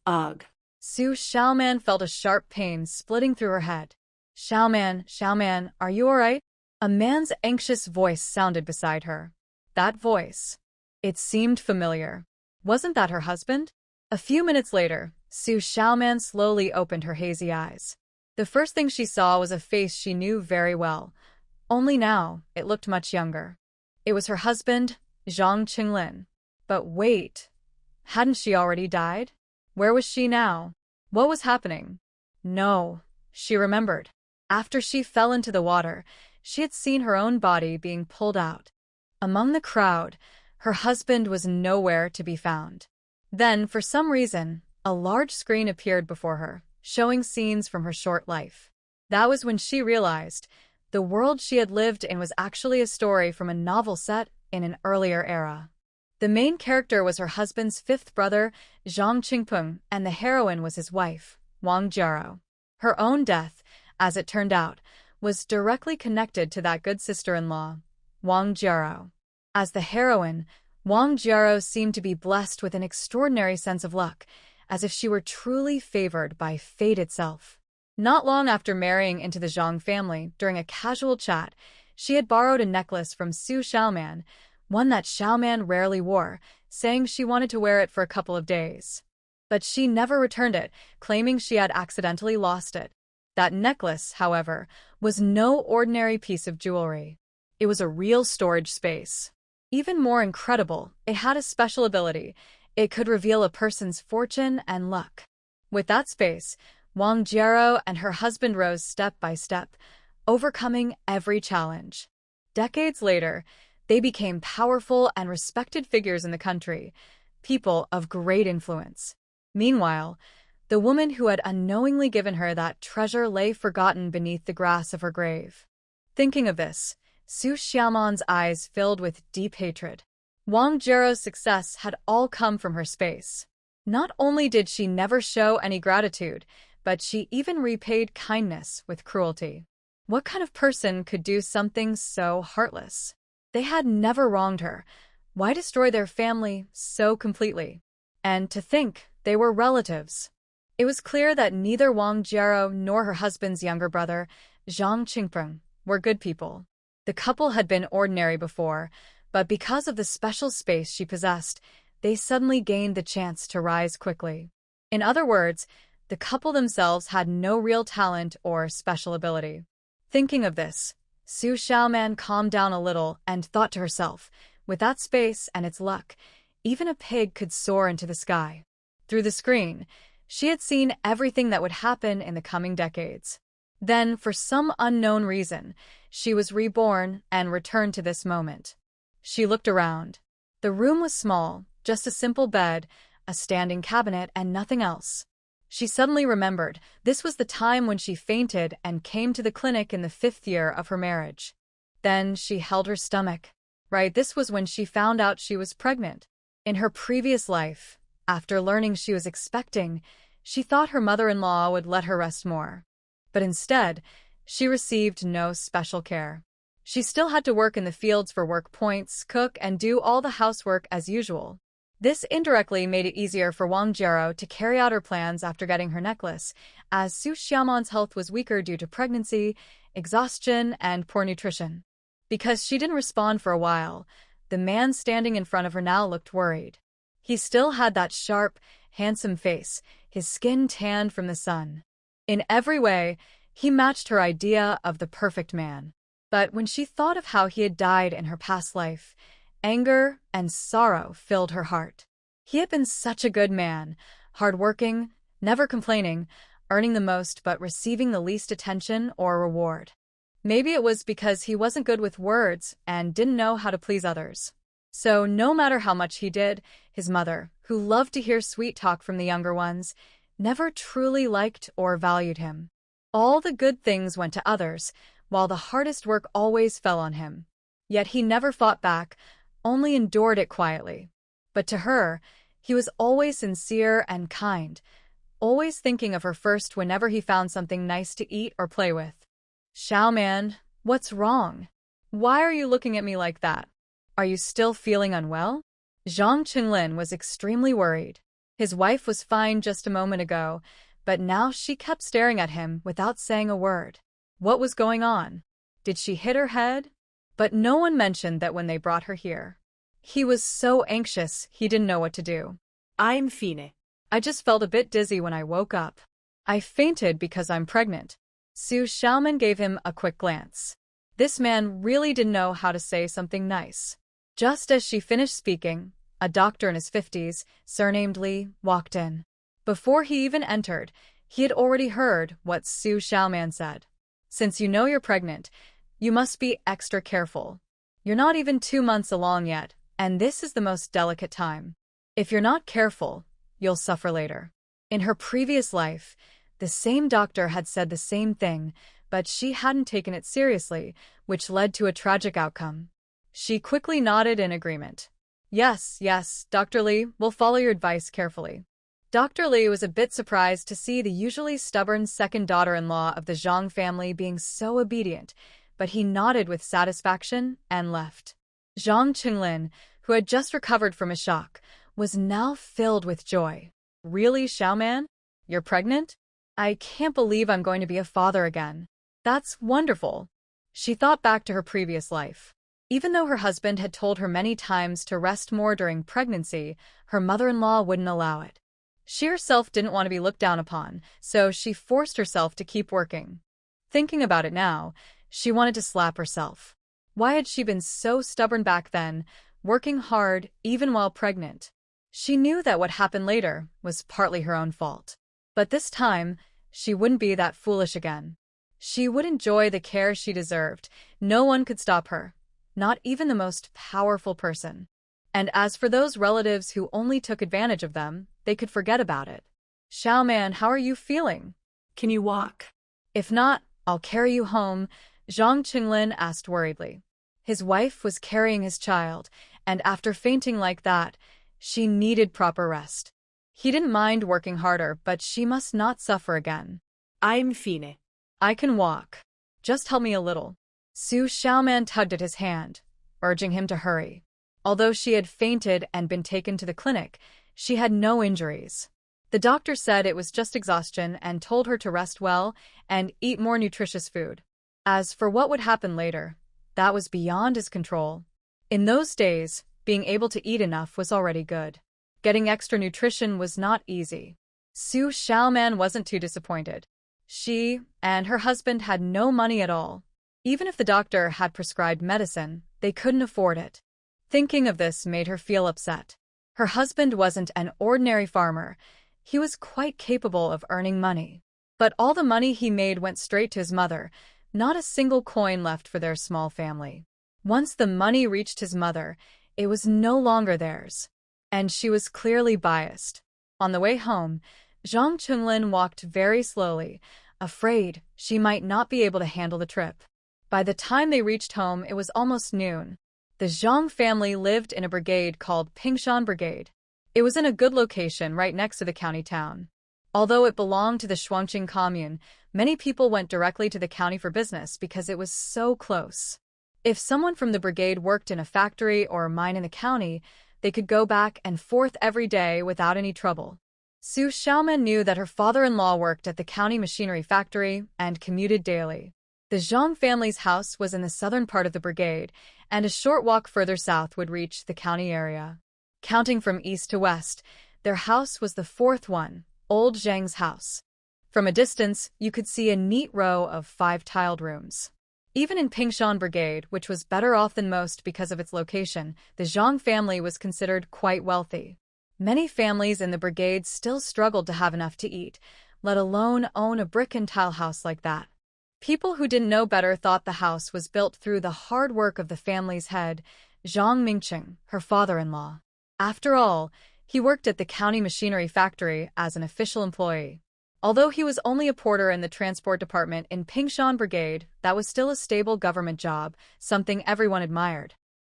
Ugh. Xu Xiaoman felt a sharp pain splitting through her head. Xiaoman, are you alright? A man's anxious voice sounded beside her. That voice. It seemed familiar. Wasn't that her husband? A few minutes later, Xu Xiaoman slowly opened her hazy eyes. The first thing she saw was a face she knew very well. Only now, it looked much younger. It was her husband, Zhang Qinglin. But wait, hadn't she already died? Where was she now? What was happening? No, she remembered. After she fell into the water, she had seen her own body being pulled out. Among the crowd, her husband was nowhere to be found. Then, for some reason, a large screen appeared before her, showing scenes from her short life. That was when she realized the world she had lived in was actually a story from a novel set in an earlier era. The main character was her husband's fifth brother, Zhang Qingpeng, and the heroine was his wife, Wang Jiaro. Her own death, as it turned out, was directly connected to that good sister-in-law, Wang Jiaro. As the heroine, Wang Jiaro seemed to be blessed with an extraordinary sense of luck, as if she were truly favored by fate itself. Not long after marrying into the Zhang family, during a casual chat, she had borrowed a necklace from Xu Xiaoman, one that Xiaoman rarely wore, saying she wanted to wear it for a couple of days. But she never returned it, claiming she had accidentally lost it. That necklace, however, was no ordinary piece of jewelry. It was a real storage space. Even more incredible, it had a special ability. It could reveal a person's fortune and luck. With that space, Wang Jiaro and her husband rose step by step, overcoming every challenge. Decades later, they became powerful and respected figures in the country, people of great influence. Meanwhile, the woman who had unknowingly given her that treasure lay forgotten beneath the grass of her grave. Thinking of this, Xu Xiaoman's eyes filled with deep hatred. Wang Jiaro's success had all come from her space. Not only did she never show any gratitude, but she even repaid kindness with cruelty. What kind of person could do something so heartless? They had never wronged her. Why destroy their family so completely? And to think they were relatives. It was clear that neither Wang Jiaro nor her husband's younger brother, Zhang Qingpeng, were good people. The couple had been ordinary before, but because of the special space she possessed, they suddenly gained the chance to rise quickly. In other words, the couple themselves had no real talent or special ability. Thinking of this, Xu Xiaoman calmed down a little and thought to herself, with that space and its luck, even a pig could soar into the sky. Through the screen, she had seen everything that would happen in the coming decades. Then, for some unknown reason, she was reborn and returned to this moment. She looked around. The room was small, just a simple bed, a standing cabinet, and nothing else. She suddenly remembered this was the time when she fainted and came to the clinic in the 5th year of her marriage. Then she held her stomach. Right, this was when she found out she was pregnant. In her previous life, after learning she was expecting, she thought her mother-in-law would let her rest more. But instead, she received no special care. She still had to work in the fields for work points, cook, and do all the housework as usual. This indirectly made it easier for Wang Jiaro to carry out her plans after getting her necklace, as Xu Xiaoman's health was weaker due to pregnancy, exhaustion, and poor nutrition. Because she didn't respond for a while, the man standing in front of her now looked worried. He still had that sharp, handsome face, his skin tanned from the sun. In every way, he matched her idea of the perfect man. But when she thought of how he had died in her past life, anger and sorrow filled her heart. He had been such a good man, hardworking, never complaining, earning the most but receiving the least attention or reward. Maybe it was because he wasn't good with words and didn't know how to please others. So no matter how much he did, his mother, who loved to hear sweet talk from the younger ones, never truly liked or valued him. All the good things went to others, while the hardest work always fell on him. Yet he never fought back, only endured it quietly. But to her, he was always sincere and kind, always thinking of her first whenever he found something nice to eat or play with. "Xiaoman, what's wrong? Why are you looking at me like that? Are you still feeling unwell?" Zhang Qinglin was extremely worried. His wife was fine just a moment ago, but now she kept staring at him without saying a word. What was going on? Did she hit her head? But no one mentioned that when they brought her here. He was so anxious he didn't know what to do. I'm fine. I just felt a bit dizzy when I woke up. I fainted because I'm pregnant. Xu Xiaoman gave him a quick glance. This man really didn't know how to say something nice. Just as she finished speaking, a doctor in his 50s, surnamed Li, walked in. Before he even entered, he had already heard what Xu Xiaoman said. Since you know you're pregnant, you must be extra careful. You're not even 2 months along yet, and this is the most delicate time. If you're not careful, you'll suffer later. In her previous life, the same doctor had said the same thing, but she hadn't taken it seriously, which led to a tragic outcome. She quickly nodded in agreement. Yes, Dr. Li, we'll follow your advice carefully. Dr. Li was a bit surprised to see the usually stubborn second daughter-in-law of the Zhang family being so obedient, but he nodded with satisfaction and left. Zhang Qinglin, who had just recovered from a shock, was now filled with joy. Really, Xiaoman? You're pregnant? I can't believe I'm going to be a father again. That's wonderful. She thought back to her previous life. Even though her husband had told her many times to rest more during pregnancy, her mother-in-law wouldn't allow it. She herself didn't want to be looked down upon, so she forced herself to keep working. Thinking about it now, she wanted to slap herself. Why had she been so stubborn back then, working hard even while pregnant? She knew that what happened later was partly her own fault. But this time, she wouldn't be that foolish again. She would enjoy the care she deserved. No one could stop her, not even the most powerful person. And as for those relatives who only took advantage of them, they could forget about it. Xiaoman, how are you feeling? Can you walk? If not, I'll carry you home, Zhang Qinglin asked worriedly. His wife was carrying his child, and after fainting like that, she needed proper rest. He didn't mind working harder, but she must not suffer again. I'm fine. I can walk. Just help me a little. Xu Xiaoman tugged at his hand, urging him to hurry. Although she had fainted and been taken to the clinic, she had no injuries. The doctor said it was just exhaustion and told her to rest well and eat more nutritious food. As for what would happen later, that was beyond his control. In those days, being able to eat enough was already good. Getting extra nutrition was not easy. Xu Xiaoman wasn't too disappointed. She and her husband had no money at all. Even if the doctor had prescribed medicine, they couldn't afford it. Thinking of this made her feel upset. Her husband wasn't an ordinary farmer. He was quite capable of earning money. But all the money he made went straight to his mother, not a single coin left for their small family. Once the money reached his mother, it was no longer theirs. And she was clearly biased. On the way home, Zhang Qinglin walked very slowly, afraid she might not be able to handle the trip. By the time they reached home, it was almost noon. The Zhang family lived in a brigade called Pingshan Brigade. It was in a good location right next to the county town. Although it belonged to the Shuangqing commune, many people went directly to the county for business because it was so close. If someone from the brigade worked in a factory or mine in the county, they could go back and forth every day without any trouble. Xu Xiaoman knew that her father-in-law worked at the county machinery factory and commuted daily. The Zhang family's house was in the southern part of the brigade, and a short walk further south would reach the county area. Counting from east to west, their house was the fourth one, Old Zhang's house. From a distance, you could see a neat row of 5 tiled rooms. Even in Pingshan Brigade, which was better off than most because of its location, the Zhang family was considered quite wealthy. Many families in the brigade still struggled to have enough to eat, let alone own a brick and tile house like that. People who didn't know better thought the house was built through the hard work of the family's head, Zhang Mingqing, her father-in-law. After all, he worked at the county machinery factory as an official employee. Although he was only a porter in the transport department in Pingshan Brigade, that was still a stable government job, something everyone admired.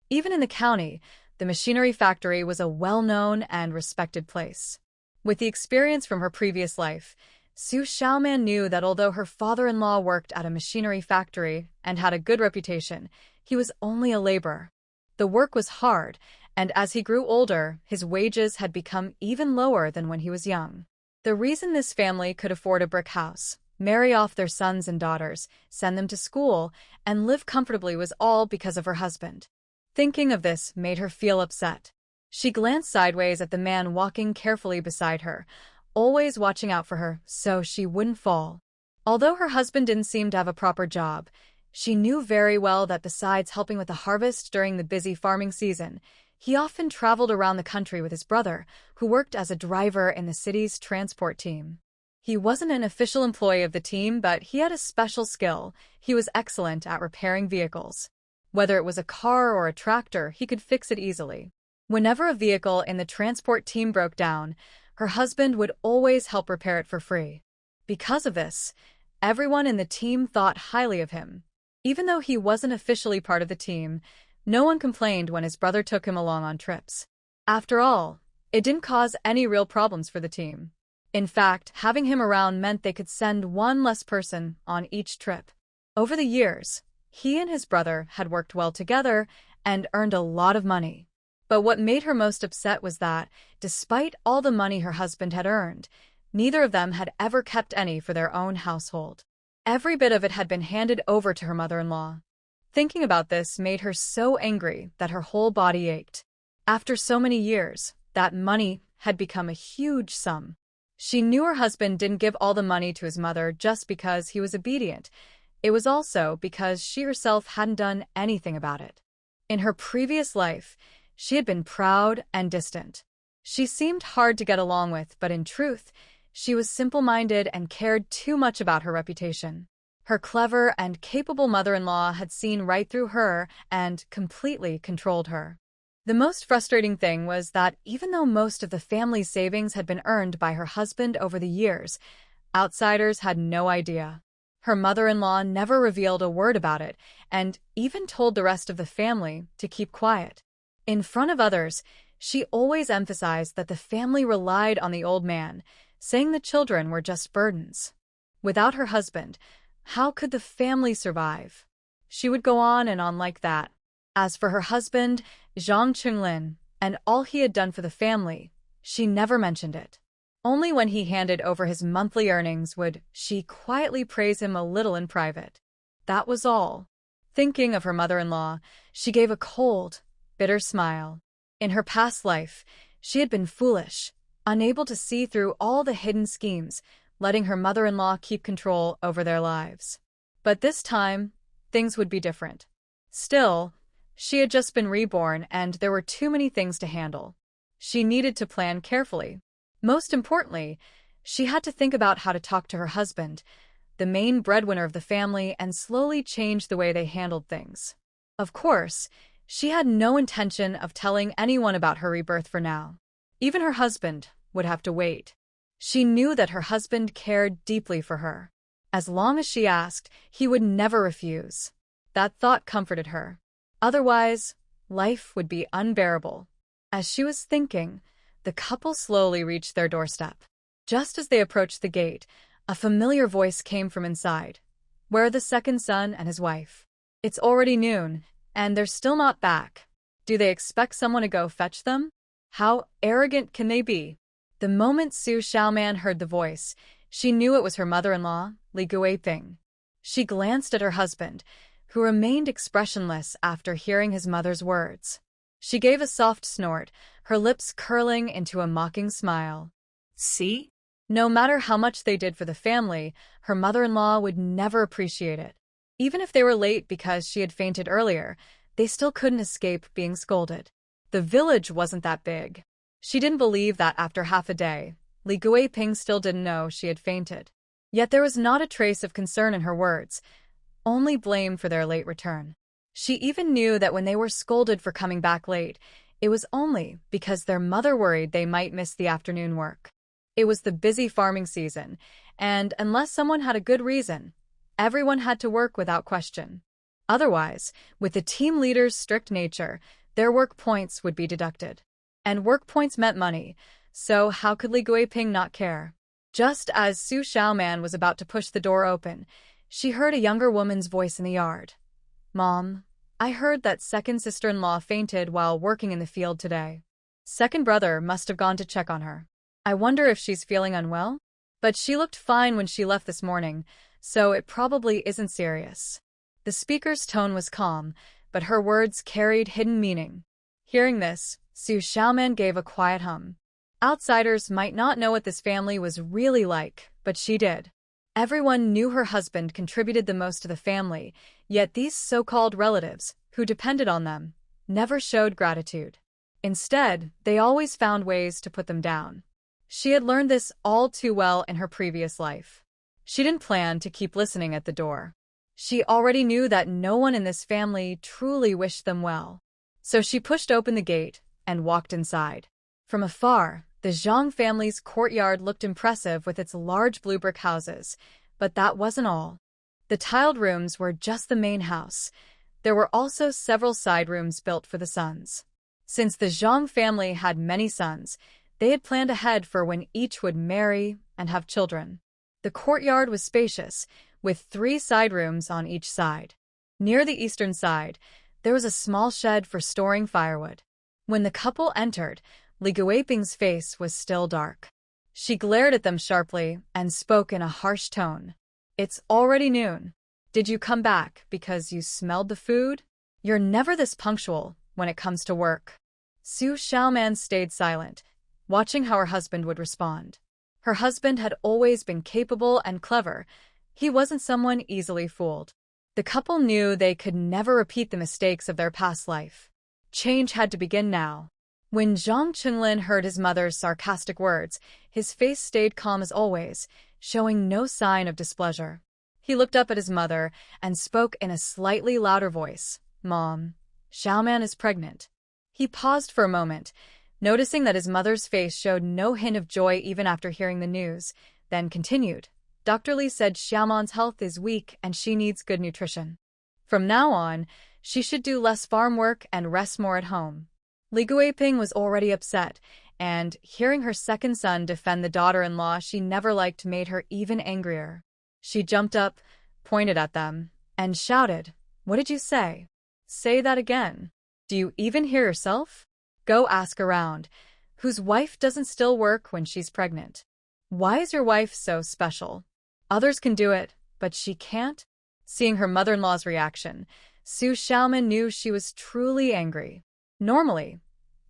Even in the county, the machinery factory was a well-known and respected place. With the experience from her previous life, Xu Xiaoman knew that although her father-in-law worked at a machinery factory and had a good reputation, he was only a laborer. The work was hard, and as he grew older, his wages had become even lower than when he was young. The reason this family could afford a brick house, marry off their sons and daughters, send them to school, and live comfortably was all because of her husband. Thinking of this made her feel upset. She glanced sideways at the man walking carefully beside her, always watching out for her so she wouldn't fall. Although her husband didn't seem to have a proper job, she knew very well that besides helping with the harvest during the busy farming season, he often traveled around the country with his brother, who worked as a driver in the city's transport team. He wasn't an official employee of the team, but he had a special skill. He was excellent at repairing vehicles. Whether it was a car or a tractor, he could fix it easily. Whenever a vehicle in the transport team broke down, her husband would always help repair it for free. Because of this, everyone in the team thought highly of him. Even though he wasn't officially part of the team, no one complained when his brother took him along on trips. After all, it didn't cause any real problems for the team. In fact, having him around meant they could send one less person on each trip. Over the years, he and his brother had worked well together and earned a lot of money. But what made her most upset was that, despite all the money her husband had earned, neither of them had ever kept any for their own household. Every bit of it had been handed over to her mother-in-law. Thinking about this made her so angry that her whole body ached. After so many years, that money had become a huge sum. She knew her husband didn't give all the money to his mother just because he was obedient. It was also because she herself hadn't done anything about it. In her previous life, she had been proud and distant. She seemed hard to get along with, but in truth, she was simple-minded and cared too much about her reputation. Her clever and capable mother-in-law had seen right through her and completely controlled her. The most frustrating thing was that even though most of the family's savings had been earned by her husband over the years, outsiders had no idea. Her mother-in-law never revealed a word about it and even told the rest of the family to keep quiet. In front of others, she always emphasized that the family relied on the old man, saying the children were just burdens. Without her husband, how could the family survive? She would go on and on like that. As for her husband, Zhang Qinglin, and all he had done for the family, she never mentioned it. Only when he handed over his monthly earnings would she quietly praise him a little in private. That was all. Thinking of her mother-in-law, she gave a cold, bitter smile. In her past life, she had been foolish, unable to see through all the hidden schemes, letting her mother-in-law keep control over their lives. But this time, things would be different. Still, she had just been reborn and there were too many things to handle. She needed to plan carefully. Most importantly, she had to think about how to talk to her husband, the main breadwinner of the family, and slowly change the way they handled things. Of course, she had no intention of telling anyone about her rebirth for now. Even her husband would have to wait. She knew that her husband cared deeply for her. As long as she asked, he would never refuse. That thought comforted her. Otherwise, life would be unbearable. As she was thinking, the couple slowly reached their doorstep. Just as they approached the gate, a familiar voice came from inside. "Where are the second son and his wife? It's already noon, and they're still not back. Do they expect someone to go fetch them? How arrogant can they be?" The moment Xu Xiaoman heard the voice, she knew it was her mother-in-law, Li Guiping. She glanced at her husband, who remained expressionless after hearing his mother's words. She gave a soft snort, her lips curling into a mocking smile. See? No matter how much they did for the family, her mother-in-law would never appreciate it. Even if they were late because she had fainted earlier, they still couldn't escape being scolded. The village wasn't that big. She didn't believe that after half a day, Li Guiping still didn't know she had fainted. Yet there was not a trace of concern in her words, only blame for their late return. She even knew that when they were scolded for coming back late, it was only because their mother worried they might miss the afternoon work. It was the busy farming season, and unless someone had a good reason, everyone had to work without question. Otherwise, with the team leader's strict nature, their work points would be deducted. And work points meant money, so how could Li Guiping not care? Just as Xu Xiaoman was about to push the door open, she heard a younger woman's voice in the yard. "Mom, I heard that second sister-in-law fainted while working in the field today. Second brother must have gone to check on her. I wonder if she's feeling unwell? But she looked fine when she left this morning, so it probably isn't serious. The speaker's tone was calm, but her words carried hidden meaning. Hearing this, Xu Xiaoman gave a quiet hum. Outsiders might not know what this family was really like, but she did. Everyone knew her husband contributed the most to the family, yet these so-called relatives, who depended on them, never showed gratitude. Instead, they always found ways to put them down. She had learned this all too well in her previous life. She didn't plan to keep listening at the door. She already knew that no one in this family truly wished them well. So she pushed open the gate and walked inside. From afar, the Zhang family's courtyard looked impressive with its large blue brick houses, but that wasn't all. The tiled rooms were just the main house. There were also several side rooms built for the sons. Since the Zhang family had many sons, they had planned ahead for when each would marry and have children. The courtyard was spacious, with 3 side rooms on each side. Near the eastern side, there was a small shed for storing firewood. When the couple entered, Li Guiping's face was still dark. She glared at them sharply and spoke in a harsh tone. "It's already noon. Did you come back because you smelled the food? You're never this punctual when it comes to work." Xu Xiaoman stayed silent, watching how her husband would respond. Her husband had always been capable and clever. He wasn't someone easily fooled. The couple knew they could never repeat the mistakes of their past life. Change had to begin now. When Zhang Qinglin heard his mother's sarcastic words, his face stayed calm as always, showing no sign of displeasure. He looked up at his mother and spoke in a slightly louder voice. "Mom, Xiaoman is pregnant." He paused for a moment, noticing that his mother's face showed no hint of joy even after hearing the news, then continued. "Dr. Li said Xiaoman's health is weak and she needs good nutrition. From now on, she should do less farm work and rest more at home." Li Guiping was already upset, and hearing her second son defend the daughter-in-law she never liked made her even angrier. She jumped up, pointed at them, and shouted, "What did you say? Say that again. Do you even hear yourself? Go ask around. Whose wife doesn't still work when she's pregnant? Why is your wife so special? Others can do it, but she can't?" Seeing her mother-in-law's reaction, Xu Xiaoman knew she was truly angry. Normally,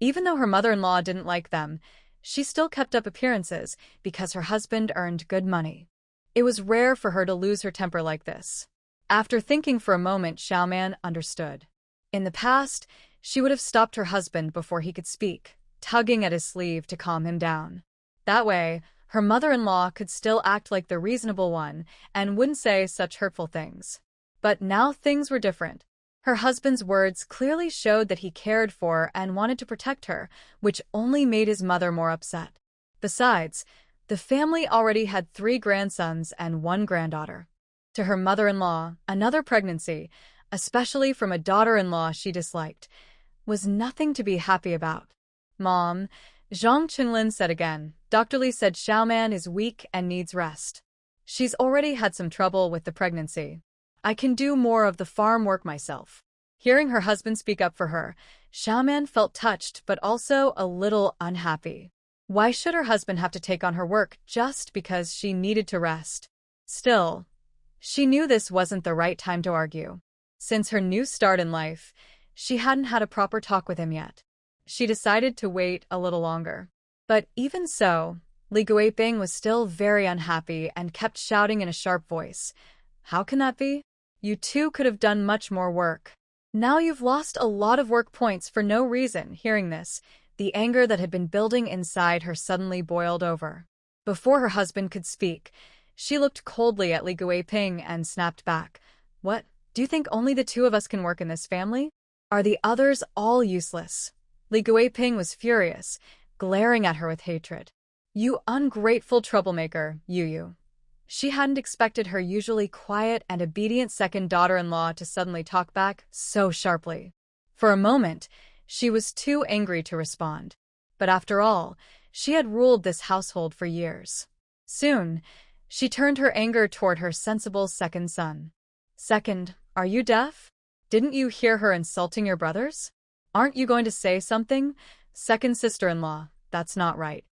even though her mother-in-law didn't like them, she still kept up appearances because her husband earned good money. It was rare for her to lose her temper like this. After thinking for a moment, Xiaoman understood. In the past, she would have stopped her husband before he could speak, tugging at his sleeve to calm him down. That way, her mother-in-law could still act like the reasonable one and wouldn't say such hurtful things. But now things were different. Her husband's words clearly showed that he cared for and wanted to protect her, which only made his mother more upset. Besides, the family already had 3 grandsons and 1 granddaughter. To her mother-in-law, another pregnancy, especially from a daughter-in-law she disliked, was nothing to be happy about. "Mom," Zhang Qinglin said again, "Dr. Li said Xiaoman is weak and needs rest. She's already had some trouble with the pregnancy. I can do more of the farm work myself." Hearing her husband speak up for her, Xiaoman felt touched but also a little unhappy. Why should her husband have to take on her work just because she needed to rest? Still, she knew this wasn't the right time to argue. Since her new start in life, she hadn't had a proper talk with him yet. She decided to wait a little longer. But even so, Li Guiping was still very unhappy and kept shouting in a sharp voice, "How can that be? You two could have done much more work. Now you've lost a lot of work points for no reason." Hearing this, the anger that had been building inside her suddenly boiled over. Before her husband could speak, she looked coldly at Li Guiping and snapped back, "What? Do you think only the 2 of us can work in this family? Are the others all useless?" Li Guiping was furious, glaring at her with hatred. "You ungrateful troublemaker, Yu." She hadn't expected her usually quiet and obedient second daughter-in-law to suddenly talk back so sharply. For a moment, she was too angry to respond. But after all, she had ruled this household for years. Soon, she turned her anger toward her sensible second son. "Second, are you deaf? Didn't you hear her insulting your brothers? Aren't you going to say something? Second sister-in-law, that's not right.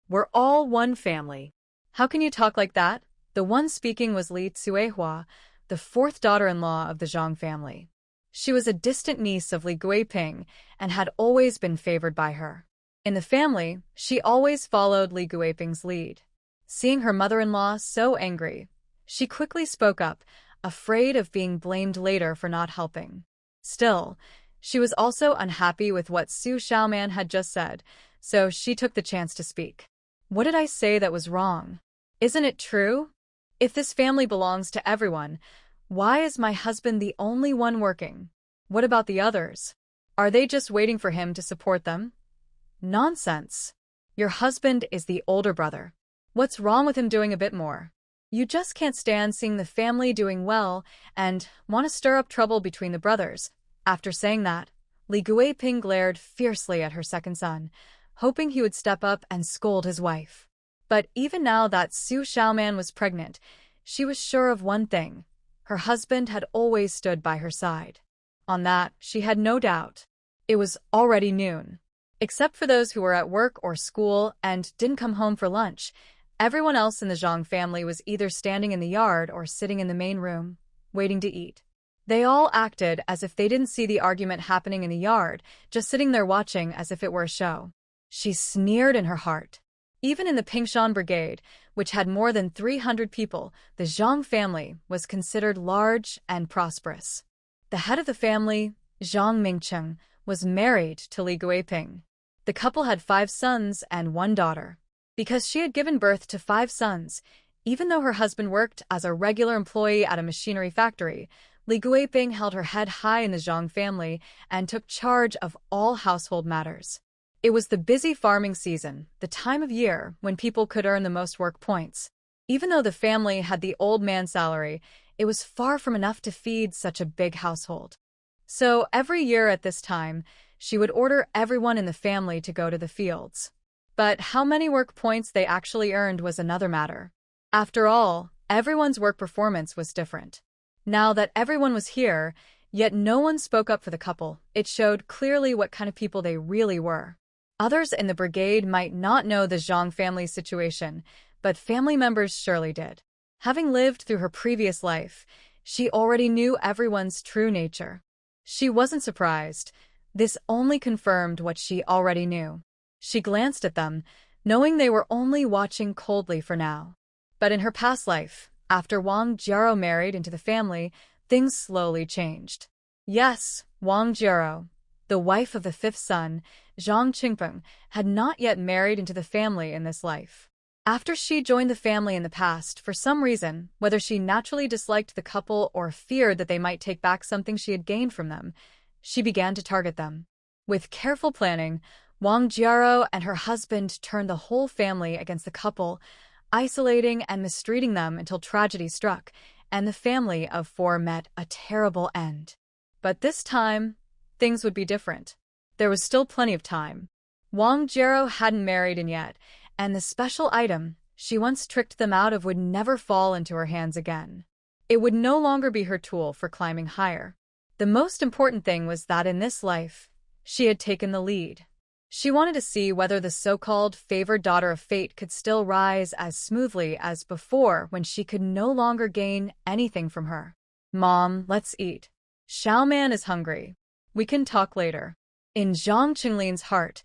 We're all one family. How can you talk like that? The one speaking was Li Tsuehua, the fourth daughter-in-law of the Zhang family. She was a distant niece of Li Guiping and had always been favored by her. In the family, she always followed Li Guiping's lead. Seeing her mother-in-law so angry, she quickly spoke up, afraid of being blamed later for not helping. Still, she was also unhappy with what Xu Xiaoman had just said, so she took the chance to speak. What did I say that was wrong? Isn't it true? If this family belongs to everyone, why is my husband the only one working? What about the others? Are they just waiting for him to support them? Nonsense. Your husband is the older brother. What's wrong with him doing a bit more? You just can't stand seeing the family doing well and want to stir up trouble between the brothers. After saying that, Li Guiping glared fiercely at her second son, hoping he would step up and scold his wife. But even now that Xu Xiaoman was pregnant, she was sure of one thing. Her husband had always stood by her side. On that, she had no doubt. It was already noon. Except for those who were at work or school and didn't come home for lunch, everyone else in the Zhang family was either standing in the yard or sitting in the main room, waiting to eat. They all acted as if they didn't see the argument happening in the yard, just sitting there watching as if it were a show. She sneered in her heart. Even in the Pingshan Brigade, which had more than 300 people, the Zhang family was considered large and prosperous. The head of the family, Zhang Mingcheng, was married to Li Guiping. The couple had 5 sons and 1 daughter. Because she had given birth to 5 sons, even though her husband worked as a regular employee at a machinery factory, Li Guiping held her head high in the Zhang family and took charge of all household matters. It was the busy farming season, the time of year when people could earn the most work points. Even though the family had the old man's salary, it was far from enough to feed such a big household. So every year at this time, she would order everyone in the family to go to the fields. But how many work points they actually earned was another matter. After all, everyone's work performance was different. Now that everyone was here, yet no one spoke up for the couple, it showed clearly what kind of people they really were. Others in the brigade might not know the Zhang family's situation, but family members surely did. Having lived through her previous life, she already knew everyone's true nature. She wasn't surprised. This only confirmed what she already knew. She glanced at them, knowing they were only watching coldly for now. But in her past life, after Wang Jiaro married into the family, things slowly changed. Yes, Wang Jiaro, the wife of the 5th son, Zhang Qingpeng, had not yet married into the family in this life. After she joined the family in the past, for some reason, whether she naturally disliked the couple or feared that they might take back something she had gained from them, she began to target them. With careful planning, Wang Jiaro and her husband turned the whole family against the couple, isolating and mistreating them until tragedy struck, and the family of 4 met a terrible end. But this time, things would be different. There was still plenty of time. Wang Jiaro hadn't married in yet, and the special item she once tricked them out of would never fall into her hands again. It would no longer be her tool for climbing higher. The most important thing was that in this life, she had taken the lead. She wanted to see whether the so-called favored daughter of fate could still rise as smoothly as before when she could no longer gain anything from her. Mom, let's eat. Xiaoman is hungry. We can talk later. In Zhang Qinglin's heart,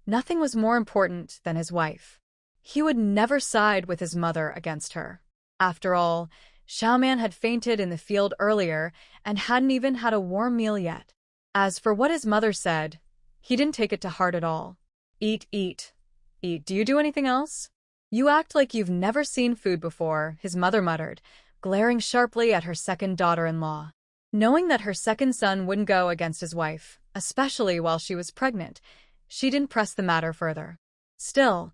nothing was more important than his wife. He would never side with his mother against her. After all, Xiaoman had fainted in the field earlier and hadn't even had a warm meal yet. As for what his mother said, he didn't take it to heart at all. Eat, eat, eat. Do you do anything else? You act like you've never seen food before, his mother muttered, glaring sharply at her second daughter-in-law. Knowing that her second son wouldn't go against his wife, especially while she was pregnant, she didn't press the matter further. Still,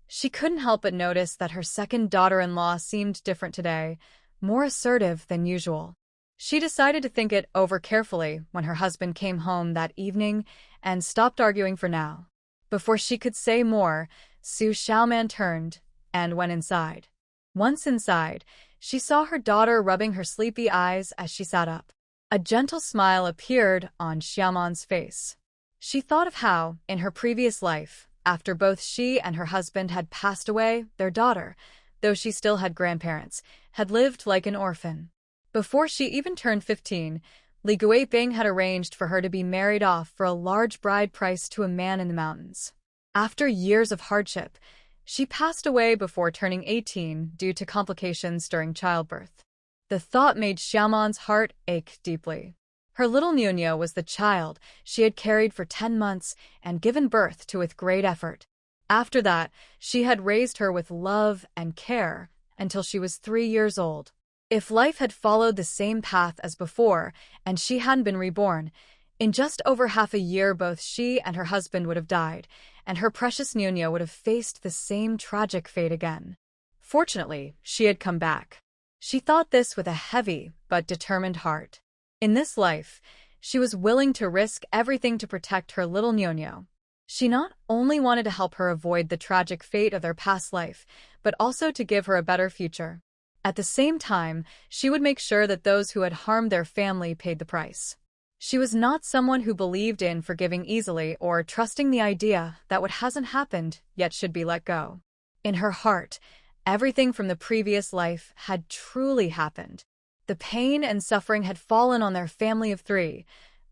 she couldn't help but notice that her second daughter-in-law seemed different today, more assertive than usual. She decided to think it over carefully when her husband came home that evening and stopped arguing for now. Before she could say more, Xu Xiaoman turned and went inside. Once inside, she saw her daughter rubbing her sleepy eyes as she sat up. A gentle smile appeared on Xiaoman's face. She thought of how, in her previous life, after both she and her husband had passed away, their daughter, though she still had grandparents, had lived like an orphan. Before she even turned 15, Li Guiping had arranged for her to be married off for a large bride price to a man in the mountains. After years of hardship, she passed away before turning 18 due to complications during childbirth. The thought made Xiaoman's heart ache deeply. Her little Nuno was the child she had carried for 10 months and given birth to with great effort. After that, she had raised her with love and care until she was 3 years old. If life had followed the same path as before and she hadn't been reborn, in just over half a year both she and her husband would have died, and her precious Nuno would have faced the same tragic fate again. Fortunately, she had come back. She thought this with a heavy but determined heart. In this life, she was willing to risk everything to protect her little Nuno. She not only wanted to help her avoid the tragic fate of their past life, but also to give her a better future. At the same time, she would make sure that those who had harmed their family paid the price. She was not someone who believed in forgiving easily or trusting the idea that what hasn't happened yet should be let go. In her heart, everything from the previous life had truly happened. The pain and suffering had fallen on their family of 3.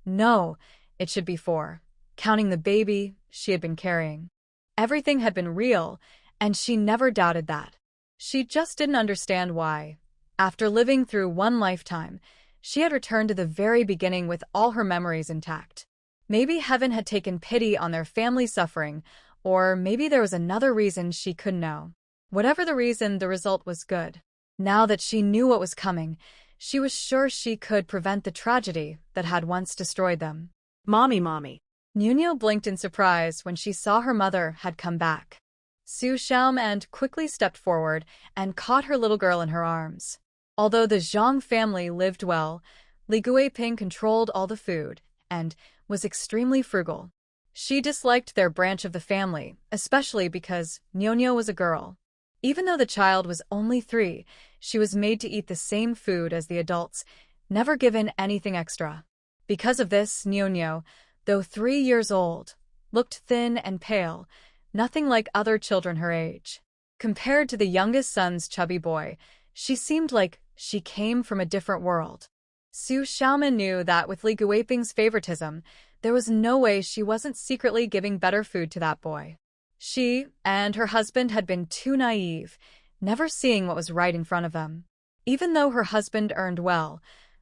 No, it should be 4, counting the baby she had been carrying. Everything had been real, and she never doubted that. She just didn't understand why. After living through one lifetime, she had returned to the very beginning with all her memories intact. Maybe heaven had taken pity on their family suffering, or maybe there was another reason she couldn't know. Whatever the reason, the result was good. Now that she knew what was coming, she was sure she could prevent the tragedy that had once destroyed them. Mommy. Nuno blinked in surprise when she saw her mother had come back. Xu Xiaoman quickly stepped forward and caught her little girl in her arms. Although the Zhang family lived well, Li Guiping controlled all the food and was extremely frugal. She disliked their branch of the family, especially because Nuno was a girl. Even though the child was only 3, she was made to eat the same food as the adults, never given anything extra. Because of this, Nuno, though 3 years old, looked thin and pale, nothing like other children her age. Compared to the youngest son's chubby boy, she seemed like she came from a different world. Xu Xiaoman knew that with Li Guiping's favoritism, there was no way she wasn't secretly giving better food to that boy. She and her husband had been too naive, never seeing what was right in front of them. Even though her husband earned well,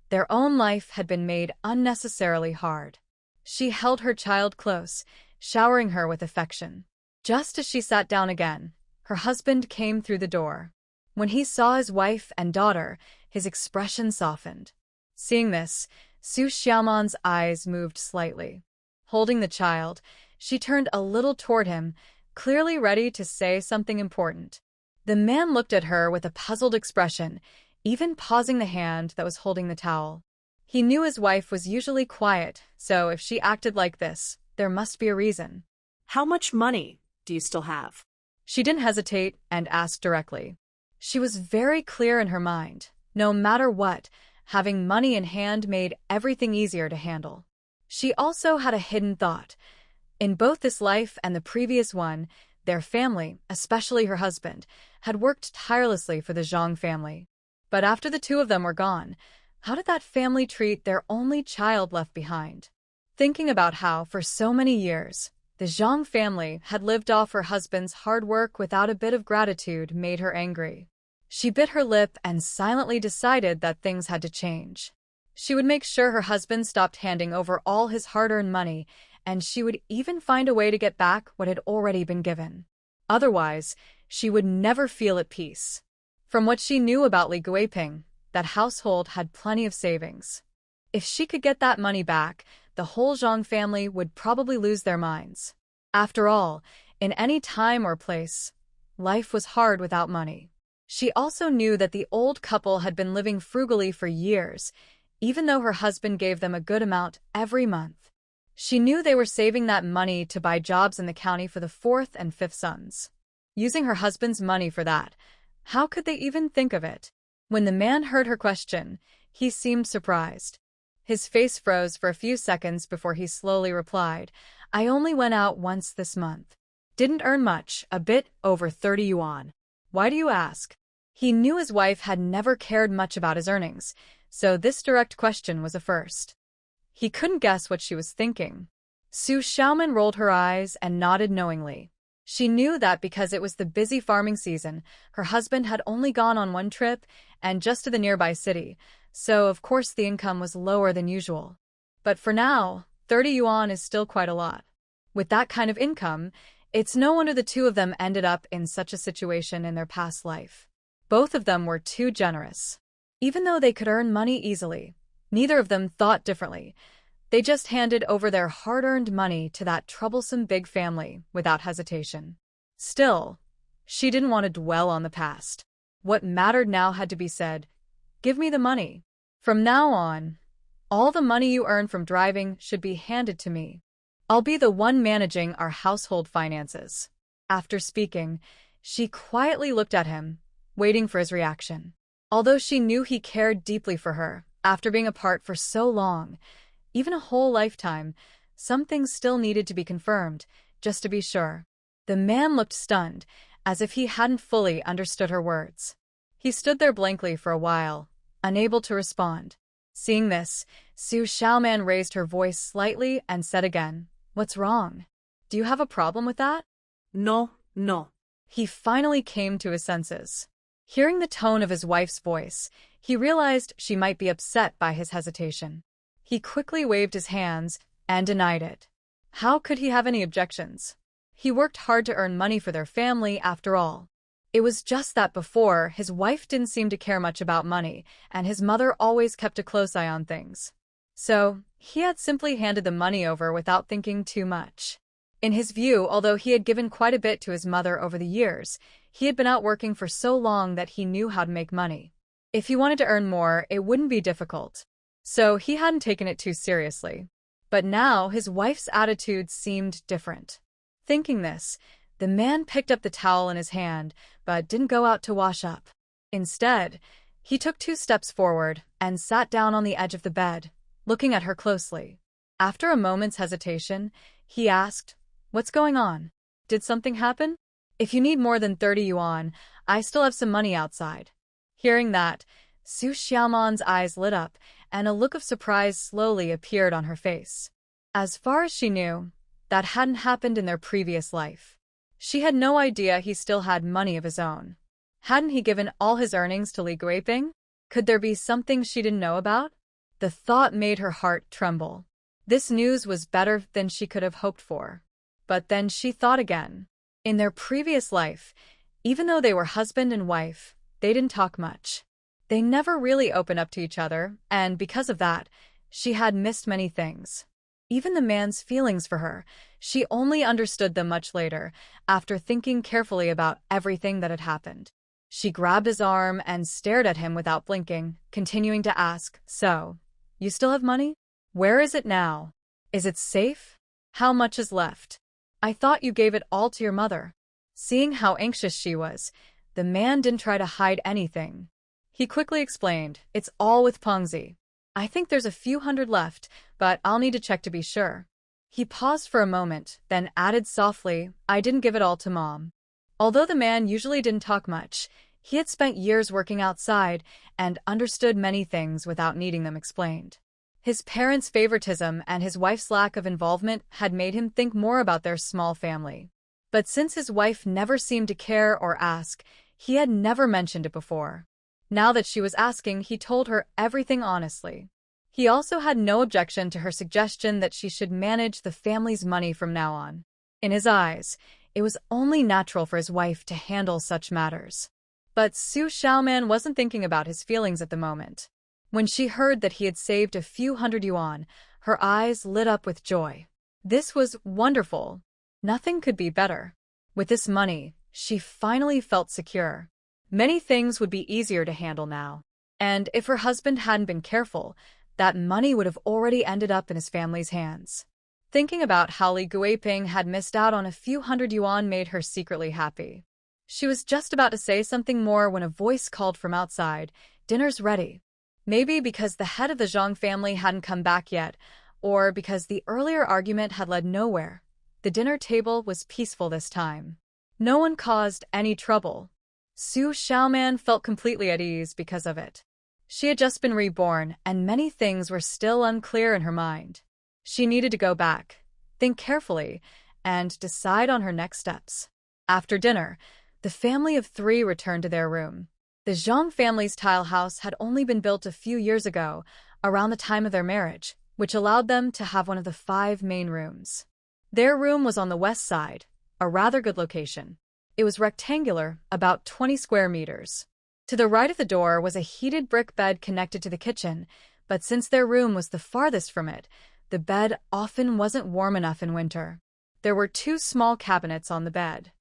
their own life had been made unnecessarily hard. She held her child close, showering her with affection. Just as she sat down again, her husband came through the door. When he saw his wife and daughter, his expression softened. Seeing this, Xu Xiaoman's eyes moved slightly. Holding the child, she turned a little toward him, clearly ready to say something important. The man looked at her with a puzzled expression, even pausing the hand that was holding the towel. He knew his wife was usually quiet, so if she acted like this, there must be a reason. How much money do you still have? She didn't hesitate and asked directly. She was very clear in her mind. No matter what, having money in hand made everything easier to handle. She also had a hidden thought. In both this life and the previous one, their family, especially her husband, had worked tirelessly for the Zhang family. But after the 2 of them were gone, how did that family treat their only child left behind? Thinking about how, for so many years, the Zhang family had lived off her husband's hard work without a bit of gratitude made her angry. She bit her lip and silently decided that things had to change. She would make sure her husband stopped handing over all his hard-earned money, and she would even find a way to get back what had already been given. Otherwise, she would never feel at peace. From what she knew about Li Guiping, that household had plenty of savings. If she could get that money back, the whole Zhang family would probably lose their minds. After all, in any time or place, life was hard without money. She also knew that the old couple had been living frugally for years, even though her husband gave them a good amount every month. She knew they were saving that money to buy jobs in the county for the 4th and 5th sons. Using her husband's money for that, how could they even think of it? When the man heard her question, he seemed surprised. His face froze for a few seconds before he slowly replied, I only went out once this month. Didn't earn much, a bit over 30 yuan. Why do you ask? He knew his wife had never cared much about his earnings, so this direct question was a first. He couldn't guess what she was thinking. Xu Xiaoman rolled her eyes and nodded knowingly. She knew that because it was the busy farming season, her husband had only gone on one trip and just to the nearby city, so of course the income was lower than usual. But for now, 30 yuan is still quite a lot. With that kind of income, it's no wonder the two of them ended up in such a situation in their past life. Both of them were too generous. Even though they could earn money easily, neither of them thought differently. They just handed over their hard-earned money to that troublesome big family without hesitation. Still, she didn't want to dwell on the past. What mattered now had to be said. Give me the money. From now on, all the money you earn from driving should be handed to me. I'll be the one managing our household finances. After speaking, she quietly looked at him, waiting for his reaction. Although she knew he cared deeply for her, after being apart for so long, even a whole lifetime, some things still needed to be confirmed, just to be sure. The man looked stunned, as if he hadn't fully understood her words. He stood there blankly for a while, unable to respond. Seeing this, Xu Xiaoman raised her voice slightly and said again, What's wrong? Do you have a problem with that? No, no. He finally came to his senses. Hearing the tone of his wife's voice, he realized she might be upset by his hesitation. He quickly waved his hands and denied it. How could he have any objections? He worked hard to earn money for their family after all. It was just that before, his wife didn't seem to care much about money, and his mother always kept a close eye on things. So, he had simply handed the money over without thinking too much. In his view, although he had given quite a bit to his mother over the years, he had been out working for so long that he knew how to make money. If he wanted to earn more, it wouldn't be difficult. So he hadn't taken it too seriously. But now his wife's attitude seemed different. Thinking this, the man picked up the towel in his hand, but didn't go out to wash up. Instead, he took 2 steps forward and sat down on the edge of the bed, looking at her closely. After a moment's hesitation, he asked, What's going on? Did something happen? If you need more than 30 yuan, I still have some money outside. Hearing that, Xu Xiaoman's eyes lit up, and a look of surprise slowly appeared on her face. As far as she knew, that hadn't happened in their previous life. She had no idea he still had money of his own. Hadn't he given all his earnings to Li Guiping? Could there be something she didn't know about? The thought made her heart tremble. This news was better than she could have hoped for. But then she thought again. In their previous life, even though they were husband and wife, they didn't talk much. They never really opened up to each other, and because of that, she had missed many things. Even the man's feelings for her, she only understood them much later, after thinking carefully about everything that had happened. She grabbed his arm and stared at him without blinking, continuing to ask, So, you still have money? Where is it now? Is it safe? How much is left? I thought you gave it all to your mother. Seeing how anxious she was, the man didn't try to hide anything. He quickly explained, It's all with Pengzi. I think there's a few hundred left, but I'll need to check to be sure. He paused for a moment, then added softly, I didn't give it all to Mom. Although the man usually didn't talk much, he had spent years working outside and understood many things without needing them explained. His parents' favoritism and his wife's lack of involvement had made him think more about their small family. But since his wife never seemed to care or ask, he had never mentioned it before. Now that she was asking, he told her everything honestly. He also had no objection to her suggestion that she should manage the family's money from now on. In his eyes, it was only natural for his wife to handle such matters. But Xu Xiaoman wasn't thinking about his feelings at the moment. When she heard that he had saved a few hundred yuan, her eyes lit up with joy. This was wonderful. Nothing could be better. With this money, she finally felt secure. Many things would be easier to handle now. And if her husband hadn't been careful, that money would have already ended up in his family's hands. Thinking about how Li Guiping had missed out on a few hundred yuan made her secretly happy. She was just about to say something more when a voice called from outside, Dinner's ready. Maybe because the head of the Zhang family hadn't come back yet, or because the earlier argument had led nowhere. The dinner table was peaceful this time. No one caused any trouble. Xu Xiaoman felt completely at ease because of it. She had just been reborn, and many things were still unclear in her mind. She needed to go back, think carefully, and decide on her next steps. After dinner, the family of three returned to their room. The Zhang family's tile house had only been built a few years ago, around the time of their marriage, which allowed them to have one of the 5 main rooms. Their room was on the west side, a rather good location. It was rectangular, about 20 square meters. To the right of the door was a heated brick bed connected to the kitchen, but since their room was the farthest from it, the bed often wasn't warm enough in winter. There were 2 small cabinets on the bed.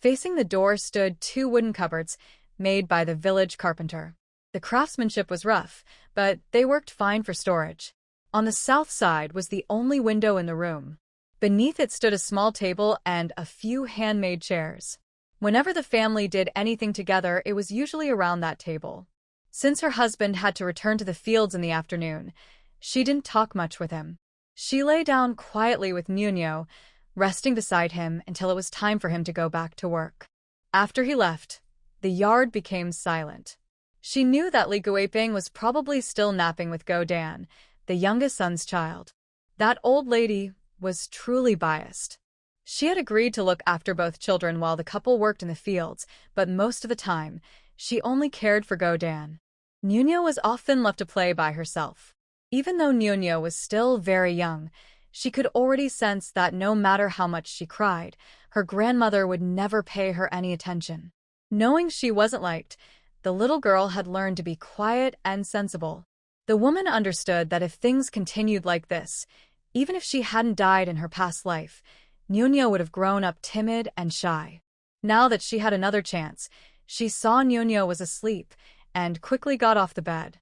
Facing the door stood 2 wooden cupboards made by the village carpenter. The craftsmanship was rough, but they worked fine for storage. On the south side was the only window in the room. Beneath it stood a small table and a few handmade chairs. Whenever the family did anything together, it was usually around that table. Since her husband had to return to the fields in the afternoon, she didn't talk much with him. She lay down quietly with Nuno, resting beside him until it was time for him to go back to work. After he left, the yard became silent. She knew that Li Guiping was probably still napping with Go Dan, the youngest son's child. That old lady was truly biased. She had agreed to look after both children while the couple worked in the fields, but most of the time, she only cared for Go Dan. Nuno was often left to play by herself. Even though Nuno was still very young, she could already sense that no matter how much she cried, her grandmother would never pay her any attention. Knowing she wasn't liked, the little girl had learned to be quiet and sensible. The woman understood that if things continued like this, even if she hadn't died in her past life, Nuno would have grown up timid and shy. Now that she had another chance, she saw Nuno was asleep and quickly got off the bed.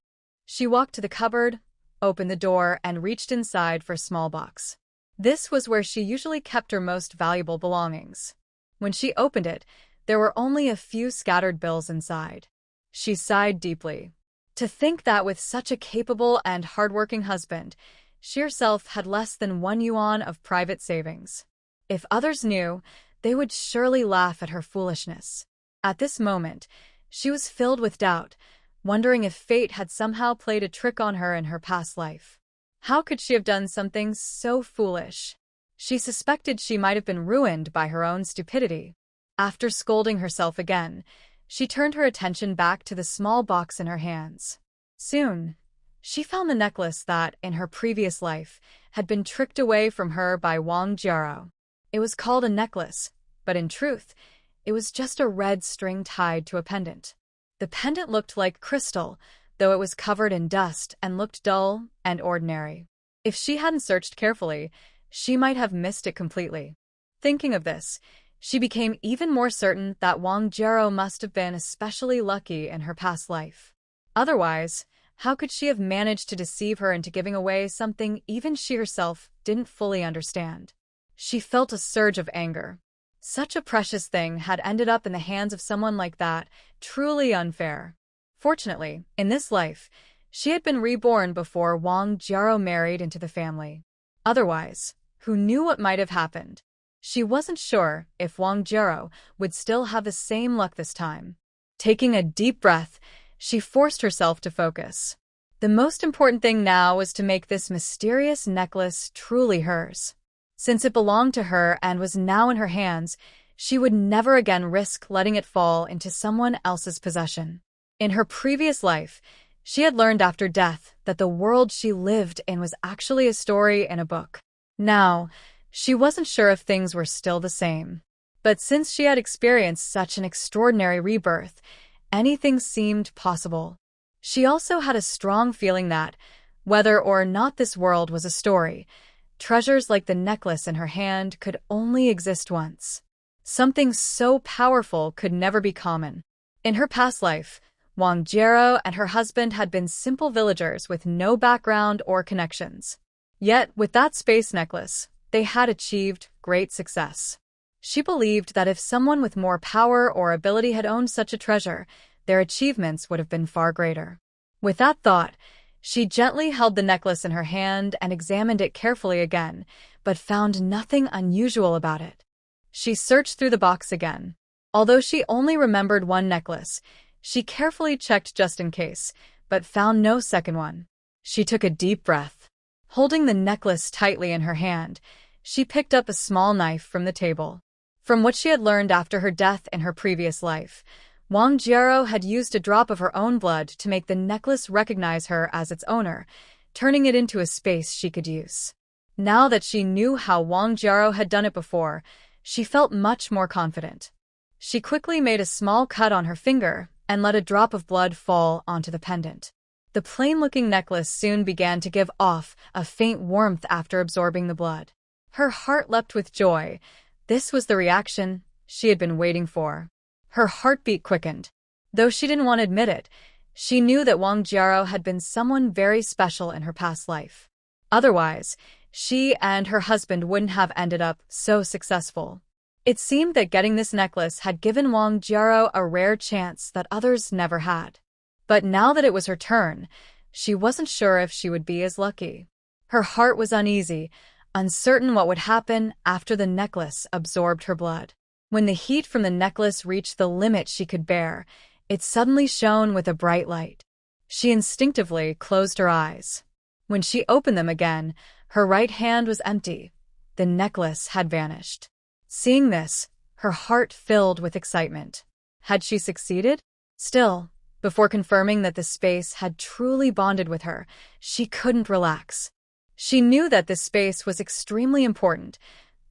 She walked to the cupboard, opened the door, and reached inside for a small box. This was where she usually kept her most valuable belongings. When she opened it, there were only a few scattered bills inside. She sighed deeply. To think that with such a capable and hardworking husband, she herself had less than 1 yuan of private savings. If others knew, they would surely laugh at her foolishness. At this moment, she was filled with doubt, wondering if fate had somehow played a trick on her in her past life. How could she have done something so foolish? She suspected she might have been ruined by her own stupidity. After scolding herself again, she turned her attention back to the small box in her hands. Soon, she found the necklace that, in her previous life, had been tricked away from her by Wang Jiaro. It was called a necklace, but in truth, it was just a red string tied to a pendant. The pendant looked like crystal, though it was covered in dust and looked dull and ordinary. If she hadn't searched carefully, she might have missed it completely. Thinking of this, she became even more certain that Wang Jiaro must have been especially lucky in her past life. Otherwise, how could she have managed to deceive her into giving away something even she herself didn't fully understand? She felt a surge of anger. Such a precious thing had ended up in the hands of someone like that, truly unfair. Fortunately, in this life, she had been reborn before Wang Jiaro married into the family. Otherwise, who knew what might have happened? She wasn't sure if Wang Jiaro would still have the same luck this time. Taking a deep breath, she forced herself to focus. The most important thing now was to make this mysterious necklace truly hers. Since it belonged to her and was now in her hands, she would never again risk letting it fall into someone else's possession. In her previous life, she had learned after death that the world she lived in was actually a story in a book. Now, she wasn't sure if things were still the same. But since she had experienced such an extraordinary rebirth, anything seemed possible. She also had a strong feeling that, whether or not this world was a story, treasures like the necklace in her hand could only exist once. Something so powerful could never be common. In her past life, Wang Jiaro and her husband had been simple villagers with no background or connections. Yet, with that space necklace, they had achieved great success. She believed that if someone with more power or ability had owned such a treasure, their achievements would have been far greater. With that thought, she gently held the necklace in her hand and examined it carefully again, but found nothing unusual about it. She searched through the box again. Although she only remembered one necklace, she carefully checked just in case, but found no second one. She took a deep breath. Holding the necklace tightly in her hand, she picked up a small knife from the table. From what she had learned after her death in her previous life, Wang Jiero had used a drop of her own blood to make the necklace recognize her as its owner, turning it into a space she could use. Now that she knew how Wang Jiero had done it before, she felt much more confident. She quickly made a small cut on her finger and let a drop of blood fall onto the pendant. The plain-looking necklace soon began to give off a faint warmth after absorbing the blood. Her heart leapt with joy. This was the reaction she had been waiting for. Her heartbeat quickened. Though she didn't want to admit it, she knew that Wang Jiero had been someone very special in her past life. Otherwise, she and her husband wouldn't have ended up so successful. It seemed that getting this necklace had given Wang Jiero a rare chance that others never had. But now that it was her turn, she wasn't sure if she would be as lucky. Her heart was uneasy, uncertain what would happen after the necklace absorbed her blood. When the heat from the necklace reached the limit she could bear, it suddenly shone with a bright light. She instinctively closed her eyes. When she opened them again, her right hand was empty. The necklace had vanished. Seeing this, her heart filled with excitement. Had she succeeded? Still, before confirming that the space had truly bonded with her, she couldn't relax. She knew that this space was extremely important,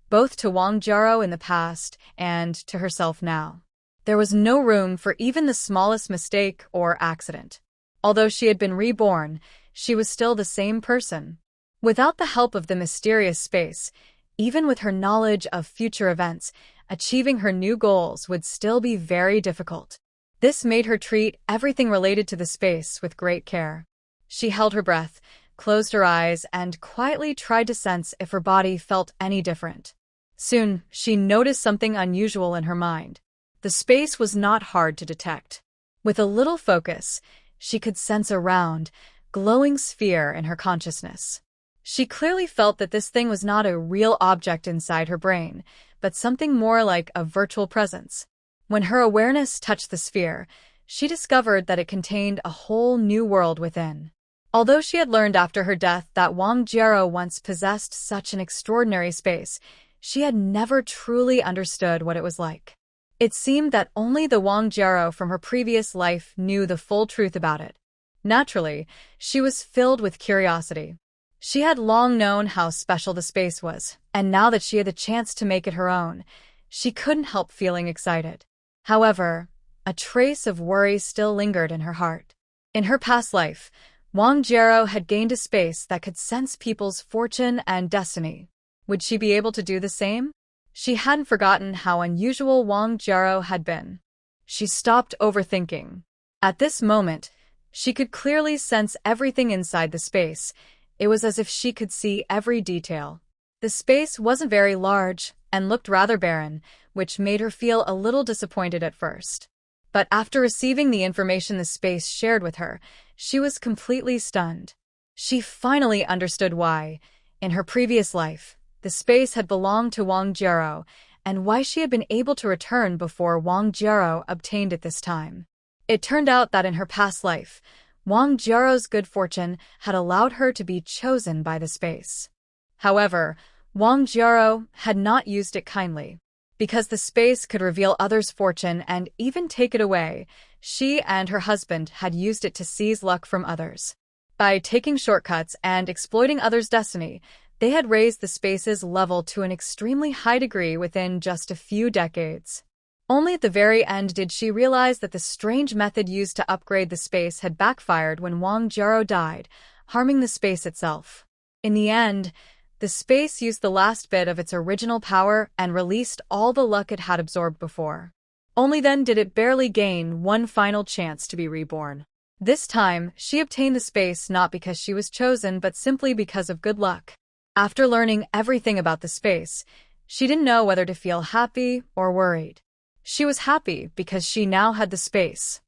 both to Wang Jiero in the past and to herself now. There was no room for even the smallest mistake or accident. Although she had been reborn, she was still the same person. Without the help of the mysterious space, even with her knowledge of future events, achieving her new goals would still be very difficult. This made her treat everything related to the space with great care. She held her breath, closed her eyes, and quietly tried to sense if her body felt any different. Soon, she noticed something unusual in her mind. The space was not hard to detect. With a little focus, she could sense a round, glowing sphere in her consciousness. She clearly felt that this thing was not a real object inside her brain, but something more like a virtual presence. When her awareness touched the sphere, she discovered that it contained a whole new world within. Although she had learned after her death that Wang Jiero once possessed such an extraordinary space, she had never truly understood what it was like. It seemed that only the Wang Jiero from her previous life knew the full truth about it. Naturally, she was filled with curiosity. She had long known how special the space was, and now that she had the chance to make it her own, she couldn't help feeling excited. However, a trace of worry still lingered in her heart. In her past life, Wang Jiero had gained a space that could sense people's fortune and destiny. Would she be able to do the same? She hadn't forgotten how unusual Wang Jiero had been. She stopped overthinking. At this moment, she could clearly sense everything inside the space. It was as if she could see every detail. The space wasn't very large and looked rather barren, which made her feel a little disappointed at first. But after receiving the information the space shared with her, she was completely stunned. She finally understood why, in her previous life, the space had belonged to Wang Jiero, and why she had been able to return before Wang Jiero obtained it this time. It turned out that in her past life, Wang Jiero's good fortune had allowed her to be chosen by the space. However, Wang Jiero had not used it kindly. Because the space could reveal others' fortune and even take it away, she and her husband had used it to seize luck from others. By taking shortcuts and exploiting others' destiny, they had raised the space's level to an extremely high degree within just a few decades. Only at the very end did she realize that the strange method used to upgrade the space had backfired when Wang Jiero died, harming the space itself. In the end, the space used the last bit of its original power and released all the luck it had absorbed before. Only then did it barely gain one final chance to be reborn. This time, she obtained the space not because she was chosen but simply because of good luck. After learning everything about the space, she didn't know whether to feel happy or worried. She was happy because she now had the space.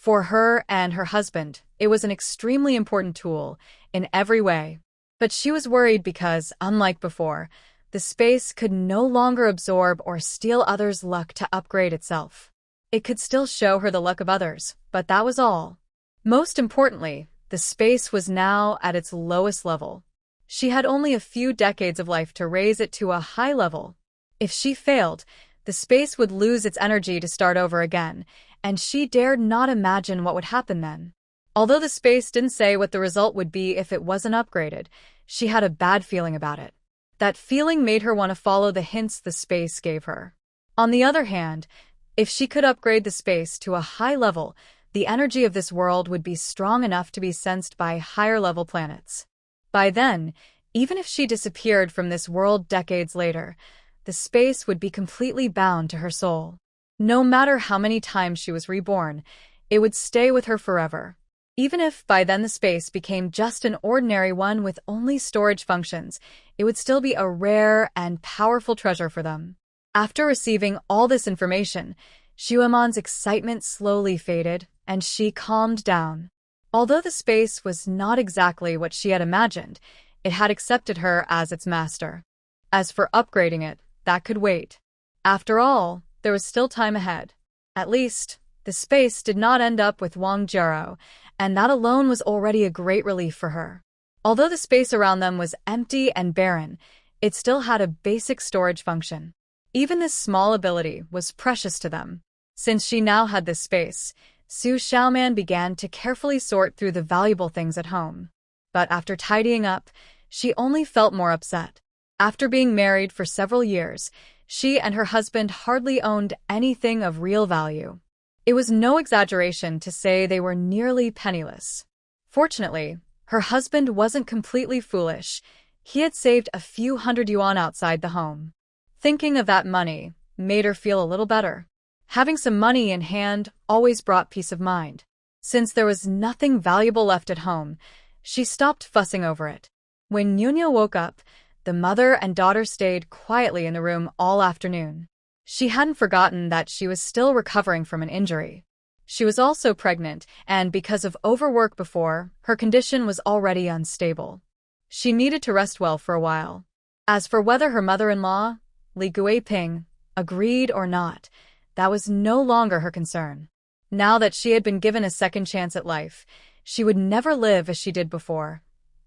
For her and her husband, it was an extremely important tool in every way. But she was worried because, unlike before, the space could no longer absorb or steal others' luck to upgrade itself. It could still show her the luck of others, but that was all. Most importantly, the space was now at its lowest level. She had only a few decades of life to raise it to a high level. If she failed, the space would lose its energy to start over again, and she dared not imagine what would happen then. Although the space didn't say what the result would be if it wasn't upgraded, she had a bad feeling about it. That feeling made her want to follow the hints the space gave her. On the other hand, if she could upgrade the space to a high level, the energy of this world would be strong enough to be sensed by higher-level planets. By then, even if she disappeared from this world decades later, the space would be completely bound to her soul. No matter how many times she was reborn, it would stay with her forever. Even if by then the space became just an ordinary one with only storage functions, it would still be a rare and powerful treasure for them. After receiving all this information, Xu Xiaoman's excitement slowly faded, and she calmed down. Although the space was not exactly what she had imagined, it had accepted her as its master. As for upgrading it, that could wait. After all, there was still time ahead. At least, the space did not end up with Wang Jiao, and that alone was already a great relief for her. Although the space around them was empty and barren, it still had a basic storage function. Even this small ability was precious to them. Since she now had this space, Xu Xiaoman began to carefully sort through the valuable things at home. But after tidying up, she only felt more upset. After being married for several years, she and her husband hardly owned anything of real value. It was no exaggeration to say they were nearly penniless. Fortunately, her husband wasn't completely foolish. He had saved a few hundred yuan outside the home. Thinking of that money made her feel a little better. Having some money in hand always brought peace of mind. Since there was nothing valuable left at home, she stopped fussing over it. When Nunya woke up, the mother and daughter stayed quietly in the room all afternoon. She hadn't forgotten that she was still recovering from an injury. She was also pregnant, and because of overwork before, her condition was already unstable. She needed to rest well for a while. As for whether her mother-in-law, Li Guiping, agreed or not, that was no longer her concern. Now that she had been given a second chance at life, she would never live as she did before,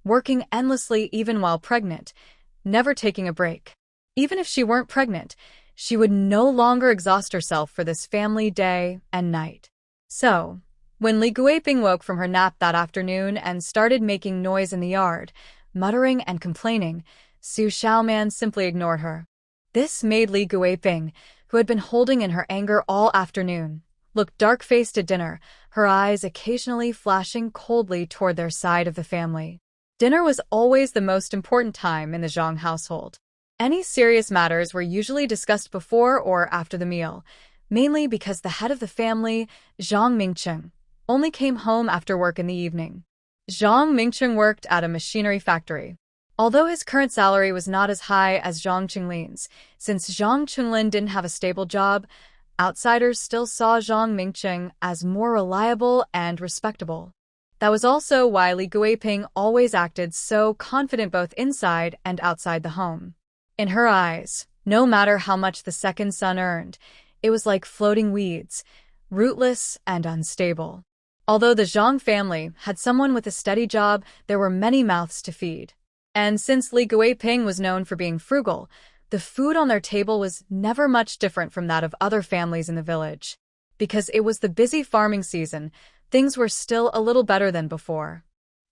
working endlessly even while pregnant, never taking a break. Even if she weren't pregnant, she would no longer exhaust herself for this family day and night. So, when Li Guiping woke from her nap that afternoon and started making noise in the yard, muttering and complaining, Xu Xiaoman simply ignored her. This made Li Guiping, who had been holding in her anger all afternoon, look dark-faced at dinner, her eyes occasionally flashing coldly toward their side of the family. Dinner was always the most important time in the Zhang household. Any serious matters were usually discussed before or after the meal, mainly because the head of the family, Zhang Mingcheng, only came home after work in the evening. Zhang Mingcheng worked at a machinery factory. Although his current salary was not as high as Zhang Qinglin's, since Zhang Qinglin didn't have a stable job, outsiders still saw Zhang Mingcheng as more reliable and respectable. That was also why Li Guiping always acted so confident both inside and outside the home. In her eyes, no matter how much the second son earned, it was like floating weeds, rootless and unstable. Although the Zhang family had someone with a steady job, there were many mouths to feed. And since Li Guiping was known for being frugal, the food on their table was never much different from that of other families in the village. Because it was the busy farming season, things were still a little better than before.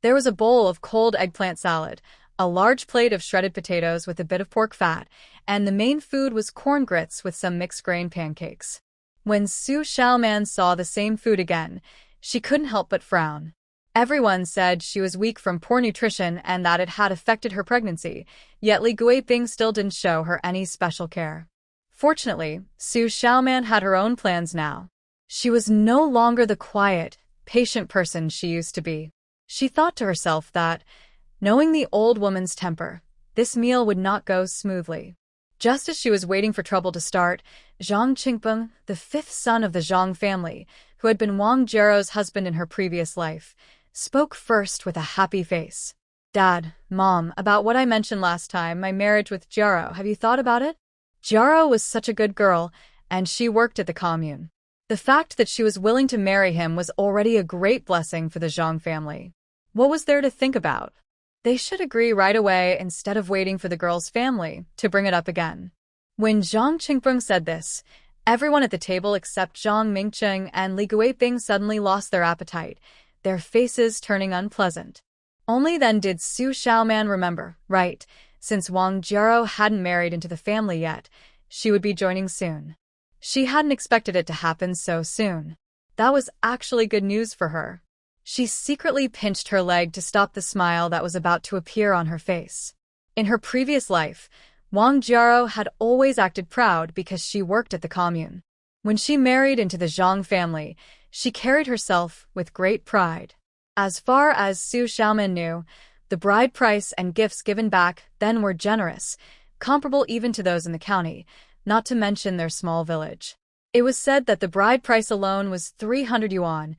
There was a bowl of cold eggplant salad, a large plate of shredded potatoes with a bit of pork fat, and the main food was corn grits with some mixed grain pancakes. When Xu Xiaoman saw the same food again, she couldn't help but frown. Everyone said she was weak from poor nutrition and that it had affected her pregnancy, yet Li Guiping still didn't show her any special care. Fortunately, Xu Xiaoman had her own plans now. She was no longer the quiet, patient person she used to be. She thought to herself that, knowing the old woman's temper, this meal would not go smoothly. Just as she was waiting for trouble to start, Zhang Qingpeng, the fifth son of the Zhang family, who had been Wang Jiarou's husband in her previous life, spoke first with a happy face. Dad, Mom, about what I mentioned last time, my marriage with Jiarou, have you thought about it? Jiarou was such a good girl, and she worked at the commune. The fact that she was willing to marry him was already a great blessing for the Zhang family. What was there to think about? They should agree right away instead of waiting for the girl's family to bring it up again. When Zhang Qingpeng said this, everyone at the table except Zhang Mingcheng and Li Guiping suddenly lost their appetite, their faces turning unpleasant. Only then did Xu Xiaoman remember, right, since Wang Jiarou hadn't married into the family yet, she would be joining soon. She hadn't expected it to happen so soon. That was actually good news for her. She secretly pinched her leg to stop the smile that was about to appear on her face. In her previous life, Wang Jiarou had always acted proud because she worked at the commune. When she married into the Zhang family, she carried herself with great pride. As far as Xu Xiaoman knew, the bride price and gifts given back then were generous, comparable even to those in the county, not to mention their small village. It was said that the bride price alone was 300 yuan,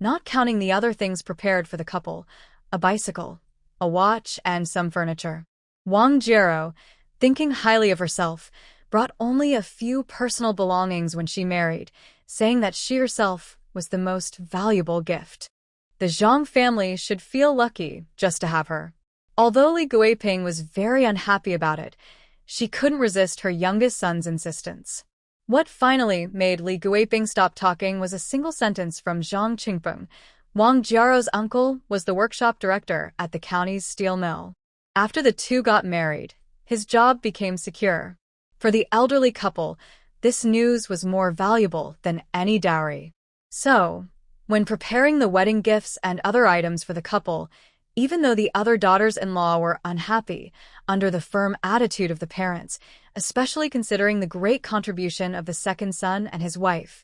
not counting the other things prepared for the couple, a bicycle, a watch, and some furniture. Wang Jiarou, thinking highly of herself, brought only a few personal belongings when she married, saying that she herself was the most valuable gift. The Zhang family should feel lucky just to have her. Although Li Guiping was very unhappy about it, she couldn't resist her youngest son's insistence. What finally made Li Guiping stop talking was a single sentence from Zhang Qingpeng. Wang Jiarou's uncle was the workshop director at the county's steel mill. After the two got married, his job became secure. For the elderly couple, this news was more valuable than any dowry. So, when preparing the wedding gifts and other items for the couple, even though the other daughters-in-law were unhappy under the firm attitude of the parents, especially considering the great contribution of the second son and his wife,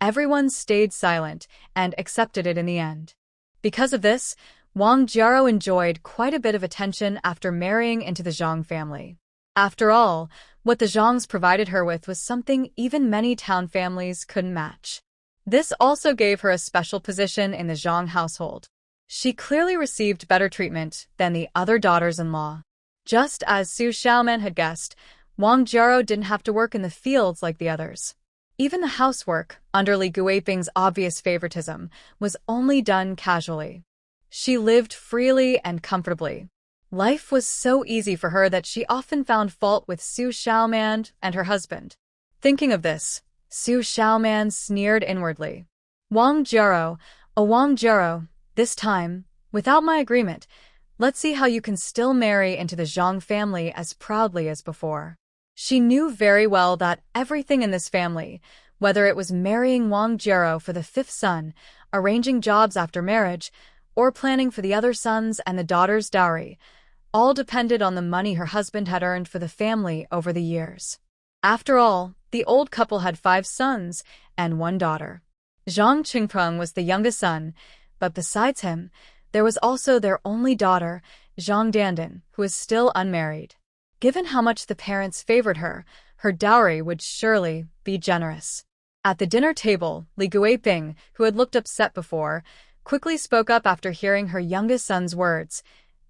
everyone stayed silent and accepted it in the end. Because of this, Wang Jiarou enjoyed quite a bit of attention after marrying into the Zhang family. After all, what the Zhangs provided her with was something even many town families couldn't match. This also gave her a special position in the Zhang household. She clearly received better treatment than the other daughters-in-law. Just as Xu Xiaoman had guessed, Wang Jiarou didn't have to work in the fields like the others. Even the housework, under Li Guiping's obvious favoritism, was only done casually. She lived freely and comfortably. Life was so easy for her that she often found fault with Xu Xiaoman and her husband. Thinking of this, Xu Xiaoman sneered inwardly. Wang Jiarou, oh Wang Jiarou, this time, without my agreement, let's see how you can still marry into the Zhang family as proudly as before. She knew very well that everything in this family, whether it was marrying Wang Jiarou for the fifth son, arranging jobs after marriage, or planning for the other sons and the daughter's dowry, all depended on the money her husband had earned for the family over the years. After all, the old couple had 5 sons and 1 daughter. Zhang Qingpeng was the youngest son, but besides him, there was also their only daughter, Zhang Dandan, who was still unmarried. Given how much the parents favored her, her dowry would surely be generous. At the dinner table, Li Guiping, who had looked upset before, quickly spoke up after hearing her youngest son's words.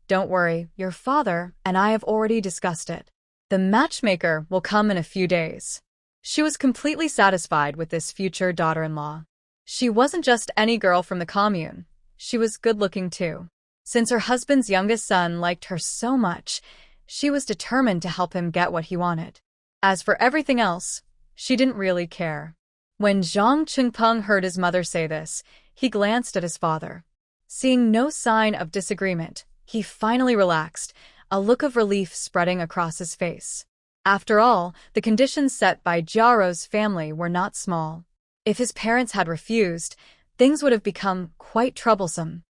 "Don't worry, your father and I have already discussed it. The matchmaker will come in a few days." She was completely satisfied with this future daughter-in-law. She wasn't just any girl from the commune. She was good-looking too. Since her husband's youngest son liked her so much, she was determined to help him get what he wanted. As for everything else, she didn't really care. When Zhang Qingpeng heard his mother say this, he glanced at his father. Seeing no sign of disagreement, he finally relaxed, a look of relief spreading across his face. After all, the conditions set by Jiarou's family were not small. If his parents had refused, things would have become quite troublesome.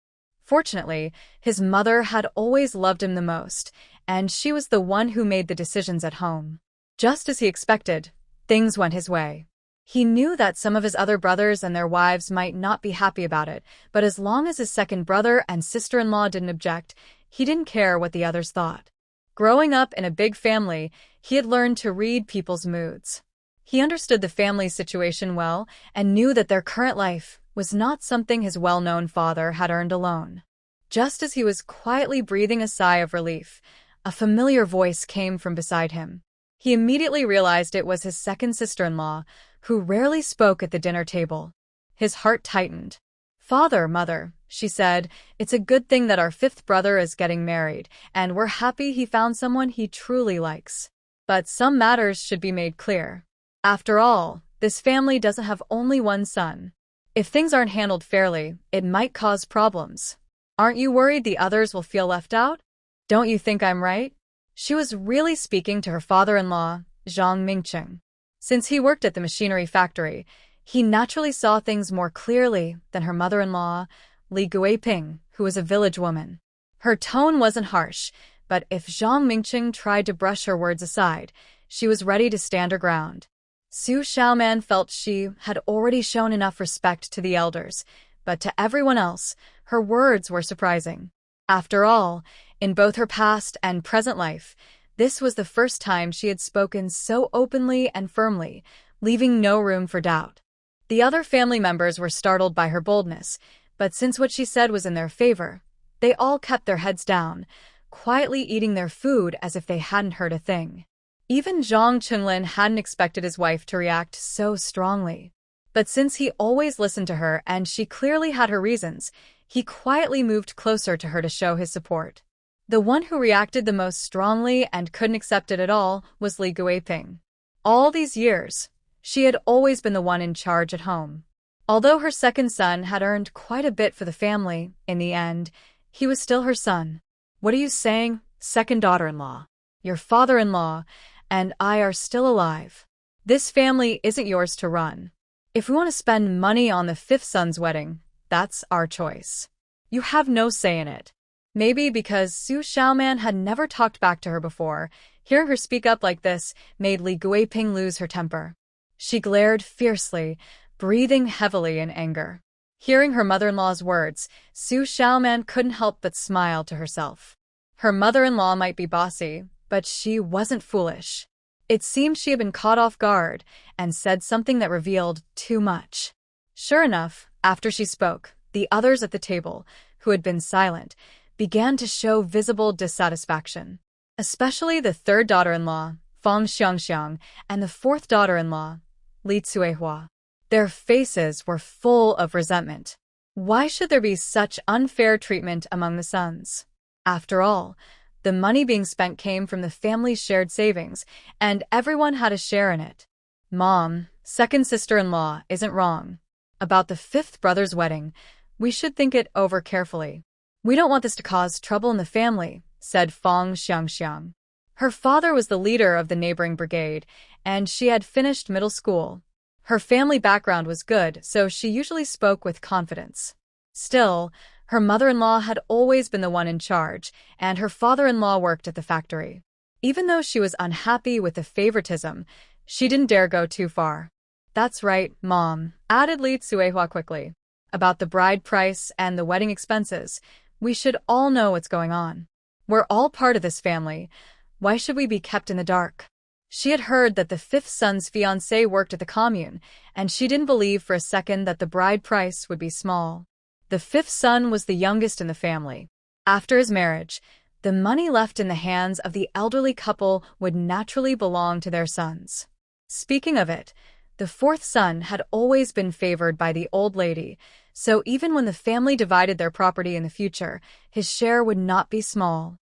Fortunately, his mother had always loved him the most, and she was the one who made the decisions at home. Just as he expected, things went his way. He knew that some of his other brothers and their wives might not be happy about it, but as long as his second brother and sister-in-law didn't object, he didn't care what the others thought. Growing up in a big family, he had learned to read people's moods. He understood the family's situation well and knew that their current life was not something his well-known father had earned alone. Just as he was quietly breathing a sigh of relief, a familiar voice came from beside him. He immediately realized it was his second sister-in-law, who rarely spoke at the dinner table. His heart tightened. "Father, mother," she said, "it's a good thing that our fifth brother is getting married, and we're happy he found someone he truly likes. But some matters should be made clear. After all, this family doesn't have only one son. If things aren't handled fairly, it might cause problems. Aren't you worried the others will feel left out? Don't you think I'm right?" She was really speaking to her father-in-law, Zhang Mingcheng. Since he worked at the machinery factory, he naturally saw things more clearly than her mother-in-law, Li Guiping, who was a village woman. Her tone wasn't harsh, but if Zhang Mingcheng tried to brush her words aside, she was ready to stand her ground. Xu Xiaoman felt she had already shown enough respect to the elders, but to everyone else, her words were surprising. After all, in both her past and present life, this was the first time she had spoken so openly and firmly, leaving no room for doubt. The other family members were startled by her boldness, but since what she said was in their favor, they all kept their heads down, quietly eating their food as if they hadn't heard a thing. Even Zhang Qinglin hadn't expected his wife to react so strongly. But since he always listened to her and she clearly had her reasons, he quietly moved closer to her to show his support. The one who reacted the most strongly and couldn't accept it at all was Li Guiping. All these years, she had always been the one in charge at home. Although her second son had earned quite a bit for the family, in the end, he was still her son. "What are you saying, second daughter-in-law? Your father-in-law and I are still alive. This family isn't yours to run. If we want to spend money on the fifth son's wedding, that's our choice. You have no say in it." Maybe because Xu Xiaoman had never talked back to her before, hearing her speak up like this made Li Guiping lose her temper. She glared fiercely, breathing heavily in anger. Hearing her mother-in-law's words, Xu Xiaoman couldn't help but smile to herself. Her mother-in-law might be bossy, but she wasn't foolish. It seemed she had been caught off guard and said something that revealed too much. Sure enough, after she spoke, the others at the table, who had been silent, began to show visible dissatisfaction. Especially the third daughter-in-law, Fang Xiangxiang, and the fourth daughter-in-law, Li Cuihua. Their faces were full of resentment. Why should there be such unfair treatment among the sons? After all, the money being spent came from the family's shared savings, and everyone had a share in it. "Mom, second sister-in-law isn't wrong. About the fifth brother's wedding, we should think it over carefully. We don't want this to cause trouble in the family," said Fang Xiangxiang. Her father was the leader of the neighboring brigade, and she had finished middle school. Her family background was good, so she usually spoke with confidence. Still, her mother-in-law had always been the one in charge, and her father-in-law worked at the factory. Even though she was unhappy with the favoritism, she didn't dare go too far. "That's right, Mom," added Li Cuihua quickly. "About the bride price and the wedding expenses, we should all know what's going on. We're all part of this family. Why should we be kept in the dark?" She had heard that the fifth son's fiancé worked at the commune, and she didn't believe for a second that the bride price would be small. The fifth son was the youngest in the family. After his marriage, the money left in the hands of the elderly couple would naturally belong to their sons. Speaking of it, the fourth son had always been favored by the old lady, so even when the family divided their property in the future, his share would not be small.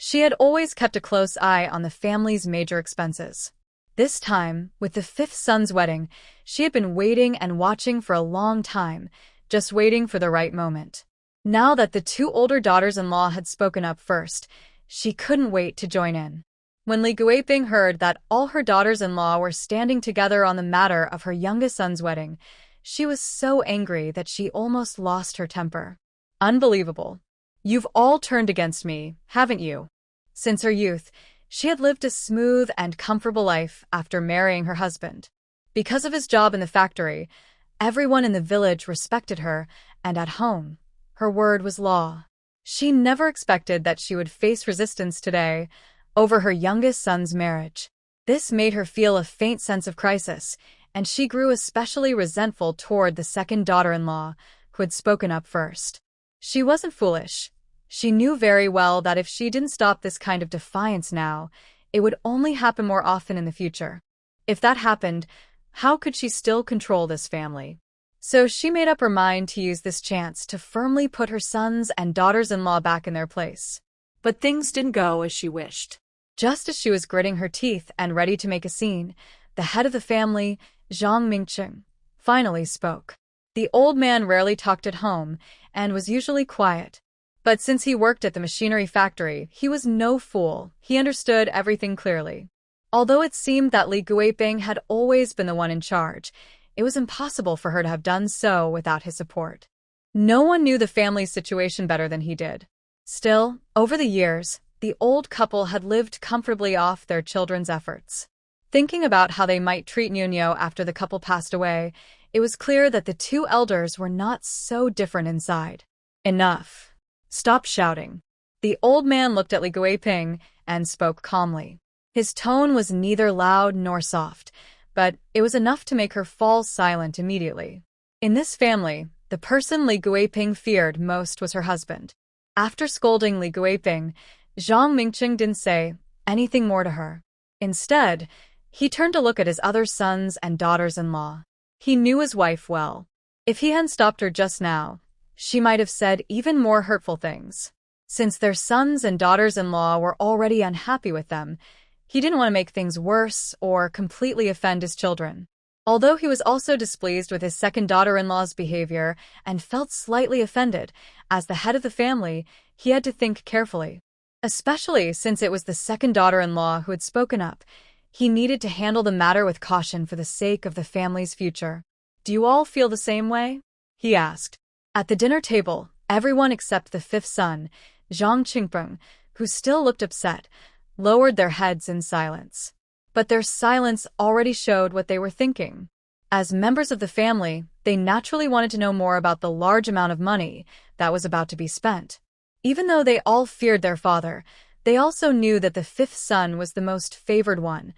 She had always kept a close eye on the family's major expenses. This time, with the fifth son's wedding, she had been waiting and watching for a long time, just waiting for the right moment. Now that the two older daughters-in-law had spoken up first, she couldn't wait to join in. When Li Guiping heard that all her daughters-in-law were standing together on the matter of her youngest son's wedding, she was so angry that she almost lost her temper. "Unbelievable. You've all turned against me, haven't you?" Since her youth, she had lived a smooth and comfortable life after marrying her husband. Because of his job in the factory, everyone in the village respected her, and at home, her word was law. She never expected that she would face resistance today over her youngest son's marriage. This made her feel a faint sense of crisis, and she grew especially resentful toward the second daughter-in-law, who had spoken up first. She wasn't foolish. She knew very well that if she didn't stop this kind of defiance now, it would only happen more often in the future. If that happened, how could she still control this family? So she made up her mind to use this chance to firmly put her sons and daughters-in-law back in their place. But things didn't go as she wished. Just as she was gritting her teeth and ready to make a scene, the head of the family, Zhang Mingcheng, finally spoke. The old man rarely talked at home and was usually quiet. But since he worked at the machinery factory, he was no fool. He understood everything clearly. Although it seemed that Li Guiping had always been the one in charge, it was impossible for her to have done so without his support. No one knew the family's situation better than he did. Still, over the years, the old couple had lived comfortably off their children's efforts. Thinking about how they might treat Nuno after the couple passed away, it was clear that the two elders were not so different inside. Enough. Stop shouting. The old man looked at Li Guiping and spoke calmly. His tone was neither loud nor soft, but it was enough to make her fall silent immediately. In this family, the person Li Guiping feared most was her husband. After scolding Li Guiping, Zhang Mingcheng didn't say anything more to her. Instead, he turned to look at his other sons and daughters-in-law. He knew his wife well. If he hadn't stopped her just now, she might have said even more hurtful things. Since their sons and daughters-in-law were already unhappy with them, he didn't want to make things worse or completely offend his children. Although he was also displeased with his second daughter-in-law's behavior and felt slightly offended, as the head of the family, he had to think carefully. Especially since it was the second daughter-in-law who had spoken up, he needed to handle the matter with caution for the sake of the family's future. "Do you all feel the same way?" he asked. At the dinner table, everyone except the fifth son, Zhang Qingpeng, who still looked upset, lowered their heads in silence. But their silence already showed what they were thinking. As members of the family, they naturally wanted to know more about the large amount of money that was about to be spent. Even though they all feared their father, they also knew that the fifth son was the most favored one,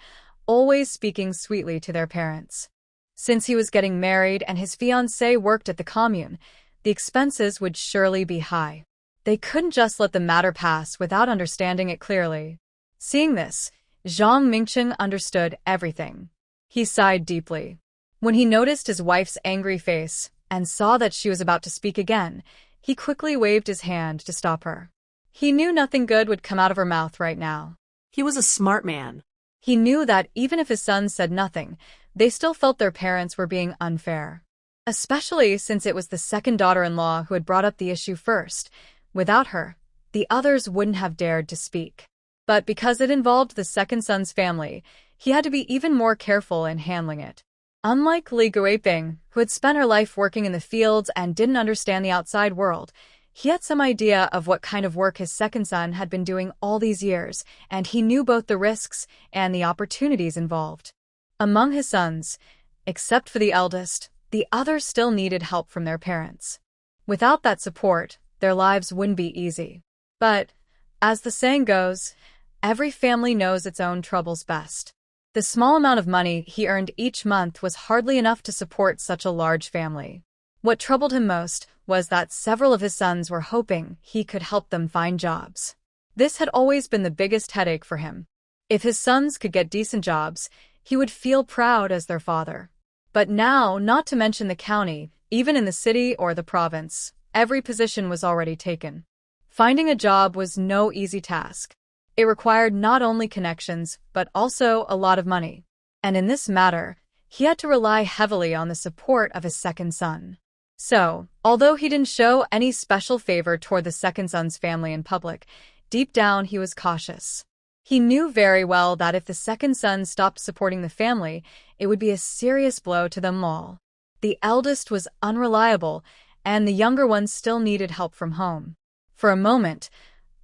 always speaking sweetly to their parents. Since he was getting married and his fiancée worked at the commune, the expenses would surely be high. They couldn't just let the matter pass without understanding it clearly. Seeing this, Zhang Mingcheng understood everything. He sighed deeply. When he noticed his wife's angry face and saw that she was about to speak again, he quickly waved his hand to stop her. He knew nothing good would come out of her mouth right now. He was a smart man. He knew that even if his sons said nothing, they still felt their parents were being unfair. Especially since it was the second daughter-in-law who had brought up the issue first. Without her, the others wouldn't have dared to speak. But because it involved the second son's family, he had to be even more careful in handling it. Unlike Li Guiping, who had spent her life working in the fields and didn't understand the outside world, he had some idea of what kind of work his second son had been doing all these years, and he knew both the risks and the opportunities involved. Among his sons, except for the eldest, the others still needed help from their parents. Without that support, their lives wouldn't be easy. But, as the saying goes, every family knows its own troubles best. The small amount of money he earned each month was hardly enough to support such a large family. What troubled him most was that several of his sons were hoping he could help them find jobs. This had always been the biggest headache for him. If his sons could get decent jobs, he would feel proud as their father. But now, not to mention the county, even in the city or the province, every position was already taken. Finding a job was no easy task. It required not only connections, but also a lot of money. And in this matter, he had to rely heavily on the support of his second son. So, although he didn't show any special favor toward the second son's family in public, deep down he was cautious. He knew very well that if the second son stopped supporting the family, it would be a serious blow to them all. The eldest was unreliable, and the younger one still needed help from home. For a moment,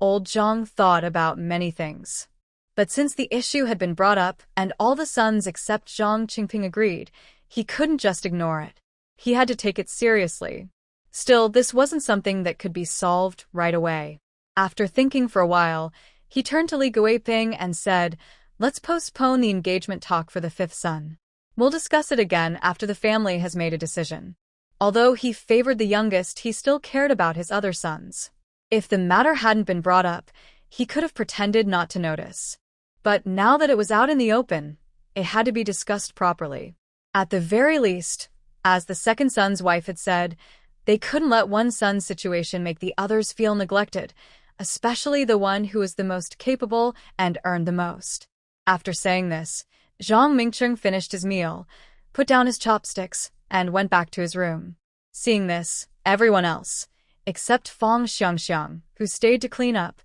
old Zhang thought about many things. But since the issue had been brought up and all the sons except Zhang Qingping agreed, he couldn't just ignore it. He had to take it seriously. Still, this wasn't something that could be solved right away. After thinking for a while, he turned to Li Guiping and said, "Let's postpone the engagement talk for the fifth son. We'll discuss it again after the family has made a decision. Although he favored the youngest, he still cared about his other sons. If the matter hadn't been brought up, he could have pretended not to notice. But now that it was out in the open, it had to be discussed properly. At the very least, as the second son's wife had said, they couldn't let one son's situation make the others feel neglected, especially the one who was the most capable and earned the most. After saying this, Zhang Mingcheng finished his meal, put down his chopsticks, and went back to his room. Seeing this, everyone else, except Fang Xiangxiang, who stayed to clean up,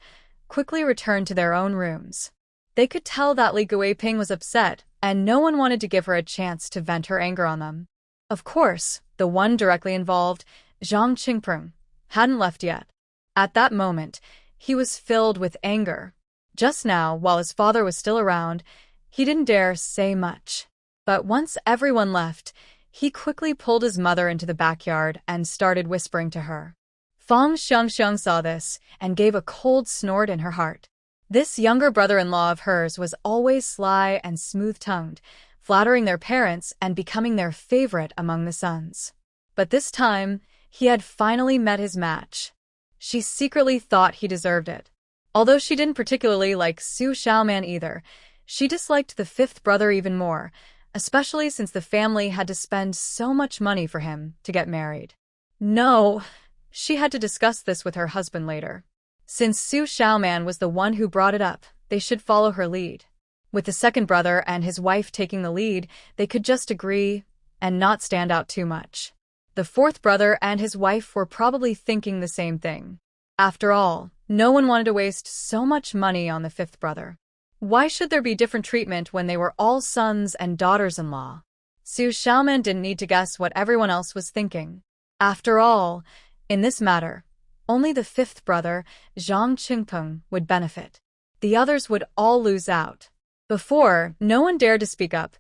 quickly returned to their own rooms. They could tell that Li Guiping was upset, and no one wanted to give her a chance to vent her anger on them. Of course, the one directly involved, Zhang Qingpeng, hadn't left yet. At that moment, he was filled with anger. Just now, while his father was still around, he didn't dare say much. But once everyone left, he quickly pulled his mother into the backyard and started whispering to her. Fang Xiangxiang saw this and gave a cold snort in her heart. This younger brother-in-law of hers was always sly and smooth-tongued, flattering their parents and becoming their favorite among the sons. But this time, he had finally met his match. She secretly thought he deserved it. Although she didn't particularly like Xu Xiaoman either, she disliked the fifth brother even more, especially since the family had to spend so much money for him to get married. No, she had to discuss this with her husband later. Since Xu Xiaoman was the one who brought it up, they should follow her lead. With the second brother and his wife taking the lead, they could just agree and not stand out too much. The fourth brother and his wife were probably thinking the same thing. After all, no one wanted to waste so much money on the fifth brother. Why should there be different treatment when they were all sons and daughters-in-law? Xu Xiaoman didn't need to guess what everyone else was thinking. After all, in this matter, only the fifth brother, Zhang Qingpeng, would benefit. The others would all lose out. Before, no one dared to speak up,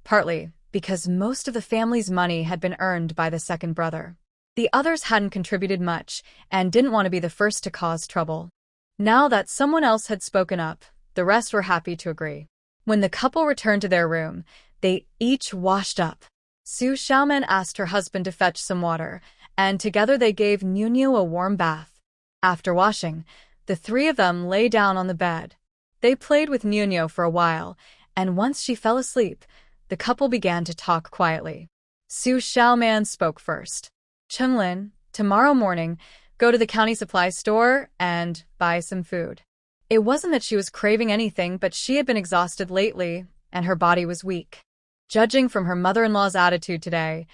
partly because most of the family's money had been earned by the second brother. The others hadn't contributed much and didn't want to be the first to cause trouble. Now that someone else had spoken up, the rest were happy to agree. When the couple returned to their room, they each washed up. Xu Xiaoman asked her husband to fetch some water, and together they gave Niu a warm bath. After washing, the three of them lay down on the bed. They played with Niu for a while, and once she fell asleep, the couple began to talk quietly. Xu Xiaoman spoke first. Chenglin, tomorrow morning, go to the county supply store and buy some food. It wasn't that she was craving anything, but she had been exhausted lately, and her body was weak. Judging from her mother-in-law's attitude today,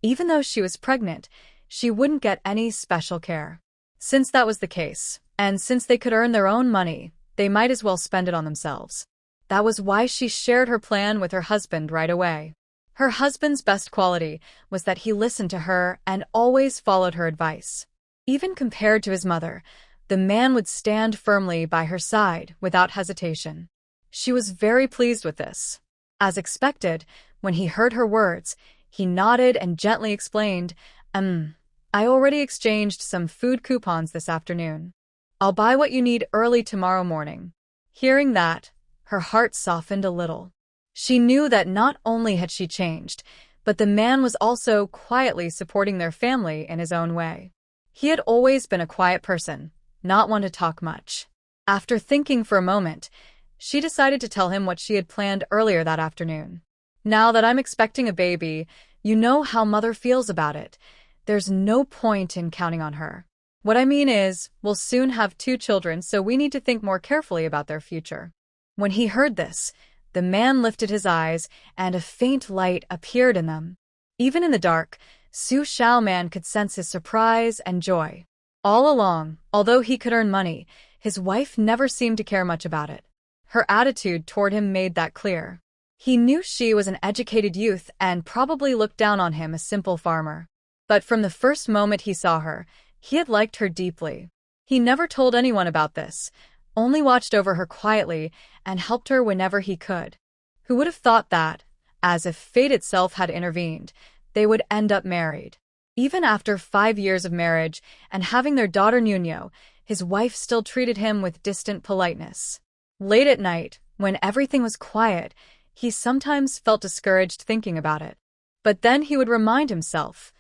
even though she was pregnant, she wouldn't get any special care. Since that was the case, and since they could earn their own money, they might as well spend it on themselves. That was why she shared her plan with her husband right away. Her husband's best quality was that he listened to her and always followed her advice. Even compared to his mother, the man would stand firmly by her side without hesitation. She was very pleased with this. As expected, when he heard her words, he nodded and gently explained, I already exchanged some food coupons this afternoon. I'll buy what you need early tomorrow morning. Hearing that, her heart softened a little. She knew that not only had she changed, but the man was also quietly supporting their family in his own way. He had always been a quiet person, not one to talk much. After thinking for a moment, she decided to tell him what she had planned earlier that afternoon. Now that I'm expecting a baby, you know how mother feels about it. There's no point in counting on her. What I mean is, we'll soon have 2 children, so we need to think more carefully about their future. When he heard this, the man lifted his eyes, and a faint light appeared in them. Even in the dark, Xu Xiaoman could sense his surprise and joy. All along, although he could earn money, his wife never seemed to care much about it. Her attitude toward him made that clear. He knew she was an educated youth and probably looked down on him, a simple farmer. But from the first moment he saw her, he had liked her deeply. He never told anyone about this, only watched over her quietly and helped her whenever he could. Who would have thought that, as if fate itself had intervened, they would end up married? Even after 5 years of marriage and having their daughter Niu, his wife still treated him with distant politeness. Late at night, when everything was quiet, He sometimes felt discouraged thinking about it. But then he would remind himself,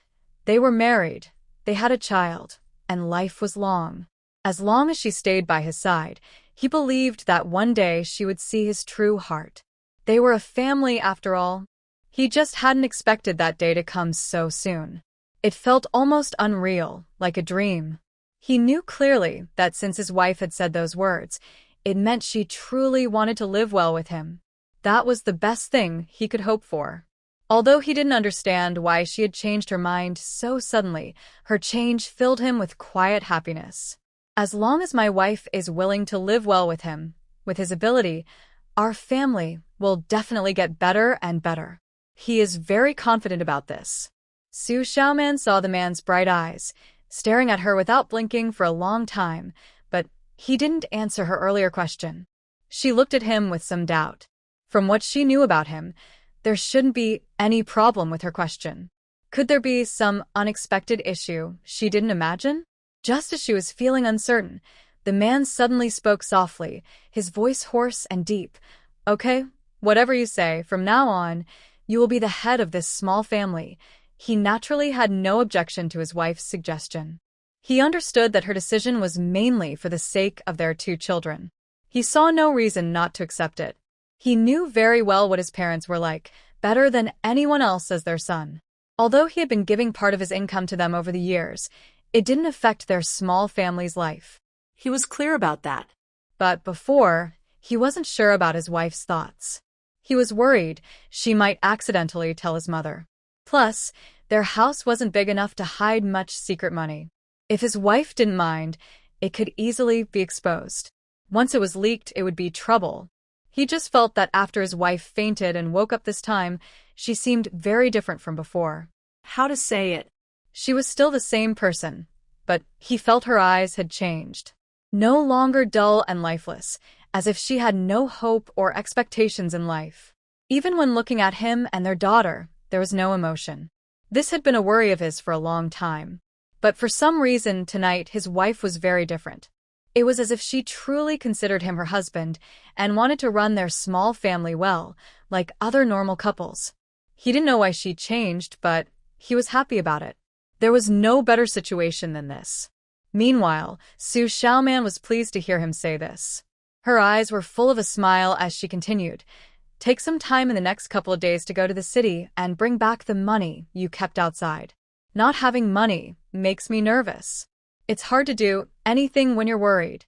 they were married, they had a child, and life was long. As long as she stayed by his side, he believed that one day she would see his true heart. They were a family after all. He just hadn't expected that day to come so soon. It felt almost unreal, like a dream. He knew clearly that since his wife had said those words, it meant she truly wanted to live well with him. That was the best thing he could hope for. Although he didn't understand why she had changed her mind so suddenly, her change filled him with quiet happiness. As long as my wife is willing to live well with him, with his ability, our family will definitely get better and better. He is very confident about this. Xu Xiaoman saw the man's bright eyes, staring at her without blinking for a long time, but he didn't answer her earlier question. She looked at him with some doubt. From what she knew about him, there shouldn't be any problem with her question. Could there be some unexpected issue she didn't imagine? Just as she was feeling uncertain, the man suddenly spoke softly, his voice hoarse and deep. Okay, whatever you say, from now on, you will be the head of this small family. He naturally had no objection to his wife's suggestion. He understood that her decision was mainly for the sake of their 2 children. He saw no reason not to accept it. He knew very well what his parents were like, better than anyone else as their son. Although he had been giving part of his income to them over the years, it didn't affect their small family's life. He was clear about that. But before, he wasn't sure about his wife's thoughts. He was worried she might accidentally tell his mother. Plus, their house wasn't big enough to hide much secret money. If his wife didn't mind, it could easily be exposed. Once it was leaked, it would be trouble. He just felt that after his wife fainted and woke up this time, she seemed very different from before. How to say it? She was still the same person, but he felt her eyes had changed. No longer dull and lifeless, as if she had no hope or expectations in life. Even when looking at him and their daughter, there was no emotion. This had been a worry of his for a long time. But for some reason, tonight, his wife was very different. It was as if she truly considered him her husband and wanted to run their small family well, like other normal couples. He didn't know why she changed, but he was happy about it. There was no better situation than this. Meanwhile, Xu Xiaoman was pleased to hear him say this. Her eyes were full of a smile as she continued. Take some time in the next couple of days to go to the city and bring back the money you kept outside. Not having money makes me nervous. It's hard to do anything when you're worried.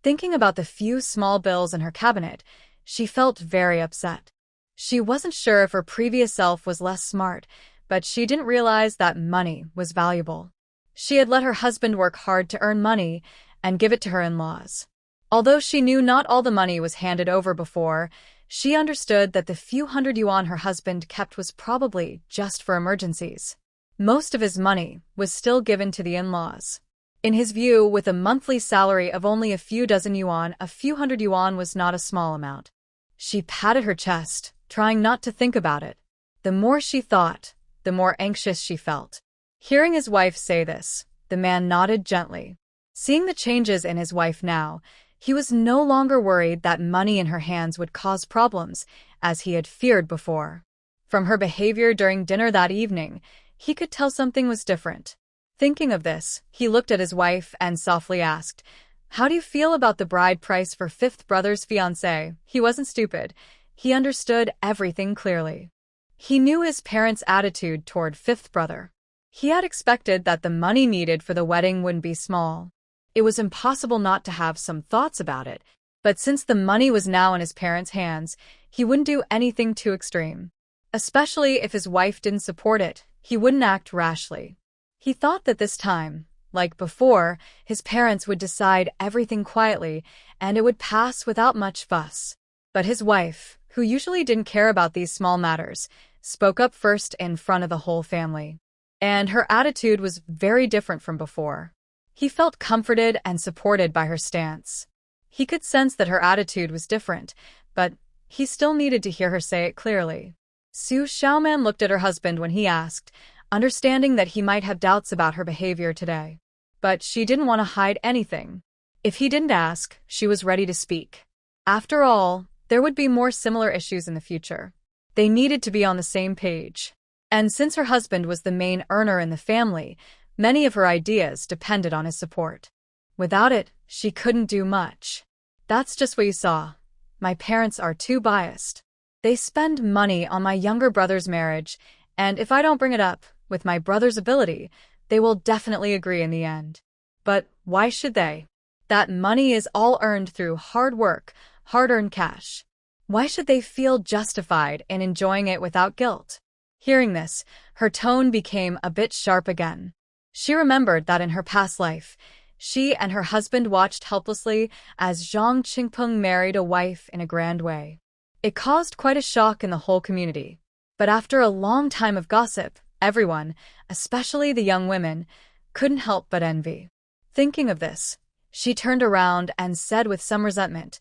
Thinking about the few small bills in her cabinet, she felt very upset. She wasn't sure if her previous self was less smart, but she didn't realize that money was valuable. She had let her husband work hard to earn money and give it to her in-laws. Although she knew not all the money was handed over before, she understood that the few hundred yuan her husband kept was probably just for emergencies. Most of his money was still given to the in-laws. In his view, with a monthly salary of only a few dozen yuan, a few hundred yuan was not a small amount. She patted her chest, trying not to think about it. The more she thought, the more anxious she felt. Hearing his wife say this, the man nodded gently. Seeing the changes in his wife now, he was no longer worried that money in her hands would cause problems, as he had feared before. From her behavior during dinner that evening, he could tell something was different. Thinking of this, he looked at his wife and softly asked, How do you feel about the bride price for fifth brother's fiancé? He wasn't stupid. He understood everything clearly. He knew his parents' attitude toward fifth brother. He had expected that the money needed for the wedding wouldn't be small. It was impossible not to have some thoughts about it, but since the money was now in his parents' hands, he wouldn't do anything too extreme. Especially if his wife didn't support it, he wouldn't act rashly. He thought that this time, like before, his parents would decide everything quietly and it would pass without much fuss. But his wife, who usually didn't care about these small matters, spoke up first in front of the whole family. And her attitude was very different from before. He felt comforted and supported by her stance. He could sense that her attitude was different, but he still needed to hear her say it clearly. Xu Xiaoman looked at her husband when he asked, understanding that he might have doubts about her behavior today. But she didn't want to hide anything. If he didn't ask, she was ready to speak. After all, there would be more similar issues in the future. They needed to be on the same page. And since her husband was the main earner in the family, many of her ideas depended on his support. Without it, she couldn't do much. That's just what you saw. My parents are too biased. They spend money on my younger brother's marriage, and if I don't bring it up, with my brother's ability, they will definitely agree in the end. But why should they? That money is all earned through hard work, hard-earned cash. Why should they feel justified in enjoying it without guilt? Hearing this, her tone became a bit sharp again. She remembered that in her past life, she and her husband watched helplessly as Zhang Qingpeng married a wife in a grand way. It caused quite a shock in the whole community. But after a long time of gossip, everyone, especially the young women, couldn't help but envy. Thinking of this, she turned around and said with some resentment,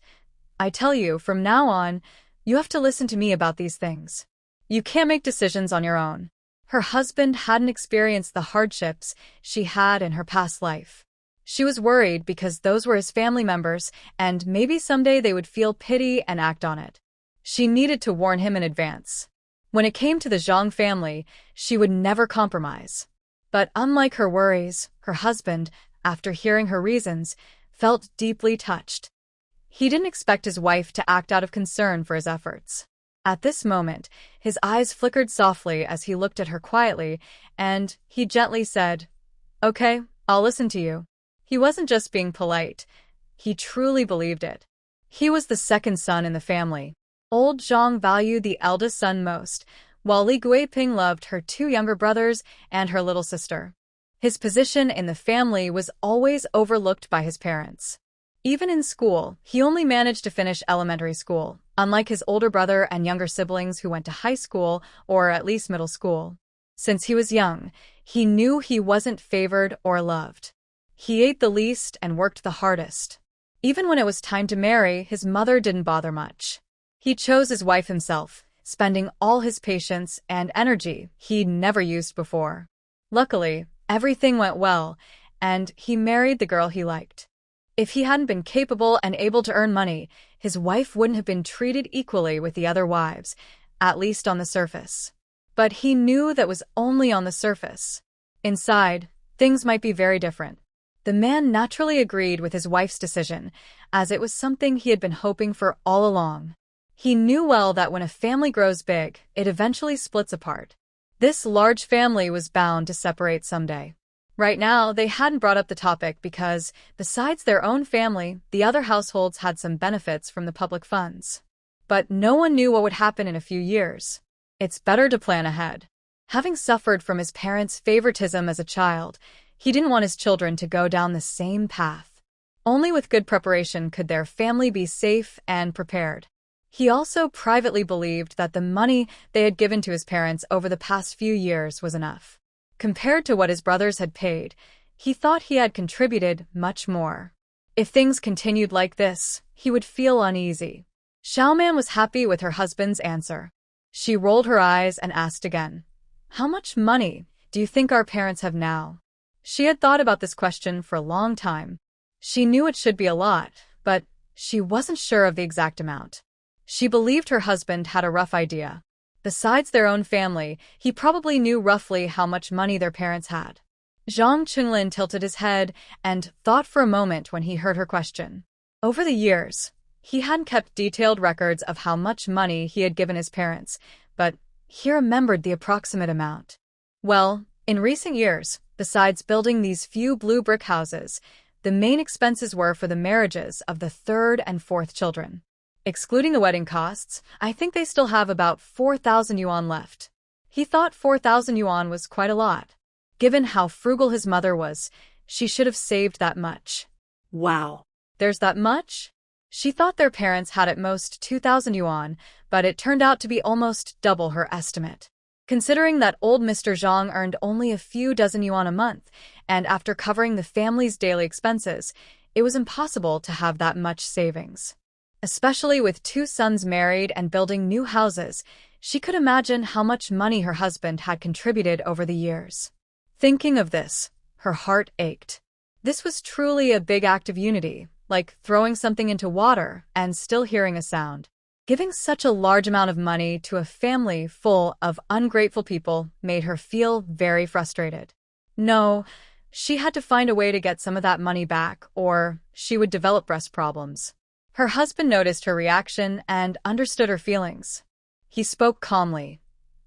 I tell you, from now on, you have to listen to me about these things. You can't make decisions on your own. Her husband hadn't experienced the hardships she had in her past life. She was worried because those were his family members, and maybe someday they would feel pity and act on it. She needed to warn him in advance. When it came to the Zhang family, she would never compromise. But unlike her worries, her husband, after hearing her reasons, felt deeply touched. He didn't expect his wife to act out of concern for his efforts. At this moment, his eyes flickered softly as he looked at her quietly, and he gently said, Okay, I'll listen to you. He wasn't just being polite. He truly believed it. He was the second son in the family. Old Zhang valued the eldest son most, while Li Guiping loved her two younger brothers and her little sister. His position in the family was always overlooked by his parents. Even in school, he only managed to finish elementary school, unlike his older brother and younger siblings who went to high school or at least middle school. Since he was young, he knew he wasn't favored or loved. He ate the least and worked the hardest. Even when it was time to marry, his mother didn't bother much. He chose his wife himself, spending all his patience and energy he'd never used before. Luckily, everything went well, and he married the girl he liked. If he hadn't been capable and able to earn money, his wife wouldn't have been treated equally with the other wives, at least on the surface. But he knew that was only on the surface. Inside, things might be very different. The man naturally agreed with his wife's decision, as it was something he had been hoping for all along. He knew well that when a family grows big, it eventually splits apart. This large family was bound to separate someday. Right now, they hadn't brought up the topic because, besides their own family, the other households had some benefits from the public funds. But no one knew what would happen in a few years. It's better to plan ahead. Having suffered from his parents' favoritism as a child, he didn't want his children to go down the same path. Only with good preparation could their family be safe and prepared. He also privately believed that the money they had given to his parents over the past few years was enough. Compared to what his brothers had paid, he thought he had contributed much more. If things continued like this, he would feel uneasy. Xiaoman was happy with her husband's answer. She rolled her eyes and asked again, How much money do you think our parents have now? She had thought about this question for a long time. She knew it should be a lot, but she wasn't sure of the exact amount. She believed her husband had a rough idea. Besides their own family, he probably knew roughly how much money their parents had. Zhang Qinglin tilted his head and thought for a moment when he heard her question. Over the years, he hadn't kept detailed records of how much money he had given his parents, but he remembered the approximate amount. Well, in recent years, besides building these few blue brick houses, the main expenses were for the marriages of the third and fourth children. Excluding the wedding costs, I think they still have about 4,000 yuan left. He thought 4,000 yuan was quite a lot. Given how frugal his mother was, she should have saved that much. Wow. There's that much? She thought their parents had at most 2,000 yuan, but it turned out to be almost double her estimate. Considering that old Mr. Zhang earned only a few dozen yuan a month, and after covering the family's daily expenses, it was impossible to have that much savings. Especially with two sons married and building new houses, she could imagine how much money her husband had contributed over the years. Thinking of this, her heart ached. This was truly a big act of unity, like throwing something into water and still hearing a sound. Giving such a large amount of money to a family full of ungrateful people made her feel very frustrated. No, she had to find a way to get some of that money back, or she would develop breast problems. Her husband noticed her reaction and understood her feelings. He spoke calmly.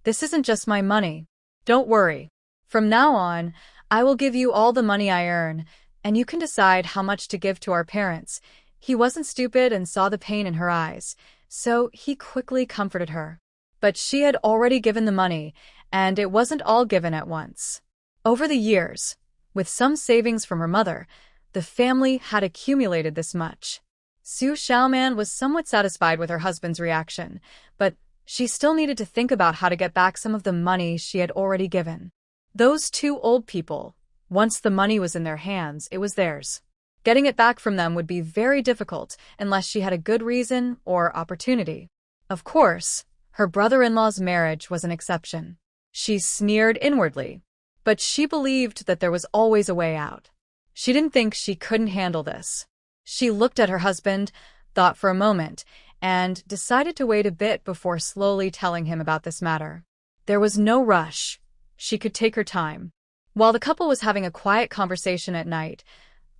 "This isn't just my money. Don't worry. From now on, I will give you all the money I earn, and you can decide how much to give to our parents." He wasn't stupid and saw the pain in her eyes, so he quickly comforted her. But she had already given the money, and it wasn't all given at once. Over the years, with some savings from her mother, the family had accumulated this much. Xu Xiaoman was somewhat satisfied with her husband's reaction, but she still needed to think about how to get back some of the money she had already given. Those two old people, once the money was in their hands, it was theirs. Getting it back from them would be very difficult unless she had a good reason or opportunity. Of course, her brother-in-law's marriage was an exception. She sneered inwardly, but she believed that there was always a way out. She didn't think she couldn't handle this. She looked at her husband, thought for a moment, and decided to wait a bit before slowly telling him about this matter. There was no rush. She could take her time. While the couple was having a quiet conversation at night,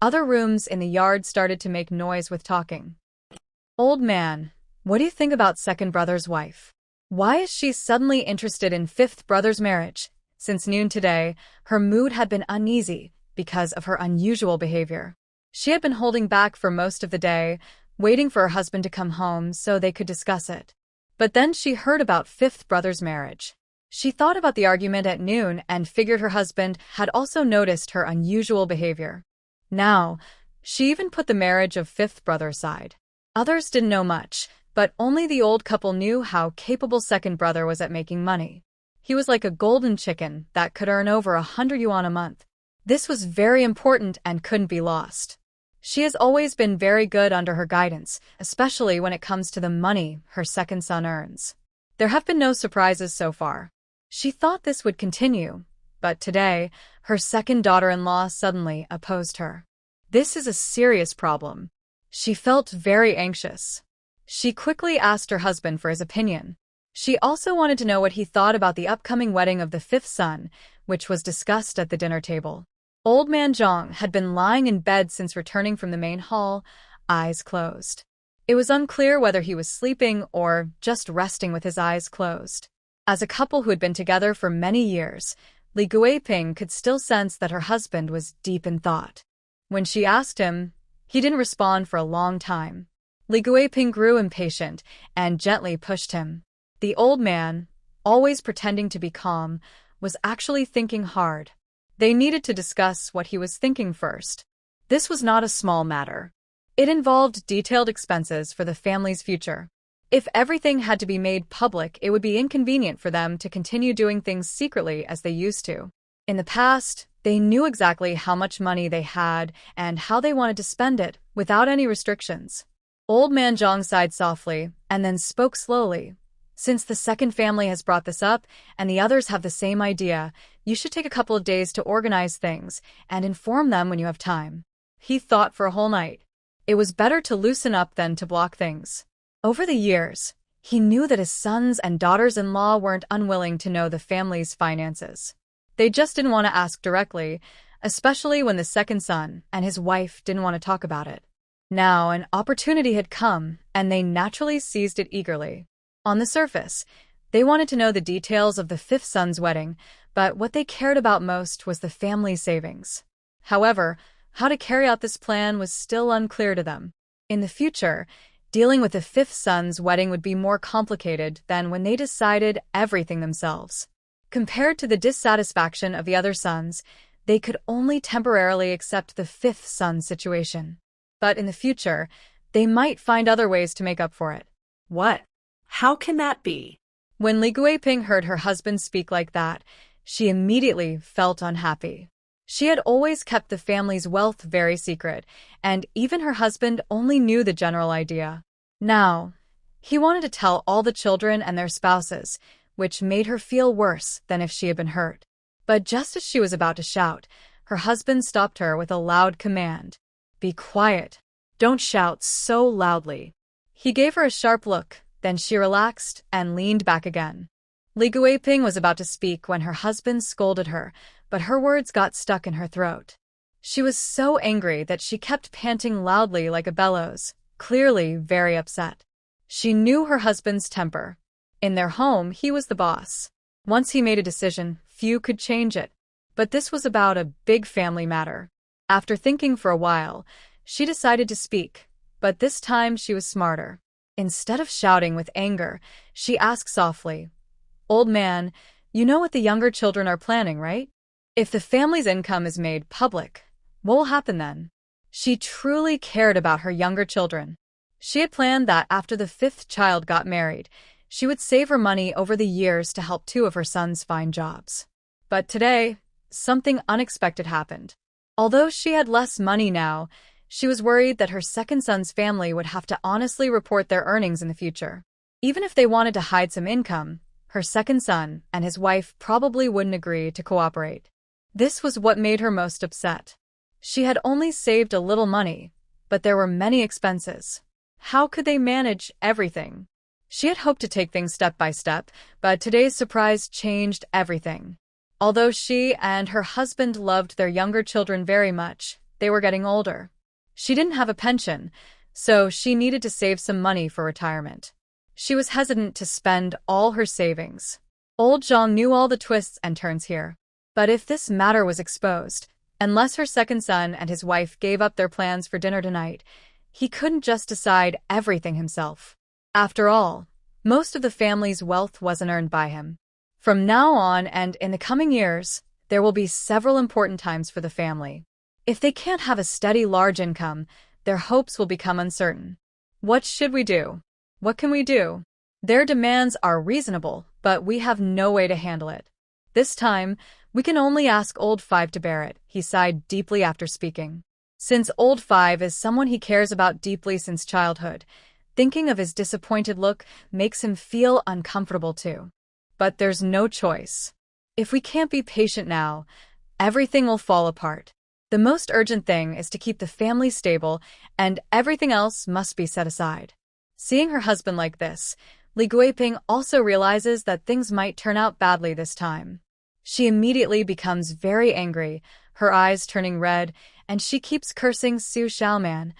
other rooms in the yard started to make noise with talking. "Old man, what do you think about second brother's wife? Why is she suddenly interested in fifth brother's marriage?" Since noon today, her mood had been uneasy because of her unusual behavior. She had been holding back for most of the day, waiting for her husband to come home so they could discuss it. But then she heard about fifth brother's marriage. She thought about the argument at noon and figured her husband had also noticed her unusual behavior. Now, she even put the marriage of fifth brother aside. Others didn't know much, but only the old couple knew how capable second brother was at making money. He was like a golden chicken that could earn over 100 yuan a month. This was very important and couldn't be lost. She has always been very good under her guidance, especially when it comes to the money her second son earns. There have been no surprises so far. She thought this would continue, but today, her second daughter-in-law suddenly opposed her. This is a serious problem. She felt very anxious. She quickly asked her husband for his opinion. She also wanted to know what he thought about the upcoming wedding of the fifth son, which was discussed at the dinner table. Old man Zhang had been lying in bed since returning from the main hall, eyes closed. It was unclear whether he was sleeping or just resting with his eyes closed. As a couple who had been together for many years, Li Guiping could still sense that her husband was deep in thought. When she asked him, he didn't respond for a long time. Li Guiping grew impatient and gently pushed him. The old man, always pretending to be calm, was actually thinking hard. They needed to discuss what he was thinking first. This was not a small matter. It involved detailed expenses for the family's future. If everything had to be made public, it would be inconvenient for them to continue doing things secretly as they used to. In the past, they knew exactly how much money they had and how they wanted to spend it, without any restrictions. Old man Zhang sighed softly and then spoke slowly. "Since the second family has brought this up and the others have the same idea, you should take a couple of days to organize things and inform them when you have time." He thought for a whole night. It was better to loosen up than to block things. Over the years, he knew that his sons and daughters-in-law weren't unwilling to know the family's finances. They just didn't want to ask directly, especially when the second son and his wife didn't want to talk about it. Now an opportunity had come, and they naturally seized it eagerly. On the surface, they wanted to know the details of the fifth son's wedding, but what they cared about most was the family's savings. However, how to carry out this plan was still unclear to them. In the future, dealing with the fifth son's wedding would be more complicated than when they decided everything themselves. Compared to the dissatisfaction of the other sons, they could only temporarily accept the fifth son's situation. But in the future, they might find other ways to make up for it. What? How can that be? When Li Guiping heard her husband speak like that, she immediately felt unhappy. She had always kept the family's wealth very secret, and even her husband only knew the general idea. Now, he wanted to tell all the children and their spouses, which made her feel worse than if she had been hurt. But just as she was about to shout, her husband stopped her with a loud command. "Be quiet. Don't shout so loudly." He gave her a sharp look, Then she relaxed and leaned back again. Li Guiping was about to speak when her husband scolded her, but her words got stuck in her throat. She was so angry that she kept panting loudly like a bellows, clearly very upset. She knew her husband's temper. In their home, he was the boss. Once he made a decision, few could change it. But this was about a big family matter. After thinking for a while, she decided to speak, but this time she was smarter. Instead of shouting with anger, she asked softly, "Old man, you know what the younger children are planning, right? If the family's income is made public, what will happen then?" She truly cared about her younger children. She had planned that after the fifth child got married, she would save her money over the years to help two of her sons find jobs. But today, something unexpected happened. Although she had less money now, she was worried that her second son's family would have to honestly report their earnings in the future. Even if they wanted to hide some income, her second son and his wife probably wouldn't agree to cooperate. This was what made her most upset. She had only saved a little money, but there were many expenses. How could they manage everything? She had hoped to take things step by step, but today's surprise changed everything. Although she and her husband loved their younger children very much, they were getting older. She didn't have a pension, so she needed to save some money for retirement. She was hesitant to spend all her savings. Old Zhang knew all the twists and turns here. But if this matter was exposed, unless her second son and his wife gave up their plans for dinner tonight, he couldn't just decide everything himself. After all, most of the family's wealth wasn't earned by him. From now on and in the coming years, there will be several important times for the family. If they can't have a steady large income, their hopes will become uncertain. What should we do? What can we do? Their demands are reasonable, but we have no way to handle it. This time, we can only ask Old Five to bear it, he sighed deeply after speaking. Since Old Five is someone he cares about deeply since childhood, thinking of his disappointed look makes him feel uncomfortable too. But there's no choice. If we can't be patient now, everything will fall apart. The most urgent thing is to keep the family stable, and everything else must be set aside. Seeing her husband like this, Li Guiping also realizes that things might turn out badly this time. She immediately becomes very angry, her eyes turning red, and she keeps cursing Xu Xiaoman.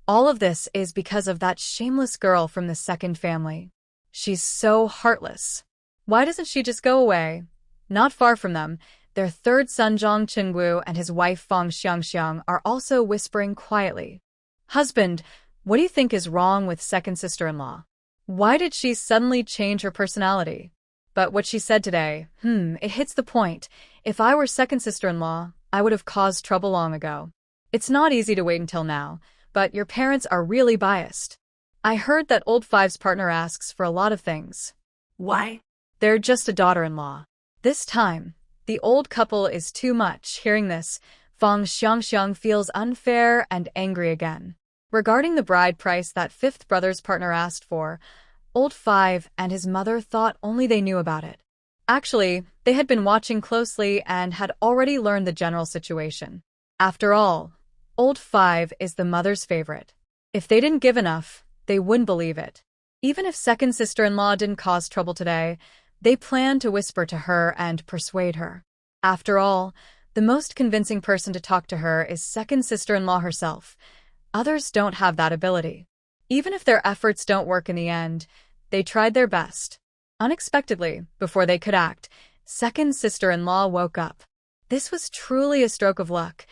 All of this is because of that shameless girl from the second family. She's so heartless. Why doesn't she just go away? Not far from them, their third son Zhang Qingwu and his wife Fang Xiangxiang are also whispering quietly. "Husband, what do you think is wrong with second sister-in-law? Why did she suddenly change her personality?" But what she said today, it hits the point. If I were second sister-in-law, I would have caused trouble long ago. It's not easy to wait until now, but your parents are really biased. I heard that Old Five's partner asks for a lot of things. Why? They're just a daughter-in-law. This time, the old couple is too much. Hearing this, Fang Xiangxiang feels unfair and angry again. Regarding the bride price that fifth brother's partner asked for, Old Five and his mother thought only they knew about it. Actually, they had been watching closely and had already learned the general situation. After all, Old Five is the mother's favorite. If they didn't give enough, they wouldn't believe it. Even if second sister-in-law didn't cause trouble today, they planned to whisper to her and persuade her. After all, the most convincing person to talk to her is second sister-in-law herself. Others don't have that ability. Even if their efforts don't work in the end, they tried their best. Unexpectedly, before they could act, second sister-in-law woke up. This was truly a stroke of luck,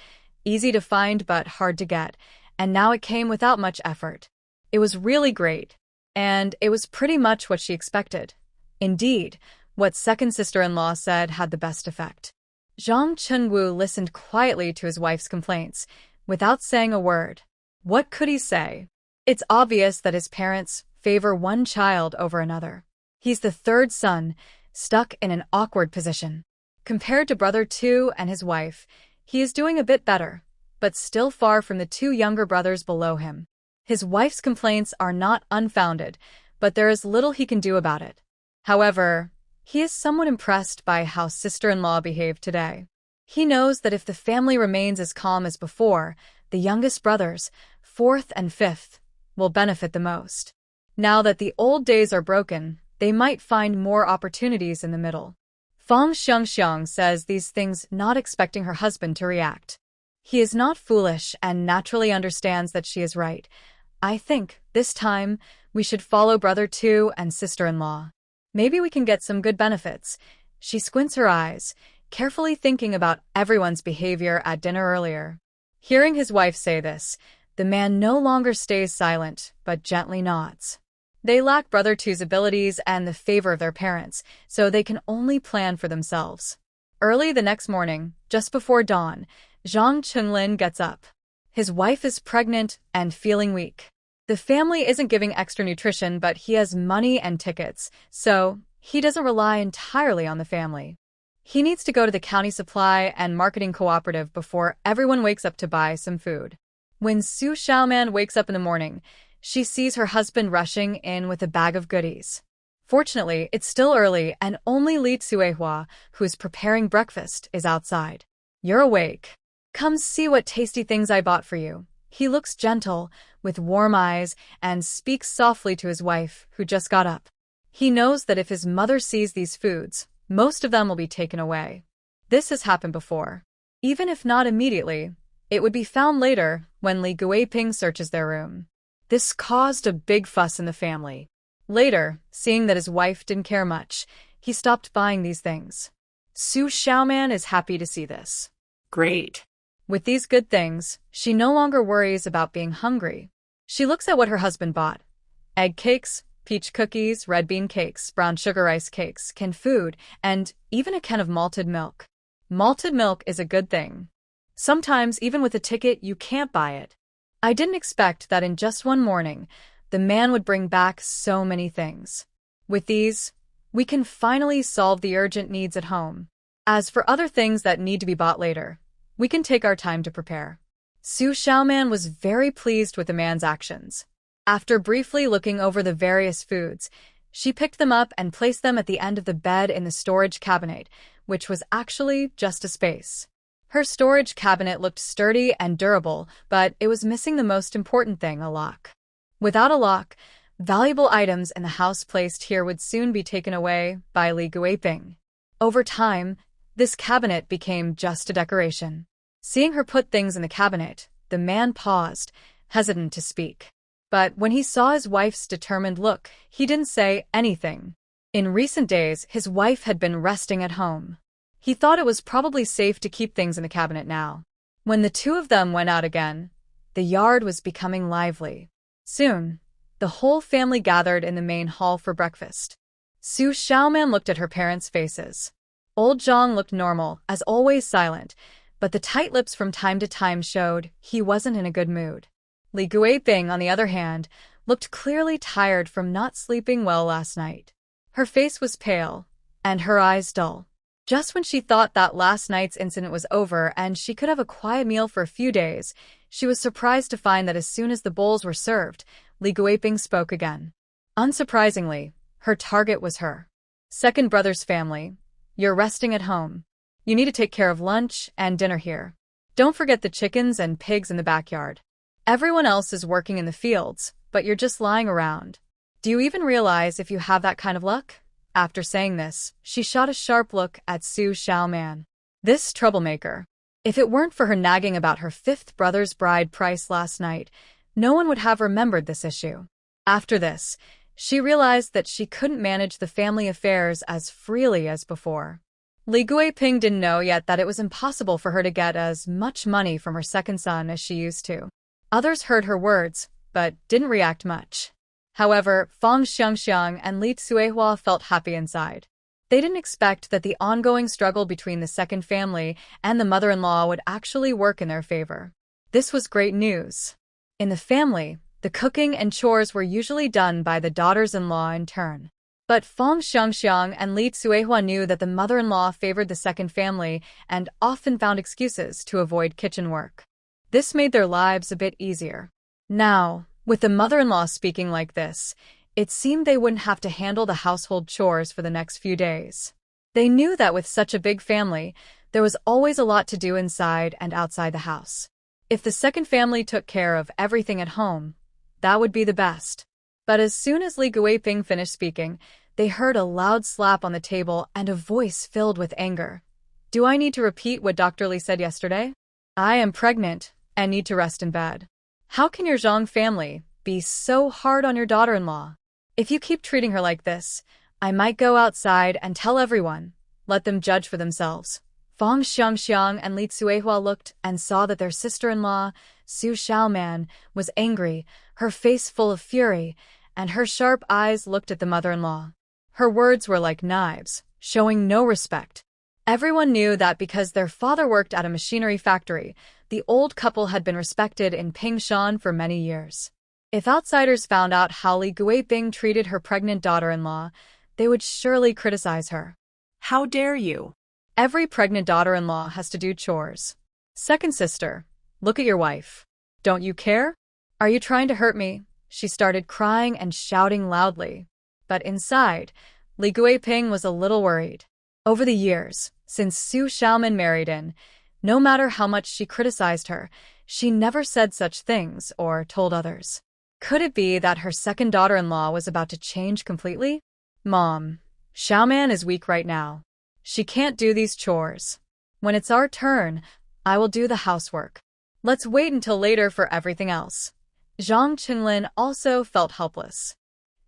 easy to find but hard to get, and now it came without much effort. It was really great, and it was pretty much what she expected. Indeed, what second sister-in-law said had the best effect. Zhang Chunwu listened quietly to his wife's complaints, without saying a word. What could he say? It's obvious that his parents favor one child over another. He's the third son, stuck in an awkward position. Compared to brother two and his wife, he is doing a bit better, but still far from the two younger brothers below him. His wife's complaints are not unfounded, but there is little he can do about it. However, he is somewhat impressed by how sister-in-law behaved today. He knows that if the family remains as calm as before, the youngest brothers, fourth and fifth, will benefit the most. Now that the old days are broken, they might find more opportunities in the middle. Fang Xiangxiang says these things not expecting her husband to react. He is not foolish and naturally understands that she is right. I think, this time, we should follow brother two and sister-in-law. Maybe we can get some good benefits. She squints her eyes, carefully thinking about everyone's behavior at dinner earlier. Hearing his wife say this, the man no longer stays silent, but gently nods. They lack brother two's abilities and the favor of their parents, so they can only plan for themselves. Early the next morning, just before dawn, Zhang Chunlin gets up. His wife is pregnant and feeling weak. The family isn't giving extra nutrition, but he has money and tickets, so he doesn't rely entirely on the family. He needs to go to the county supply and marketing cooperative before everyone wakes up to buy some food. When Xu Xiaoman wakes up in the morning, she sees her husband rushing in with a bag of goodies. Fortunately, it's still early and only Li Tsuehua, who is preparing breakfast, is outside. You're awake. Come see what tasty things I bought for you. He looks gentle, with warm eyes, and speaks softly to his wife, who just got up. He knows that if his mother sees these foods, most of them will be taken away. This has happened before. Even if not immediately, it would be found later when Li Guiping searches their room. This caused a big fuss in the family. Later, seeing that his wife didn't care much, he stopped buying these things. Xu Xiaoman is happy to see this. Great. With these good things, she no longer worries about being hungry. She looks at what her husband bought. Egg cakes, peach cookies, red bean cakes, brown sugar rice cakes, canned food, and even a can of malted milk. Malted milk is a good thing. Sometimes, even with a ticket, you can't buy it. I didn't expect that in just one morning, the man would bring back so many things. With these, we can finally solve the urgent needs at home. As for other things that need to be bought later, we can take our time to prepare. Xu Xiaoman was very pleased with the man's actions. After briefly looking over the various foods, she picked them up and placed them at the end of the bed in the storage cabinet, which was actually just a space. Her storage cabinet looked sturdy and durable, but it was missing the most important thing, a lock. Without a lock, valuable items in the house placed here would soon be taken away by Li Guiping. Over time, this cabinet became just a decoration. Seeing her put things in the cabinet, the man paused, hesitant to speak. But when he saw his wife's determined look, he didn't say anything. In recent days, his wife had been resting at home. He thought it was probably safe to keep things in the cabinet now. When the two of them went out again, the yard was becoming lively. Soon, the whole family gathered in the main hall for breakfast. Xu Xiaoman looked at her parents' faces. Old Zhang looked normal, as always silent, but the tight lips from time to time showed he wasn't in a good mood. Li Guiping, on the other hand, looked clearly tired from not sleeping well last night. Her face was pale, and her eyes dull. Just when she thought that last night's incident was over and she could have a quiet meal for a few days, she was surprised to find that as soon as the bowls were served, Li Guiping spoke again. Unsurprisingly, her target was her second brother's family. You're resting at home. You need to take care of lunch and dinner here. Don't forget the chickens and pigs in the backyard. Everyone else is working in the fields, but you're just lying around. Do you even realize if you have that kind of luck? After saying this, she shot a sharp look at Xu Xiaoman. This troublemaker. If it weren't for her nagging about her fifth brother's bride price last night, no one would have remembered this issue. After this, she realized that she couldn't manage the family affairs as freely as before. Li Guiping didn't know yet that it was impossible for her to get as much money from her second son as she used to. Others heard her words, but didn't react much. However, Fang Xiangxiang and Li Tsuehua felt happy inside. They didn't expect that the ongoing struggle between the second family and the mother-in-law would actually work in their favor. This was great news. In the family, the cooking and chores were usually done by the daughters-in-law in turn. But Fang Xiangxiang and Li Tsuehua knew that the mother-in-law favored the second family and often found excuses to avoid kitchen work. This made their lives a bit easier. Now, with the mother-in-law speaking like this, it seemed they wouldn't have to handle the household chores for the next few days. They knew that with such a big family, there was always a lot to do inside and outside the house. If the second family took care of everything at home, that would be the best. But as soon as Li Guiping finished speaking, they heard a loud slap on the table and a voice filled with anger. Do I need to repeat what Dr. Li said yesterday? I am pregnant and need to rest in bed. How can your Zhang family be so hard on your daughter-in-law? If you keep treating her like this, I might go outside and tell everyone. Let them judge for themselves. Fang Xiangxiang and Li Cuihua looked and saw that their sister-in-law, Xu Xiaoman, was angry, her face full of fury, and her sharp eyes looked at the mother-in-law. Her words were like knives, showing no respect. Everyone knew that because their father worked at a machinery factory, the old couple had been respected in Pingshan for many years. If outsiders found out how Li Guiping treated her pregnant daughter-in-law, they would surely criticize her. How dare you? Every pregnant daughter-in-law has to do chores. Second sister, look at your wife. Don't you care? Are you trying to hurt me? She started crying and shouting loudly. But inside, Li Guiping was a little worried. Over the years, since Xu Xiaoman married in, no matter how much she criticized her, she never said such things or told others. Could it be that her second daughter-in-law was about to change completely? Mom, Xiaoman is weak right now. She can't do these chores. When it's our turn, I will do the housework. Let's wait until later for everything else. Zhang Qinglin also felt helpless.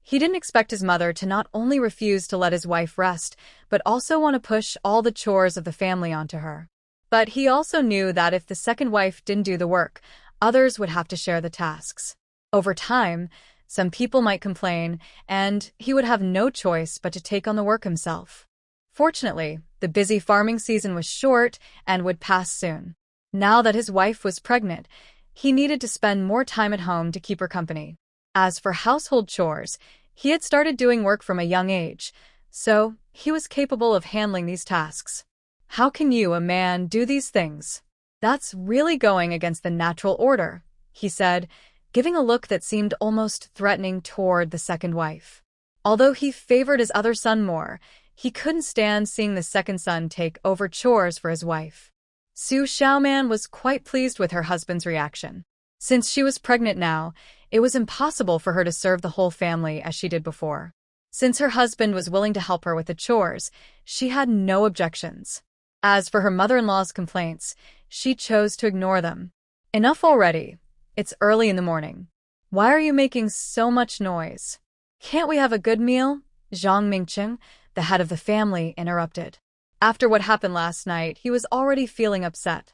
He didn't expect his mother to not only refuse to let his wife rest, but also want to push all the chores of the family onto her. But he also knew that if the second wife didn't do the work, others would have to share the tasks. Over time, some people might complain, and he would have no choice but to take on the work himself. Fortunately, the busy farming season was short and would pass soon. Now that his wife was pregnant, he needed to spend more time at home to keep her company. As for household chores, he had started doing work from a young age, so he was capable of handling these tasks. How can you, a man, do these things? That's really going against the natural order, he said, giving a look that seemed almost threatening toward the second wife. Although he favored his other son more, he couldn't stand seeing the second son take over chores for his wife. Xu Xiaoman was quite pleased with her husband's reaction. Since she was pregnant now, it was impossible for her to serve the whole family as she did before. Since her husband was willing to help her with the chores, she had no objections. As for her mother-in-law's complaints, she chose to ignore them. Enough already. It's early in the morning. Why are you making so much noise? Can't we have a good meal? Zhang Mingqing, the head of the family, interrupted. After what happened last night, he was already feeling upset.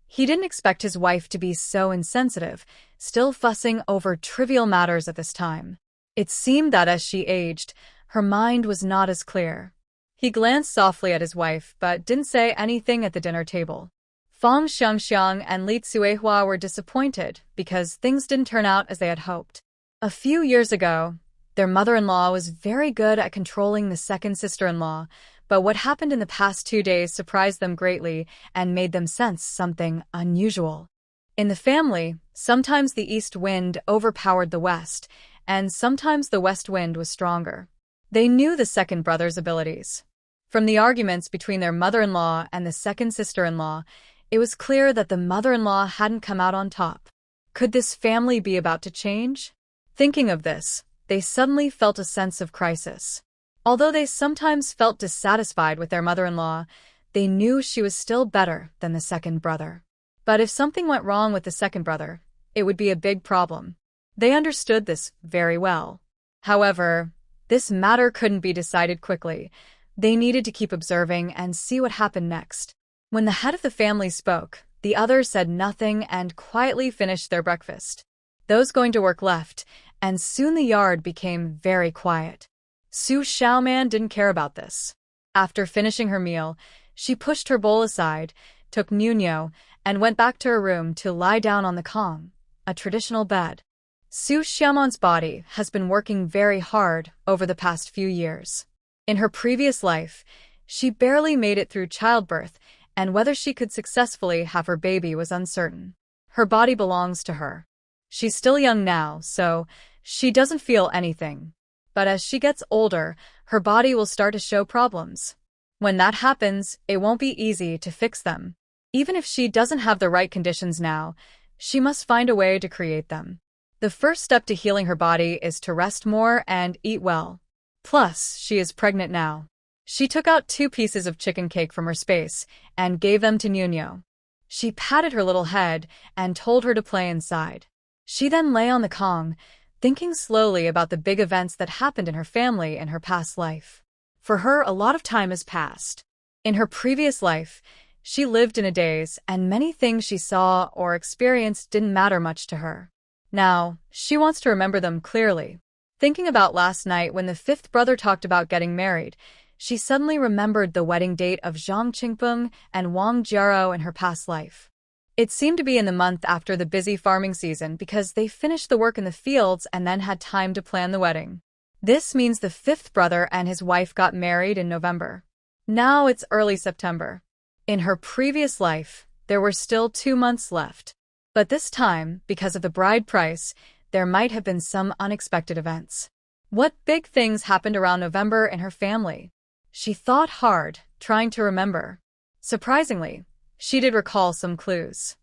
He didn't expect his wife to be so insensitive, still fussing over trivial matters at this time. It seemed that as she aged, her mind was not as clear. He glanced softly at his wife, but didn't say anything at the dinner table. Fang Xiangxiang and Li Cuihua were disappointed because things didn't turn out as they had hoped. A few years ago, their mother-in-law was very good at controlling the second sister-in-law, but what happened in the past 2 days surprised them greatly and made them sense something unusual. In the family, sometimes the east wind overpowered the west, and sometimes the west wind was stronger. They knew the second brother's abilities. From the arguments between their mother-in-law and the second sister-in-law, it was clear that the mother-in-law hadn't come out on top. Could this family be about to change? Thinking of this, they suddenly felt a sense of crisis. Although they sometimes felt dissatisfied with their mother-in-law, they knew she was still better than the second brother. But if something went wrong with the second brother, it would be a big problem. They understood this very well. However, this matter couldn't be decided quickly. They needed to keep observing and see what happened next. When the head of the family spoke, the others said nothing and quietly finished their breakfast. Those going to work left, and soon the yard became very quiet. Xu Xiaoman didn't care about this. After finishing her meal, she pushed her bowl aside, took Nuno, and went back to her room to lie down on the kong, a traditional bed. Xu Xiaoman's body has been working very hard over the past few years. In her previous life, she barely made it through childbirth, and whether she could successfully have her baby was uncertain. Her body belongs to her. She's still young now, so she doesn't feel anything. But as she gets older, her body will start to show problems. When that happens, it won't be easy to fix them. Even if she doesn't have the right conditions now, she must find a way to create them. The first step to healing her body is to rest more and eat well. Plus, she is pregnant now. She took out 2 pieces of chicken cake from her space and gave them to Nuno. She patted her little head and told her to play inside. She then lay on the Kong, thinking slowly about the big events that happened in her family in her past life. For her, a lot of time has passed. In her previous life, she lived in a daze, and many things she saw or experienced didn't matter much to her. Now, she wants to remember them clearly. Thinking about last night when the 5th brother talked about getting married, she suddenly remembered the wedding date of Zhang Qingpeng and Wang Jiaro in her past life. It seemed to be in the month after the busy farming season because they finished the work in the fields and then had time to plan the wedding. This means the 5th brother and his wife got married in November. Now it's early September. In her previous life, there were still 2 months left. But this time, because of the bride price, there might have been some unexpected events. What big things happened around November in her family? She thought hard, trying to remember. Surprisingly, she did recall some clues.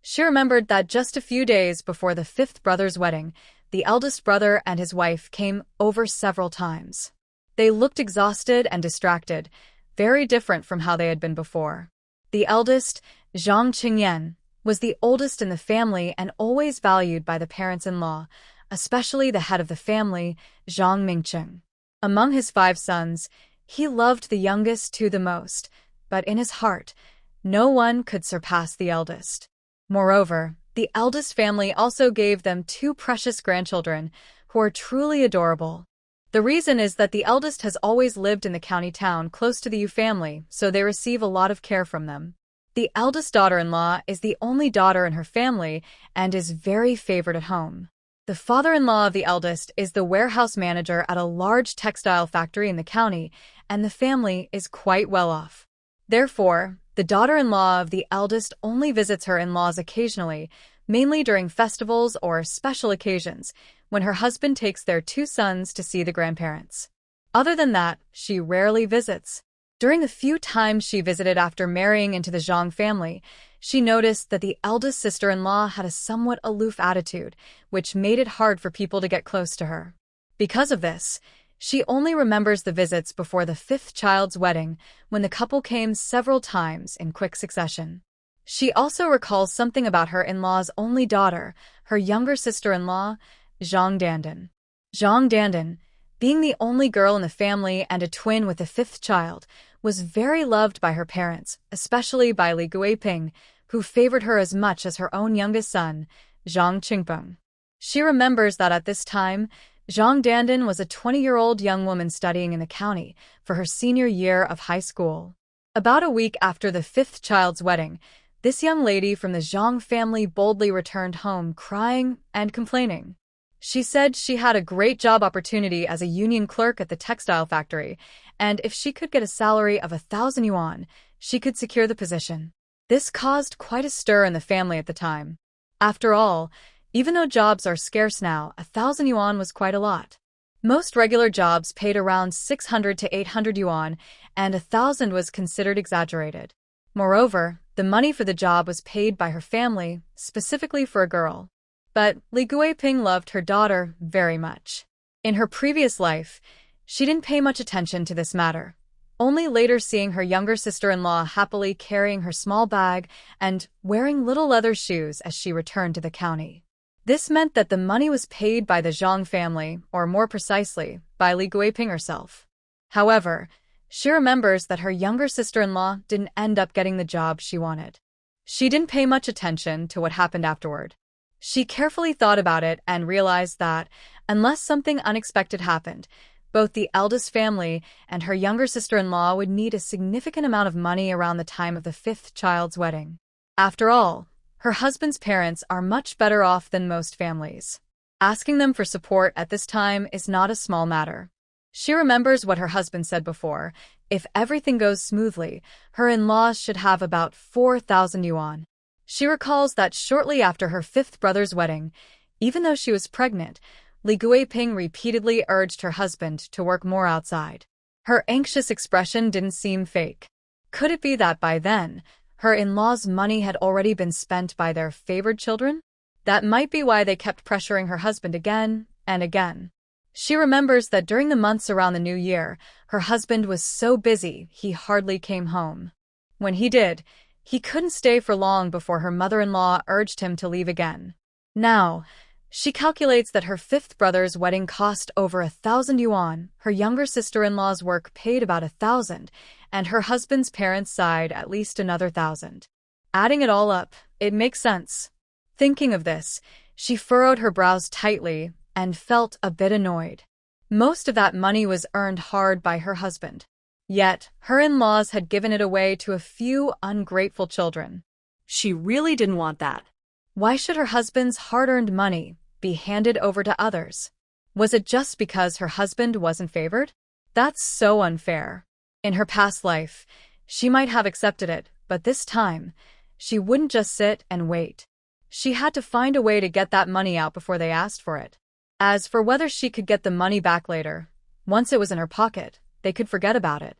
She remembered that just a few days before the 5th brother's wedding, the eldest brother and his wife came over several times. They looked exhausted and distracted, very different from how they had been before. The eldest, Zhang Qingyan, was the oldest in the family and always valued by the parents-in-law, especially the head of the family, Zhang Mingcheng. Among his 5 sons, he loved the youngest 2 the most, but in his heart, no one could surpass the eldest. Moreover, the eldest family also gave them 2 precious grandchildren, who are truly adorable. The reason is that the eldest has always lived in the county town close to the Yu family, so they receive a lot of care from them. The eldest daughter-in-law is the only daughter in her family and is very favored at home. The father-in-law of the eldest is the warehouse manager at a large textile factory in the county, and the family is quite well off. Therefore, the daughter-in-law of the eldest only visits her in-laws occasionally, mainly during festivals or special occasions, when her husband takes their 2 sons to see the grandparents. Other than that, she rarely visits. During the few times she visited after marrying into the Zhang family, she noticed that the eldest sister-in-law had a somewhat aloof attitude, which made it hard for people to get close to her. Because of this, she only remembers the visits before the 5th child's wedding, when the couple came several times in quick succession. She also recalls something about her in-law's only daughter, her younger sister-in-law, Zhang Dandan. Zhang Dandan, being the only girl in the family and a twin with the 5th child, was very loved by her parents, especially by Li Guiping, who favored her as much as her own youngest son, Zhang Qingpeng. She remembers that at this time, Zhang Dandan was a 20-year-old young woman studying in the county for her senior year of high school. About a week after the 5th child's wedding, this young lady from the Zhang family boldly returned home crying and complaining. She said she had a great job opportunity as a union clerk at the textile factory, and if she could get a salary of 1,000 yuan, she could secure the position. This caused quite a stir in the family at the time. After all, even though jobs are scarce now, 1,000 yuan was quite a lot. Most regular jobs paid around 600 to 800 yuan, and 1,000 was considered exaggerated. Moreover, the money for the job was paid by her family, specifically for a girl. But Li Guiping loved her daughter very much. In her previous life, she didn't pay much attention to this matter, only later seeing her younger sister-in-law happily carrying her small bag and wearing little leather shoes as she returned to the county. This meant that the money was paid by the Zhang family, or more precisely, by Li Guiping herself. However, she remembers that her younger sister-in-law didn't end up getting the job she wanted. She didn't pay much attention to what happened afterward. She carefully thought about it and realized that, unless something unexpected happened, both the eldest family and her younger sister-in-law would need a significant amount of money around the time of the 5th child's wedding. After all, her husband's parents are much better off than most families. Asking them for support at this time is not a small matter. She remembers what her husband said before: if everything goes smoothly, her in-laws should have about 4,000 yuan. She recalls that shortly after her 5th brother's wedding, even though she was pregnant, Li Guiping repeatedly urged her husband to work more outside. Her anxious expression didn't seem fake. Could it be that by then, her in-laws' money had already been spent by their favored children? That might be why they kept pressuring her husband again and again. She remembers that during the months around the new year, her husband was so busy he hardly came home. When he did, he couldn't stay for long before her mother-in-law urged him to leave again. Now, she calculates that her fifth brother's wedding cost over 1,000 yuan, her younger sister-in-law's work paid about 1,000, and her husband's parents' side at least another 1,000. Adding it all up, it makes sense. Thinking of this, she furrowed her brows tightly and felt a bit annoyed. Most of that money was earned hard by her husband. Yet, her in-laws had given it away to a few ungrateful children. She really didn't want that. Why should her husband's hard-earned money be handed over to others? Was it just because her husband wasn't favored? That's so unfair. In her past life, she might have accepted it, but this time, she wouldn't just sit and wait. She had to find a way to get that money out before they asked for it. As for whether she could get the money back later, once it was in her pocket, they could forget about it.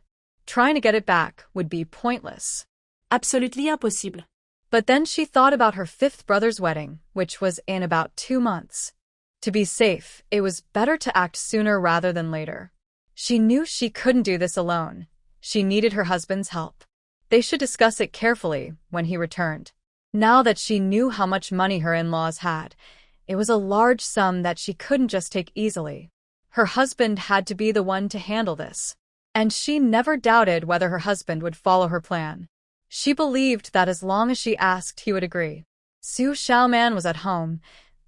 Trying to get it back would be pointless. Absolutely impossible. But then she thought about her fifth brother's wedding, which was in about 2 months. To be safe, it was better to act sooner rather than later. She knew she couldn't do this alone. She needed her husband's help. They should discuss it carefully when he returned. Now that she knew how much money her in-laws had, it was a large sum that she couldn't just take easily. Her husband had to be the one to handle this. And she never doubted whether her husband would follow her plan. She believed that as long as she asked, he would agree. Xu Xiaoman was at home,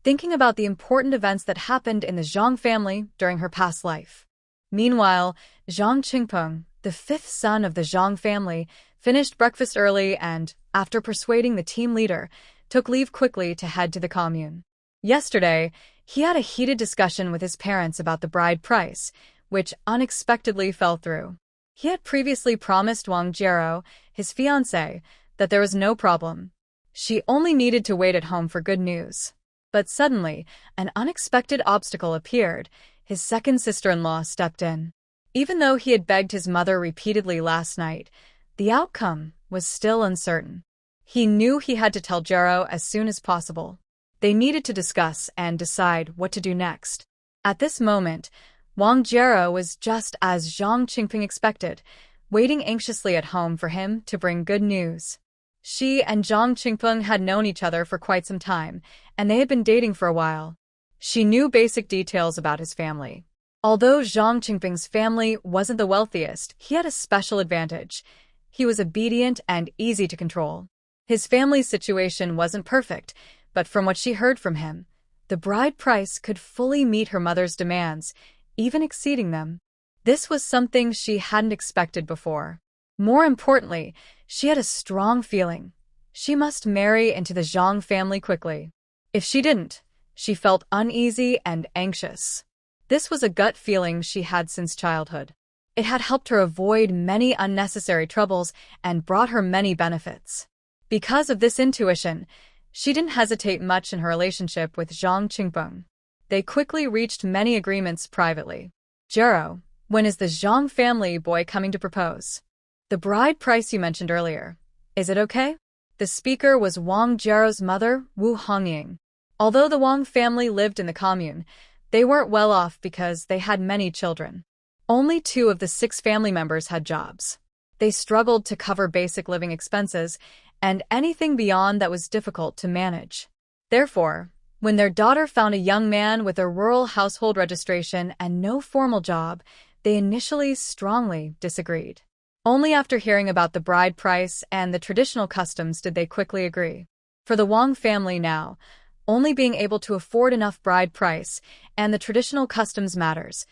thinking about the important events that happened in the Zhang family during her past life. Meanwhile, Zhang Qingpeng, the fifth son of the Zhang family, finished breakfast early and, after persuading the team leader, took leave quickly to head to the commune. Yesterday, he had a heated discussion with his parents about the bride price, which unexpectedly fell through. He had previously promised Wang Jiero, his fiancée, that there was no problem. She only needed to wait at home for good news. But suddenly, an unexpected obstacle appeared. His second sister-in-law stepped in. Even though he had begged his mother repeatedly last night, the outcome was still uncertain. He knew he had to tell Jiero as soon as possible. They needed to discuss and decide what to do next. At this moment, Wang Jiero was just as Zhang Qingping expected, waiting anxiously at home for him to bring good news. She and Zhang Qingpeng had known each other for quite some time, and they had been dating for a while. She knew basic details about his family. Although Zhang Qingpeng's family wasn't the wealthiest, he had a special advantage. He was obedient and easy to control. His family's situation wasn't perfect, but from what she heard from him, the bride price could fully meet her mother's demands, even exceeding them. This was something she hadn't expected before. More importantly, she had a strong feeling. She must marry into the Zhang family quickly. If she didn't, she felt uneasy and anxious. This was a gut feeling she had since childhood. It had helped her avoid many unnecessary troubles and brought her many benefits. Because of this intuition, she didn't hesitate much in her relationship with Zhang Qingpeng. They quickly reached many agreements privately. Jiero, when is the Zhang family boy coming to propose? The bride price you mentioned earlier. Is it okay? The speaker was Wang Jiero's mother, Wu Hongying. Although the Wang family lived in the commune, they weren't well off because they had many children. Only 2 of the 6 family members had jobs. They struggled to cover basic living expenses, and anything beyond that was difficult to manage. Therefore, when their daughter found a young man with a rural household registration and no formal job, they initially strongly disagreed. Only after hearing about the bride price and the traditional customs did they quickly agree. For the Wang family now, only being able to afford enough bride price and the traditional customs matters.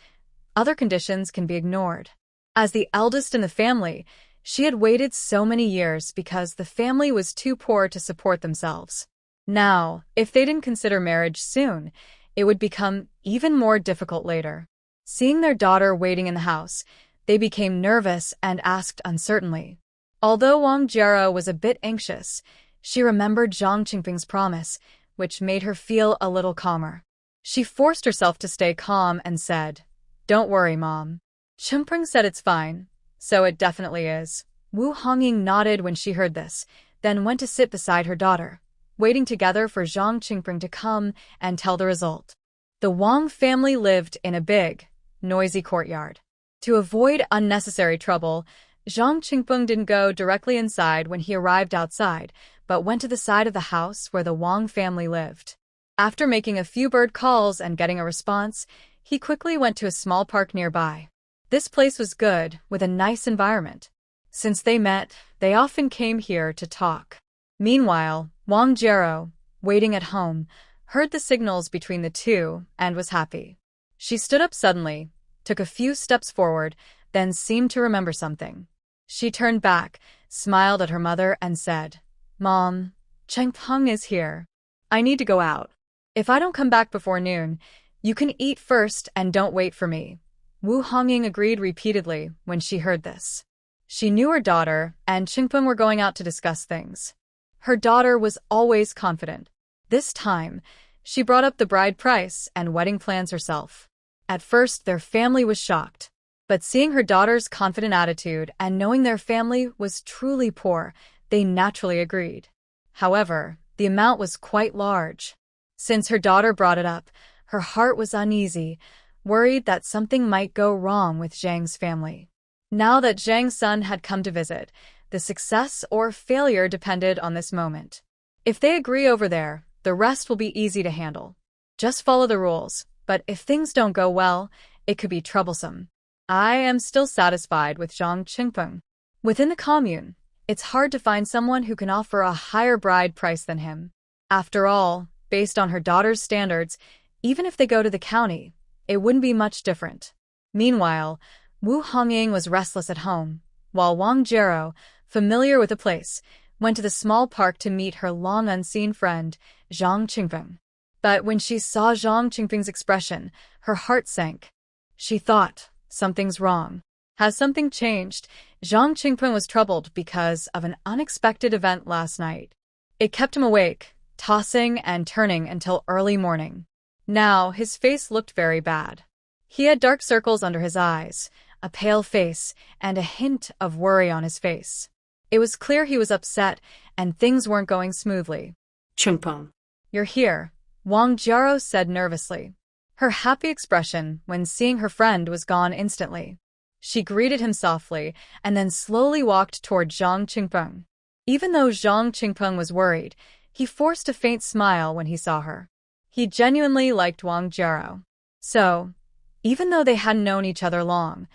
Other conditions can be ignored. As the eldest in the family, she had waited so many years because the family was too poor to support themselves. Now, if they didn't consider marriage soon, it would become even more difficult later. Seeing their daughter waiting in the house, they became nervous and asked uncertainly. Although Wang Jiero was a bit anxious, she remembered Zhang Qingping's promise, which made her feel a little calmer. She forced herself to stay calm and said, "Don't worry, Mom." Qingping said it's fine. So it definitely is. Wu Hongying nodded when she heard this, then went to sit beside her daughter. waiting together for Zhang Qingpeng to come and tell the result. The Wang family lived in a big, noisy courtyard. To avoid unnecessary trouble, Zhang Qingpeng didn't go directly inside when he arrived outside, but went to the side of the house where the Wang family lived. After making a few bird calls and getting a response, he quickly went to a small park nearby. This place was good, with a nice environment. Since they met, they often came here to talk. Meanwhile, Wang Jiero, waiting at home, heard the signals between the two and was happy. She stood up suddenly, took a few steps forward, then seemed to remember something. She turned back, smiled at her mother, and said, "Mom, Chengpeng is here. I need to go out. If I don't come back before noon, you can eat first and don't wait for me." Wu Hongying agreed repeatedly when she heard this. She knew her daughter and Qingpeng were going out to discuss things. Her daughter was always confident. This time, she brought up the bride price and wedding plans herself. At first, their family was shocked. But seeing her daughter's confident attitude and knowing their family was truly poor, they naturally agreed. However, the amount was quite large. Since her daughter brought it up, her heart was uneasy, worried that something might go wrong with Zhang's family. Now that Zhang's son had come to visit, the success or failure depended on this moment. If they agree over there, the rest will be easy to handle. Just follow the rules, but if things don't go well, it could be troublesome. I am still satisfied with Zhang Qingpeng. Within the commune, it's hard to find someone who can offer a higher bride price than him. After all, based on her daughter's standards, even if they go to the county, it wouldn't be much different. Meanwhile, Wu Hongying was restless at home, while Wang Jiero, familiar with the place, went to the small park to meet her long-unseen friend, Zhang Qingpeng. But when she saw Zhang Qingpeng's expression, her heart sank. She thought, something's wrong. Has something changed? Zhang Qingpeng was troubled because of an unexpected event last night. It kept him awake, tossing and turning until early morning. Now, his face looked very bad. He had dark circles under his eyes, a pale face, and a hint of worry on his face. It was clear he was upset, and things weren't going smoothly. Qingpeng. "You're here," Wang Jiero said nervously. Her happy expression when seeing her friend was gone instantly. She greeted him softly and then slowly walked toward Zhang Qingpeng. Even though Zhang Qingpeng was worried, he forced a faint smile when he saw her. He genuinely liked Wang Jiero. So, even though they hadn't known each other long,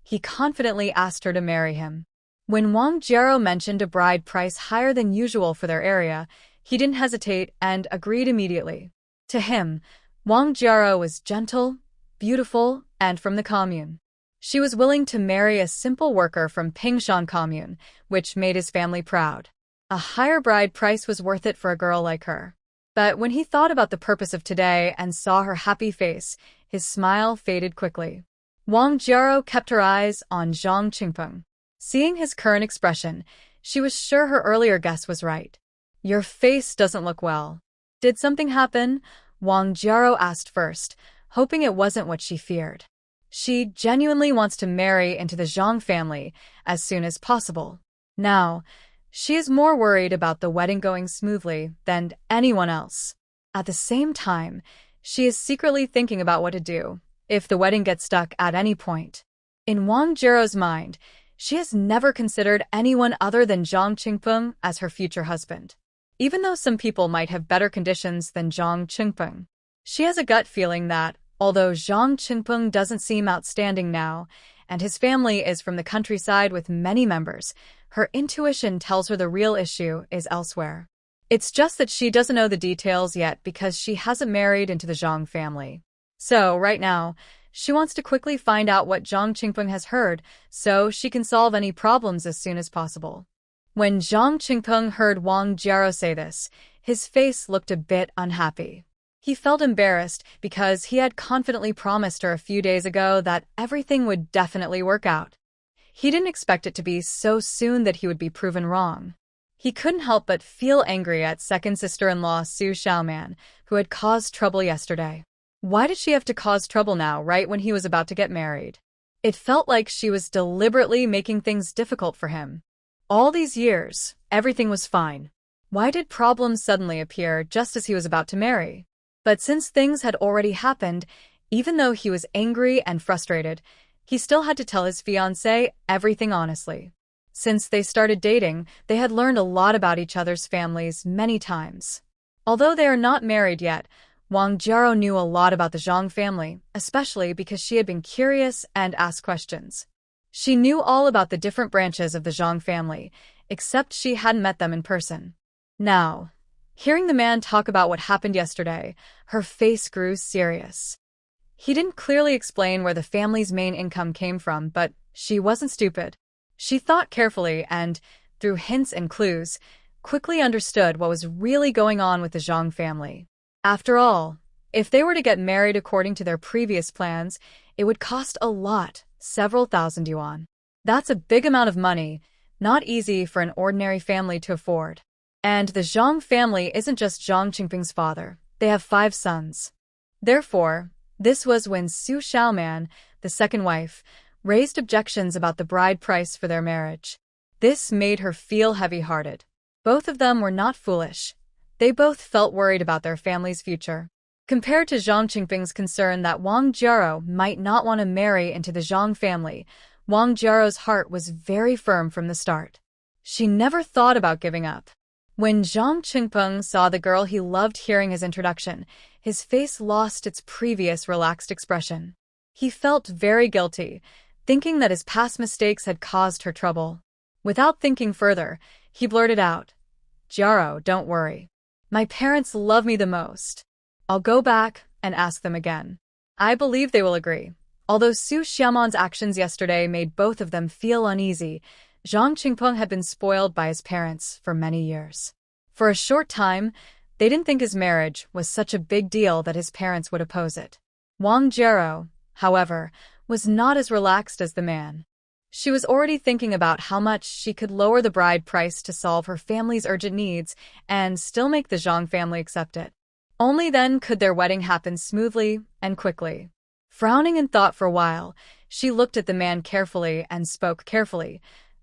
he confidently asked her to marry him. When Wang Jiero mentioned a bride price higher than usual for their area, he didn't hesitate and agreed immediately. To him, Wang Jiero was gentle, beautiful, and from the commune. She was willing to marry a simple worker from Pingshan commune, which made his family proud. A higher bride price was worth it for a girl like her. But when he thought about the purpose of today and saw her happy face, his smile faded quickly. Wang Jiero kept her eyes on Zhang Qingpeng. Seeing his current expression, she was sure her earlier guess was right. "Your face doesn't look well. Did something happen?" Wang Jiero asked first, hoping it wasn't what she feared. She genuinely wants to marry into the Zhang family as soon as possible. Now, she is more worried about the wedding going smoothly than anyone else. At the same time, she is secretly thinking about what to do if the wedding gets stuck at any point. In Wang Jiero's mind, she has never considered anyone other than Zhang Qingpeng as her future husband. Even though some people might have better conditions than Zhang Qingpeng, she has a gut feeling that, although Zhang Qingpeng doesn't seem outstanding now, and his family is from the countryside with many members, her intuition tells her the real issue is elsewhere. It's just that she doesn't know the details yet because she hasn't married into the Zhang family. So, right now, she wants to quickly find out what Zhang Qingpeng has heard so she can solve any problems as soon as possible. When Zhang Qingpeng heard Wang Jiero say this, his face looked a bit unhappy. He felt embarrassed because he had confidently promised her a few days ago that everything would definitely work out. He didn't expect it to be so soon that he would be proven wrong. He couldn't help but feel angry at second sister-in-law Xu Xiaoman, who had caused trouble yesterday. Why did she have to cause trouble now, right when he was about to get married? It felt like she was deliberately making things difficult for him. All these years, everything was fine. Why did problems suddenly appear just as he was about to marry? But since things had already happened, even though he was angry and frustrated, he still had to tell his fiancée everything honestly. Since they started dating, they had learned a lot about each other's families many times. Although they are not married yet, Wang Jiaro knew a lot about the Zhang family, especially because she had been curious and asked questions. She knew all about the different branches of the Zhang family, except she hadn't met them in person. Now, hearing the man talk about what happened yesterday, her face grew serious. He didn't clearly explain where the family's main income came from, but she wasn't stupid. She thought carefully and, through hints and clues, quickly understood what was really going on with the Zhang family. After all, if they were to get married according to their previous plans, it would cost a lot, several thousand yuan. That's a big amount of money, not easy for an ordinary family to afford. And the Zhang family isn't just Zhang Qingping's father. They have 5 sons. Therefore, this was when Xu Xiaoman, the second wife, raised objections about the bride price for their marriage. This made her feel heavy-hearted. Both of them were not foolish. They both felt worried about their family's future. Compared to Zhang Qingping's concern that Wang Jiaro might not want to marry into the Zhang family, Wang Jiaro's heart was very firm from the start. She never thought about giving up. When Zhang Qingping saw the girl he loved hearing his introduction, his face lost its previous relaxed expression. He felt very guilty, thinking that his past mistakes had caused her trouble. Without thinking further, he blurted out, "Jiaro, don't worry. My parents love me the most. I'll go back and ask them again. I believe they will agree." Although Xu Xiaoman's actions yesterday made both of them feel uneasy, Zhang Qingping had been spoiled by his parents for many years. For a short time, they didn't think his marriage was such a big deal that his parents would oppose it. Wang Jiaro, however, was not as relaxed as the man. She was already thinking about how much she could lower the bride price to solve her family's urgent needs and still make the Zhang family accept it. Only then could their wedding happen smoothly and quickly. Frowning in thought for a while, she looked at the man carefully and spoke carefully.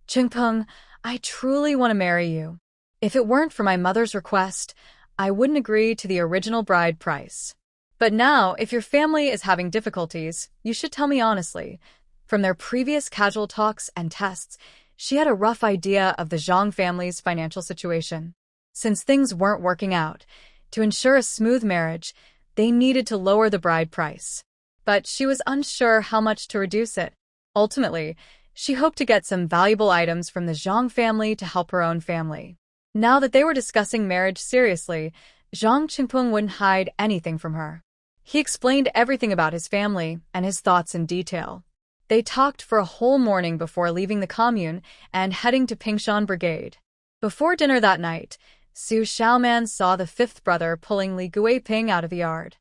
"Qingping, I truly want to marry you. If it weren't for my mother's request, I wouldn't agree to the original bride price. But now, if your family is having difficulties, you should tell me honestly." From their previous casual talks and tests, she had a rough idea of the Zhang family's financial situation. Since things weren't working out, to ensure a smooth marriage, they needed to lower the bride price. But she was unsure how much to reduce it. Ultimately, she hoped to get some valuable items from the Zhang family to help her own family. Now that they were discussing marriage seriously, Zhang Qingping wouldn't hide anything from her. He explained everything about his family and his thoughts in detail. They talked for a whole morning before leaving the commune and heading to Pingshan Brigade. Before dinner that night, Xu Xiaoman saw the 5th brother pulling Li Guiping out of the yard.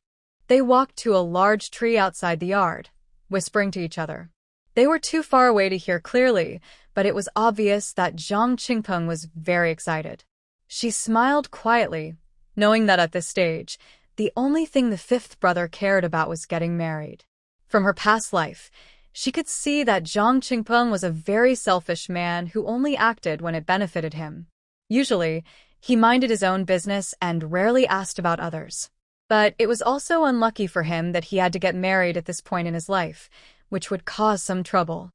They walked to a large tree outside the yard, whispering to each other. They were too far away to hear clearly, but it was obvious that Zhang Qingping was very excited. She smiled quietly, knowing that at this stage, the only thing the 5th brother cared about was getting married. From her past life, she could see that Zhang Qingping was a very selfish man who only acted when it benefited him. Usually, he minded his own business and rarely asked about others. But it was also unlucky for him that he had to get married at this point in his life, which would cause some trouble.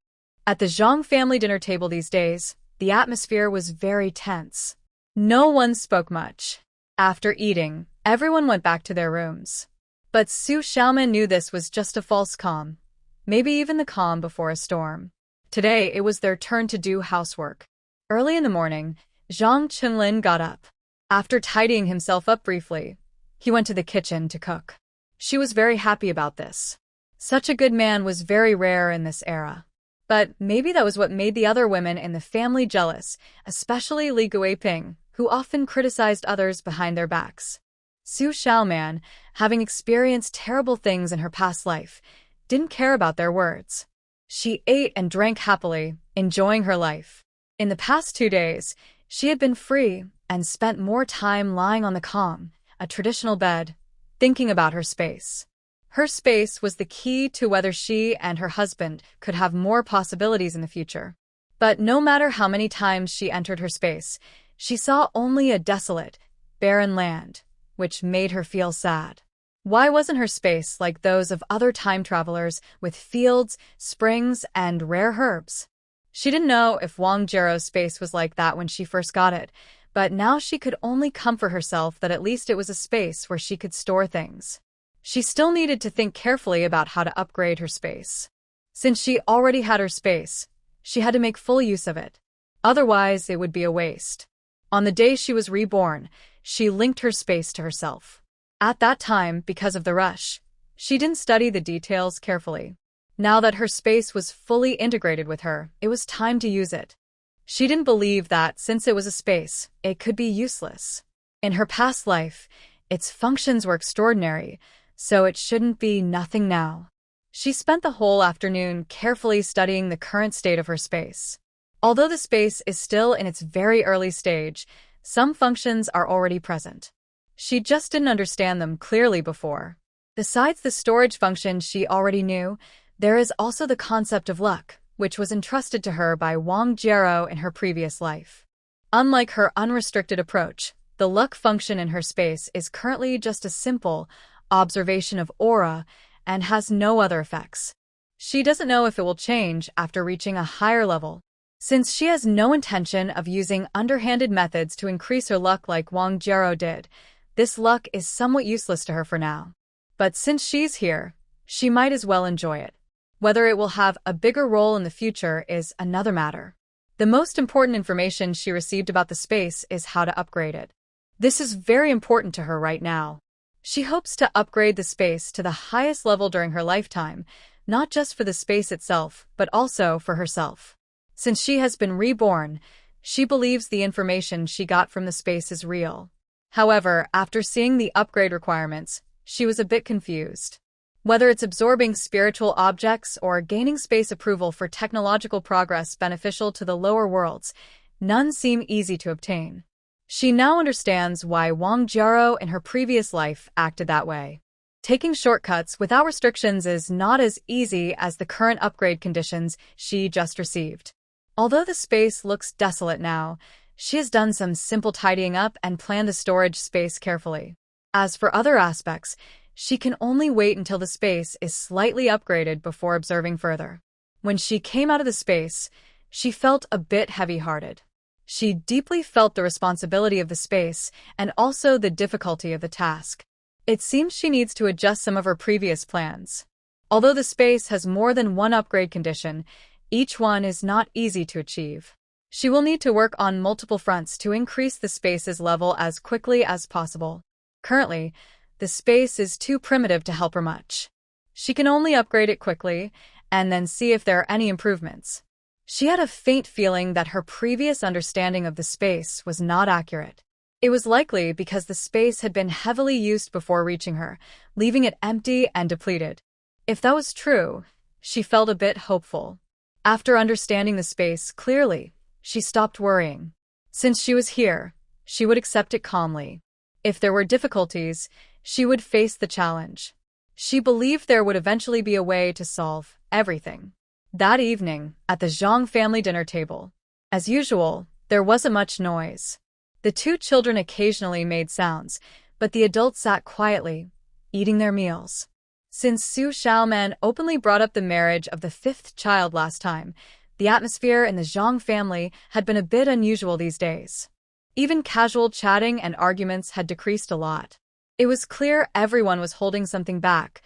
At the Zhang family dinner table these days, the atmosphere was very tense. No one spoke much. After eating, everyone went back to their rooms. But Xu Xiaoman knew this was just a false calm, maybe even the calm before a storm. Today, it was their turn to do housework. Early in the morning, Zhang Qinglin got up. After tidying himself up briefly, he went to the kitchen to cook. She was very happy about this. Such a good man was very rare in this era. But maybe that was what made the other women in the family jealous, especially Li Guiping, who often criticized others behind their backs. Xu Xiaoman, having experienced terrible things in her past life, didn't care about their words. She ate and drank happily, enjoying her life. In the past 2 days, she had been free and spent more time lying on the kong, a traditional bed, thinking about her space. Her space was the key to whether she and her husband could have more possibilities in the future. But no matter how many times she entered her space, She saw only a desolate, barren land, which made her feel sad. Why wasn't her space like those of other time travelers with fields, springs, and rare herbs? She didn't know if Wang Jiro's space was like that when she first got it, but now she could only comfort herself that at least it was a space where she could store things. She still needed to think carefully about how to upgrade her space. Since she already had her space, she had to make full use of it. Otherwise, it would be a waste. On the day she was reborn, she linked her space to herself. At that time, because of the rush, she didn't study the details carefully. Now that her space was fully integrated with her, it was time to use it. She didn't believe that, since it was a space, it could be useless. In her past life, its functions were extraordinary, so it shouldn't be nothing now. She spent the whole afternoon carefully studying the current state of her space. Although the space is still in its very early stage, some functions are already present. She just didn't understand them clearly before. Besides the storage function she already knew, there is also the concept of luck, which was entrusted to her by Wang Jiro in her previous life. Unlike her unrestricted approach, the luck function in her space is currently just a simple observation of aura and has no other effects. She doesn't know if it will change after reaching a higher level. Since she has no intention of using underhanded methods to increase her luck like Wang Jiro did, this luck is somewhat useless to her for now. But since she's here, she might as well enjoy it. Whether it will have a bigger role in the future is another matter. The most important information she received about the space is how to upgrade it. This is very important to her right now. She hopes to upgrade the space to the highest level during her lifetime, not just for the space itself, but also for herself. Since she has been reborn, she believes the information she got from the space is real. However, after seeing the upgrade requirements, she was a bit confused. Whether it's absorbing spiritual objects or gaining space approval for technological progress beneficial to the lower worlds, none seem easy to obtain. She now understands why Wang Jiro in her previous life acted that way. Taking shortcuts without restrictions is not as easy as the current upgrade conditions she just received. Although the space looks desolate now, she has done some simple tidying up and planned the storage space carefully. As for other aspects, she can only wait until the space is slightly upgraded before observing further. When she came out of the space, she felt a bit heavy-hearted. She deeply felt the responsibility of the space and also the difficulty of the task. It seems she needs to adjust some of her previous plans. Although the space has more than one upgrade condition, each one is not easy to achieve. She will need to work on multiple fronts to increase the space's level as quickly as possible. Currently, the space is too primitive to help her much. She can only upgrade it quickly and then see if there are any improvements. She had a faint feeling that her previous understanding of the space was not accurate. It was likely because the space had been heavily used before reaching her, leaving it empty and depleted. If that was true, she felt a bit hopeful. After understanding the space clearly, she stopped worrying. Since she was here, she would accept it calmly. If there were difficulties, she would face the challenge. She believed there would eventually be a way to solve everything. That evening, at the Zhang family dinner table, as usual, there wasn't much noise. The two children occasionally made sounds, but the adults sat quietly, eating their meals. Since Xu Xiaoman openly brought up the marriage of the fifth child last time, the atmosphere in the Zhang family had been a bit unusual these days. Even casual chatting and arguments had decreased a lot. It was clear everyone was holding something back,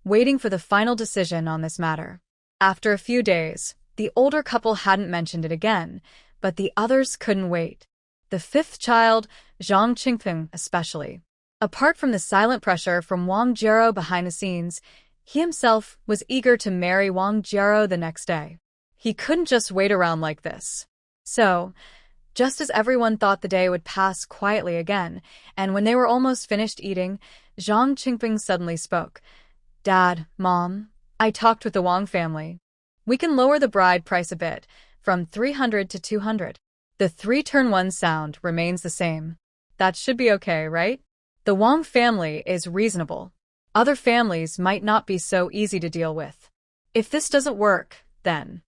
waiting for the final decision on this matter. After a few days, the older couple hadn't mentioned it again, but the others couldn't wait. The fifth child, Zhang Qingping especially. Apart from the silent pressure from Wang Jiro behind the scenes, he himself was eager to marry Wang Jiro the next day. He couldn't just wait around like this. So, just as everyone thought the day would pass quietly again, and when they were almost finished eating, Zhang Qingping suddenly spoke. "Dad, Mom, I talked with the Wang family. We can lower the bride price a bit, from 300 to 200. The 3-turn-1 sound remains the same. That should be okay, right? The Wang family is reasonable. Other families might not be so easy to deal with. If this doesn't work, then..."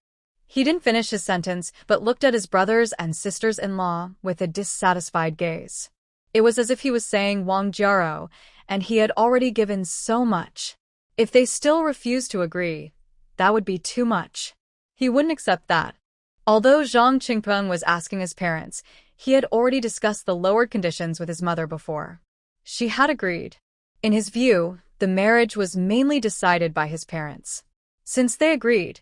He didn't finish his sentence, but looked at his brothers and sisters-in-law with a dissatisfied gaze. It was as if he was saying Wang Jiaro, and he had already given so much. If they still refused to agree, that would be too much. He wouldn't accept that. Although Zhang Qingpeng was asking his parents, he had already discussed the lowered conditions with his mother before. She had agreed. In his view, the marriage was mainly decided by his parents. Since they agreed,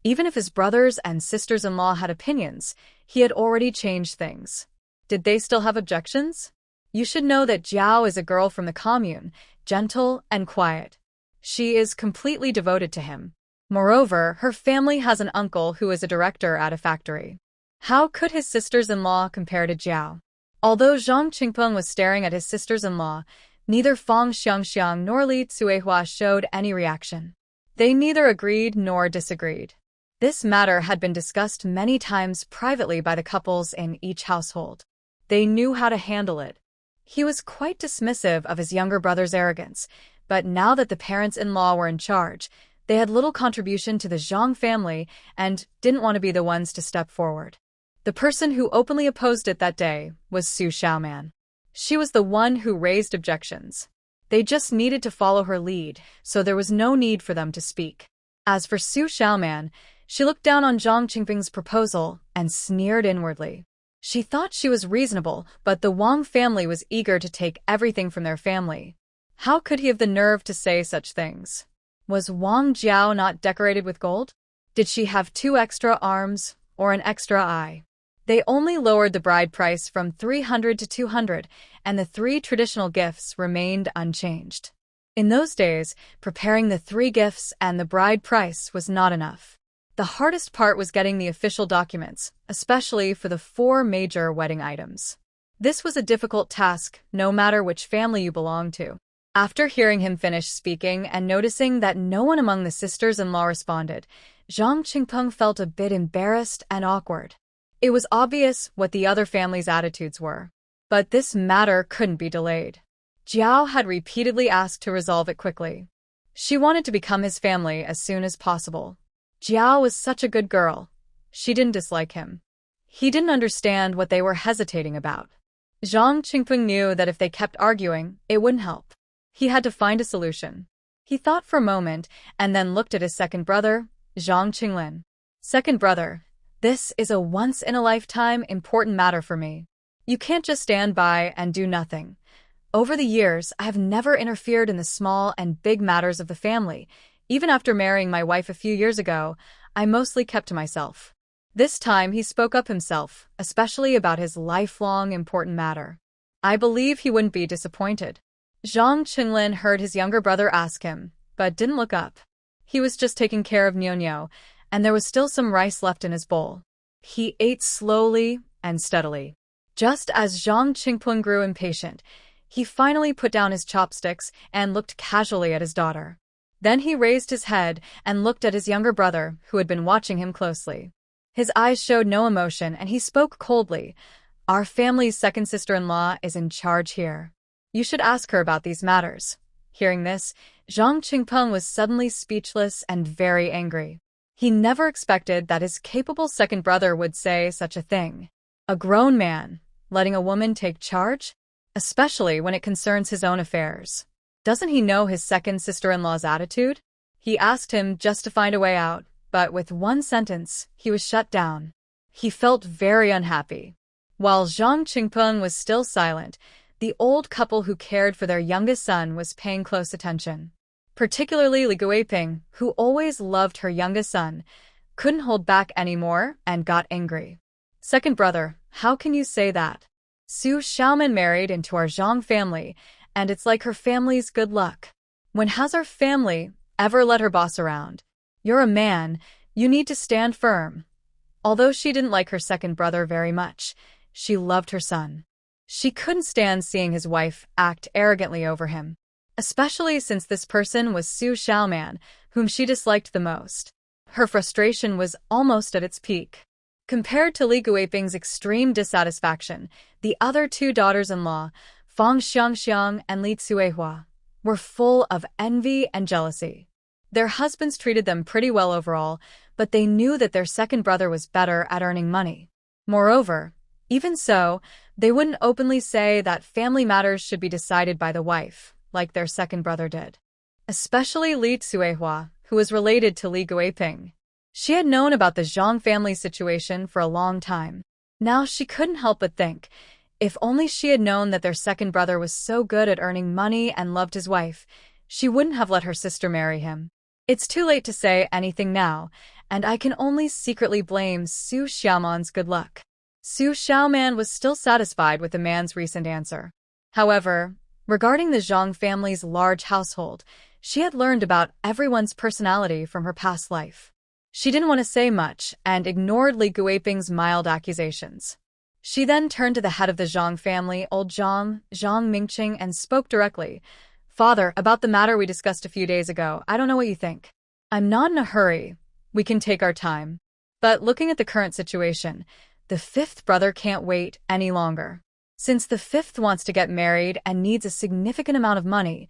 even if his brothers and sisters-in-law had opinions, he had already changed things. Did they still have objections? You should know that Jiao is a girl from the commune, gentle and quiet. She is completely devoted to him. Moreover, her family has an uncle who is a director at a factory. How could his sisters-in-law compare to Jiao? Although Zhang Qingpeng was staring at his sisters-in-law, neither Fang Xiangxiang nor Li Cuihua showed any reaction. They neither agreed nor disagreed. This matter had been discussed many times privately by the couples in each household. They knew how to handle it. He was quite dismissive of his younger brother's arrogance, but now that the parents-in-law were in charge, they had little contribution to the Zhang family and didn't want to be the ones to step forward. The person who openly opposed it that day was Xu Xiaoman. She was the one who raised objections. They just needed to follow her lead, so there was no need for them to speak. As for Xu Xiaoman, she looked down on Zhang Qingpeng's proposal and sneered inwardly. She thought she was reasonable, but the Wang family was eager to take everything from their family. How could he have the nerve to say such things? Was Wang Jiao not decorated with gold? Did she have 2 extra arms or an extra eye? They only lowered the bride price from 300 to 200, and the 3 traditional gifts remained unchanged. In those days, preparing the 3 gifts and the bride price was not enough. The hardest part was getting the official documents, especially for the 4 major wedding items. This was a difficult task, no matter which family you belonged to. After hearing him finish speaking and noticing that no one among the sisters-in-law responded, Zhang Qingpeng felt a bit embarrassed and awkward. It was obvious what the other family's attitudes were. But this matter couldn't be delayed. Jiao had repeatedly asked to resolve it quickly. She wanted to become his family as soon as possible. Jiao was such a good girl. She didn't dislike him. He didn't understand what they were hesitating about. Zhang Qingpeng knew that if they kept arguing, it wouldn't help. He had to find a solution. He thought for a moment and then looked at his second brother, Zhang Qinglin. Second brother, this is a once-in-a-lifetime important matter for me. You can't just stand by and do nothing. Over the years, I have never interfered in the small and big matters of the family. Even after marrying my wife a few years ago, I mostly kept to myself. This time he spoke up himself, especially about his lifelong important matter. I believe he wouldn't be disappointed. Zhang Qinglin heard his younger brother ask him, but didn't look up. He was just taking care of Nyonyo, and there was still some rice left in his bowl. He ate slowly and steadily. Just as Zhang Qingpeng grew impatient, he finally put down his chopsticks and looked casually at his daughter. Then he raised his head and looked at his younger brother, who had been watching him closely. His eyes showed no emotion, and he spoke coldly. Our family's second sister-in-law is in charge here. You should ask her about these matters. Hearing this, Zhang Qingpeng was suddenly speechless and very angry. He never expected that his capable second brother would say such a thing. A grown man, letting a woman take charge? Especially when it concerns his own affairs. Doesn't he know his second sister-in-law's attitude? He asked him just to find a way out, but with one sentence, he was shut down. He felt very unhappy. While Zhang Qingpeng was still silent, the old couple who cared for their youngest son was paying close attention. Particularly Li Guiping, who always loved her youngest son, couldn't hold back anymore and got angry. Second brother, how can you say that? Xu Xiaoman married into our Zhang family, and it's like her family's good luck. When has our family ever let her boss around? You're a man, you need to stand firm. Although she didn't like her second brother very much, she loved her son. She couldn't stand seeing his wife act arrogantly over him. Especially since this person was Xu Xiaoman, whom she disliked the most. Her frustration was almost at its peak. Compared to Li Guiping's extreme dissatisfaction, the other 2 daughters-in-law, Fang Xiangxiang and Li Cuihua, were full of envy and jealousy. Their husbands treated them pretty well overall, but they knew that their second brother was better at earning money. Moreover, even so, they wouldn't openly say that family matters should be decided by the wife, like their second brother did. Especially Li Tsuehua, who was related to Li Guiping. She had known about the Zhang family situation for a long time. Now she couldn't help but think, if only she had known that their second brother was so good at earning money and loved his wife, she wouldn't have let her sister marry him. It's too late to say anything now, and I can only secretly blame Xu Xiaoman's good luck. Xu Xiaoman was still satisfied with the man's recent answer. However, regarding the Zhang family's large household, she had learned about everyone's personality from her past life. She didn't want to say much and ignored Li Guiping's mild accusations. She then turned to the head of the Zhang family, old Zhang Mingqing, and spoke directly. "Father, about the matter we discussed a few days ago, I don't know what you think. I'm not in a hurry. We can take our time. But looking at the current situation, the fifth brother can't wait any longer. Since the fifth wants to get married and needs a significant amount of money,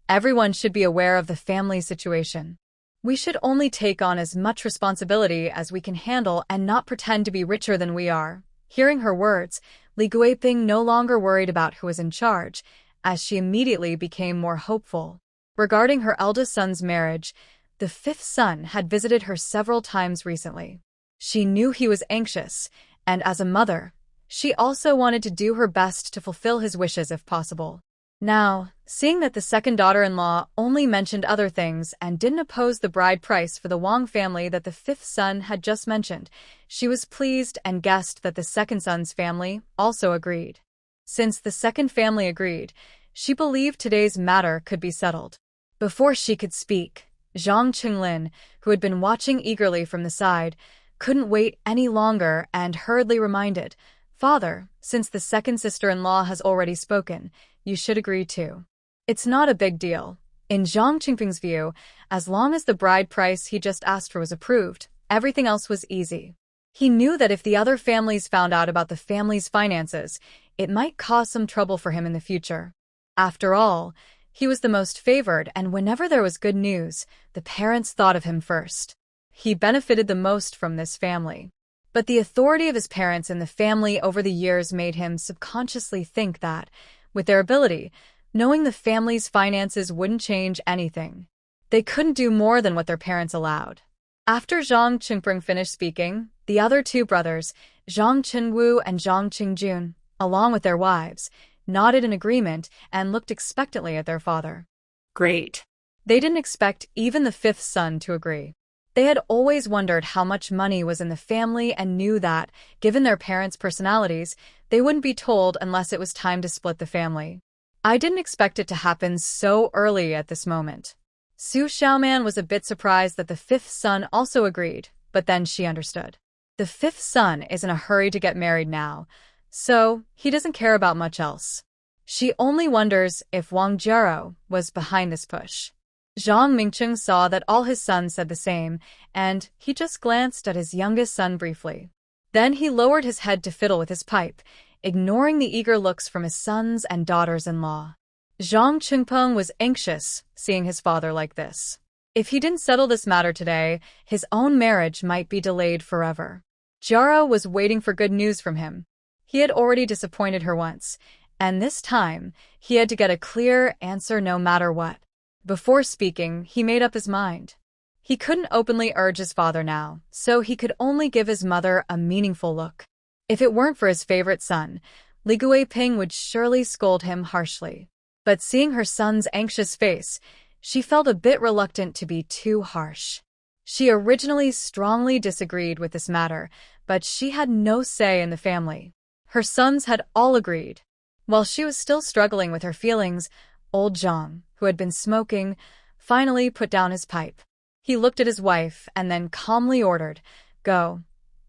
everyone should be aware of the family situation. We should only take on as much responsibility as we can handle and not pretend to be richer than we are." Hearing her words, Li Guiping no longer worried about who was in charge, as she immediately became more hopeful. Regarding her eldest son's marriage, the fifth son had visited her several times recently. She knew he was anxious, and as a mother, she also wanted to do her best to fulfill his wishes if possible. Now, seeing that the second daughter-in-law only mentioned other things and didn't oppose the bride price for the Wang family that the fifth son had just mentioned, she was pleased and guessed that the second son's family also agreed. Since the second family agreed, she believed today's matter could be settled. Before she could speak, Zhang Qinglin, who had been watching eagerly from the side, couldn't wait any longer and hurriedly reminded, "Father, since the second sister-in-law has already spoken, you should agree too." It's not a big deal. In Zhang Qingping's view, as long as the bride price he just asked for was approved, everything else was easy. He knew that if the other families found out about the family's finances, it might cause some trouble for him in the future. After all, he was the most favored, and whenever there was good news, the parents thought of him first. He benefited the most from this family. But the authority of his parents in the family over the years made him subconsciously think that, with their ability, knowing the family's finances wouldn't change anything. They couldn't do more than what their parents allowed. After Zhang Qingping finished speaking, the other two brothers, Zhang Qinwu and Zhang Qingjun, along with their wives, nodded in agreement and looked expectantly at their father. Great. They didn't expect even the fifth son to agree. They had always wondered how much money was in the family and knew that, given their parents' personalities, they wouldn't be told unless it was time to split the family. I didn't expect it to happen so early at this moment. Xu Xiaoman was a bit surprised that the fifth son also agreed, but then she understood. The fifth son is in a hurry to get married now, so he doesn't care about much else. She only wonders if Wang Jiaro was behind this push. Zhang Mingqing saw that all his sons said the same, and he just glanced at his youngest son briefly. Then he lowered his head to fiddle with his pipe, ignoring the eager looks from his sons and daughters-in-law. Zhang Qingpeng was anxious, seeing his father like this. If he didn't settle this matter today, his own marriage might be delayed forever. Jiaro was waiting for good news from him. He had already disappointed her once, and this time, he had to get a clear answer no matter what. Before speaking, he made up his mind. He couldn't openly urge his father now, so he could only give his mother a meaningful look. If it weren't for his favorite son, Li Guiping would surely scold him harshly. But seeing her son's anxious face, she felt a bit reluctant to be too harsh. She originally strongly disagreed with this matter, but she had no say in the family. Her sons had all agreed. While she was still struggling with her feelings, old Zhang, who had been smoking, finally put down his pipe. He looked at his wife and then calmly ordered, "Go,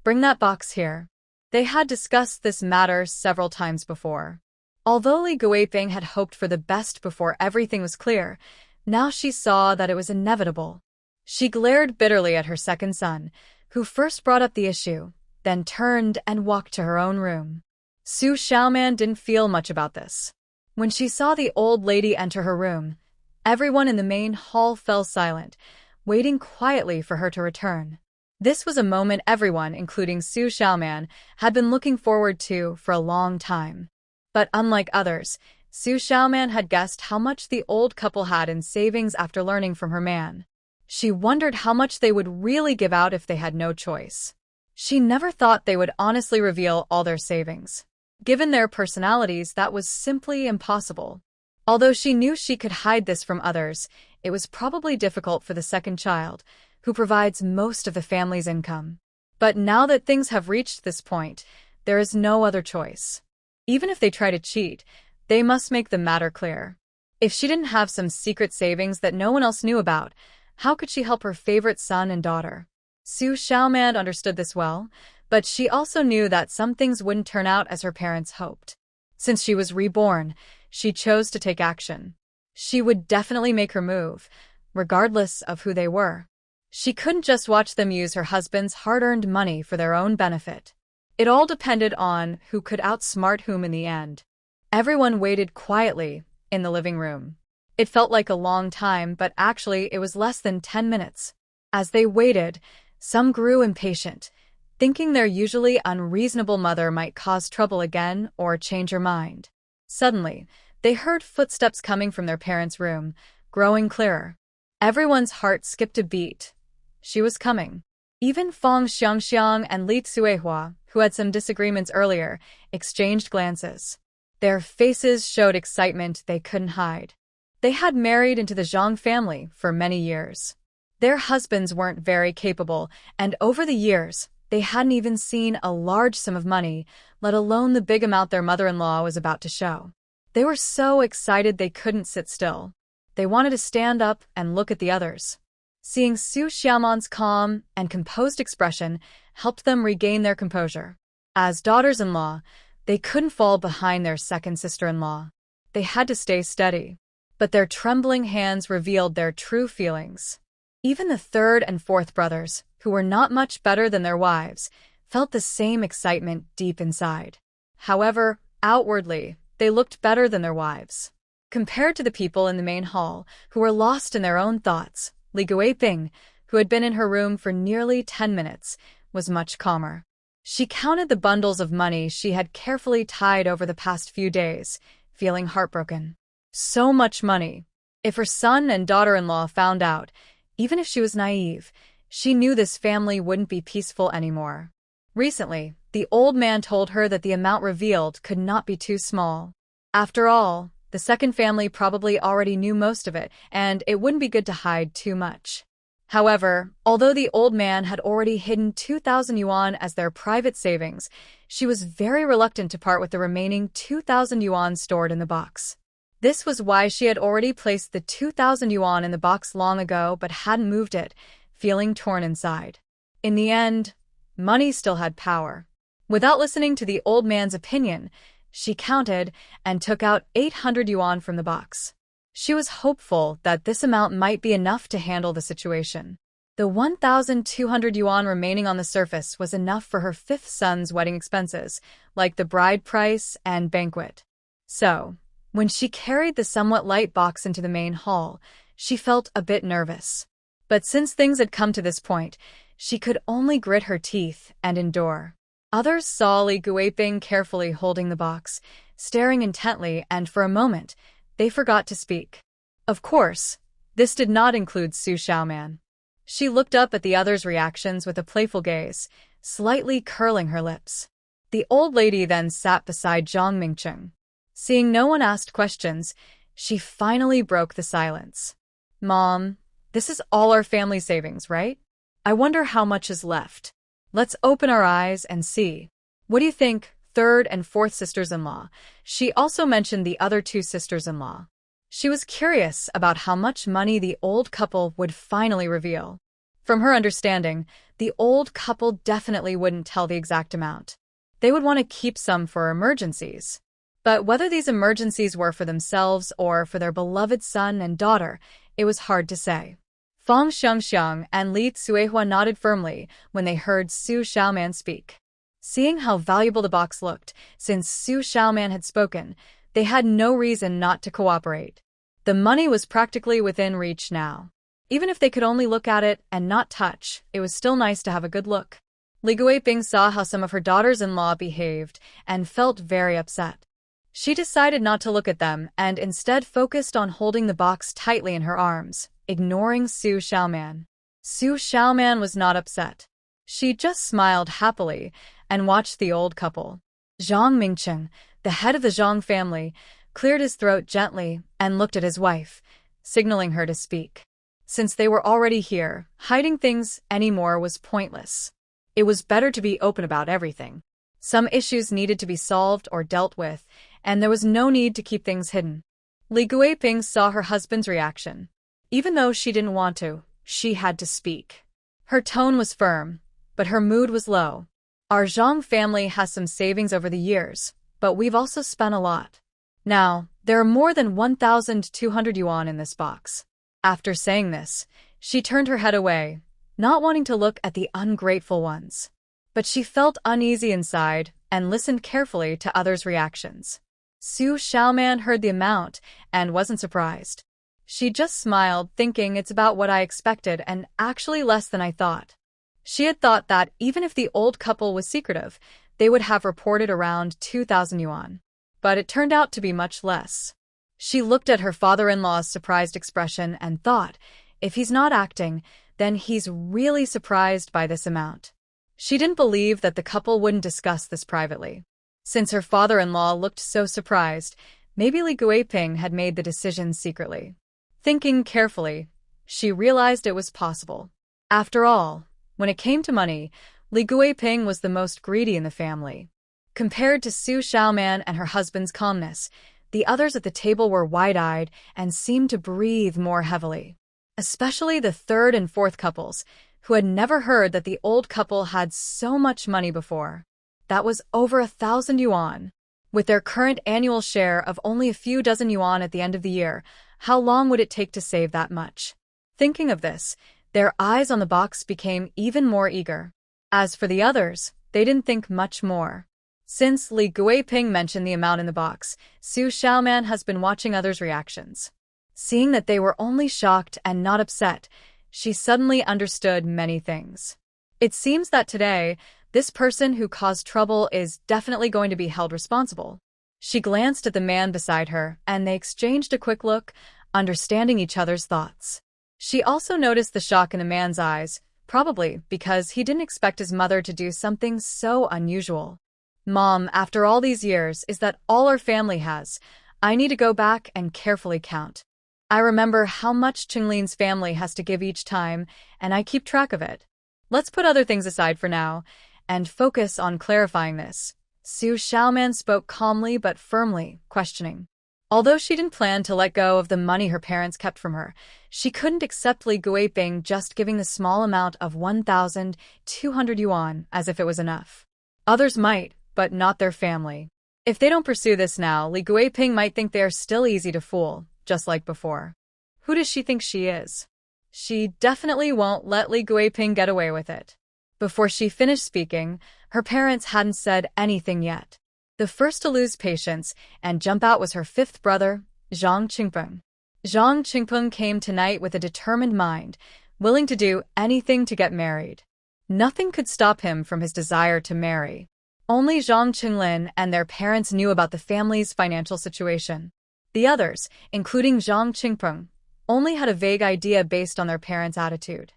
bring that box here." They had discussed this matter several times before. Although Li Guiping had hoped for the best before everything was clear, now she saw that it was inevitable. She glared bitterly at her second son, who first brought up the issue, then turned and walked to her own room. Xu Xiaoman didn't feel much about this. When she saw the old lady enter her room, everyone in the main hall fell silent, waiting quietly for her to return. This was a moment everyone, including Xu Xiaoman, had been looking forward to for a long time. But unlike others, Xu Xiaoman had guessed how much the old couple had in savings after learning from her man. She wondered how much they would really give out if they had no choice. She never thought they would honestly reveal all their savings. Given their personalities, that was simply impossible. Although she knew she could hide this from others, it was probably difficult for the second child, who provides most of the family's income. But now that things have reached this point, there is no other choice. Even if they try to cheat, they must make the matter clear. If she didn't have some secret savings that no one else knew about, how could she help her favorite son and daughter? Xu Xiaoman understood this well, but she also knew that some things wouldn't turn out as her parents hoped. Since she was reborn, she chose to take action. She would definitely make her move, regardless of who they were. She couldn't just watch them use her husband's hard-earned money for their own benefit. It all depended on who could outsmart whom in the end. Everyone waited quietly in the living room. It felt like a long time, but actually it was less than 10 minutes. As they waited, some grew impatient, thinking their usually unreasonable mother might cause trouble again or change her mind. Suddenly, they heard footsteps coming from their parents' room, growing clearer. Everyone's heart skipped a beat. She was coming. Even Fang Xiangxiang and Li Tsuehua, who had some disagreements earlier, exchanged glances. Their faces showed excitement they couldn't hide. They had married into the Zhang family for many years. Their husbands weren't very capable, and over the years, they hadn't even seen a large sum of money, let alone the big amount their mother-in-law was about to show. They were so excited they couldn't sit still. They wanted to stand up and look at the others. Seeing Xu Xiaoman's calm and composed expression helped them regain their composure. As daughters-in-law, they couldn't fall behind their second sister-in-law. They had to stay steady. But their trembling hands revealed their true feelings. Even the third and fourth brothers, who were not much better than their wives, felt the same excitement deep inside. However, outwardly, they looked better than their wives. Compared to the people in the main hall, who were lost in their own thoughts, Li Guiping, who had been in her room for nearly 10 minutes, was much calmer. She counted the bundles of money she had carefully tied over the past few days, feeling heartbroken. So much money. If her son and daughter-in-law found out, even if she was naive, she knew this family wouldn't be peaceful anymore. Recently, the old man told her that the amount revealed could not be too small. After all, the second family probably already knew most of it, and it wouldn't be good to hide too much. However, although the old man had already hidden 2,000 yuan as their private savings, she was very reluctant to part with the remaining 2,000 yuan stored in the box. This was why she had already placed the 2,000 yuan in the box long ago but hadn't moved it, feeling torn inside. In the end, money still had power. Without listening to the old man's opinion, she counted and took out 800 yuan from the box. She was hopeful that this amount might be enough to handle the situation. The 1,200 yuan remaining on the surface was enough for her fifth son's wedding expenses, like the bride price and banquet. So, when she carried the somewhat light box into the main hall, she felt a bit nervous. But since things had come to this point, she could only grit her teeth and endure. Others saw Li Guiping carefully holding the box, staring intently, and for a moment, they forgot to speak. Of course, this did not include Xu Xiaoman. She looked up at the others' reactions with a playful gaze, slightly curling her lips. The old lady then sat beside Zhang Mingcheng. Seeing no one asked questions, she finally broke the silence. "Mom, this is all our family savings, right? I wonder how much is left. Let's open our eyes and see. What do you think, third and fourth sisters-in-law?" She also mentioned the other two sisters-in-law. She was curious about how much money the old couple would finally reveal. From her understanding, the old couple definitely wouldn't tell the exact amount. They would want to keep some for emergencies. But whether these emergencies were for themselves or for their beloved son and daughter, it was hard to say. Fang Xiangxiang and Li Tsuehua nodded firmly when they heard Xu Xiaoman speak. Seeing how valuable the box looked, since Xu Xiaoman had spoken, they had no reason not to cooperate. The money was practically within reach now. Even if they could only look at it and not touch, it was still nice to have a good look. Li Guiping saw how some of her daughters-in-law behaved and felt very upset. She decided not to look at them and instead focused on holding the box tightly in her arms, ignoring Xu Xiaoman. Xu Xiaoman was not upset. She just smiled happily and watched the old couple. Zhang Mingcheng, the head of the Zhang family, cleared his throat gently and looked at his wife, signaling her to speak. Since they were already here, hiding things anymore was pointless. It was better to be open about everything. Some issues needed to be solved or dealt with, and there was no need to keep things hidden. Li Guiping saw her husband's reaction. Even though she didn't want to, she had to speak. Her tone was firm, but her mood was low. Our Zhang family has some savings over the years, but we've also spent a lot. Now, there are more than 1,200 yuan in this box. After saying this, she turned her head away, not wanting to look at the ungrateful ones. But she felt uneasy inside and listened carefully to others' reactions. Xu Xiaoman heard the amount and wasn't surprised. She just smiled, thinking it's about what I expected and actually less than I thought. She had thought that even if the old couple was secretive, they would have reported around 2,000 yuan. But it turned out to be much less. She looked at her father-in-law's surprised expression and thought, if he's not acting, then he's really surprised by this amount. She didn't believe that the couple wouldn't discuss this privately. Since her father-in-law looked so surprised, maybe Li Guiping had made the decision secretly. Thinking carefully, she realized it was possible. After all, when it came to money, Li Guiping was the most greedy in the family. Compared to Xu Xiaoman and her husband's calmness, the others at the table were wide-eyed and seemed to breathe more heavily. Especially the third and fourth couples, who had never heard that the old couple had so much money before. That was over 1,000 yuan. With their current annual share of only a few dozen yuan at the end of the year, how long would it take to save that much? Thinking of this, their eyes on the box became even more eager. As for the others, they didn't think much more. Since Li Guiping mentioned the amount in the box, Xu Xiaoman has been watching others' reactions. Seeing that they were only shocked and not upset, she suddenly understood many things. It seems that today, this person who caused trouble is definitely going to be held responsible. She glanced at the man beside her, and they exchanged a quick look, understanding each other's thoughts. She also noticed the shock in the man's eyes, probably because he didn't expect his mother to do something so unusual. Mom, after all these years, is that all our family has? I need to go back and carefully count. I remember how much Qinglin's family has to give each time, and I keep track of it. Let's put other things aside for now, and focus on clarifying this. Xu Xiaoman spoke calmly but firmly, questioning. Although she didn't plan to let go of the money her parents kept from her, she couldn't accept Li Guiping just giving the small amount of 1,200 yuan as if it was enough. Others might, but not their family. If they don't pursue this now, Li Guiping might think they are still easy to fool, just like before. Who does she think she is? She definitely won't let Li Guiping get away with it. Before she finished speaking, her parents hadn't said anything yet. The first to lose patience and jump out was her fifth brother, Zhang Qingpeng. Zhang Qingpeng came tonight with a determined mind, willing to do anything to get married. Nothing could stop him from his desire to marry. Only Zhang Qinglin and their parents knew about the family's financial situation. The others, including Zhang Qingpeng, only had a vague idea based on their parents' attitude.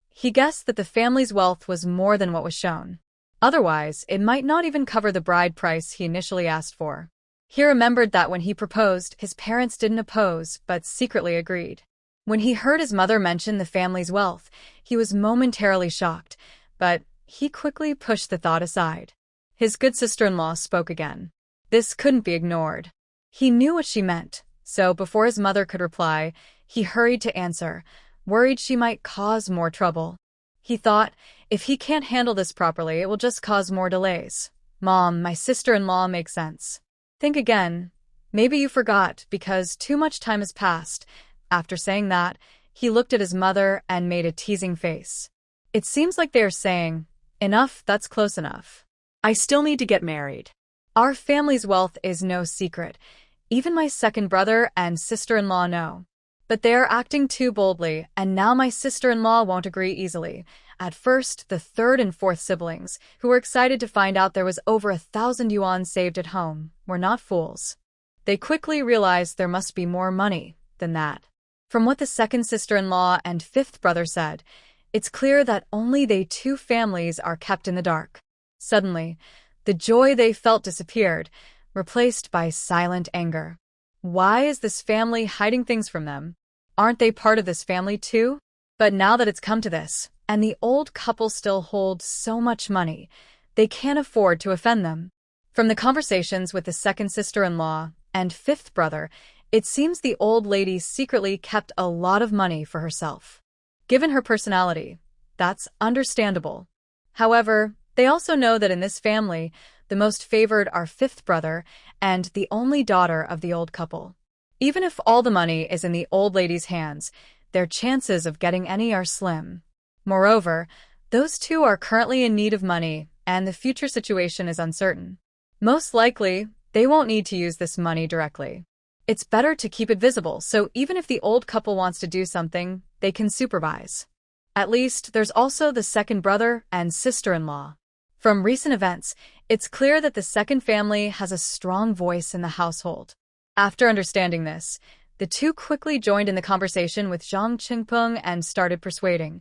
He guessed that the family's wealth was more than what was shown. Otherwise, it might not even cover the bride price he initially asked for. He remembered that when he proposed, his parents didn't oppose, but secretly agreed. When he heard his mother mention the family's wealth, he was momentarily shocked, but he quickly pushed the thought aside. His good sister-in-law spoke again. This couldn't be ignored. He knew what she meant, so before his mother could reply, he hurried to answer, worried she might cause more trouble. He thought, if he can't handle this properly, it will just cause more delays. Mom, my sister-in-law makes sense. Think again. Maybe you forgot because too much time has passed. After saying that, he looked at his mother and made a teasing face. It seems like they are saying, enough, that's close enough. I still need to get married. Our family's wealth is no secret. Even my second brother and sister-in-law know. But they are acting too boldly, and now my sister-in-law won't agree easily. At first, the third and fourth siblings, who were excited to find out there was over 1,000 yuan saved at home, were not fools. They quickly realized there must be more money than that. From what the second sister-in-law and fifth brother said, it's clear that only they two families are kept in the dark. Suddenly, the joy they felt disappeared, replaced by silent anger. Why is this family hiding things from them? Aren't they part of this family too? But now that it's come to this, and the old couple still hold so much money, they can't afford to offend them. From the conversations with the second sister-in-law and fifth brother, it seems the old lady secretly kept a lot of money for herself. Given her personality, that's understandable. However, they also know that in this family, the most favored are fifth brother and the only daughter of the old couple. Even if all the money is in the old lady's hands, their chances of getting any are slim. Moreover, those two are currently in need of money, and the future situation is uncertain. Most likely, they won't need to use this money directly. It's better to keep it visible, so even if the old couple wants to do something, they can supervise. At least, there's also the second brother and sister-in-law. From recent events, it's clear that the second family has a strong voice in the household. After understanding this, the two quickly joined in the conversation with Zhang Qingpeng and started persuading.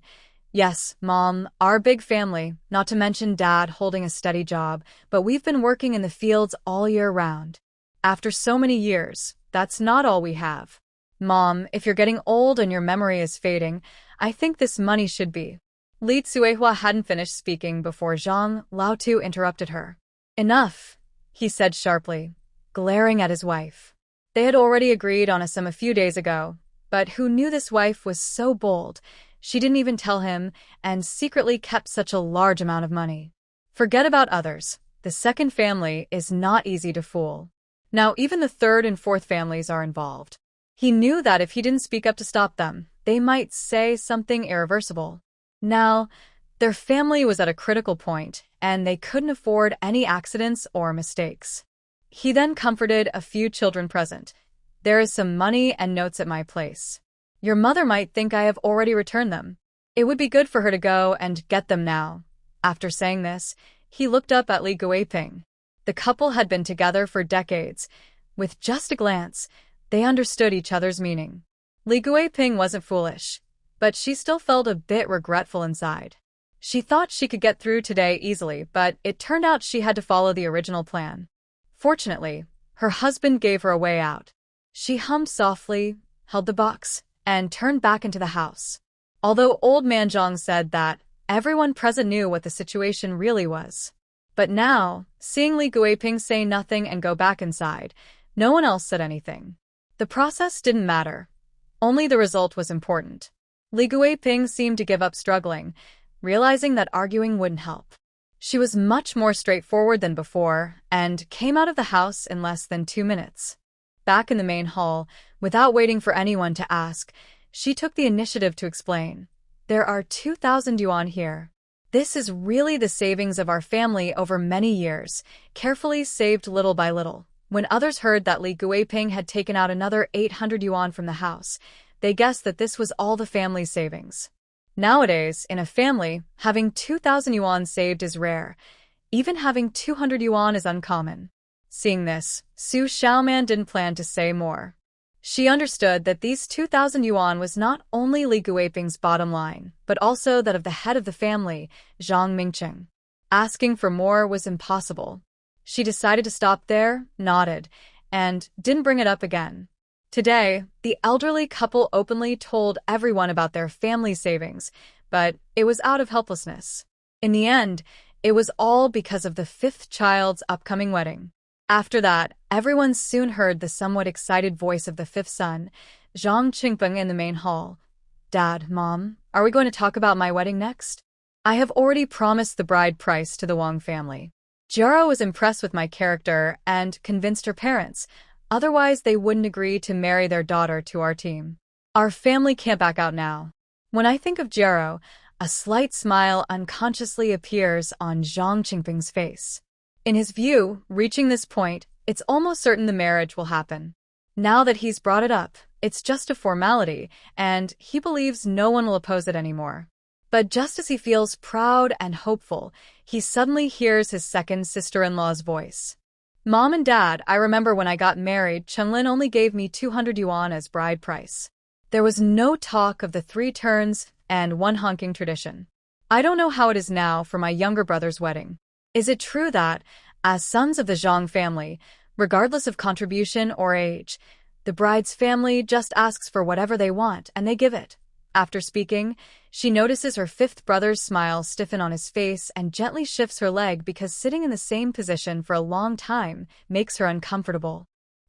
Yes, Mom, our big family, not to mention Dad holding a steady job, but we've been working in the fields all year round. After so many years, that's not all we have. Mom, if you're getting old and your memory is fading, I think this money should be. Li Tsuehua hadn't finished speaking before Zhang Laotu interrupted her. Enough, he said sharply, glaring at his wife. They had already agreed on a sum a few days ago, but who knew this wife was so bold? She didn't even tell him and secretly kept such a large amount of money. Forget about others. The second family is not easy to fool. Now even the third and fourth families are involved. He knew that if he didn't speak up to stop them, they might say something irreversible. Now, their family was at a critical point, and they couldn't afford any accidents or mistakes. He then comforted a few children present. There is some money and notes at my place. Your mother might think I have already returned them. It would be good for her to go and get them now. After saying this, he looked up at Li Guiping. The couple had been together for decades. With just a glance, they understood each other's meaning. Li Guiping wasn't foolish, but she still felt a bit regretful inside. She thought she could get through today easily, but it turned out she had to follow the original plan. Fortunately, her husband gave her a way out. She hummed softly, held the box, and turned back into the house. Although old man Zhang said that everyone present knew what the situation really was. But now, seeing Li Guiping say nothing and go back inside, no one else said anything. The process didn't matter. Only the result was important. Li Guiping seemed to give up struggling, realizing that arguing wouldn't help. She was much more straightforward than before and came out of the house in less than 2 minutes. Back in the main hall, without waiting for anyone to ask, she took the initiative to explain. There are 2,000 yuan here. This is really the savings of our family over many years, carefully saved little by little. When others heard that Li Guiping had taken out another 800 yuan from the house, they guessed that this was all the family's savings. Nowadays, in a family, having 2,000 yuan saved is rare. Even having 200 yuan is uncommon. Seeing this, Xu Xiaoman didn't plan to say more. She understood that these 2,000 yuan was not only Li Guiping's bottom line, but also that of the head of the family, Zhang Mingcheng. Asking for more was impossible. She decided to stop there, nodded, and didn't bring it up again. Today, the elderly couple openly told everyone about their family savings, but it was out of helplessness. In the end, it was all because of the fifth child's upcoming wedding. After that, everyone soon heard the somewhat excited voice of the fifth son, Zhang Qingpeng, in the main hall. Dad, Mom, are we going to talk about my wedding next? I have already promised the bride price to the Wang family. Jiaro was impressed with my character and convinced her parents. Otherwise, they wouldn't agree to marry their daughter to our team. Our family can't back out now. When I think of Jiaro, a slight smile unconsciously appears on Zhang Qingpeng's face. In his view, reaching this point, it's almost certain the marriage will happen. Now that he's brought it up, it's just a formality, and he believes no one will oppose it anymore. But just as he feels proud and hopeful, he suddenly hears his second sister-in-law's voice. Mom and Dad, I remember when I got married, Chenlin only gave me 200 yuan as bride price. There was no talk of the 3 turns and 1 honking tradition. I don't know how it is now for my younger brother's wedding. Is it true that, as sons of the Zhang family, regardless of contribution or age, the bride's family just asks for whatever they want and they give it? After speaking, she notices her 5th brother's smile stiffen on his face and gently shifts her leg because sitting in the same position for a long time makes her uncomfortable.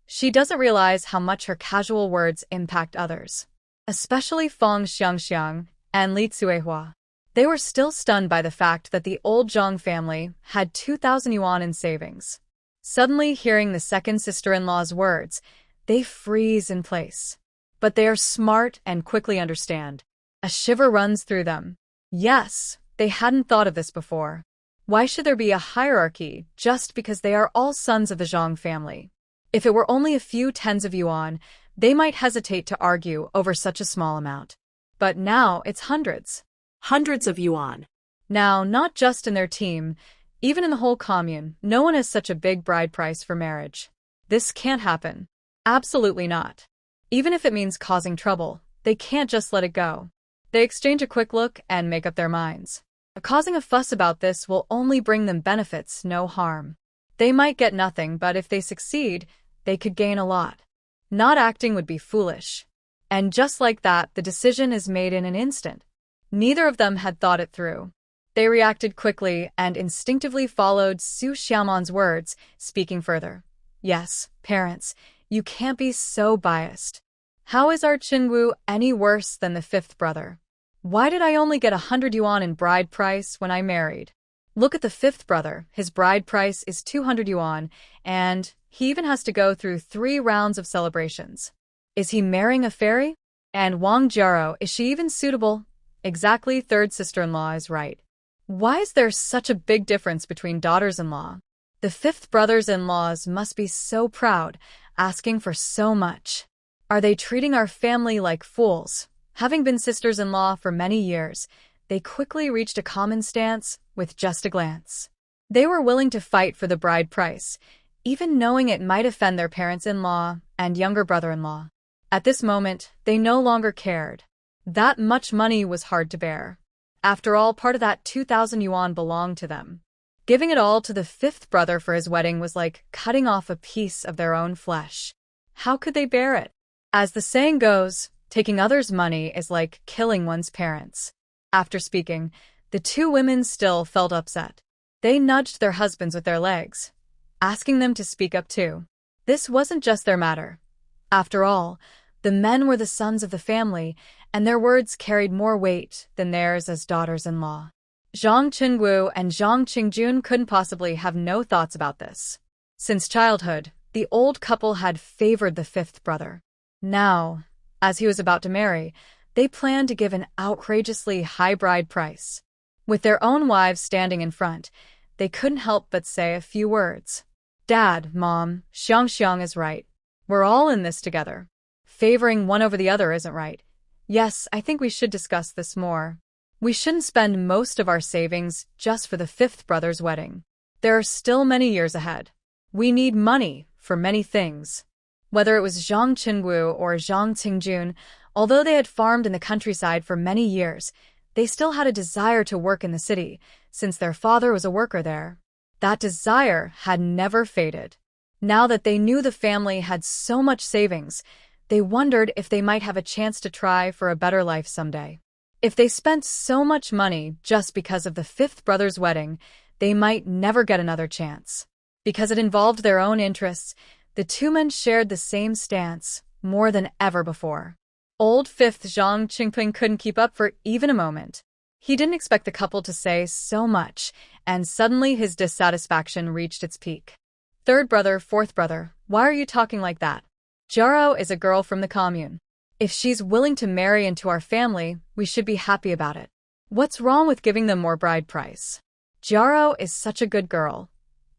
She doesn't realize how much her casual words impact others, especially Feng Xiangxiang and Li Cuehua. They were still stunned by the fact that the old Zhang family had 2,000 yuan in savings. Suddenly hearing the second sister-in-law's words, they freeze in place. But they are smart and quickly understand. A shiver runs through them. Yes, they hadn't thought of this before. Why should there be a hierarchy just because they are all sons of the Zhang family? If it were only a few tens of yuan, they might hesitate to argue over such a small amount. But now it's hundreds. Hundreds of yuan. Now, not just in their team, even in the whole commune, no one has such a big bride price for marriage. This can't happen. Absolutely not. Even if it means causing trouble, they can't just let it go. They exchange a quick look and make up their minds. Causing a fuss about this will only bring them benefits, no harm. They might get nothing, but if they succeed, they could gain a lot. Not acting would be foolish. And just like that, the decision is made in an instant. Neither of them had thought it through. They reacted quickly and instinctively followed Xu Xiaoman's words, speaking further. Yes, parents, you can't be so biased. How is our Qingwu any worse than the 5th brother? Why did I only get 100 yuan in bride price when I married? Look at the 5th brother, his bride price is 200 yuan, and he even has to go through 3 rounds of celebrations. Is he marrying a fairy? And Wang Jiaro, is she even suitable? Exactly, 3rd sister-in-law is right. Why is there such a big difference between daughters-in-law? The 5th brothers-in-laws must be so proud, asking for so much. Are they treating our family like fools? Having been sisters-in-law for many years, they quickly reached a common stance with just a glance. They were willing to fight for the bride price, even knowing it might offend their parents-in-law and younger brother-in-law. At this moment, they no longer cared. That much money was hard to bear. After all, part of that 2,000 yuan belonged to them. Giving it all to the 5th brother for his wedding was like cutting off a piece of their own flesh. How could they bear it? As the saying goes, taking others' money is like killing one's parents. After speaking, the 2 women still felt upset. They nudged their husbands with their legs, asking them to speak up too. This wasn't just their matter. After all, the men were the sons of the family, and their words carried more weight than theirs as daughters-in-law. Zhang Qingwu and Zhang Qingjun couldn't possibly have no thoughts about this. Since childhood, the old couple had favored the 5th brother. Now, as he was about to marry, they planned to give an outrageously high bride price. With their own wives standing in front, they couldn't help but say a few words. Dad, Mom, Xiangxiang is right. We're all in this together. Favoring one over the other isn't right. Yes, I think we should discuss this more. We shouldn't spend most of our savings just for the 5th brother's wedding. There are still many years ahead. We need money for many things. Whether it was Zhang Qingwu or Zhang Qingjun, although they had farmed in the countryside for many years, they still had a desire to work in the city, since their father was a worker there. That desire had never faded. Now that they knew the family had so much savings, they wondered if they might have a chance to try for a better life someday. If they spent so much money just because of the 5th brother's wedding, they might never get another chance. Because it involved their own interests, the 2 men shared the same stance more than ever before. Old 5th Zhang Qingping couldn't keep up for even a moment. He didn't expect the couple to say so much, and suddenly his dissatisfaction reached its peak. 3rd brother, 4th brother, why are you talking like that? Jiaro is a girl from the commune. If she's willing to marry into our family, we should be happy about it. What's wrong with giving them more bride price? Jiaro is such a good girl.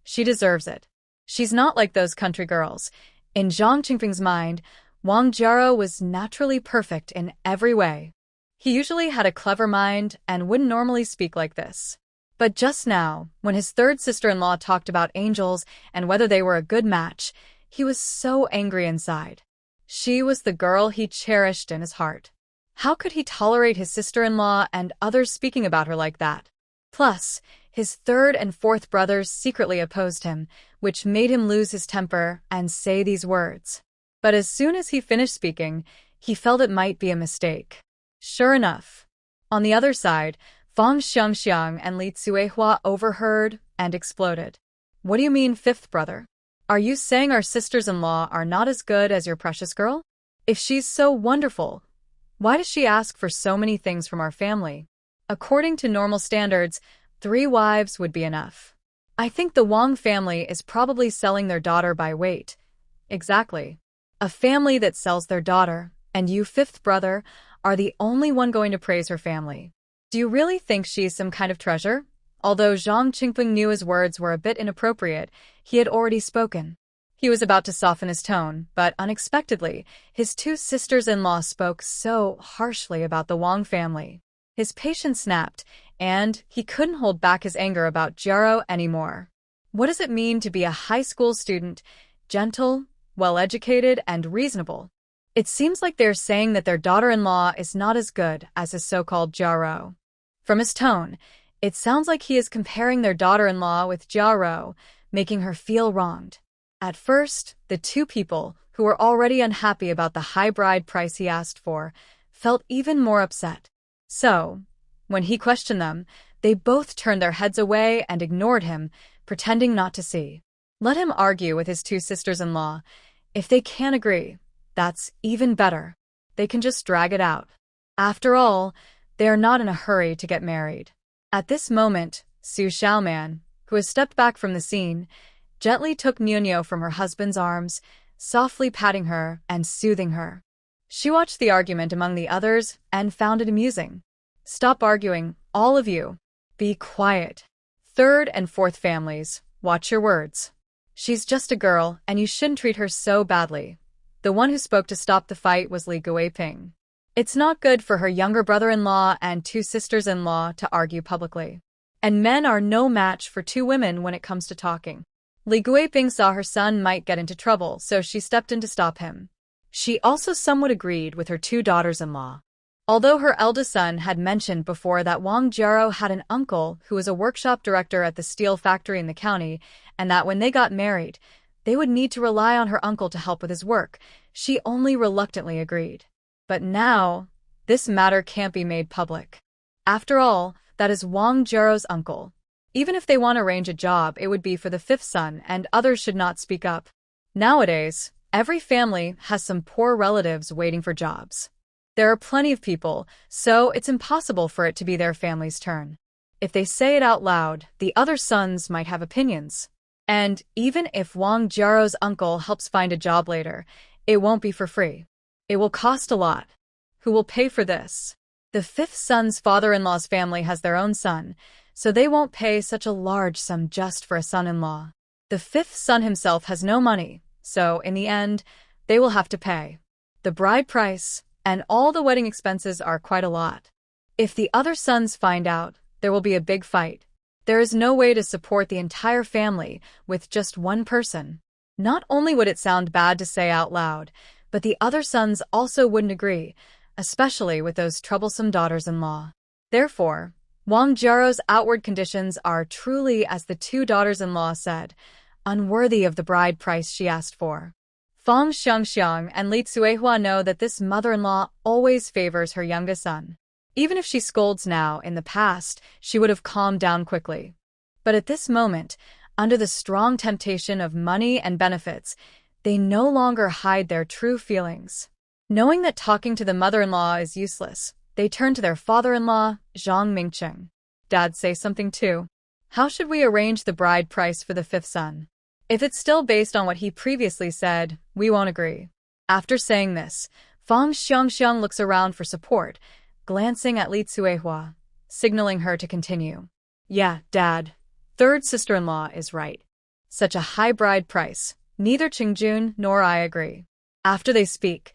She deserves it. She's not like those country girls. In Zhang Qingping's mind, Wang Jiaro was naturally perfect in every way. He usually had a clever mind and wouldn't normally speak like this. But just now, when his third sister-in-law talked about angels and whether they were a good match, he was so angry inside. She was the girl he cherished in his heart. How could he tolerate his sister-in-law and others speaking about her like that? Plus, his third and fourth brothers secretly opposed him, which made him lose his temper and say these words. But as soon as he finished speaking, he felt it might be a mistake. Sure enough. On the other side, Fang Xiangxiang and Li Cuihua overheard and exploded. What do you mean, fifth brother? Are you saying our sisters-in-law are not as good as your precious girl? If she's so wonderful, why does she ask for so many things from our family? According to normal standards, 3 wives would be enough. I think the Wang family is probably selling their daughter by weight. Exactly. A family that sells their daughter, and you, fifth brother, are the only one going to praise her family. Do you really think she's some kind of treasure? Although Zhang Qingping knew his words were a bit inappropriate, he had already spoken. He was about to soften his tone, but unexpectedly, his 2 sisters-in-law spoke so harshly about the Wang family. His patience snapped, and he couldn't hold back his anger about Jiaro anymore. What does it mean to be a high school student, gentle, well-educated, and reasonable? It seems like they're saying that their daughter-in-law is not as good as his so-called Jiaro. From his tone, it sounds like he is comparing their daughter-in-law with Jiaro, making her feel wronged. At first, the 2 people, who were already unhappy about the high bride price he asked for, felt even more upset. So, when he questioned them, they both turned their heads away and ignored him, pretending not to see. Let him argue with his 2 sisters-in-law. If they can't agree, that's even better. They can just drag it out. After all, they are not in a hurry to get married. At this moment, Xu Xiaoman, who has stepped back from the scene, gently took Niunio from her husband's arms, softly patting her and soothing her. She watched the argument among the others and found it amusing. Stop arguing, all of you. Be quiet. Third and fourth families, watch your words. She's just a girl, and you shouldn't treat her so badly. The one who spoke to stop the fight was Li Guiping. It's not good for her younger brother-in-law and 2 sisters-in-law to argue publicly. And men are no match for 2 women when it comes to talking. Li Guiping saw her son might get into trouble, so she stepped in to stop him. She also somewhat agreed with her 2 daughters-in-law. Although her eldest son had mentioned before that Wang Jiaro had an uncle who was a workshop director at the steel factory in the county, and that when they got married, they would need to rely on her uncle to help with his work, she only reluctantly agreed. But now, this matter can't be made public. After all, that is Wang Jiaro's uncle. Even if they want to arrange a job, it would be for the 5th son, and others should not speak up. Nowadays, every family has some poor relatives waiting for jobs. There are plenty of people, so it's impossible for it to be their family's turn. If they say it out loud, the other sons might have opinions. And even if Wang Jiaro's uncle helps find a job later, it won't be for free. It will cost a lot. Who will pay for this? The 5th son's father-in-law's family has their own son, so they won't pay such a large sum just for a son-in-law. The 5th son himself has no money, so in the end, they will have to pay. The bride price and all the wedding expenses are quite a lot. If the other sons find out, there will be a big fight. There is no way to support the entire family with just one person. Not only would it sound bad to say out loud, but the other sons also wouldn't agree, especially with those troublesome daughters-in-law. Therefore, Wang Jiaro's outward conditions are truly, as the 2 daughters-in-law said, unworthy of the bride price she asked for. Fang Xiangxiang and Li Cuihua know that this mother-in-law always favors her youngest son. Even if she scolds now, in the past, she would have calmed down quickly. But at this moment, under the strong temptation of money and benefits, they no longer hide their true feelings. Knowing that talking to the mother-in-law is useless, they turn to their father-in-law, Zhang Mingcheng. Dad, say something too. How should we arrange the bride price for the 5th son? If it's still based on what he previously said, we won't agree. After saying this, Fang Xiangxiang looks around for support, glancing at Li Cuihua, signaling her to continue. Yeah, Dad. 3rd sister-in-law is right. Such a high bride price. Neither Qingjun nor I agree. After they speak,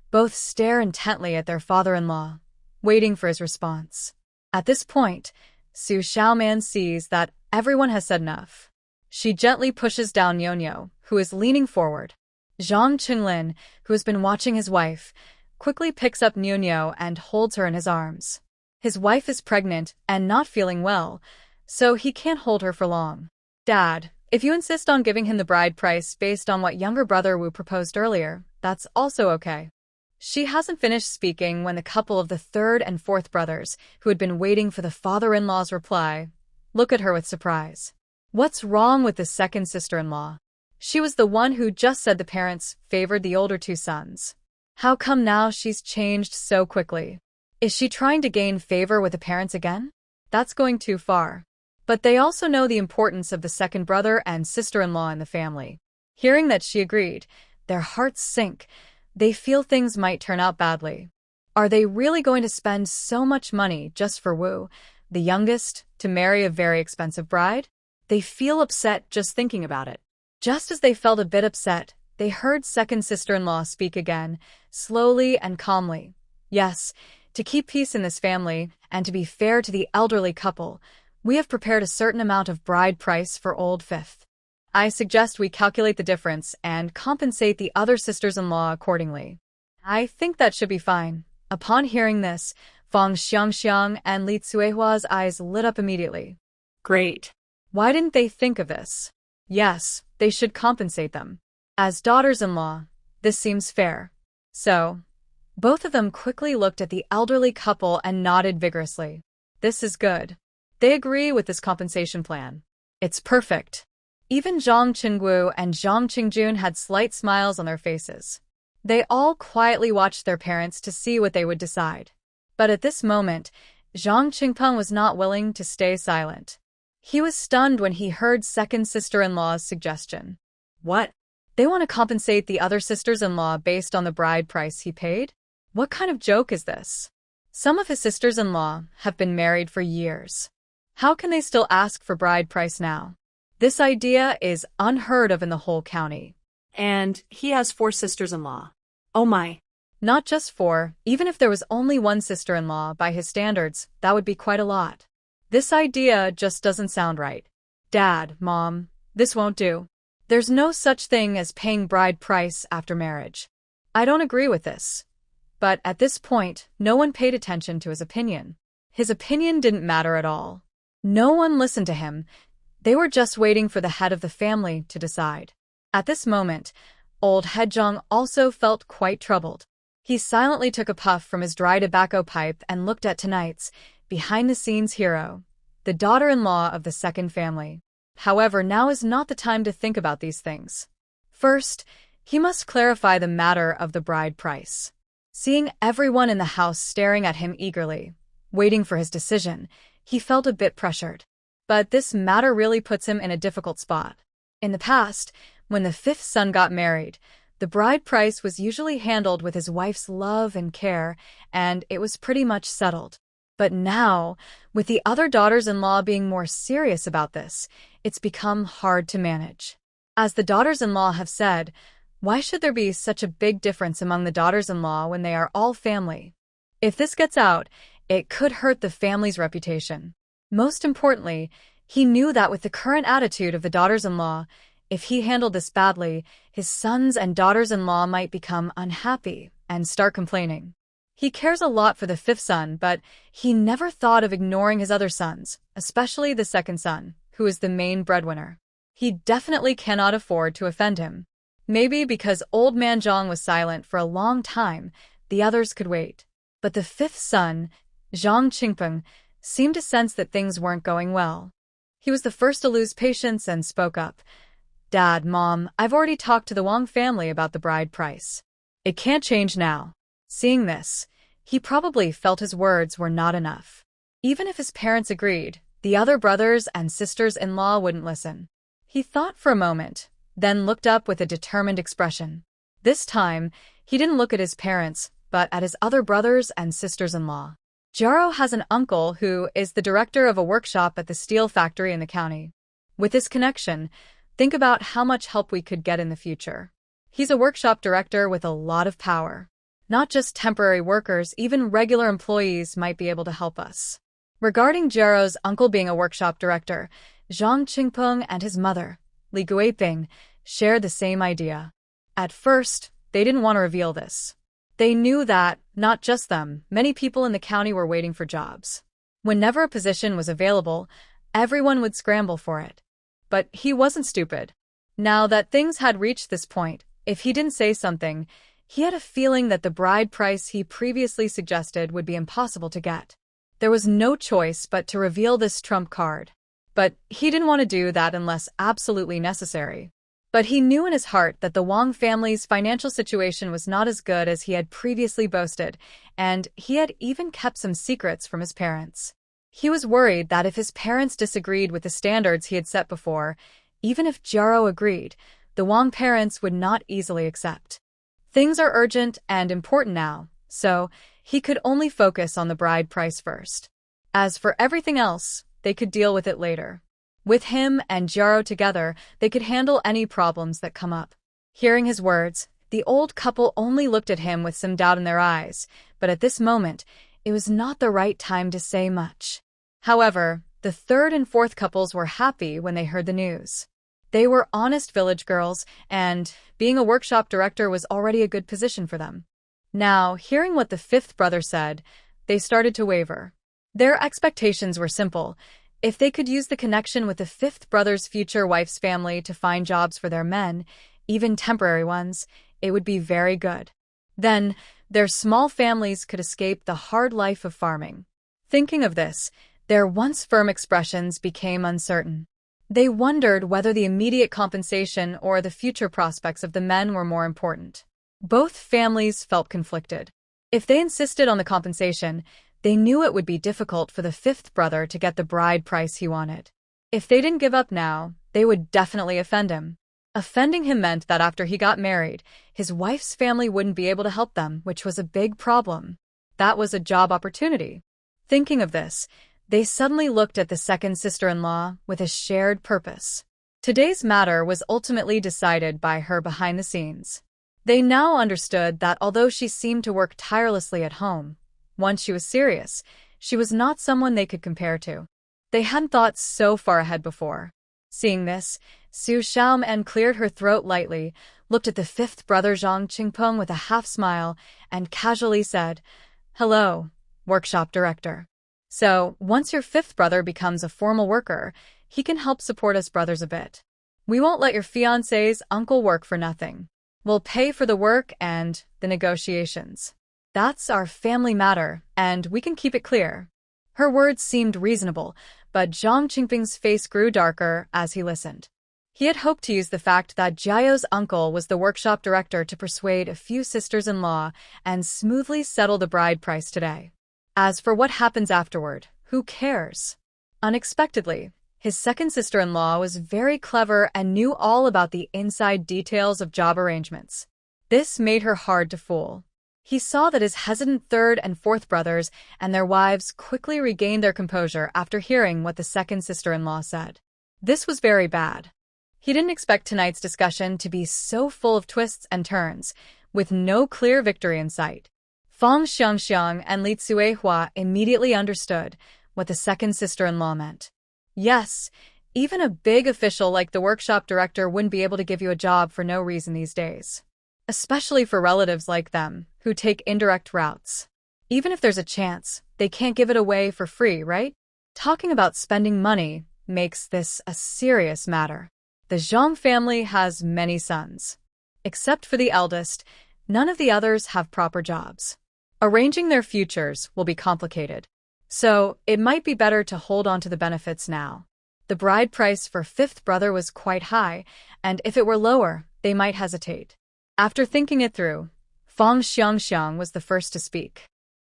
both stare intently at their father-in-law, waiting for his response. At this point, Xu Xiaoman sees that everyone has said enough. She gently pushes down Nyonyo, who is leaning forward. Zhang Qinglin, who has been watching his wife, quickly picks up Nyonyo and holds her in his arms. His wife is pregnant and not feeling well, so he can't hold her for long. Dad, if you insist on giving him the bride price based on what younger brother Wu proposed earlier, that's also okay. She hasn't finished speaking when the couple of the third and fourth brothers, who had been waiting for the father-in-law's reply, look at her with surprise. What's wrong with the second sister-in-law? She was the one who just said the parents favored the older two sons. How come now she's changed so quickly? Is she trying to gain favor with the parents again? That's going too far. But they also know the importance of the second brother and sister-in-law in the family. Hearing that she agreed, their hearts sink. They feel things might turn out badly. Are they really going to spend so much money just for Wu, the youngest, to marry a very expensive bride? They feel upset just thinking about it. Just as they felt a bit upset, they heard second sister-in-law speak again, slowly and calmly. Yes, to keep peace in this family, and to be fair to the elderly couple, we have prepared a certain amount of bride price for old fifth. I suggest we calculate the difference and compensate the other sisters-in-law accordingly. I think that should be fine. Upon hearing this, Fang Xiangxiang and Li Cuihua's eyes lit up immediately. Great. Why didn't they think of this? Yes, they should compensate them. As daughters-in-law, this seems fair. So, both of them quickly looked at the elderly couple and nodded vigorously. This is good. They agree with this compensation plan. It's perfect. Even Zhang Qinggu and Zhang Qingjun had slight smiles on their faces. They all quietly watched their parents to see what they would decide. But at this moment, Zhang Qingpeng was not willing to stay silent. He was stunned when he heard second sister-in-law's suggestion. What? They want to compensate the other sisters-in-law based on the bride price he paid? What kind of joke is this? Some of his sisters-in-law have been married for years. How can they still ask for bride price now? This idea is unheard of in the whole county. And he has 4 sisters-in-law. Oh my. Not just 4, even if there was only one sister-in-law, by his standards, that would be quite a lot. This idea just doesn't sound right. Dad, Mom, this won't do. There's no such thing as paying bride price after marriage. I don't agree with this. But at this point, no one paid attention to his opinion. His opinion didn't matter at all. No one listened to him. They were just waiting for the head of the family to decide. At this moment, old Headjong also felt quite troubled. He silently took a puff from his dry tobacco pipe and looked at tonight's behind-the-scenes hero, the daughter-in-law of the second family. However, now is not the time to think about these things. First, he must clarify the matter of the bride price. Seeing everyone in the house staring at him eagerly, waiting for his decision, he felt a bit pressured. But this matter really puts him in a difficult spot. In the past, when the fifth son got married, the bride price was usually handled with his wife's love and care, and it was pretty much settled. But now, with the other daughters-in-law being more serious about this, it's become hard to manage. As the daughters-in-law have said, why should there be such a big difference among the daughters-in-law when they are all family? If this gets out, it could hurt the family's reputation. Most importantly, he knew that with the current attitude of the daughters-in-law, if he handled this badly, his sons and daughters-in-law might become unhappy and start complaining. He cares a lot for the fifth son, but he never thought of ignoring his other sons, especially the second son, who is the main breadwinner. He definitely cannot afford to offend him. Maybe because old man Zhang was silent for a long time, the others could wait. But the fifth son, Zhang Qingpeng, seemed to sense that things weren't going well. He was the first to lose patience and spoke up. Dad, Mom, I've already talked to the Wang family about the bride price. It can't change now. Seeing this, he probably felt his words were not enough. Even if his parents agreed, the other brothers and sisters-in-law wouldn't listen. He thought for a moment, then looked up with a determined expression. This time, he didn't look at his parents, but at his other brothers and sisters-in-law. Jaro has an uncle who is the director of a workshop at the steel factory in the county. With this connection, Think about how much help we could get in the future. He's a workshop director with a lot of power. Not just temporary workers, even regular employees might be able to help us. Regarding Jiarou's uncle being a workshop director, Zhang Qingpeng and his mother, Li Guiping, shared the same idea. At first, they didn't want to reveal this. They knew that, not just them, many people in the county were waiting for jobs. Whenever a position was available, everyone would scramble for it. But he wasn't stupid. Now that things had reached this point, if he didn't say something, he had a feeling that the bride price he previously suggested would be impossible to get. There was no choice but to reveal this trump card. But he didn't want to do that unless absolutely necessary. But he knew in his heart that the Wang family's financial situation was not as good as he had previously boasted, and he had even kept some secrets from his parents. He was worried that if his parents disagreed with the standards he had set before, even if Jiarou agreed, the Wang parents would not easily accept. Things are urgent and important now, so he could only focus on the bride price first. As for everything else, they could deal with it later. With him and Jiarou together, they could handle any problems that come up. Hearing his words, the old couple only looked at him with some doubt in their eyes, but at this moment, it was not the right time to say much. However, the third and fourth couples were happy when they heard the news. They were honest village girls, and being a workshop director was already a good position for them. Now, hearing what the fifth brother said, they started to waver. Their expectations were simple. If they could use the connection with the fifth brother's future wife's family to find jobs for their men, even temporary ones, it would be very good. Then, their small families could escape the hard life of farming. Thinking of this, their once firm expressions became uncertain. They wondered whether the immediate compensation or the future prospects of the men were more important. Both families felt conflicted. If they insisted on the compensation, they knew it would be difficult for the fifth brother to get the bride price he wanted. If they didn't give up now, they would definitely offend him. Offending him meant that after he got married, his wife's family wouldn't be able to help them, which was a big problem. That was a job opportunity. Thinking of this, they suddenly looked at the second sister-in-law with a shared purpose. Today's matter was ultimately decided by her behind the scenes. They now understood that although she seemed to work tirelessly at home, once she was serious, she was not someone they could compare to. They hadn't thought so far ahead before. Seeing this, Xu Xiaoman cleared her throat lightly, looked at the fifth brother Zhang Qingpeng with a half-smile, and casually said, "Hello, workshop director. So, once your fifth brother becomes a formal worker, he can help support us brothers a bit. We won't let your fiancé's uncle work for nothing. We'll pay for the work and the negotiations. That's our family matter, and we can keep it clear." Her words seemed reasonable, but Zhang Qingping's face grew darker as he listened. He had hoped to use the fact that Jiaou's uncle was the workshop director to persuade a few sisters-in-law and smoothly settle the bride price today. As for what happens afterward, who cares? Unexpectedly, his second sister-in-law was very clever and knew all about the inside details of job arrangements. This made her hard to fool. He saw that his hesitant third and fourth brothers and their wives quickly regained their composure after hearing what the second sister-in-law said. This was very bad. He didn't expect tonight's discussion to be so full of twists and turns, with no clear victory in sight. Fang Xiangxiang and Li Tsuehua immediately understood what the second sister-in-law meant. Yes, even a big official like the workshop director wouldn't be able to give you a job for no reason these days. Especially for relatives like them, who take indirect routes. Even if there's a chance, they can't give it away for free, right? Talking about spending money makes this a serious matter. The Zhang family has many sons. Except for the eldest, none of the others have proper jobs. Arranging their futures will be complicated. So, it might be better to hold on to the benefits now. The bride price for fifth brother was quite high, and if it were lower, they might hesitate. After thinking it through, Fang Xiangxiang was the first to speak.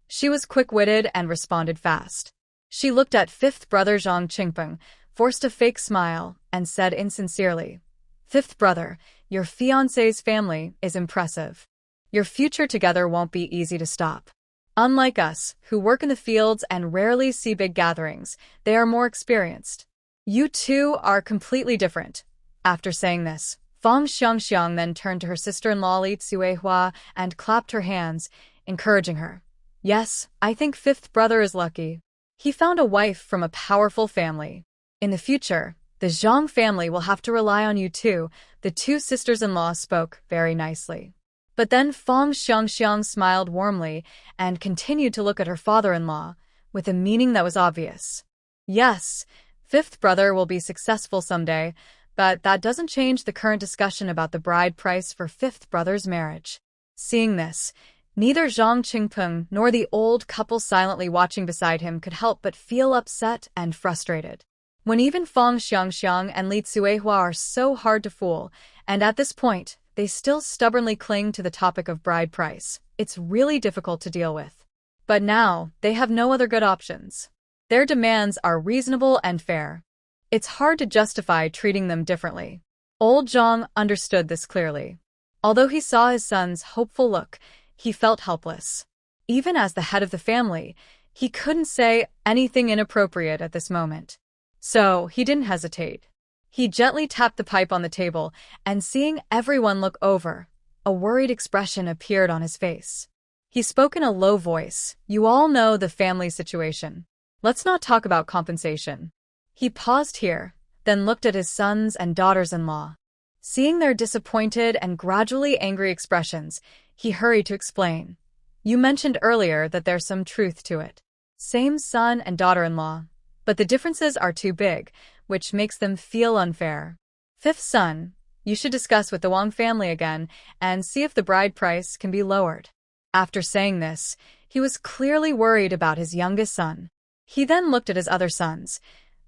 She was quick-witted and responded fast. She looked at fifth brother Zhang Qingpeng, forced a fake smile, and said insincerely, "Fifth brother, your fiancé's family is impressive. Your future together won't be easy to stop. Unlike us, who work in the fields and rarely see big gatherings, they are more experienced. You two are completely different. After saying this, Fang Xiangxiang then turned to her sister-in-law Li Tsuehua and clapped her hands, encouraging her. Yes, I think fifth brother is lucky. He found a wife from a powerful family. In the future, the Zhang family will have to rely on you too, the two sisters-in-law spoke very nicely. But then Fang Xiangxiang smiled warmly and continued to look at her father-in-law, with a meaning that was obvious. Yes, fifth brother will be successful someday, but that doesn't change the current discussion about the bride price for fifth brother's marriage. Seeing this, neither Zhang Qingpeng nor the old couple silently watching beside him could help but feel upset and frustrated. When even Fang Xiangxiang and Li Tsuehua are so hard to fool, and at this point, they still stubbornly cling to the topic of bride price, it's really difficult to deal with. But now, they have no other good options. Their demands are reasonable and fair. It's hard to justify treating them differently. Old Zhang understood this clearly. Although he saw his son's hopeful look, he felt helpless. Even as the head of the family, he couldn't say anything inappropriate at this moment. So, he didn't hesitate. He gently tapped the pipe on the table, and seeing everyone look over, a worried expression appeared on his face. He spoke in a low voice. You all know the family situation. Let's not talk about compensation. He paused here, then looked at his sons and daughters-in-law. Seeing their disappointed and gradually angry expressions, he hurried to explain. You mentioned earlier that there's some truth to it. Same son and daughter-in-law, but the differences are too big, which makes them feel unfair. Fifth son, you should discuss with the Wang family again and see if the bride price can be lowered. After saying this, he was clearly worried about his youngest son. He then looked at his other sons.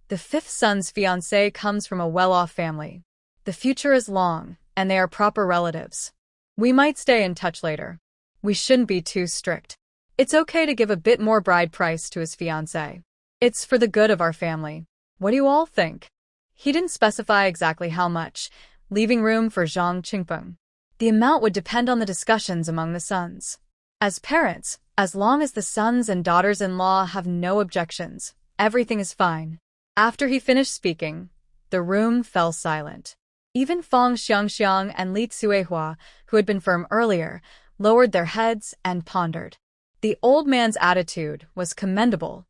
The fifth son's fiancée comes from a well-off family. The future is long, and they are proper relatives. We might stay in touch later. We shouldn't be too strict. It's okay to give a bit more bride price to his fiancée. It's for the good of our family. What do you all think? He didn't specify exactly how much, leaving room for Zhang Qingpeng. The amount would depend on the discussions among the sons. As parents, as long as the sons and daughters-in-law have no objections, everything is fine. After he finished speaking, the room fell silent. Even Fang Xiangxiang and Li Tsuehua, who had been firm earlier, lowered their heads and pondered. The old man's attitude was commendable.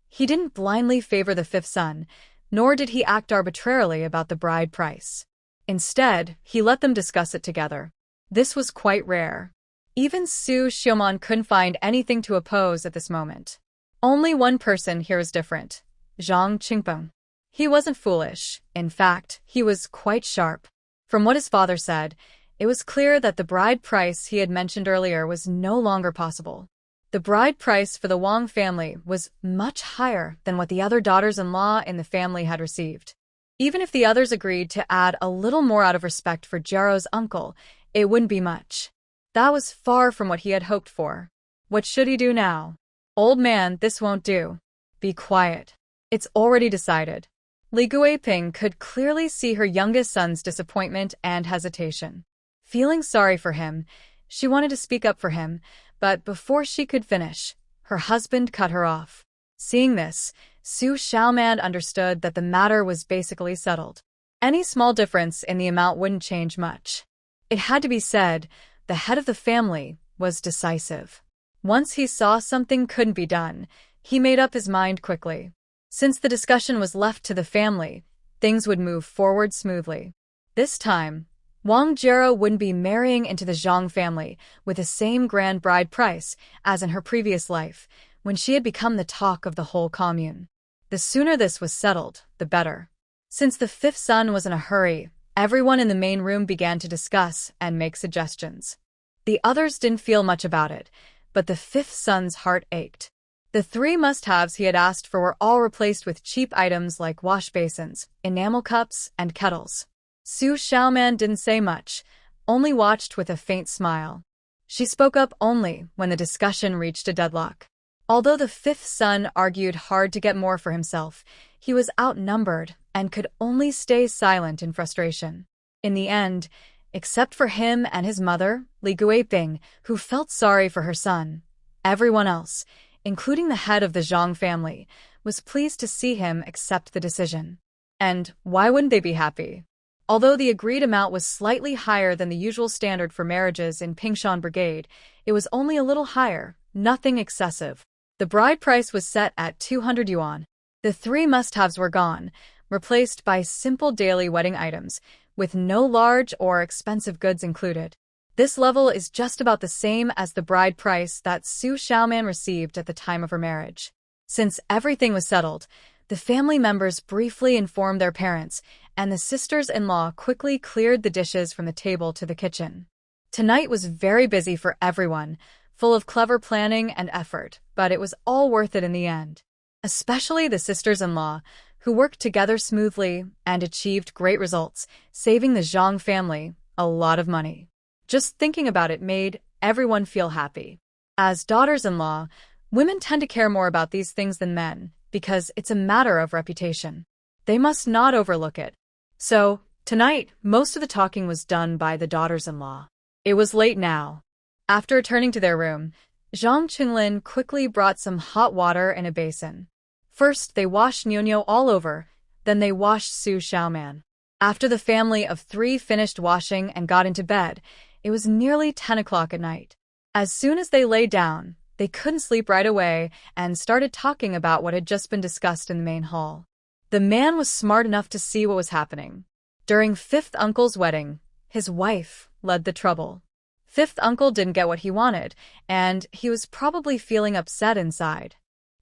He didn't blindly favor the fifth son, nor did he act arbitrarily about the bride price. Instead, he let them discuss it together. This was quite rare. Even Xu Xiaoman couldn't find anything to oppose at this moment. Only one person here is different. Zhang Qingpeng. He wasn't foolish. In fact, he was quite sharp. From what his father said, it was clear that the bride price he had mentioned earlier was no longer possible. The bride price for the Wang family was much higher than what the other daughters-in-law in the family had received. Even if the others agreed to add a little more out of respect for Jiro's uncle, it wouldn't be much. That was far from what he had hoped for. What should he do now? Old man, this won't do. Be quiet. It's already decided. Li Guiping could clearly see her youngest son's disappointment and hesitation. Feeling sorry for him, she wanted to speak up for him, but before she could finish, her husband cut her off. Seeing this, Xu Xiaoman understood that the matter was basically settled. Any small difference in the amount wouldn't change much. It had to be said, the head of the family was decisive. Once he saw something couldn't be done, he made up his mind quickly. Since the discussion was left to the family, things would move forward smoothly. This time, Wang Jiro wouldn't be marrying into the Zhang family with the same grand bride price as in her previous life, when she had become the talk of the whole commune. The sooner this was settled, the better. Since the fifth son was in a hurry, everyone in the main room began to discuss and make suggestions. The others didn't feel much about it, but the fifth son's heart ached. The 3 must-haves he had asked for were all replaced with cheap items like wash basins, enamel cups, and kettles. Xu Xiaoman didn't say much, only watched with a faint smile. She spoke up only when the discussion reached a deadlock. Although the fifth son argued hard to get more for himself, he was outnumbered and could only stay silent in frustration. In the end, except for him and his mother, Li Guiping, who felt sorry for her son, everyone else, including the head of the Zhang family, was pleased to see him accept the decision. And why wouldn't they be happy? Although the agreed amount was slightly higher than the usual standard for marriages in Pingshan Brigade, it was only a little higher, nothing excessive. The bride price was set at 200 yuan. The three must-haves were gone, replaced by simple daily wedding items, with no large or expensive goods included. This level is just about the same as the bride price that Xu Xiaoman received at the time of her marriage. Since everything was settled, the family members briefly informed their parents, and the sisters-in-law quickly cleared the dishes from the table to the kitchen. Tonight was very busy for everyone, full of clever planning and effort, but it was all worth it in the end. Especially the sisters-in-law, who worked together smoothly and achieved great results, saving the Zhang family a lot of money. Just thinking about it made everyone feel happy. As daughters-in-law, women tend to care more about these things than men, because it's a matter of reputation. They must not overlook it. So, tonight, most of the talking was done by the daughters-in-law. It was late now. After returning to their room, Zhang Qinglin quickly brought some hot water in a basin. First, they washed Niuniu all over, then they washed Xu Xiaoman. After the family of three finished washing and got into bed, it was nearly 10 o'clock at night. As soon as they lay down, they couldn't sleep right away and started talking about what had just been discussed in the main hall. The man was smart enough to see what was happening. During fifth uncle's wedding, his wife led the trouble. Fifth uncle didn't get what he wanted, and he was probably feeling upset inside.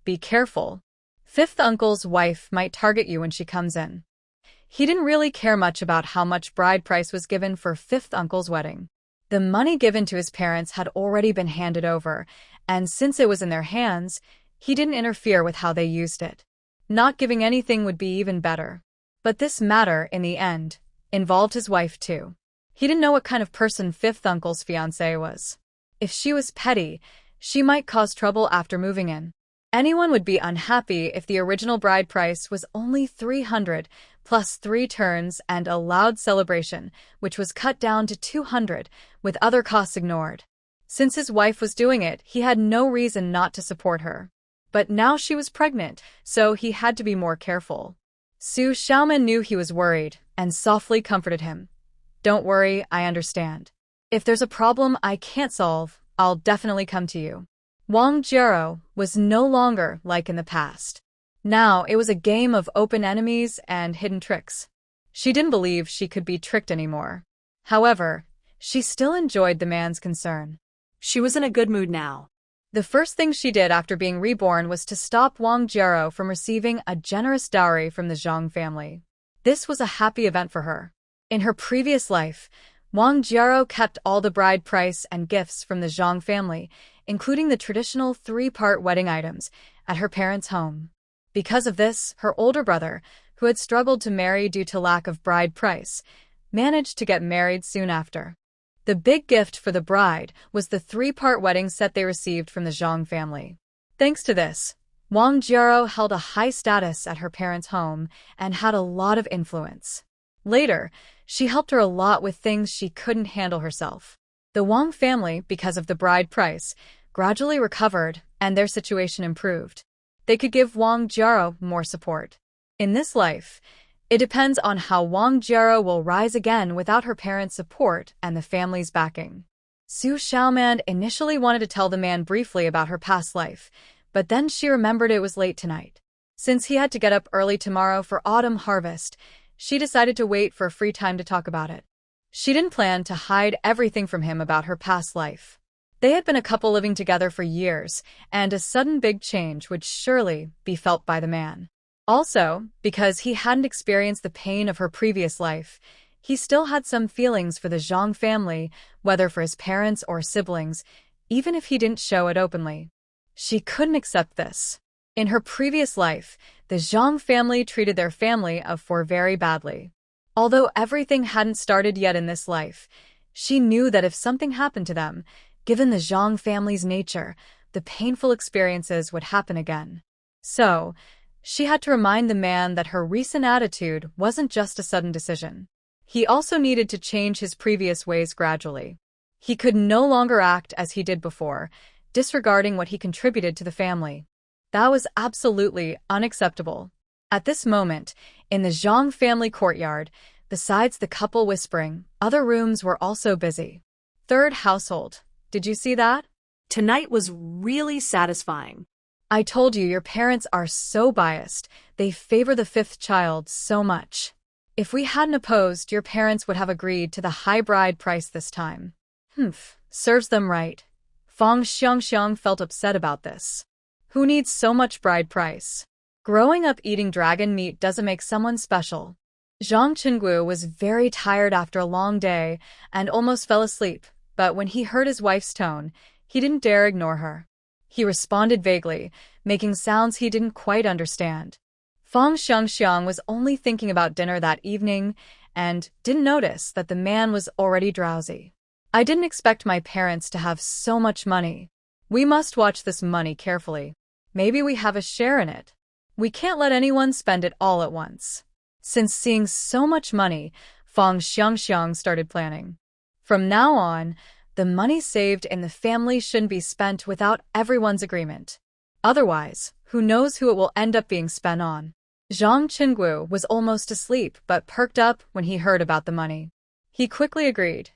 Be careful. Fifth uncle's wife might target you when she comes in. He didn't really care much about how much bride price was given for fifth uncle's wedding. The money given to his parents had already been handed over, and since it was in their hands, he didn't interfere with how they used it. Not giving anything would be even better. But this matter, in the end, involved his wife too. He didn't know what kind of person fifth uncle's fiancée was. If she was petty, she might cause trouble after moving in. Anyone would be unhappy if the original bride price was only 300 plus 3 turns and a loud celebration, which was cut down to 200, with other costs ignored. Since his wife was doing it, he had no reason not to support her. But now she was pregnant, so he had to be more careful. Xu Xiaoman knew he was worried and softly comforted him. Don't worry, I understand. If there's a problem I can't solve, I'll definitely come to you. Wang Jiero was no longer like in the past. Now it was a game of open enemies and hidden tricks. She didn't believe she could be tricked anymore. However, she still enjoyed the man's concern. She was in a good mood now. The first thing she did after being reborn was to stop Wang Jiero from receiving a generous dowry from the Zhang family. This was a happy event for her. In her previous life, Wang Jiero kept all the bride price and gifts from the Zhang family, including the traditional 3-part wedding items, at her parents' home. Because of this, her older brother, who had struggled to marry due to lack of bride price, managed to get married soon after. The big gift for the bride was the 3-part wedding set they received from the Zhang family. Thanks to this, Wang Jiero held a high status at her parents' home and had a lot of influence. Later, she helped her a lot with things she couldn't handle herself. The Wang family, because of the bride price, gradually recovered and their situation improved. They could give Wang Jiero more support. In this life, it depends on how Wang Jiero will rise again without her parents' support and the family's backing. Xu Xiaoman initially wanted to tell the man briefly about her past life, but then she remembered it was late tonight. Since he had to get up early tomorrow for autumn harvest, she decided to wait for free time to talk about it. She didn't plan to hide everything from him about her past life. They had been a couple living together for years, and a sudden big change would surely be felt by the man. Also, because he hadn't experienced the pain of her previous life, he still had some feelings for the Zhang family, whether for his parents or siblings, even if he didn't show it openly. She couldn't accept this. In her previous life, the Zhang family treated their family of four very badly. Although everything hadn't started yet in this life, she knew that if something happened to them, given the Zhang family's nature, the painful experiences would happen again. So, she had to remind the man that her recent attitude wasn't just a sudden decision. He also needed to change his previous ways gradually. He could no longer act as he did before, disregarding what he contributed to the family. That was absolutely unacceptable. At this moment, in the Zhang family courtyard, Besides the couple whispering, other rooms were also busy. Third household. Did you see that? Tonight was really satisfying. I told you your parents are so biased. They favor the fifth child so much. If we hadn't opposed, your parents would have agreed to the high bride price this time. Serves them right. Fang Xiangxiang felt upset about this. Who needs so much bride price? Growing up eating dragon meat doesn't make someone special. Zhang Qinggu was very tired after a long day and almost fell asleep, but when he heard his wife's tone, he didn't dare ignore her. He responded vaguely, making sounds he didn't quite understand. Fang Xiangxiang was only thinking about dinner that evening and didn't notice that the man was already drowsy. I didn't expect my parents to have so much money. We must watch this money carefully. Maybe we have a share in it. We can't let anyone spend it all at once. Since seeing so much money, Fang Xiangxiang started planning. From now on, the money saved in the family shouldn't be spent without everyone's agreement. Otherwise, who knows who it will end up being spent on. Zhang Qinggu was almost asleep but perked up when he heard about the money. He quickly agreed.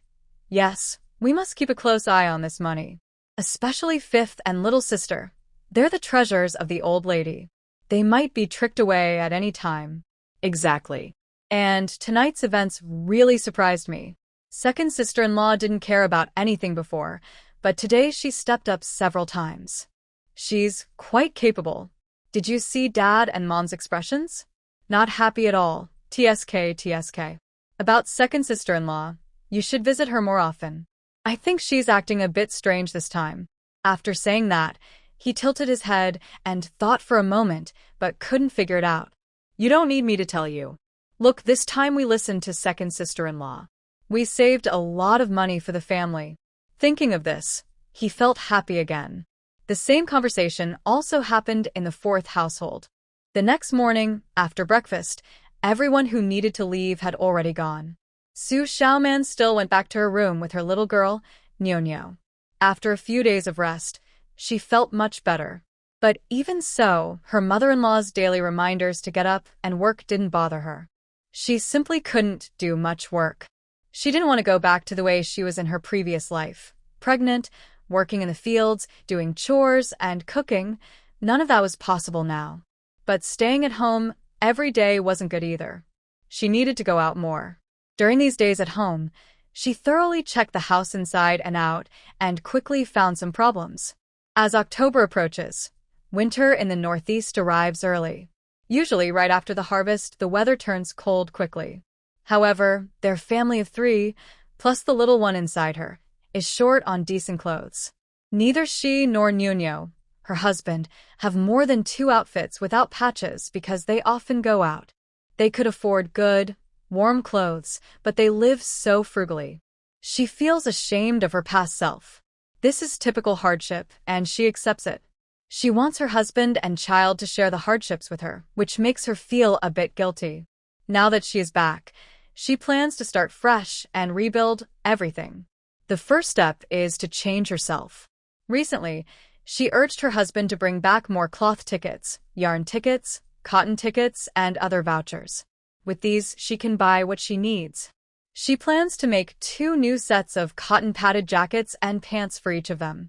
Yes, we must keep a close eye on this money. Especially fifth and little sister. They're the treasures of the old lady. They might be tricked away at any time. Exactly. And tonight's events really surprised me. Second sister-in-law didn't care about anything before, but today she stepped up several times. She's quite capable. Did you see Dad and Mom's expressions? Not happy at all. TSK. About second sister-in-law, you should visit her more often. I think she's acting a bit strange this time. After saying that, he tilted his head and thought for a moment, but couldn't figure it out. You don't need me to tell you. Look, this time we listened to second sister-in-law. We saved a lot of money for the family. Thinking of this, he felt happy again. The same conversation also happened in the fourth household. The next morning, after breakfast, everyone who needed to leave had already gone. Xu Xiaoman still went back to her room with her little girl, Nyo. After a few days of rest, she felt much better. But even so, her mother-in-law's daily reminders to get up and work didn't bother her. She simply couldn't do much work. She didn't want to go back to the way she was in her previous life. Pregnant, working in the fields, doing chores, and cooking, none of that was possible now. But staying at home every day wasn't good either. She needed to go out more. During these days at home, she thoroughly checked the house inside and out and quickly found some problems. As October approaches, winter in the northeast arrives early. Usually right after the harvest, the weather turns cold quickly. However, their family of 3, plus the little one inside her, is short on decent clothes. Neither she nor Nyo, her husband, have more than 2 outfits without patches because they often go out. They could afford good, warm clothes, but they live so frugally. She feels ashamed of her past self. This is typical hardship, and she accepts it. She wants her husband and child to share the hardships with her, which makes her feel a bit guilty. Now that she is back, she plans to start fresh and rebuild everything. The first step is to change herself. Recently, she urged her husband to bring back more cloth tickets, yarn tickets, cotton tickets, and other vouchers. With these, she can buy what she needs. She plans to make 2 new sets of cotton-padded jackets and pants for each of them.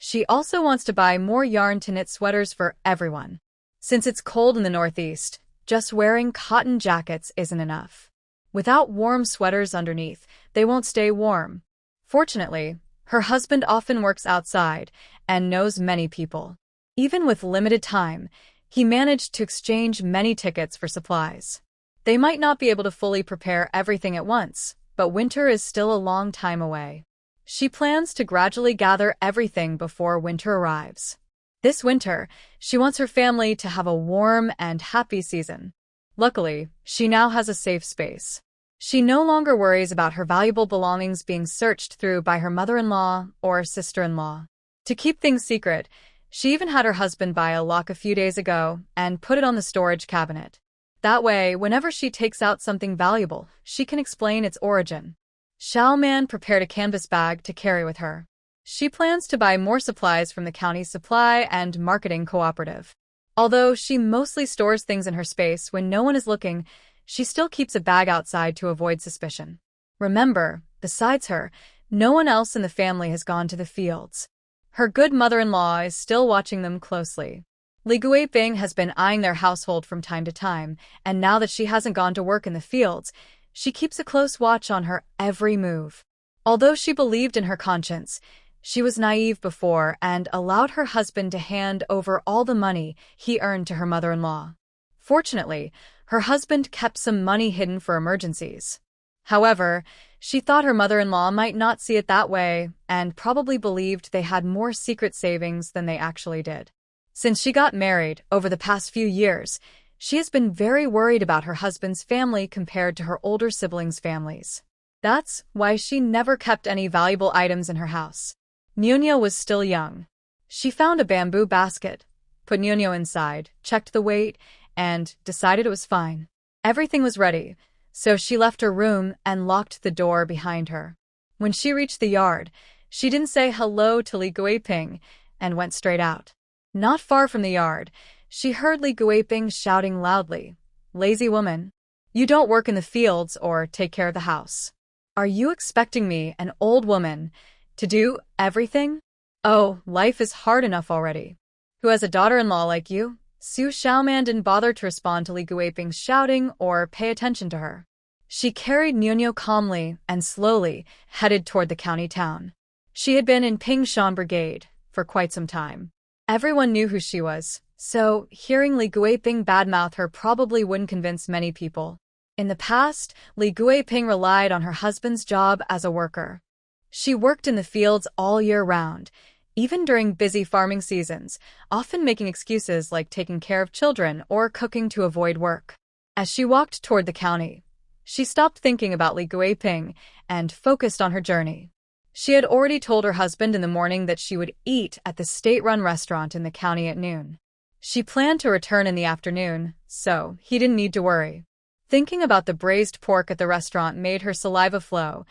She also wants to buy more yarn to knit sweaters for everyone. Since it's cold in the Northeast, just wearing cotton jackets isn't enough. Without warm sweaters underneath, they won't stay warm. Fortunately, her husband often works outside and knows many people. Even with limited time, he managed to exchange many tickets for supplies. They might not be able to fully prepare everything at once, but winter is still a long time away. She plans to gradually gather everything before winter arrives. This winter, she wants her family to have a warm and happy season. Luckily, she now has a safe space. She no longer worries about her valuable belongings being searched through by her mother-in-law or sister-in-law. To keep things secret, she even had her husband buy a lock a few days ago and put it on the storage cabinet. That way, whenever she takes out something valuable, she can explain its origin. Xiaoman prepared a canvas bag to carry with her. She plans to buy more supplies from the county's supply and marketing cooperative. Although she mostly stores things in her space when no one is looking, She still keeps a bag outside to avoid suspicion. Remember, besides her, no one else in the family has gone to the fields. Her good mother-in-law is still watching them closely. Li Guiping has been eyeing their household from time to time, and now that she hasn't gone to work in the fields, she keeps a close watch on her every move. Although she believed in her conscience, she was naive before and allowed her husband to hand over all the money he earned to her mother-in-law. Fortunately, her husband kept some money hidden for emergencies. However, she thought her mother-in-law might not see it that way and probably believed they had more secret savings than they actually did. Since she got married over the past few years, she has been very worried about her husband's family compared to her older siblings' families. That's why she never kept any valuable items in her house. Nuno was still young. She found a bamboo basket, put Nuno inside, checked the weight, and decided it was fine. Everything was ready, so she left her room and locked the door behind her. When she reached the yard, she didn't say hello to Li Guiping and went straight out. Not far from the yard, she heard Li Guiping shouting loudly, "Lazy woman! You don't work in the fields or take care of the house. Are you expecting me, an old woman, to do everything? Oh, life is hard enough already. Who has a daughter-in-law like you?" Xu Xiaoman didn't bother to respond to Li Guiping's shouting or pay attention to her. She carried Nuno calmly and slowly headed toward the county town. She had been in Pingshan Brigade for quite some time. Everyone knew who she was, so hearing Li Guiping badmouth her probably wouldn't convince many people. In the past, Li Guiping relied on her husband's job as a worker. She worked in the fields all year round, even during busy farming seasons, often making excuses like taking care of children or cooking to avoid work. As she walked toward the county, she stopped thinking about Li Guiping and focused on her journey. She had already told her husband in the morning that she would eat at the state-run restaurant in the county at noon. She planned to return in the afternoon, so he didn't need to worry. Thinking about the braised pork at the restaurant made her saliva flow,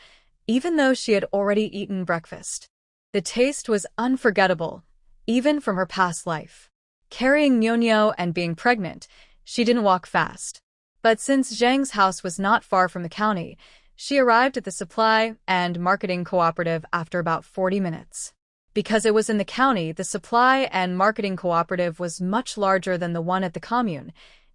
even though she had already eaten breakfast. The taste was unforgettable, even from her past life. Carrying Nuno and being pregnant, she didn't walk fast. But since Zhang's house was not far from the county, she arrived at the supply and marketing cooperative after about 40 minutes. Because it was in the county, the supply and marketing cooperative was much larger than the one at the commune,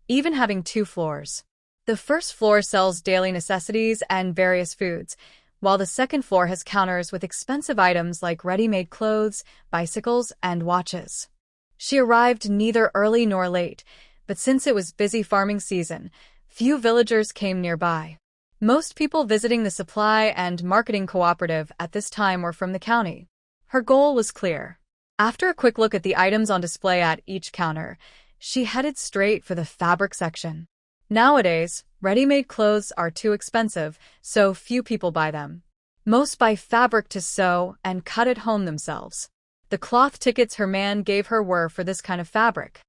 even having 2 floors. The first floor sells daily necessities and various foods, while the second floor has counters with expensive items like ready-made clothes, bicycles, and watches. She arrived neither early nor late, but since it was busy farming season, few villagers came nearby. Most people visiting the supply and marketing cooperative at this time were from the county. Her goal was clear. After a quick look at the items on display at each counter, she headed straight for the fabric section. Nowadays, ready-made clothes are too expensive, so few people buy them. Most buy fabric to sew and cut at home themselves. The cloth tickets her man gave her were for this kind of fabric.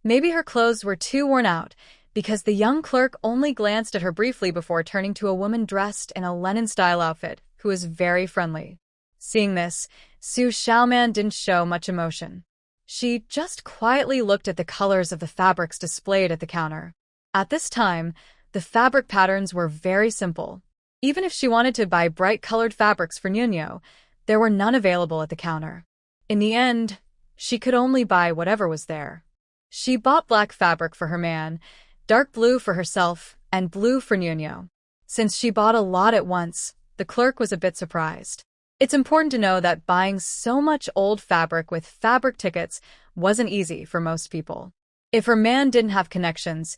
Maybe her clothes were too worn out, because the young clerk only glanced at her briefly before turning to a woman dressed in a Lenin-style outfit, who was very friendly. Seeing this, Xu Xiaoman didn't show much emotion. She just quietly looked at the colors of the fabrics displayed at the counter. At this time, the fabric patterns were very simple. Even if she wanted to buy bright-colored fabrics for Nuno, there were none available at the counter. In the end, she could only buy whatever was there. She bought black fabric for her man, dark blue for herself, and blue for Nuno. Since she bought a lot at once, the clerk was a bit surprised. It's important to know that buying so much old fabric with fabric tickets wasn't easy for most people. If her man didn't have connections,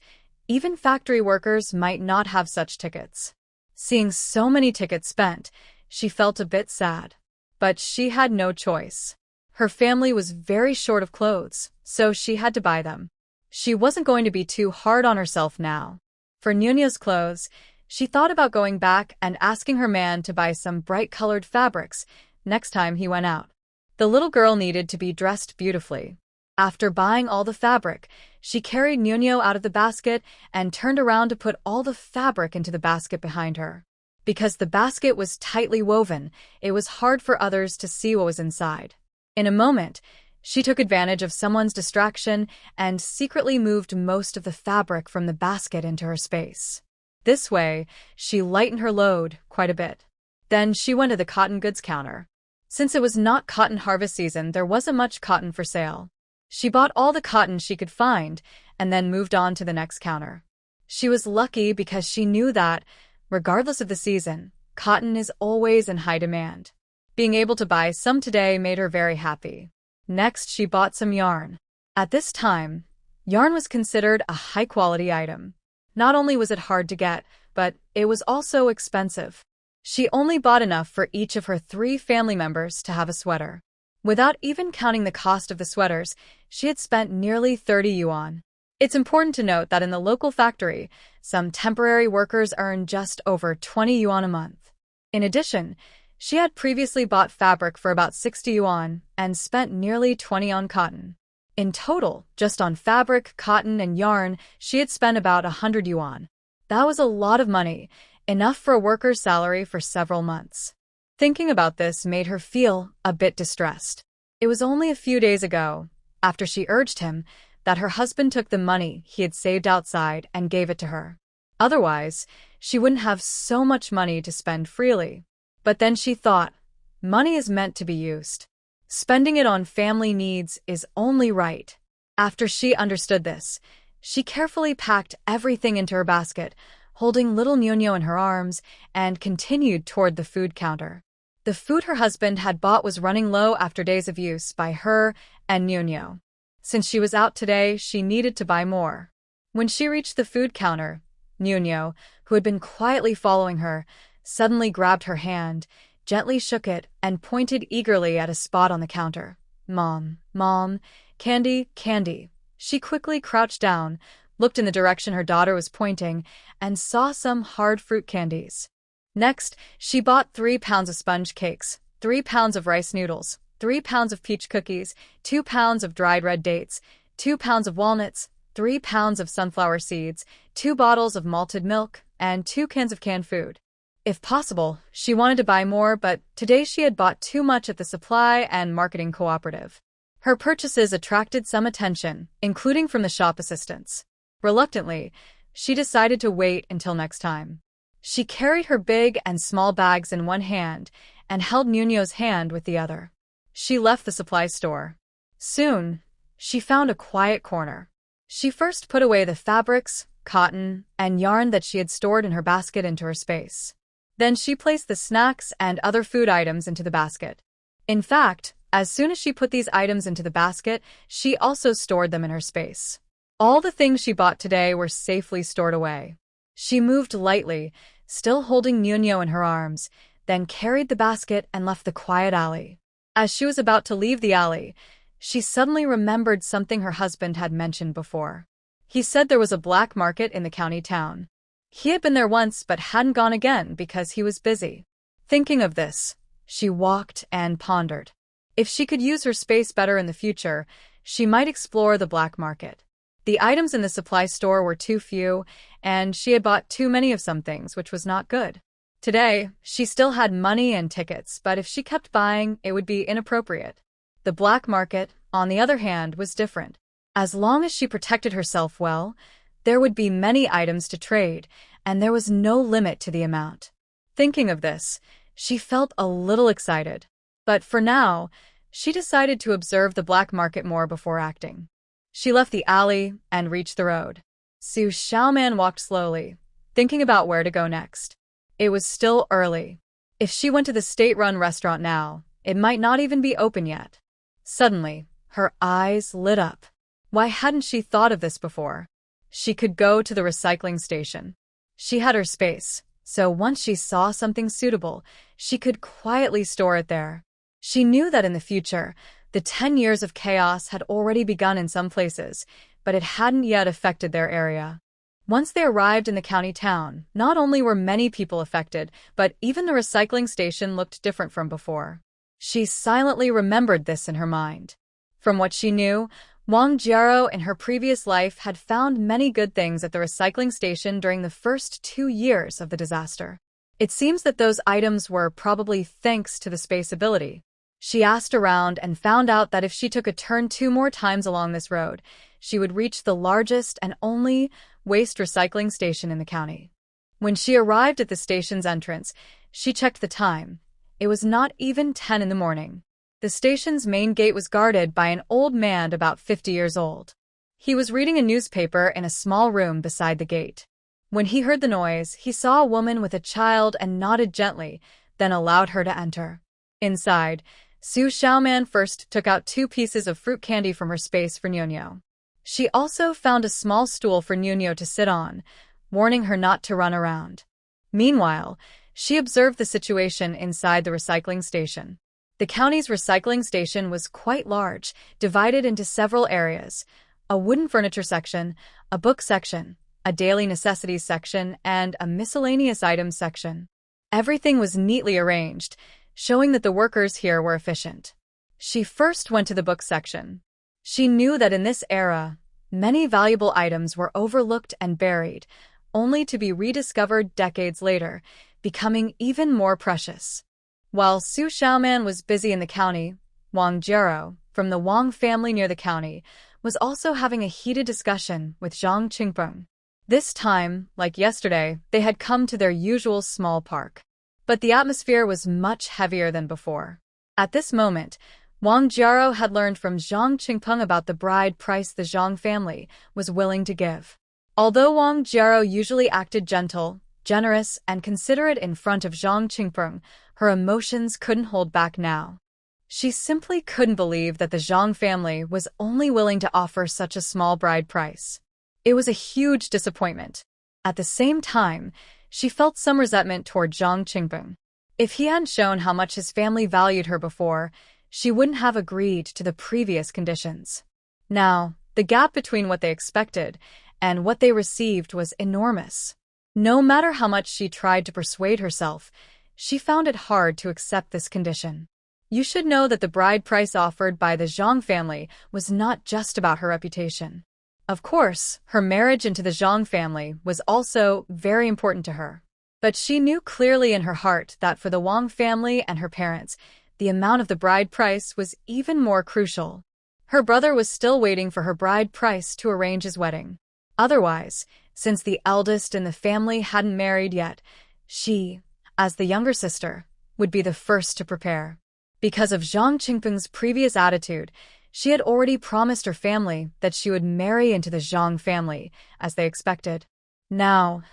even factory workers might not have such tickets. Seeing so many tickets spent, she felt a bit sad. But she had no choice. Her family was very short of clothes, so she had to buy them. She wasn't going to be too hard on herself now. For Nuno's clothes, she thought about going back and asking her man to buy some bright-colored fabrics next time he went out. The little girl needed to be dressed beautifully. After buying all the fabric, she carried Nuno out of the basket and turned around to put all the fabric into the basket behind her. Because the basket was tightly woven, it was hard for others to see what was inside. In a moment, she took advantage of someone's distraction and secretly moved most of the fabric from the basket into her space. This way, she lightened her load quite a bit. Then she went to the cotton goods counter. Since it was not cotton harvest season, there wasn't much cotton for sale. She bought all the cotton she could find and then moved on to the next counter. She was lucky because she knew that, regardless of the season, cotton is always in high demand. Being able to buy some today made her very happy. Next, she bought some yarn. At this time, yarn was considered a high-quality item. Not only was it hard to get, but it was also expensive. She only bought enough for each of her 3 family members to have a sweater. Without even counting the cost of the sweaters, she had spent nearly 30 yuan. It's important to note that in the local factory, some temporary workers earn just over 20 yuan a month. In addition, she had previously bought fabric for about 60 yuan and spent nearly 20 on cotton. In total, just on fabric, cotton, and yarn, she had spent about 100 yuan. That was a lot of money, enough for a worker's salary for several months. Thinking about this made her feel a bit distressed. It was only a few days ago, after she urged him, that her husband took the money he had saved outside and gave it to her. Otherwise, she wouldn't have so much money to spend freely. But then she thought, money is meant to be used. Spending it on family needs is only right. After she understood this, she carefully packed everything into her basket, holding little Nuno in her arms, and continued toward the food counter. The food her husband had bought was running low after days of use by her and Nuno. Since she was out today, she needed to buy more. When she reached the food counter, Nuno, who had been quietly following her, suddenly grabbed her hand, gently shook it, and pointed eagerly at a spot on the counter. Mom, candy, candy. She quickly crouched down, looked in the direction her daughter was pointing, and saw some hard fruit candies. Next, she bought 3 pounds of sponge cakes, 3 pounds of rice noodles, 3 pounds of peach cookies, 2 pounds of dried red dates, 2 pounds of walnuts, 3 pounds of sunflower seeds, 2 bottles of malted milk, and 2 cans of canned food. If possible, she wanted to buy more, but today she had bought too much at the supply and marketing cooperative. Her purchases attracted some attention, including from the shop assistants. Reluctantly, she decided to wait until next time. She carried her big and small bags in one hand and held Nuno's hand with the other. She left the supply store. Soon, she found a quiet corner. She first put away the fabrics, cotton, and yarn that she had stored in her basket into her space. Then she placed the snacks and other food items into the basket. In fact, as soon as she put these items into the basket, she also stored them in her space. All the things she bought today were safely stored away. She moved lightly, still holding Nuno in her arms, then carried the basket and left the quiet alley. As she was about to leave the alley, she suddenly remembered something her husband had mentioned before. He said there was a black market in the county town. He had been there once but hadn't gone again because he was busy. Thinking of this, she walked and pondered. If she could use her space better in the future, she might explore the black market. The items in the supply store were too few, and she had bought too many of some things, which was not good. Today, she still had money and tickets, but if she kept buying, it would be inappropriate. The black market, on the other hand, was different. As long as she protected herself well, there would be many items to trade, and there was no limit to the amount. Thinking of this, she felt a little excited. But for now, she decided to observe the black market more before acting. She left the alley and reached the road. Xu Xiaoman walked slowly, thinking about where to go next. It was still early. If she went to the state-run restaurant now, it might not even be open yet. Suddenly, her eyes lit up. Why hadn't she thought of this before? She could go to the recycling station. She had her space, so once she saw something suitable, she could quietly store it there. She knew that in the future, the 10 years of chaos had already begun in some places, but it hadn't yet affected their area. Once they arrived in the county town, not only were many people affected, but even the recycling station looked different from before. She silently remembered this in her mind. From what she knew, Wang Jiaro in her previous life had found many good things at the recycling station during the first 2 years of the disaster. It seems that those items were probably thanks to the space ability. She asked around and found out that if she took a turn 2 more times along this road, she would reach the largest and only waste recycling station in the county. When she arrived at the station's entrance, she checked the time. It was not even 10 in the morning. The station's main gate was guarded by an old man about 50 years old. He was reading a newspaper in a small room beside the gate. When he heard the noise, he saw a woman with a child and nodded gently, then allowed her to enter. Inside, Xu Xiaoman first took out 2 pieces of fruit candy from her space for Nuno. She also found a small stool for Nuno to sit on, warning her not to run around. Meanwhile, she observed the situation inside the recycling station. The county's recycling station was quite large, divided into several areas: a wooden furniture section, a book section, a daily necessities section, and a miscellaneous items section. Everything was neatly arranged, showing that the workers here were efficient. She first went to the book section. She knew that in this era, many valuable items were overlooked and buried, only to be rediscovered decades later, becoming even more precious. While Xu Xiaoman was busy in the county, Wang Jiero, from the Wang family near the county, was also having a heated discussion with Zhang Qingpeng. This time, like yesterday, they had come to their usual small park. But the atmosphere was much heavier than before. At this moment, Wang Jiero had learned from Zhang Qingpeng about the bride price the Zhang family was willing to give. Although Wang Jiero usually acted gentle, generous, and considerate in front of Zhang Qingpeng, her emotions couldn't hold back now. She simply couldn't believe that the Zhang family was only willing to offer such a small bride price. It was a huge disappointment. At the same time, she felt some resentment toward Zhang Qingpeng. If he hadn't shown how much his family valued her before, she wouldn't have agreed to the previous conditions. Now, the gap between what they expected and what they received was enormous. No matter how much she tried to persuade herself, she found it hard to accept this condition. You should know that the bride price offered by the Zhang family was not just about her reputation. Of course, her marriage into the Zhang family was also very important to her. But she knew clearly in her heart that for the Wang family and her parents, the amount of the bride price was even more crucial. Her brother was still waiting for her bride price to arrange his wedding. Otherwise, since the eldest in the family hadn't married yet, she, as the younger sister, would be the first to prepare. Because of Zhang Qingpeng's previous attitude, she had already promised her family that she would marry into the Zhang family, as they expected. Now,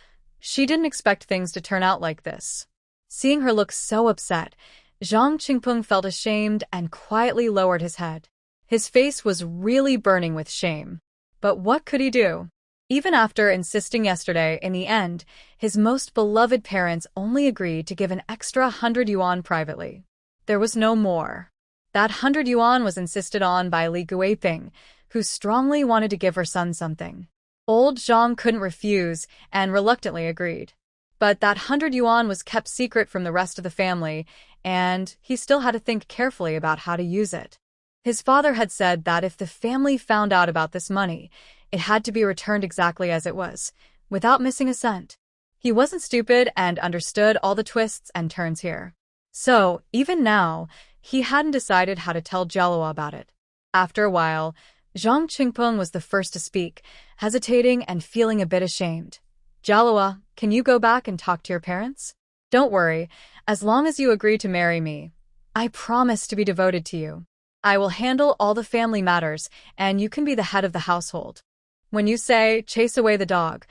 she didn't expect things to turn out like this. Seeing her look so upset, Zhang Qingpeng felt ashamed and quietly lowered his head. His face was really burning with shame. But what could he do? Even after insisting yesterday, in the end, his most beloved parents only agreed to give an extra 100 yuan privately. There was no more. That 100 yuan was insisted on by Li Guiping, who strongly wanted to give her son something. Old Zhang couldn't refuse and reluctantly agreed. But that 100 yuan was kept secret from the rest of the family, and he still had to think carefully about how to use it. His father had said that if the family found out about this money, it had to be returned exactly as it was, without missing a cent. He wasn't stupid and understood all the twists and turns here. So, even now, he hadn't decided how to tell Jialua about it. After a while, Zhang Qingpeng was the first to speak, hesitating and feeling a bit ashamed. Jialua, can you go back and talk to your parents? Don't worry, as long as you agree to marry me, I promise to be devoted to you. I will handle all the family matters, and you can be the head of the household. When you say, chase away the dog,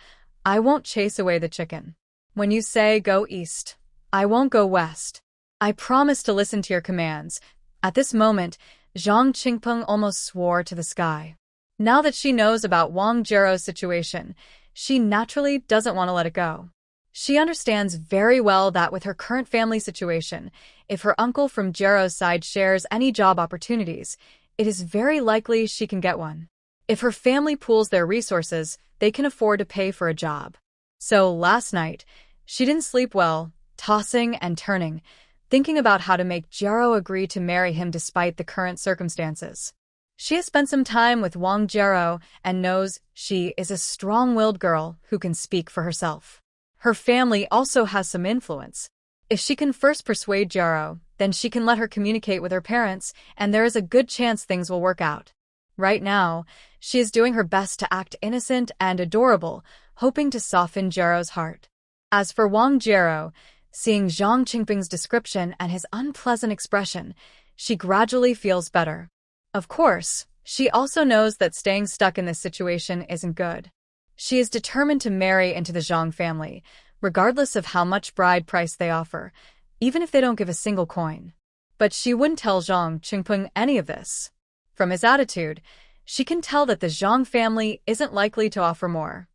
I won't chase away the chicken. When you say, go east, I won't go west. I promise to listen to your commands. At this moment, Zhang Qingpeng almost swore to the sky. Now that she knows about Wang Jiero's situation, she naturally doesn't want to let it go. She understands very well that with her current family situation, if her uncle from Jiero's side shares any job opportunities, it is very likely she can get one. If her family pools their resources, they can afford to pay for a job. So last night, she didn't sleep well, tossing and turning, thinking about how to make Jiero agree to marry him despite the current circumstances. She has spent some time with Wang Jiero and knows she is a strong-willed girl who can speak for herself. Her family also has some influence. If she can first persuade Jiero, then she can let her communicate with her parents, and there is a good chance things will work out. Right now, she is doing her best to act innocent and adorable, hoping to soften Jiero's heart. As for Wang Jiero, seeing Zhang Qingping's description and his unpleasant expression, she gradually feels better. Of course, she also knows that staying stuck in this situation isn't good. She is determined to marry into the Zhang family, regardless of how much bride price they offer, even if they don't give a single coin. But she wouldn't tell Zhang Qingping any of this. From his attitude, she can tell that the Zhang family isn't likely to offer more.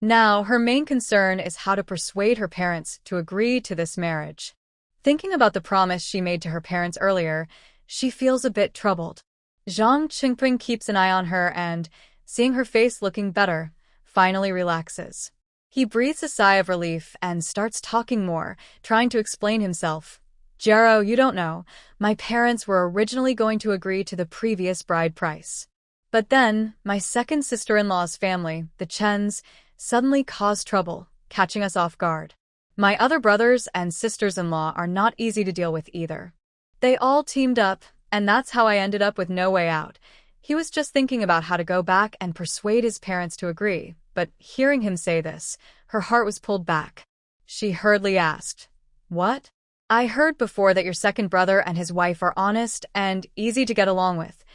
Now, her main concern is how to persuade her parents to agree to this marriage. Thinking about the promise she made to her parents earlier, she feels a bit troubled. Zhang Qingping keeps an eye on her and, seeing her face looking better, finally relaxes. He breathes a sigh of relief and starts talking more, trying to explain himself. Jiero, you don't know, my parents were originally going to agree to the previous bride price. But then, my second sister-in-law's family, the Chens, suddenly caused trouble, catching us off guard. My other brothers and sisters-in-law are not easy to deal with either. They all teamed up, and that's how I ended up with no way out. He was just thinking about how to go back and persuade his parents to agree, but hearing him say this, her heart was pulled back. She hurriedly asked, "What? I heard before that your second brother and his wife are honest and easy to get along with."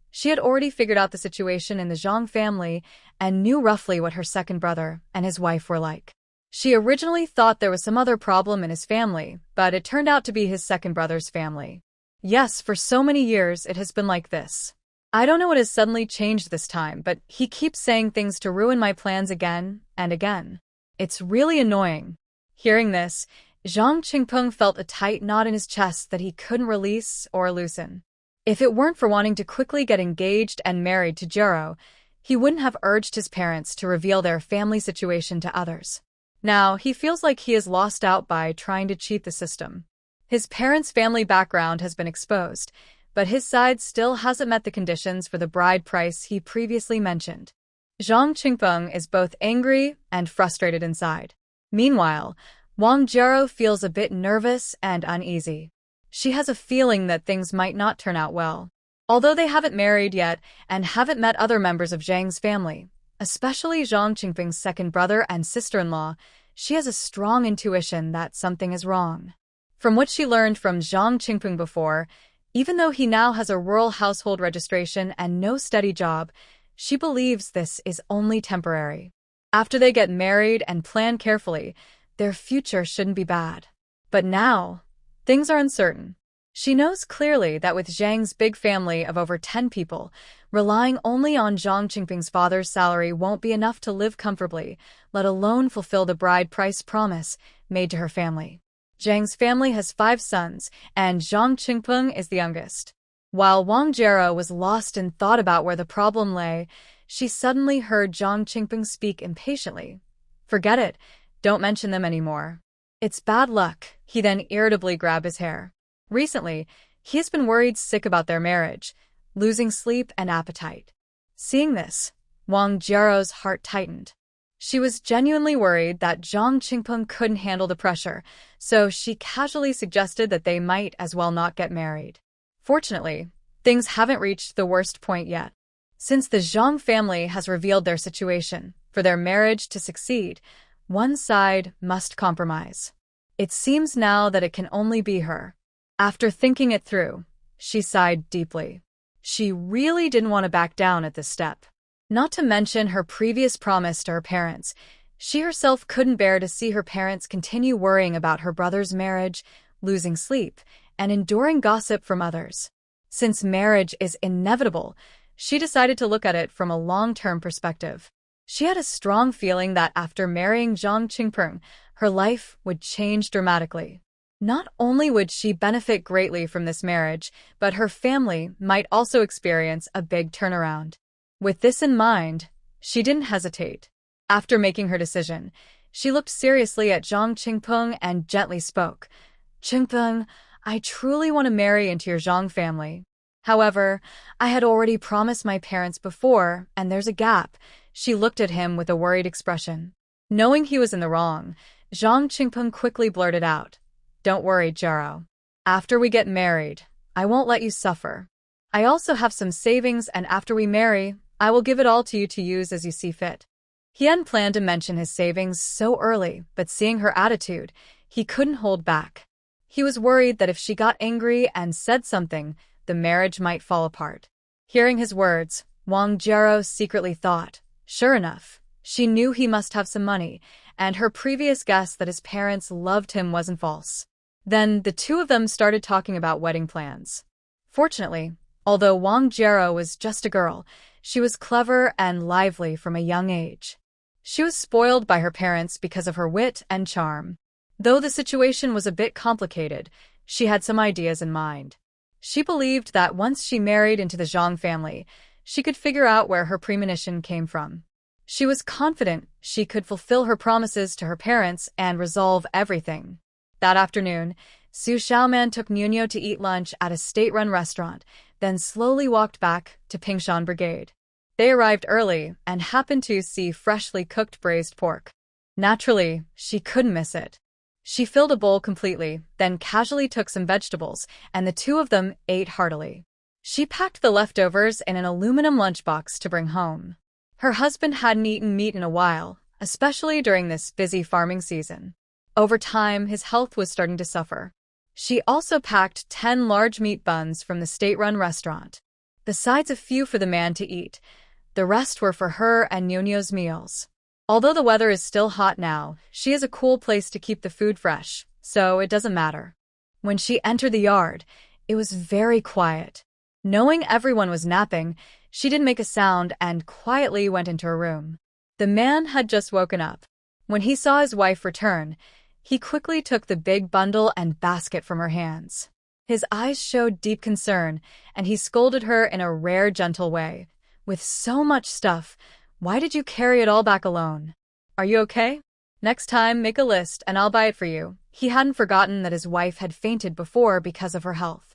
She had already figured out the situation in the Zhang family and knew roughly what her second brother and his wife were like. She originally thought there was some other problem in his family, but it turned out to be his second brother's family. Yes, for so many years it has been like this. I don't know what has suddenly changed this time, but he keeps saying things to ruin my plans again and again. It's really annoying. Hearing this, Zhang Qingping felt a tight knot in his chest that he couldn't release or loosen. If it weren't for wanting to quickly get engaged and married to Jiero, he wouldn't have urged his parents to reveal their family situation to others. Now, he feels like he has lost out by trying to cheat the system. His parents' family background has been exposed, but his side still hasn't met the conditions for the bride price he previously mentioned. Zhang Qingping is both angry and frustrated inside. Meanwhile, Wang Jiero feels a bit nervous and uneasy. She has a feeling that things might not turn out well. Although they haven't married yet and haven't met other members of Zhang's family, especially Zhang Qingping's second brother and sister-in-law, she has a strong intuition that something is wrong. From what she learned from Zhang Qingping before, even though he now has a rural household registration and no steady job, she believes this is only temporary. After they get married and plan carefully, their future shouldn't be bad. But now, things are uncertain. She knows clearly that with Zhang's big family of over 10 people, relying only on Zhang Qingping's father's salary won't be enough to live comfortably, let alone fulfill the bride price promise made to her family. Zhang's family has 5 sons, and Zhang Qingping is the youngest. While Wang Jiero was lost in thought about where the problem lay, she suddenly heard Zhang Qingping speak impatiently. "Forget it. Don't mention them anymore. It's bad luck." He then irritably grabbed his hair. Recently, he has been worried sick about their marriage, losing sleep and appetite. Seeing this, Wang Jiero's heart tightened. She was genuinely worried that Zhang Qingping couldn't handle the pressure, so she casually suggested that they might as well not get married. Fortunately, things haven't reached the worst point yet. Since the Zhang family has revealed their situation, for their marriage to succeed, one side must compromise. It seems now that it can only be her. After thinking it through, she sighed deeply. She really didn't want to back down at this step. Not to mention her previous promise to her parents, she herself couldn't bear to see her parents continue worrying about her brother's marriage, losing sleep, and enduring gossip from others. Since marriage is inevitable, she decided to look at it from a long-term perspective. She had a strong feeling that after marrying Zhang Qingping, her life would change dramatically. Not only would she benefit greatly from this marriage, but her family might also experience a big turnaround. With this in mind, she didn't hesitate. After making her decision, she looked seriously at Zhang Qingping and gently spoke. "Qingping, I truly want to marry into your Zhang family. However, I had already promised my parents before, and there's a gap." She looked at him with a worried expression. Knowing he was in the wrong, Zhang Qingping quickly blurted out, "Don't worry, Jiero. After we get married, I won't let you suffer. I also have some savings, and after we marry, I will give it all to you to use as you see fit." He hadn't planned to mention his savings so early, but seeing her attitude, he couldn't hold back. He was worried that if she got angry and said something, the marriage might fall apart. Hearing his words, Wang Jiero secretly thought, sure enough, she knew he must have some money, and her previous guess that his parents loved him wasn't false. Then the two of them started talking about wedding plans. Fortunately, although Wang Jiero was just a girl, she was clever and lively from a young age. She was spoiled by her parents because of her wit and charm. Though the situation was a bit complicated, she had some ideas in mind. She believed that once she married into the Zhang family, she could figure out where her premonition came from. She was confident she could fulfill her promises to her parents and resolve everything. That afternoon, Xu Xiaoman took Nuno to eat lunch at a state-run restaurant, then slowly walked back to Pingshan Brigade. They arrived early and happened to see freshly cooked braised pork. Naturally, she couldn't miss it. She filled a bowl completely, then casually took some vegetables, and the two of them ate heartily. She packed the leftovers in an aluminum lunchbox to bring home. Her husband hadn't eaten meat in a while, especially during this busy farming season. Over time, his health was starting to suffer. She also packed 10 large meat buns from the state-run restaurant. Besides a few for the man to eat, the rest were for her and Nuno's meals. Although the weather is still hot now, she has a cool place to keep the food fresh, so it doesn't matter. When she entered the yard, it was very quiet. Knowing everyone was napping, she didn't make a sound and quietly went into her room. The man had just woken up. When he saw his wife return, he quickly took the big bundle and basket from her hands. His eyes showed deep concern, and he scolded her in a rare, gentle way. With so much stuff, why did you carry it all back alone? Are you okay? Next time, make a list and I'll buy it for you. He hadn't forgotten that his wife had fainted before because of her health.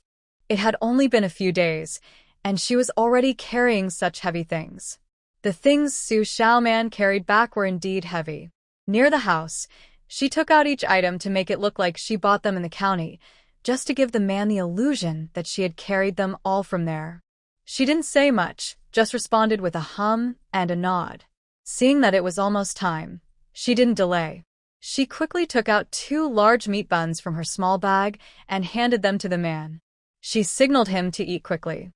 It had only been a few days, and she was already carrying such heavy things. The things Xu Xiaoman carried back were indeed heavy. Near the house, she took out each item to make it look like she bought them in the county, just to give the man the illusion that she had carried them all from there. She didn't say much, just responded with a hum and a nod. Seeing that it was almost time, she didn't delay. She quickly took out 2 large meat buns from her small bag and handed them to the man. She signaled him to eat quickly.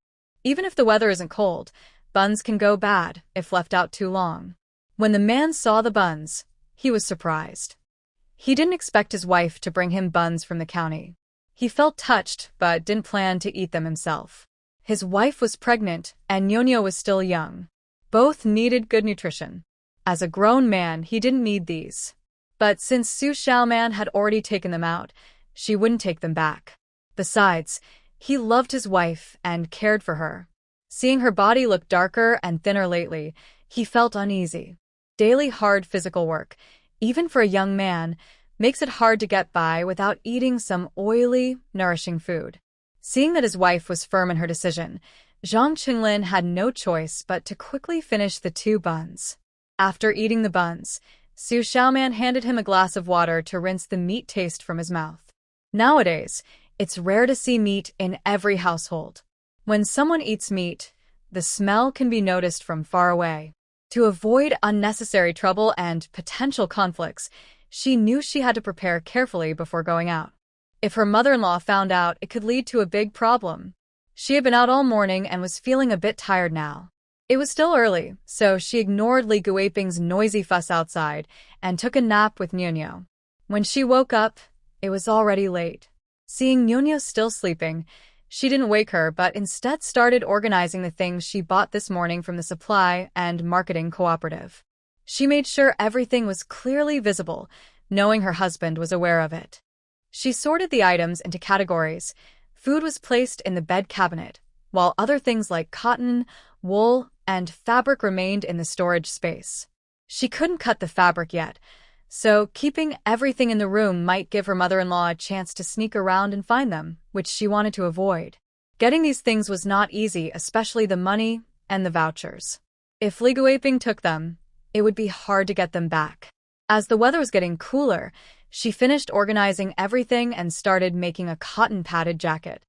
Even if the weather isn't cold, buns can go bad if left out too long. When the man saw the buns, he was surprised. He didn't expect his wife to bring him buns from the county. He felt touched but didn't plan to eat them himself. His wife was pregnant and Nuno was still young. Both needed good nutrition. As a grown man, he didn't need these. But since Xu Xiaoman had already taken them out, she wouldn't take them back. Besides, he loved his wife and cared for her. Seeing her body look darker and thinner lately, he felt uneasy. Daily hard physical work, even for a young man, makes it hard to get by without eating some oily, nourishing food. Seeing that his wife was firm in her decision, Zhang Qinglin had no choice but to quickly finish the 2 buns. After eating the buns, Xu Xiaoman handed him a glass of water to rinse the meat taste from his mouth. Nowadays, it's rare to see meat in every household. When someone eats meat, the smell can be noticed from far away. To avoid unnecessary trouble and potential conflicts, she knew she had to prepare carefully before going out. If her mother-in-law found out, it could lead to a big problem. She had been out all morning and was feeling a bit tired now. It was still early, so she ignored Li Guiping's noisy fuss outside and took a nap with Nuno. When she woke up, it was already late. Seeing Nuno still sleeping, she didn't wake her but instead started organizing the things she bought this morning from the supply and marketing cooperative. She made sure everything was clearly visible, knowing her husband was aware of it. She sorted the items into categories. Food was placed in the bed cabinet, while other things like cotton, wool, and fabric remained in the storage space. She couldn't cut the fabric yet, so keeping everything in the room might give her mother-in-law a chance to sneak around and find them, which she wanted to avoid. Getting these things was not easy, especially the money and the vouchers. If Li Guiping took them, it would be hard to get them back. As the weather was getting cooler, she finished organizing everything and started making a cotton-padded jacket.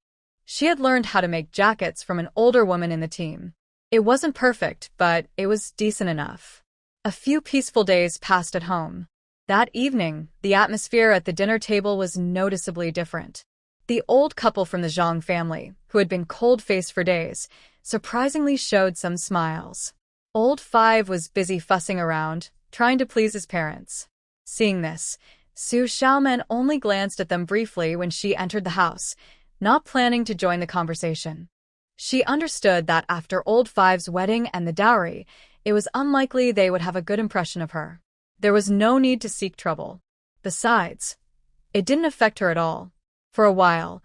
She had learned how to make jackets from an older woman in the team. It wasn't perfect, but it was decent enough. A few peaceful days passed at home. That evening, the atmosphere at the dinner table was noticeably different. The old couple from the Zhang family, who had been cold-faced for days, surprisingly showed some smiles. Old Five was busy fussing around, trying to please his parents. Seeing this, Xu Xiaoman only glanced at them briefly when she entered the house, not planning to join the conversation. She understood that after Old Five's wedding and the dowry, it was unlikely they would have a good impression of her. There was no need to seek trouble. Besides, it didn't affect her at all. For a while,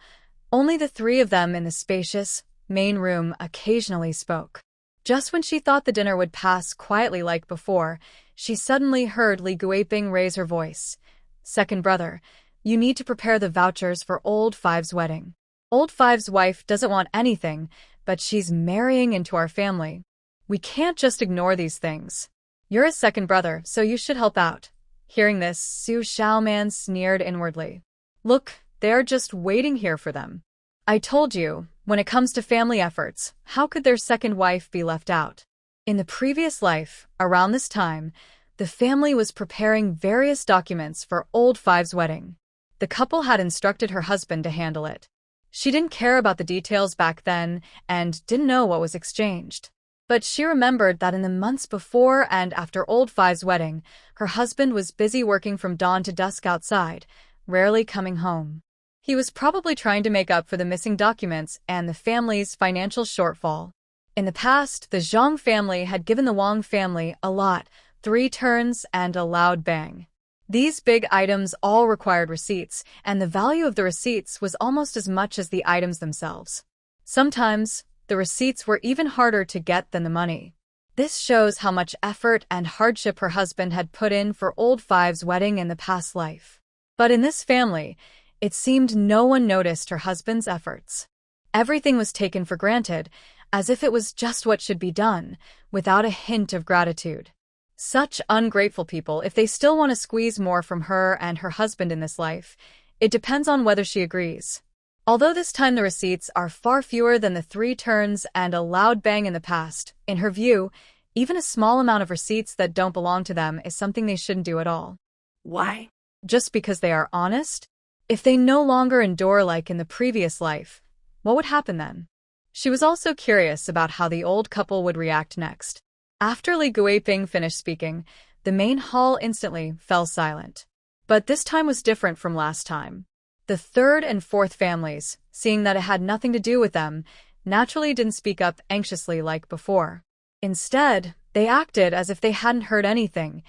only the three of them in the spacious, main room occasionally spoke. Just when she thought the dinner would pass quietly like before, she suddenly heard Li Guiping raise her voice. "Second brother, you need to prepare the vouchers for Old Five's wedding. Old Five's wife doesn't want anything, but she's marrying into our family. We can't just ignore these things. You're his second brother, so you should help out." Hearing this, Xu Xiaoman sneered inwardly. "Look, they're just waiting here for them. I told you, when it comes to family efforts, how could their second wife be left out?" In the previous life, around this time, the family was preparing various documents for Old Five's wedding. The couple had instructed her husband to handle it. She didn't care about the details back then and didn't know what was exchanged. But she remembered that in the months before and after Old Five's wedding, her husband was busy working from dawn to dusk outside, rarely coming home. He was probably trying to make up for the missing documents and the family's financial shortfall. In the past, the Zhang family had given the Wang family a lot, 3 turns and a loud bang. These big items all required receipts, and the value of the receipts was almost as much as the items themselves. Sometimes, the receipts were even harder to get than the money. This shows how much effort and hardship her husband had put in for Old Five's wedding in the past life. But in this family, it seemed no one noticed her husband's efforts. Everything was taken for granted, as if it was just what should be done, without a hint of gratitude. Such ungrateful people. If they still want to squeeze more from her and her husband in this life, it depends on whether she agrees. Although this time the receipts are far fewer than the 3 turns and a loud bang in the past, in her view, even a small amount of receipts that don't belong to them is something they shouldn't do at all. Why? Just because they are honest? If they no longer endure like in the previous life, what would happen then? She was also curious about how the old couple would react next. After Li Guiping finished speaking, the main hall instantly fell silent. But this time was different from last time. The third and fourth families, seeing that it had nothing to do with them, naturally didn't speak up anxiously like before. Instead, they acted as if they hadn't heard anything,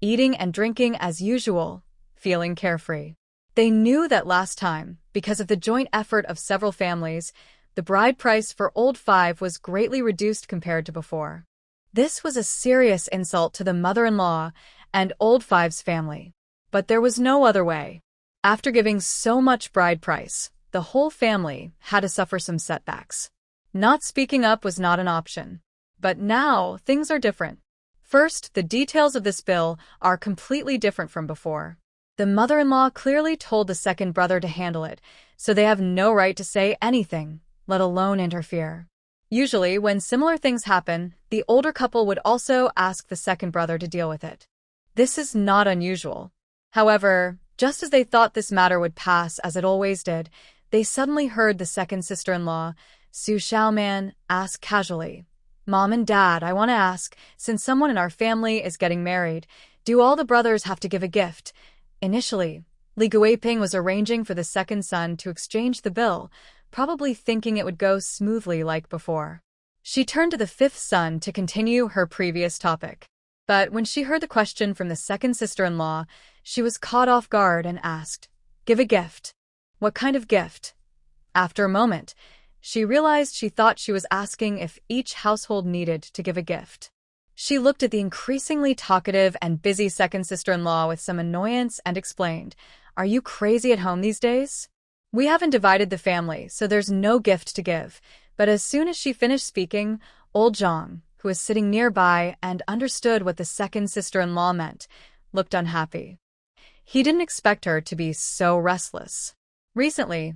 eating and drinking as usual, feeling carefree. They knew that last time, because of the joint effort of several families, the bride price for Old Five was greatly reduced compared to before. This was a serious insult to the mother-in-law and Old Five's family. But there was no other way. After giving so much bride price, the whole family had to suffer some setbacks. Not speaking up was not an option. But now, things are different. First, the details of this bill are completely different from before. The mother-in-law clearly told the second brother to handle it, so they have no right to say anything, let alone interfere. Usually, when similar things happen, the older couple would also ask the second brother to deal with it. This is not unusual. However, just as they thought this matter would pass as it always did, they suddenly heard the second sister-in-law, Xu Xiaoman, ask casually, "Mom and Dad, I want to ask, since someone in our family is getting married, do all the brothers have to give a gift?" Initially, Li Guiping was arranging for the second son to exchange the bill, probably thinking it would go smoothly like before. She turned to the fifth son to continue her previous topic. But when she heard the question from the second sister-in-law, she was caught off guard and asked, "Give a gift? What kind of gift?" After a moment, she realized she thought she was asking if each household needed to give a gift. She looked at the increasingly talkative and busy second sister-in-law with some annoyance and explained, "Are you crazy at home these days? We haven't divided the family, so there's no gift to give." But as soon as she finished speaking, old Zhang, who was sitting nearby and understood what the second sister-in-law meant, looked unhappy. He didn't expect her to be so restless. Recently,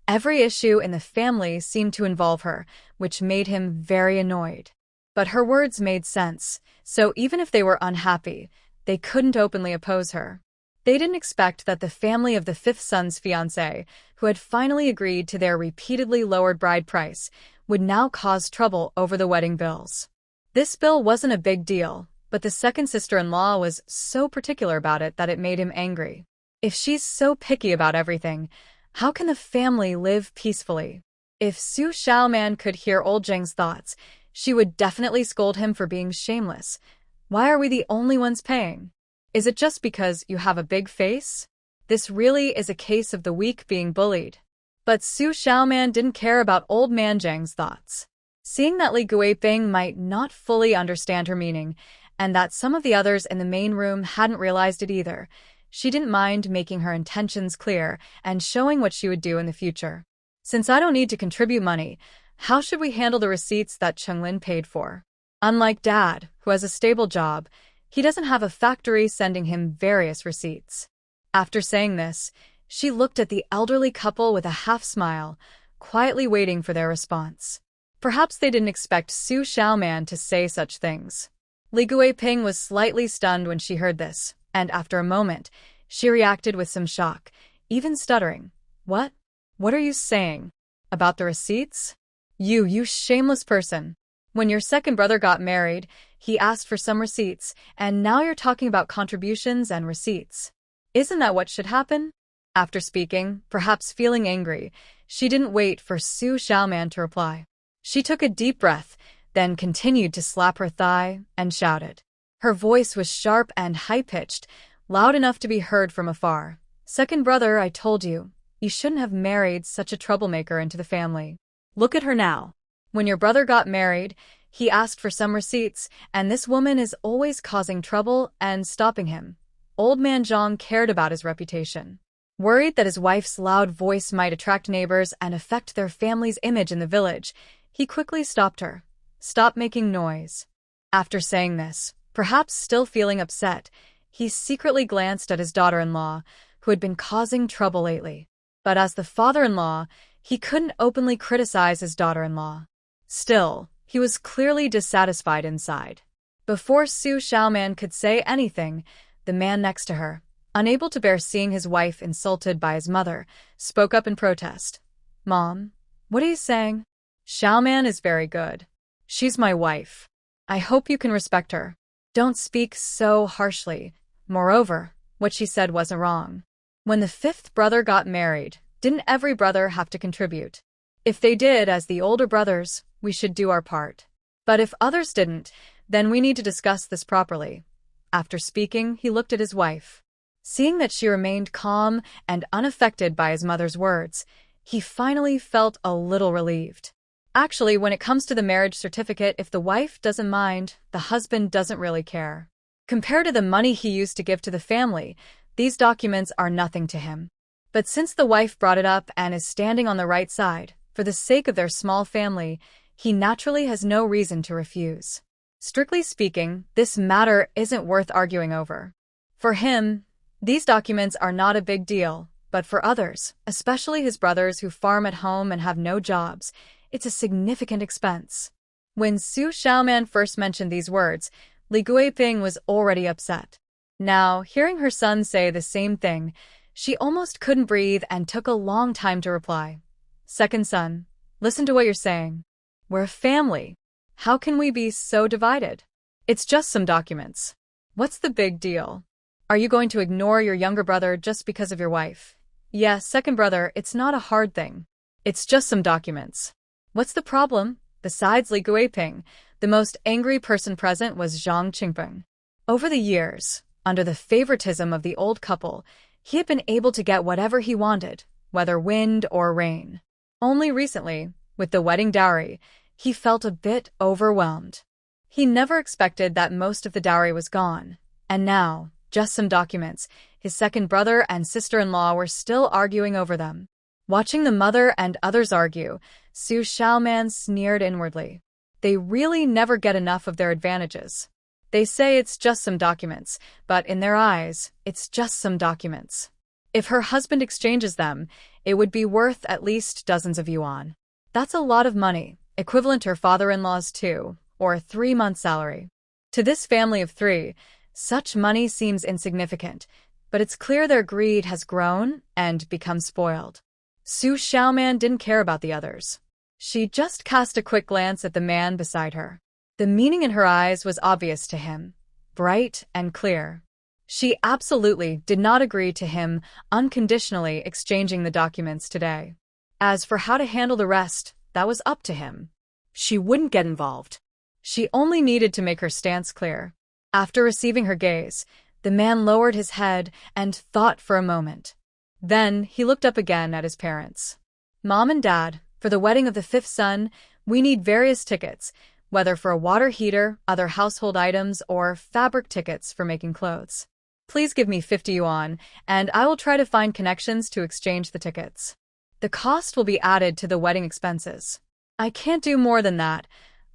every issue in the family seemed to involve her, which made him very annoyed. But her words made sense, so even if they were unhappy, they couldn't openly oppose her. They didn't expect that the family of the fifth son's fiancé, who had finally agreed to their repeatedly lowered bride price, would now cause trouble over the wedding bills. This bill wasn't a big deal, but the second sister-in-law was so particular about it that it made him angry. If she's so picky about everything, how can the family live peacefully? If Xu Xiaoman could hear old Zheng's thoughts, she would definitely scold him for being shameless. Why are we the only ones paying? Is it just because you have a big face? This really is a case of the weak being bullied. But Xu Xiaoman didn't care about old man Zheng's thoughts. Seeing that Li Guiping might not fully understand her meaning, and that some of the others in the main room hadn't realized it either, she didn't mind making her intentions clear and showing what she would do in the future. Since I don't need to contribute money, how should we handle the receipts that Chenglin paid for? Unlike Dad, who has a stable job, he doesn't have a factory sending him various receipts. After saying this, she looked at the elderly couple with a half-smile, quietly waiting for their response. Perhaps they didn't expect Xu Xiaoman to say such things. Li Guiping was slightly stunned when she heard this, and after a moment, she reacted with some shock, even stuttering. What? What are you saying? About the receipts? You shameless person. When your second brother got married, he asked for some receipts, and now you're talking about contributions and receipts. Isn't that what should happen? After speaking, perhaps feeling angry, she didn't wait for Xu Xiaoman to reply. She took a deep breath, then continued to slap her thigh and shouted. Her voice was sharp and high-pitched, loud enough to be heard from afar. Second brother, I told you, you shouldn't have married such a troublemaker into the family. Look at her now. When your brother got married, he asked for some receipts, and this woman is always causing trouble and stopping him. Old man Zhang cared about his reputation. Worried that his wife's loud voice might attract neighbors and affect their family's image in the village, he quickly stopped her. Stop making noise. After saying this, perhaps still feeling upset, he secretly glanced at his daughter-in-law, who had been causing trouble lately. But as the father-in-law, he couldn't openly criticize his daughter-in-law. Still, he was clearly dissatisfied inside. Before Xu Xiaoman could say anything, the man next to her, unable to bear seeing his wife insulted by his mother, spoke up in protest. Mom, what are you saying? Xiaoman is very good. She's my wife. I hope you can respect her. Don't speak so harshly. Moreover, what she said wasn't wrong. When the fifth brother got married, didn't every brother have to contribute? If they did as the older brothers, we should do our part. But if others didn't, then we need to discuss this properly. After speaking, he looked at his wife. Seeing that she remained calm and unaffected by his mother's words, he finally felt a little relieved. Actually, when it comes to the marriage certificate, if the wife doesn't mind, the husband doesn't really care. Compared to the money he used to give to the family, these documents are nothing to him. But since the wife brought it up and is standing on the right side, for the sake of their small family, he naturally has no reason to refuse. Strictly speaking, this matter isn't worth arguing over. For him, these documents are not a big deal, but for others, especially his brothers who farm at home and have no jobs, it's a significant expense. When Xu Xiaoman first mentioned these words, Li Guiping was already upset. Now, hearing her son say the same thing, she almost couldn't breathe and took a long time to reply. Second son, listen to what you're saying. We're a family. How can we be so divided? It's just some documents. What's the big deal? Are you going to ignore your younger brother just because of your wife? Yes, second brother, it's not a hard thing. It's just some documents. What's the problem? Besides Li Guiping, the most angry person present was Zhang Qingpeng. Over the years, under the favoritism of the old couple, he had been able to get whatever he wanted, whether wind or rain. Only recently, with the wedding dowry, he felt a bit overwhelmed. He never expected that most of the dowry was gone, and now, just some documents, his second brother and sister-in-law were still arguing over them. Watching the mother and others argue, Xu Xiaoman sneered inwardly. They really never get enough of their advantages. They say it's just some documents, but in their eyes, it's just some documents. If her husband exchanges them, it would be worth at least dozens of yuan. That's a lot of money, equivalent to her father-in-law's too, or 3 months' salary. To this family of three, such money seems insignificant, but it's clear their greed has grown and become spoiled. Xu Xiaoman didn't care about the others. She just cast a quick glance at the man beside her. The meaning in her eyes was obvious to him, bright and clear. She absolutely did not agree to him unconditionally exchanging the documents today. As for how to handle the rest, that was up to him. She wouldn't get involved. She only needed to make her stance clear. After receiving her gaze, the man lowered his head and thought for a moment. Then he looked up again at his parents. Mom and Dad, for the wedding of the fifth son, we need various tickets, whether for a water heater, other household items, or fabric tickets for making clothes. Please give me 50 yuan, and I will try to find connections to exchange the tickets. The cost will be added to the wedding expenses. I can't do more than that.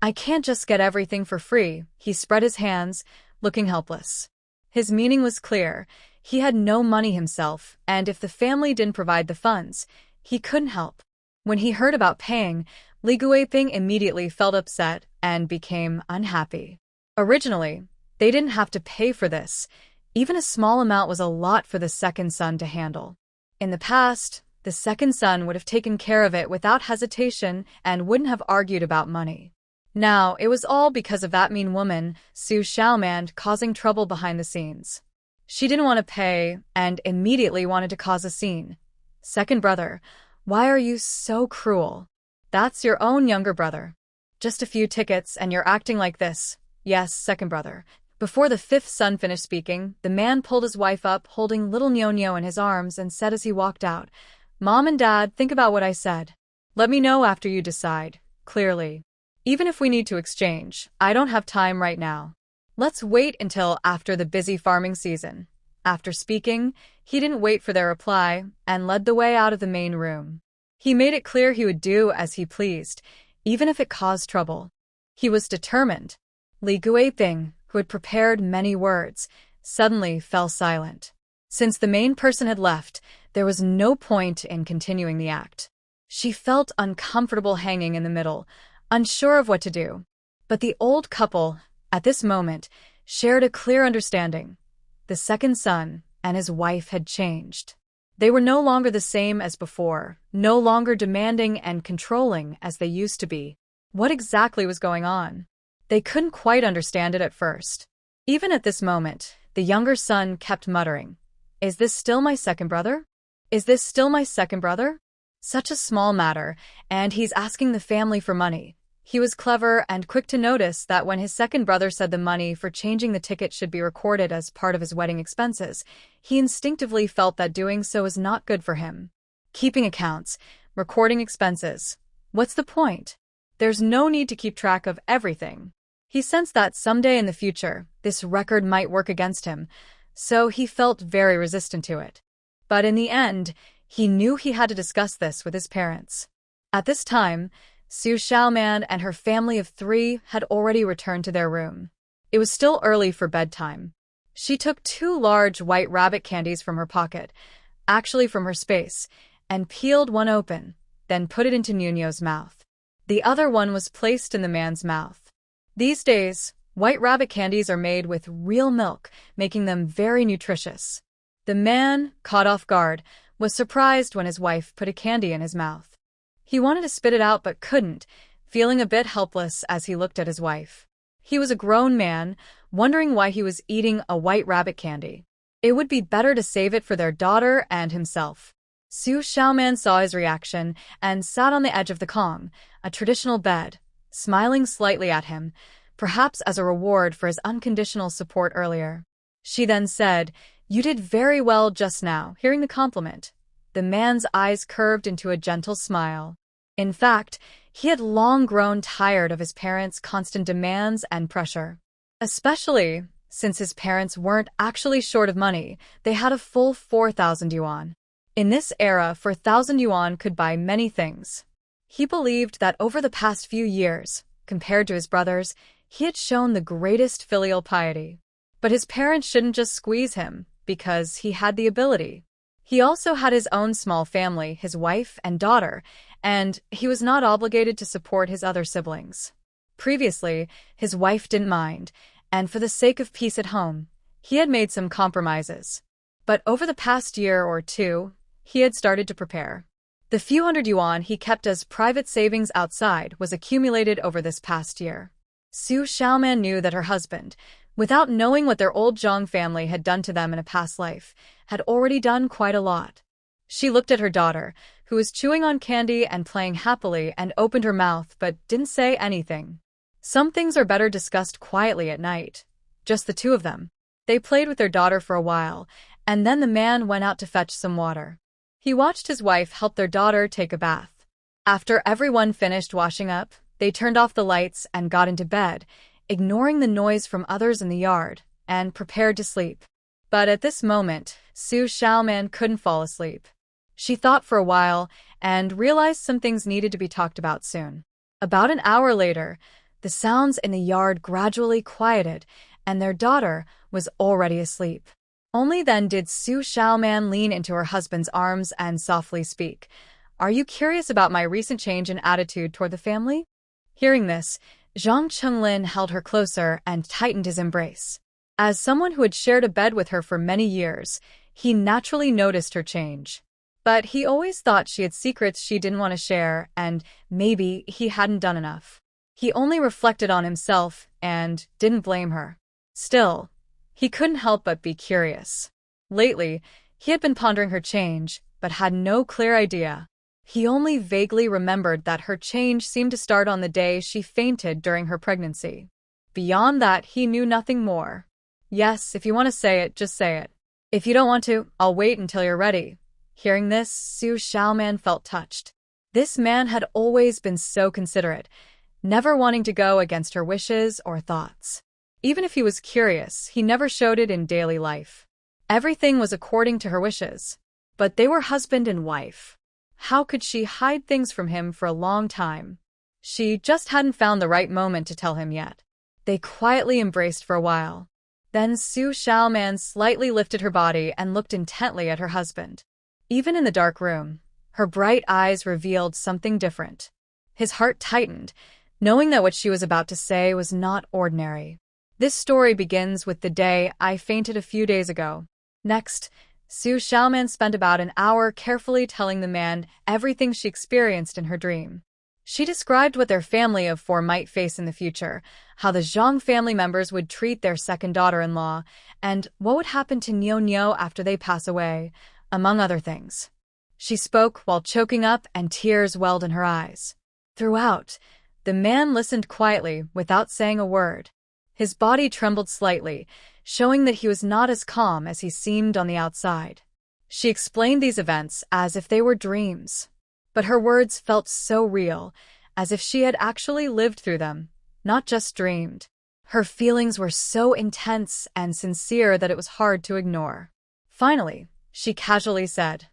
I can't just get everything for free. He spread his hands, looking helpless. His meaning was clear. He had no money himself, and if the family didn't provide the funds, he couldn't help. When he heard about paying, Li Guiping immediately felt upset and became unhappy. Originally, they didn't have to pay for this. Even a small amount was a lot for the second son to handle. In the past, the second son would have taken care of it without hesitation and wouldn't have argued about money. Now, it was all because of that mean woman, Xu Xiaoman, causing trouble behind the scenes. She didn't want to pay and immediately wanted to cause a scene. Second brother, why are you so cruel? That's your own younger brother. Just a few tickets and you're acting like this. Yes, second brother. Before the fifth son finished speaking, the man pulled his wife up, holding little Nyo-Nyo in his arms, and said as he walked out, Mom and Dad, think about what I said. Let me know after you decide, clearly. Even if we need to exchange, I don't have time right now. Let's wait until after the busy farming season. After speaking, he didn't wait for their reply and led the way out of the main room. He made it clear he would do as he pleased, even if it caused trouble. He was determined. Li Guiping, who had prepared many words, suddenly fell silent. Since the main person had left, there was no point in continuing the act. She felt uncomfortable hanging in the middle, unsure of what to do. But the old couple, at this moment, shared a clear understanding. The second son and his wife had changed. They were no longer the same as before, no longer demanding and controlling as they used to be. What exactly was going on? They couldn't quite understand it at first. Even at this moment, the younger son kept muttering, Is this still my second brother? Is this still my second brother? Such a small matter, and he's asking the family for money. He was clever and quick to notice that when his second brother said the money for changing the ticket should be recorded as part of his wedding expenses, he instinctively felt that doing so was not good for him. Keeping accounts, recording expenses. What's the point? There's no need to keep track of everything. He sensed that someday in the future, this record might work against him, so he felt very resistant to it. But in the end, he knew he had to discuss this with his parents. At this time, Xu Xiaoman and her family of three had already returned to their room. It was still early for bedtime. She took 2 large white rabbit candies from her pocket, actually from her space, and peeled one open, then put it into Nyo-Nyo's mouth. The other one was placed in the man's mouth. These days, white rabbit candies are made with real milk, making them very nutritious. The man, caught off guard, was surprised when his wife put a candy in his mouth. He wanted to spit it out but couldn't, feeling a bit helpless as he looked at his wife. He was a grown man, wondering why he was eating a white rabbit candy. It would be better to save it for their daughter and himself. Xu Xiaoman saw his reaction and sat on the edge of the Kong, a traditional bed, smiling slightly at him, perhaps as a reward for his unconditional support earlier. She then said, You did very well just now, hearing the compliment. The man's eyes curved into a gentle smile. In fact, he had long grown tired of his parents' constant demands and pressure. Especially since his parents weren't actually short of money, they had a full 4,000 yuan. In this era, 4,000 yuan could buy many things. He believed that over the past few years, compared to his brothers, he had shown the greatest filial piety. But his parents shouldn't just squeeze him, because he had the ability. He also had his own small family, his wife and daughter, and he was not obligated to support his other siblings. Previously, his wife didn't mind, and for the sake of peace at home, he had made some compromises. But over the past year or two, he had started to prepare. The few hundred yuan he kept as private savings outside was accumulated over this past year. Xu Xiaoman knew that her husband, without knowing what their old Zhang family had done to them in a past life, had already done quite a lot. She looked at her daughter, who was chewing on candy and playing happily, and opened her mouth but didn't say anything. Some things are better discussed quietly at night. Just the two of them. They played with their daughter for a while, and then the man went out to fetch some water. He watched his wife help their daughter take a bath. After everyone finished washing up, they turned off the lights and got into bed, ignoring the noise from others in the yard, and prepared to sleep. But at this moment, Xu Xiaoman couldn't fall asleep. She thought for a while and realized some things needed to be talked about soon. About an hour later, the sounds in the yard gradually quieted, and their daughter was already asleep. Only then did Xu Xiaoman lean into her husband's arms and softly speak. "Are you curious about my recent change in attitude toward the family?" Hearing this, Zhang Chenglin held her closer and tightened his embrace. As someone who had shared a bed with her for many years, he naturally noticed her change. But he always thought she had secrets she didn't want to share, and maybe he hadn't done enough. He only reflected on himself and didn't blame her. Still, he couldn't help but be curious. Lately, he had been pondering her change, but had no clear idea. He only vaguely remembered that her change seemed to start on the day she fainted during her pregnancy. Beyond that, he knew nothing more. "Yes, if you want to say it, just say it. If you don't want to, I'll wait until you're ready." Hearing this, Xu Xiaoman felt touched. This man had always been so considerate, never wanting to go against her wishes or thoughts. Even if he was curious, he never showed it in daily life. Everything was according to her wishes. But they were husband and wife. How could she hide things from him for a long time? She just hadn't found the right moment to tell him yet. They quietly embraced for a while. Then Xu Xiaoman slightly lifted her body and looked intently at her husband. Even in the dark room, her bright eyes revealed something different. His heart tightened, knowing that what she was about to say was not ordinary. "This story begins with the day I fainted a few days ago." Next, Xu Xiaoman spent about an hour carefully telling the man everything she experienced in her dream. She described what their family of four might face in the future, how the Zhang family members would treat their second daughter-in-law, and what would happen to Niu after they pass away, among other things. She spoke while choking up and tears welled in her eyes. Throughout, the man listened quietly without saying a word. His body trembled slightly, showing that he was not as calm as he seemed on the outside. She explained these events as if they were dreams. But her words felt so real, as if she had actually lived through them, not just dreamed. Her feelings were so intense and sincere that it was hard to ignore. Finally, she casually said,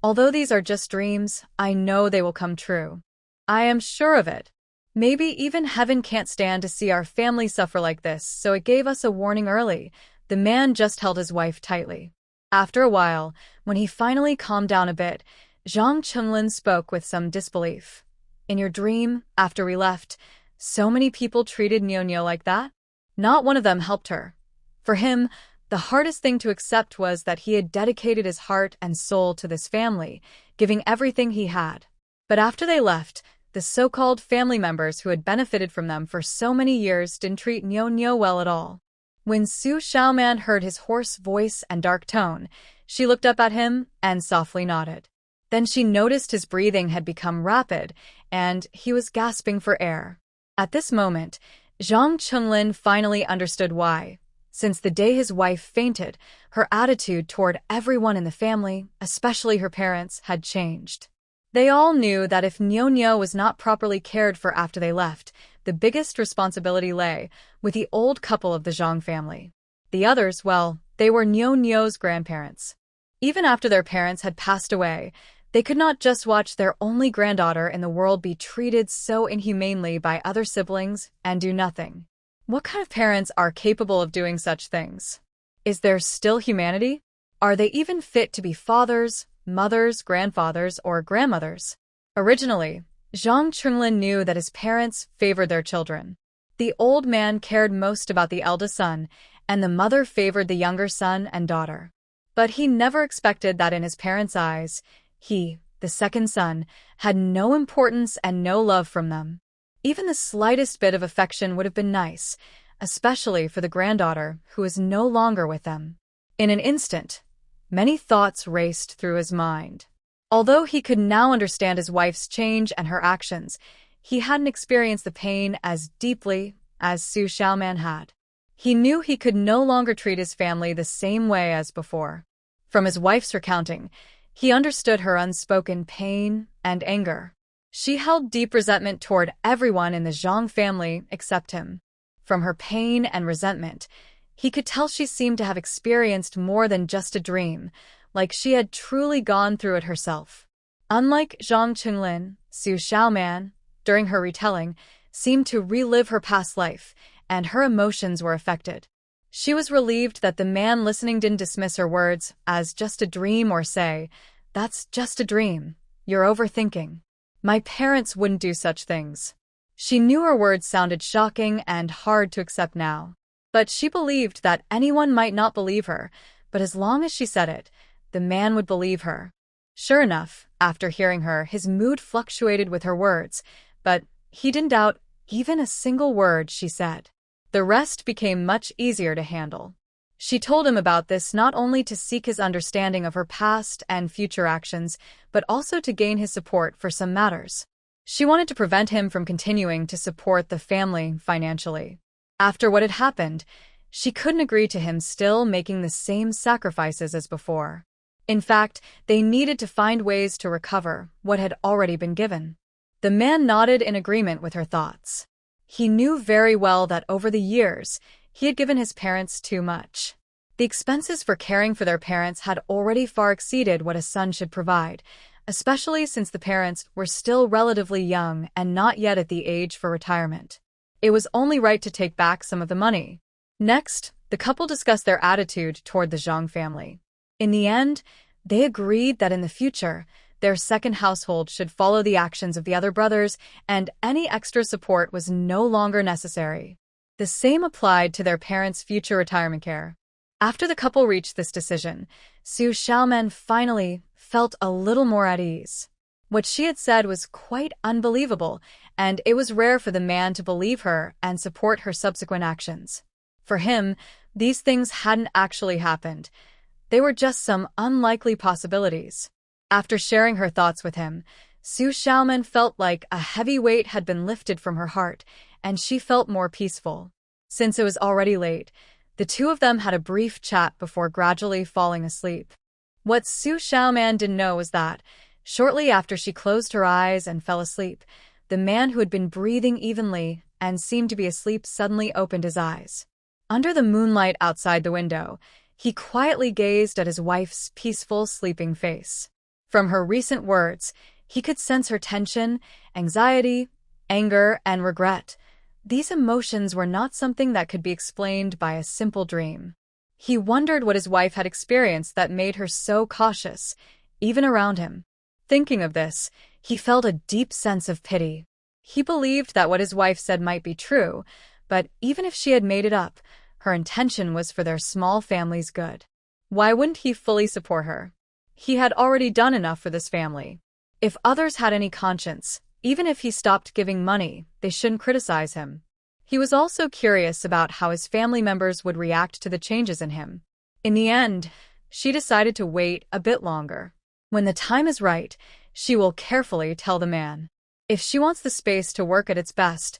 "Although these are just dreams, I know they will come true. I am sure of it. Maybe even heaven can't stand to see our family suffer like this, so it gave us a warning early." The man just held his wife tightly. After a while, when he finally calmed down a bit, Zhang Chenglin spoke with some disbelief. "In your dream, after we left, so many people treated Niu like that? Not one of them helped her." For him, the hardest thing to accept was that he had dedicated his heart and soul to this family, giving everything he had. But after they left, the so-called family members who had benefited from them for so many years didn't treat Niu well at all. When Xu Xiaoman heard his hoarse voice and dark tone, she looked up at him and softly nodded. Then she noticed his breathing had become rapid, and he was gasping for air. At this moment, Zhang Chenglin finally understood why. Since the day his wife fainted, her attitude toward everyone in the family, especially her parents, had changed. They all knew that if Niu was not properly cared for after they left, the biggest responsibility lay with the old couple of the Zhang family. The others, well, they were Niu's grandparents. Even after their parents had passed away, they could not just watch their only granddaughter in the world be treated so inhumanely by other siblings and do nothing. What kind of parents are capable of doing such things? Is there still humanity? Are they even fit to be fathers, mothers, grandfathers, or grandmothers? Originally, Zhang Chenglin knew that his parents favored their children. The old man cared most about the eldest son, and the mother favored the younger son and daughter. But he never expected that in his parents' eyes, he, the second son, had no importance and no love from them. Even the slightest bit of affection would have been nice, especially for the granddaughter who was no longer with them. In an instant, many thoughts raced through his mind. Although he could now understand his wife's change and her actions, he hadn't experienced the pain as deeply as Xu Xiaoman had. He knew he could no longer treat his family the same way as before. From his wife's recounting, he understood her unspoken pain and anger. She held deep resentment toward everyone in the Zhang family except him. From her pain and resentment, he could tell she seemed to have experienced more than just a dream, like she had truly gone through it herself. Unlike Zhang Qinglin, Xu Xiaoman, during her retelling, seemed to relive her past life, and her emotions were affected. She was relieved that the man listening didn't dismiss her words as just a dream or say, "That's just a dream. You're overthinking." My parents wouldn't do such things. She knew her words sounded shocking and hard to accept now. But she believed that anyone might not believe her, but as long as she said it, the man would believe her. Sure enough, after hearing her, his mood fluctuated with her words, but he didn't doubt even a single word she said. The rest became much easier to handle. She told him about this not only to seek his understanding of her past and future actions, but also to gain his support for some matters. She wanted to prevent him from continuing to support the family financially. After what had happened, she couldn't agree to him still making the same sacrifices as before. In fact, they needed to find ways to recover what had already been given. The man nodded in agreement with her thoughts. He knew very well that over the years, he had given his parents too much. The expenses for caring for their parents had already far exceeded what a son should provide, especially since the parents were still relatively young and not yet at the age for retirement. It was only right to take back some of the money. Next, the couple discussed their attitude toward the Zhang family. In the end, they agreed that in the future, their second household should follow the actions of the other brothers, and any extra support was no longer necessary. The same applied to their parents' future retirement care. After the couple reached this decision, Xu Xiaoman finally felt a little more at ease. What she had said was quite unbelievable, and it was rare for the man to believe her and support her subsequent actions. For him, these things hadn't actually happened. They were just some unlikely possibilities. After sharing her thoughts with him, Xu Xiaoman felt like a heavy weight had been lifted from her heart, and she felt more peaceful. Since it was already late, the two of them had a brief chat before gradually falling asleep. What Xu Xiaoman didn't know was that, shortly after she closed her eyes and fell asleep, the man who had been breathing evenly and seemed to be asleep suddenly opened his eyes. Under the moonlight outside the window, he quietly gazed at his wife's peaceful, sleeping face. From her recent words, he could sense her tension, anxiety, anger, and regret. These emotions were not something that could be explained by a simple dream. He wondered what his wife had experienced that made her so cautious, even around him. Thinking of this, he felt a deep sense of pity. He believed that what his wife said might be true, but even if she had made it up, her intention was for their small family's good. Why wouldn't he fully support her? He had already done enough for this family. If others had any conscience, even if he stopped giving money, they shouldn't criticize him. He was also curious about how his family members would react to the changes in him. In the end, she decided to wait a bit longer. When the time is right, she will carefully tell the man. If she wants the space to work at its best,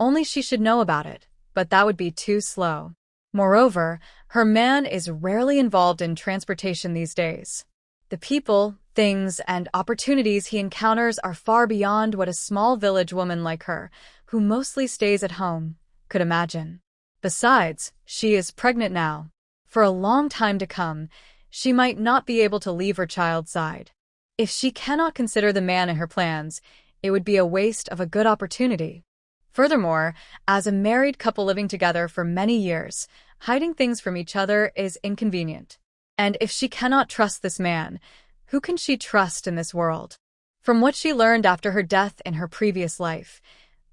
only she should know about it, but that would be too slow. Moreover, her man is rarely involved in transportation these days. The people, things, and opportunities he encounters are far beyond what a small village woman like her, who mostly stays at home, could imagine. Besides, she is pregnant now. For a long time to come, she might not be able to leave her child's side. If she cannot consider the man in her plans, it would be a waste of a good opportunity. Furthermore, as a married couple living together for many years, hiding things from each other is inconvenient. And if she cannot trust this man, who can she trust in this world? From what she learned after her death in her previous life,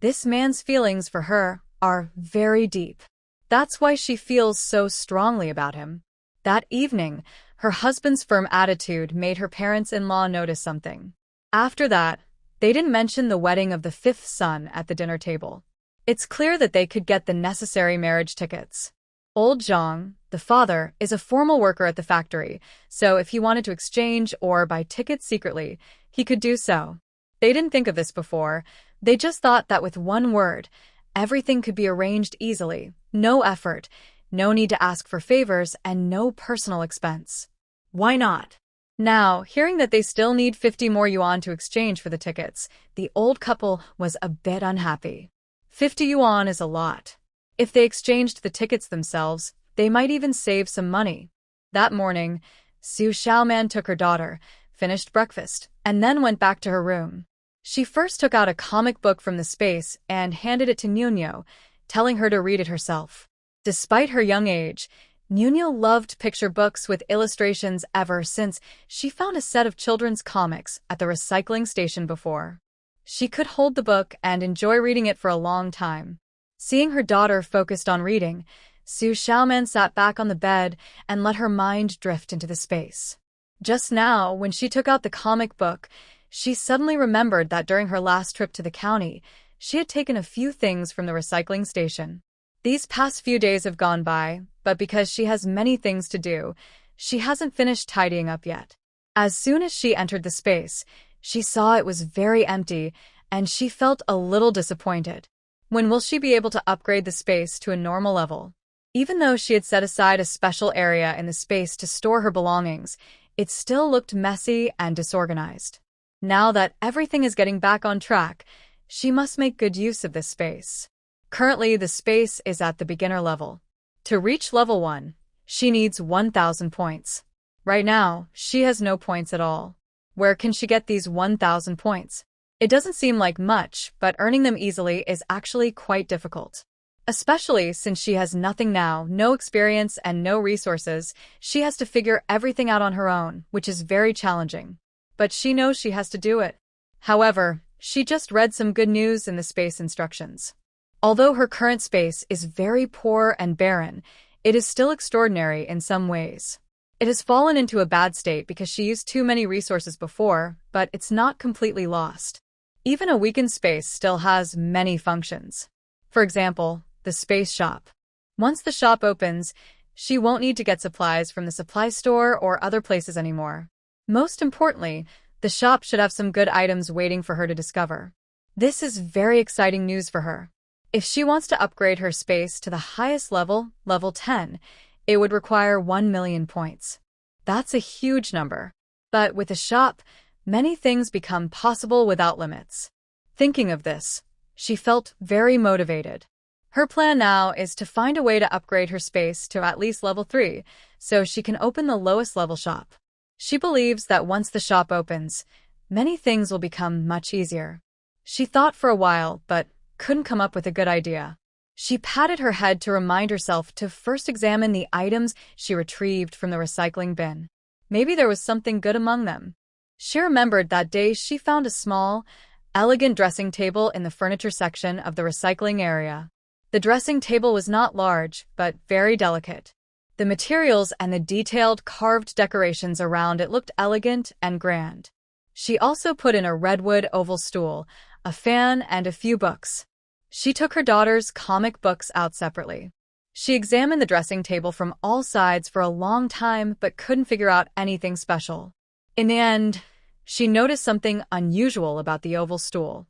this man's feelings for her are very deep. That's why she feels so strongly about him. That evening, her husband's firm attitude made her parents-in-law notice something. After that, they didn't mention the wedding of the fifth son at the dinner table. It's clear that they could get the necessary marriage tickets. Old Zhang, the father, is a formal worker at the factory, so if he wanted to exchange or buy tickets secretly, he could do so. They didn't think of this before. They just thought that with one word, everything could be arranged easily. No effort, no need to ask for favors, and no personal expense. Why not? Now, hearing that they still need 50 more yuan to exchange for the tickets, the old couple was a bit unhappy. 50 yuan is a lot. If they exchanged the tickets themselves, they might even save some money. That morning, Xu Xiaoman took her daughter, finished breakfast, and then went back to her room. She first took out a comic book from the space and handed it to Nuno, telling her to read it herself. Despite her young age, Nuno loved picture books with illustrations ever since she found a set of children's comics at the recycling station before. She could hold the book and enjoy reading it for a long time. Seeing her daughter focused on reading, Xu Xiaoman sat back on the bed and let her mind drift into the space. Just now, when she took out the comic book, she suddenly remembered that during her last trip to the county, she had taken a few things from the recycling station. These past few days have gone by, but because she has many things to do, she hasn't finished tidying up yet. As soon as she entered the space, she saw it was very empty, and she felt a little disappointed. When will she be able to upgrade the space to a normal level? Even though she had set aside a special area in the space to store her belongings, it still looked messy and disorganized. Now that everything is getting back on track, she must make good use of this space. Currently, the space is at the beginner level. To reach level 1, she needs 1,000 points. Right now, she has no points at all. Where can she get these 1,000 points? It doesn't seem like much, but earning them easily is actually quite difficult. Especially since she has nothing now, no experience and no resources, she has to figure everything out on her own, which is very challenging. But she knows she has to do it. However, she just read some good news in the space instructions. Although her current space is very poor and barren, it is still extraordinary in some ways. It has fallen into a bad state because she used too many resources before, but it's not completely lost. Even a weakened space still has many functions. For example, the space shop. Once the shop opens, she won't need to get supplies from the supply store or other places anymore. Most importantly, the shop should have some good items waiting for her to discover. This is very exciting news for her. If she wants to upgrade her space to the highest level, level 10, it would require 1 million points. That's a huge number. But with a shop, many things become possible without limits. Thinking of this, she felt very motivated. Her plan now is to find a way to upgrade her space to at least level 3, so she can open the lowest level shop. She believes that once the shop opens, many things will become much easier. She thought for a while, but couldn't come up with a good idea. She patted her head to remind herself to first examine the items she retrieved from the recycling bin. Maybe there was something good among them. She remembered that day she found a small, elegant dressing table in the furniture section of the recycling area. The dressing table was not large, but very delicate. The materials and the detailed carved decorations around it looked elegant and grand. She also put in a redwood oval stool, a fan, and a few books. She took her daughter's comic books out separately. She examined the dressing table from all sides for a long time but couldn't figure out anything special. In the end, she noticed something unusual about the oval stool.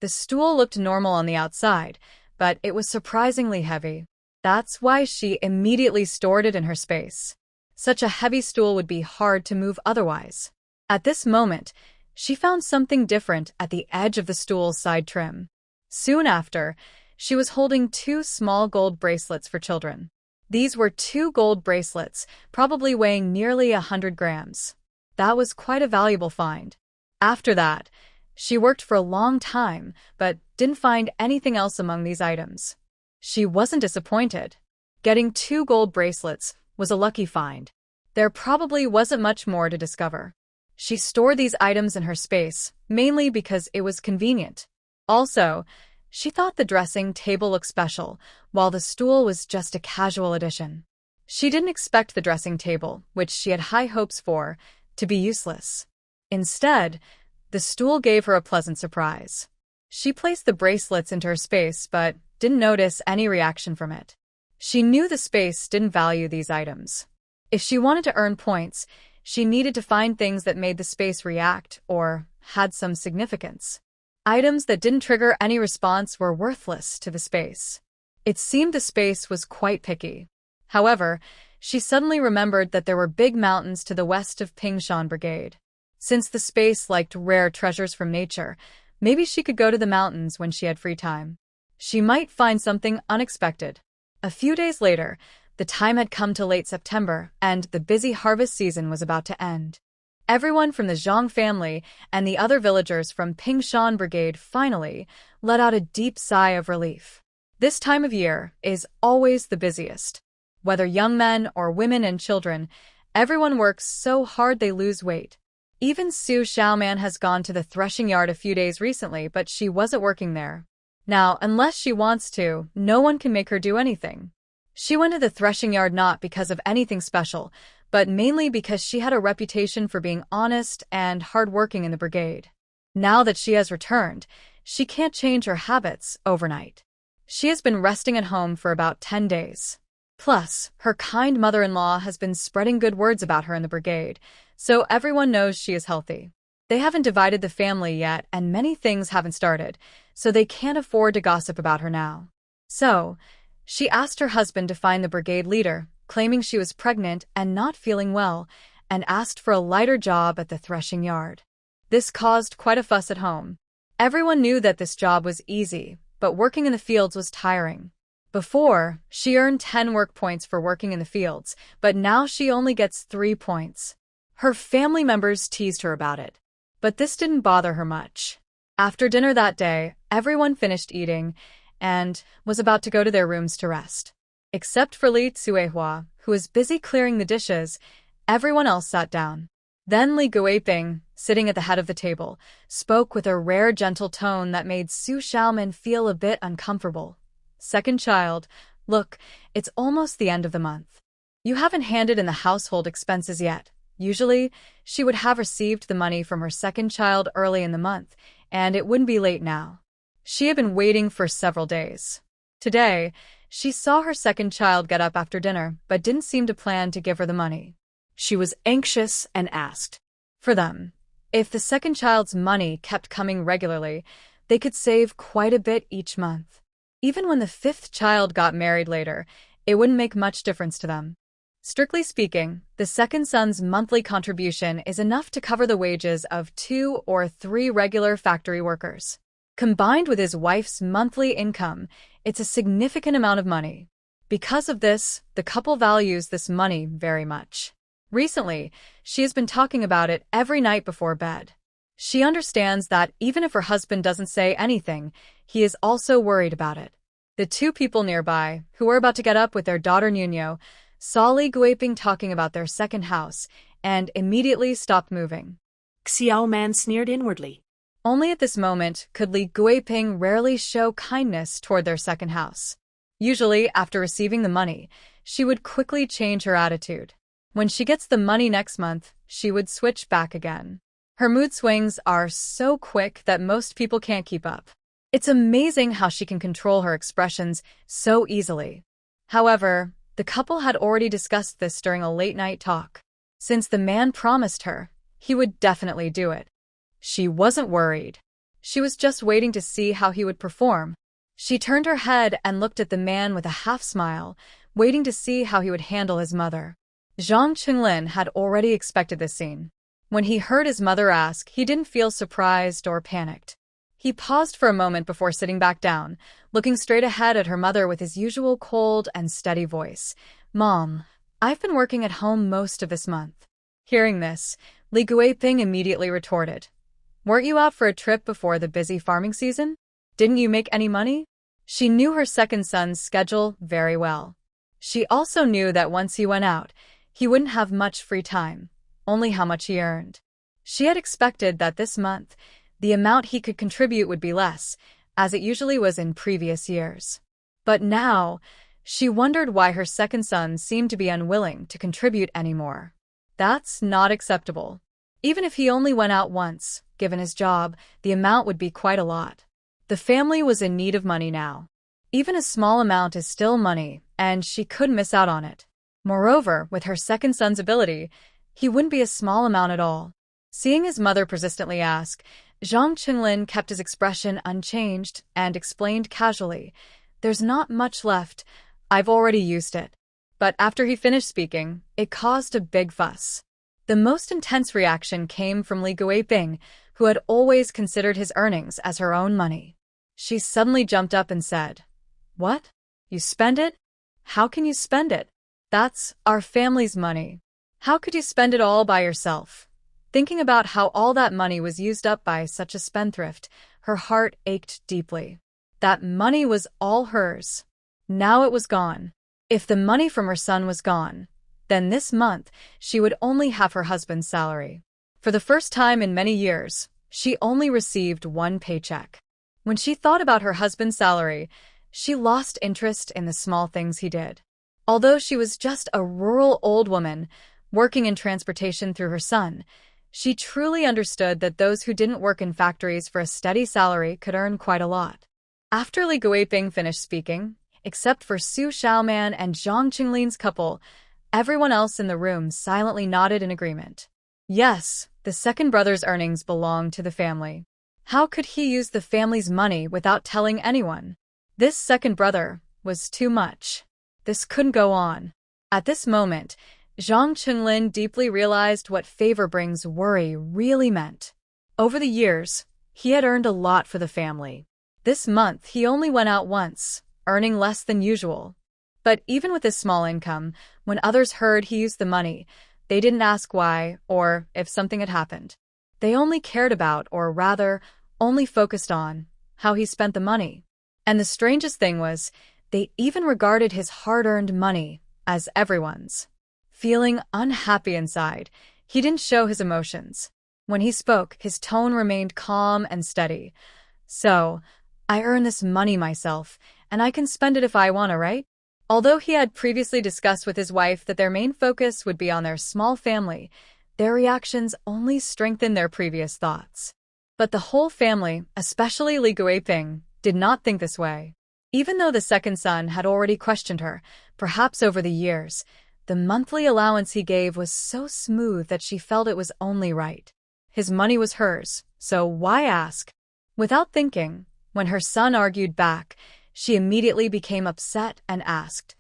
The stool looked normal on the outside, but it was surprisingly heavy. That's why she immediately stored it in her space. Such a heavy stool would be hard to move otherwise. At this moment, she found something different at the edge of the stool's side trim. Soon after, she was holding 2 small gold bracelets for children. These were 2 gold bracelets, probably weighing nearly 100 grams. That was quite a valuable find. After that, she worked for a long time, but didn't find anything else among these items. She wasn't disappointed. Getting 2 gold bracelets was a lucky find. There probably wasn't much more to discover. She stored these items in her space, mainly because it was convenient. Also, She thought the dressing table looked special, while the stool was just a casual addition. She didn't expect the dressing table, which she had high hopes for, to be useless. Instead, the stool gave her a pleasant surprise. She placed the bracelets into her space, but didn't notice any reaction from it. She knew the space didn't value these items. If she wanted to earn points, she needed to find things that made the space react or had some significance. Items that didn't trigger any response were worthless to the space. It seemed the space was quite picky. However, she suddenly remembered that there were big mountains to the west of Pingshan Brigade. Since the space liked rare treasures from nature, maybe she could go to the mountains when she had free time. She might find something unexpected. A few days later, the time had come to late September, and the busy harvest season was about to end. Everyone from the Zhang family and the other villagers from Pingshan Brigade finally let out a deep sigh of relief. This time of year is always the busiest. Whether young men or women and children, everyone works so hard they lose weight. Even Xu Xiaoman has gone to the threshing yard a few days recently, but she wasn't working there. Now, unless she wants to, no one can make her do anything. She went to the threshing yard not because of anything special, but mainly because she had a reputation for being honest and hardworking in the brigade. Now that she has returned, she can't change her habits overnight. She has been resting at home for about 10 days. Plus, her kind mother-in-law has been spreading good words about her in the brigade, so everyone knows she is healthy. They haven't divided the family yet, and many things haven't started, so they can't afford to gossip about her now. So, she asked her husband to find the brigade leader, claiming she was pregnant and not feeling well, and asked for a lighter job at the threshing yard. This caused quite a fuss at home. Everyone knew that this job was easy, but working in the fields was tiring. Before, she earned 10 work points for working in the fields, but now she only gets 3 points. Her family members teased her about it, but this didn't bother her much. After dinner that day, everyone finished eating and was about to go to their rooms to rest. Except for Li Tsuehua, who was busy clearing the dishes, everyone else sat down. Then Li Guiping, sitting at the head of the table, spoke with a rare gentle tone that made Xu Xiaoman feel a bit uncomfortable. Second child, look, it's almost the end of the month. You haven't handed in the household expenses yet. Usually, she would have received the money from her second child early in the month, and it wouldn't be late now. She had been waiting for several days. Today, she saw her second child get up after dinner, but didn't seem to plan to give her the money. She was anxious and asked for them. If the second child's money kept coming regularly, they could save quite a bit each month. Even when the fifth child got married later, it wouldn't make much difference to them. Strictly speaking, the second son's monthly contribution is enough to cover the wages of 2 or 3 regular factory workers. Combined with his wife's monthly income, it's a significant amount of money. Because of this, the couple values this money very much. Recently, she has been talking about it every night before bed. She understands that even if her husband doesn't say anything, he is also worried about it. The two people nearby, who were about to get up with their daughter Nuno, saw Li Guiping talking about their second house and immediately stopped moving. Xu Xiaoman sneered inwardly. Only at this moment could Li Guiping rarely show kindness toward their second house. Usually, after receiving the money, she would quickly change her attitude. When she gets the money next month, she would switch back again. Her mood swings are so quick that most people can't keep up. It's amazing how she can control her expressions so easily. However, the couple had already discussed this during a late-night talk. Since the man promised her, he would definitely do it. She wasn't worried. She was just waiting to see how he would perform. She turned her head and looked at the man with a half-smile, waiting to see how he would handle his mother. Zhang Qinglin had already expected this scene. When he heard his mother ask, he didn't feel surprised or panicked. He paused for a moment before sitting back down, looking straight ahead at her mother with his usual cold and steady voice. "Mom, I've been working at home most of this month." Hearing this, Li Guiping immediately retorted. "Weren't you out for a trip before the busy farming season? Didn't you make any money?" She knew her second son's schedule very well. She also knew that once he went out, he wouldn't have much free time, only how much he earned. She had expected that this month, the amount he could contribute would be less, as it usually was in previous years. But now, she wondered why her second son seemed to be unwilling to contribute anymore. That's not acceptable. Even if he only went out once, given his job, the amount would be quite a lot. The family was in need of money now. Even a small amount is still money, and she couldn't miss out on it. Moreover, with her second son's ability, he wouldn't be a small amount at all. Seeing his mother persistently ask, Zhang Qinglin kept his expression unchanged and explained casually, "There's not much left. I've already used it." But after he finished speaking, it caused a big fuss. The most intense reaction came from Li Guiping, who had always considered his earnings as her own money. She suddenly jumped up and said, "What? You spend it? How can you spend it? That's our family's money. How could you spend it all by yourself?" Thinking about how all that money was used up by such a spendthrift, her heart ached deeply. That money was all hers. Now it was gone. If the money from her son was gone, then this month she would only have her husband's salary. For the first time in many years, she only received one paycheck. When she thought about her husband's salary, she lost interest in the small things he did. Although she was just a rural old woman, working in transportation through her son, she truly understood that those who didn't work in factories for a steady salary could earn quite a lot. After Li Guiping finished speaking, except for Xu Xiaoman and Zhang Qinglin's couple, everyone else in the room silently nodded in agreement. Yes, the second brother's earnings belonged to the family. How could he use the family's money without telling anyone? This second brother was too much. This couldn't go on. At this moment, Zhang Qinglin deeply realized what favor brings worry really meant. Over the years, he had earned a lot for the family. This month, he only went out once, earning less than usual. But even with his small income, when others heard he used the money, they didn't ask why or if something had happened. They only cared about, or rather, only focused on, how he spent the money. And the strangest thing was, they even regarded his hard-earned money as everyone's. Feeling unhappy inside, he didn't show his emotions. When he spoke, his tone remained calm and steady. "So, I earn this money myself, and I can spend it if I want to, right?" Although he had previously discussed with his wife that their main focus would be on their small family, their reactions only strengthened their previous thoughts. But the whole family, especially Li Guiping, did not think this way. Even though the second son had already questioned her, perhaps over the years, the monthly allowance he gave was so smooth that she felt it was only right. His money was hers, so why ask? Without thinking, when her son argued back, she immediately became upset and asked,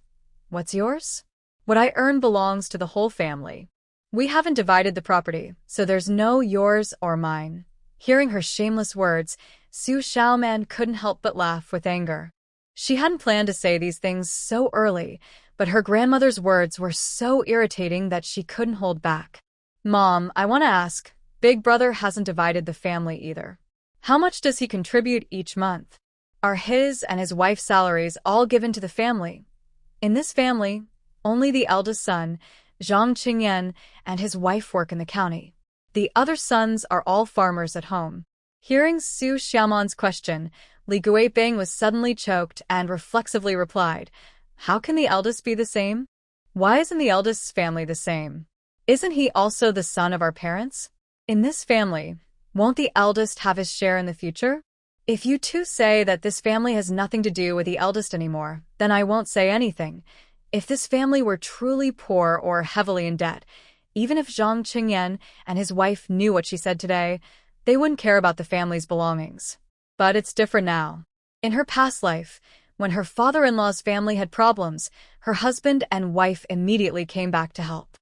"What's yours?" "What I earn belongs to the whole family. We haven't divided the property, so there's no yours or mine." Hearing her shameless words, Xu Xiaoman couldn't help but laugh with anger. She hadn't planned to say these things so early, but her grandmother's words were so irritating that she couldn't hold back. "Mom, I want to ask, Big Brother hasn't divided the family either. How much does he contribute each month? Are his and his wife's salaries all given to the family? In this family, only the eldest son, Zhang Qingyan, and his wife work in the county. The other sons are all farmers at home." Hearing Xu Xiaoman's question, Li Guiping was suddenly choked and reflexively replied, "How can the eldest be the same? Why isn't the eldest's family the same? Isn't he also the son of our parents? In this family, won't the eldest have his share in the future? If you two say that this family has nothing to do with the eldest anymore, then I won't say anything. If this family were truly poor or heavily in debt, even if Zhang Qingyan and his wife knew what she said today, they wouldn't care about the family's belongings. But it's different now. In her past life, when her father-in-law's family had problems, her husband and wife immediately came back to help.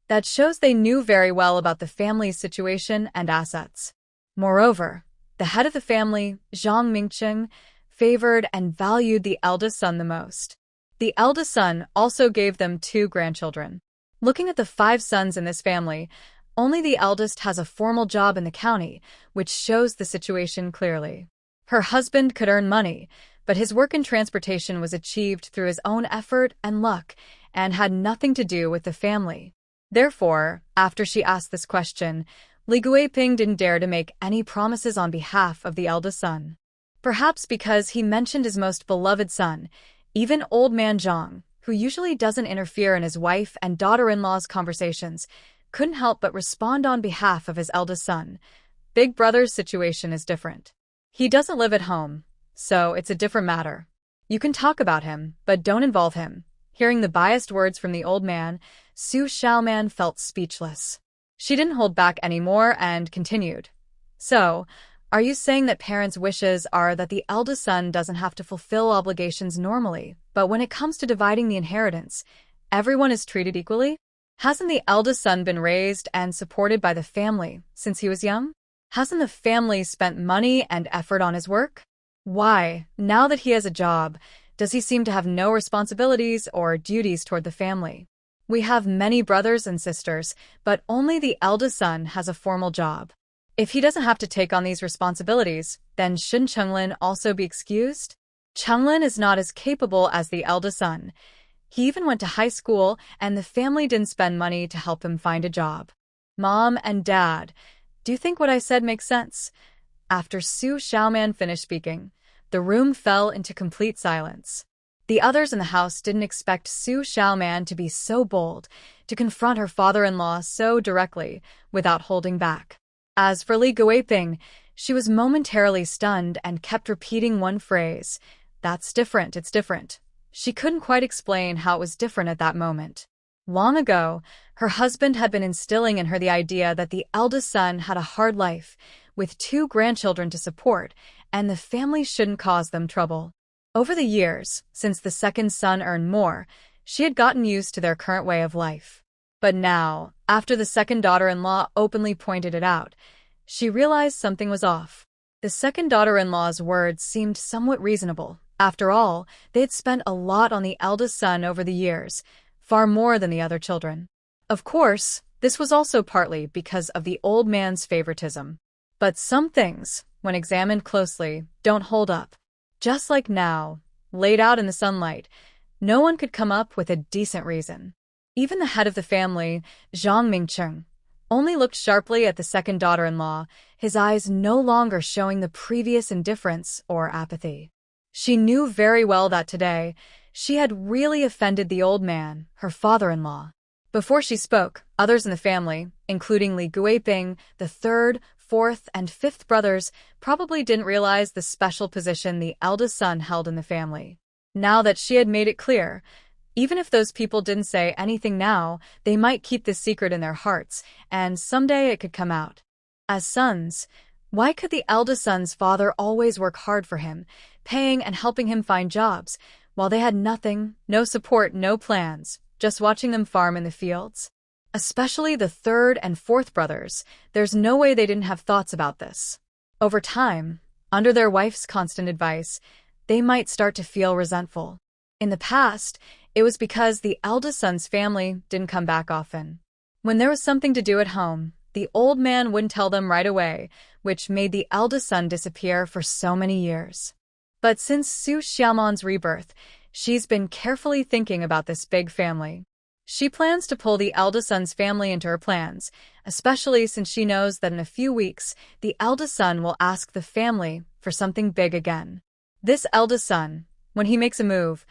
That shows they knew very well about the family's situation and assets. Moreover, the head of the family, Zhang Mingqing, favored and valued the eldest son the most. The eldest son also gave them 2 grandchildren. Looking at the 5 sons in this family, only the eldest has a formal job in the county, which shows the situation clearly. Her husband could earn money, but his work in transportation was achieved through his own effort and luck, and had nothing to do with the family. Therefore, after she asked this question, Li Guiping didn't dare to make any promises on behalf of the eldest son. Perhaps because he mentioned his most beloved son, even old man Zhang, who usually doesn't interfere in his wife and daughter-in-law's conversations, couldn't help but respond on behalf of his eldest son. Big brother's situation is different. He doesn't live at home, so it's a different matter. You can talk about him, but don't involve him. Hearing the biased words from the old man, Xu Xiaoman felt speechless. She didn't hold back anymore and continued. So, are you saying that parents' wishes are that the eldest son doesn't have to fulfill obligations normally, but when it comes to dividing the inheritance, everyone is treated equally? Hasn't the eldest son been raised and supported by the family since he was young? Hasn't the family spent money and effort on his work? Why, now that he has a job, does he seem to have no responsibilities or duties toward the family? We have many brothers and sisters, but only the eldest son has a formal job. If he doesn't have to take on these responsibilities, then shouldn't Chenglin also be excused? Chenglin is not as capable as the eldest son. He even went to high school, and the family didn't spend money to help him find a job. Mom and Dad, do you think what I said makes sense? After Xu Xiaoman finished speaking, the room fell into complete silence. The others in the house didn't expect Xu Xiaoman to be so bold, to confront her father-in-law so directly, without holding back. As for Li Guiping, she was momentarily stunned and kept repeating one phrase, "That's different, it's different." She couldn't quite explain how it was different at that moment. Long ago, her husband had been instilling in her the idea that the eldest son had a hard life, with 2 grandchildren to support, and the family shouldn't cause them trouble. Over the years, since the second son earned more, she had gotten used to their current way of life. But now, after the second daughter-in-law openly pointed it out, she realized something was off. The second daughter-in-law's words seemed somewhat reasonable. After all, they had spent a lot on the eldest son over the years, far more than the other children. Of course, this was also partly because of the old man's favoritism. But some things, when examined closely, don't hold up. Just like now, laid out in the sunlight, no one could come up with a decent reason. Even the head of the family, Zhang Mingcheng, only looked sharply at the second daughter-in-law, his eyes no longer showing the previous indifference or apathy. She knew very well that today, she had really offended the old man, her father-in-law. Before she spoke, others in the family, including Li Guiping, the 3rd, 4th, and 5th brothers, probably didn't realize the special position the eldest son held in the family. Now that she had made it clear, even if those people didn't say anything now, they might keep this secret in their hearts, and someday it could come out. As sons, why could the eldest son's father always work hard for him, paying and helping him find jobs, while they had nothing, no support, no plans, just watching them farm in the fields? Especially the 3rd and 4th brothers, there's no way they didn't have thoughts about this. Over time, under their wife's constant advice, they might start to feel resentful. In the past, it was because the eldest son's family didn't come back often. When there was something to do at home, the old man wouldn't tell them right away, which made the eldest son disappear for so many years. But since Xu Xiaoman's rebirth, she's been carefully thinking about this big family. She plans to pull the eldest son's family into her plans, especially since she knows that in a few weeks, the eldest son will ask the family for something big again. This eldest son, when he makes a move,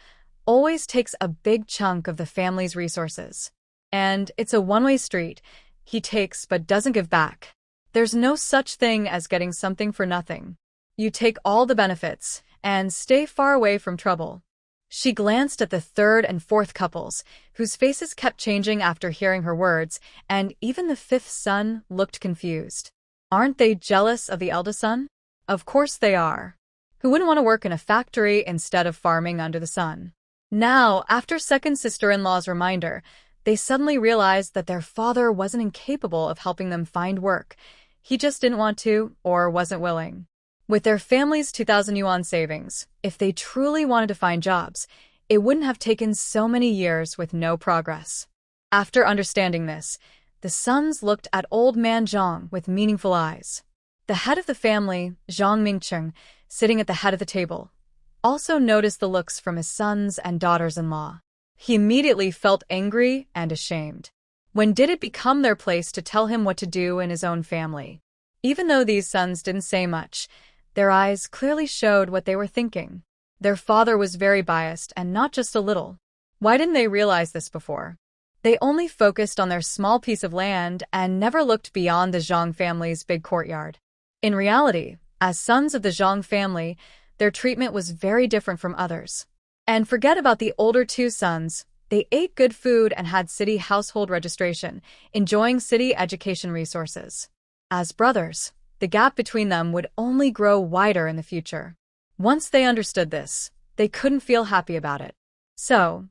always takes a big chunk of the family's resources. And it's a one-way street. He takes but doesn't give back. There's no such thing as getting something for nothing. You take all the benefits and stay far away from trouble. She glanced at the 3rd and 4th couples, whose faces kept changing after hearing her words, and even the 5th son looked confused. Aren't they jealous of the eldest son? Of course they are. Who wouldn't want to work in a factory instead of farming under the sun? Now, after second sister-in-law's reminder, they suddenly realized that their father wasn't incapable of helping them find work. He just didn't want to, or wasn't willing. With their family's 2,000 yuan savings, if they truly wanted to find jobs, it wouldn't have taken so many years with no progress. After understanding this, the sons looked at old man Zhang with meaningful eyes. The head of the family, Zhang Mingcheng, sitting at the head of the table, also noticed the looks from his sons and daughters-in-law. He immediately felt angry and ashamed. When did it become their place to tell him what to do in his own family? Even though these sons didn't say much, Their eyes clearly showed what they were thinking. Their father was very biased, and not just a little. Why didn't they realize this before? They only focused on their small piece of land and never looked beyond the Zhang family's big courtyard. In reality, as sons of the Zhang family, their treatment was very different from others. And forget about the older two sons. They ate good food and had city household registration, enjoying city education resources. As brothers, the gap between them would only grow wider in the future. Once they understood this, they couldn't feel happy about it. So,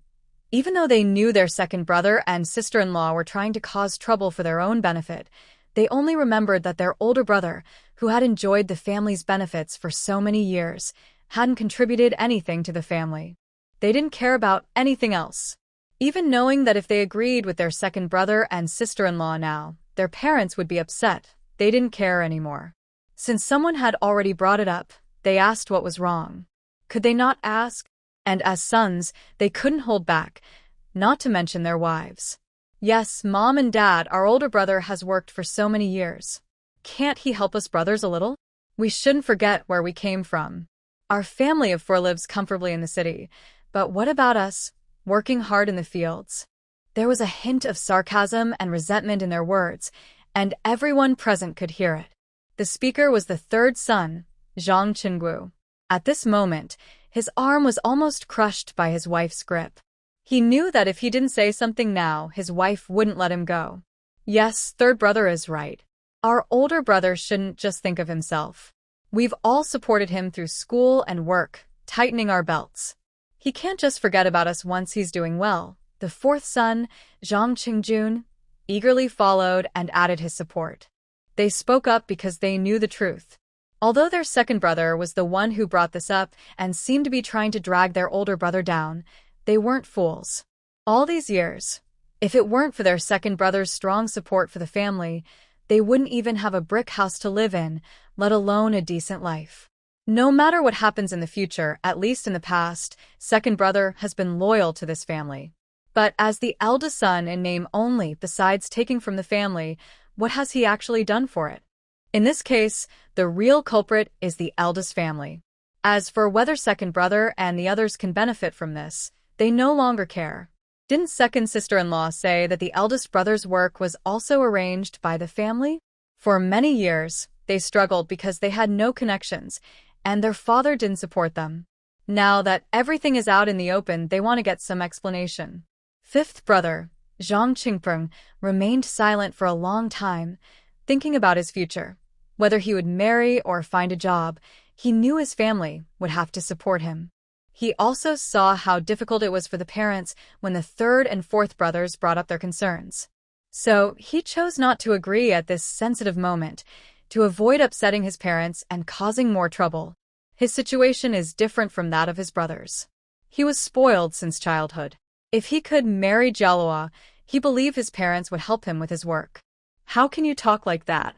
even though they knew their second brother and sister-in-law were trying to cause trouble for their own benefit, they only remembered that their older brother, who had enjoyed the family's benefits for so many years, hadn't contributed anything to the family. They didn't care about anything else. Even knowing that if they agreed with their second brother and sister-in-law now, their parents would be upset, they didn't care anymore. Since someone had already brought it up, they asked what was wrong. Could they not ask? And as sons, they couldn't hold back, not to mention their wives. Yes, Mom and Dad, our older brother has worked for so many years. Can't he help us brothers a little? We shouldn't forget where we came from. Our family of four lives comfortably in the city, but what about us, working hard in the fields? There was a hint of sarcasm and resentment in their words, and everyone present could hear it. The speaker was the third son, Zhang Qinggu. At this moment, his arm was almost crushed by his wife's grip. He knew that if he didn't say something now, his wife wouldn't let him go. Yes, third brother is right. Our older brother shouldn't just think of himself. We've all supported him through school and work, tightening our belts. He can't just forget about us once he's doing well. The fourth son, Zhang Qingjun, eagerly followed and added his support. They spoke up because they knew the truth. Although their second brother was the one who brought this up and seemed to be trying to drag their older brother down, they weren't fools. All these years, if it weren't for their second brother's strong support for the family, they wouldn't even have a brick house to live in, let alone a decent life. No matter what happens in the future, at least in the past, second brother has been loyal to this family. But as the eldest son in name only, besides taking from the family, what has he actually done for it? In this case, the real culprit is the eldest family. As for whether second brother and the others can benefit from this, they no longer care. Didn't second sister-in-law say that the eldest brother's work was also arranged by the family? For many years, they struggled because they had no connections, and their father didn't support them. Now that everything is out in the open, they want to get some explanation. Fifth brother, Zhang Qingpeng, remained silent for a long time, thinking about his future. Whether he would marry or find a job, he knew his family would have to support him. He also saw how difficult it was for the parents when the third and fourth brothers brought up their concerns. So he chose not to agree at this sensitive moment, to avoid upsetting his parents and causing more trouble. His situation is different from that of his brothers. He was spoiled since childhood. If he could marry Jialua, he believed his parents would help him with his work. How can you talk like that?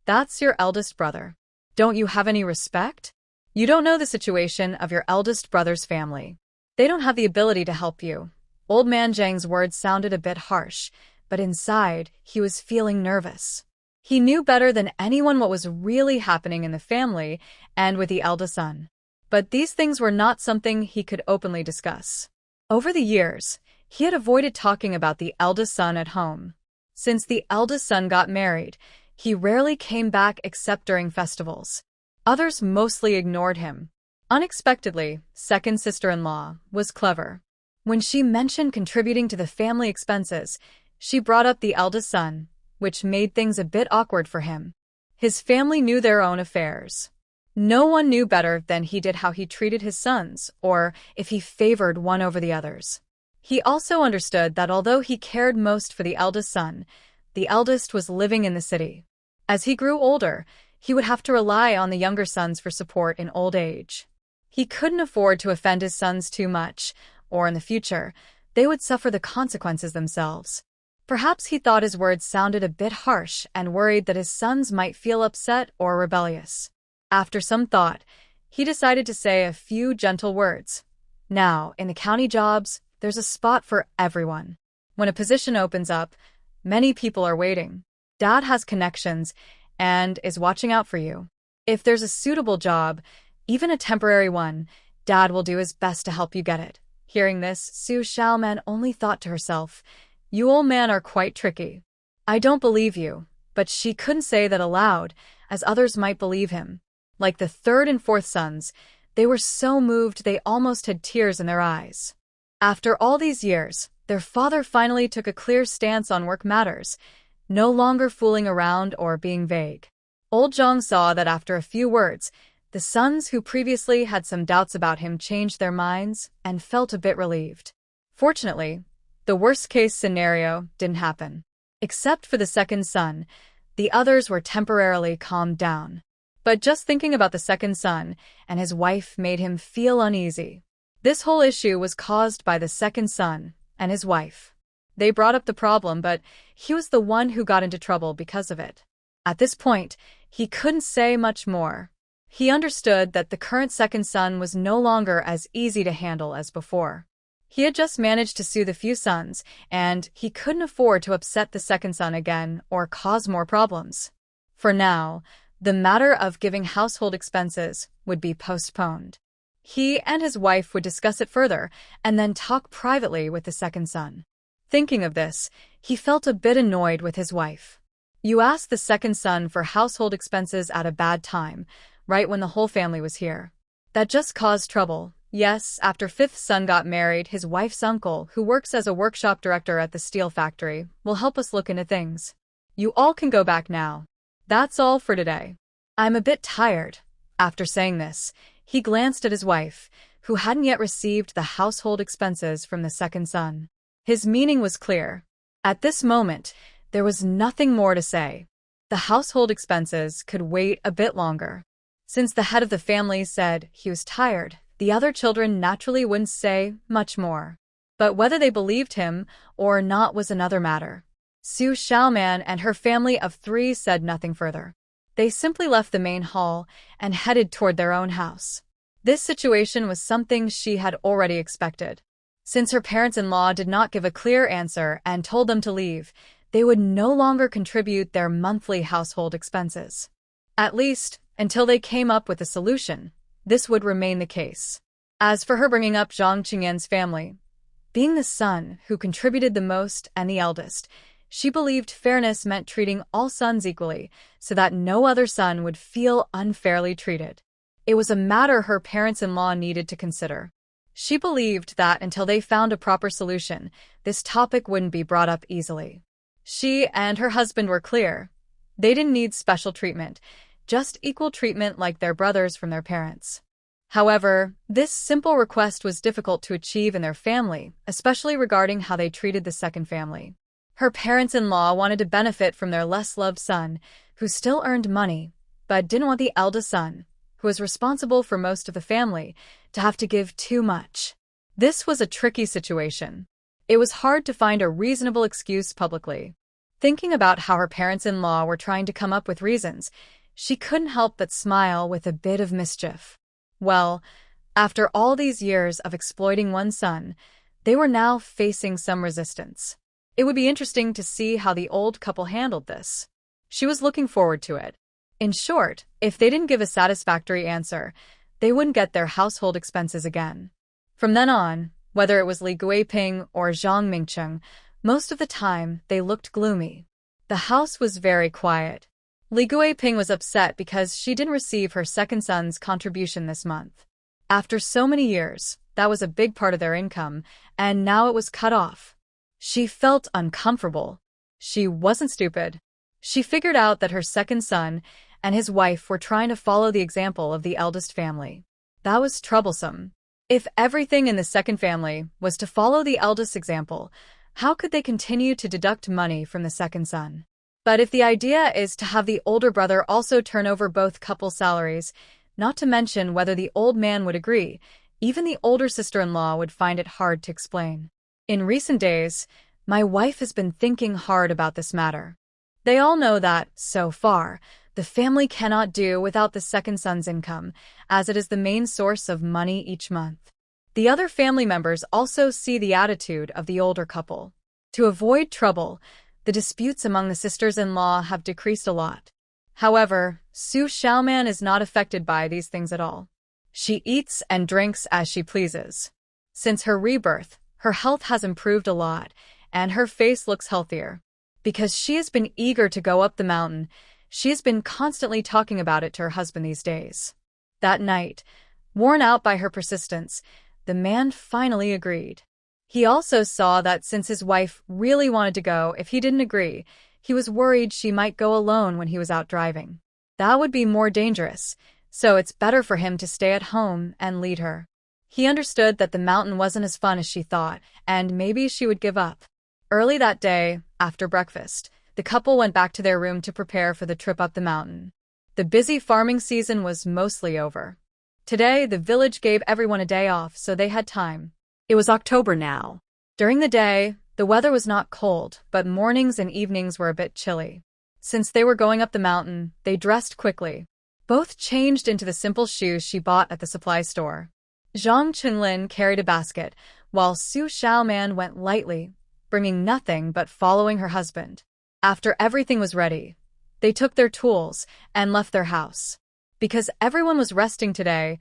That's your eldest brother. Don't you have any respect? You don't know the situation of your eldest brother's family. They don't have the ability to help you. Old man Zhang's words sounded a bit harsh, but inside, he was feeling nervous. He knew better than anyone what was really happening in the family and with the eldest son. But these things were not something he could openly discuss. Over the years, he had avoided talking about the eldest son at home. Since the eldest son got married, he rarely came back except during festivals. Others mostly ignored him. Unexpectedly, second sister-in-law was clever. When she mentioned contributing to the family expenses, she brought up the eldest son, which made things a bit awkward for him. His family knew their own affairs. No one knew better than he did how he treated his sons, or if he favored one over the others. He also understood that although he cared most for the eldest son, the eldest was living in the city. As he grew older, he would have to rely on the younger sons for support in old age. He couldn't afford to offend his sons too much, or in the future, they would suffer the consequences themselves. Perhaps he thought his words sounded a bit harsh and worried that his sons might feel upset or rebellious. After some thought, he decided to say a few gentle words. Now, in the county jobs, there's a spot for everyone. When a position opens up, many people are waiting. Dad has connections and is watching out for you. If there's a suitable job, even a temporary one, Dad will do his best to help you get it. Hearing this, Xu Xiaoman only thought to herself, "You old man are quite tricky. I don't believe you," but she couldn't say that aloud, as others might believe him. Like the third and fourth sons, they were so moved they almost had tears in their eyes. After all these years, their father finally took a clear stance on work matters, no longer fooling around or being vague. Old Zhang saw that after a few words, the sons who previously had some doubts about him changed their minds and felt a bit relieved. Fortunately, the worst-case scenario didn't happen. Except for the second son, the others were temporarily calmed down. But just thinking about the second son and his wife made him feel uneasy. This whole issue was caused by the second son and his wife. They brought up the problem, but he was the one who got into trouble because of it. At this point, he couldn't say much more. He understood that the current second son was no longer as easy to handle as before. He had just managed to soothe a few sons, and he couldn't afford to upset the second son again or cause more problems. For now, the matter of giving household expenses would be postponed. He and his wife would discuss it further and then talk privately with the second son. Thinking of this, he felt a bit annoyed with his wife. You asked the second son for household expenses at a bad time, right when the whole family was here. That just caused trouble. Yes, after fifth son got married, his wife's uncle, who works as a workshop director at the steel factory, will help us look into things. You all can go back now. That's all for today. I'm a bit tired. After saying this, he glanced at his wife, who hadn't yet received the household expenses from the second son. His meaning was clear. At this moment, there was nothing more to say. The household expenses could wait a bit longer. Since the head of the family said he was tired, the other children naturally wouldn't say much more. But whether they believed him or not was another matter. Xu Xiaoman and her family of 3 said nothing further. They simply left the main hall and headed toward their own house. This situation was something she had already expected. Since her parents-in-law did not give a clear answer and told them to leave, they would no longer contribute their monthly household expenses. At least, until they came up with a solution, this would remain the case. As for her bringing up Zhang Qingyan's family, being the son who contributed the most and the eldest, she believed fairness meant treating all sons equally so that no other son would feel unfairly treated. It was a matter her parents-in-law needed to consider. She believed that until they found a proper solution, this topic wouldn't be brought up easily. She and her husband were clear. They didn't need special treatment, just equal treatment like their brothers from their parents. However, this simple request was difficult to achieve in their family, especially regarding how they treated the second family. Her parents-in-law wanted to benefit from their less-loved son, who still earned money, but didn't want the eldest son, who was responsible for most of the family, to have to give too much. This was a tricky situation. It was hard to find a reasonable excuse publicly. Thinking about how her parents-in-law were trying to come up with reasons, she couldn't help but smile with a bit of mischief. Well, after all these years of exploiting one son, they were now facing some resistance. It would be interesting to see how the old couple handled this. She was looking forward to it. In short, if they didn't give a satisfactory answer, they wouldn't get their household expenses again. From then on, whether it was Li Guiping or Zhang Mingcheng, most of the time they looked gloomy. The house was very quiet. Li Guiping was upset because she didn't receive her second son's contribution this month. After so many years, that was a big part of their income, and now it was cut off. She felt uncomfortable. She wasn't stupid. She figured out that her second son and his wife were trying to follow the example of the eldest family. That was troublesome. If everything in the second family was to follow the eldest example, how could they continue to deduct money from the second son? But if the idea is to have the older brother also turn over both couples' salaries, not to mention whether the old man would agree, even the older sister-in-law would find it hard to explain. In recent days, my wife has been thinking hard about this matter. They all know that, so far, the family cannot do without the second son's income, as it is the main source of money each month. The other family members also see the attitude of the older couple. To avoid trouble, the disputes among the sisters-in-law have decreased a lot. However, Xu Xiaoman is not affected by these things at all. She eats and drinks as she pleases. Since her rebirth, her health has improved a lot, and her face looks healthier. Because she has been eager to go up the mountain, she has been constantly talking about it to her husband these days. That night, worn out by her persistence, the man finally agreed. He also saw that since his wife really wanted to go, if he didn't agree, he was worried she might go alone when he was out driving. That would be more dangerous, so it's better for him to stay at home and lead her. He understood that the mountain wasn't as fun as she thought, and maybe she would give up. Early that day, after breakfast, the couple went back to their room to prepare for the trip up the mountain. The busy farming season was mostly over. Today, the village gave everyone a day off, so they had time. It was October now. During the day, the weather was not cold, but mornings and evenings were a bit chilly. Since they were going up the mountain, they dressed quickly. Both changed into the simple shoes she bought at the supply store. Zhang Qinlin carried a basket, while Xu Xiaoman went lightly, bringing nothing but following her husband. After everything was ready, they took their tools and left their house. Because everyone was resting today,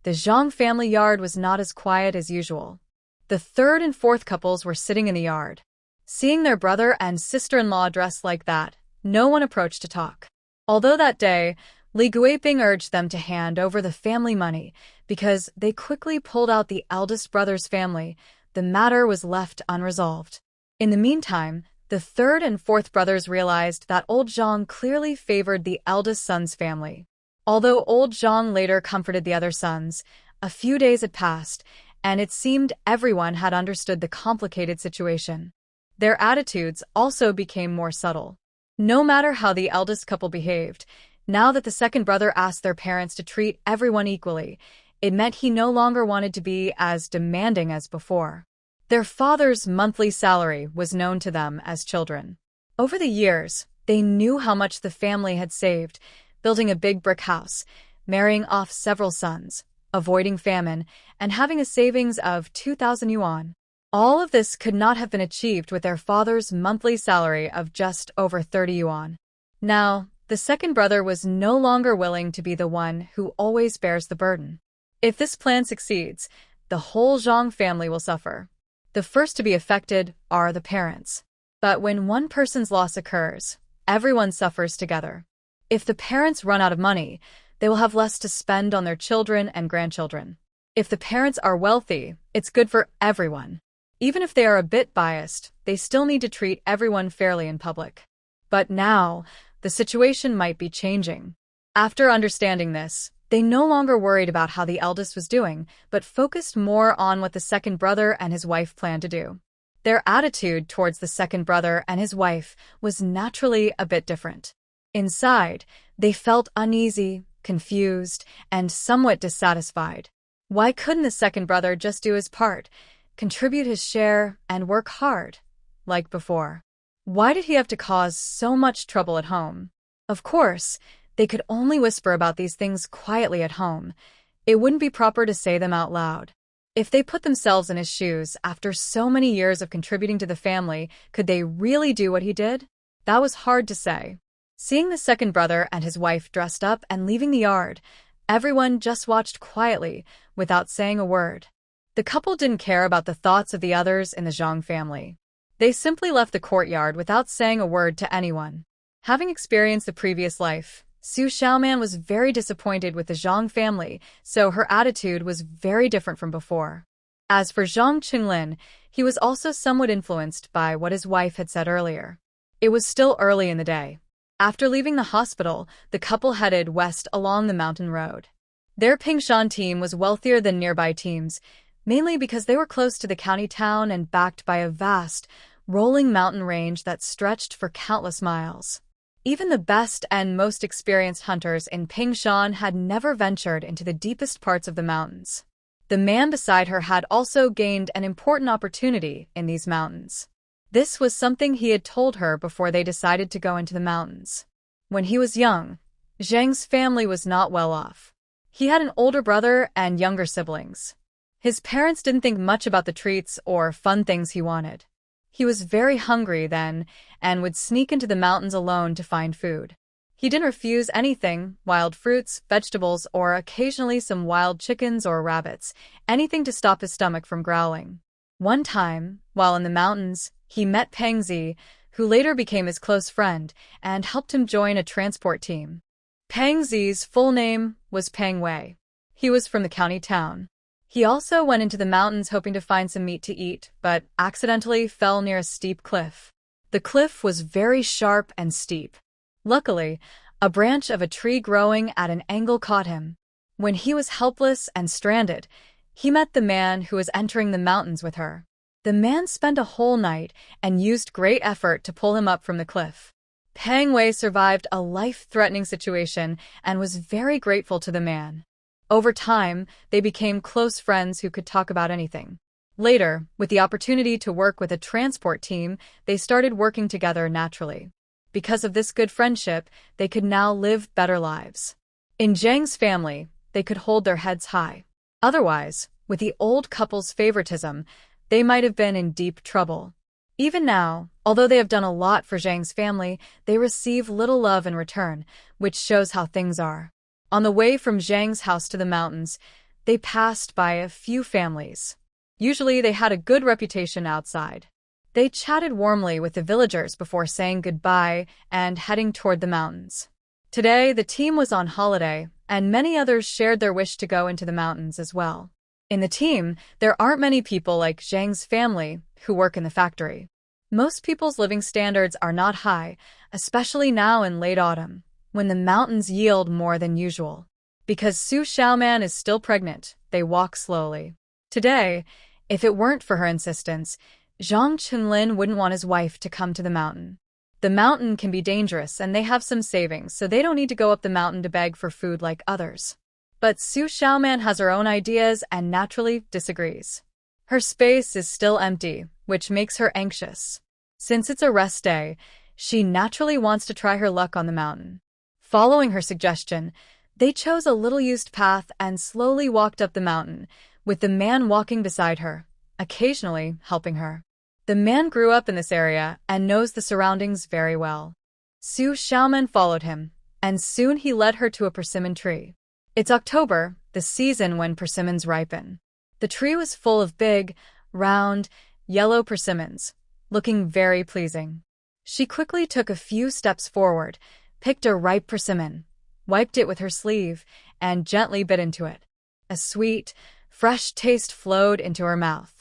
the Zhang family yard was not as quiet as usual. The third and fourth couples were sitting in the yard. Seeing their brother and sister-in-law dressed like that, no one approached to talk. Although that day, Li Guiping urged them to hand over the family money because they quickly pulled out the eldest brother's family, the matter was left unresolved. In the meantime, the third and fourth brothers realized that old Zhang clearly favored the eldest son's family. Although old Zhang later comforted the other sons, a few days had passed, and it seemed everyone had understood the complicated situation. Their attitudes also became more subtle. No matter how the eldest couple behaved, now that the second brother asked their parents to treat everyone equally, it meant he no longer wanted to be as demanding as before. Their father's monthly salary was known to them as children. Over the years, they knew how much the family had saved, building a big brick house, marrying off several sons, avoiding famine, and having a savings of 2,000 yuan. All of this could not have been achieved with their father's monthly salary of just over 30 yuan. Now, the second brother was no longer willing to be the one who always bears the burden. If this plan succeeds, the whole Zhang family will suffer. The first to be affected are the parents. But when one person's loss occurs, everyone suffers together. If the parents run out of money, they will have less to spend on their children and grandchildren. If the parents are wealthy, it's good for everyone. Even if they are a bit biased, they still need to treat everyone fairly in public. But now, the situation might be changing. After understanding this, they no longer worried about how the eldest was doing, but focused more on what the second brother and his wife planned to do. Their attitude towards the second brother and his wife was naturally a bit different. Inside, they felt uneasy, confused, and somewhat dissatisfied. Why couldn't the second brother just do his part, contribute his share, and work hard, like before? Why did he have to cause so much trouble at home? Of course, they could only whisper about these things quietly at home. It wouldn't be proper to say them out loud. If they put themselves in his shoes after so many years of contributing to the family, could they really do what he did? That was hard to say. Seeing the second brother and his wife dressed up and leaving the yard, everyone just watched quietly, without saying a word. The couple didn't care about the thoughts of the others in the Zhang family. They simply left the courtyard without saying a word to anyone. Having experienced the previous life, Xu Xiaoman was very disappointed with the Zhang family, so her attitude was very different from before. As for Zhang Qinlin, he was also somewhat influenced by what his wife had said earlier. It was still early in the day. After leaving the hospital, the couple headed west along the mountain road. Their Pingshan team was wealthier than nearby teams, mainly because they were close to the county town and backed by a vast, rolling mountain range that stretched for countless miles. Even the best and most experienced hunters in Pingshan had never ventured into the deepest parts of the mountains. The man beside her had also gained an important opportunity in these mountains. This was something he had told her before they decided to go into the mountains. When he was young, Zhang's family was not well off. He had an older brother and younger siblings. His parents didn't think much about the treats or fun things he wanted. He was very hungry then and would sneak into the mountains alone to find food. He didn't refuse anything: wild fruits, vegetables, or occasionally some wild chickens or rabbits, anything to stop his stomach from growling. One time, while in the mountains, he met Pang Zi, who later became his close friend and helped him join a transport team. Pang Zi's full name was Pang Wei. He was from the county town. He also went into the mountains hoping to find some meat to eat, but accidentally fell near a steep cliff. The cliff was very sharp and steep. Luckily, a branch of a tree growing at an angle caught him. When he was helpless and stranded, he met the man who was entering the mountains with her. The man spent a whole night and used great effort to pull him up from the cliff. Pang Wei survived a life-threatening situation and was very grateful to the man. Over time, they became close friends who could talk about anything. Later, with the opportunity to work with a transport team, they started working together naturally. Because of this good friendship, they could now live better lives. In Zhang's family, they could hold their heads high. Otherwise, with the old couple's favoritism, they might have been in deep trouble. Even now, although they have done a lot for Zhang's family, they receive little love in return, which shows how things are. On the way from Zhang's house to the mountains, they passed by a few families. Usually they had a good reputation outside. They chatted warmly with the villagers before saying goodbye and heading toward the mountains. Today, the team was on holiday, and many others shared their wish to go into the mountains as well. In the team, there aren't many people like Zhang's family who work in the factory. Most people's living standards are not high, especially now in late autumn, when the mountains yield more than usual. Because Xu Xiaoman is still pregnant, they walk slowly. Today, if it weren't for her insistence, Zhang Chunlin wouldn't want his wife to come to the mountain. The mountain can be dangerous and they have some savings, so they don't need to go up the mountain to beg for food like others. But Xu Xiaoman has her own ideas and naturally disagrees. Her space is still empty, which makes her anxious. Since it's a rest day, she naturally wants to try her luck on the mountain. Following her suggestion, they chose a little-used path and slowly walked up the mountain, with the man walking beside her, occasionally helping her. The man grew up in this area and knows the surroundings very well. Xu Xiaoman followed him, and soon he led her to a persimmon tree. It's October, the season when persimmons ripen. The tree was full of big, round, yellow persimmons, looking very pleasing. She quickly took a few steps forward, picked a ripe persimmon, wiped it with her sleeve, and gently bit into it. A sweet, fresh taste flowed into her mouth.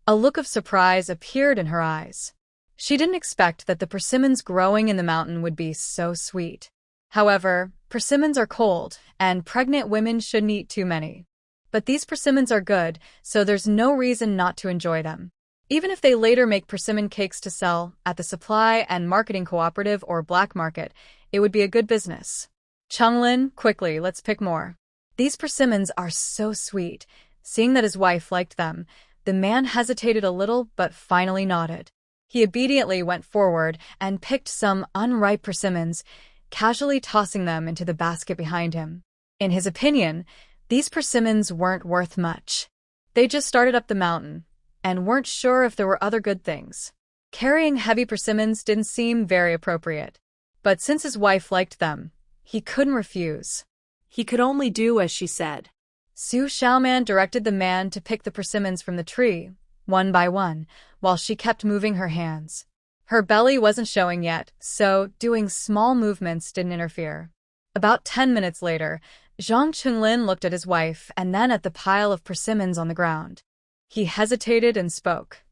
A look of surprise appeared in her eyes. She didn't expect that the persimmons growing in the mountain would be so sweet. However, persimmons are cold, and pregnant women shouldn't eat too many. But these persimmons are good, so there's no reason not to enjoy them. Even if they later make persimmon cakes to sell at the supply and marketing cooperative or black market, it would be a good business. Chunlin, quickly, let's pick more. These persimmons are so sweet. Seeing that his wife liked them, the man hesitated a little but finally nodded. He obediently went forward and picked some unripe persimmons, casually tossing them into the basket behind him. In his opinion, these persimmons weren't worth much. They just started up the mountain and weren't sure if there were other good things. Carrying heavy persimmons didn't seem very appropriate. But since his wife liked them, he couldn't refuse. He could only do as she said. Xu Xiaoman directed the man to pick the persimmons from the tree, one by one, while she kept moving her hands. Her belly wasn't showing yet, so doing small movements didn't interfere. About 10 minutes later, Zhang Chunlin looked at his wife and then at the pile of persimmons on the ground. He hesitated and spoke.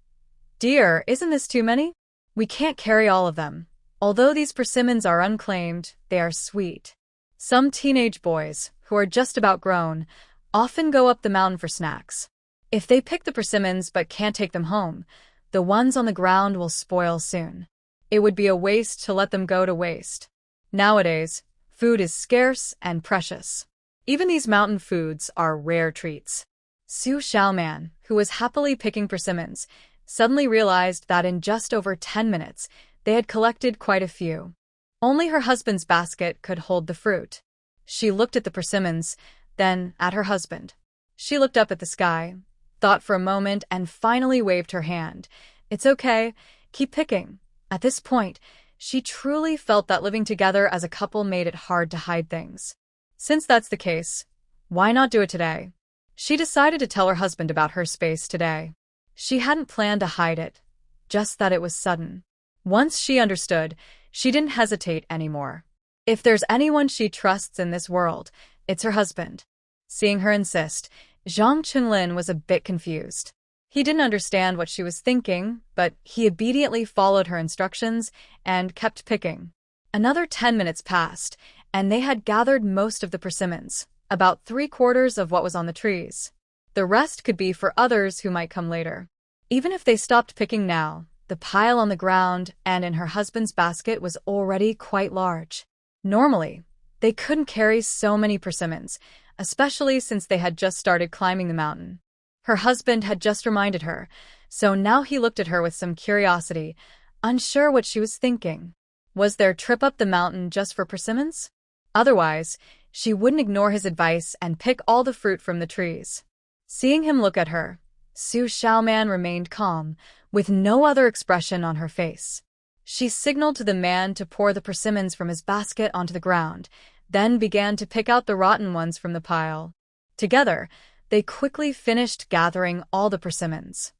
"Dear, isn't this too many? We can't carry all of them. Although these persimmons are unclaimed, they are sweet. Some teenage boys, who are just about grown, often go up the mountain for snacks. If they pick the persimmons but can't take them home, the ones on the ground will spoil soon. It would be a waste to let them go to waste. Nowadays, food is scarce and precious. Even these mountain foods are rare treats." Xu Xiaoman, who was happily picking persimmons, suddenly realized that in just over 10 minutes, they had collected quite a few. Only her husband's basket could hold the fruit. She looked at the persimmons, then at her husband. She looked up at the sky, thought for a moment, and finally waved her hand. "It's okay, keep picking." At this point, She truly felt that living together as a couple made it hard to hide things. Since that's the case, why not do it today? She decided to tell her husband about her space today. She hadn't planned to hide it, just that it was sudden. Once she understood, she didn't hesitate anymore. If there's anyone she trusts in this world, it's her husband. Seeing her insist, Zhang Chunlin was a bit confused. He didn't understand what she was thinking, but he obediently followed her instructions and kept picking. Another 10 minutes passed, and they had gathered most of the persimmons, about 3/4 of what was on the trees. The rest could be for others who might come later. Even if they stopped picking now, the pile on the ground and in her husband's basket was already quite large. Normally, they couldn't carry so many persimmons, especially since they had just started climbing the mountain. Her husband had just reminded her, so now he looked at her with some curiosity, unsure what she was thinking. Was their trip up the mountain just for persimmons? Otherwise, she wouldn't ignore his advice and pick all the fruit from the trees. Seeing him look at her, Xu Xiaoman remained calm, with no other expression on her face. She signaled to the man to pour the persimmons from his basket onto the ground, then began to pick out the rotten ones from the pile. Together, they quickly finished gathering all the persimmons.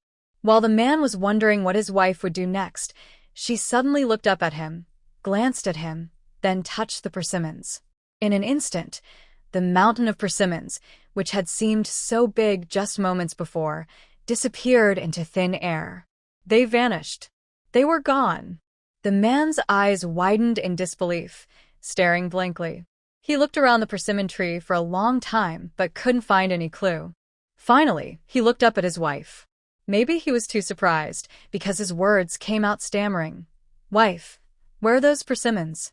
While the man was wondering what his wife would do next, she suddenly looked up at him, glanced at him, then touched the persimmons. In an instant, the mountain of persimmons, which had seemed so big just moments before, disappeared into thin air. They vanished. They were gone. The man's eyes widened in disbelief, staring blankly. He looked around the persimmon tree for a long time but couldn't find any clue. Finally, he looked up at his wife. Maybe he was too surprised, because his words came out stammering. "Wife, where are those persimmons?"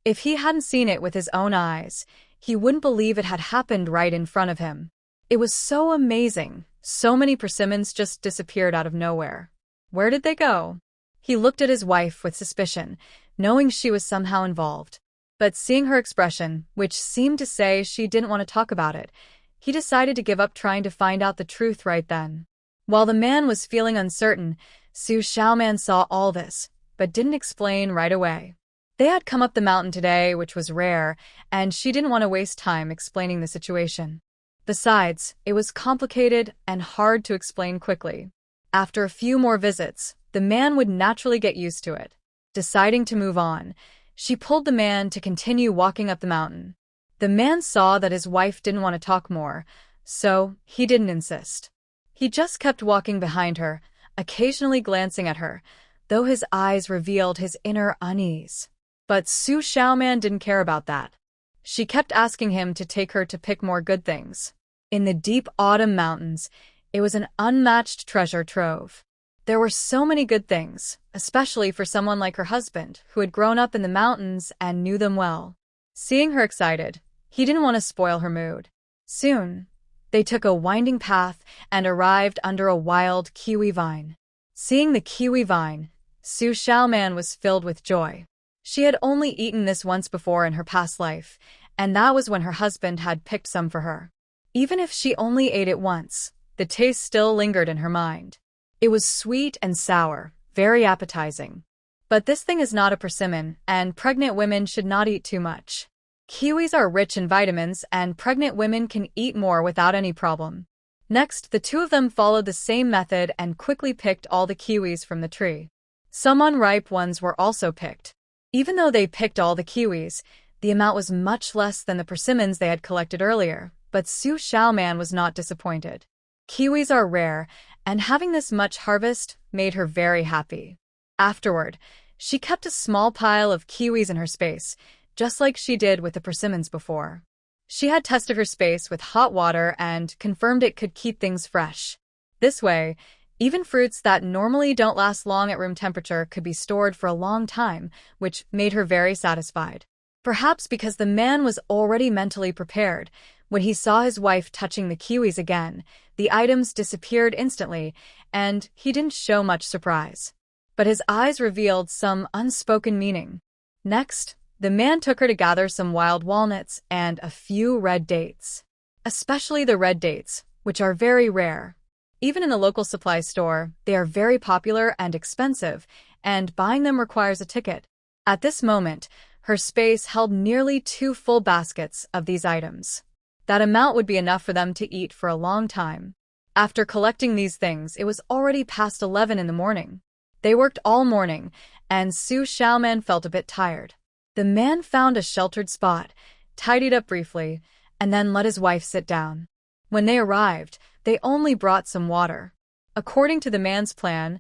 If he hadn't seen it with his own eyes, he wouldn't believe it had happened right in front of him. It was so amazing. So many persimmons just disappeared out of nowhere. Where did they go? He looked at his wife with suspicion, knowing she was somehow involved. But seeing her expression, which seemed to say she didn't want to talk about it, he decided to give up trying to find out the truth right then. While the man was feeling uncertain, Xu Xiaoman saw all this, but didn't explain right away. They had come up the mountain today, which was rare, and she didn't want to waste time explaining the situation. Besides, it was complicated and hard to explain quickly. After a few more visits, the man would naturally get used to it. Deciding to move on, she pulled the man to continue walking up the mountain. The man saw that his wife didn't want to talk more, so he didn't insist. He just kept walking behind her, occasionally glancing at her, though his eyes revealed his inner unease. But Xu Xiaoman didn't care about that. She kept asking him to take her to pick more good things. In the deep autumn mountains, it was an unmatched treasure trove. There were so many good things, especially for someone like her husband, who had grown up in the mountains and knew them well. Seeing her excited, he didn't want to spoil her mood. Soon, they took a winding path and arrived under a wild kiwi vine. Seeing the kiwi vine, Xu Xiaoman was filled with joy. She had only eaten this once before in her past life, and that was when her husband had picked some for her. Even if she only ate it once, the taste still lingered in her mind. It was sweet and sour, very appetizing. But this thing is not a persimmon, and pregnant women should not eat too much. Kiwis are rich in vitamins, and pregnant women can eat more without any problem. Next, the two of them followed the same method and quickly picked all the kiwis from the tree. Some unripe ones were also picked. Even though they picked all the kiwis, the amount was much less than the persimmons they had collected earlier, but Xu Xiaoman was not disappointed. Kiwis are rare, and having this much harvest made her very happy. Afterward, she kept a small pile of kiwis in her space, just like she did with the persimmons before. She had tested her space with hot water and confirmed it could keep things fresh. This way, even fruits that normally don't last long at room temperature could be stored for a long time, which made her very satisfied. Perhaps because the man was already mentally prepared, when he saw his wife touching the kiwis again, the items disappeared instantly, and he didn't show much surprise. But his eyes revealed some unspoken meaning. Next, the man took her to gather some wild walnuts and a few red dates. Especially the red dates, which are very rare. Even in the local supply store, they are very popular and expensive, and buying them requires a ticket. At this moment, her space held nearly 2 full baskets of these items. That amount would be enough for them to eat for a long time. After collecting these things, it was already past 11 in the morning. They worked all morning, and Xu Xiaoman felt a bit tired. The man found a sheltered spot, tidied up briefly, and then let his wife sit down. When they arrived, they only brought some water. According to the man's plan,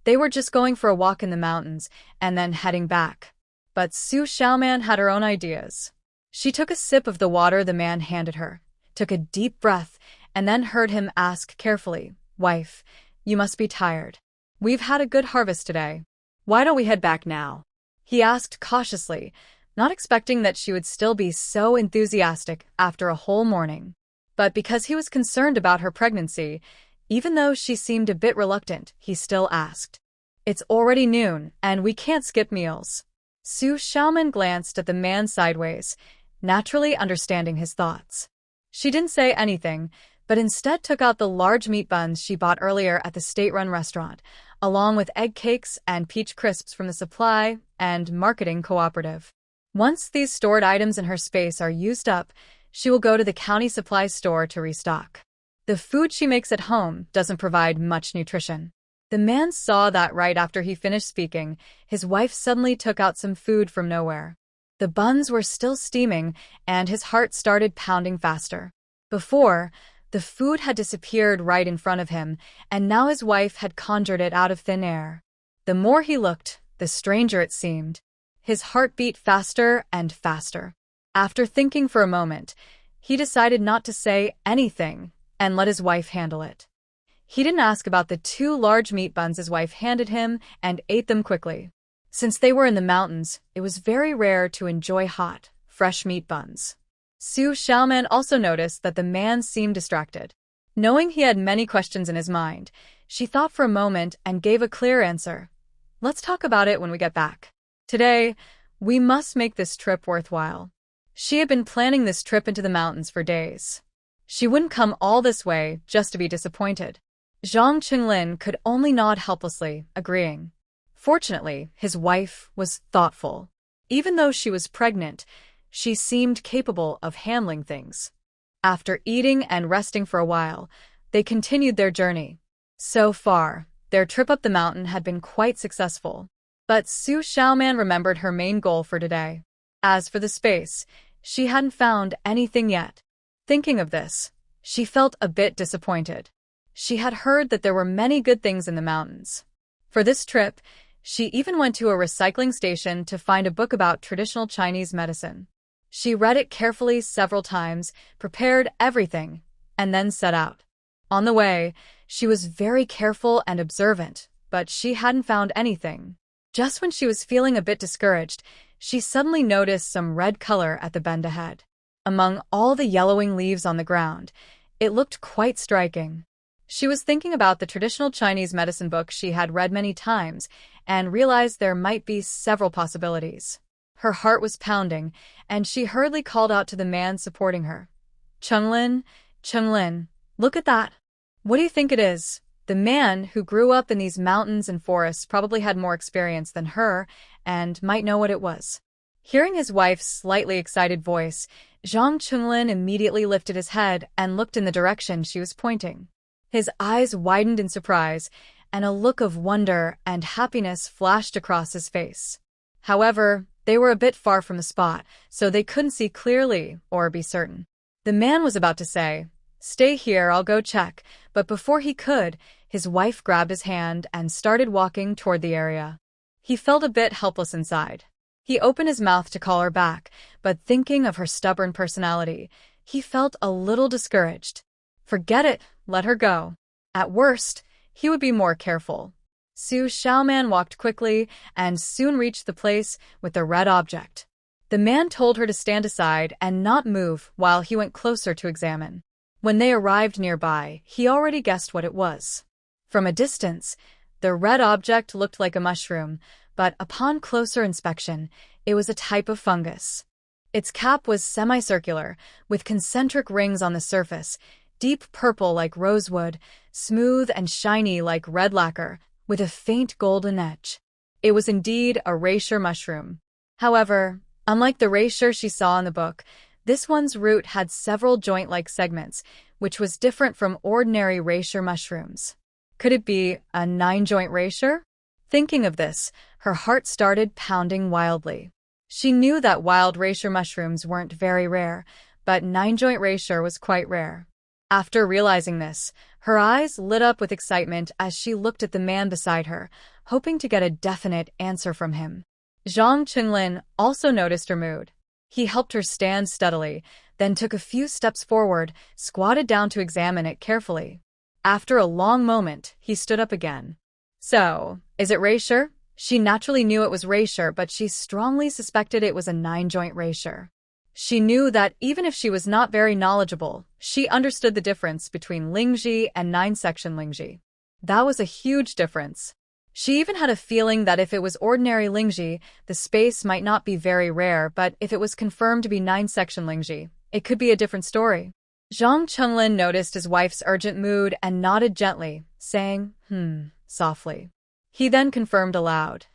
they were just going for a walk in the mountains and then heading back. But Xu Xiaoman had her own ideas. She took a sip of the water the man handed her, took a deep breath, and then heard him ask carefully, "Wife, you must be tired. We've had a good harvest today. Why don't we head back now?" He asked cautiously, not expecting that she would still be so enthusiastic after a whole morning. But because he was concerned about her pregnancy, even though she seemed a bit reluctant, he still asked. "It's already noon, and we can't skip meals." Xu Xiaoman glanced at the man sideways, naturally understanding his thoughts. She didn't say anything, but instead took out the large meat buns she bought earlier at the state-run restaurant, along with egg cakes and peach crisps from the supply and marketing cooperative. Once these stored items in her space are used up, she will go to the county supply store to restock. The food she makes at home doesn't provide much nutrition. The man saw that right after he finished speaking, his wife suddenly took out some food from nowhere. The buns were still steaming, and his heart started pounding faster. Before, the food had disappeared right in front of him, and now his wife had conjured it out of thin air. The more he looked, the stranger it seemed. His heart beat faster and faster. After thinking for a moment, he decided not to say anything and let his wife handle it. He didn't ask about the 2 large meat buns his wife handed him and ate them quickly. Since they were in the mountains, it was very rare to enjoy hot, fresh meat buns. Xu Xiaoman also noticed that the man seemed distracted. Knowing he had many questions in his mind, she thought for a moment and gave a clear answer. "Let's talk about it when we get back. Today, we must make this trip worthwhile." She had been planning this trip into the mountains for days. She wouldn't come all this way just to be disappointed. Zhang Qinglin could only nod helplessly, agreeing. Fortunately, his wife was thoughtful. Even though she was pregnant, she seemed capable of handling things. After eating and resting for a while, they continued their journey. So far, their trip up the mountain had been quite successful. But Xu Xiaoman remembered her main goal for today. As for the space, she hadn't found anything yet. Thinking of this, she felt a bit disappointed. She had heard that there were many good things in the mountains. For this trip, she even went to a recycling station to find a book about traditional Chinese medicine. She read it carefully several times, prepared everything, and then set out. On the way, she was very careful and observant, but she hadn't found anything. Just when she was feeling a bit discouraged, she suddenly noticed some red color at the bend ahead. Among all the yellowing leaves on the ground, it looked quite striking. She was thinking about the traditional Chinese medicine book she had read many times and realized there might be several possibilities. Her heart was pounding, and she hurriedly called out to the man supporting her. "Qinglin, Qinglin, look at that. What do you think it is?" The man, who grew up in these mountains and forests, probably had more experience than her and might know what it was. Hearing his wife's slightly excited voice, Zhang Qinglin immediately lifted his head and looked in the direction she was pointing. His eyes widened in surprise, and a look of wonder and happiness flashed across his face. However, they were a bit far from the spot, so they couldn't see clearly or be certain. The man was about to say, "Stay here, I'll go check," but before he could, his wife grabbed his hand and started walking toward the area. He felt a bit helpless inside. He opened his mouth to call her back, but thinking of her stubborn personality, he felt a little discouraged. Forget it, let her go. At worst, he would be more careful. Xu Xiaoman walked quickly and soon reached the place with the red object. The man told her to stand aside and not move while he went closer to examine. When they arrived nearby, he already guessed what it was. From a distance, the red object looked like a mushroom, but upon closer inspection, it was a type of fungus. Its cap was semicircular, with concentric rings on the surface, deep purple like rosewood, smooth and shiny like red lacquer, with a faint golden edge. It was indeed a reishi mushroom. However, unlike the reishi she saw in the book, this one's root had several joint-like segments, which was different from ordinary reishi mushrooms. Could it be a 9-joint reishi? Thinking of this, her heart started pounding wildly. She knew that wild reishi mushrooms weren't very rare, but 9-joint reishi was quite rare. After realizing this, her eyes lit up with excitement as she looked at the man beside her, hoping to get a definite answer from him. Zhang Qinglin also noticed her mood. He helped her stand steadily, then took a few steps forward, squatted down to examine it carefully. After a long moment, he stood up again. So, is it reishi? She naturally knew it was reishi, but she strongly suspected it was a 9-joint reishi. She knew that even if she was not very knowledgeable, she understood the difference between lingji and 9-section lingji. That was a huge difference. She even had a feeling that if it was ordinary lingji, the space might not be very rare, but if it was confirmed to be 9-section lingji, it could be a different story. Zhang Qinglin noticed his wife's urgent mood and nodded gently, saying, softly. He then confirmed aloud.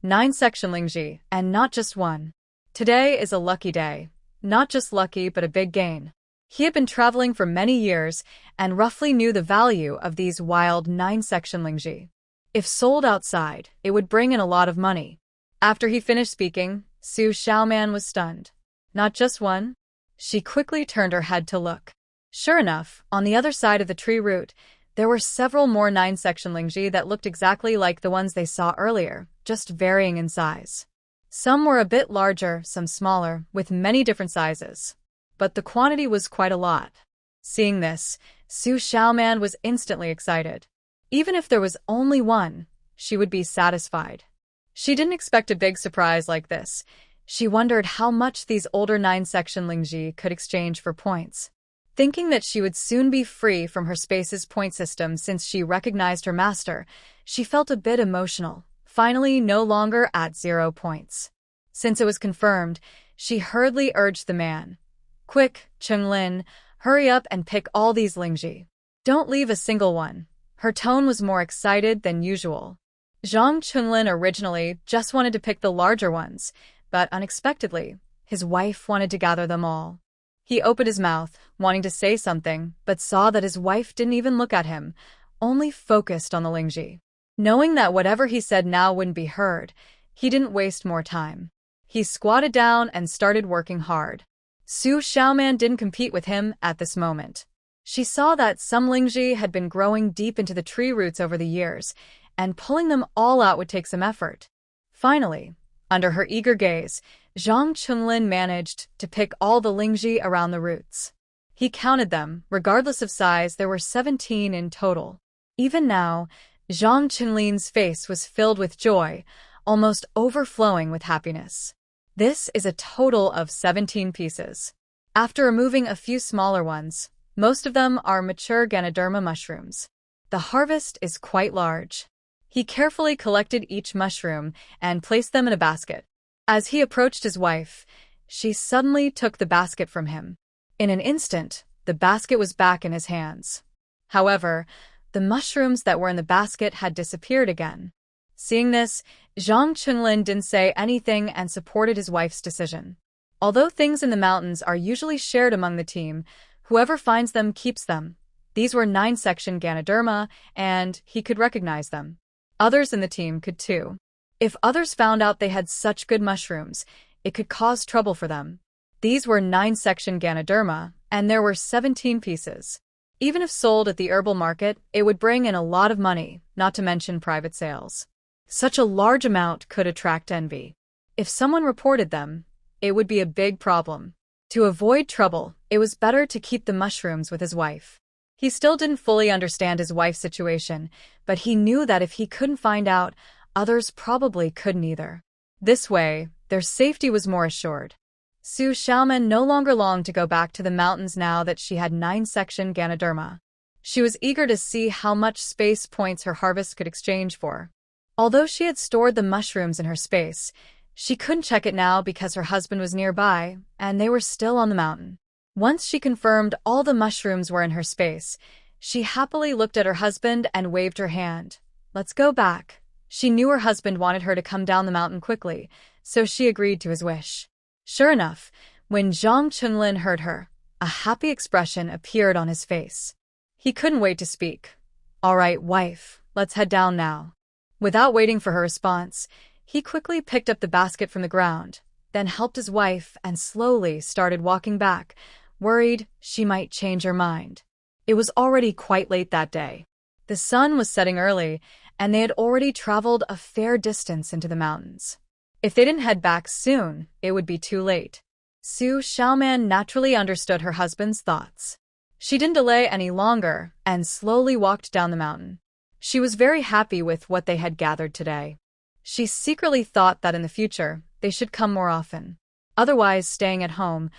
9-section lingji, and not just one. Today is a lucky day. Not just lucky, but a big gain. He had been traveling for many years and roughly knew the value of these wild 9-section lingji. If sold outside, it would bring in a lot of money. After he finished speaking, Xu Xiaoman was stunned. Not just one? She quickly turned her head to look. Sure enough, on the other side of the tree root, there were several more 9-section lingji that looked exactly like the ones they saw earlier, just varying in size. Some were a bit larger, some smaller, with many different sizes. But the quantity was quite a lot. Seeing this, Xu Xiaoman was instantly excited. Even if there was only one, she would be satisfied. She didn't expect a big surprise like this. She wondered how much these older 9-section lingji could exchange for points. Thinking that she would soon be free from her space's point system since she recognized her master, she felt a bit emotional, finally no longer at 0 points. Since it was confirmed, she hurriedly urged the man. Quick, Qinglin, hurry up and pick all these lingji. Don't leave a single one. Her tone was more excited than usual. Zhang Qinglin originally just wanted to pick the larger ones, but unexpectedly, his wife wanted to gather them all. He opened his mouth, wanting to say something, but saw that his wife didn't even look at him, only focused on the lingji. Knowing that whatever he said now wouldn't be heard, he didn't waste more time. He squatted down and started working hard. Xu Xiaoman didn't compete with him at this moment. She saw that some lingji had been growing deep into the tree roots over the years, and pulling them all out would take some effort. Finally, under her eager gaze, Zhang Qinglin managed to pick all the lingji around the roots. He counted them. Regardless of size, there were 17 in total. Even now, Zhang Qinlin's face was filled with joy, almost overflowing with happiness. This is a total of 17 pieces. After removing a few smaller ones, most of them are mature Ganoderma mushrooms. The harvest is quite large. He carefully collected each mushroom and placed them in a basket. As he approached his wife, she suddenly took the basket from him. In an instant, the basket was back in his hands. However, the mushrooms that were in the basket had disappeared again. Seeing this, Zhang Qinglin didn't say anything and supported his wife's decision. Although things in the mountains are usually shared among the team, whoever finds them keeps them. These were 9-section Ganoderma, and he could recognize them. Others in the team could too. If others found out they had such good mushrooms, it could cause trouble for them. These were 9-section Ganoderma, and there were 17 pieces. Even if sold at the herbal market, it would bring in a lot of money, not to mention private sales. Such a large amount could attract envy. If someone reported them, it would be a big problem. To avoid trouble, it was better to keep the mushrooms with his wife. He still didn't fully understand his wife's situation, but he knew that if he couldn't find out, others probably couldn't either. This way, their safety was more assured. Xu Xiaoman no longer longed to go back to the mountains now that she had 9-section Ganoderma. She was eager to see how much space points her harvest could exchange for. Although she had stored the mushrooms in her space, she couldn't check it now because her husband was nearby, and they were still on the mountain. Once she confirmed all the mushrooms were in her space, she happily looked at her husband and waved her hand. Let's go back. She knew her husband wanted her to come down the mountain quickly, so she agreed to his wish. Sure enough, when Zhang Chunlin heard her, a happy expression appeared on his face. He couldn't wait to speak. "All right, wife, let's head down now." Without waiting for her response, he quickly picked up the basket from the ground, then helped his wife and slowly started walking back, worried she might change her mind. It was already quite late that day. The sun was setting early, and they had already traveled a fair distance into the mountains. If they didn't head back soon, it would be too late. Xu Xiaoman naturally understood her husband's thoughts. She didn't delay any longer and slowly walked down the mountain. She was very happy with what they had gathered today. She secretly thought that in the future, they should come more often. Otherwise, staying at home,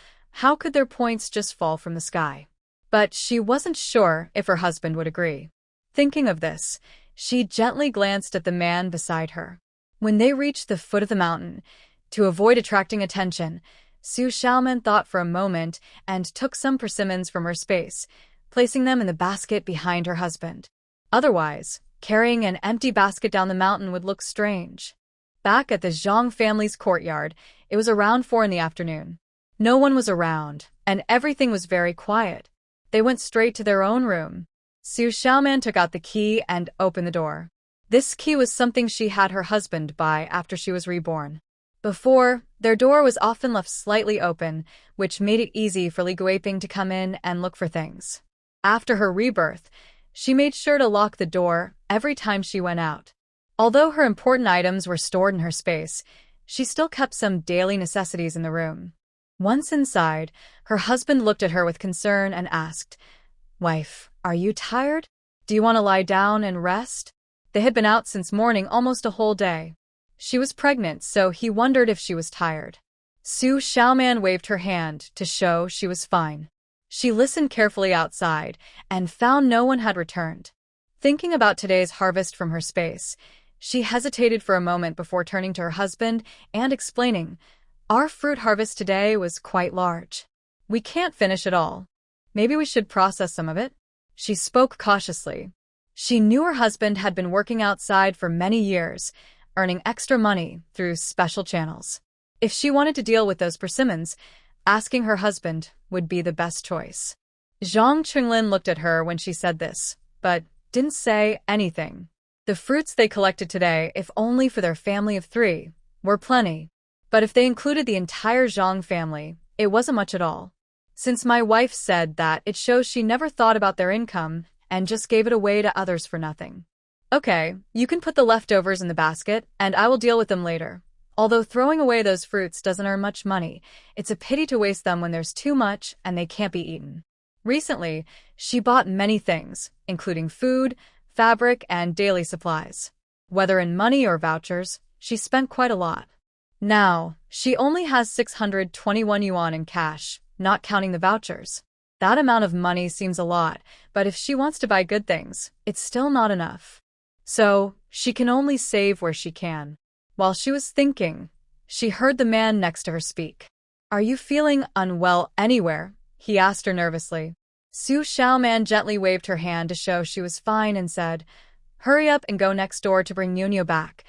how could their points just fall from the sky? But she wasn't sure if her husband would agree. Thinking of this, she gently glanced at the man beside her. When they reached the foot of the mountain, to avoid attracting attention, Xu Xiaoman thought for a moment and took some persimmons from her space, placing them in the basket behind her husband. Otherwise, carrying an empty basket down the mountain would look strange. Back at the Zhang family's courtyard, it was around 4 in the afternoon. No one was around, and everything was very quiet. They went straight to their own room. Xu Xiaoman took out the key and opened the door. This key was something she had her husband buy after she was reborn. Before, their door was often left slightly open, which made it easy for Li Guiping to come in and look for things. After her rebirth, she made sure to lock the door every time she went out. Although her important items were stored in her space, she still kept some daily necessities in the room. Once inside, her husband looked at her with concern and asked, "Wife, are you tired? Do you want to lie down and rest?" They had been out since morning almost a whole day. She was pregnant, so he wondered if she was tired. Xu Xiaoman waved her hand to show she was fine. She listened carefully outside and found no one had returned. Thinking about today's harvest from her space, she hesitated for a moment before turning to her husband and explaining, "Our fruit harvest today was quite large. We can't finish it all. Maybe we should process some of it?" She spoke cautiously. She knew her husband had been working outside for many years, earning extra money through special channels. If she wanted to deal with those persimmons, asking her husband would be the best choice. Zhang Chunlin looked at her when she said this, but didn't say anything. The fruits they collected today, if only for their family of 3, were plenty. But if they included the entire Zhang family, it wasn't much at all. Since my wife said that, it shows she never thought about their income and just gave it away to others for nothing. "Okay, you can put the leftovers in the basket, and I will deal with them later. Although throwing away those fruits doesn't earn much money, it's a pity to waste them when there's too much and they can't be eaten." Recently, she bought many things, including food, fabric, and daily supplies. Whether in money or vouchers, she spent quite a lot. Now, she only has 621 yuan in cash, not counting the vouchers. That amount of money seems a lot, but if she wants to buy good things, it's still not enough. So, she can only save where she can. While she was thinking, she heard the man next to her speak. "Are you feeling unwell anywhere?" he asked her nervously. Xu Xiaoman gently waved her hand to show she was fine and said, "Hurry up and go next door to bring Nuno back."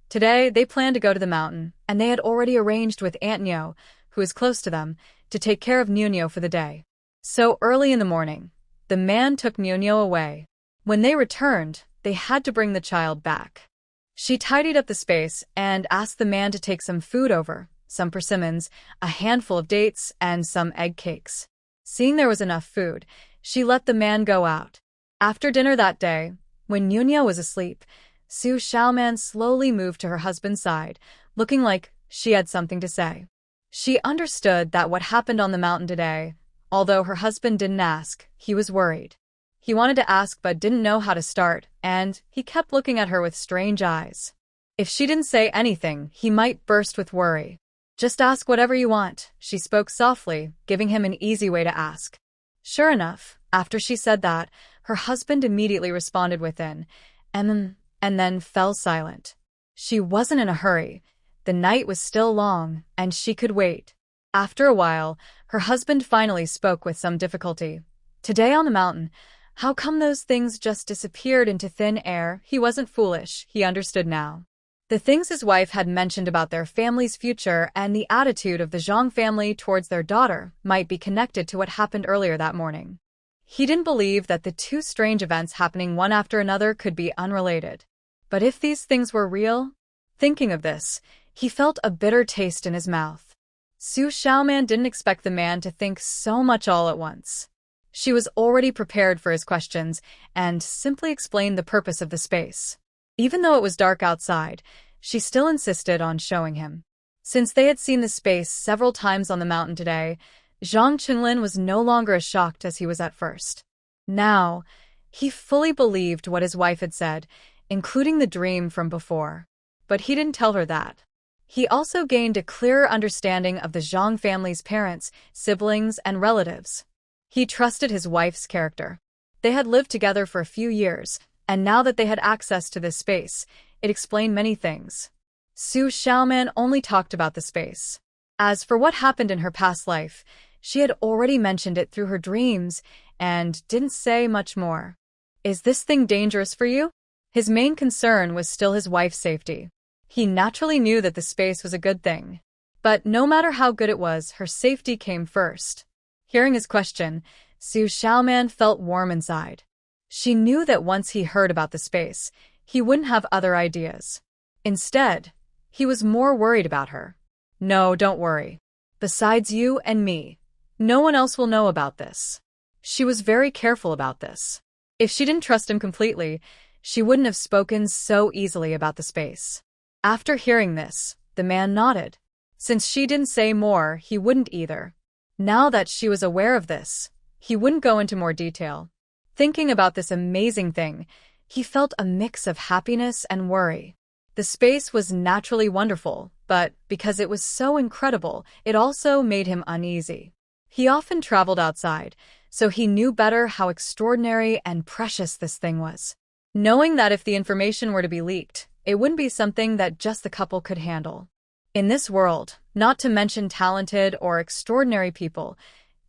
Today, they planned to go to the mountain, and they had already arranged with Aunt Nyo, who is close to them, to take care of Nuno for the day. So early in the morning, the man took Nuno away. When they returned, they had to bring the child back. She tidied up the space and asked the man to take some food over, some persimmons, a handful of dates, and some egg cakes. Seeing there was enough food, she let the man go out. After dinner that day, when Nuno was asleep, Xu Xiaoman slowly moved to her husband's side, looking like she had something to say. She understood that what happened on the mountain today, although her husband didn't ask, he was worried. He wanted to ask but didn't know how to start, and he kept looking at her with strange eyes. If she didn't say anything, he might burst with worry. "Just ask whatever you want," she spoke softly, giving him an easy way to ask. Sure enough, after she said that, her husband immediately responded with an and then fell silent. She wasn't in a hurry. The night was still long, and she could wait. After a while, her husband finally spoke with some difficulty. "Today on the mountain, How come those things just disappeared into thin air? He wasn't foolish, he understood now. The things his wife had mentioned about their family's future and the attitude of the Zhang family towards their daughter might be connected to what happened earlier that morning. He didn't believe that the two strange events happening one after another could be unrelated. But if these things were real? Thinking of this, he felt a bitter taste in his mouth. Xu Xiaoman didn't expect the man to think so much all at once. She was already prepared for his questions and simply explained the purpose of the space. Even though it was dark outside, she still insisted on showing him. Since they had seen the space several times on the mountain today, Zhang Qinglin was no longer as shocked as he was at first. Now, he fully believed what his wife had said, including the dream from before. But he didn't tell her that. He also gained a clearer understanding of the Zhang family's parents, siblings, and relatives. He trusted his wife's character. They had lived together for a few years, and now that they had access to this space, it explained many things. Xu Xiaoman only talked about the space. As for what happened in her past life, she had already mentioned it through her dreams and didn't say much more. Is this thing dangerous for you? His main concern was still his wife's safety. He naturally knew that the space was a good thing. But no matter how good it was, her safety came first. Hearing his question, Xu Xiaoman felt warm inside. She knew that once he heard about the space, he wouldn't have other ideas. Instead, he was more worried about her. No, don't worry. Besides you and me, no one else will know about this. She was very careful about this. If she didn't trust him completely, she wouldn't have spoken so easily about the space. After hearing this, the man nodded. Since she didn't say more, he wouldn't either. Now that she was aware of this, he wouldn't go into more detail. Thinking about this amazing thing, he felt a mix of happiness and worry. The space was naturally wonderful, but because it was so incredible, it also made him uneasy. He often traveled outside, so he knew better how extraordinary and precious this thing was. Knowing that if the information were to be leaked, it wouldn't be something that just the couple could handle. In this world, not to mention talented or extraordinary people,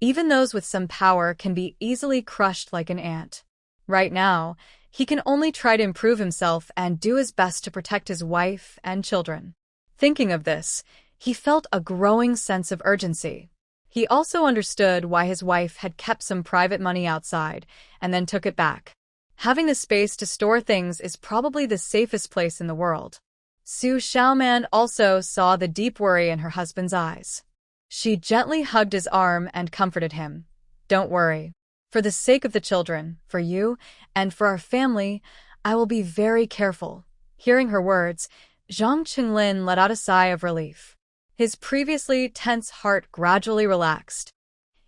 even those with some power can be easily crushed like an ant. Right now, he can only try to improve himself and do his best to protect his wife and children. Thinking of this, he felt a growing sense of urgency. He also understood why his wife had kept some private money outside and then took it back. Having the space to store things is probably the safest place in the world. Xu Xiaoman also saw the deep worry in her husband's eyes. She gently hugged his arm and comforted him. Don't worry. For the sake of the children, for you, and for our family, I will be very careful. Hearing her words, Zhang Qinglin let out a sigh of relief. His previously tense heart gradually relaxed.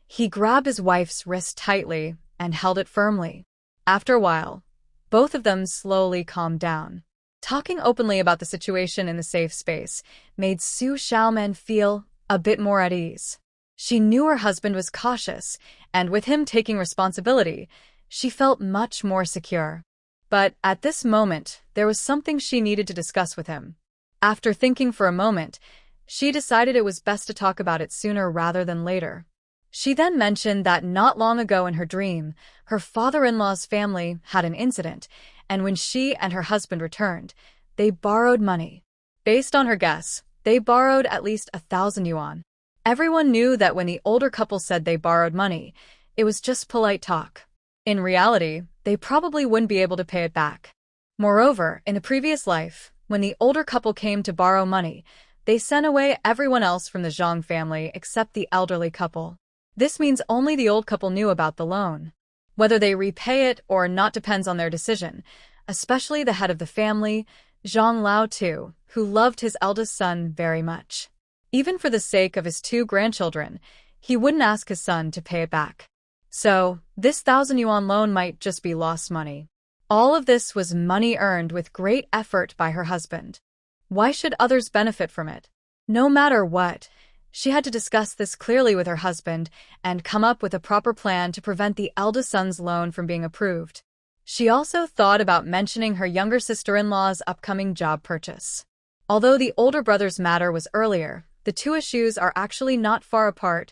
He grabbed his wife's wrist tightly and held it firmly. After a while, both of them slowly calmed down. Talking openly about the situation in the safe space made Xu Xiaoman feel a bit more at ease. She knew her husband was cautious, and with him taking responsibility, she felt much more secure. But at this moment, there was something she needed to discuss with him. After thinking for a moment, she decided it was best to talk about it sooner rather than later. She then mentioned that not long ago in her dream, her father-in-law's family had an incident, and when she and her husband returned, they borrowed money. Based on her guess, they borrowed at least 1,000 yuan. Everyone knew that when the older couple said they borrowed money, it was just polite talk. In reality, they probably wouldn't be able to pay it back. Moreover, in a previous life, when the older couple came to borrow money, they sent away everyone else from the Zhang family except the elderly couple. This means only the old couple knew about the loan. Whether they repay it or not depends on their decision, especially the head of the family, Zhang Lao too, who loved his eldest son very much. Even for the sake of his 2 grandchildren, he wouldn't ask his son to pay it back. So, this 1,000 yuan loan might just be lost money. All of this was money earned with great effort by her husband. Why should others benefit from it? No matter what, she had to discuss this clearly with her husband and come up with a proper plan to prevent the eldest son's loan from being approved. She also thought about mentioning her younger sister-in-law's upcoming job purchase. Although the older brother's matter was earlier, the two issues are actually not far apart,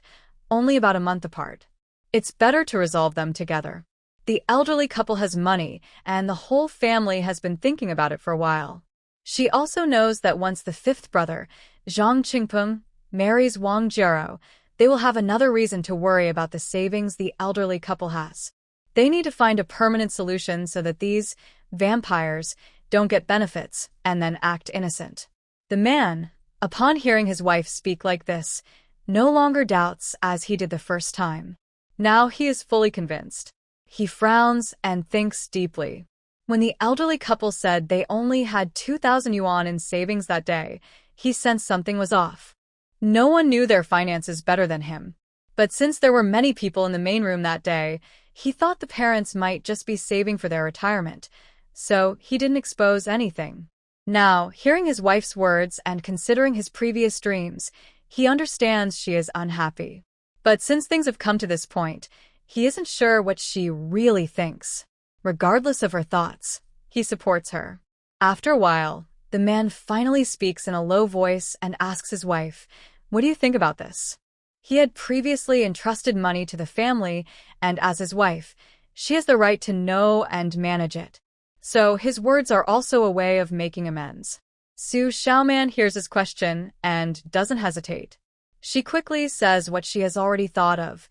only about a month apart. It's better to resolve them together. The elderly couple has money, and the whole family has been thinking about it for a while. She also knows that once the fifth brother, Zhang Qingpeng, marries Wang Jiero, they will have another reason to worry about the savings the elderly couple has. They need to find a permanent solution so that these vampires don't get benefits and then act innocent. The man, upon hearing his wife speak like this, no longer doubts as he did the first time. Now he is fully convinced. He frowns and thinks deeply. When the elderly couple said they only had 2,000 yuan in savings that day, he sensed something was off. No one knew their finances better than him. But since there were many people in the main room that day, he thought the parents might just be saving for their retirement, so he didn't expose anything. Now, hearing his wife's words and considering his previous dreams, he understands she is unhappy. But since things have come to this point, he isn't sure what she really thinks. Regardless of her thoughts, he supports her. After a while, the man finally speaks in a low voice and asks his wife, "What do you think about this?" He had previously entrusted money to the family, and as his wife, she has the right to know and manage it. So his words are also a way of making amends. Xu Xiaoman hears his question and doesn't hesitate. She quickly says what she has already thought of.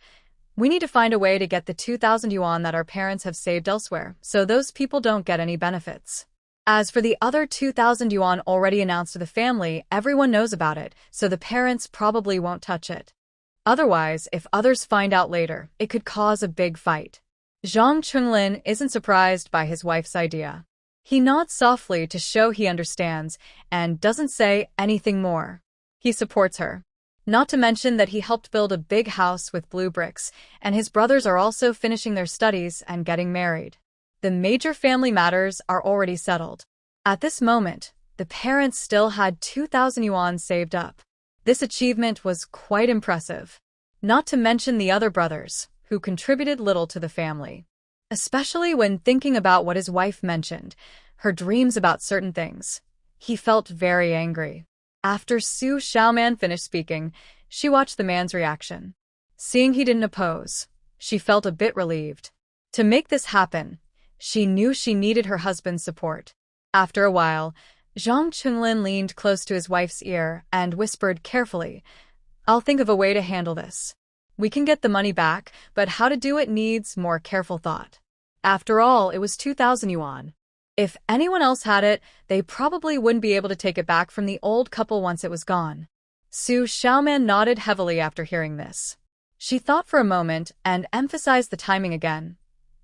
We need to find a way to get the 2,000 yuan that our parents have saved elsewhere, so those people don't get any benefits. As for the other 2,000 yuan already announced to the family, everyone knows about it, so the parents probably won't touch it. Otherwise, if others find out later, it could cause a big fight. Zhang Chunlin isn't surprised by his wife's idea. He nods softly to show he understands and doesn't say anything more. He supports her. Not to mention that he helped build a big house with blue bricks, and his brothers are also finishing their studies and getting married. The major family matters are already settled. At this moment, the parents still had 2,000 yuan saved up. This achievement was quite impressive. Not to mention the other brothers, who contributed little to the family. Especially when thinking about what his wife mentioned, her dreams about certain things. He felt very angry. After Xu Xiaoman finished speaking, she watched the man's reaction. Seeing he didn't oppose, she felt a bit relieved. To make this happen, she knew she needed her husband's support. After a while, Zhang Chunlin leaned close to his wife's ear and whispered carefully, "I'll think of a way to handle this. We can get the money back, but how to do it needs more careful thought." After all, it was 2,000 yuan. If anyone else had it, they probably wouldn't be able to take it back from the old couple once it was gone. Xu Xiaoman nodded heavily after hearing this. She thought for a moment and emphasized the timing again.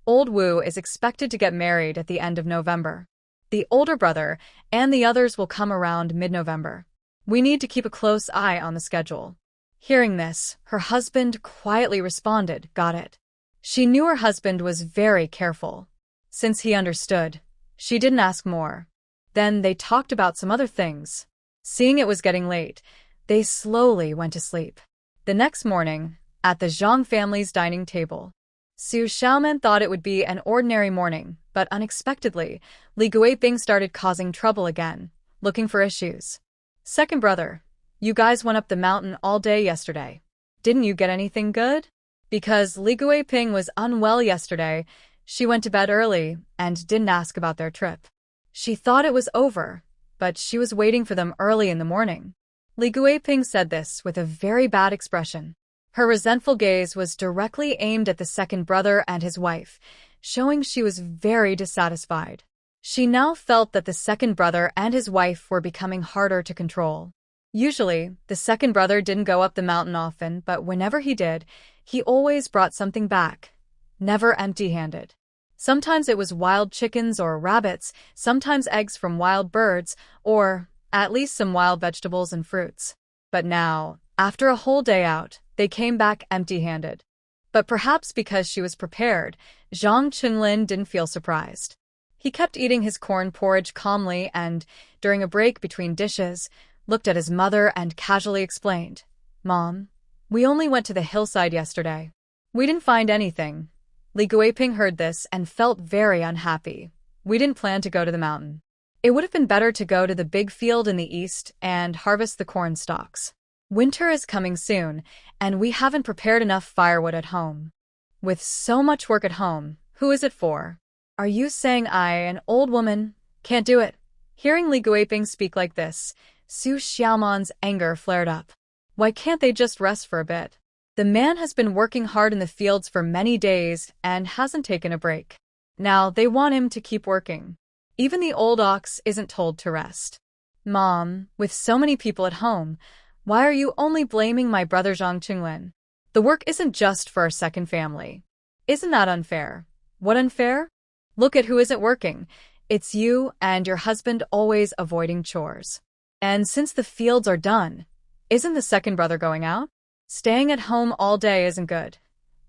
Old Wu is expected to get married at the end of November. The older brother and the others will come around mid-November. We need to keep a close eye on the schedule. Hearing this, her husband quietly responded, "Got it." She knew her husband was very careful. Since he understood, she didn't ask more. Then they talked about some other things. Seeing it was getting late, they slowly went to sleep. The next morning, at the Zhang family's dining table, Xu Xiaoman thought it would be an ordinary morning, but unexpectedly, Li Guiping started causing trouble again, looking for issues. "Second brother, you guys went up the mountain all day yesterday. Didn't you get anything good?" Because Li Guiping was unwell yesterday, she went to bed early and didn't ask about their trip. She thought it was over, but she was waiting for them early in the morning. Li Guiping said this with a very bad expression. Her resentful gaze was directly aimed at the second brother and his wife, showing she was very dissatisfied. She now felt that the second brother and his wife were becoming harder to control. Usually, the second brother didn't go up the mountain often, but whenever he did, he always brought something back, never empty-handed. Sometimes it was wild chickens or rabbits, sometimes eggs from wild birds, or at least some wild vegetables and fruits. But now, after a whole day out, they came back empty-handed. But perhaps because she was prepared, Zhang Chunlin didn't feel surprised. He kept eating his corn porridge calmly and, during a break between dishes, looked at his mother and casually explained, "Mom, we only went to the hillside yesterday. We didn't find anything." Li Guiping heard this and felt very unhappy. "We didn't plan to go to the mountain. It would have been better to go to the big field in the east and harvest the corn stalks. Winter is coming soon, and we haven't prepared enough firewood at home. With so much work at home, Who is it for? Are you saying I, an old woman, can't do it? Hearing Li Guiping speak like this, Xu Xiaoman's anger flared up. Why can't they just rest for a bit? The man has been working hard in the fields for many days and hasn't taken a break. Now they want him to keep working. Even the old ox isn't told to rest. Mom, with so many people at home, why are you only blaming my brother Zhang Qinglin? The work isn't just for our second family. Isn't that unfair? What unfair? Look at who isn't working. It's you and your husband always avoiding chores. And since the fields are done, isn't the second brother going out? Staying at home all day isn't good.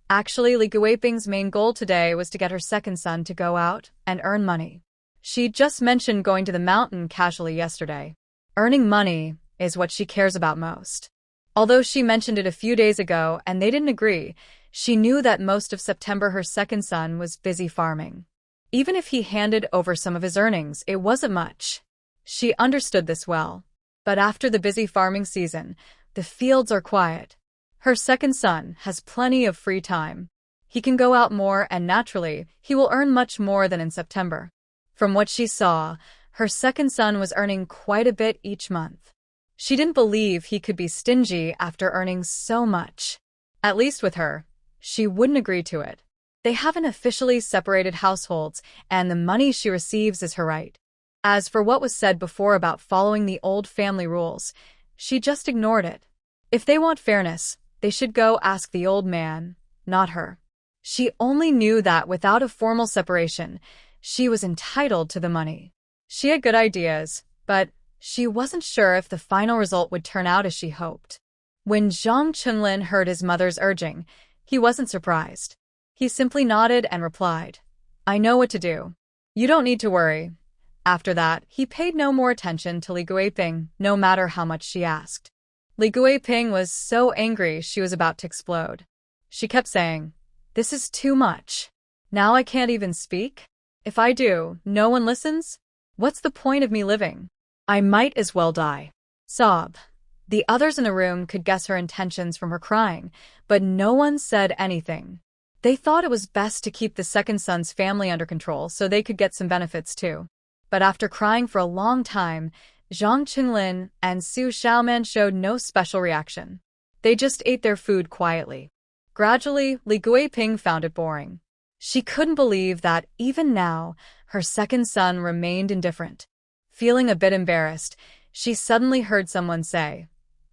Actually, Li Guiping's main goal today was to get her second son to go out and earn money. She just mentioned going to the mountain casually yesterday. Earning money is what she cares about most. Although she mentioned it a few days ago and they didn't agree, she knew that most of September her second son was busy farming. Even if he handed over some of his earnings, it wasn't much. She understood this well. But after the busy farming season, the fields are quiet. Her second son has plenty of free time. He can go out more and naturally, he will earn much more than in September. From what she saw, her second son was earning quite a bit each month. She didn't believe he could be stingy after earning so much. At least with her, she wouldn't agree to it. They haven't officially separated households, and the money she receives is her right. As for what was said before about following the old family rules, she just ignored it. If they want fairness, they should go ask the old man, not her. She only knew that without a formal separation, she was entitled to the money. She had good ideas, but she wasn't sure if the final result would turn out as she hoped. When Zhang Qinglin heard his mother's urging, he wasn't surprised. He simply nodded and replied, I know what to do. You don't need to worry. After that, he paid no more attention to Li Guiping, no matter how much she asked. Li Guiping was so angry she was about to explode. She kept saying, This is too much. Now I can't even speak? If I do, no one listens? What's the point of me living? I might as well die. Sob. The others in the room could guess her intentions from her crying, but no one said anything. They thought it was best to keep the second son's family under control so they could get some benefits too. But after crying for a long time, Zhang Qinglin and Xu Xiaoman showed no special reaction. They just ate their food quietly. Gradually, Li Guiping found it boring. She couldn't believe that, even now, her second son remained indifferent. Feeling a bit embarrassed, she suddenly heard someone say,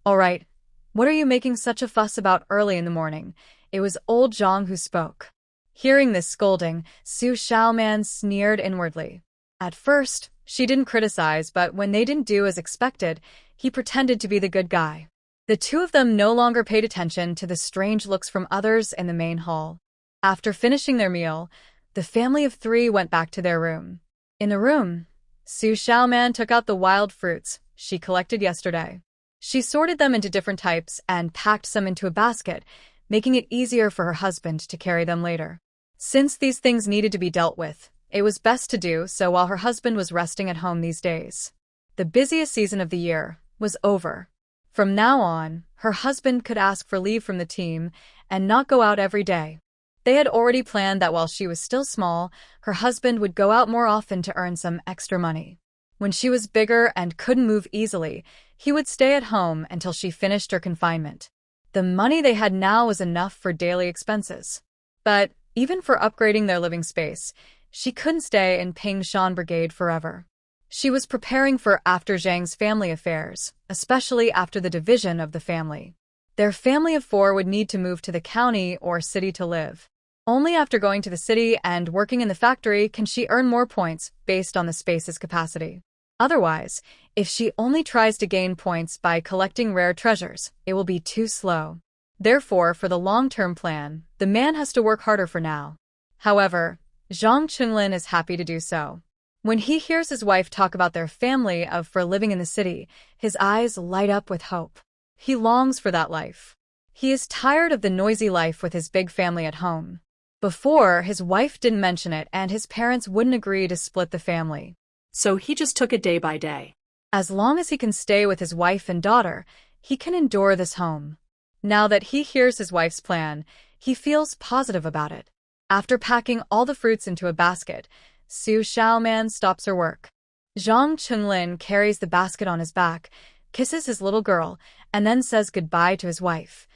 All right, what are you making such a fuss about early in the morning? It was old Zhang who spoke. Hearing this scolding, Xu Xiaoman sneered inwardly. At first, she didn't criticize, but when they didn't do as expected, he pretended to be the good guy. The two of them no longer paid attention to the strange looks from others in the main hall. After finishing their meal, the family of three went back to their room. In the room, Xu Xiaoman took out the wild fruits she collected yesterday. She sorted them into different types and packed some into a basket, making it easier for her husband to carry them later. Since these things needed to be dealt with, it was best to do so while her husband was resting at home these days. The busiest season of the year was over. From now on, her husband could ask for leave from the team and not go out every day. They had already planned that while she was still small, her husband would go out more often to earn some extra money. When she was bigger and couldn't move easily, he would stay at home until she finished her confinement. The money they had now was enough for daily expenses. But even for upgrading their living space, she couldn't stay in Pingshan Brigade forever. She was preparing for after Zhang's family affairs, especially after the division of the family. Their family of four would need to move to the county or city to live. Only after going to the city and working in the factory can she earn more points based on the space's capacity. Otherwise, if she only tries to gain points by collecting rare treasures, it will be too slow. Therefore, for the long-term plan, the man has to work harder for now. However, Zhang Qinglin is happy to do so. When he hears his wife talk about their family for living in the city, his eyes light up with hope. He longs for that life. He is tired of the noisy life with his big family at home. Before, his wife didn't mention it and his parents wouldn't agree to split the family. So he just took it day by day. As long as he can stay with his wife and daughter, he can endure this home. Now that he hears his wife's plan, he feels positive about it. After packing all the fruits into a basket, Xu Xiaoman stops her work. Zhang Chunlin carries the basket on his back, kisses his little girl, and then says goodbye to his wife.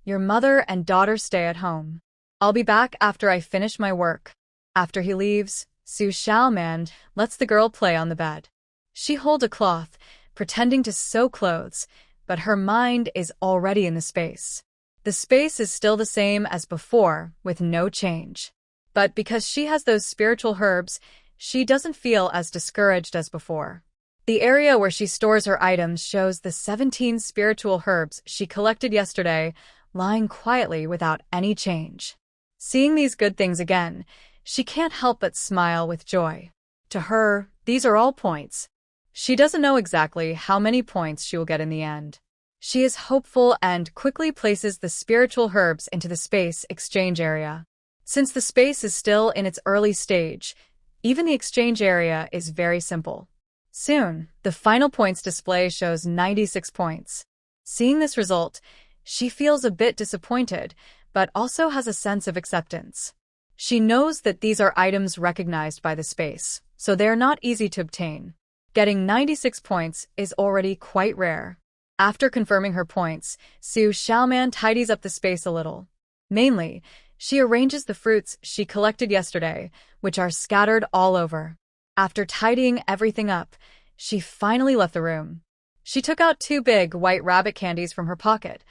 Your mother and daughter stay at home. I'll be back after I finish my work. After he leaves, Xu Xiaoman lets the girl play on the bed. She holds a cloth, pretending to sew clothes, but her mind is already in the space. The space is still the same as before, with no change. But because she has those spiritual herbs, she doesn't feel as discouraged as before. The area where she stores her items shows the 17 spiritual herbs she collected yesterday, lying quietly without any change. Seeing these good things again, she can't help but smile with joy. To her, these are all points. She doesn't know exactly how many points she will get in the end. She is hopeful and quickly places the spiritual herbs into the space exchange area. Since the space is still in its early stage, even the exchange area is very simple. Soon, the final points display shows 96 points. Seeing this result, she feels a bit disappointed, but also has a sense of acceptance. She knows that these are items recognized by the space, so they are not easy to obtain. Getting 96 points is already quite rare. After confirming her points, Xu Xiaoman tidies up the space a little. Mainly, she arranges the fruits she collected yesterday, which are scattered all over. After tidying everything up, she finally left the room. She took out 2 big white rabbit candies from her pocket,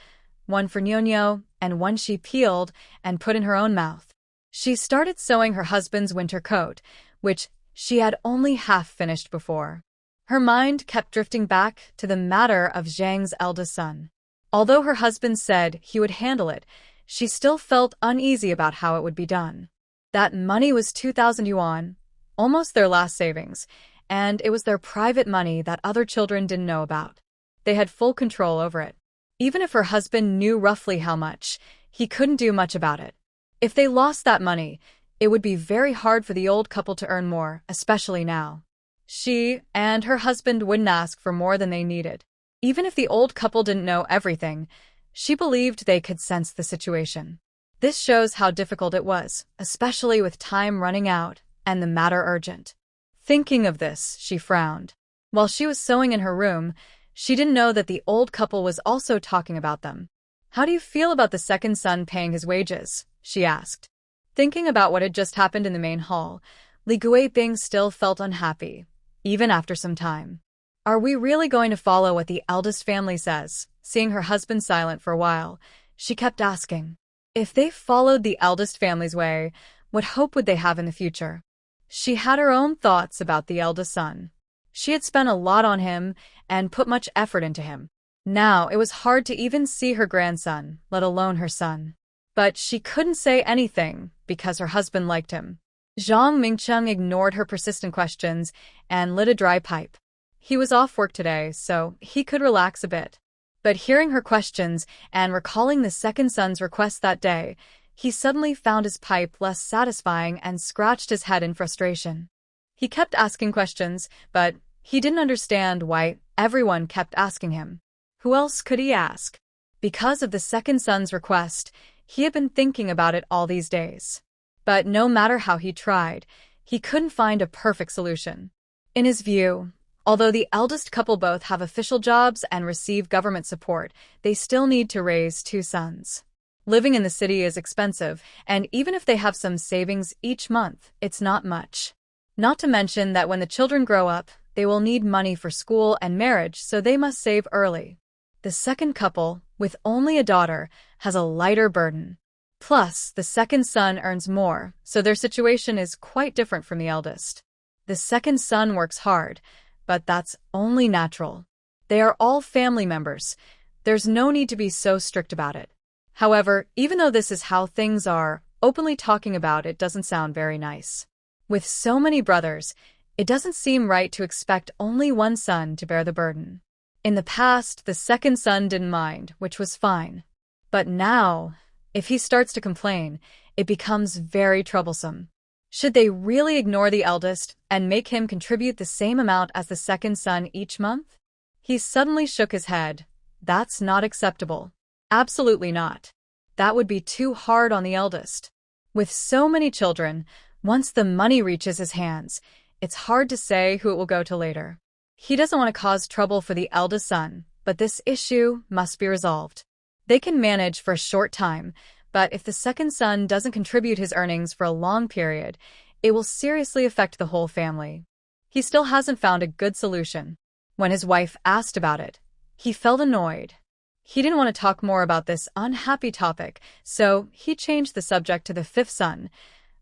one for Nyonyo and one she peeled and put in her own mouth. She started sewing her husband's winter coat, which she had only half finished before. Her mind kept drifting back to the matter of Zhang's eldest son. Although her husband said he would handle it, she still felt uneasy about how it would be done. That money was 2,000 yuan, almost their last savings, and it was their private money that other children didn't know about. They had full control over it. Even if her husband knew roughly how much, he couldn't do much about it. If they lost that money, it would be very hard for the old couple to earn more, especially now. She and her husband wouldn't ask for more than they needed. Even if the old couple didn't know everything, she believed they could sense the situation. This shows how difficult it was, especially with time running out and the matter urgent. Thinking of this, she frowned. While she was sewing in her room, she didn't know that the old couple was also talking about them. How do you feel about the second son paying his wages? She asked. Thinking about what had just happened in the main hall, Li Guiping still felt unhappy, even after some time. Are we really going to follow what the eldest family says? Seeing her husband silent for a while, she kept asking. If they followed the eldest family's way, what hope would they have in the future? She had her own thoughts about the eldest son. She had spent a lot on him and put much effort into him. Now it was hard to even see her grandson, let alone her son. But she couldn't say anything because her husband liked him. Zhang Mingcheng ignored her persistent questions and lit a dry pipe. He was off work today, so he could relax a bit. But hearing her questions and recalling the second son's request that day, he suddenly found his pipe less satisfying and scratched his head in frustration. He kept asking questions, but he didn't understand why everyone kept asking him. Who else could he ask? Because of the second son's request, he had been thinking about it all these days. But no matter how he tried, he couldn't find a perfect solution. In his view, although the eldest couple both have official jobs and receive government support, they still need to raise 2 sons. Living in the city is expensive, and even if they have some savings each month, it's not much. Not to mention that when the children grow up, they will need money for school and marriage, so they must save early. The second couple, with only a daughter, has a lighter burden. Plus, the second son earns more, so their situation is quite different from the eldest. The second son works hard, but that's only natural. They are all family members. There's no need to be so strict about it. However, even though this is how things are, openly talking about it doesn't sound very nice. With so many brothers, it doesn't seem right to expect only one son to bear the burden. In the past, the second son didn't mind, which was fine. But now, if he starts to complain, it becomes very troublesome. Should they really ignore the eldest and make him contribute the same amount as the second son each month? He suddenly shook his head. That's not acceptable. Absolutely not. That would be too hard on the eldest. With so many children, once the money reaches his hands, it's hard to say who it will go to later. He doesn't want to cause trouble for the eldest son, but this issue must be resolved. They can manage for a short time, but if the second son doesn't contribute his earnings for a long period, it will seriously affect the whole family. He still hasn't found a good solution. When his wife asked about it, he felt annoyed. He didn't want to talk more about this unhappy topic, so he changed the subject to the fifth son.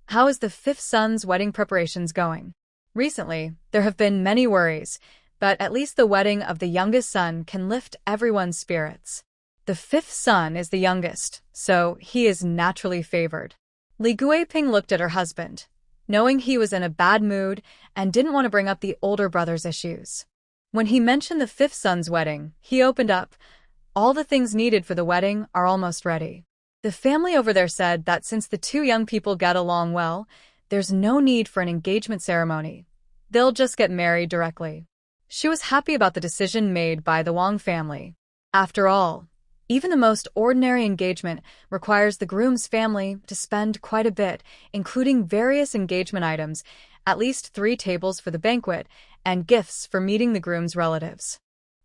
How is the fifth son's wedding preparations going? Recently, there have been many worries, but at least the wedding of the youngest son can lift everyone's spirits. The fifth son is the youngest, so he is naturally favored. Li Guiping looked at her husband, knowing he was in a bad mood and didn't want to bring up the older brother's issues. When he mentioned the fifth son's wedding, he opened up. All the things needed for the wedding are almost ready. The family over there said that since the two young people get along well, there's no need for an engagement ceremony. They'll just get married directly. She was happy about the decision made by the Wang family. After all, even the most ordinary engagement requires the groom's family to spend quite a bit, including various engagement items, at least 3 tables for the banquet, and gifts for meeting the groom's relatives.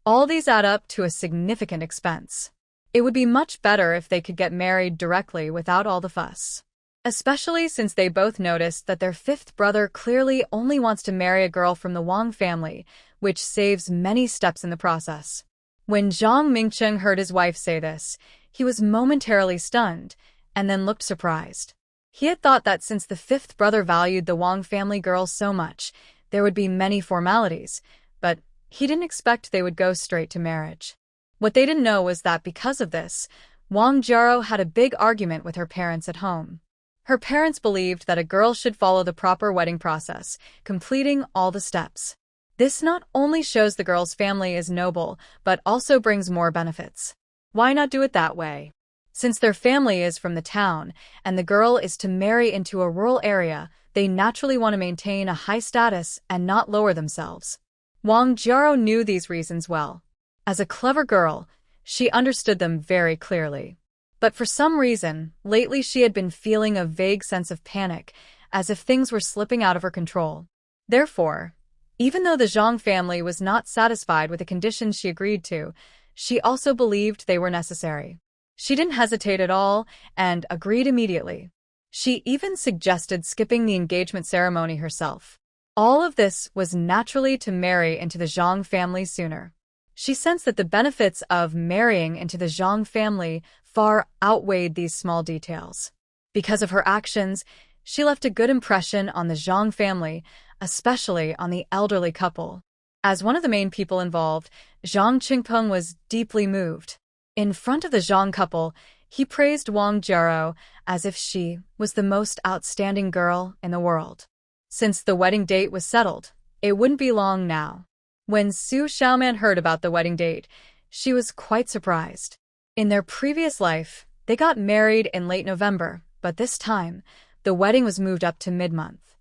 All these add up to a significant expense. It would be much better if they could get married directly without all the fuss. Especially since they both noticed that their fifth brother clearly only wants to marry a girl from the Wang family, which saves many steps in the process. When Zhang Mingcheng heard his wife say this, he was momentarily stunned, and then looked surprised. He had thought that since the fifth brother valued the Wang family girl so much, there would be many formalities, but he didn't expect they would go straight to marriage. What they didn't know was that because of this, Wang Jiaro had a big argument with her parents at home. Her parents believed that a girl should follow the proper wedding process, completing all the steps. This not only shows the girl's family is noble, but also brings more benefits. Why not do it that way? Since their family is from the town, and the girl is to marry into a rural area, they naturally want to maintain a high status and not lower themselves. Wang Jiaro knew these reasons well. As a clever girl, she understood them very clearly. But for some reason, lately she had been feeling a vague sense of panic, as if things were slipping out of her control. Therefore, even though the Zhang family was not satisfied with the conditions she agreed to, she also believed they were necessary. She didn't hesitate at all and agreed immediately. She even suggested skipping the engagement ceremony herself. All of this was naturally to marry into the Zhang family sooner. She sensed that the benefits of marrying into the Zhang family far outweighed these small details. Because of her actions, she left a good impression on the Zhang family, especially on the elderly couple. As one of the main people involved, Zhang Qingpeng was deeply moved. In front of the Zhang couple, he praised Wang Jiaro as if she was the most outstanding girl in the world. Since the wedding date was settled, it wouldn't be long now. When Xu Xiaoman heard about the wedding date, she was quite surprised. In their previous life, they got married in late November, but this time, the wedding was moved up to mid-month.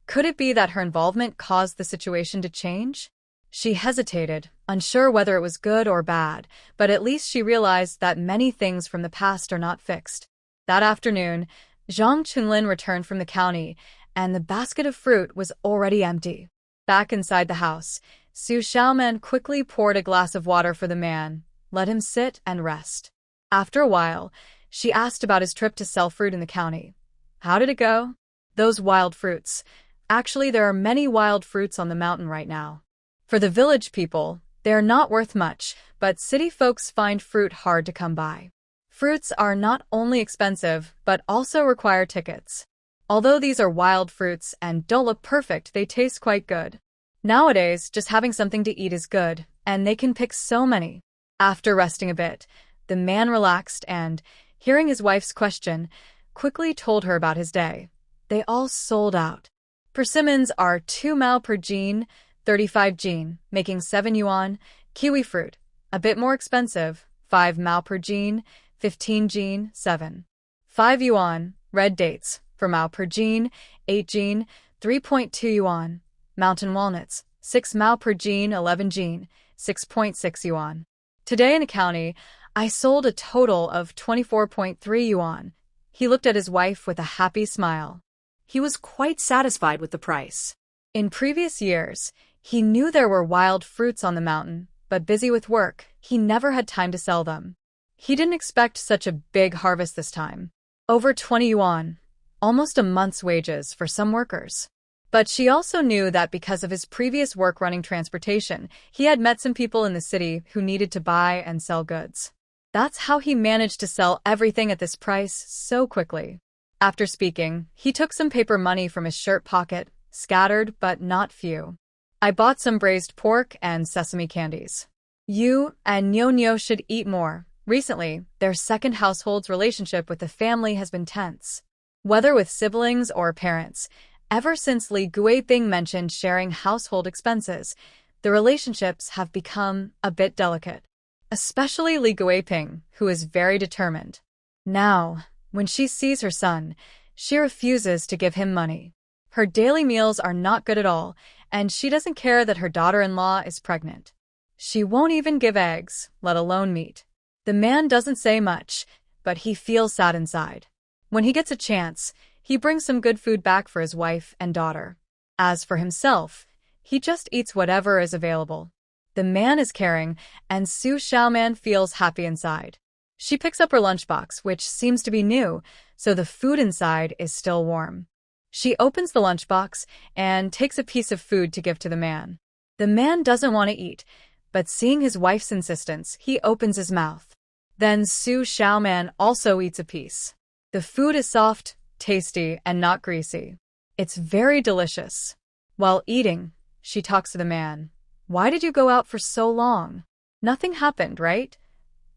Could it be that her involvement caused the situation to change? She hesitated, unsure whether it was good or bad, but at least she realized that many things from the past are not fixed. That afternoon, Zhang Chunlin returned from the county, and the basket of fruit was already empty. Back inside the house, Xu Xiaoman quickly poured a glass of water for the man, let him sit and rest. After a while, she asked about his trip to sell fruit in the county. How did it go? Those wild fruits. Actually, there are many wild fruits on the mountain right now. For the village people, they are not worth much, but city folks find fruit hard to come by. Fruits are not only expensive, but also require tickets. Although these are wild fruits and don't look perfect, they taste quite good. Nowadays, just having something to eat is good, and they can pick so many. After resting a bit, the man relaxed and, hearing his wife's question, quickly told her about his day. They all sold out. Persimmons are 2 mao per jean, 35 jean, making 7 yuan. Kiwi fruit, a bit more expensive, 5 mao per jean, 15 jean, 7. 5 yuan. Red dates, 4 mao per jean, 8 jean, 3.2 yuan. Mountain walnuts, 6 mao per jean, 11 jean, 6.6 yuan. Today in the county, I sold a total of 24.3 yuan. He looked at his wife with a happy smile. He was quite satisfied with the price. In previous years, he knew there were wild fruits on the mountain, but busy with work, he never had time to sell them. He didn't expect such a big harvest this time. Over 20 yuan, almost a month's wages for some workers. But she also knew that because of his previous work running transportation, he had met some people in the city who needed to buy and sell goods. That's how he managed to sell everything at this price so quickly. After speaking, he took some paper money from his shirt pocket, scattered but not few. I bought some braised pork and sesame candies. You and Nyo should eat more. Recently, their second household's relationship with the family has been tense. Whether with siblings or parents, ever since Li Guiping mentioned sharing household expenses, the relationships have become a bit delicate. Especially Li Guiping, who is very determined. Now, when she sees her son, she refuses to give him money. Her daily meals are not good at all, and she doesn't care that her daughter-in-law is pregnant. She won't even give eggs, let alone meat. The man doesn't say much, but he feels sad inside. When he gets a chance, he brings some good food back for his wife and daughter. As for himself, he just eats whatever is available. The man is caring, and Xu Xiaoman feels happy inside. She picks up her lunchbox, which seems to be new, so the food inside is still warm. She opens the lunchbox and takes a piece of food to give to the man. The man doesn't want to eat, but seeing his wife's insistence, he opens his mouth. Then Xu Xiaoman also eats a piece. The food is soft, tasty, and not greasy. It's very delicious. While eating, she talks to the man. Why did you go out for so long? Nothing happened, right?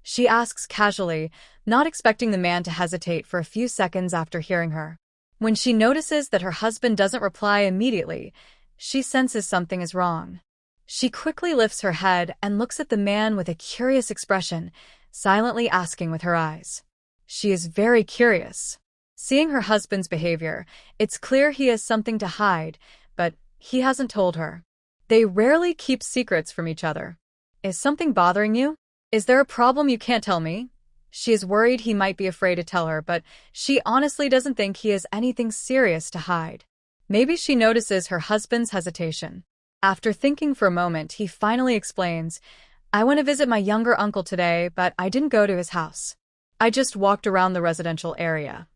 She asks casually, not expecting the man to hesitate for a few seconds after hearing her. When she notices that her husband doesn't reply immediately, she senses something is wrong. She quickly lifts her head and looks at the man with a curious expression, silently asking with her eyes. She is very curious. Seeing her husband's behavior, it's clear he has something to hide, but he hasn't told her. They rarely keep secrets from each other. Is something bothering you? Is there a problem you can't tell me? She is worried he might be afraid to tell her, but she honestly doesn't think he has anything serious to hide. Maybe she notices her husband's hesitation. After thinking for a moment, he finally explains, I went to visit my younger uncle today, but I didn't go to his house. I just walked around the residential area.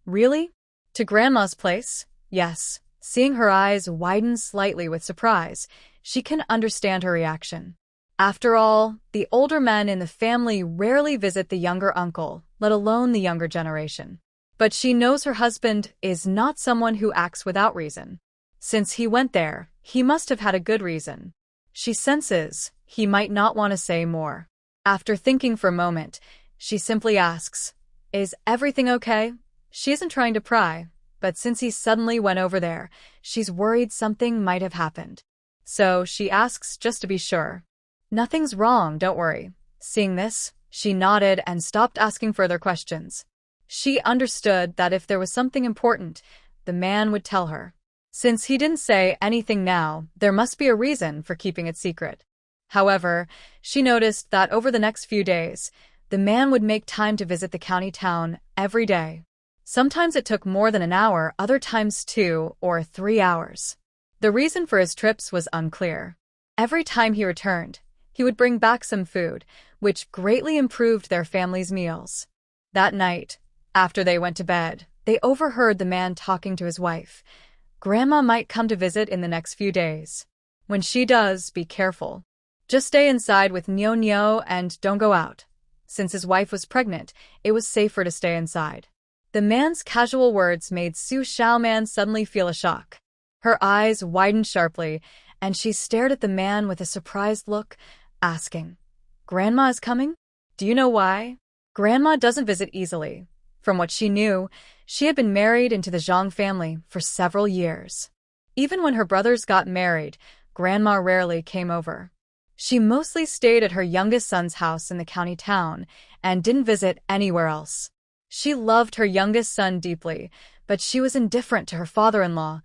Really? To Grandma's place? Yes. Seeing her eyes widen slightly with surprise, she can understand her reaction. After all, the older men in the family rarely visit the younger uncle, let alone the younger generation. But she knows her husband is not someone who acts without reason. Since he went there, he must have had a good reason. She senses he might not want to say more. After thinking for a moment, she simply asks, Is everything okay? She isn't trying to pry, but since he suddenly went over there, she's worried something might have happened. So she asks just to be sure. Nothing's wrong, don't worry. Seeing this, she nodded and stopped asking further questions. She understood that if there was something important, the man would tell her. Since he didn't say anything now, there must be a reason for keeping it secret. However, she noticed that over the next few days, the man would make time to visit the county town every day. Sometimes it took more than an hour, other times 2 or 3 hours. The reason for his trips was unclear. Every time he returned, he would bring back some food, which greatly improved their family's meals. That night, after they went to bed, they overheard the man talking to his wife. Grandma might come to visit in the next few days. When she does, be careful. Just stay inside with Nyo and don't go out. Since his wife was pregnant, it was safer to stay inside. The man's casual words made Xu Xiaoman suddenly feel a shock. Her eyes widened sharply, and she stared at the man with a surprised look, asking, Grandma is coming? Do you know why? Grandma doesn't visit easily. From what she knew, she had been married into the Zhang family for several years. Even when her brothers got married, Grandma rarely came over. She mostly stayed at her youngest son's house in the county town and didn't visit anywhere else. She loved her youngest son deeply, but she was indifferent to her father-in-law,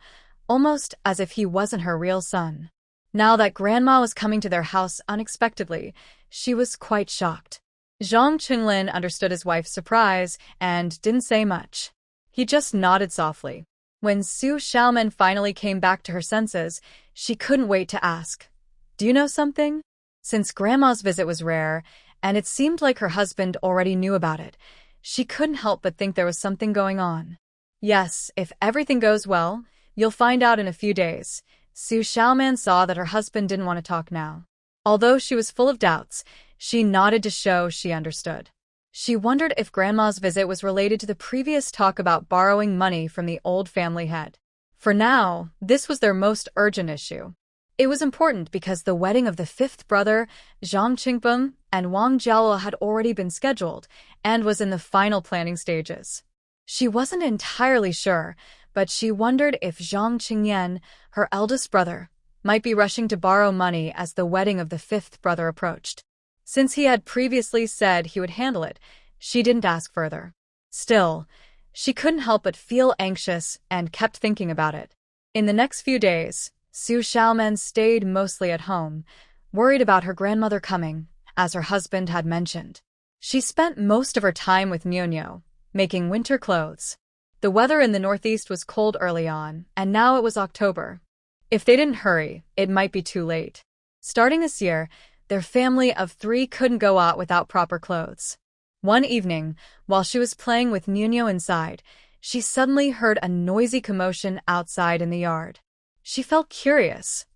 almost as if he wasn't her real son. Now that Grandma was coming to their house unexpectedly, she was quite shocked. Zhang Qinglin understood his wife's surprise and didn't say much. He just nodded softly. When Xu Xiaoman finally came back to her senses, she couldn't wait to ask, "Do you know something?" Since Grandma's visit was rare, and it seemed like her husband already knew about it, she couldn't help but think there was something going on. "Yes, if everything goes well, you'll find out in a few days." Xu Xiaoman saw that her husband didn't want to talk now. Although she was full of doubts, she nodded to show she understood. She wondered if Grandma's visit was related to the previous talk about borrowing money from the old family head. For now, this was their most urgent issue. It was important because the wedding of the fifth brother, Zhang Qingpeng, and Wang Jiaoluo had already been scheduled and was in the final planning stages. She wasn't entirely sure, but she wondered if Zhang Qingyan, her eldest brother, might be rushing to borrow money as the wedding of the fifth brother approached. Since he had previously said he would handle it, she didn't ask further. Still, she couldn't help but feel anxious and kept thinking about it. In the next few days, Xu Xiaoman stayed mostly at home, worried about her grandmother coming, as her husband had mentioned. She spent most of her time with Nyonyo, making winter clothes. The weather in the northeast was cold early on, and now it was October. If they didn't hurry, it might be too late. Starting this year, their family of 3 couldn't go out without proper clothes. One evening, while she was playing with Nyonyo inside, she suddenly heard a noisy commotion outside in the yard. She felt curious.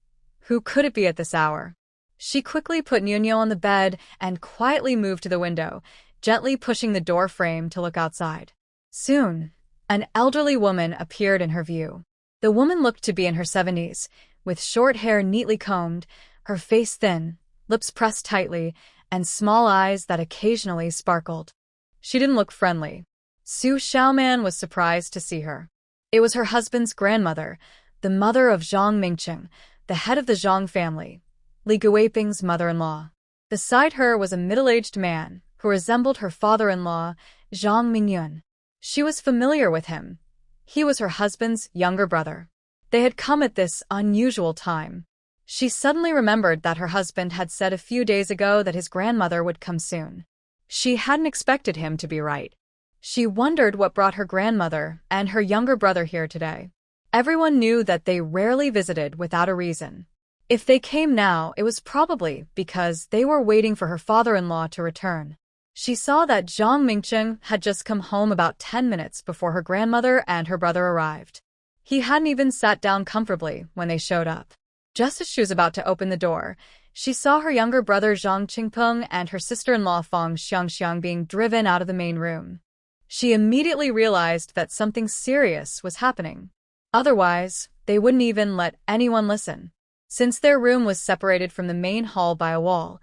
Who could it be at this hour? She quickly put Nyonyo on the bed and quietly moved to the window, gently pushing the door frame to look outside. Soon, an elderly woman appeared in her view. The woman looked to be in her 70s, with short hair neatly combed, her face thin, lips pressed tightly, and small eyes that occasionally sparkled. She didn't look friendly. Xu Xiaoman was surprised to see her. It was her husband's grandmother, the mother of Zhang Mingcheng, the head of the Zhang family, Li Guiping's mother-in-law. Beside her was a middle-aged man who resembled her father-in-law, Zhang Mingyun. She was familiar with him. He was her husband's younger brother. They had come at this unusual time. She suddenly remembered that her husband had said a few days ago that his grandmother would come soon. She hadn't expected him to be right. She wondered what brought her grandmother and her younger brother here today. Everyone knew that they rarely visited without a reason. If they came now, it was probably because they were waiting for her father-in-law to return. She saw that Zhang Mingcheng had just come home about 10 minutes before her grandmother and her brother arrived. He hadn't even sat down comfortably when they showed up. Just as she was about to open the door, she saw her younger brother Zhang Qingpeng and her sister-in-law Fang Xiangxiang being driven out of the main room. She immediately realized that something serious was happening. Otherwise, they wouldn't even let anyone listen. Since their room was separated from the main hall by a wall,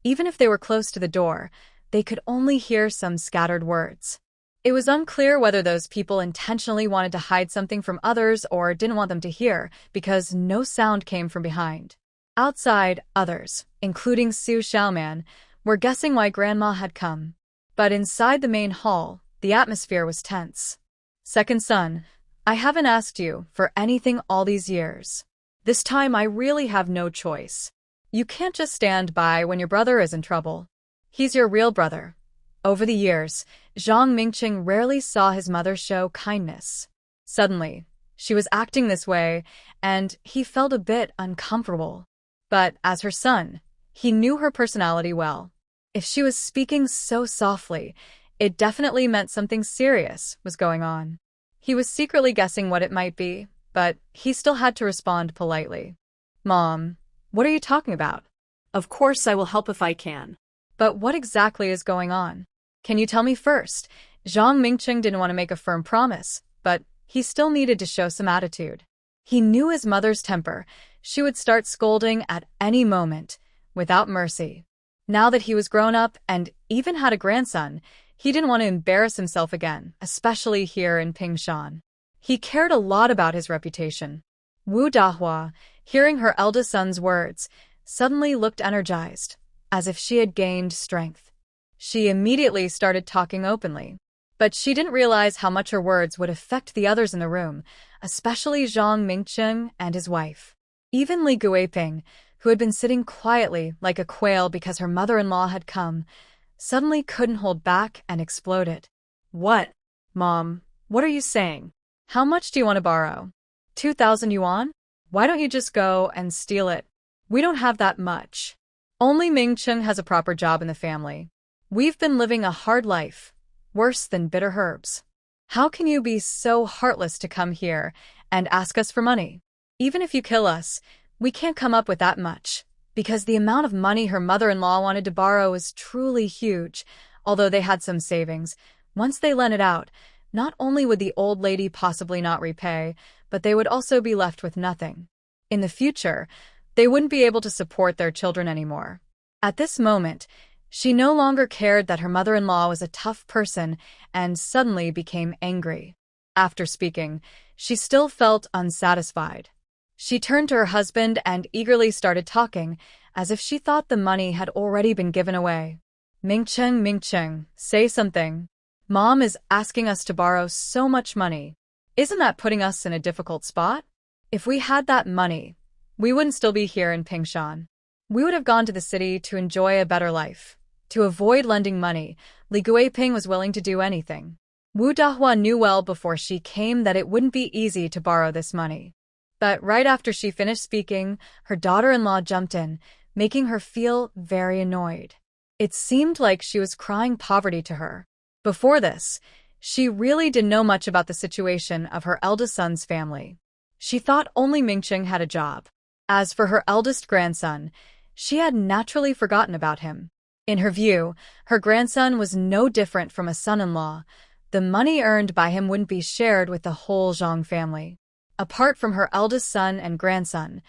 even if they were close to the door, they could only hear some scattered words. It was unclear whether those people intentionally wanted to hide something from others or didn't want them to hear, because no sound came from behind. Outside, others, including Xu Xiaoman, were guessing why Grandma had come. But inside the main hall, the atmosphere was tense. "Second son, I haven't asked you for anything all these years. This time I really have no choice. You can't just stand by when your brother is in trouble. He's your real brother." Over the years, Zhang Mingcheng rarely saw his mother show kindness. Suddenly, she was acting this way, and he felt a bit uncomfortable. But as her son, he knew her personality well. If she was speaking so softly, it definitely meant something serious was going on. He was secretly guessing what it might be, but he still had to respond politely. "Mom, what are you talking about?" Of course I will help if I can. "But what exactly is going on? Can you tell me first?" Zhang Mingcheng didn't want to make a firm promise, but he still needed to show some attitude. He knew his mother's temper. She would start scolding at any moment, without mercy. Now that he was grown up and even had a grandson, he didn't want to embarrass himself again, especially here in Pingshan. He cared a lot about his reputation. Wu Dahua, hearing her eldest son's words, suddenly looked energized, as if she had gained strength. She immediately started talking openly. But she didn't realize how much her words would affect the others in the room, especially Zhang Mingcheng and his wife. Even Li Guiping, who had been sitting quietly like a quail because her mother-in-law had come, suddenly couldn't hold back and exploded. What? Mom, what are you saying? How much do you want to borrow? 2,000 yuan? Why don't you just go and steal it? We don't have that much. Only Ming-Cheng has a proper job in the family. We've been living a hard life, worse than bitter herbs. How can you be so heartless to come here and ask us for money? Even if you kill us, we can't come up with that much, because the amount of money her mother-in-law wanted to borrow is truly huge. Although they had some savings, once they lent it out, not only would the old lady possibly not repay, but they would also be left with nothing. In the future, they wouldn't be able to support their children anymore. At this moment, she no longer cared that her mother-in-law was a tough person and suddenly became angry. After speaking, she still felt unsatisfied. She turned to her husband and eagerly started talking, as if she thought the money had already been given away. Ming-Cheng, say something. Mom is asking us to borrow so much money. Isn't that putting us in a difficult spot? If we had that money, we wouldn't still be here in Pingshan. We would have gone to the city to enjoy a better life. To avoid lending money, Li Guiping was willing to do anything. Wu Dahua knew well before she came that it wouldn't be easy to borrow this money. But right after she finished speaking, her daughter-in-law jumped in, making her feel very annoyed. It seemed like she was crying poverty to her. Before this, she really didn't know much about the situation of her eldest son's family. She thought only Ming-Cheng had a job. As for her eldest grandson, she had naturally forgotten about him. In her view, her grandson was no different from a son-in-law. The money earned by him wouldn't be shared with the whole Zhang family. Apart from her eldest son and grandson,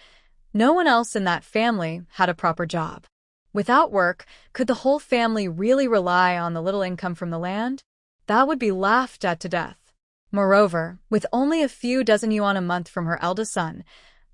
no one else in that family had a proper job. Without work, could the whole family really rely on the little income from the land? That would be laughed at to death. Moreover, with only a few dozen yuan a month from her eldest son,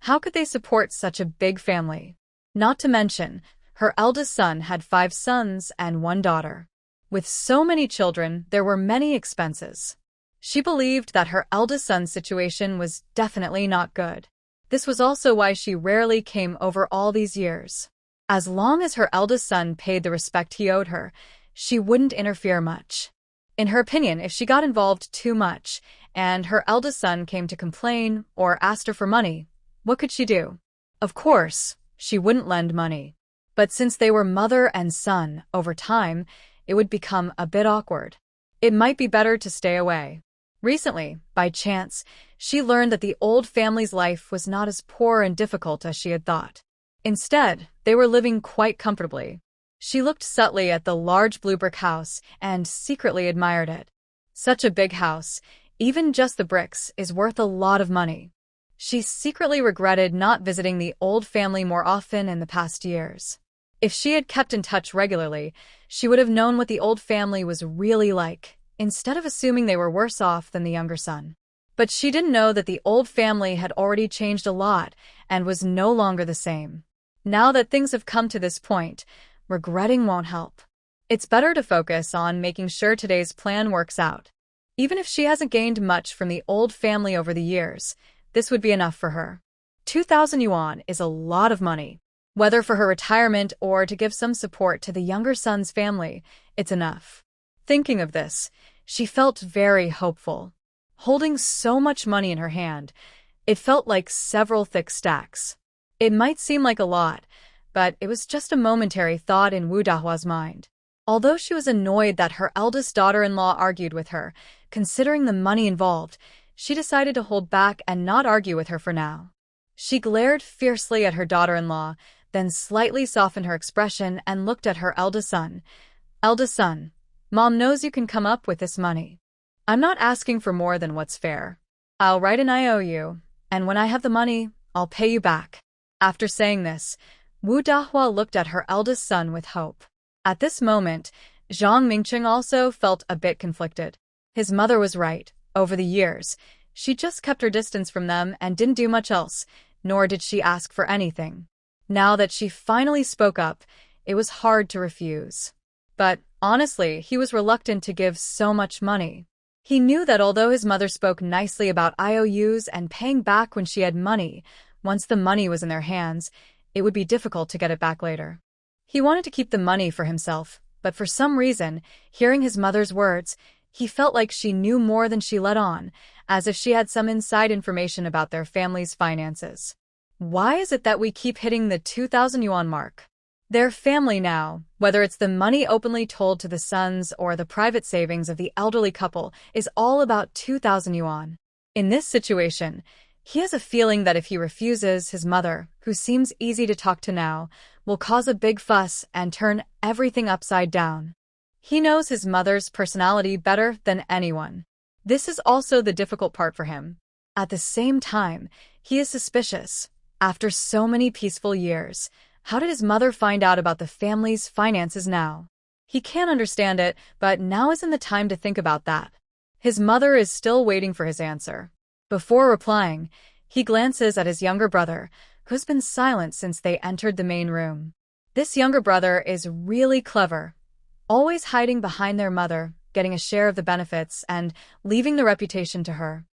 how could they support such a big family? Not to mention, her eldest son had 5 sons and 1 daughter. With so many children, there were many expenses. She believed that her eldest son's situation was definitely not good. This was also why she rarely came over all these years. As long as her eldest son paid the respect he owed her, she wouldn't interfere much. In her opinion, if she got involved too much, and her eldest son came to complain or asked her for money, what could she do? Of course, she wouldn't lend money. But since they were mother and son, over time, it would become a bit awkward. It might be better to stay away. Recently, by chance, she learned that the old family's life was not as poor and difficult as she had thought. Instead, they were living quite comfortably. She looked subtly at the large blue brick house and secretly admired it. Such a big house, even just the bricks, is worth a lot of money. She secretly regretted not visiting the old family more often in the past years. If she had kept in touch regularly, she would have known what the old family was really like, instead of assuming they were worse off than the younger son. But she didn't know that the old family had already changed a lot and was no longer the same. Now that things have come to this point, regretting won't help. It's better to focus on making sure today's plan works out. Even if she hasn't gained much from the old family over the years, this would be enough for her. 2,000 yuan is a lot of money. Whether for her retirement or to give some support to the younger son's family, it's enough. Thinking of this, she felt very hopeful. Holding so much money in her hand, it felt like several thick stacks. It might seem like a lot, but it was just a momentary thought in Wu Dahua's mind. Although she was annoyed that her eldest daughter-in-law argued with her, considering the money involved, she decided to hold back and not argue with her for now. She glared fiercely at her daughter-in-law, then slightly softened her expression and looked at her eldest son. Eldest son, Mom knows you can come up with this money. I'm not asking for more than what's fair. I'll write an IOU, and when I have the money, I'll pay you back. After saying this, Wu Dahua looked at her eldest son with hope. At this moment, Zhang Mingqing also felt a bit conflicted. His mother was right. Over the years, she just kept her distance from them and didn't do much else, nor did she ask for anything. Now that she finally spoke up, it was hard to refuse. But, honestly, he was reluctant to give so much money. He knew that although his mother spoke nicely about IOUs and paying back when she had money, once the money was in their hands, it would be difficult to get it back later. He wanted to keep the money for himself, but for some reason, hearing his mother's words, he felt like she knew more than she let on, as if she had some inside information about their family's finances. Why is it that we keep hitting the 2,000 yuan mark? Their family now, whether it's the money openly told to the sons or the private savings of the elderly couple, is all about 2,000 yuan. In this situation, he has a feeling that if he refuses, his mother, who seems easy to talk to now, will cause a big fuss and turn everything upside down. He knows his mother's personality better than anyone. This is also the difficult part for him. At the same time, he is suspicious. After so many peaceful years, how did his mother find out about the family's finances now? He can't understand it, but now isn't the time to think about that. His mother is still waiting for his answer. Before replying, he glances at his younger brother, who's been silent since they entered the main room. This younger brother is really clever, always hiding behind their mother, getting a share of the benefits, and leaving the reputation to her.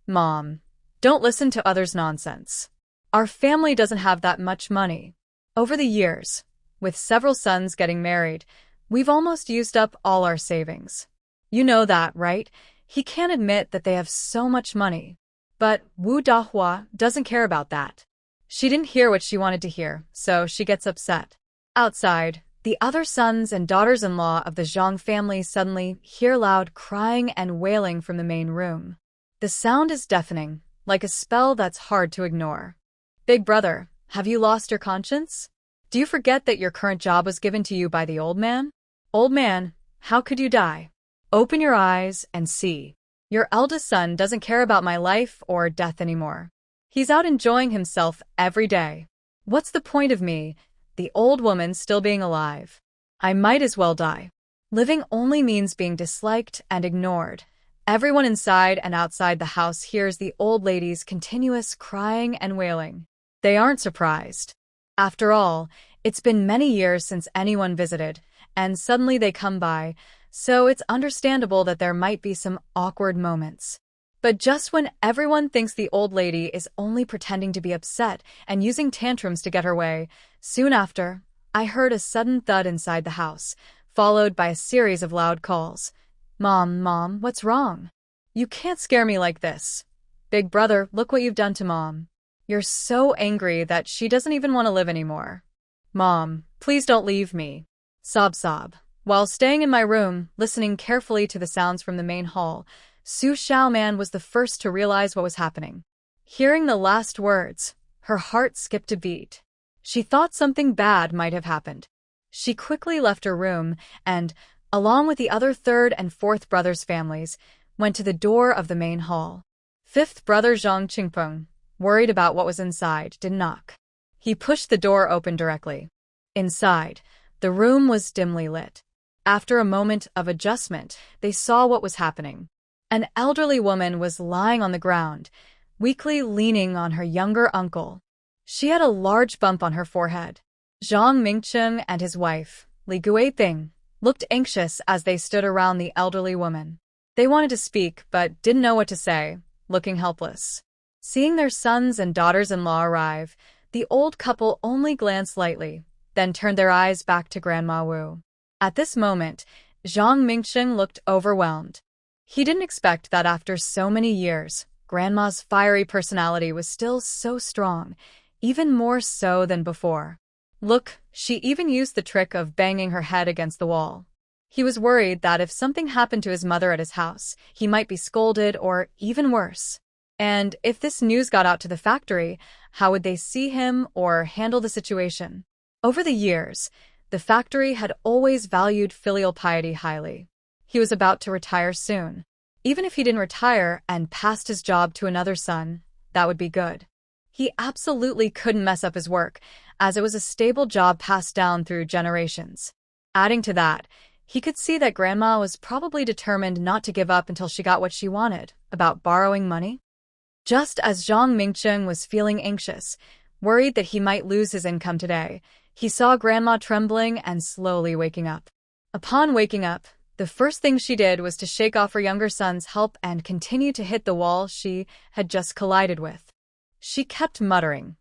Mom, don't listen to others' nonsense. Our family doesn't have that much money. Over the years, with several sons getting married, we've almost used up all our savings. You know that, right? He can't admit that they have so much money. But Wu Dahua doesn't care about that. She didn't hear what she wanted to hear, so she gets upset. Outside, the other sons and daughters-in-law of the Zhang family suddenly hear loud crying and wailing from the main room. The sound is deafening, like a spell that's hard to ignore. Big brother, have you lost your conscience? Do you forget that your current job was given to you by the old man? Old man, how could you die? Open your eyes and see. Your eldest son doesn't care about my life or death anymore. He's out enjoying himself every day. What's the point of me, the old woman, still being alive? I might as well die. Living only means being disliked and ignored. Everyone inside and outside the house hears the old lady's continuous crying and wailing. They aren't surprised. After all, it's been many years since anyone visited, and suddenly they come by, so it's understandable that there might be some awkward moments. But just when everyone thinks the old lady is only pretending to be upset and using tantrums to get her way, soon after, I heard a sudden thud inside the house, followed by a series of loud calls. Mom, what's wrong? You can't scare me like this. Big brother, look what you've done to Mom. You're so angry that she doesn't even want to live anymore. Mom, please don't leave me. Sob. While staying in my room, listening carefully to the sounds from the main hall, Xu Xiaoman was the first to realize what was happening. Hearing the last words, her heart skipped a beat. She thought something bad might have happened. She quickly left her room and, along with the other third and fourth brothers' families, went to the door of the main hall. Fifth brother Zhang Qingpeng, worried about what was inside, did knock. He pushed the door open directly. Inside, the room was dimly lit. After a moment of adjustment, they saw what was happening. An elderly woman was lying on the ground, weakly leaning on her younger uncle. She had a large bump on her forehead. Zhang Mingcheng and his wife, Li Guiping, looked anxious as they stood around the elderly woman. They wanted to speak, but didn't know what to say, looking helpless. Seeing their sons and daughters-in-law arrive, the old couple only glanced lightly, then turned their eyes back to Grandma Wu. At this moment, Zhang Mingcheng looked overwhelmed. He didn't expect that after so many years, Grandma's fiery personality was still so strong, even more so than before. Look, she even used the trick of banging her head against the wall. He was worried that if something happened to his mother at his house, he might be scolded or even worse. And if this news got out to the factory, how would they see him or handle the situation? Over the years, the factory had always valued filial piety highly. He was about to retire soon. Even if he didn't retire and passed his job to another son, that would be good. He absolutely couldn't mess up his work, as it was a stable job passed down through generations. Adding to that, he could see that Grandma was probably determined not to give up until she got what she wanted, about borrowing money. Just as Zhang Mingcheng was feeling anxious, worried that he might lose his income today, he saw Grandma trembling and slowly waking up. Upon waking up, the first thing she did was to shake off her younger son's help and continue to hit the wall she had just collided with. She kept muttering,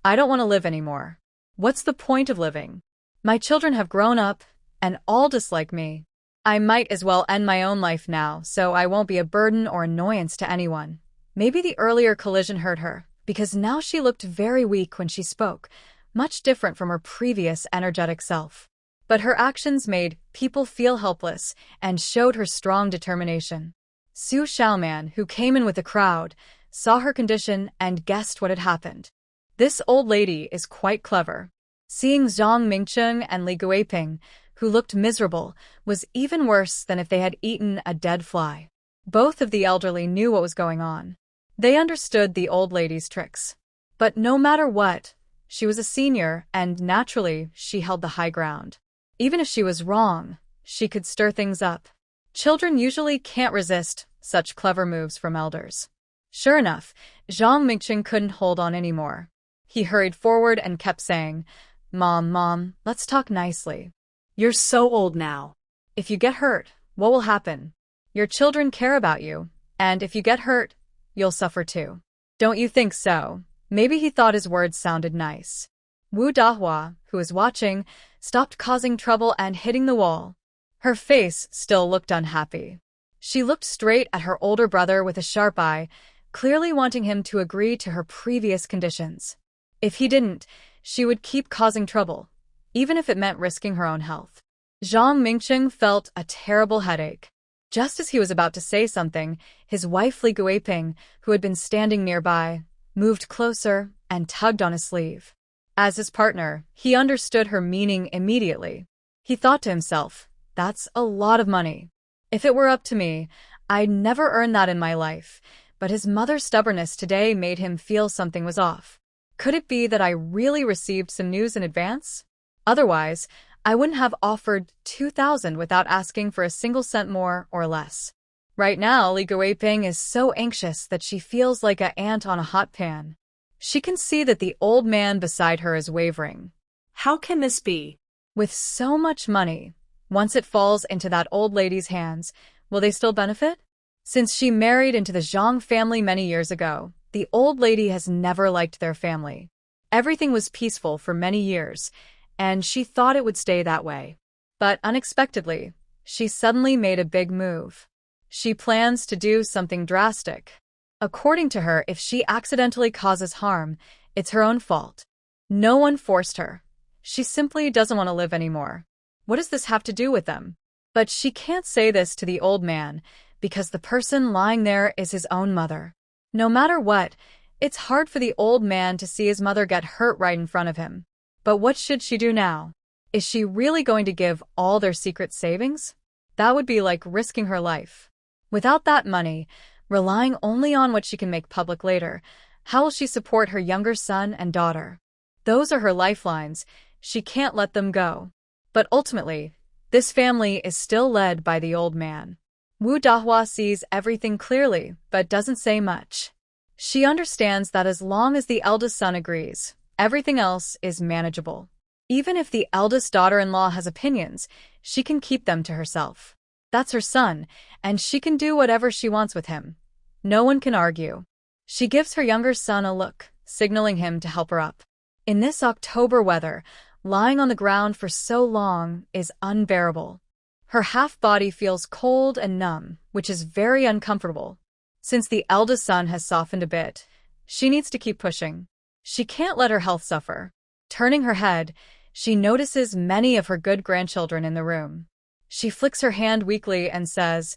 "I don't want to live anymore. What's the point of living? My children have grown up, and all dislike me. I might as well end my own life now, so I won't be a burden or annoyance to anyone. Maybe the earlier collision hurt her, because now she looked very weak when she spoke, much different from her previous energetic self. But her actions made people feel helpless and showed her strong determination. Xu Xiaoman, who came in with the crowd, saw her condition and guessed what had happened. This old lady is quite clever. Seeing Zhang Mingcheng and Li Guiping, who looked miserable, was even worse than if they had eaten a dead fly. Both of the elderly knew what was going on. They understood the old lady's tricks. But no matter what, she was a senior, and naturally, she held the high ground. Even if she was wrong, she could stir things up. Children usually can't resist such clever moves from elders. Sure enough, Zhang Mingcheng couldn't hold on anymore. He hurried forward and kept saying, Mom, let's talk nicely. You're so old now. If you get hurt, what will happen? Your children care about you, and if you get hurt, you'll suffer too. Don't you think so? Maybe he thought his words sounded nice. Wu Dahua, who was watching, stopped causing trouble and hitting the wall. Her face still looked unhappy. She looked straight at her older brother with a sharp eye, clearly wanting him to agree to her previous conditions. If he didn't, she would keep causing trouble, even if it meant risking her own health. Zhang Mingcheng felt a terrible headache. Just as he was about to say something, his wife Li Guiping, who had been standing nearby, moved closer and tugged on his sleeve. As his partner, he understood her meaning immediately. He thought to himself, that's a lot of money. If it were up to me, I'd never earn that in my life, but his mother's stubbornness today made him feel something was off. Could it be that I really received some news in advance? Otherwise, I wouldn't have offered 2,000 without asking for a single cent more or less. Right now, Li Guiping is so anxious that she feels like an ant on a hot pan. She can see that the old man beside her is wavering. How can this be? With so much money, once it falls into that old lady's hands, will they still benefit? Since she married into the Zhang family many years ago, the old lady has never liked their family. Everything was peaceful for many years, and she thought it would stay that way. But unexpectedly, she suddenly made a big move. She plans to do something drastic. According to her, if she accidentally causes harm, it's her own fault. No one forced her. She simply doesn't want to live anymore. What does this have to do with them? But she can't say this to the old man, because the person lying there is his own mother. No matter what, it's hard for the old man to see his mother get hurt right in front of him. But what should she do now? Is she really going to give all their secret savings? That would be like risking her life. Without that money, relying only on what she can make public later, how will she support her younger son and daughter? Those are her lifelines. She can't let them go. But ultimately, this family is still led by the old man. Wu Dahua sees everything clearly, but doesn't say much. She understands that as long as the eldest son agrees, everything else is manageable. Even if the eldest daughter-in-law has opinions, she can keep them to herself. That's her son, and she can do whatever she wants with him. No one can argue. She gives her younger son a look, signaling him to help her up. In this October weather, lying on the ground for so long is unbearable. Her half-body feels cold and numb, which is very uncomfortable. Since the eldest son has softened a bit, she needs to keep pushing. She can't let her health suffer. Turning her head, she notices many of her good grandchildren in the room. She flicks her hand weakly and says,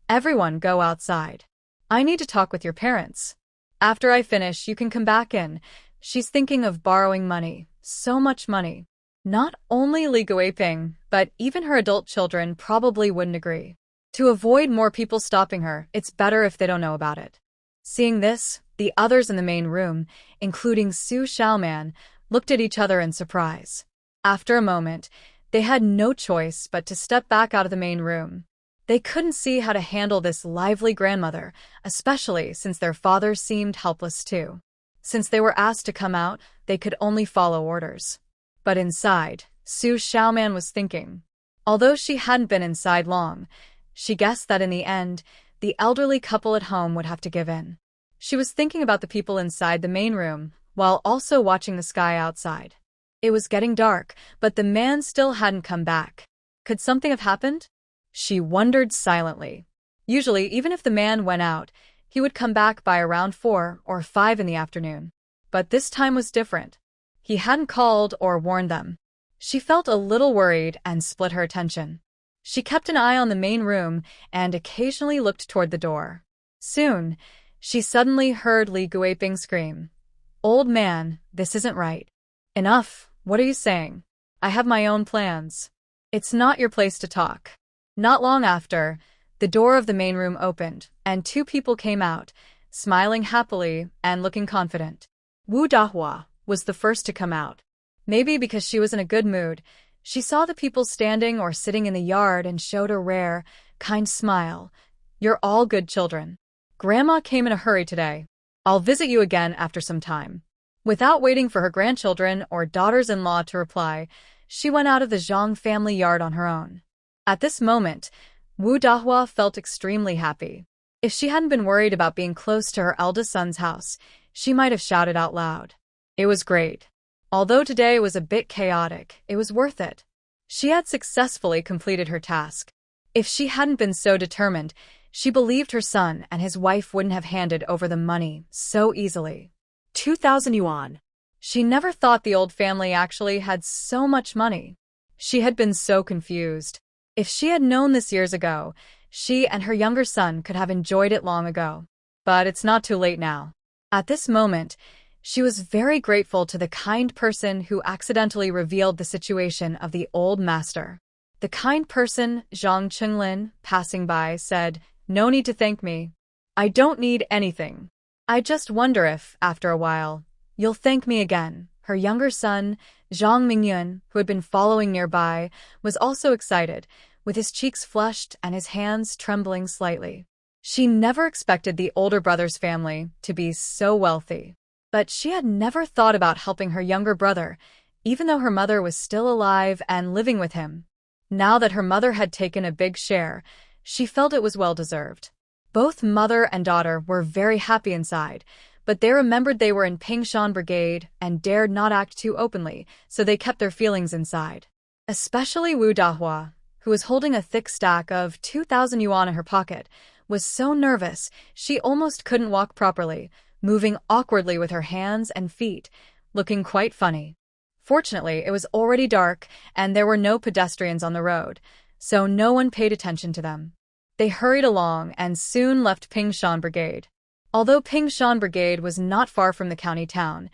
"Everyone go outside. I need to talk with your parents. After I finish, you can come back in." She's thinking of borrowing money, so much money. Not only Li Guiping, but even her adult children probably wouldn't agree. To avoid more people stopping her, it's better if they don't know about it. Seeing this, the others in the main room, including Xu Xiaoman, looked at each other in surprise. After a moment, they had no choice but to step back out of the main room. They couldn't see how to handle this lively grandmother, especially since their father seemed helpless too. Since they were asked to come out, they could only follow orders. But inside, Xu Xiaoman was thinking. Although she hadn't been inside long, she guessed that in the end, the elderly couple at home would have to give in. She was thinking about the people inside the main room, while also watching the sky outside. It was getting dark, but the man still hadn't come back. Could something have happened? She wondered silently. Usually, even if the man went out, he would come back by around 4 or 5 in the afternoon. But this time was different. He hadn't called or warned them. She felt a little worried and split her attention. She kept an eye on the main room and occasionally looked toward the door. Soon, she suddenly heard Li Guiping scream, "Old man, this isn't right." "Enough, what are you saying? I have my own plans." "It's not your place to talk." Not long after, the door of the main room opened, and 2 people came out, smiling happily and looking confident. Wu Dahua was the first to come out. Maybe because she was in a good mood, she saw the people standing or sitting in the yard and showed a rare, kind smile. "You're all good children. Grandma came in a hurry today. I'll visit you again after some time." Without waiting for her grandchildren or daughters-in-law to reply, she went out of the Zhang family yard on her own. At this moment, Wu Dahua felt extremely happy. If she hadn't been worried about being close to her eldest son's house, she might have shouted out loud. It was great. Although today was a bit chaotic, it was worth it. She had successfully completed her task. If she hadn't been so determined, she believed her son and his wife wouldn't have handed over the money so easily. 2,000 yuan. She never thought the old family actually had so much money. She had been so confused. If she had known this years ago, she and her younger son could have enjoyed it long ago. But it's not too late now. At this moment, she was very grateful to the kind person who accidentally revealed the situation of the old master. The kind person, Zhang Chenglin, passing by, said, "No need to thank me. I don't need anything. I just wonder if, after a while, you'll thank me again." Her younger son, Zhang Mingyun, who had been following nearby, was also excited, with his cheeks flushed and his hands trembling slightly. She never expected the older brother's family to be so wealthy. But she had never thought about helping her younger brother, even though her mother was still alive and living with him. Now that her mother had taken a big share, she felt it was well-deserved. Both mother and daughter were very happy inside, but they remembered they were in Pingshan Brigade and dared not act too openly, so they kept their feelings inside. Especially Wu Dahua, who was holding a thick stack of 2,000 yuan in her pocket, was so nervous she almost couldn't walk properly, moving awkwardly with her hands and feet, looking quite funny. Fortunately, it was already dark and there were no pedestrians on the road, so no one paid attention to them. They hurried along and soon left Pingshan Brigade. Although Pingshan Brigade was not far from the county town,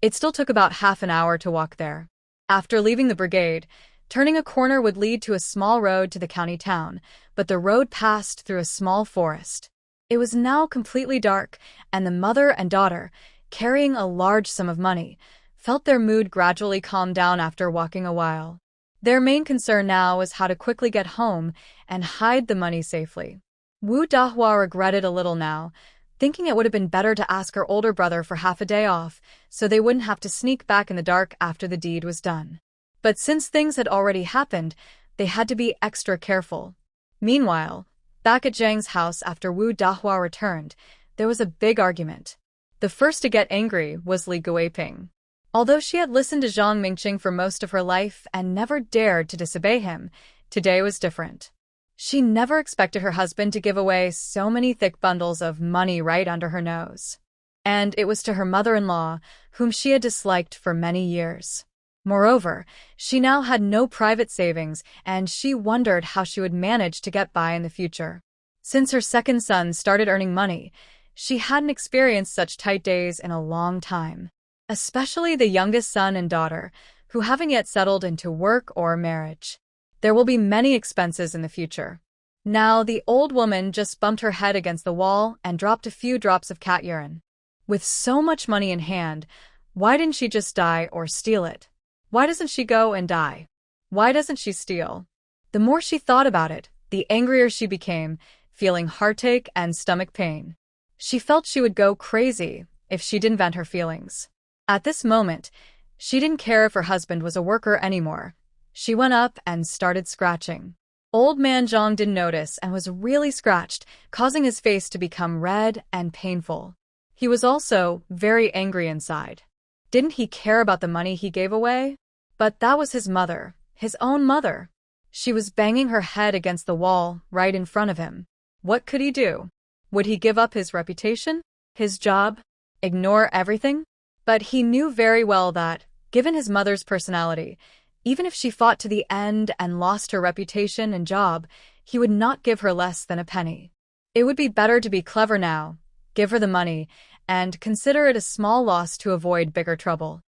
it still took about half an hour to walk there. After leaving the brigade, turning a corner would lead to a small road to the county town, but the road passed through a small forest. It was now completely dark, and the mother and daughter, carrying a large sum of money, felt their mood gradually calm down after walking a while. Their main concern now was how to quickly get home and hide the money safely. Wu Dahua regretted a little now, thinking it would have been better to ask her older brother for half a day off so they wouldn't have to sneak back in the dark after the deed was done. But since things had already happened, they had to be extra careful. Meanwhile, back at Zhang's house after Wu Dahua returned, there was a big argument. The first to get angry was Li Guiping. Although she had listened to Zhang Mingqing for most of her life and never dared to disobey him, today was different. She never expected her husband to give away so many thick bundles of money right under her nose. And it was to her mother-in-law, whom she had disliked for many years. Moreover, she now had no private savings, and she wondered how she would manage to get by in the future. Since her second son started earning money, she hadn't experienced such tight days in a long time. Especially the youngest son and daughter, who haven't yet settled into work or marriage. There will be many expenses in the future. Now, the old woman just bumped her head against the wall and dropped a few drops of cat urine. With so much money in hand, why didn't she just die or steal it? Why doesn't she go and die? Why doesn't she steal? The more she thought about it, the angrier she became, feeling heartache and stomach pain. She felt she would go crazy if she didn't vent her feelings. At this moment, she didn't care if her husband was a worker anymore. She went up and started scratching. Old man Zhang didn't notice and was really scratched, causing his face to become red and painful. He was also very angry inside. Didn't he care about the money he gave away? But that was his mother, his own mother. She was banging her head against the wall right in front of him. What could he do? Would he give up his reputation? His job? Ignore everything? But he knew very well that, given his mother's personality, even if she fought to the end and lost her reputation and job, he would not give her less than a penny. It would be better to be clever now, give her the money, and consider it a small loss to avoid bigger trouble.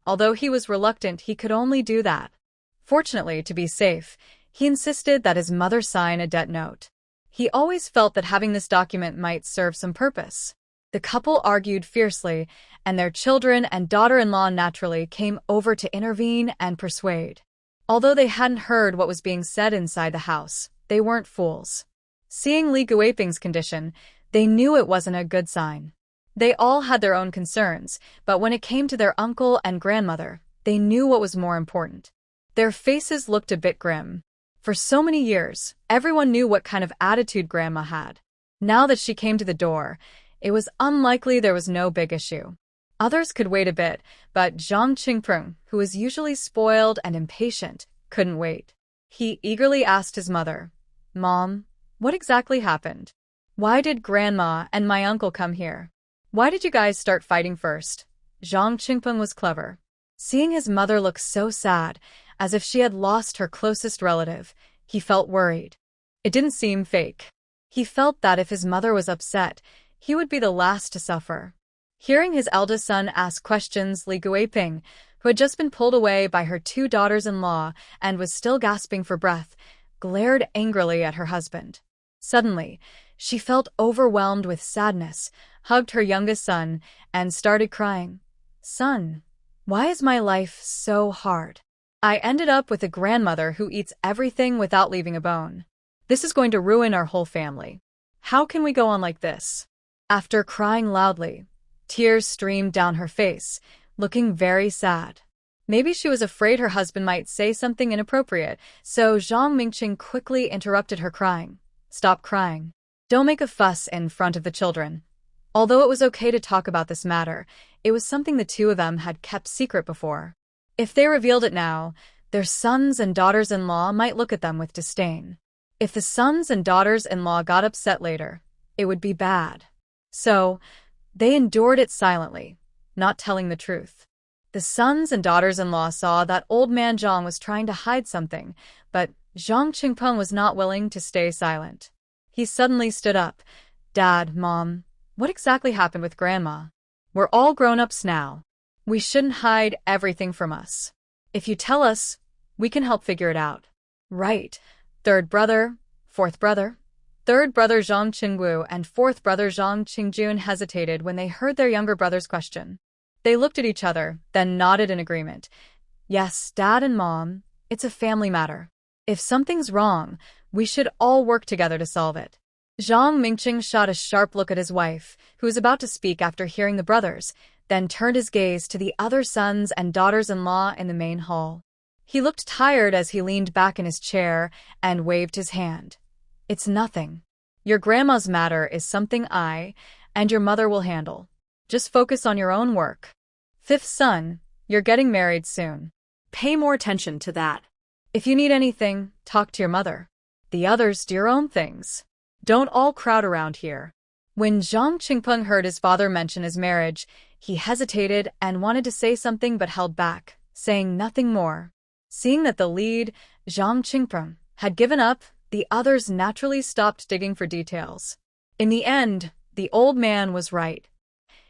Although he was reluctant, he could only do that. Fortunately, to be safe, he insisted that his mother sign a debt note. He always felt that having this document might serve some purpose. The couple argued fiercely, and their children and daughter-in-law naturally came over to intervene and persuade. Although they hadn't heard what was being said inside the house, they weren't fools. Seeing Li Guiping's condition, they knew it wasn't a good sign. They all had their own concerns, but when it came to their uncle and grandmother, they knew what was more important. Their faces looked a bit grim. For so many years, everyone knew what kind of attitude Grandma had. Now that she came to the door, it was unlikely there was no big issue. Others could wait a bit, but Zhang Qingpeng, who was usually spoiled and impatient, couldn't wait. He eagerly asked his mother, "Mom, what exactly happened? Why did Grandma and my uncle come here? Why did you guys start fighting first?" Zhang Qingpeng was clever. Seeing his mother look so sad, as if she had lost her closest relative, he felt worried. It didn't seem fake. He felt that if his mother was upset, he would be the last to suffer. Hearing his eldest son ask questions, Li Guiping, who had just been pulled away by her two daughters-in-law and was still gasping for breath, glared angrily at her husband. Suddenly, she felt overwhelmed with sadness, hugged her youngest son, and started crying. "Son, why is my life so hard? I ended up with a grandmother who eats everything without leaving a bone. This is going to ruin our whole family. How can we go on like this?" After crying loudly, tears streamed down her face, looking very sad. Maybe she was afraid her husband might say something inappropriate, so Zhang Mingqing quickly interrupted her crying. "Stop crying. Don't make a fuss in front of the children." Although it was okay to talk about this matter, it was something the two of them had kept secret before. If they revealed it now, their sons and daughters-in-law might look at them with disdain. If the sons and daughters-in-law got upset later, it would be bad. So, they endured it silently, not telling the truth. The sons and daughters-in-law saw that old man Zhang was trying to hide something, but Zhang Qingpeng was not willing to stay silent. He suddenly stood up. "Dad, Mom, what exactly happened with Grandma? We're all grown-ups now. We shouldn't hide everything from us. If you tell us, we can help figure it out." "Right. Third brother, fourth brother." Third brother Zhang Qingwu and fourth brother Zhang Qingjun hesitated when they heard their younger brother's question. They looked at each other, then nodded in agreement. "Yes, Dad and Mom, it's a family matter. If something's wrong, we should all work together to solve it." Zhang Mingqing shot a sharp look at his wife, who was about to speak after hearing the brothers, then turned his gaze to the other sons and daughters-in-law in the main hall. He looked tired as he leaned back in his chair and waved his hand. "It's nothing. Your grandma's matter is something I and your mother will handle. Just focus on your own work. Fifth son, you're getting married soon. Pay more attention to that. If you need anything, talk to your mother. The others do your own things. Don't all crowd around here." When Zhang Qingpeng heard his father mention his marriage, he hesitated and wanted to say something but held back, saying nothing more. Seeing that the lead, Zhang Qingpeng, had given up, the others naturally stopped digging for details. In the end, the old man was right.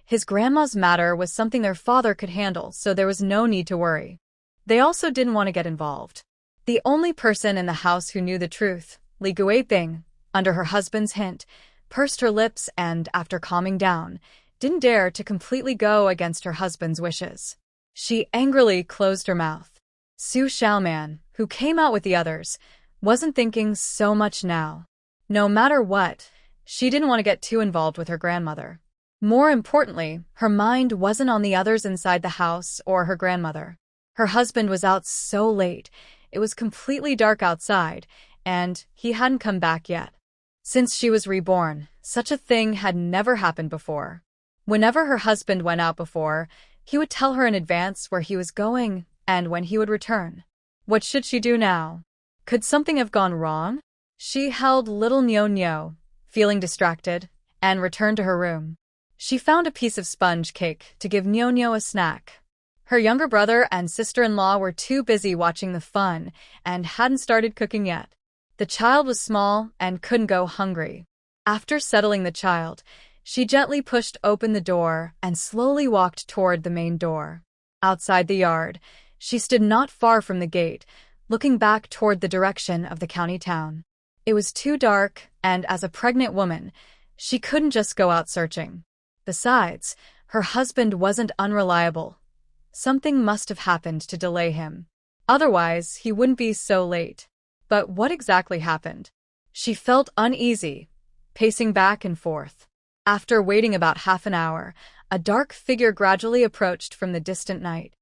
His grandma's matter was something their father could handle, so there was no need to worry. They also didn't want to get involved. The only person in the house who knew the truth, Li Guiping, under her husband's hint, pursed her lips and, after calming down, didn't dare to completely go against her husband's wishes. She angrily closed her mouth. Xu Xiaoman, who came out with the others, wasn't thinking so much now. No matter what, she didn't want to get too involved with her grandmother. More importantly, her mind wasn't on the others inside the house or her grandmother. Her husband was out so late, it was completely dark outside, and he hadn't come back yet. Since she was reborn, such a thing had never happened before. Whenever her husband went out before, he would tell her in advance where he was going and when he would return. What should she do now? Could something have gone wrong? She held little Nyo, feeling distracted, and returned to her room. She found a piece of sponge cake to give Nyo a snack. Her younger brother and sister-in-law were too busy watching the fun and hadn't started cooking yet. The child was small and couldn't go hungry. After settling the child, she gently pushed open the door and slowly walked toward the main door. Outside the yard, she stood not far from the gate, looking back toward the direction of the county town. It was too dark, and as a pregnant woman, she couldn't just go out searching. Besides, her husband wasn't unreliable. Something must have happened to delay him. Otherwise, he wouldn't be so late. But what exactly happened? She felt uneasy, pacing back and forth. After waiting about half an hour, a dark figure gradually approached from the distant night.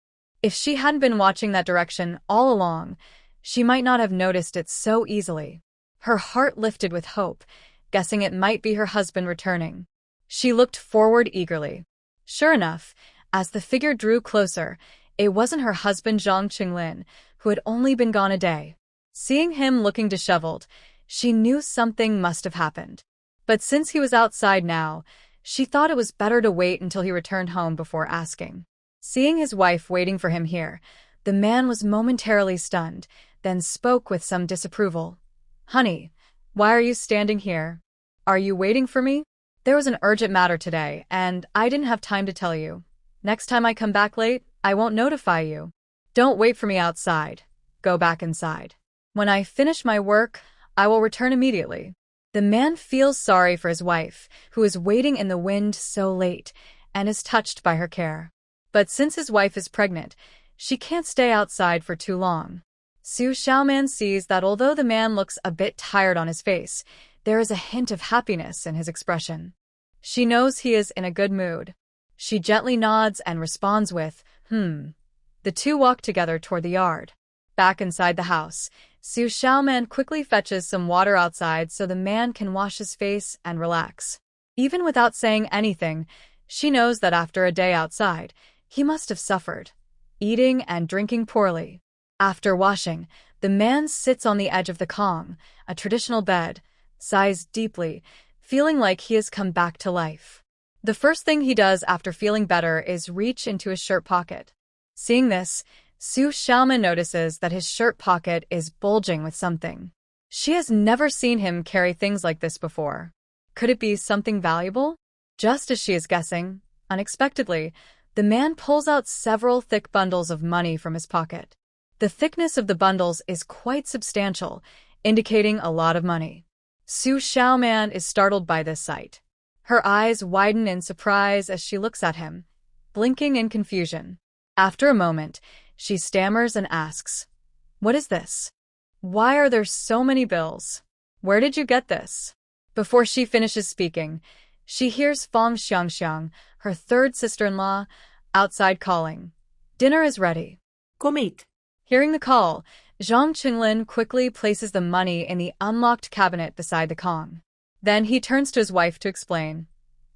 If she hadn't been watching that direction all along, she might not have noticed it so easily. Her heart lifted with hope, guessing it might be her husband returning. She looked forward eagerly. Sure enough, as the figure drew closer, it wasn't her husband Zhang Qinglin, who had only been gone a day. Seeing him looking disheveled, she knew something must have happened. But since he was outside now, she thought it was better to wait until he returned home before asking. Seeing his wife waiting for him here, the man was momentarily stunned, then spoke with some disapproval. "Honey, why are you standing here? Are you waiting for me? There was an urgent matter today, and I didn't have time to tell you. Next time I come back late, I won't notify you. Don't wait for me outside. Go back inside. When I finish my work, I will return immediately." The man feels sorry for his wife, who is waiting in the wind so late, and is touched by her care. But since his wife is pregnant, she can't stay outside for too long. Xu Xiaoman sees that although the man looks a bit tired on his face, there is a hint of happiness in his expression. She knows he is in a good mood. She gently nods and responds with, The two walk together toward the yard. Back inside the house, Xu Xiaoman quickly fetches some water outside so the man can wash his face and relax. Even without saying anything, she knows that after a day outside, he must have suffered, eating and drinking poorly. After washing, the man sits on the edge of the kong, a traditional bed, sighs deeply, feeling like he has come back to life. The first thing he does after feeling better is reach into his shirt pocket. Seeing this, Xu Xiaoman notices that his shirt pocket is bulging with something. She has never seen him carry things like this before. Could it be something valuable? Just as she is guessing, unexpectedly, the man pulls out several thick bundles of money from his pocket. The thickness of the bundles is quite substantial, indicating a lot of money. Xu Xiaoman is startled by this sight. Her eyes widen in surprise as she looks at him, blinking in confusion. After a moment, she stammers and asks, "What is this? Why are there so many bills? Where did you get this?" Before she finishes speaking, she hears Fang Xiangxiang, her third sister-in-law, outside calling. "Dinner is ready." Come eat. Hearing the call, Zhang Qinglin quickly places the money in the unlocked cabinet beside the kong. Then he turns to his wife to explain,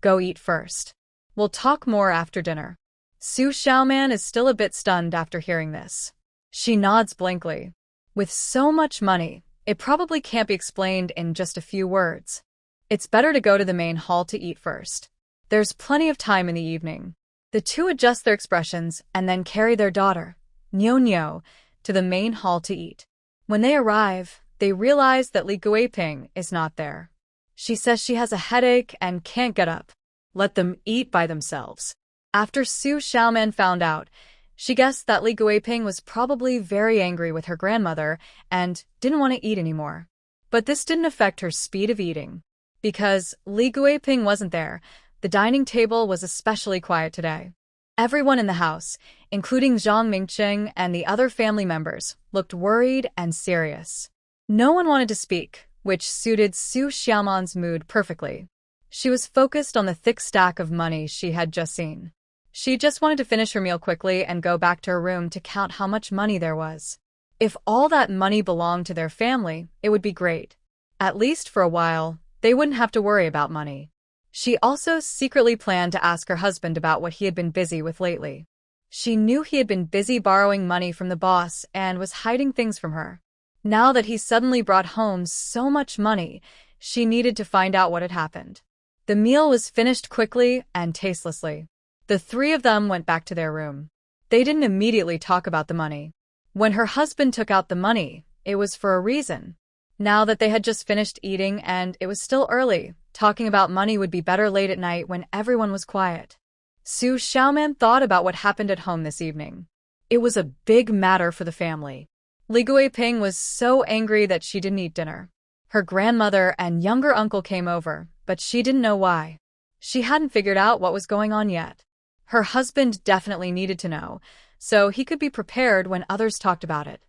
"Go eat first. We'll talk more after dinner." Xu Xiaoman is still a bit stunned after hearing this. She nods blankly. With so much money, it probably can't be explained in just a few words. It's better to go to the main hall to eat first. There's plenty of time in the evening. The two adjust their expressions and then carry their daughter, Nyo, to the main hall to eat. When they arrive, they realize that Li Guiping is not there. She says she has a headache and can't get up. Let them eat by themselves. After Xu Xiaoman found out, she guessed that Li Guiping was probably very angry with her grandmother and didn't want to eat anymore. But this didn't affect her speed of eating. Because Li Guiping wasn't there, the dining table was especially quiet today. Everyone in the house, including Zhang Mingqing and the other family members, looked worried and serious. No one wanted to speak, which suited Xu Xiaoman's mood perfectly. She was focused on the thick stack of money she had just seen. She just wanted to finish her meal quickly and go back to her room to count how much money there was. If all that money belonged to their family, it would be great. At least for a while, they wouldn't have to worry about money. She also secretly planned to ask her husband about what he had been busy with lately. She knew he had been busy borrowing money from the boss and was hiding things from her. Now that he suddenly brought home so much money, she needed to find out what had happened. The meal was finished quickly and tastelessly. The three of them went back to their room. They didn't immediately talk about the money. When her husband took out the money, it was for a reason. Now that they had just finished eating and it was still early, talking about money would be better late at night when everyone was quiet. Xu Xiaoman thought about what happened at home this evening. It was a big matter for the family. Li Guiping was so angry that she didn't eat dinner. Her grandmother and younger uncle came over, but she didn't know why. She hadn't figured out what was going on yet. Her husband definitely needed to know, so he could be prepared when others talked about it.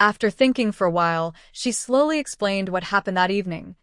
After thinking for a while, she slowly explained what happened that evening.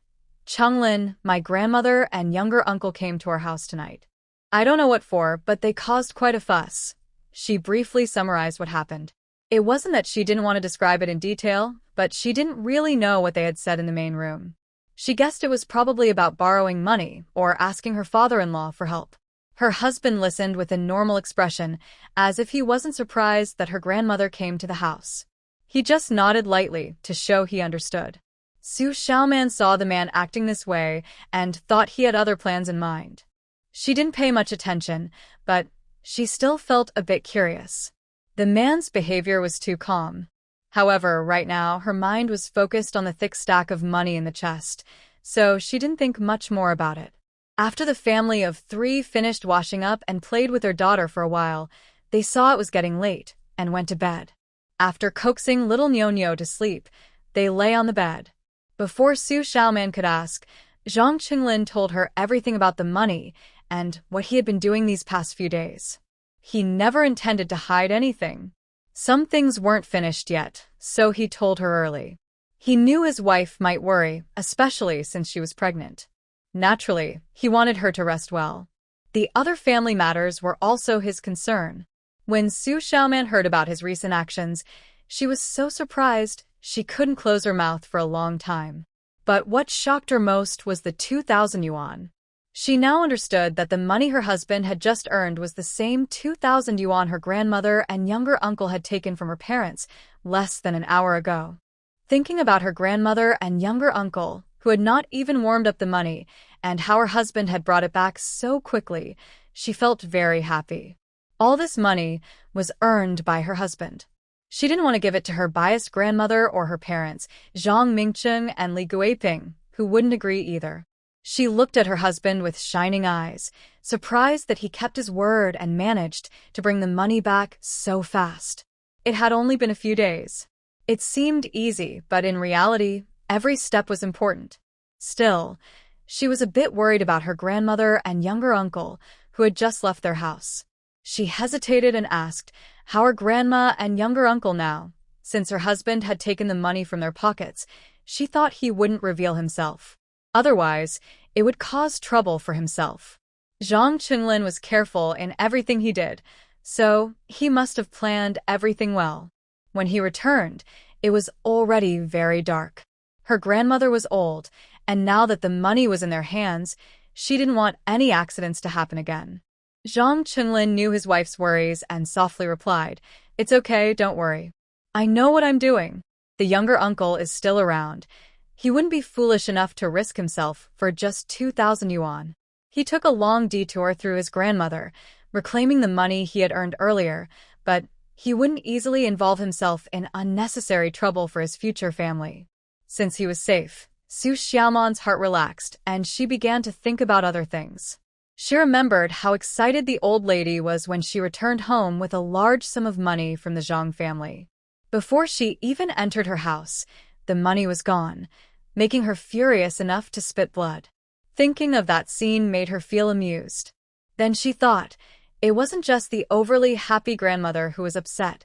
Chunglin, my grandmother and younger uncle came to our house tonight. I don't know what for, but they caused quite a fuss. She briefly summarized what happened. It wasn't that she didn't want to describe it in detail, but she didn't really know what they had said in the main room. She guessed it was probably about borrowing money or asking her father-in-law for help. Her husband listened with a normal expression, as if he wasn't surprised that her grandmother came to the house. He just nodded lightly to show he understood. Xu Xiaoman saw the man acting this way and thought he had other plans in mind. She didn't pay much attention, but she still felt a bit curious. The man's behavior was too calm. However, right now, her mind was focused on the thick stack of money in the chest, so she didn't think much more about it. After the family of three finished washing up and played with their daughter for a while, they saw it was getting late and went to bed. After coaxing little Nyo-Nyo to sleep, they lay on the bed. Before Xu Xiaoman could ask, Zhang Qinglin told her everything about the money and what he had been doing these past few days. He never intended to hide anything. Some things weren't finished yet, so he told her early. He knew his wife might worry, especially since she was pregnant. Naturally, he wanted her to rest well. The other family matters were also his concern. When Xu Xiaoman heard about his recent actions, she was so surprised she couldn't close her mouth for a long time. But what shocked her most was the 2,000 yuan. She now understood that the money her husband had just earned was the same 2,000 yuan her grandmother and younger uncle had taken from her parents less than an hour ago. Thinking about her grandmother and younger uncle, who had not even warmed up the money, and how her husband had brought it back so quickly, she felt very happy. All this money was earned by her husband. She didn't want to give it to her biased grandmother or her parents, Zhang Mingcheng and Li Guiping, who wouldn't agree either. She looked at her husband with shining eyes, surprised that he kept his word and managed to bring the money back so fast. It had only been a few days. It seemed easy, but in reality, every step was important. Still, she was a bit worried about her grandmother and younger uncle, who had just left their house. She hesitated and asked how her grandma and younger uncle now. Since her husband had taken the money from their pockets, she thought he wouldn't reveal himself. Otherwise, it would cause trouble for himself. Zhang Qinglin was careful in everything he did, so he must have planned everything well. When he returned, it was already very dark. Her grandmother was old, and now that the money was in their hands, she didn't want any accidents to happen again. Zhang Qinglin knew his wife's worries and softly replied, "It's okay, don't worry. I know what I'm doing." The younger uncle is still around. He wouldn't be foolish enough to risk himself for just 2,000 yuan. He took a long detour through his grandmother, reclaiming the money he had earned earlier, but he wouldn't easily involve himself in unnecessary trouble for his future family. Since he was safe, Xu Xiaoman's heart relaxed, and she began to think about other things. She remembered how excited the old lady was when she returned home with a large sum of money from the Zhang family. Before she even entered her house, the money was gone, making her furious enough to spit blood. Thinking of that scene made her feel amused. Then she thought, it wasn't just the overly happy grandmother who was upset.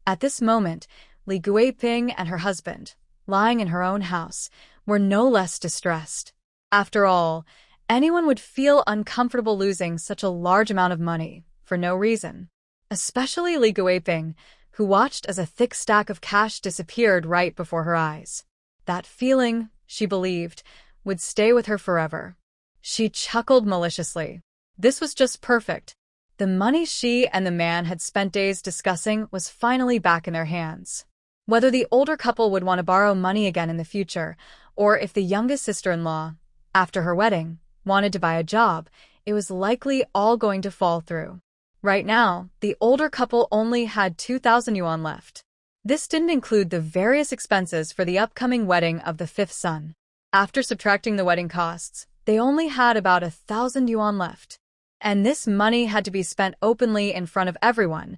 At this moment, Li Guiping and her husband, lying in her own house, were no less distressed. After all, anyone would feel uncomfortable losing such a large amount of money for no reason. Especially Li Guiping, who watched as a thick stack of cash disappeared right before her eyes. That feeling, she believed, would stay with her forever. She chuckled maliciously. This was just perfect. The money she and the man had spent days discussing was finally back in their hands. Whether the older couple would want to borrow money again in the future, or if the youngest sister-in-law, after her wedding, wanted to buy a job, it was likely all going to fall through. Right now, the older couple only had 2,000 yuan left. This didn't include the various expenses for the upcoming wedding of the fifth son. After subtracting the wedding costs, they only had about 1,000 yuan left. And this money had to be spent openly in front of everyone,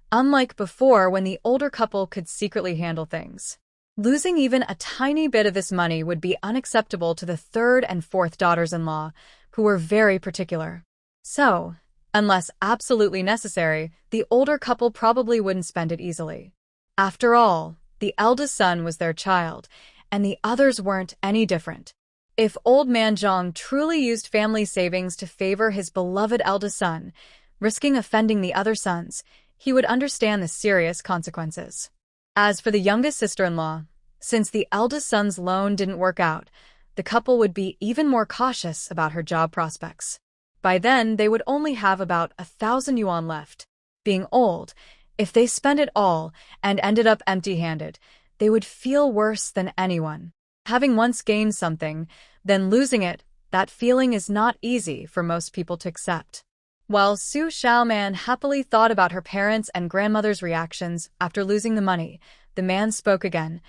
unlike before when the older couple could secretly handle things. Losing even a tiny bit of this money would be unacceptable to the third and fourth daughters-in-law, who were very particular. So, unless absolutely necessary, the older couple probably wouldn't spend it easily. After all, the eldest son was their child, and the others weren't any different. If old man Zhang truly used family savings to favor his beloved eldest son, risking offending the other sons, he would understand the serious consequences. As for the youngest sister-in-law, since the eldest son's loan didn't work out, the couple would be even more cautious about her job prospects. By then, they would only have about 1,000 yuan left. Being old, if they spent it all and ended up empty-handed, they would feel worse than anyone. Having once gained something, then losing it, that feeling is not easy for most people to accept. While Xu Xiaoman happily thought about her parents' and grandmother's reactions after losing the money, the man spoke again.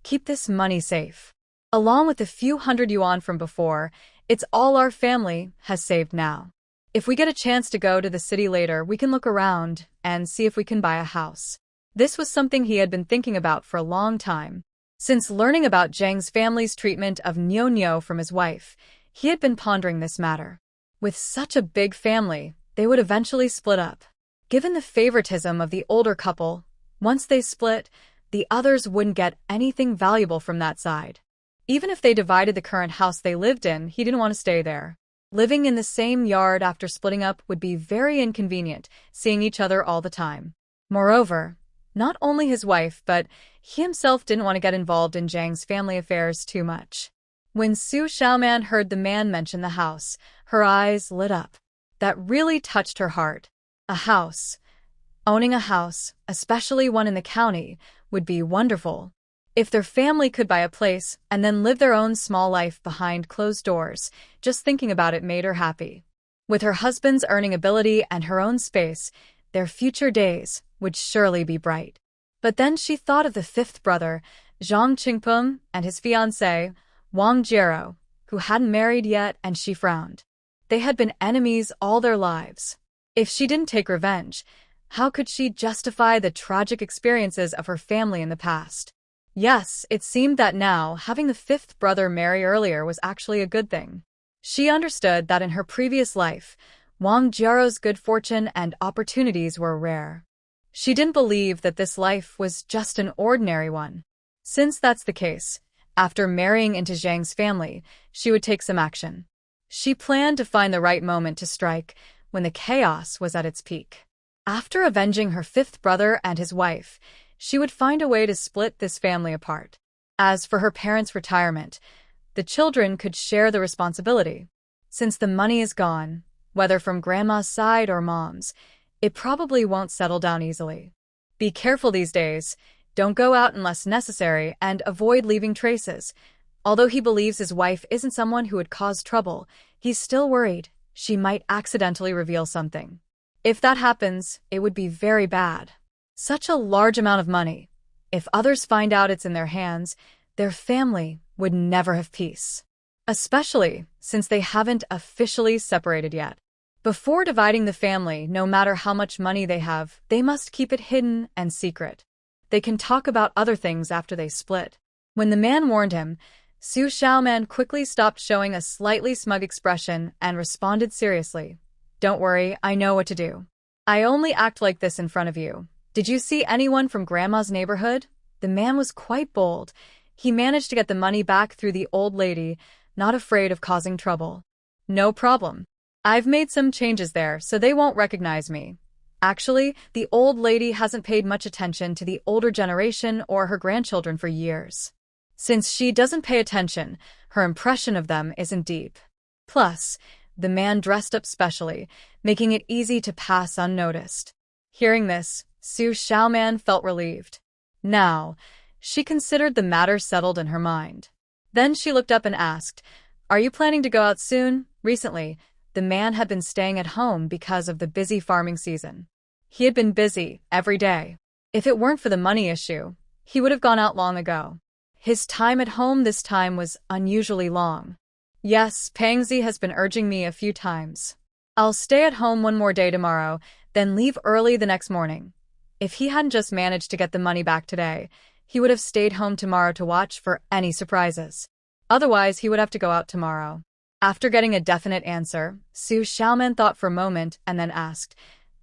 Keep this money safe. Along with the few hundred yuan from before, it's all our family has saved now. If we get a chance to go to the city later, we can look around and see if we can buy a house. This was something he had been thinking about for a long time. Since learning about Zhang's family's treatment of Nyo from his wife, he had been pondering this matter. With such a big family, they would eventually split up. Given the favoritism of the older couple, once they split, the others wouldn't get anything valuable from that side. Even if they divided the current house they lived in, he didn't want to stay there. Living in the same yard after splitting up would be very inconvenient, seeing each other all the time. Moreover, not only his wife, but he himself didn't want to get involved in Zhang's family affairs too much. When Xu Xiaoman heard the man mention the house, her eyes lit up. That really touched her heart. A house. Owning a house, especially one in the county, would be wonderful. If their family could buy a place and then live their own small life behind closed doors, just thinking about it made her happy. With her husband's earning ability and her own space, their future days would surely be bright. But then she thought of the fifth brother, Zhang Qingpeng, and his fiancée, Wang Jiero, who hadn't married yet, and she frowned. They had been enemies all their lives. If she didn't take revenge, how could she justify the tragic experiences of her family in the past? Yes, it seemed that now, having the fifth brother marry earlier was actually a good thing. She understood that in her previous life, Wang Jiero's good fortune and opportunities were rare. She didn't believe that this life was just an ordinary one. Since that's the case, after marrying into Zhang's family, she would take some action. She planned to find the right moment to strike when the chaos was at its peak. After avenging her fifth brother and his wife, she would find a way to split this family apart. As for her parents' retirement, the children could share the responsibility. Since the money is gone, whether from grandma's side or mom's, it probably won't settle down easily. Be careful these days, don't go out unless necessary, and avoid leaving traces. Although he believes his wife isn't someone who would cause trouble, he's still worried she might accidentally reveal something. If that happens, it would be very bad. Such a large amount of money. If others find out it's in their hands, their family would never have peace. Especially since they haven't officially separated yet. Before dividing the family, no matter how much money they have, they must keep it hidden and secret. They can talk about other things after they split. When the man warned him, Xu Xiaoman quickly stopped showing a slightly smug expression and responded seriously. Don't worry, I know what to do. I only act like this in front of you. Did you see anyone from Grandma's neighborhood? The man was quite bold. He managed to get the money back through the old lady, not afraid of causing trouble. No problem. I've made some changes there, so they won't recognize me. Actually, the old lady hasn't paid much attention to the older generation or her grandchildren for years. Since she doesn't pay attention, her impression of them isn't deep. Plus, the man dressed up specially, making it easy to pass unnoticed. Hearing this, Xu Xiaoman felt relieved. Now, She considered the matter settled in her mind. Then she looked up and asked, "Are you planning to go out soon?" Recently, the man had been staying at home because of the busy farming season. He had been busy every day. If it weren't for the money issue, he would have gone out long ago. His time at home this time was unusually long. "Yes, Pangzi has been urging me a few times. I'll stay at home one more day tomorrow, then leave early the next morning." If he hadn't just managed to get the money back today, he would have stayed home tomorrow to watch for any surprises. Otherwise, he would have to go out tomorrow. After getting a definite answer, Xu Xiaoman thought for a moment and then asked,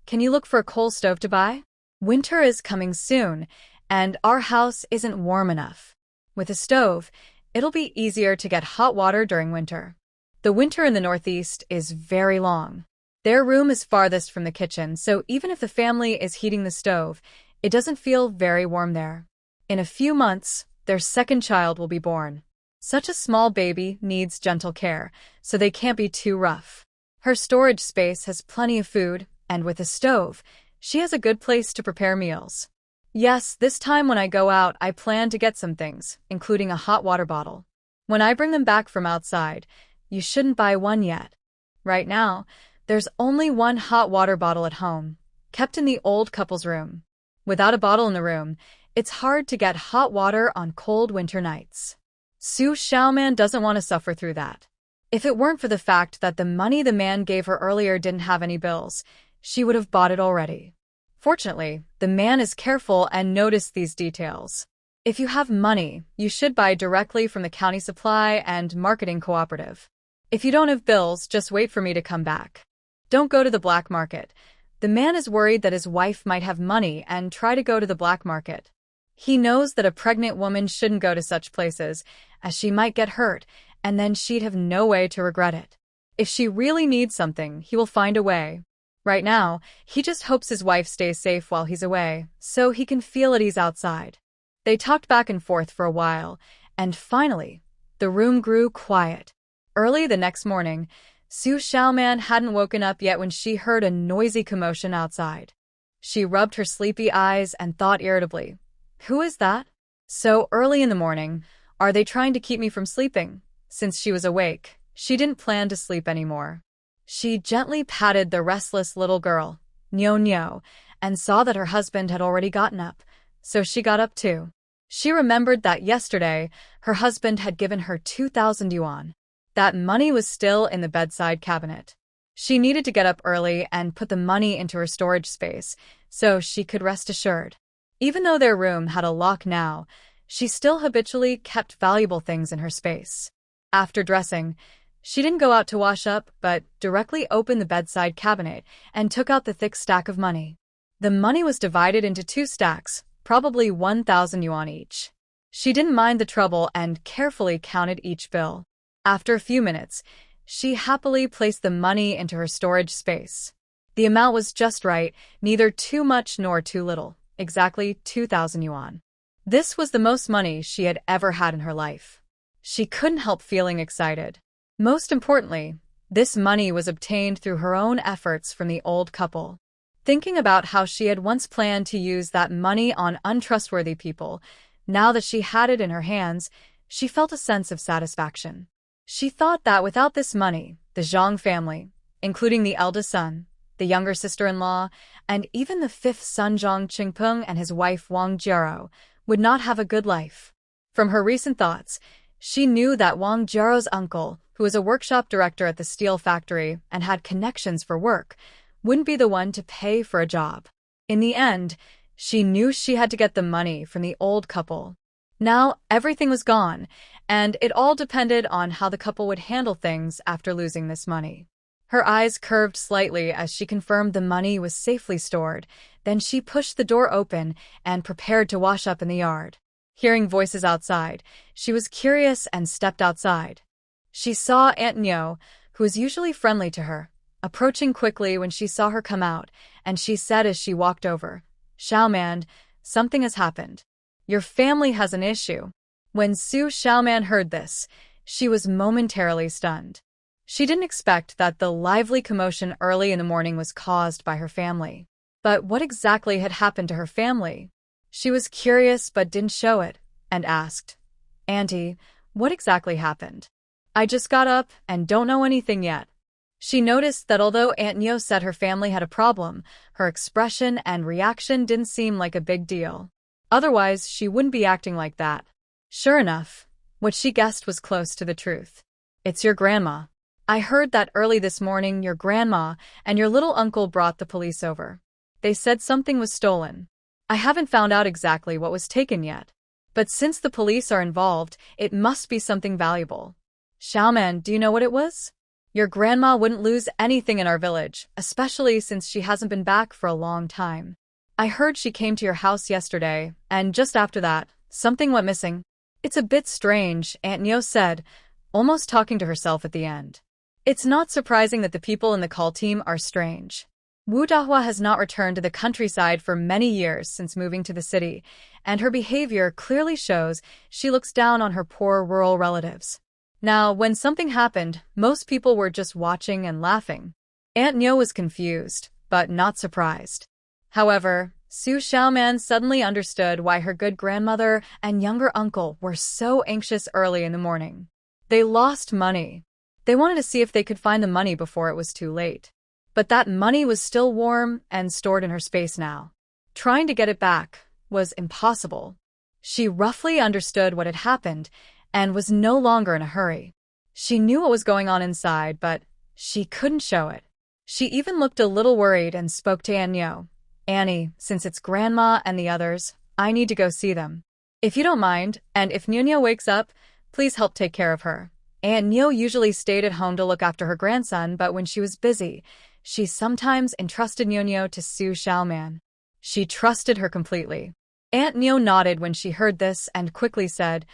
"Can you look for a coal stove to buy? Winter is coming soon, and our house isn't warm enough. With a stove, it'll be easier to get hot water during winter." The winter in the Northeast is very long. Their room is farthest from the kitchen, so even if the family is heating the stove, it doesn't feel very warm there. In a few months, their second child will be born. Such a small baby needs gentle care, so they can't be too rough. Her storage space has plenty of food, and with a stove, she has a good place to prepare meals. "Yes, this time when I go out, I plan to get some things, including a hot water bottle. When I bring them back from outside, you shouldn't buy one yet. Right now, there's only one hot water bottle at home, kept in the old couple's room. Without a bottle in the room, it's hard to get hot water on cold winter nights." Xu Xiaoman doesn't want to suffer through that. If it weren't for the fact that the money the man gave her earlier didn't have any bills, she would have bought it already. Fortunately, the man is careful and noticed these details. If you have money, you should buy directly from the county supply and marketing cooperative. If you don't have bills, just wait for me to come back. Don't go to the black market. The man is worried that his wife might have money and try to go to the black market. He knows that a pregnant woman shouldn't go to such places, as she might get hurt, and then she'd have no way to regret it. If she really needs something, he will find a way. Right now, he just hopes his wife stays safe while he's away, so he can feel at ease outside. They talked back and forth for a while, and finally, the room grew quiet. Early the next morning, Xu Xiaoman hadn't woken up yet when she heard a noisy commotion outside. She rubbed her sleepy eyes and thought irritably, "Who is that? So early in the morning, are they trying to keep me from sleeping?" Since she was awake, she didn't plan to sleep anymore. She gently patted the restless little girl, Nyo Nyo, and saw that her husband had already gotten up, so she got up too. She remembered that yesterday, her husband had given her 2,000 yuan. That money was still in the bedside cabinet. She needed to get up early and put the money into her storage space, so she could rest assured. Even though their room had a lock now, she still habitually kept valuable things in her space. After dressing, she didn't go out to wash up, but directly opened the bedside cabinet and took out the thick stack of money. The money was divided into 2 stacks, probably 1,000 yuan each. She didn't mind the trouble and carefully counted each bill. After a few minutes, she happily placed the money into her storage space. The amount was just right, neither too much nor too little. Exactly 2,000 yuan. This was the most money she had ever had in her life. She couldn't help feeling excited. Most importantly, this money was obtained through her own efforts from the old couple. Thinking about how she had once planned to use that money on untrustworthy people, now that she had it in her hands, she felt a sense of satisfaction. She thought that without this money, the Zhang family, including the eldest son, the younger sister-in-law, and even the 5th son Zhang Qingpeng and his wife Wang Jiaro, would not have a good life. From her recent thoughts, she knew that Wang Jiaro's uncle, who was a workshop director at the steel factory and had connections for work, wouldn't be the one to pay for a job. In the end, she knew she had to get the money from the old couple. Now, everything was gone, and it all depended on how the couple would handle things after losing this money. Her eyes curved slightly as she confirmed the money was safely stored. Then she pushed the door open and prepared to wash up in the yard. Hearing voices outside, she was curious and stepped outside. She saw Aunt Nyo, who was usually friendly to her, approaching quickly when she saw her come out, and she said as she walked over, "Xiaoman, something has happened. Your family has an issue." When Xu Xiaoman heard this, she was momentarily stunned. She didn't expect that the lively commotion early in the morning was caused by her family. But what exactly had happened to her family? She was curious but didn't show it, and asked, "Auntie, what exactly happened?" "I just got up and don't know anything yet." She noticed that although Aunt Neo said her family had a problem, her expression and reaction didn't seem like a big deal. Otherwise, she wouldn't be acting like that. Sure enough, what she guessed was close to the truth. "It's your grandma. I heard that early this morning your grandma and your little uncle brought the police over. They said something was stolen. I haven't found out exactly what was taken yet. But since the police are involved, it must be something valuable." "Xiaoman, do you know what it was?" "Your grandma wouldn't lose anything in our village, especially since she hasn't been back for a long time. I heard she came to your house yesterday, and just after that, something went missing." "It's a bit strange," Aunt Neo said, almost talking to herself at the end. "It's not surprising that the people in the call team are strange. Wu Dahua has not returned to the countryside for many years since moving to the city, and her behavior clearly shows she looks down on her poor rural relatives. Now, when something happened, most people were just watching and laughing." Aunt Neo was confused, but not surprised. However, Xu Xiaoman suddenly understood why her good grandmother and younger uncle were so anxious early in the morning. They lost money. They wanted to see if they could find the money before it was too late. But that money was still warm and stored in her space now. Trying to get it back was impossible. She roughly understood what had happened and was no longer in a hurry. She knew what was going on inside, but she couldn't show it. She even looked a little worried and spoke to Aunt Neo. "Annie, since it's Grandma and the others, I need to go see them. If you don't mind, and if Neo wakes up, please help take care of her." Aunt Neo usually stayed at home to look after her grandson, but when she was busy, she sometimes entrusted Neo to Xu Xiaoman. She trusted her completely. Aunt Neo nodded when she heard this and quickly said,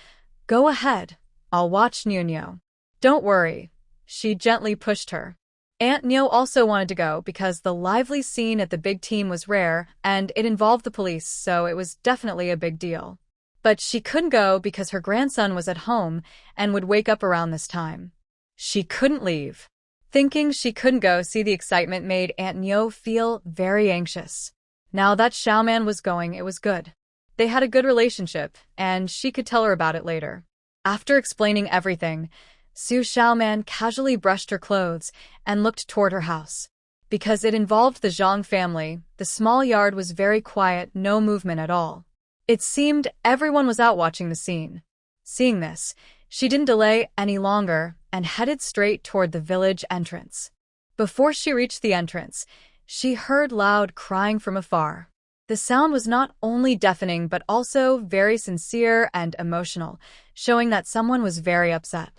"Go ahead, I'll watch Neo. Don't worry." She gently pushed her. Aunt Neo also wanted to go because the lively scene at the big team was rare and it involved the police, so it was definitely a big deal. But she couldn't go because her grandson was at home and would wake up around this time. She couldn't leave. Thinking she couldn't go see the excitement made Aunt Neo feel very anxious. Now that Xiaoman was going, it was good. They had a good relationship, and she could tell her about it later. After explaining everything, Xu Xiaoman casually brushed her clothes and looked toward her house. Because it involved the Zhang family, the small yard was very quiet, no movement at all. It seemed everyone was out watching the scene. Seeing this, she didn't delay any longer and headed straight toward the village entrance. Before she reached the entrance, she heard loud crying from afar. The sound was not only deafening but also very sincere and emotional, showing that someone was very upset.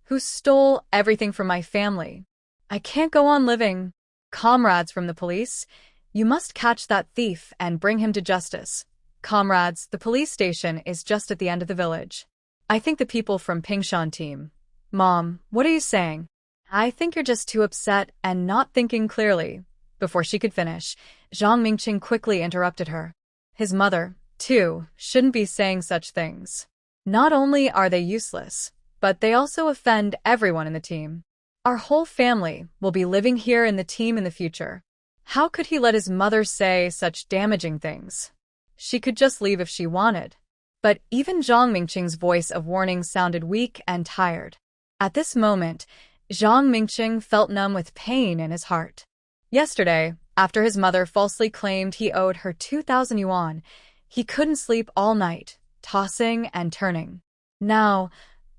"Who stole everything from my family? I can't go on living. Comrades from the police, you must catch that thief and bring him to justice. Comrades, the police station is just at the end of the village. I think the people from Pingshan team." "Mom, what are you saying?" "I think you're just too upset and not thinking clearly." Before she could finish, Zhang Mingqing quickly interrupted her. His mother, too, shouldn't be saying such things. Not only are they useless, but they also offend everyone in the team. Our whole family will be living here in the team in the future. How could he let his mother say such damaging things? She could just leave if she wanted. But even Zhang Mingqing's voice of warning sounded weak and tired. At this moment, Zhang Mingqing felt numb with pain in his heart. Yesterday, after his mother falsely claimed he owed her 2,000 yuan, he couldn't sleep all night, tossing and turning. Now,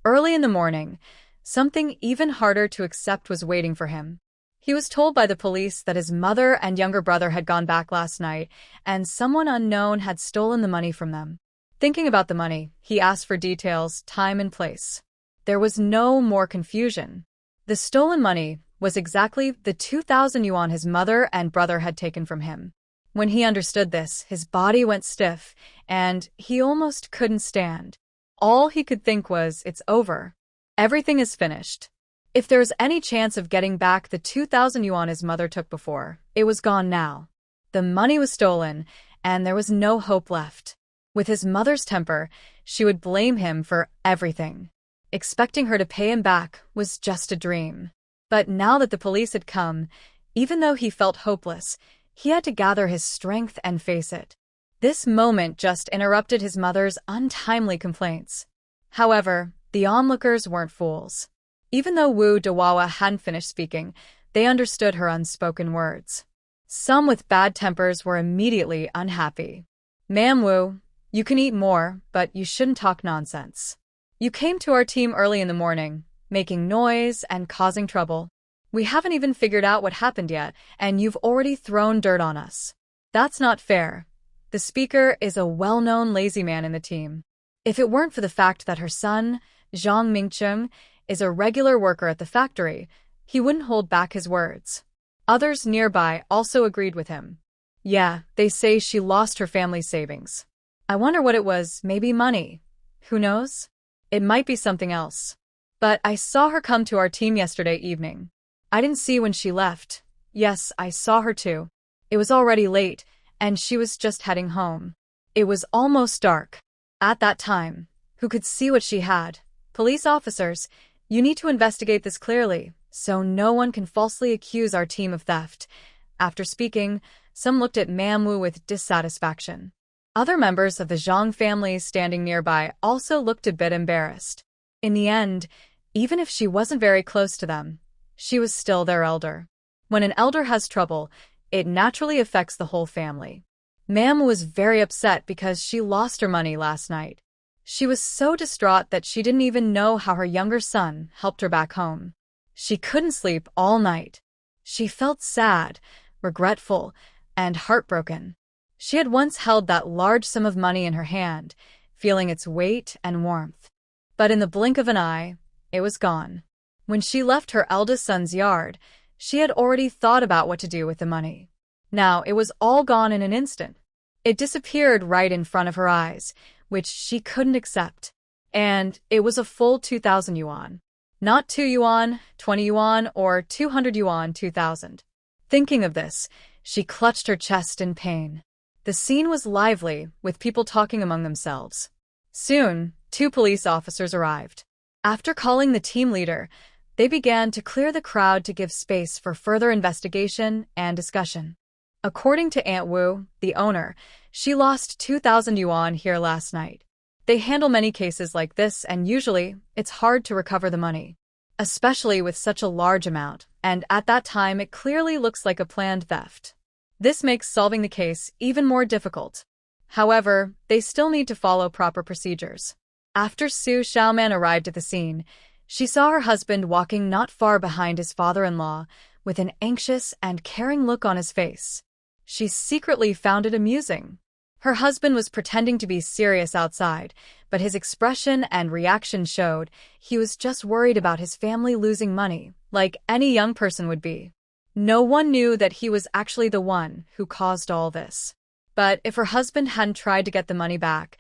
early in the morning, something even harder to accept was waiting for him. He was told by the police that his mother and younger brother had gone back last night, and someone unknown had stolen the money from them. Thinking about the money, he asked for details, time and place. There was no more confusion. The stolen money was exactly the 2,000 yuan his mother and brother had taken from him. When he understood this, his body went stiff, and he almost couldn't stand. All he could think was, it's over. Everything is finished. If there was any chance of getting back the 2,000 yuan his mother took before, it was gone now. The money was stolen, and there was no hope left. With his mother's temper, she would blame him for everything. Expecting her to pay him back was just a dream. But now that the police had come, even though he felt hopeless, he had to gather his strength and face it. This moment just interrupted his mother's untimely complaints. However, the onlookers weren't fools. Even though Wu Dawawa hadn't finished speaking, they understood her unspoken words. Some with bad tempers were immediately unhappy. "Ma'am Wu, you can eat more, but you shouldn't talk nonsense. You came to our team early in the morning, making noise and causing trouble. We haven't even figured out what happened yet, and you've already thrown dirt on us. That's not fair." The speaker is a well-known lazy man in the team. If it weren't for the fact that her son, Zhang Mingcheng, is a regular worker at the factory, he wouldn't hold back his words. Others nearby also agreed with him. "Yeah, they say she lost her family's savings. I wonder what it was, maybe money. Who knows? It might be something else. But I saw her come to our team yesterday evening. I didn't see when she left. Yes, I saw her too. It was already late, and she was just heading home. It was almost dark. At that time, who could see what she had? Police officers, you need to investigate this clearly, so no one can falsely accuse our team of theft." After speaking, some looked at Mam Wu with dissatisfaction. Other members of the Zhang family standing nearby also looked a bit embarrassed. In the end, even if she wasn't very close to them, she was still their elder. When an elder has trouble, it naturally affects the whole family. Mam was very upset because she lost her money last night. She was so distraught that she didn't even know how her younger son helped her back home. She couldn't sleep all night. She felt sad, regretful, and heartbroken. She had once held that large sum of money in her hand, feeling its weight and warmth. But in the blink of an eye, it was gone. When she left her eldest son's yard, she had already thought about what to do with the money. Now it was all gone in an instant. It disappeared right in front of her eyes, which she couldn't accept. And it was a full 2,000 yuan. Not 2 yuan, 20 yuan, or 200 yuan, 2,000. Thinking of this, she clutched her chest in pain. The scene was lively, with people talking among themselves. Soon, 2 police officers arrived. After calling the team leader, they began to clear the crowd to give space for further investigation and discussion. According to Aunt Wu, the owner, she lost 2,000 yuan here last night. They handle many cases like this, and usually, it's hard to recover the money, especially with such a large amount, and at that time it clearly looks like a planned theft. This makes solving the case even more difficult. However, they still need to follow proper procedures. After Xu Xiaoman arrived at the scene, she saw her husband walking not far behind his father-in-law with an anxious and caring look on his face. She secretly found it amusing. Her husband was pretending to be serious outside, but his expression and reaction showed he was just worried about his family losing money, like any young person would be. No one knew that he was actually the one who caused all this. But if her husband hadn't tried to get the money back,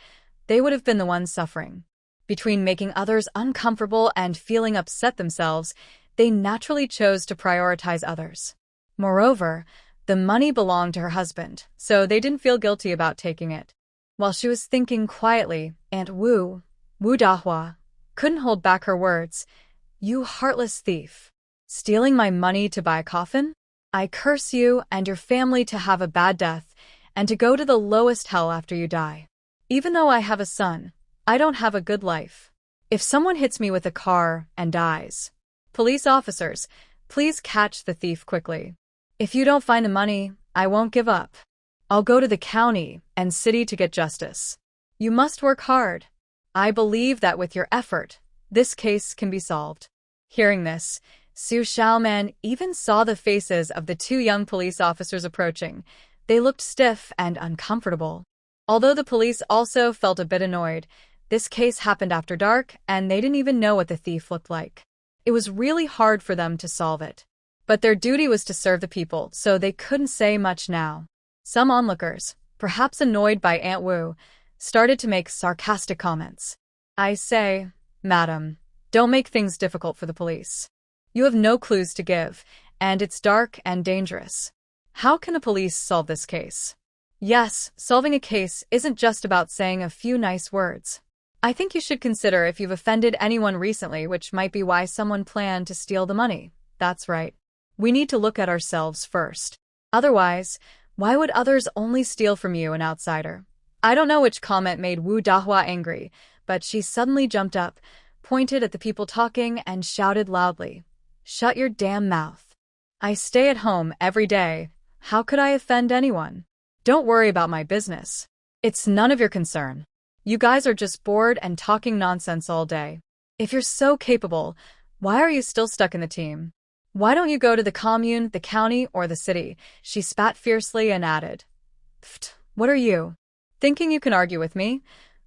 they would have been the ones suffering. Between making others uncomfortable and feeling upset themselves, they naturally chose to prioritize others. Moreover, the money belonged to her husband, so they didn't feel guilty about taking it. While she was thinking quietly, Aunt Wu Dahua, couldn't hold back her words. "You heartless thief. Stealing my money to buy a coffin? I curse you and your family to have a bad death and to go to the lowest hell after you die. Even though I have a son, I don't have a good life. If someone hits me with a car and dies, police officers, please catch the thief quickly. If you don't find the money, I won't give up. I'll go to the county and city to get justice. You must work hard. I believe that with your effort, this case can be solved." Hearing this, Xu Xiaoman even saw the faces of the 2 young police officers approaching. They looked stiff and uncomfortable. Although the police also felt a bit annoyed, this case happened after dark and they didn't even know what the thief looked like. It was really hard for them to solve it. But their duty was to serve the people, so they couldn't say much now. Some onlookers, perhaps annoyed by Aunt Wu, started to make sarcastic comments. "I say, madam, don't make things difficult for the police. You have no clues to give, and it's dark and dangerous. How can the police solve this case?" Yes, solving a case isn't just about saying a few nice words. I think you should consider if you've offended anyone recently, which might be why someone planned to steal the money. That's right. We need to look at ourselves first. Otherwise, why would others only steal from you, an outsider? I don't know which comment made Wu Dahua angry, but she suddenly jumped up, pointed at the people talking, and shouted loudly, "Shut your damn mouth. I stay at home every day. How could I offend anyone? Don't worry about my business. It's none of your concern. You guys are just bored and talking nonsense all day. If you're so capable, why are you still stuck in the team? Why don't you go to the commune, the county, or the city?" She spat fiercely and added, "Pfft, what are you? Thinking you can argue with me?"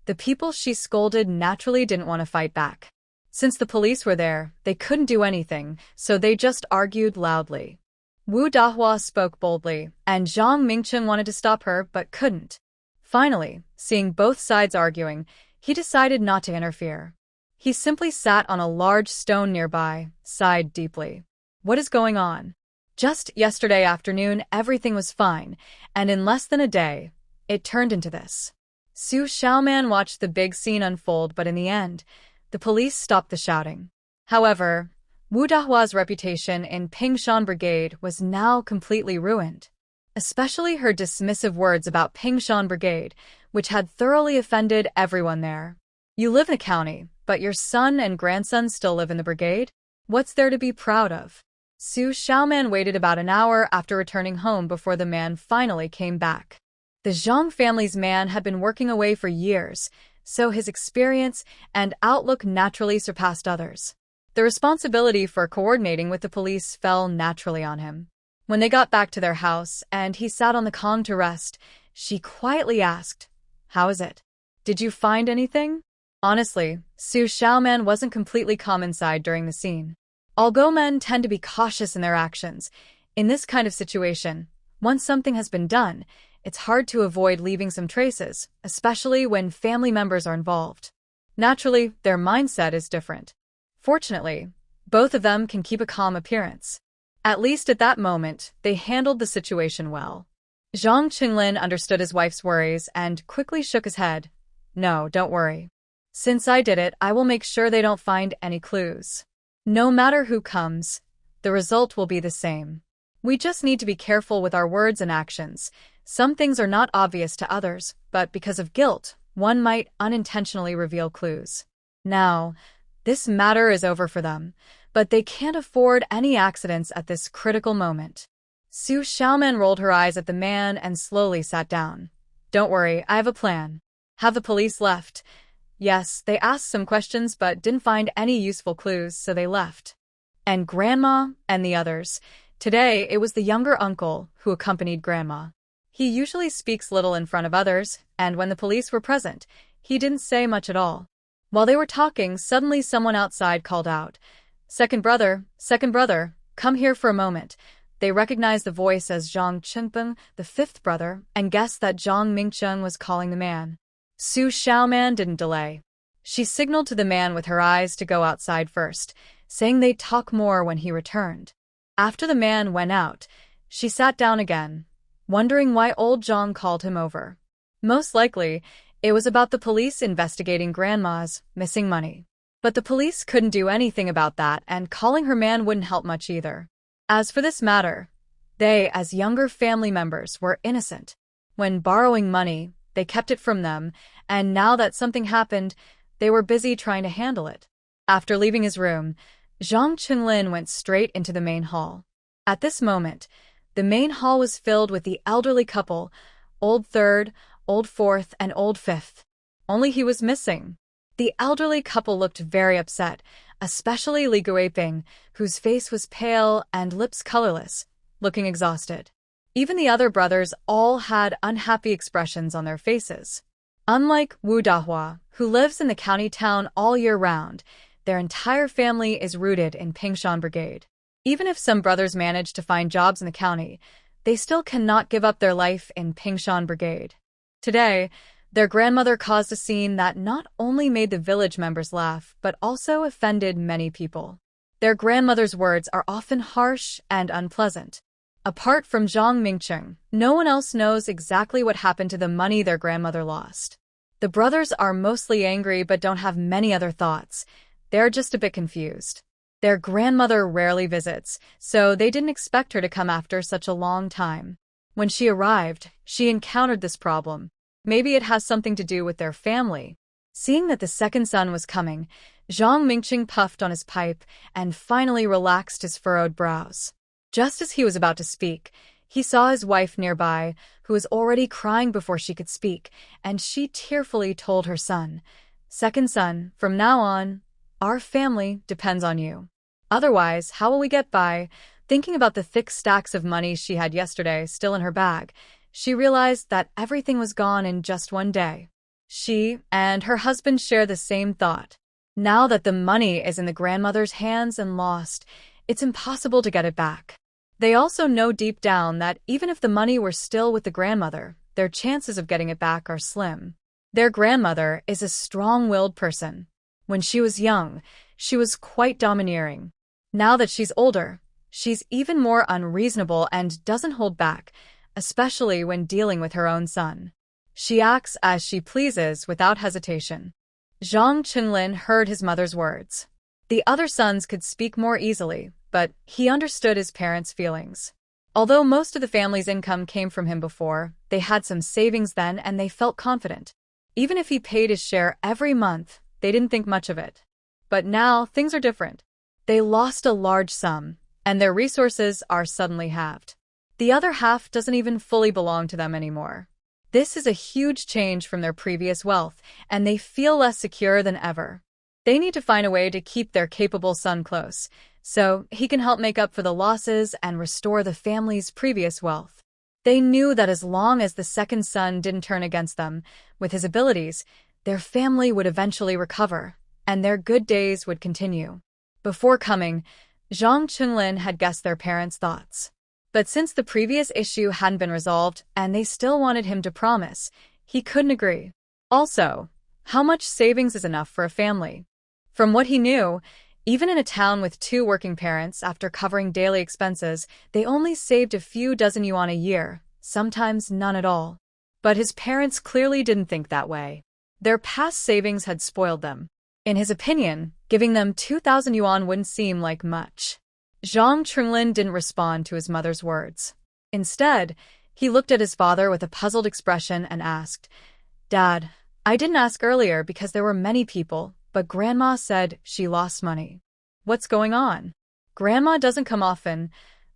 The people she scolded naturally didn't want to fight back. Since the police were there, they couldn't do anything, so they just argued loudly. Wu Dahua spoke boldly, and Zhang Mingcheng wanted to stop her but couldn't. Finally, seeing both sides arguing, he decided not to interfere. He simply sat on a large stone nearby, sighed deeply. What is going on? Just yesterday afternoon, everything was fine, and in less than a day, it turned into this. Xu Xiaoman watched the big scene unfold, but in the end, the police stopped the shouting. However, Wu Dahua's reputation in Pingshan Brigade was now completely ruined. Especially her dismissive words about Pingshan Brigade, which had thoroughly offended everyone there. You live in the county, but your son and grandson still live in the brigade? What's there to be proud of? Xu Xiaoman waited about an hour after returning home before the man finally came back. The Zhang family's man had been working away for years, so his experience and outlook naturally surpassed others. The responsibility for coordinating with the police fell naturally on him. When they got back to their house and he sat on the Kong to rest, she quietly asked, "How is it? Did you find anything?" Honestly, Xu Xiaoman wasn't completely calm inside during the scene. Although men tend to be cautious in their actions, in this kind of situation, once something has been done, it's hard to avoid leaving some traces, especially when family members are involved. Naturally, their mindset is different. Fortunately, both of them can keep a calm appearance. At least at that moment, they handled the situation well. Zhang Qinglin understood his wife's worries and quickly shook his head. "No, don't worry. Since I did it, I will make sure they don't find any clues. No matter who comes, the result will be the same. We just need to be careful with our words and actions. Some things are not obvious to others, but because of guilt, one might unintentionally reveal clues. Now, this matter is over for them, but they can't afford any accidents at this critical moment." Xu Xiaoman rolled her eyes at the man and slowly sat down. "Don't worry, I have a plan. Have the police left." Yes, they asked some questions but didn't find any useful clues, so they left. And Grandma and the others. Today, it was the younger uncle who accompanied Grandma. He usually speaks little in front of others, and when the police were present, he didn't say much at all. While they were talking, suddenly someone outside called out, second brother, come here for a moment." They recognized the voice as Zhang Qingpeng, the fifth brother, and guessed that Zhang Mingcheng was calling the man. Xu Xiaoman didn't delay. She signaled to the man with her eyes to go outside first, saying they'd talk more when he returned. After the man went out, she sat down again, wondering why old Zhang called him over. Most likely, it was about the police investigating Grandma's missing money. But the police couldn't do anything about that, and calling her man wouldn't help much either. As for this matter, they, as younger family members, were innocent. When borrowing money, they kept it from them, and now that something happened, they were busy trying to handle it. After leaving his room, Zhang Qinglin went straight into the main hall. At this moment, the main hall was filled with the elderly couple, old third, old fourth, and old fifth. Only he was missing. The elderly couple looked very upset, especially Li Guiping, whose face was pale and lips colorless, looking exhausted. Even the other brothers all had unhappy expressions on their faces. Unlike Wu Dahua, who lives in the county town all year round, their entire family is rooted in Pingshan Brigade. Even if some brothers manage to find jobs in the county, they still cannot give up their life in Pingshan Brigade. Today, their grandmother caused a scene that not only made the village members laugh, but also offended many people. Their grandmother's words are often harsh and unpleasant. Apart from Zhang Mingcheng, no one else knows exactly what happened to the money their grandmother lost. The brothers are mostly angry but don't have many other thoughts. They're just a bit confused. Their grandmother rarely visits, so they didn't expect her to come after such a long time. When she arrived, she encountered this problem. Maybe it has something to do with their family. Seeing that the second son was coming, Zhang Mingqing puffed on his pipe and finally relaxed his furrowed brows. Just as he was about to speak, he saw his wife nearby, who was already crying before she could speak, and she tearfully told her son, "Second son, from now on, our family depends on you. Otherwise, how will we get by?" Thinking about the thick stacks of money she had yesterday still in her bag, she realized that everything was gone in just one day. She and her husband share the same thought. Now that the money is in the grandmother's hands and lost, it's impossible to get it back. They also know deep down that even if the money were still with the grandmother, their chances of getting it back are slim. Their grandmother is a strong-willed person. When she was young, she was quite domineering. Now that she's older, she's even more unreasonable and doesn't hold back, especially when dealing with her own son. She acts as she pleases without hesitation. Zhang Qinglin heard his mother's words. The other sons could speak more easily, but he understood his parents' feelings. Although most of the family's income came from him before, they had some savings then and they felt confident. Even if he paid his share every month, they didn't think much of it. But now, things are different. They lost a large sum, and their resources are suddenly halved. The other half doesn't even fully belong to them anymore. This is a huge change from their previous wealth, and they feel less secure than ever. They need to find a way to keep their capable son close, so he can help make up for the losses and restore the family's previous wealth. They knew that as long as the second son didn't turn against them, with his abilities, their family would eventually recover, and their good days would continue. Before coming, Zhang Qinglin had guessed their parents' thoughts. But since the previous issue hadn't been resolved and they still wanted him to promise, he couldn't agree. Also, how much savings is enough for a family? From what he knew, even in a town with 2 working parents, after covering daily expenses, they only saved a few dozen yuan a year, sometimes none at all. But his parents clearly didn't think that way. Their past savings had spoiled them. In his opinion, giving them 2,000 yuan wouldn't seem like much. Zhang Qinglin didn't respond to his mother's words. Instead, he looked at his father with a puzzled expression and asked, "Dad, I didn't ask earlier because there were many people, but Grandma said she lost money. What's going on? Grandma doesn't come often,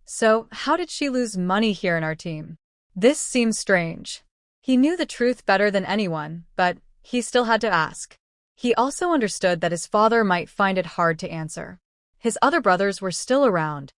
so how did she lose money here in our team?" This seems strange. He knew the truth better than anyone, but he still had to ask. He also understood that his father might find it hard to answer. His other brothers were still around.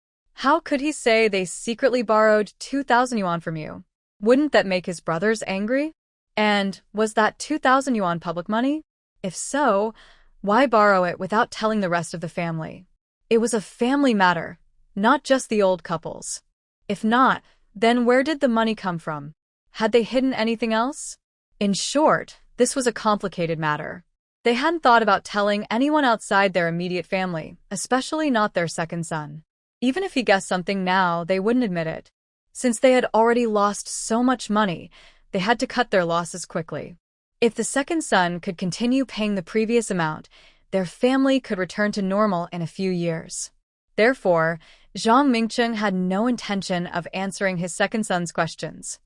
How could he say they secretly borrowed 2,000 yuan from you? Wouldn't that make his brothers angry? And was that 2,000 yuan public money? If so, why borrow it without telling the rest of the family? It was a family matter, not just the old couple's. If not, then where did the money come from? Had they hidden anything else? In short, this was a complicated matter. They hadn't thought about telling anyone outside their immediate family, especially not their second son. Even if he guessed something now, they wouldn't admit it. Since they had already lost so much money, they had to cut their losses quickly. If the second son could continue paying the previous amount, their family could return to normal in a few years. Therefore, Zhang Mingqing had no intention of answering his second son's questions.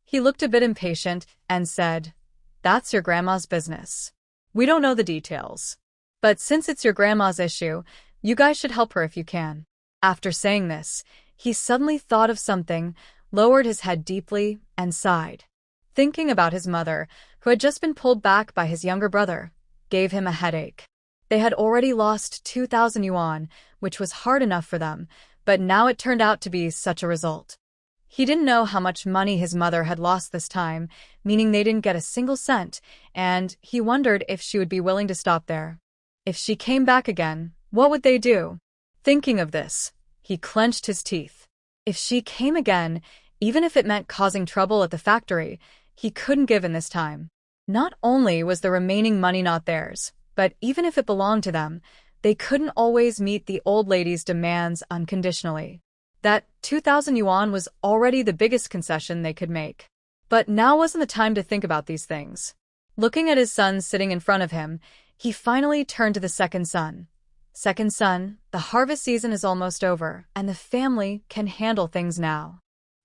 He looked a bit impatient and said, "That's your grandma's business. We don't know the details. But since it's your grandma's issue, you guys should help her if you can." After saying this, he suddenly thought of something, lowered his head deeply, and sighed. Thinking about his mother, who had just been pulled back by his younger brother, gave him a headache. They had already lost 2,000 yuan, which was hard enough for them, but now it turned out to be such a result. He didn't know how much money his mother had lost this time, meaning they didn't get a single cent, and he wondered if she would be willing to stop there. If she came back again, what would they do? Thinking of this, he clenched his teeth. If she came again, even if it meant causing trouble at the factory, he couldn't give in this time. Not only was the remaining money not theirs, but even if it belonged to them, they couldn't always meet the old lady's demands unconditionally. That 2,000 yuan was already the biggest concession they could make. But now wasn't the time to think about these things. Looking at his son sitting in front of him, he finally turned to the second son. "Second son, the harvest season is almost over, and the family can handle things now.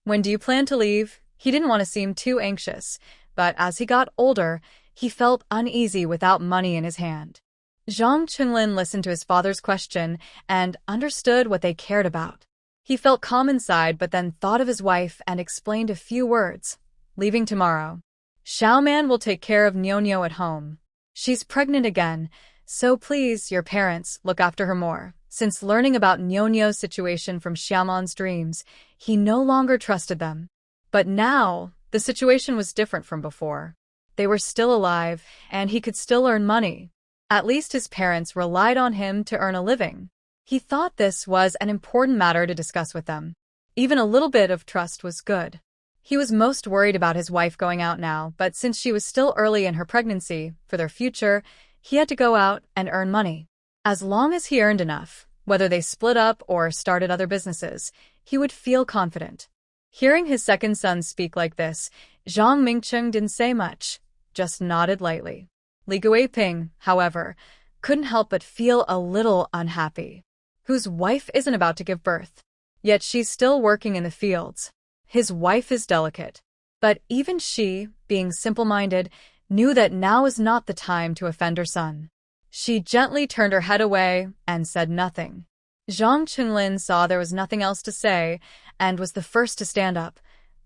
When do you plan to leave?" He didn't want to seem too anxious, but as he got older, he felt uneasy without money in his hand. Zhang Qinglin listened to his father's question and understood what they cared about. He felt calm inside but then thought of his wife and explained a few words. Leaving tomorrow. Xiaoman will take care of Nyo at home. She's pregnant again, so please, your parents, look after her more. Since learning about Nyo's situation from Xiaoman's dreams, he no longer trusted them. But now, the situation was different from before. They were still alive, and he could still earn money. At least his parents relied on him to earn a living. He thought this was an important matter to discuss with them. Even a little bit of trust was good. He was most worried about his wife going out now, but since she was still early in her pregnancy, for their future, he had to go out and earn money. As long as he earned enough, whether they split up or started other businesses, he would feel confident. Hearing his second son speak like this, Zhang Mingcheng didn't say much, just nodded lightly. Li Guiping, however, couldn't help but feel a little unhappy. Whose wife isn't about to give birth? Yet she's still working in the fields. His wife is delicate. But even she, being simple-minded, knew that now is not the time to offend her son. She gently turned her head away and said nothing. Zhang Qinglin saw there was nothing else to say and was the first to stand up.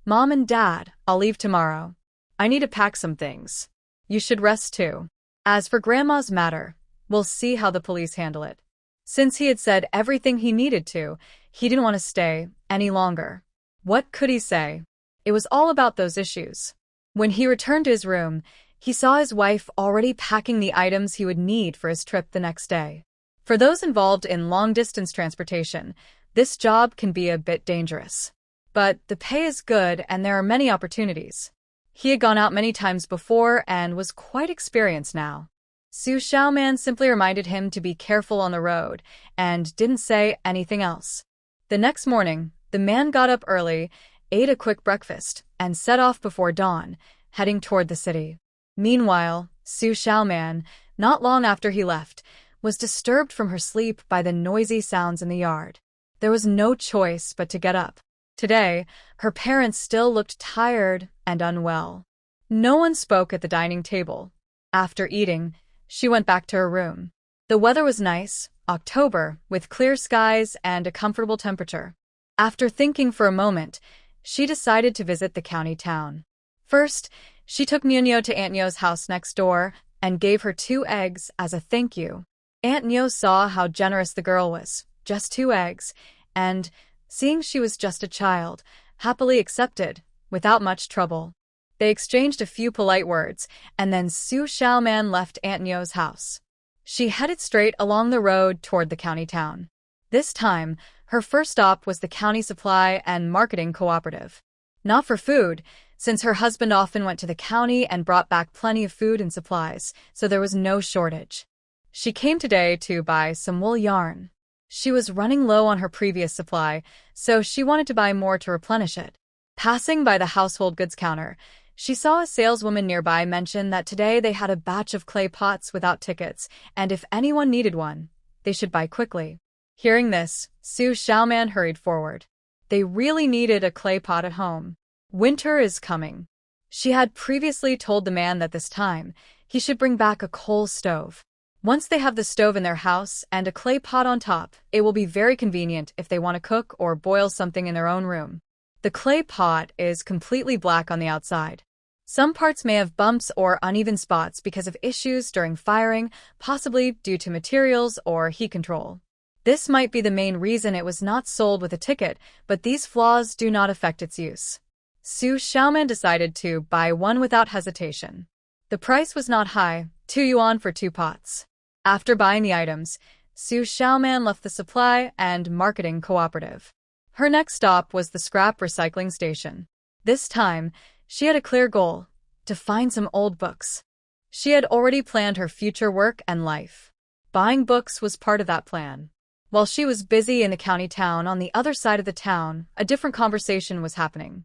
Mom and Dad, I'll leave tomorrow. I need to pack some things. You should rest too. As for Grandma's matter, we'll see how the police handle it. Since he had said everything he needed to, he didn't want to stay any longer. What could he say? It was all about those issues. When he returned to his room, he saw his wife already packing the items he would need for his trip the next day. For those involved in long-distance transportation, this job can be a bit dangerous. But the pay is good and there are many opportunities. He had gone out many times before and was quite experienced now. Xu Xiaoman simply reminded him to be careful on the road and didn't say anything else. The next morning, the man got up early, ate a quick breakfast, and set off before dawn, heading toward the city. Meanwhile, Xu Xiaoman, not long after he left, was disturbed from her sleep by the noisy sounds in the yard. There was no choice but to get up. Today, her parents still looked tired and unwell. No one spoke at the dining table. After eating, she went back to her room. The weather was nice, October, with clear skies and a comfortable temperature. After thinking for a moment, she decided to visit the county town. First, she took Nyo to Aunt Nyo's house next door and gave her 2 eggs as a thank you. Aunt Nyo saw how generous the girl was, just 2 eggs, and, seeing she was just a child, happily accepted, without much trouble. They exchanged a few polite words, and then Xu Xiaoman left Aunt Nyo's house. She headed straight along the road toward the county town. This time, her first stop was the county supply and marketing cooperative. Not for food, since her husband often went to the county and brought back plenty of food and supplies, so there was no shortage. She came today to buy some wool yarn. She was running low on her previous supply, so she wanted to buy more to replenish it. Passing by the household goods counter, she saw a saleswoman nearby mention that today they had a batch of clay pots without tickets, and if anyone needed one, they should buy quickly. Hearing this, Xu Xiaoman hurried forward. They really needed a clay pot at home. Winter is coming. She had previously told the man that this time, he should bring back a coal stove. Once they have the stove in their house and a clay pot on top, it will be very convenient if they want to cook or boil something in their own room. The clay pot is completely black on the outside. Some parts may have bumps or uneven spots because of issues during firing, possibly due to materials or heat control. This might be the main reason it was not sold with a ticket, but these flaws do not affect its use. Xu Xiaoman decided to buy one without hesitation. The price was not high, 2 yuan for 2 pots. After buying the items, Xu Xiaoman left the supply and marketing cooperative. Her next stop was the scrap recycling station. This time, she had a clear goal: to find some old books. She had already planned her future work and life. Buying books was part of that plan. While she was busy in the county town, on the other side of the town, a different conversation was happening.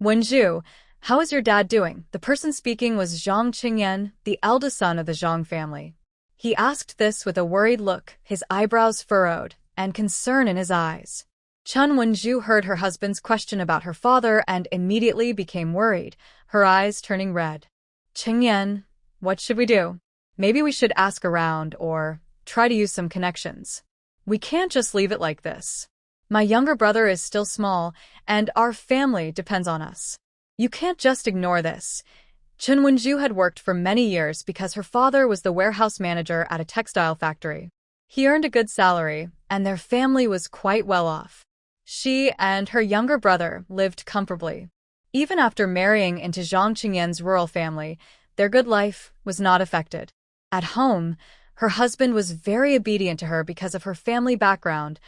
Wenju, how is your dad doing? The person speaking was Zhang Qingyan, the eldest son of the Zhang family. He asked this with a worried look, his eyebrows furrowed, and concern in his eyes. Chen Wenju heard her husband's question about her father and immediately became worried, her eyes turning red. Qingyan, what should we do? Maybe we should ask around or try to use some connections. We can't just leave it like this. My younger brother is still small, and our family depends on us. You can't just ignore this. Chen Wenju had worked for many years because her father was the warehouse manager at a textile factory. He earned a good salary, and their family was quite well off. She and her younger brother lived comfortably. Even after marrying into Zhang Qingyan's rural family, their good life was not affected. At home, her husband was very obedient to her because of her family background,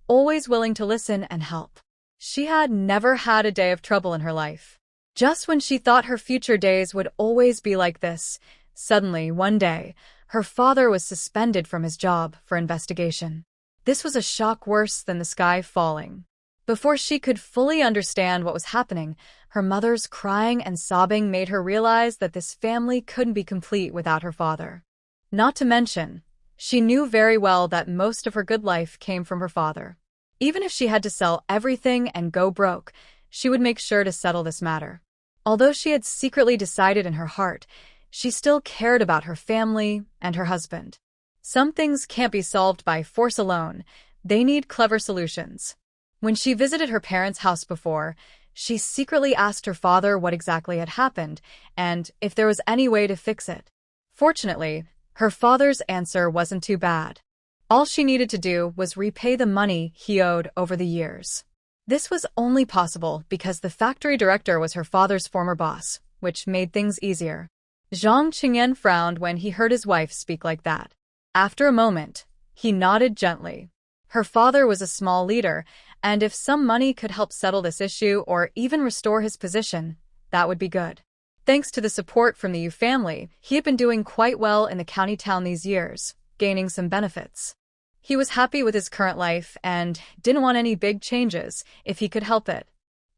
always willing to listen and help. She had never had a day of trouble in her life. Just when she thought her future days would always be like this, suddenly, one day, her father was suspended from his job for investigation. This was a shock worse than the sky falling. Before she could fully understand what was happening, her mother's crying and sobbing made her realize that this family couldn't be complete without her father. Not to mention, she knew very well that most of her good life came from her father. Even if she had to sell everything and go broke, she would make sure to settle this matter. Although she had secretly decided in her heart, she still cared about her family and her husband. Some things can't be solved by force alone. They need clever solutions. When she visited her parents' house before, she secretly asked her father what exactly had happened and if there was any way to fix it. Fortunately, her father's answer wasn't too bad. All she needed to do was repay the money he owed over the years. This was only possible because the factory director was her father's former boss, which made things easier. Zhang Qingyan frowned when he heard his wife speak like that. After a moment, he nodded gently. Her father was a small leader, and if some money could help settle this issue or even restore his position, that would be good. Thanks to the support from the Yu family, he had been doing quite well in the county town these years, gaining some benefits. He was happy with his current life and didn't want any big changes if he could help it.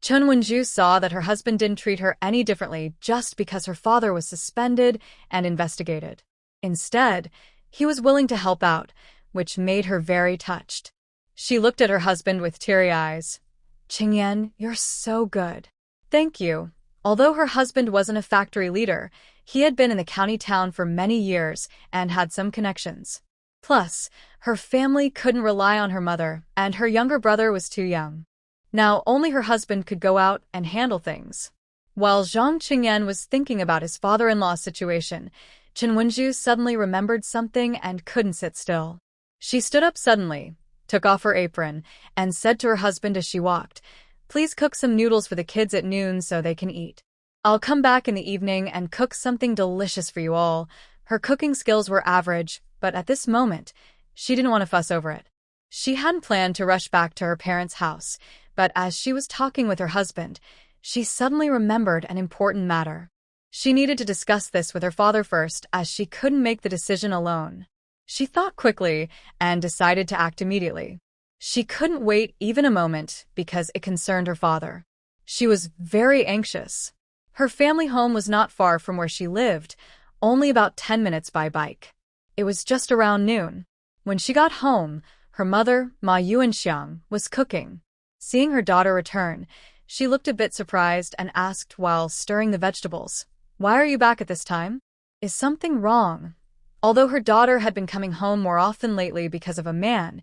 Chen Wenju saw that her husband didn't treat her any differently just because her father was suspended and investigated. Instead, he was willing to help out, which made her very touched. She looked at her husband with teary eyes. Qingyan, you're so good. Thank you. Although her husband wasn't a factory leader, he had been in the county town for many years and had some connections. Plus, her family couldn't rely on her mother, and her younger brother was too young. Now only her husband could go out and handle things. While Zhang Qingyan was thinking about his father-in-law's situation, Chen Wenju suddenly remembered something and couldn't sit still. She stood up suddenly, took off her apron, and said to her husband as she walked, "Please cook some noodles for the kids at noon so they can eat. I'll come back in the evening and cook something delicious for you all." Her cooking skills were average, but at this moment, she didn't want to fuss over it. She hadn't planned to rush back to her parents' house, but as she was talking with her husband, she suddenly remembered an important matter. She needed to discuss this with her father first, as she couldn't make the decision alone. She thought quickly and decided to act immediately. She couldn't wait even a moment because it concerned her father. She was very anxious. Her family home was not far from where she lived, only about 10 minutes by bike. It was just around noon. When she got home, her mother, Ma Yuanxiang, was cooking. Seeing her daughter return, she looked a bit surprised and asked while stirring the vegetables, "Why are you back at this time? Is something wrong?" Although her daughter had been coming home more often lately because of a man,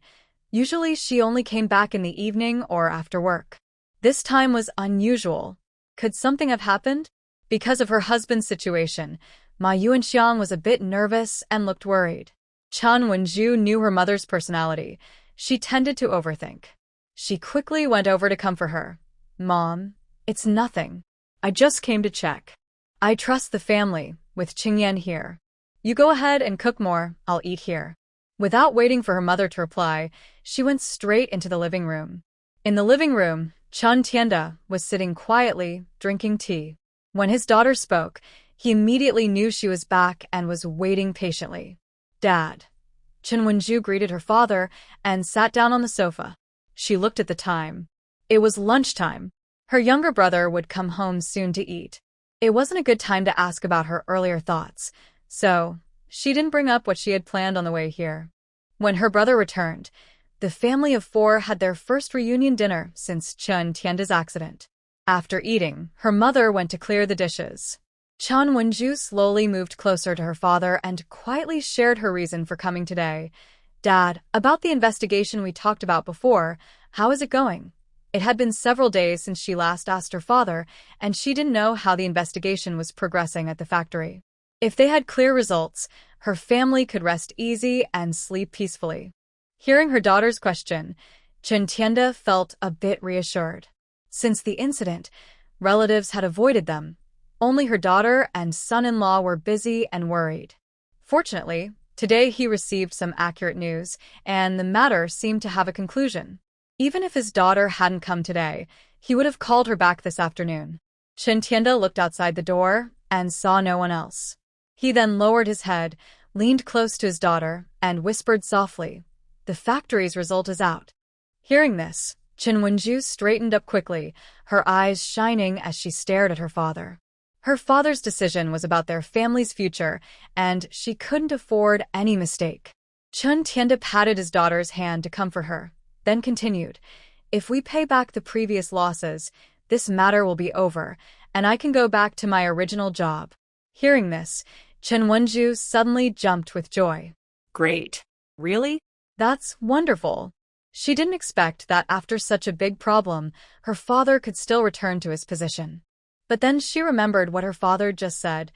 usually she only came back in the evening or after work. This time was unusual. Could something have happened? Because of her husband's situation, Ma Yuanxiang was a bit nervous and looked worried. Chen Wenju knew her mother's personality. She tended to overthink. She quickly went over to comfort her. "Mom, it's nothing. I just came to check. I trust the family, with Qingyan here. You go ahead and cook more, I'll eat here." Without waiting for her mother to reply, she went straight into the living room. In the living room, Chen Tianda was sitting quietly, drinking tea. When his daughter spoke, he immediately knew she was back and was waiting patiently. "Dad." Chen Wenju greeted her father and sat down on the sofa. She looked at the time. It was lunchtime. Her younger brother would come home soon to eat. It wasn't a good time to ask about her earlier thoughts, so she didn't bring up what she had planned on the way here. When her brother returned, the family of four had their first reunion dinner since Chen Tianda's accident. After eating, her mother went to clear the dishes. Chen Wenju slowly moved closer to her father and quietly shared her reason for coming today. Dad, about the investigation we talked about before, how is it going? It had been several days since she last asked her father, and she didn't know how the investigation was progressing at the factory. If they had clear results, her family could rest easy and sleep peacefully. Hearing her daughter's question, Chen Tianda felt a bit reassured. Since the incident, relatives had avoided them. Only her daughter and son-in-law were busy and worried. Fortunately, today he received some accurate news, and the matter seemed to have a conclusion. Even if his daughter hadn't come today, he would have called her back this afternoon. Chen Tianda looked outside the door and saw no one else. He then lowered his head, leaned close to his daughter, and whispered softly, "The factory's result is out." Hearing this, Chen Wenju straightened up quickly, her eyes shining as she stared at her father. Her father's decision was about their family's future, and she couldn't afford any mistake. Chen Tianda patted his daughter's hand to comfort her, then continued, "If we pay back the previous losses, this matter will be over, and I can go back to my original job." Hearing this, Chen Wenju suddenly jumped with joy. Great. Really? That's wonderful. She didn't expect that after such a big problem, her father could still return to his position. But then she remembered what her father just said,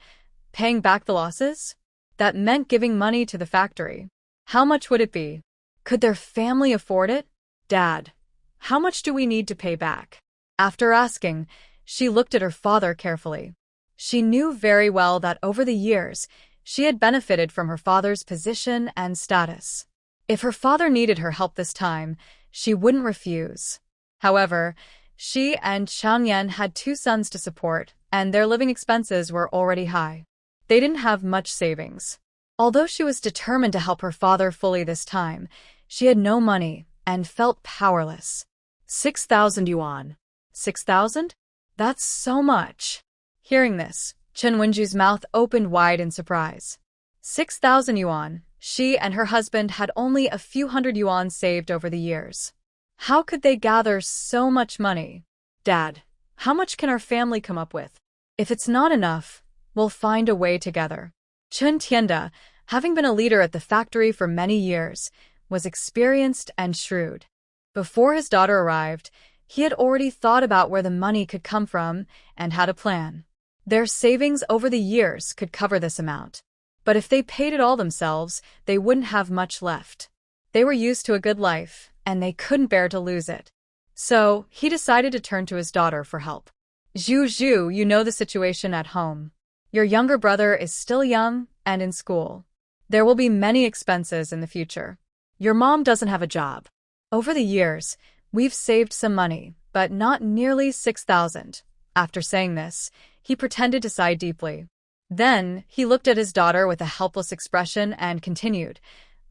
paying back the losses? That meant giving money to the factory. How much would it be? Could their family afford it? "Dad, how much do we need to pay back?" After asking, she looked at her father carefully. She knew very well that over the years, she had benefited from her father's position and status. If her father needed her help this time, she wouldn't refuse. However, she and Xiaoyan had 2 sons to support, and their living expenses were already high. They didn't have much savings. Although she was determined to help her father fully this time, she had no money and felt powerless. 6,000 yuan. 6,000? That's so much. Hearing this, Chen Wenju's mouth opened wide in surprise. 6,000 yuan. She and her husband had only a few hundred yuan saved over the years. How could they gather so much money? "Dad, how much can our family come up with? If it's not enough, we'll find a way together." Chen Tianda, having been a leader at the factory for many years, was experienced and shrewd. Before his daughter arrived, he had already thought about where the money could come from and had a plan. Their savings over the years could cover this amount. But if they paid it all themselves, they wouldn't have much left. They were used to a good life, and they couldn't bear to lose it. So, he decided to turn to his daughter for help. "Zhu, you know the situation at home. Your younger brother is still young and in school. There will be many expenses in the future. Your mom doesn't have a job. Over the years, we've saved some money, but not nearly 6,000. After saying this, he pretended to sigh deeply. Then, he looked at his daughter with a helpless expression and continued,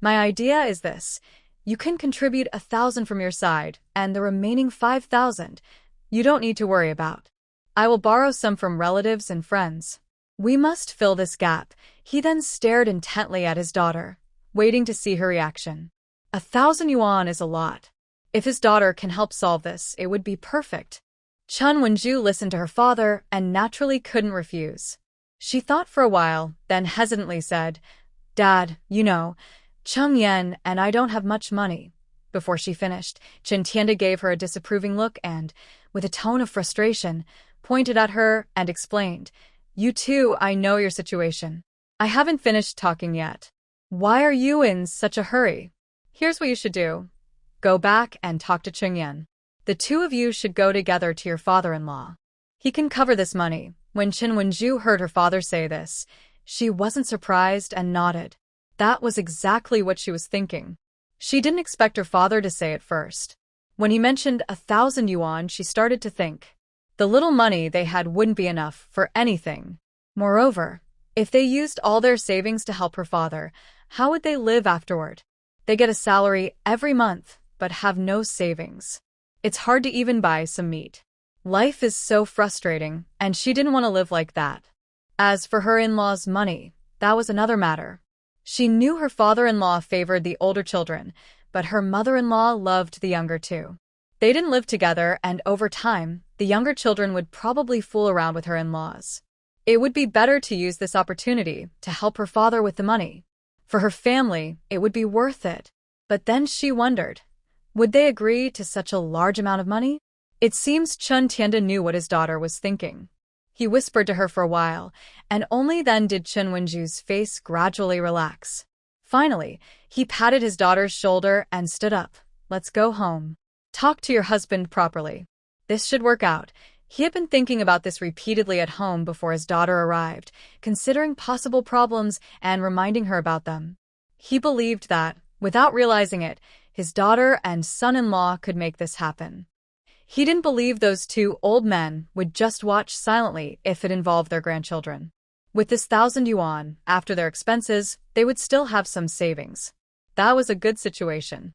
"My idea is this. You can contribute 1,000 from your side, and the remaining 5,000 you don't need to worry about. I will borrow some from relatives and friends. We must fill this gap." He then stared intently at his daughter, waiting to see her reaction. 1,000 yuan is a lot. If his daughter can help solve this, it would be perfect. Chen Wenju listened to her father and naturally couldn't refuse. She thought for a while, then hesitantly said, "Dad, you know, Cheng Yan and I don't have much money." Before she finished, Chen Tianda gave her a disapproving look and, with a tone of frustration, pointed at her and explained, "You too, I know your situation. I haven't finished talking yet. Why are you in such a hurry? Here's what you should do. Go back and talk to Cheng Yan. The 2 of you should go together to your father-in-law. He can cover this money." When Chen Wenju heard her father say this, she wasn't surprised and nodded. That was exactly what she was thinking. She didn't expect her father to say it first. When he mentioned 1,000 yuan, she started to think. The little money they had wouldn't be enough for anything. Moreover, if they used all their savings to help her father, how would they live afterward? They get a salary every month, but have no savings. It's hard to even buy some meat. Life is so frustrating, and she didn't want to live like that. As for her in-laws' money, that was another matter. She knew her father-in-law favored the older children, but her mother-in-law loved the younger two. They didn't live together, and over time, the younger children would probably fool around with her in-laws. It would be better to use this opportunity to help her father with the money. For her family, it would be worth it. But then she wondered, would they agree to such a large amount of money? It seems Chun Tianda knew what his daughter was thinking. He whispered to her for a while, and only then did Chen Wenju's face gradually relax. Finally, he patted his daughter's shoulder and stood up. Let's go home. Talk to your husband properly. This should work out. He had been thinking about this repeatedly at home before his daughter arrived, considering possible problems and reminding her about them. He believed that, without realizing it, his daughter and son-in-law could make this happen. He didn't believe those two old men would just watch silently if it involved their grandchildren. With this 1,000 yuan, after their expenses, they would still have some savings. That was a good situation.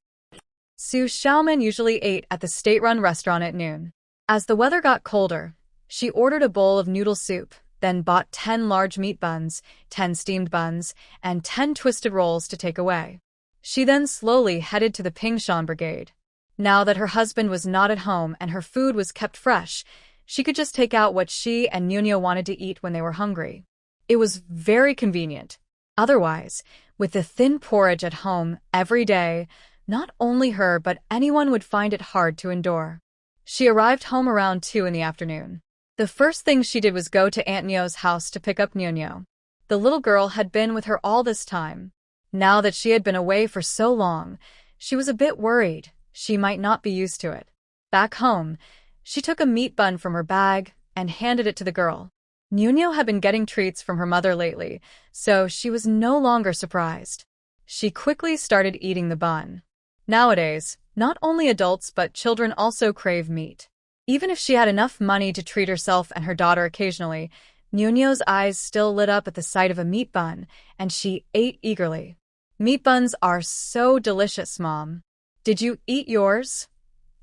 Xu Xiaoman usually ate at the state-run restaurant at noon. As the weather got colder, she ordered a bowl of noodle soup, then bought 10 large meat buns, 10 steamed buns, and 10 twisted rolls to take away. She then slowly headed to the Pingshan Brigade. Now that her husband was not at home and her food was kept fresh, she could just take out what she and Nunio wanted to eat when they were hungry. It was very convenient. Otherwise, with the thin porridge at home every day, not only her but anyone would find it hard to endure. She arrived home around 2 in the afternoon. The first thing she did was go to Aunt Nio's house to pick up Nunio. The little girl had been with her all this time. Now that she had been away for so long, she was a bit worried she might not be used to it. Back home, she took a meat bun from her bag and handed it to the girl. Nunio had been getting treats from her mother lately, so she was no longer surprised. She quickly started eating the bun. Nowadays, not only adults but children also crave meat. Even if she had enough money to treat herself and her daughter occasionally, Nunio's eyes still lit up at the sight of a meat bun, and she ate eagerly. Meat buns are so delicious, Mom. Did you eat yours?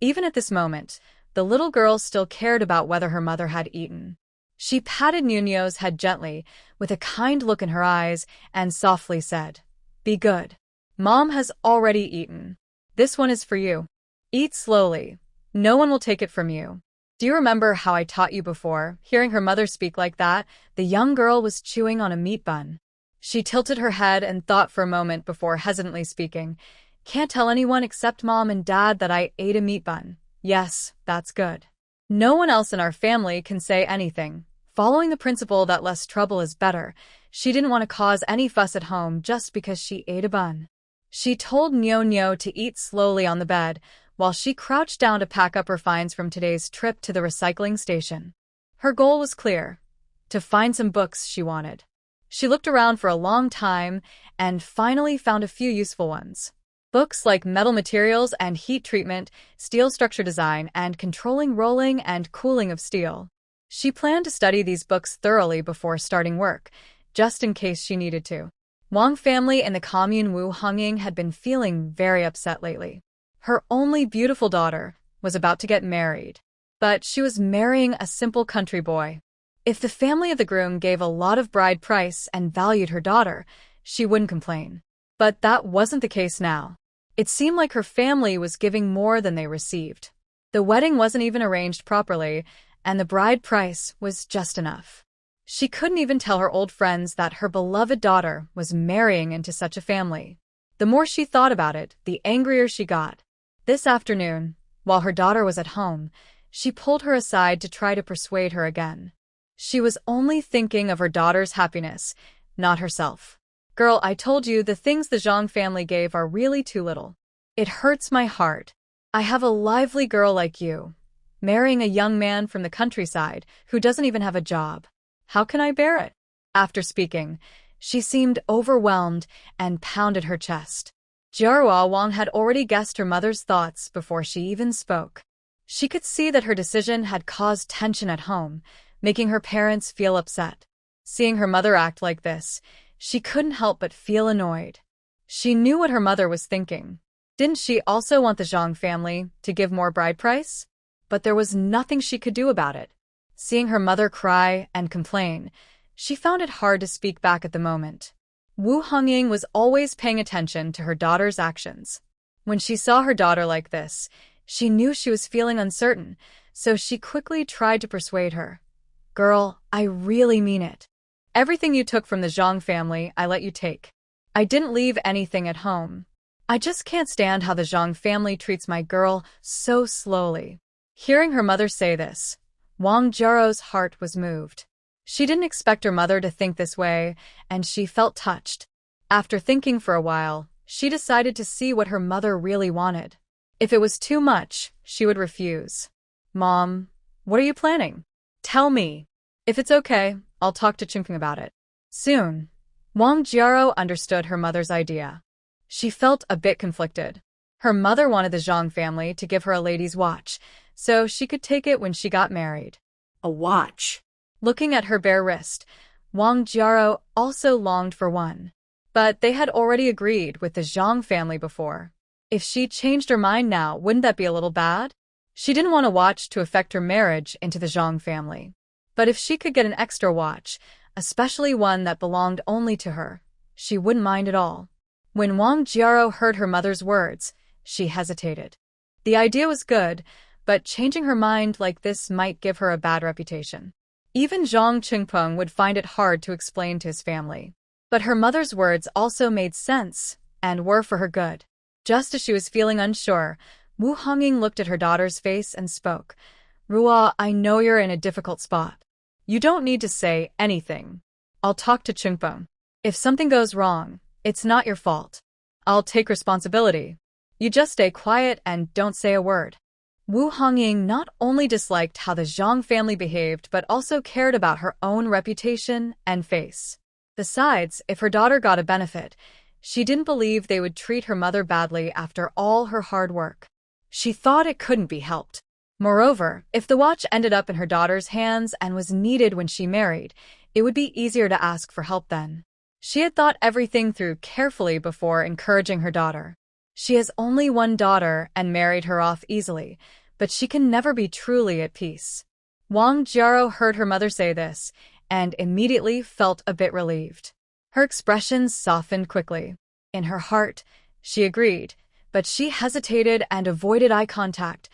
Even at this moment, the little girl still cared about whether her mother had eaten. She patted Nunio's head gently, with a kind look in her eyes, and softly said, "Be good. Mom has already eaten. This one is for you. Eat slowly. No one will take it from you." Do you remember how I taught you before? Hearing her mother speak like that, the young girl was chewing on a meat bun. She tilted her head and thought for a moment before hesitantly speaking. "Can't tell anyone except Mom and Dad that I ate a meat bun. Yes, that's good. No one else in our family can say anything." Following the principle that less trouble is better, she didn't want to cause any fuss at home just because she ate a bun. She told Nyo to eat slowly on the bed, while she crouched down to pack up her finds from today's trip to the recycling station. Her goal was clear: to find some books she wanted. She looked around for a long time and finally found a few useful ones. Books like metal materials and heat treatment, steel structure design, and controlling rolling and cooling of steel. She planned to study these books thoroughly before starting work, just in case she needed to. Wang family in the commune Wu Hongying had been feeling very upset lately. Her only beautiful daughter was about to get married, but she was marrying a simple country boy. If the family of the groom gave a lot of bride price and valued her daughter, she wouldn't complain. But that wasn't the case now. It seemed like her family was giving more than they received. The wedding wasn't even arranged properly, and the bride price was just enough. She couldn't even tell her old friends that her beloved daughter was marrying into such a family. The more she thought about it, the angrier she got. This afternoon, while her daughter was at home, she pulled her aside to try to persuade her again. She was only thinking of her daughter's happiness, not herself. "Girl, I told you the things the Zhang family gave are really too little. It hurts my heart. I have a lively girl like you, marrying a young man from the countryside who doesn't even have a job. How can I bear it?" After speaking, she seemed overwhelmed and pounded her chest. Jiarhua Wang had already guessed her mother's thoughts before she even spoke. She could see that her decision had caused tension at home, making her parents feel upset. Seeing her mother act like this, she couldn't help but feel annoyed. She knew what her mother was thinking. Didn't she also want the Zhang family to give more bride price? But there was nothing she could do about it. Seeing her mother cry and complain, she found it hard to speak back at the moment. Wu Hongying was always paying attention to her daughter's actions. When she saw her daughter like this, She knew she was feeling uncertain, so she quickly tried to persuade her. Girl, I really mean it. Everything you took from the Zhang family, I let you take. I didn't leave anything at home. I just can't stand how the Zhang family treats my girl so slowly. Hearing her mother say this, Wang Jiao's heart was moved. She didn't expect her mother to think this way, and she felt touched. After thinking for a while, she decided to see what her mother really wanted. If it was too much, she would refuse. Mom, what are you planning? Tell me. If it's okay, I'll talk to Qingping about it. Soon, Wang Jiao understood her mother's idea. She felt a bit conflicted. Her mother wanted the Zhang family to give her a lady's watch, so she could take it when she got married. A watch. Looking at her bare wrist, Wang Jiao also longed for one. But they had already agreed with the Zhang family before. If she changed her mind now, wouldn't that be a little bad? She didn't want a watch to affect her marriage into the Zhang family. But if she could get an extra watch, especially one that belonged only to her, she wouldn't mind at all. When Wang Jiao heard her mother's words, she hesitated. The idea was good, but changing her mind like this might give her a bad reputation. Even Zhang Qingpeng would find it hard to explain to his family. But her mother's words also made sense, and were for her good. Just as she was feeling unsure, Wu Hongying looked at her daughter's face and spoke. Ruo, I know you're in a difficult spot. You don't need to say anything. I'll talk to Qingpeng. If something goes wrong, it's not your fault. I'll take responsibility. You just stay quiet and don't say a word. Wu Hongying not only disliked how the Zhang family behaved but also cared about her own reputation and face. Besides, if her daughter got a benefit, she didn't believe they would treat her mother badly after all her hard work. She thought it couldn't be helped. Moreover, if the watch ended up in her daughter's hands and was needed when she married, it would be easier to ask for help then. She had thought everything through carefully before encouraging her daughter. She has only one daughter and married her off easily, but she can never be truly at peace. Wang Jiao heard her mother say this, and immediately felt a bit relieved. Her expression softened quickly. In her heart, she agreed, but she hesitated and avoided eye contact,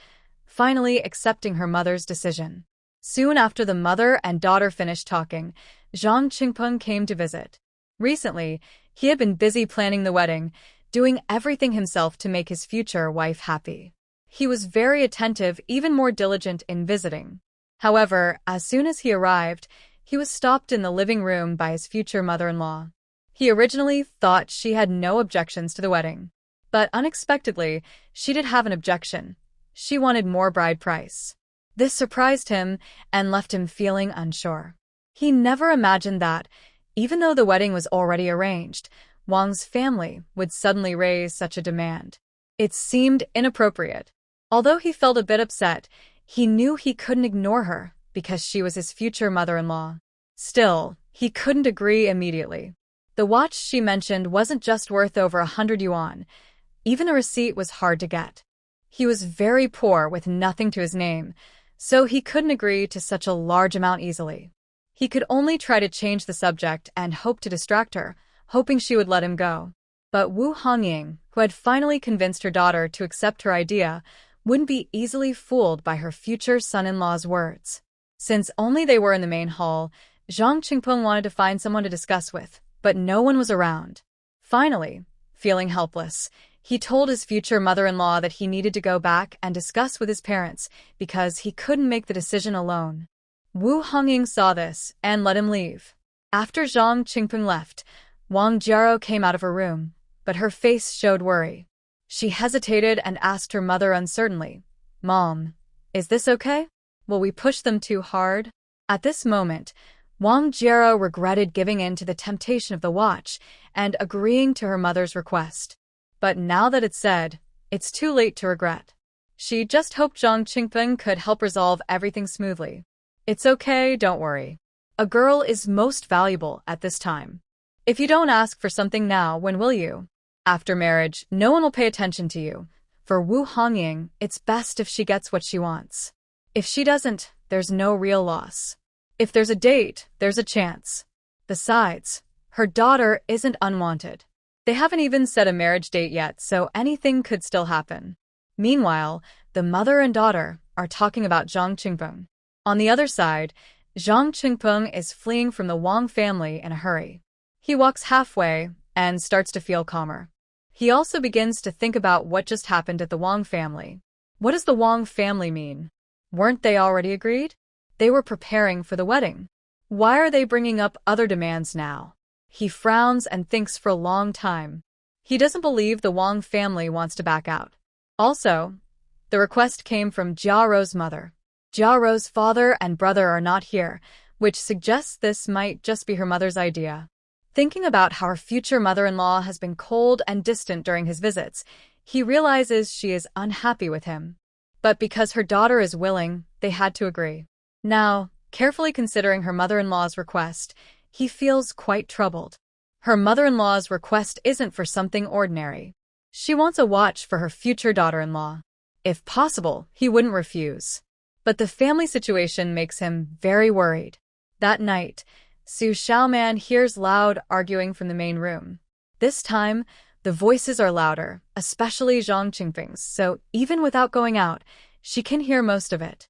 finally accepting her mother's decision. Soon after the mother and daughter finished talking, Zhang Qingpeng came to visit. Recently, he had been busy planning the wedding, doing everything himself to make his future wife happy. He was very attentive, even more diligent in visiting. However, as soon as he arrived, he was stopped in the living room by his future mother-in-law. He originally thought she had no objections to the wedding. But unexpectedly, she did have an objection. She wanted more bride price. This surprised him and left him feeling unsure. He never imagined that, even though the wedding was already arranged, Wang's family would suddenly raise such a demand. It seemed inappropriate. Although he felt a bit upset, he knew he couldn't ignore her because she was his future mother-in-law. Still, he couldn't agree immediately. The watch she mentioned wasn't just worth over 100 yuan. Even a receipt was hard to get. He was very poor with nothing to his name, so he couldn't agree to such a large amount easily. He could only try to change the subject and hope to distract her, hoping she would let him go. But Wu Hongying, who had finally convinced her daughter to accept her idea, wouldn't be easily fooled by her future son-in-law's words. Since only they were in the main hall, Zhang Qingpeng wanted to find someone to discuss with, but no one was around. Finally, feeling helpless, he told his future mother-in-law that he needed to go back and discuss with his parents because he couldn't make the decision alone. Wu Hongying saw this and let him leave. After Zhang Qingpeng left, Wang Jiao came out of her room, but her face showed worry. She hesitated and asked her mother uncertainly, "Mom, is this okay? Will we push them too hard?" At this moment, Wang Jiao regretted giving in to the temptation of the watch and agreeing to her mother's request. But now that it's said, it's too late to regret. She just hoped Zhang Qingpeng could help resolve everything smoothly. It's okay, don't worry. A girl is most valuable at this time. If you don't ask for something now, when will you? After marriage, no one will pay attention to you. For Wu Hongying, it's best if she gets what she wants. If she doesn't, there's no real loss. If there's a date, there's a chance. Besides, her daughter isn't unwanted. They haven't even set a marriage date yet, so anything could still happen. Meanwhile, the mother and daughter are talking about Zhang Qingpeng. On the other side, Zhang Qingpeng is fleeing from the Wang family in a hurry. He walks halfway and starts to feel calmer. He also begins to think about what just happened at the Wang family. What does the Wang family mean? Weren't they already agreed? They were preparing for the wedding. Why are they bringing up other demands now? He frowns and thinks for a long time. He doesn't believe the Wang family wants to back out. Also, the request came from Jia Rou's mother. Jia Rou's father and brother are not here, which suggests this might just be her mother's idea. Thinking about how her future mother-in-law has been cold and distant during his visits, he realizes she is unhappy with him. But because her daughter is willing, they had to agree. Now, carefully considering her mother-in-law's request, he feels quite troubled. Her mother-in-law's request isn't for something ordinary. She wants a watch for her future daughter-in-law. If possible, he wouldn't refuse. But the family situation makes him very worried. That night, Xu Xiaoman hears loud arguing from the main room. This time, the voices are louder, especially Zhang Qingpeng's, so even without going out, she can hear most of it.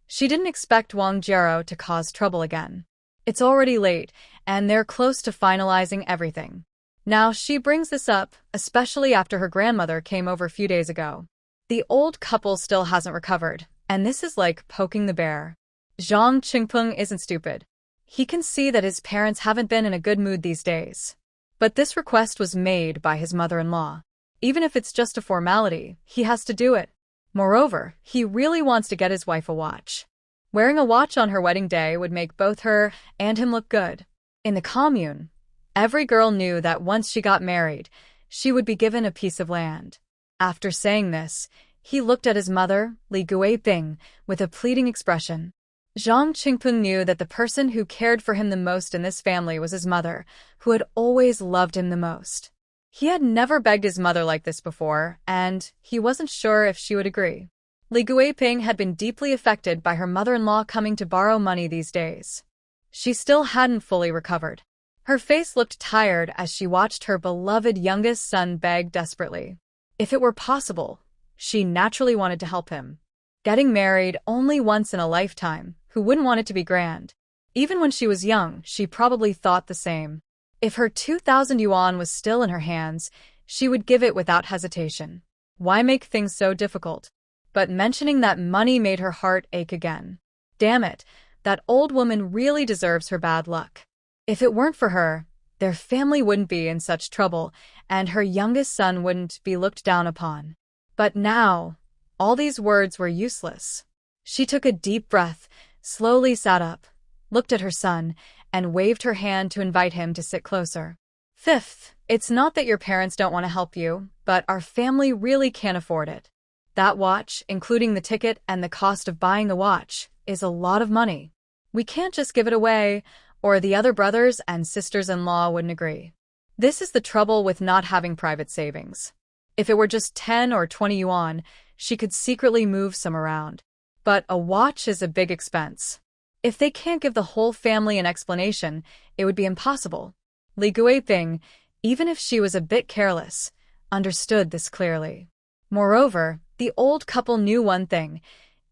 She didn't expect Wang Jiero to cause trouble again. It's already late, and they're close to finalizing everything. Now she brings this up, especially after her grandmother came over a few days ago. The old couple still hasn't recovered, and this is like poking the bear. Zhang Qingpeng isn't stupid. He can see that his parents haven't been in a good mood these days. But this request was made by his mother-in-law. Even if it's just a formality, he has to do it. Moreover, he really wants to get his wife a watch. Wearing a watch on her wedding day would make both her and him look good. In the commune, every girl knew that once she got married, she would be given a piece of land. After saying this, he looked at his mother, Li Guiping, with a pleading expression. Zhang Qingpeng knew that the person who cared for him the most in this family was his mother, who had always loved him the most. He had never begged his mother like this before, and he wasn't sure if she would agree. Li Guiping had been deeply affected by her mother-in-law coming to borrow money these days. She still hadn't fully recovered. Her face looked tired as she watched her beloved youngest son beg desperately. If it were possible, she naturally wanted to help him. Getting married only once in a lifetime, who wouldn't want it to be grand? Even when she was young, she probably thought the same. If her 2,000 yuan was still in her hands, she would give it without hesitation. Why make things so difficult? But mentioning that money made her heart ache again. Damn it, that old woman really deserves her bad luck. If it weren't for her, their family wouldn't be in such trouble, and her youngest son wouldn't be looked down upon. But now, all these words were useless. She took a deep breath, slowly sat up, looked at her son, and waved her hand to invite him to sit closer. Fifth, it's not that your parents don't want to help you, but our family really can't afford it. That watch, including the ticket and the cost of buying the watch, is a lot of money. We can't just give it away, or the other brothers and sisters-in-law wouldn't agree. This is the trouble with not having private savings. If it were just 10 or 20 yuan, she could secretly move some around. But a watch is a big expense. If they can't give the whole family an explanation, it would be impossible. Li Guiping, even if she was a bit careless, understood this clearly. Moreover, the old couple knew one thing.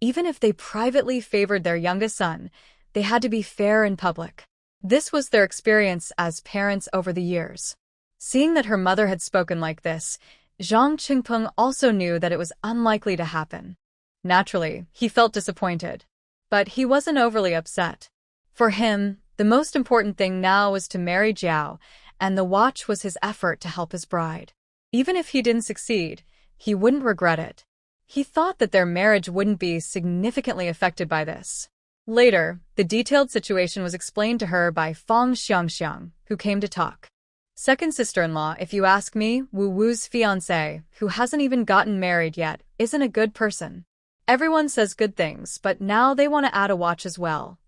Even if they privately favored their youngest son, they had to be fair in public. This was their experience as parents over the years. Seeing that her mother had spoken like this, Zhang Qingpeng also knew that it was unlikely to happen. Naturally, he felt disappointed. But he wasn't overly upset. For him, the most important thing now was to marry Jiao, and the watch was his effort to help his bride. Even if he didn't succeed, he wouldn't regret it. He thought that their marriage wouldn't be significantly affected by this. Later, the detailed situation was explained to her by Fang Xiangxiang, who came to talk. Second sister-in-law, if you ask me, Wu Wu's fiancé, who hasn't even gotten married yet, isn't a good person. Everyone says good things, but now they want to add a watch as well.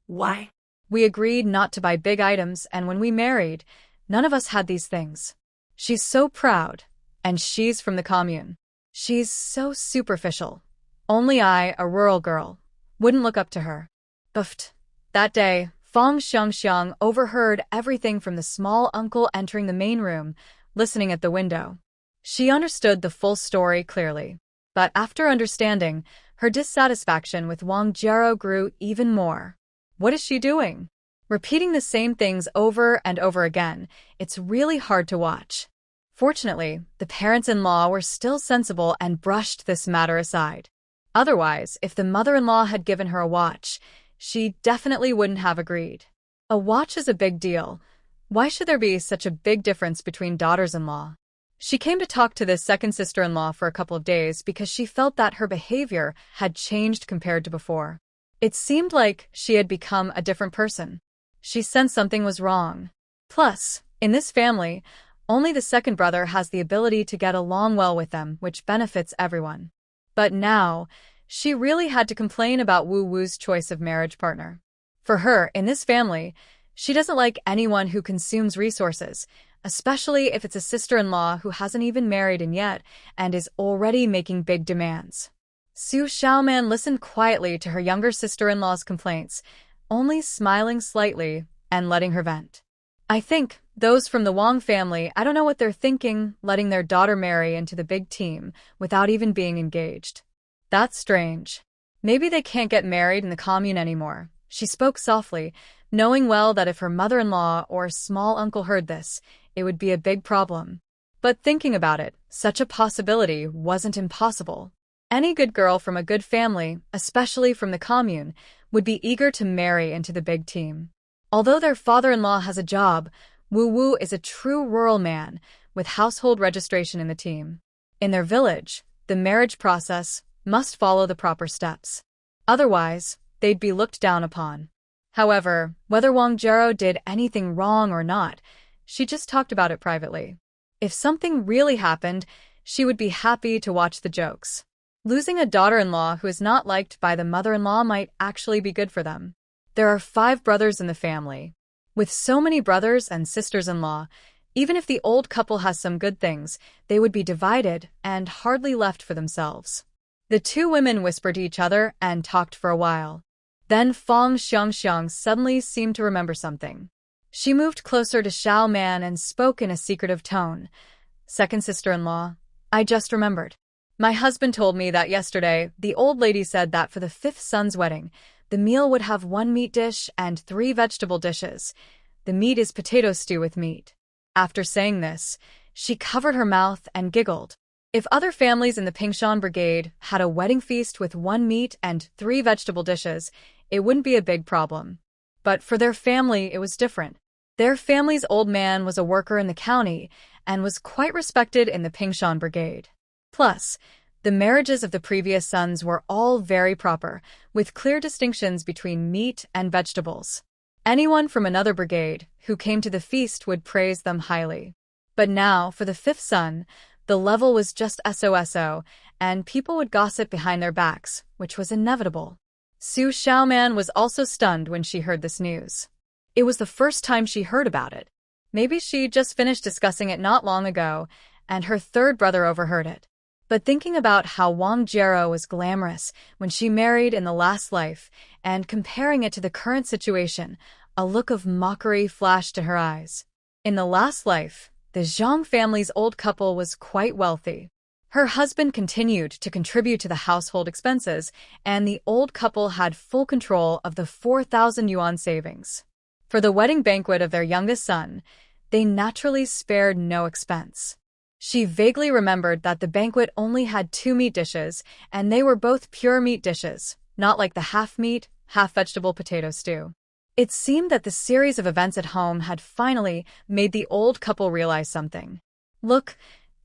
Why? We agreed not to buy big items, and when we married, none of us had these things. She's so proud, and she's from the commune. She's so superficial. Only I, a rural girl, wouldn't look up to her. Buffed. That day, Fang Xiangxiang overheard everything from the small uncle entering the main room, listening at the window. She understood the full story clearly. But after understanding, her dissatisfaction with Wang Jiero grew even more. What is she doing? Repeating the same things over and over again, it's really hard to watch. Fortunately, the parents-in-law were still sensible and brushed this matter aside. Otherwise, if the mother-in-law had given her a watch, she definitely wouldn't have agreed. A watch is a big deal. Why should there be such a big difference between daughters-in-law? She came to talk to this second sister-in-law for a couple of days because she felt that her behavior had changed compared to before. It seemed like she had become a different person. She sensed something was wrong. Plus, in this family, only the second brother has the ability to get along well with them, which benefits everyone. But now, she really had to complain about Wu Wu's choice of marriage partner. For her, in this family, she doesn't like anyone who consumes resources, especially if it's a sister-in-law who hasn't even married in yet and is already making big demands. Xu Xiaoman listened quietly to her younger sister-in-law's complaints, only smiling slightly and letting her vent. I think those from the Wang family, I don't know what they're thinking, letting their daughter marry into the big team without even being engaged. That's strange. Maybe they can't get married in the commune anymore. She spoke softly, knowing well that if her mother-in-law or small uncle heard this, it would be a big problem. But thinking about it, such a possibility wasn't impossible. Any good girl from a good family, especially from the commune, would be eager to marry into the big team. Although their father-in-law has a job, Wu Wu is a true rural man with household registration in the team. In their village, the marriage process must follow the proper steps. Otherwise, they'd be looked down upon. However, whether Wang Jiero did anything wrong or not, she just talked about it privately. If something really happened, she would be happy to watch the jokes. Losing a daughter-in-law who is not liked by the mother-in-law might actually be good for them. There are 5 brothers in the family. With so many brothers and sisters-in-law, even if the old couple has some good things, they would be divided and hardly left for themselves. The 2 women whispered to each other and talked for a while. Then Fang Xiangxiang suddenly seemed to remember something. She moved closer to Xiaoman and spoke in a secretive tone. Second sister-in-law, I just remembered. My husband told me that yesterday the old lady said that for the 5th son's wedding, the meal would have 1 meat dish and 3 vegetable dishes. The meat is potato stew with meat. After saying this, she covered her mouth and giggled. If other families in the Pingshan Brigade had a wedding feast with 1 meat and 3 vegetable dishes, it wouldn't be a big problem. But for their family, it was different. Their family's old man was a worker in the county and was quite respected in the Pingshan Brigade. Plus, the marriages of the previous sons were all very proper, with clear distinctions between meat and vegetables. Anyone from another brigade who came to the feast would praise them highly. But now, for the 5th son, the level was just SOSO, and people would gossip behind their backs, which was inevitable. Xu Xiaoman was also stunned when she heard this news. It was the first time she heard about it. Maybe she just finished discussing it not long ago, and her 3rd brother overheard it. But thinking about how Wang Jiero was glamorous when she married in the last life, and comparing it to the current situation, a look of mockery flashed in her eyes. In the last life, the Zhang family's old couple was quite wealthy. Her husband continued to contribute to the household expenses, and the old couple had full control of the 4,000 yuan savings. For the wedding banquet of their youngest son, they naturally spared no expense. She vaguely remembered that the banquet only had 2 meat dishes, and they were both pure meat dishes, not like the half-meat, half-vegetable potato stew. It seemed that the series of events at home had finally made the old couple realize something. Look,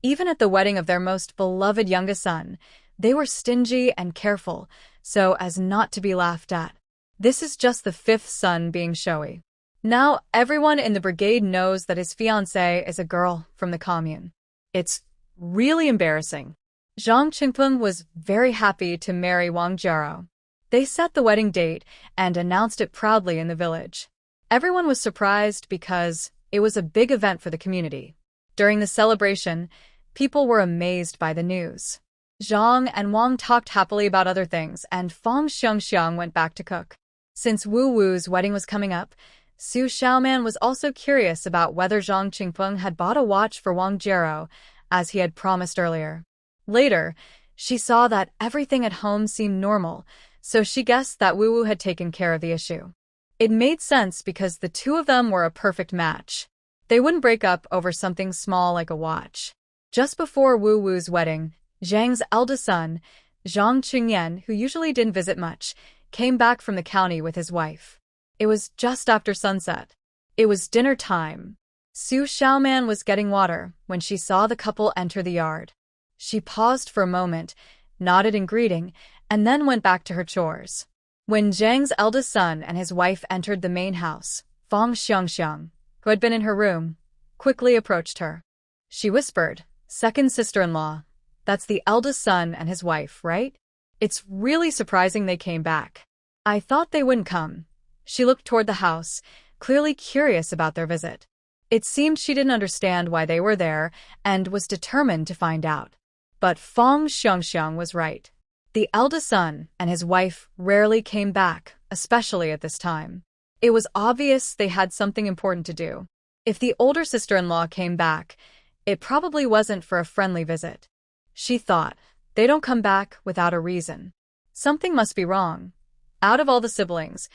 even at the wedding of their most beloved youngest son, they were stingy and careful, so as not to be laughed at. This is just the 5th son being showy. Now everyone in the brigade knows that his fiancée is a girl from the commune. It's really embarrassing. Zhang Qingpeng was very happy to marry Wang Jiero. They set the wedding date and announced it proudly in the village. Everyone was surprised because it was a big event for the community. During the celebration, people were amazed by the news. Zhang and Wang talked happily about other things, and Fang Xiangxiang went back to cook. Since Wu Wu's wedding was coming up, Xu Xiaoman was also curious about whether Zhang Qingpeng had bought a watch for Wang Jiero, as he had promised earlier. Later, She saw that everything at home seemed normal, so she guessed that Wu had taken care of the issue. It made sense because the two of them were a perfect match. They wouldn't break up over something small like a watch. Just before Wu's wedding, Zhang's eldest son, Zhang Qingyan, who usually didn't visit much, came back from the county with his wife. It was just after sunset. It was dinner time. Xu Xiaoman was getting water when she saw the couple enter the yard. She paused for a moment, nodded in greeting, and then went back to her chores. When Zhang's eldest son and his wife entered the main house, Fang Xiangxiang, who had been in her room, quickly approached her. She whispered, "Second sister-in-law, that's the eldest son and his wife, right? It's really surprising they came back. I thought they wouldn't come." She looked toward the house, clearly curious about their visit. It seemed she didn't understand why they were there and was determined to find out. But Fang Xiangxiang was right. The eldest son and his wife rarely came back, especially at this time. It was obvious they had something important to do. If the older sister-in-law came back, it probably wasn't for a friendly visit. She thought, they don't come back without a reason. Something must be wrong. Out of all the siblings,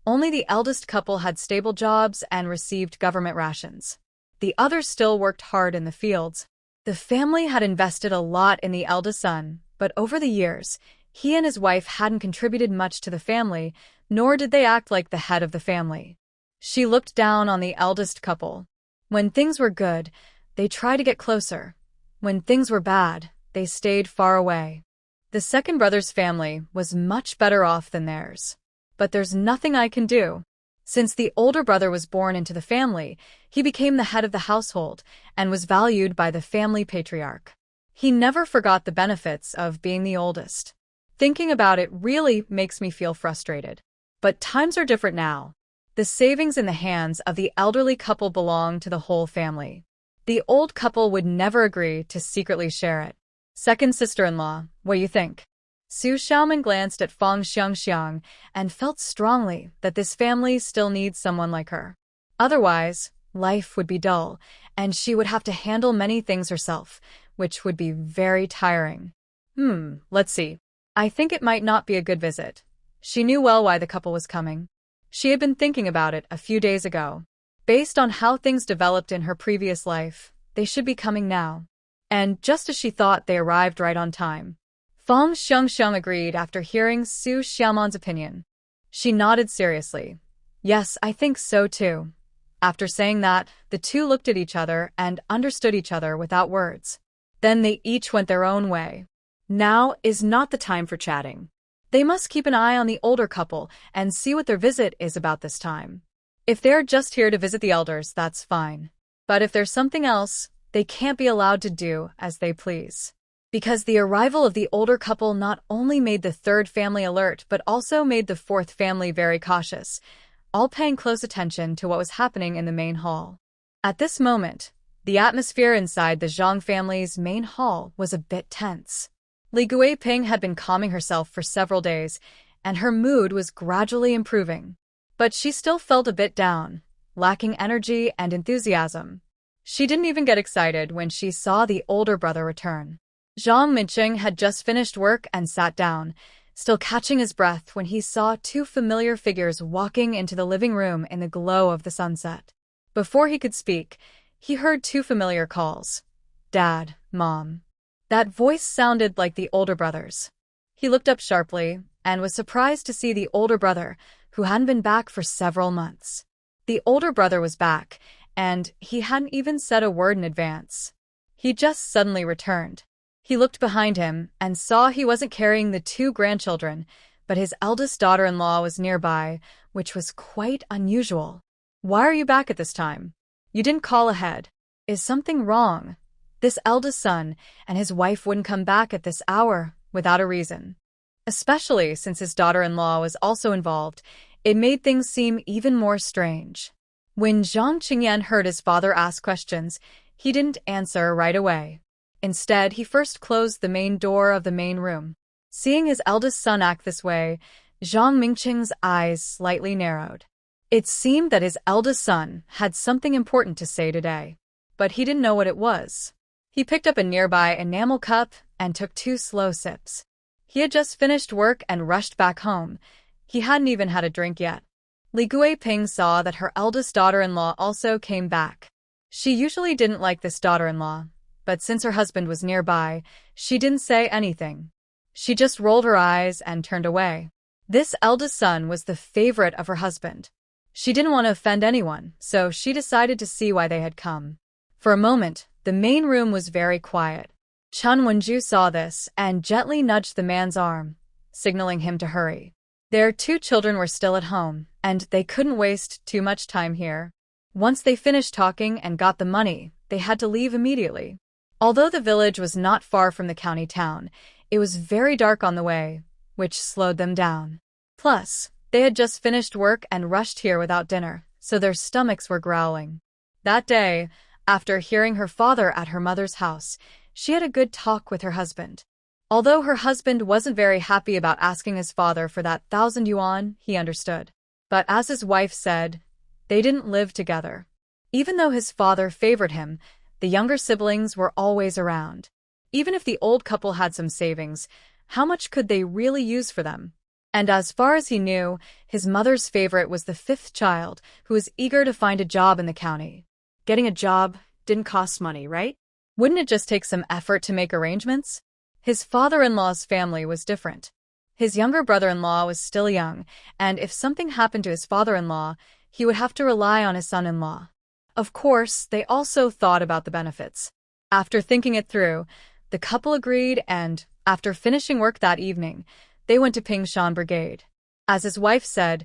only the eldest couple had stable jobs and received government rations. The others still worked hard in the fields. The family had invested a lot in the eldest son, but over the years, he and his wife hadn't contributed much to the family, nor did they act like the head of the family. She looked down on the eldest couple. When things were good, they tried to get closer. When things were bad, they stayed far away. The second brother's family was much better off than theirs. But there's nothing I can do. Since the older brother was born into the family, he became the head of the household and was valued by the family patriarch. He never forgot the benefits of being the oldest. Thinking about it really makes me feel frustrated. But times are different now. The savings in the hands of the elderly couple belong to the whole family. The old couple would never agree to secretly share it. Second sister-in-law, what do you think? Xu Xiaoman glanced at Fang Xiangxiang and felt strongly that this family still needs someone like her. Otherwise, life would be dull, and she would have to handle many things herself, which would be very tiring. Let's see. I think it might not be a good visit. She knew well why the couple was coming. She had been thinking about it a few days ago. Based on how things developed in her previous life, they should be coming now. And just as she thought, they arrived right on time. Fang Xiangxiang agreed after hearing Xu Xiaoman's opinion. She nodded seriously. Yes, I think so too. After saying that, the two looked at each other and understood each other without words. Then they each went their own way. Now is not the time for chatting. They must keep an eye on the older couple and see what their visit is about this time. If they're just here to visit the elders, that's fine. But if there's something else, they can't be allowed to do as they please. Because the arrival of the older couple not only made the third family alert but also made the fourth family very cautious, all paying close attention to what was happening in the main hall. At this moment, the atmosphere inside the Zhang family's main hall was a bit tense. Li Guiping had been calming herself for several days, and her mood was gradually improving. But she still felt a bit down, lacking energy and enthusiasm. She didn't even get excited when she saw the older brother return. Zhang Minqing had just finished work and sat down, still catching his breath when he saw two familiar figures walking into the living room in the glow of the sunset. Before he could speak, he heard two familiar calls. Dad, Mom. That voice sounded like the older brother's. He looked up sharply and was surprised to see the older brother, who hadn't been back for several months. The older brother was back, and he hadn't even said a word in advance. He just suddenly returned. He looked behind him and saw he wasn't carrying the two grandchildren, but his eldest daughter-in-law was nearby, which was quite unusual. Why are you back at this time? You didn't call ahead. Is something wrong? This eldest son and his wife wouldn't come back at this hour without a reason. Especially since his daughter-in-law was also involved, it made things seem even more strange. When Zhang Qingyan heard his father ask questions, he didn't answer right away. Instead, he first closed the main door of the main room. Seeing his eldest son act this way, Zhang Minqing's eyes slightly narrowed. It seemed that his eldest son had something important to say today, but he didn't know what it was. He picked up a nearby enamel cup and took 2 slow sips. He had just finished work and rushed back home. He hadn't even had a drink yet. Li Guiping saw that her eldest daughter-in-law also came back. She usually didn't like this daughter-in-law, but since her husband was nearby, she didn't say anything. She just rolled her eyes and turned away. This eldest son was the favorite of her husband. She didn't want to offend anyone, so she decided to see why they had come. For a moment, the main room was very quiet. Chen Wenju saw this and gently nudged the man's arm, signaling him to hurry. Their 2 children were still at home, and they couldn't waste too much time here. Once they finished talking and got the money, they had to leave immediately. Although the village was not far from the county town, it was very dark on the way, which slowed them down. Plus, they had just finished work and rushed here without dinner, so their stomachs were growling. That day, after hearing her father at her mother's house, she had a good talk with her husband. Although her husband wasn't very happy about asking his father for that 1,000 yuan, he understood. But as his wife said, they didn't live together. Even though his father favored him, the younger siblings were always around. Even if the old couple had some savings, how much could they really use for them? And as far as he knew, his mother's favorite was the 5th child, who was eager to find a job in the county. Getting a job didn't cost money, right? Wouldn't it just take some effort to make arrangements? His father-in-law's family was different. His younger brother-in-law was still young, and if something happened to his father-in-law, he would have to rely on his son-in-law. Of course, they also thought about the benefits. After thinking it through, the couple agreed and, after finishing work that evening, they went to Pingshan Brigade. As his wife said,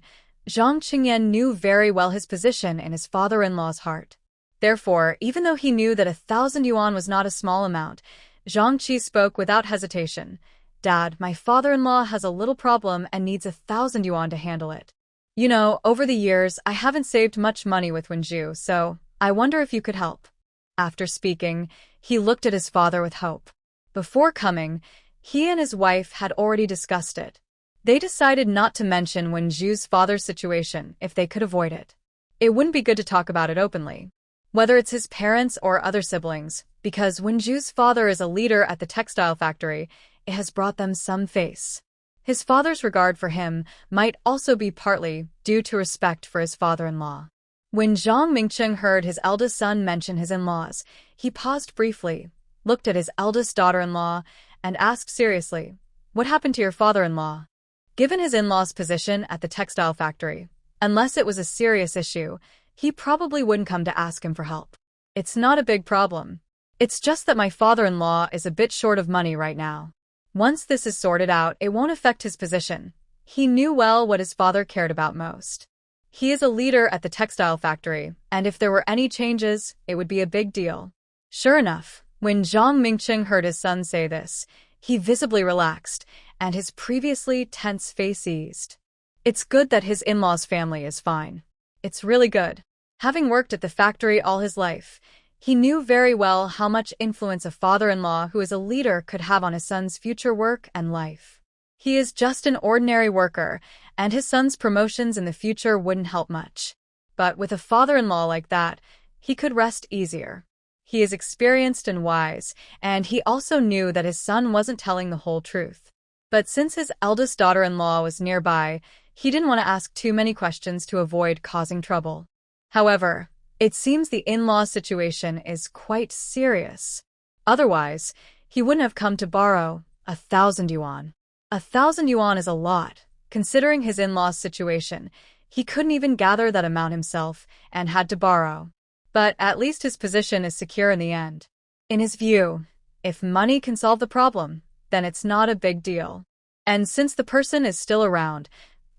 Zhang Qingyan knew very well his position in his father-in-law's heart. Therefore, even though he knew that 1,000 yuan was not a small amount, Zhang Qi spoke without hesitation. Dad, my father-in-law has a little problem and needs 1,000 yuan to handle it. You know, over the years, I haven't saved much money with Wenju, so I wonder if you could help. After speaking, he looked at his father with hope. Before coming, he and his wife had already discussed it. They decided not to mention Wenju's father's situation if they could avoid it. It wouldn't be good to talk about it openly, whether it's his parents or other siblings, because Wenju's father is a leader at the textile factory. It has brought them some face. His father's regard for him might also be partly due to respect for his father-in-law. When Zhang Mingcheng heard his eldest son mention his in-laws, he paused briefly, looked at his eldest daughter-in-law, and asked seriously, "What happened to your father-in-law?" Given his in-law's position at the textile factory, unless it was a serious issue, he probably wouldn't come to ask him for help. "It's not a big problem. It's just that my father-in-law is a bit short of money right now. Once this is sorted out, it won't affect his position." He knew well what his father cared about most. He is a leader at the textile factory, and if there were any changes, it would be a big deal. Sure enough, when Zhang Mingcheng heard his son say this, he visibly relaxed, and his previously tense face eased. It's good that his in-laws' family is fine. It's really good. Having worked at the factory all his life, he knew very well how much influence a father-in-law who is a leader could have on his son's future work and life. He is just an ordinary worker, and his son's promotions in the future wouldn't help much. But with a father-in-law like that, he could rest easier. He is experienced and wise, and he also knew that his son wasn't telling the whole truth. But since his eldest daughter-in-law was nearby, he didn't want to ask too many questions to avoid causing trouble. However, it seems the in-law situation is quite serious. Otherwise, he wouldn't have come to borrow 1,000 yuan. 1,000 yuan is a lot. Considering his in-law's situation, he couldn't even gather that amount himself and had to borrow. But at least his position is secure in the end. In his view, if money can solve the problem, then it's not a big deal. And since the person is still around,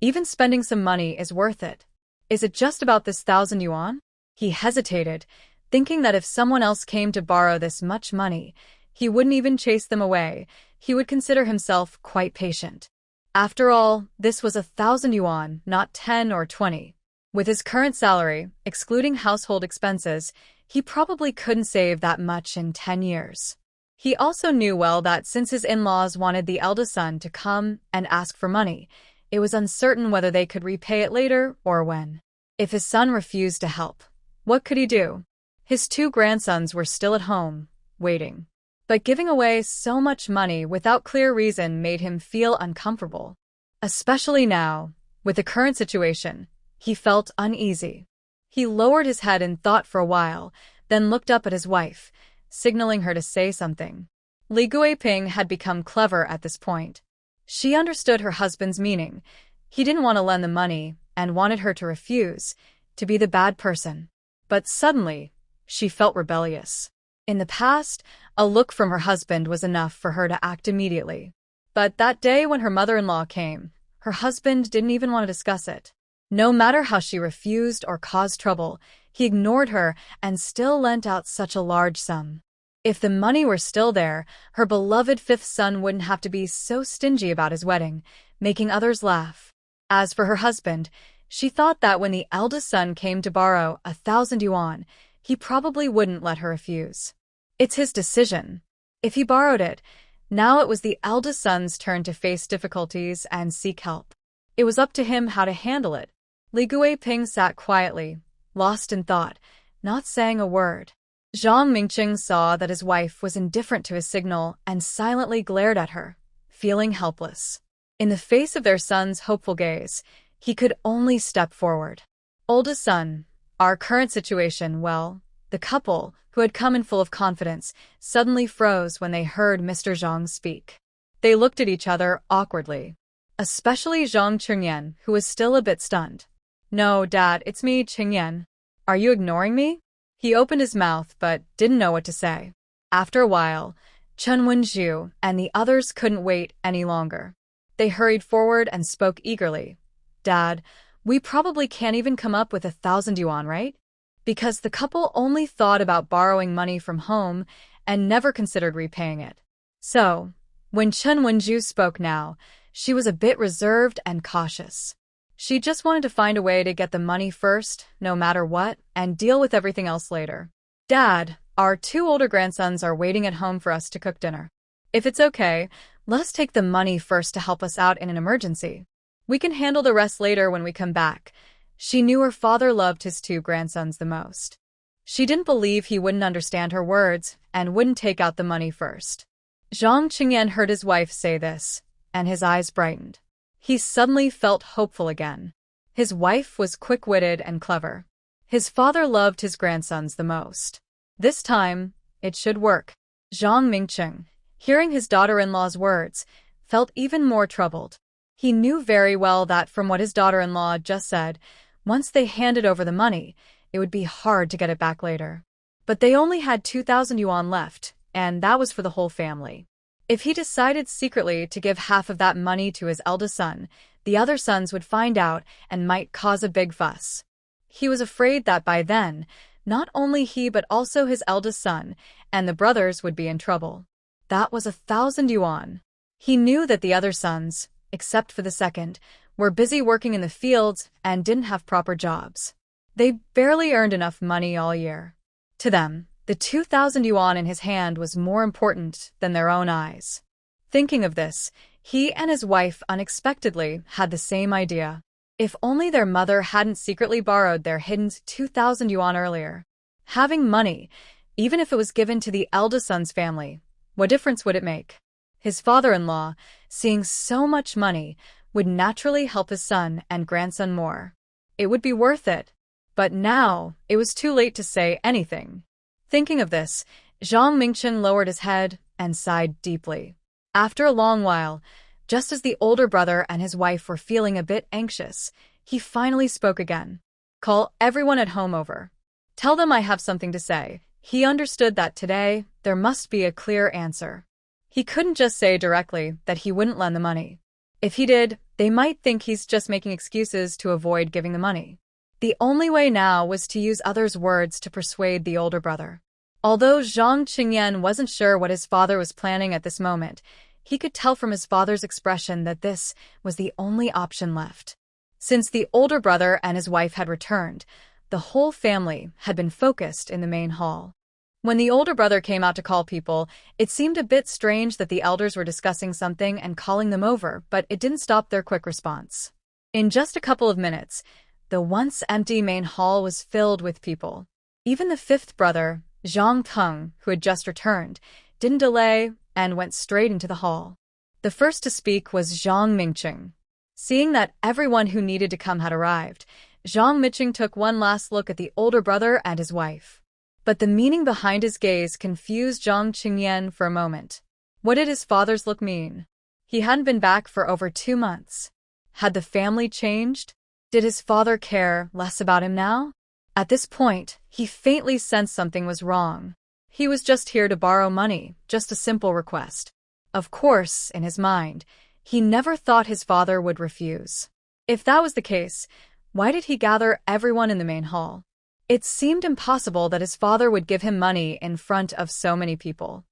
even spending some money is worth it. Is it just about this 1,000 yuan? He hesitated, thinking that if someone else came to borrow this much money, he wouldn't even chase them away. He would consider himself quite patient. After all, this was 1,000 yuan, not 10 or 20. With his current salary, excluding household expenses, he probably couldn't save that much in 10 years. He also knew well that since his in-laws wanted the eldest son to come and ask for money, it was uncertain whether they could repay it later or when. If his son refused to help, what could he do? His 2 grandsons were still at home, waiting. But giving away so much money without clear reason made him feel uncomfortable. Especially now, with the current situation, he felt uneasy. He lowered his head in thought for a while, then looked up at his wife, signaling her to say something. Li Guiping had become clever at this point. She understood her husband's meaning. He didn't want to lend the money and wanted her to refuse, to be the bad person. But suddenly, she felt rebellious. In the past, a look from her husband was enough for her to act immediately. But that day when her mother-in-law came, her husband didn't even want to discuss it. No matter how she refused or caused trouble, he ignored her and still lent out such a large sum. If the money were still there, her beloved fifth son wouldn't have to be so stingy about his wedding, making others laugh. As for her husband, she thought that when the eldest son came to borrow 1,000 yuan, he probably wouldn't let her refuse. It's his decision. If he borrowed it, now it was the eldest son's turn to face difficulties and seek help. It was up to him how to handle it. Li Guiping sat quietly, lost in thought, not saying a word. Zhang Mingqing saw that his wife was indifferent to his signal and silently glared at her, feeling helpless. In the face of their son's hopeful gaze, he could only step forward. Oldest son, our current situation, well, the couple, who had come in full of confidence, suddenly froze when they heard Mr. Zhang speak. They looked at each other awkwardly, especially Zhang Qingyan, who was still a bit stunned. "No, Dad, it's me, Qingyan. Are you ignoring me?" He opened his mouth but didn't know what to say. After a while, Chen Wenju and the others couldn't wait any longer. They hurried forward and spoke eagerly. "Dad, we probably can't even come up with 1,000 yuan, right?" Because the couple only thought about borrowing money from home and never considered repaying it. So, when Chen Wenju spoke now, she was a bit reserved and cautious. She just wanted to find a way to get the money first, no matter what, and deal with everything else later. "Dad, our 2 older grandsons are waiting at home for us to cook dinner. If it's okay, let us take the money first to help us out in an emergency. We can handle the rest later when we come back." She knew her father loved his 2 grandsons the most. She didn't believe he wouldn't understand her words and wouldn't take out the money first. Zhang Qingyan heard his wife say this, and his eyes brightened. He suddenly felt hopeful again. His wife was quick-witted and clever. His father loved his grandsons the most. This time, it should work. Zhang Mingqing, hearing his daughter-in-law's words, felt even more troubled. He knew very well that from what his daughter-in-law just said, once they handed over the money, it would be hard to get it back later. But they only had 2,000 yuan left, and that was for the whole family. If he decided secretly to give half of that money to his eldest son, the other sons would find out and might cause a big fuss. He was afraid that by then, not only he but also his eldest son and the brothers would be in trouble. That was 1,000 yuan. He knew that the other sons, except for the second, were busy working in the fields and didn't have proper jobs. They barely earned enough money all year. To them, the 2,000 yuan in his hand was more important than their own eyes. Thinking of this, he and his wife unexpectedly had the same idea. If only their mother hadn't secretly borrowed their hidden 2,000 yuan earlier. Having money, even if it was given to the eldest son's family, what difference would it make? His father-in-law, seeing so much money, would naturally help his son and grandson more. It would be worth it. But now, it was too late to say anything. Thinking of this, Zhang Mingqing lowered his head and sighed deeply. After a long while, just as the older brother and his wife were feeling a bit anxious, he finally spoke again. "Call everyone at home over. Tell them I have something to say." He understood that today, there must be a clear answer. He couldn't just say directly that he wouldn't lend the money. If he did, they might think he's just making excuses to avoid giving the money. The only way now was to use others' words to persuade the older brother. Although Zhang Qingyan wasn't sure what his father was planning at this moment, he could tell from his father's expression that this was the only option left. Since the older brother and his wife had returned, the whole family had been focused in the main hall. When the older brother came out to call people, it seemed a bit strange that the elders were discussing something and calling them over, but it didn't stop their quick response. In just a couple of minutes, the once empty main hall was filled with people. Even the fifth brother, Zhang Teng, who had just returned, didn't delay, and went straight into the hall. The first to speak was Zhang Mingqing. Seeing that everyone who needed to come had arrived, Zhang Mingqing took one last look at the older brother and his wife. But the meaning behind his gaze confused Zhang Qingyan for a moment. What did his father's look mean? He hadn't been back for over 2 months. Had the family changed? Did his father care less about him now? At this point, he faintly sensed something was wrong. He was just here to borrow money, just a simple request. Of course, in his mind, he never thought his father would refuse. If that was the case, why did he gather everyone in the main hall? It seemed impossible that his father would give him money in front of so many people.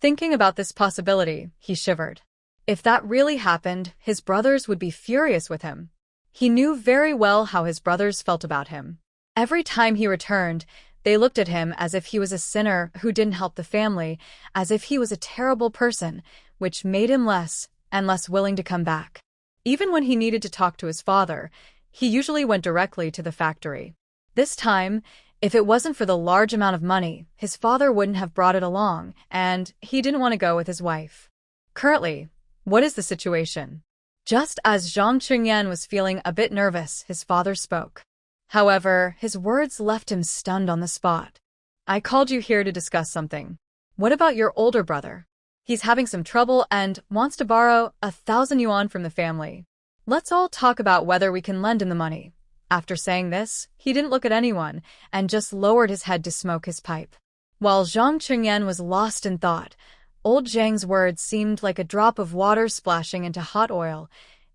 Thinking about this possibility, he shivered. If that really happened, his brothers would be furious with him. He knew very well how his brothers felt about him. Every time he returned, they looked at him as if he was a sinner who didn't help the family, as if he was a terrible person, which made him less and less willing to come back. Even when he needed to talk to his father, he usually went directly to the factory. This time, if it wasn't for the large amount of money, his father wouldn't have brought it along, and he didn't want to go with his wife. Currently, what is the situation? Just as Zhang Qingyan was feeling a bit nervous, his father spoke. However, his words left him stunned on the spot. I called you here to discuss something. What about your older brother? He's having some trouble and wants to borrow 1,000 yuan from the family. Let's all talk about whether we can lend him the money. After saying this, he didn't look at anyone and just lowered his head to smoke his pipe. While Zhang Qingyan was lost in thought, old Zhang's words seemed like a drop of water splashing into hot oil,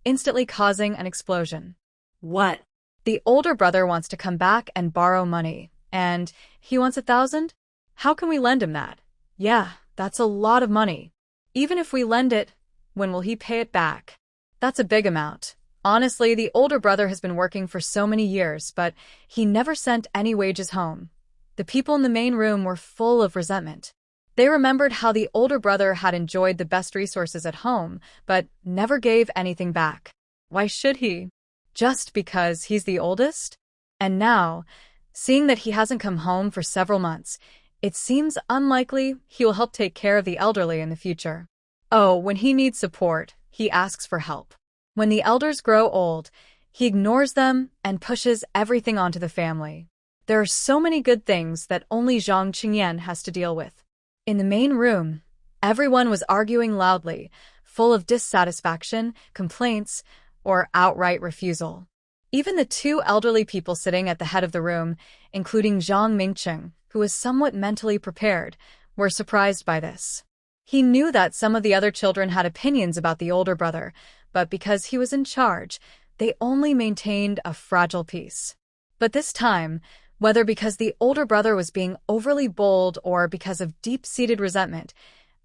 instantly causing an explosion. What? The older brother wants to come back and borrow money, and he wants 1,000? How can we lend him that? Yeah, that's a lot of money. Even if we lend it, when will he pay it back? That's a big amount. Honestly, the older brother has been working for so many years, but he never sent any wages home. The people in the main room were full of resentment. They remembered how the older brother had enjoyed the best resources at home, but never gave anything back. Why should he? Just because he's the oldest? And now, seeing that he hasn't come home for several months, it seems unlikely he will help take care of the elderly in the future. Oh, when he needs support, he asks for help. When the elders grow old, he ignores them and pushes everything onto the family. There are so many good things that only Zhang Qingyan has to deal with. In the main room, everyone was arguing loudly, full of dissatisfaction, complaints, or outright refusal. Even the 2 elderly people sitting at the head of the room, including Zhang Mingqing, who was somewhat mentally prepared, were surprised by this. He knew that some of the other children had opinions about the older brother, but because he was in charge, they only maintained a fragile peace. But this time, whether because the older brother was being overly bold or because of deep-seated resentment,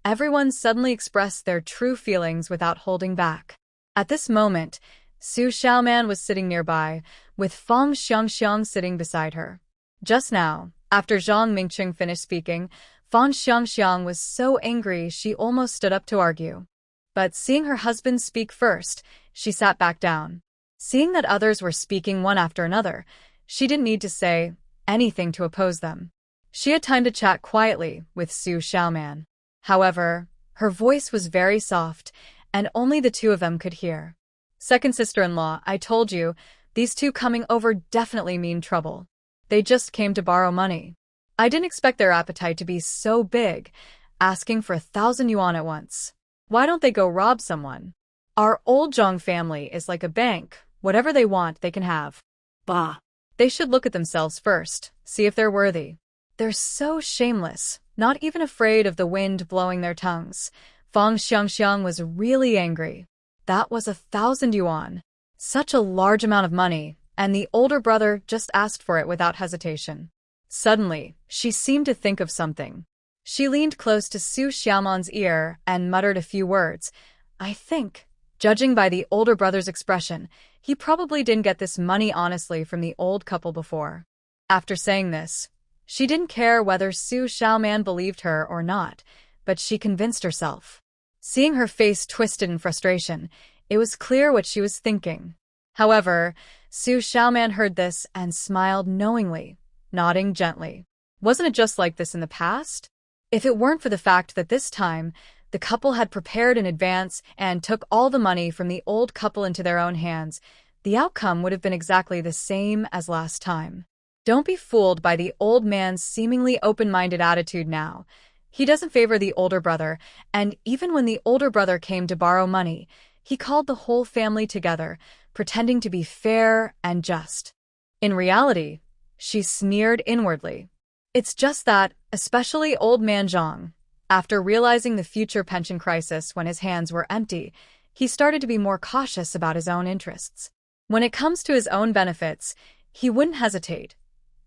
everyone suddenly expressed their true feelings without holding back. At this moment, Xu Xiaoman was sitting nearby, with Fang Xiangxiang sitting beside her. Just now, after Zhang Mingqing finished speaking, Fang Xiangxiang was so angry she almost stood up to argue. But seeing her husband speak first, she sat back down. Seeing that others were speaking one after another, she didn't need to say anything to oppose them. She had time to chat quietly with Xu Xiaoman. However, her voice was very soft, and only the 2 of them could hear. Second sister-in-law, I told you, these 2 coming over definitely mean trouble. They just came to borrow money. I didn't expect their appetite to be so big, asking for 1,000 yuan at once. Why don't they go rob someone? Our old Zhang family is like a bank. Whatever they want, they can have. Bah. They should look at themselves first, see if they're worthy. They're so shameless, not even afraid of the wind blowing their tongues. Fang Xiangxiang was really angry. That was 1,000 yuan. Such a large amount of money, and the older brother just asked for it without hesitation. Suddenly, she seemed to think of something. She leaned close to Xu Xiaoman's ear and muttered a few words. I think, judging by the older brother's expression, he probably didn't get this money honestly from the old couple before. After saying this, she didn't care whether Xu Xiaoman believed her or not, but she convinced herself. Seeing her face twisted in frustration, it was clear what she was thinking. However, Xu Xiaoman heard this and smiled knowingly, nodding gently. Wasn't it just like this in the past? If it weren't for the fact that this time, the couple had prepared in advance and took all the money from the old couple into their own hands, the outcome would have been exactly the same as last time. Don't be fooled by the old man's seemingly open-minded attitude now. He doesn't favor the older brother, and even when the older brother came to borrow money, he called the whole family together, pretending to be fair and just. In reality, she sneered inwardly. It's just that, especially old man Zhang, after realizing the future pension crisis when his hands were empty, he started to be more cautious about his own interests. When it comes to his own benefits, he wouldn't hesitate,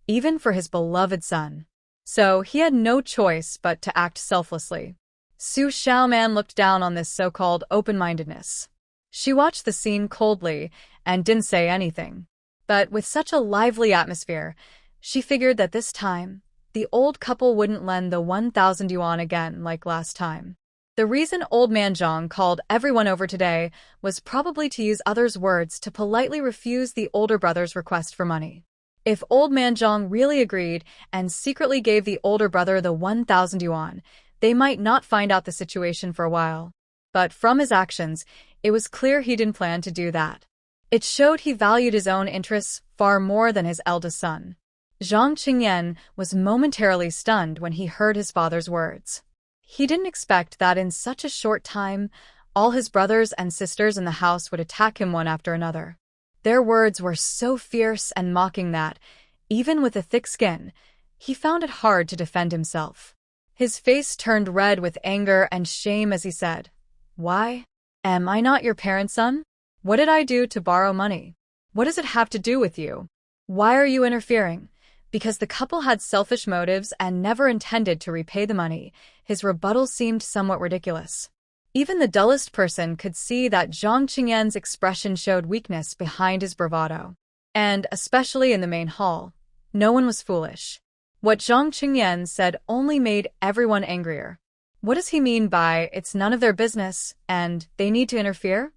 even for his beloved son. So he had no choice but to act selflessly. Xu Xiaoman looked down on this so-called open-mindedness. She watched the scene coldly and didn't say anything. But with such a lively atmosphere, she figured that this time, the old couple wouldn't lend the 1,000 yuan again like last time. The reason old man Zhang called everyone over today was probably to use others' words to politely refuse the older brother's request for money. If old man Zhang really agreed and secretly gave the older brother the 1,000 yuan, they might not find out the situation for a while. But from his actions, it was clear he didn't plan to do that. It showed he valued his own interests far more than his eldest son. Zhang Qingyan was momentarily stunned when he heard his father's words. He didn't expect that in such a short time, all his brothers and sisters in the house would attack him one after another. Their words were so fierce and mocking that, even with a thick skin, he found it hard to defend himself. His face turned red with anger and shame as he said, "Why? Am I not your parent's son? What did I do to borrow money? What does it have to do with you? Why are you interfering?" Because the couple had selfish motives and never intended to repay the money, his rebuttal seemed somewhat ridiculous. Even the dullest person could see that Zhang Qingyan's expression showed weakness behind his bravado. And, especially in the main hall, no one was foolish. What Zhang Qingyan said only made everyone angrier. What does he mean by, "it's none of their business, and they need to interfere"?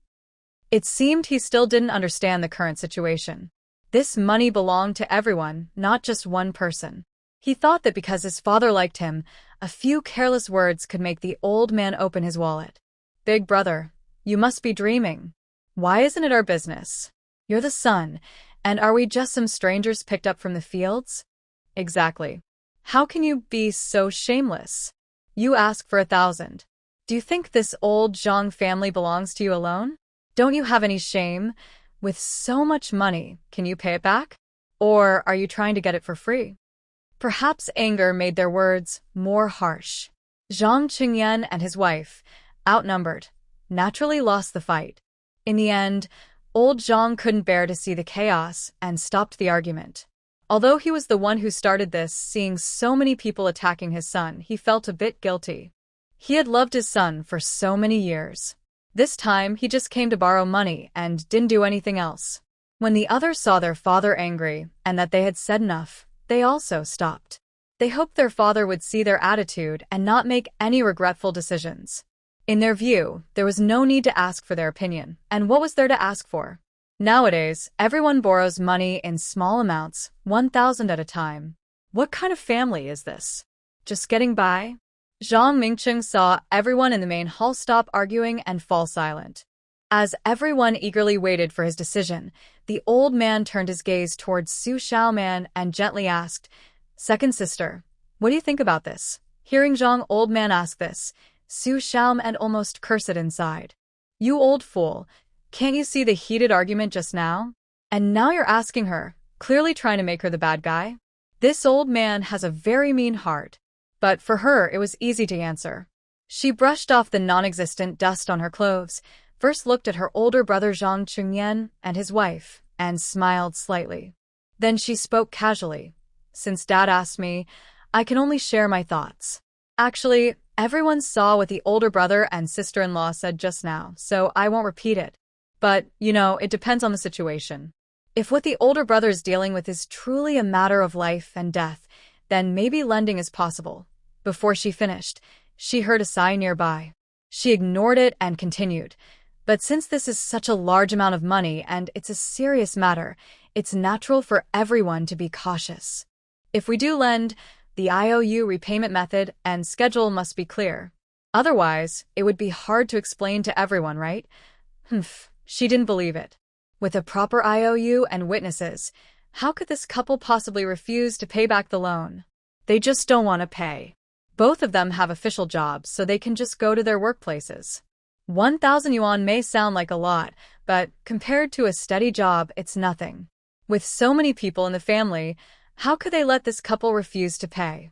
It seemed he still didn't understand the current situation. This money belonged to everyone, not just one person. He thought that because his father liked him, a few careless words could make the old man open his wallet. "Big brother, you must be dreaming. Why isn't it our business? You're the son, and are we just some strangers picked up from the fields?" "Exactly. How can you be so shameless? You ask for 1,000. Do you think this old Zhang family belongs to you alone? Don't you have any shame? With so much money, can you pay it back? Or are you trying to get it for free?" Perhaps anger made their words more harsh. Zhang Qingyan and his wife, outnumbered, naturally lost the fight. In the end, old Zhang couldn't bear to see the chaos and stopped the argument. Although he was the one who started this, seeing so many people attacking his son, he felt a bit guilty. He had loved his son for so many years. This time, he just came to borrow money and didn't do anything else. When the others saw their father angry and that they had said enough, they also stopped. They hoped their father would see their attitude and not make any regretful decisions. In their view, there was no need to ask for their opinion, and what was there to ask for? Nowadays, everyone borrows money in small amounts, 1,000 at a time. What kind of family is this? Just getting by? Zhang Mingcheng saw everyone in the main hall stop arguing and fall silent. As everyone eagerly waited for his decision, the old man turned his gaze towards Xu Xiaoman and gently asked, "Second sister, what do you think about this?" Hearing Zhang old man ask this, Xu Xiaoman almost cursed inside. "You old fool, can't you see the heated argument just now? And now you're asking her, clearly trying to make her the bad guy? This old man has a very mean heart." But for her, it was easy to answer. She brushed off the non-existent dust on her clothes, first looked at her older brother Zhang Qingyan and his wife, and smiled slightly. Then she spoke casually. "Since Dad asked me, I can only share my thoughts. Actually, everyone saw what the older brother and sister-in-law said just now, so I won't repeat it. But, it depends on the situation. If what the older brother is dealing with is truly a matter of life and death, then maybe lending is possible." Before she finished, she heard a sigh nearby. She ignored it and continued. "But since this is such a large amount of money and it's a serious matter, it's natural for everyone to be cautious. If we do lend, The IOU repayment method and schedule must be clear. Otherwise, it would be hard to explain to everyone, right? Humph, she didn't believe it. With a proper IOU and witnesses, how could this couple possibly refuse to pay back the loan? They just don't want to pay. Both of them have official jobs, so they can just go to their workplaces. 1,000 yuan may sound like a lot, but compared to a steady job, it's nothing. With so many people in the family, how could they let this couple refuse to pay?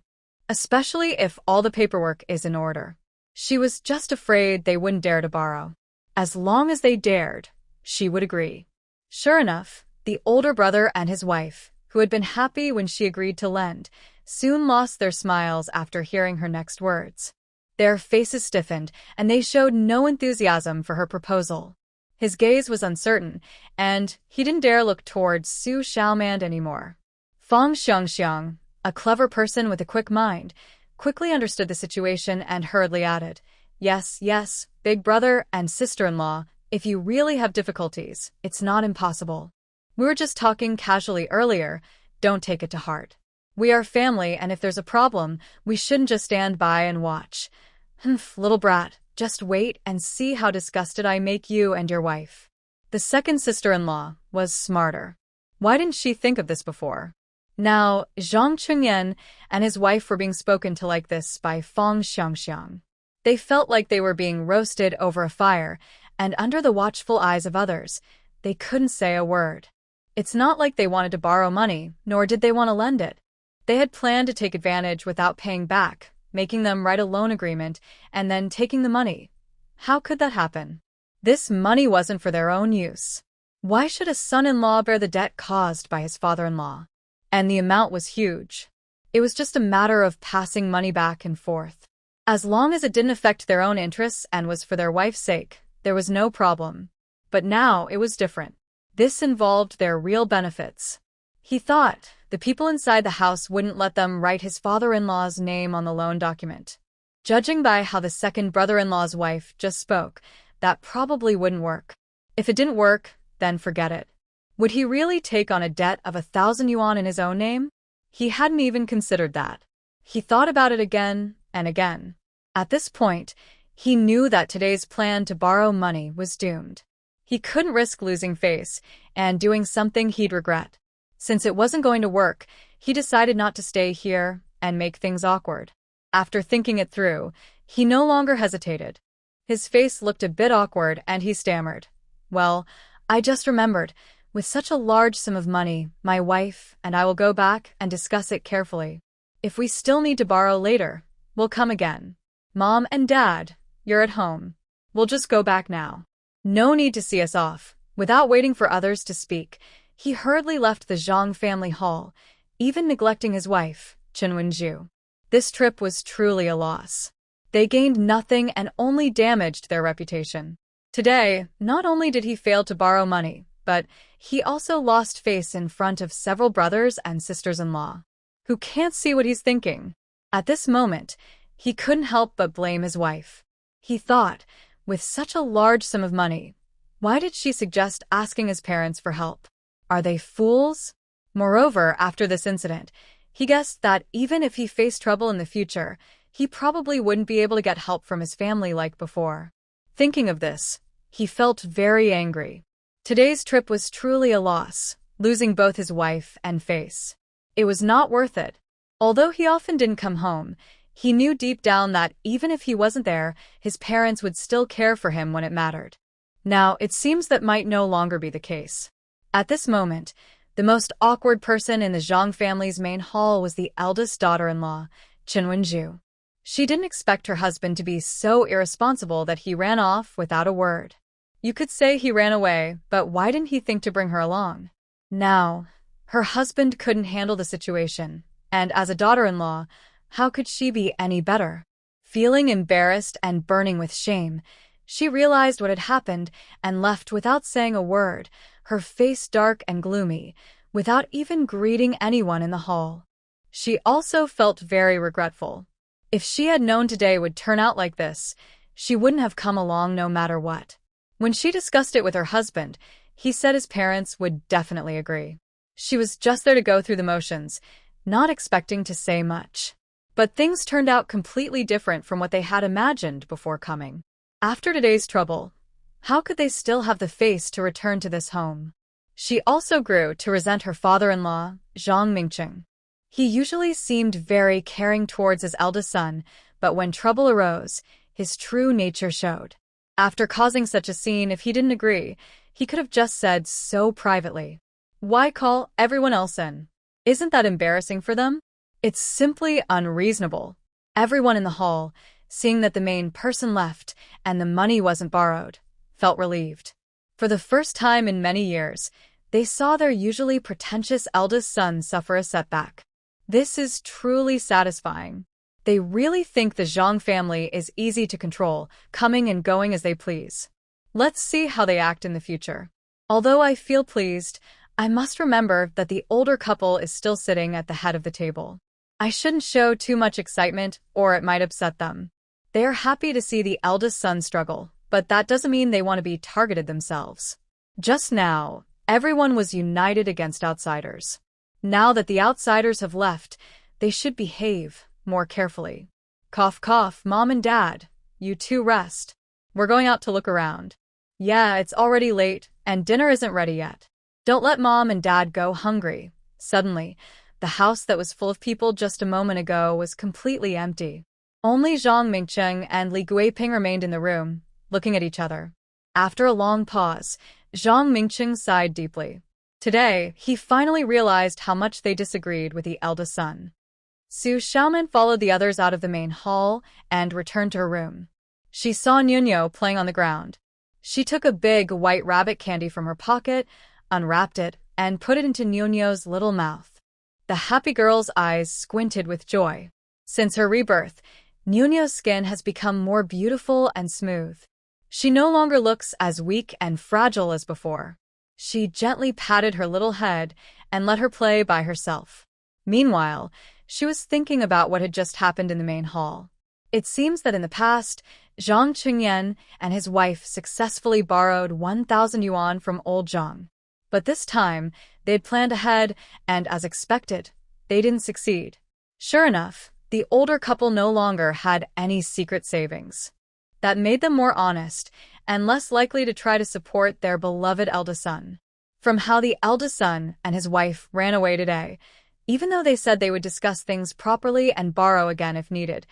Especially if all the paperwork is in order. She was just afraid they wouldn't dare to borrow. As long as they dared, she would agree. Sure enough, the older brother and his wife, who had been happy when she agreed to lend, soon lost their smiles after hearing her next words. Their faces stiffened, and they showed no enthusiasm for her proposal. His gaze was uncertain, and he didn't dare look towards Xu Xiaoman anymore. Fang Xiangxiang, a clever person with a quick mind, quickly understood the situation and hurriedly added, Yes, yes, big brother and sister-in-law, if you really have difficulties, it's not impossible. We were just talking casually earlier, don't take it to heart. We are family, and if there's a problem, we shouldn't just stand by and watch. Humph, little brat, just wait and see how disgusted I make you and your wife. The second sister-in-law was smarter. Why didn't she think of this before? Now, Zhang Chengyan and his wife were being spoken to like this by Fang Xiangxiang. They felt like they were being roasted over a fire, and under the watchful eyes of others, they couldn't say a word. It's not like they wanted to borrow money, nor did they want to lend it. They had planned to take advantage without paying back, making them write a loan agreement, and then taking the money. How could that happen? This money wasn't for their own use. Why should a son-in-law bear the debt caused by his father-in-law? And the amount was huge. It was just a matter of passing money back and forth. As long as it didn't affect their own interests and was for their wife's sake, there was no problem. But now it was different. This involved their real benefits. He thought the people inside the house wouldn't let them write his father-in-law's name on the loan document. Judging by how the second brother-in-law's wife just spoke, that probably wouldn't work. If it didn't work, then forget it. Would he really take on a debt of 1,000 yuan in his own name? He hadn't even considered that. He thought about it again and again. At this point, he knew that today's plan to borrow money was doomed. He couldn't risk losing face and doing something he'd regret. Since it wasn't going to work, he decided not to stay here and make things awkward. After thinking it through, he no longer hesitated. His face looked a bit awkward and he stammered. Well, I just remembered. With such a large sum of money, my wife and I will go back and discuss it carefully. If we still need to borrow later, we'll come again. Mom and Dad, you're at home. We'll just go back now. No need to see us off. Without waiting for others to speak, he hurriedly left the Zhang family hall, even neglecting his wife, Chen Wenju. This trip was truly a loss. They gained nothing and only damaged their reputation. Today, not only did he fail to borrow money, but he also lost face in front of several brothers and sisters-in-law, who can't see what he's thinking. At this moment, he couldn't help but blame his wife. He thought, with such a large sum of money, why did she suggest asking his parents for help? Are they fools? Moreover, after this incident, he guessed that even if he faced trouble in the future, he probably wouldn't be able to get help from his family like before. Thinking of this, he felt very angry. Today's trip was truly a loss, losing both his wife and face. It was not worth it. Although he often didn't come home, he knew deep down that even if he wasn't there, his parents would still care for him when it mattered. Now, it seems that might no longer be the case. At this moment, the most awkward person in the Zhang family's main hall was the eldest daughter-in-law, Chen Wenju. She didn't expect her husband to be so irresponsible that he ran off without a word. You could say he ran away, but why didn't he think to bring her along? Now, her husband couldn't handle the situation, and as a daughter-in-law, how could she be any better? Feeling embarrassed and burning with shame, she realized what had happened and left without saying a word, her face dark and gloomy, without even greeting anyone in the hall. She also felt very regretful. If she had known today would turn out like this, she wouldn't have come along no matter what. When she discussed it with her husband, he said his parents would definitely agree. She was just there to go through the motions, not expecting to say much. But things turned out completely different from what they had imagined before coming. After today's trouble, how could they still have the face to return to this home? She also grew to resent her father-in-law, Zhang Mingcheng. He usually seemed very caring towards his eldest son, but when trouble arose, his true nature showed. After causing such a scene, if he didn't agree, he could have just said so privately. Why call everyone else in? Isn't that embarrassing for them? It's simply unreasonable. Everyone in the hall, seeing that the main person left and the money wasn't borrowed, felt relieved. For the first time in many years, they saw their usually pretentious eldest son suffer a setback. This is truly satisfying. They really think the Zhang family is easy to control, coming and going as they please. Let's see how they act in the future. Although I feel pleased, I must remember that the older couple is still sitting at the head of the table. I shouldn't show too much excitement, or it might upset them. They are happy to see the eldest son struggle, but that doesn't mean they want to be targeted themselves. Just now, everyone was united against outsiders. Now that the outsiders have left, they should behave more carefully. Cough, cough, Mom and Dad. You two rest. We're going out to look around. Yeah, it's already late, and dinner isn't ready yet. Don't let Mom and Dad go hungry. Suddenly, the house that was full of people just a moment ago was completely empty. Only Zhang Mingcheng and Li Guiping remained in the room, looking at each other. After a long pause, Zhang Mingcheng sighed deeply. Today, he finally realized how much they disagreed with the eldest son. Xu Xiaoman followed the others out of the main hall and returned to her room. She saw Nuno playing on the ground. She took a big white rabbit candy from her pocket, unwrapped it, and put it into Nuno's little mouth. The happy girl's eyes squinted with joy. Since her rebirth, Nuno's skin has become more beautiful and smooth. She no longer looks as weak and fragile as before. She gently patted her little head and let her play by herself. Meanwhile, she was thinking about what had just happened in the main hall. It seems that in the past, Zhang Qingyan and his wife successfully borrowed 1,000 yuan from old Zhang. But this time, they'd planned ahead, and as expected, they didn't succeed. Sure enough, the older couple no longer had any secret savings. That made them more honest and less likely to try to support their beloved eldest son. From how the eldest son and his wife ran away today, even though they said they would discuss things properly and borrow again if needed,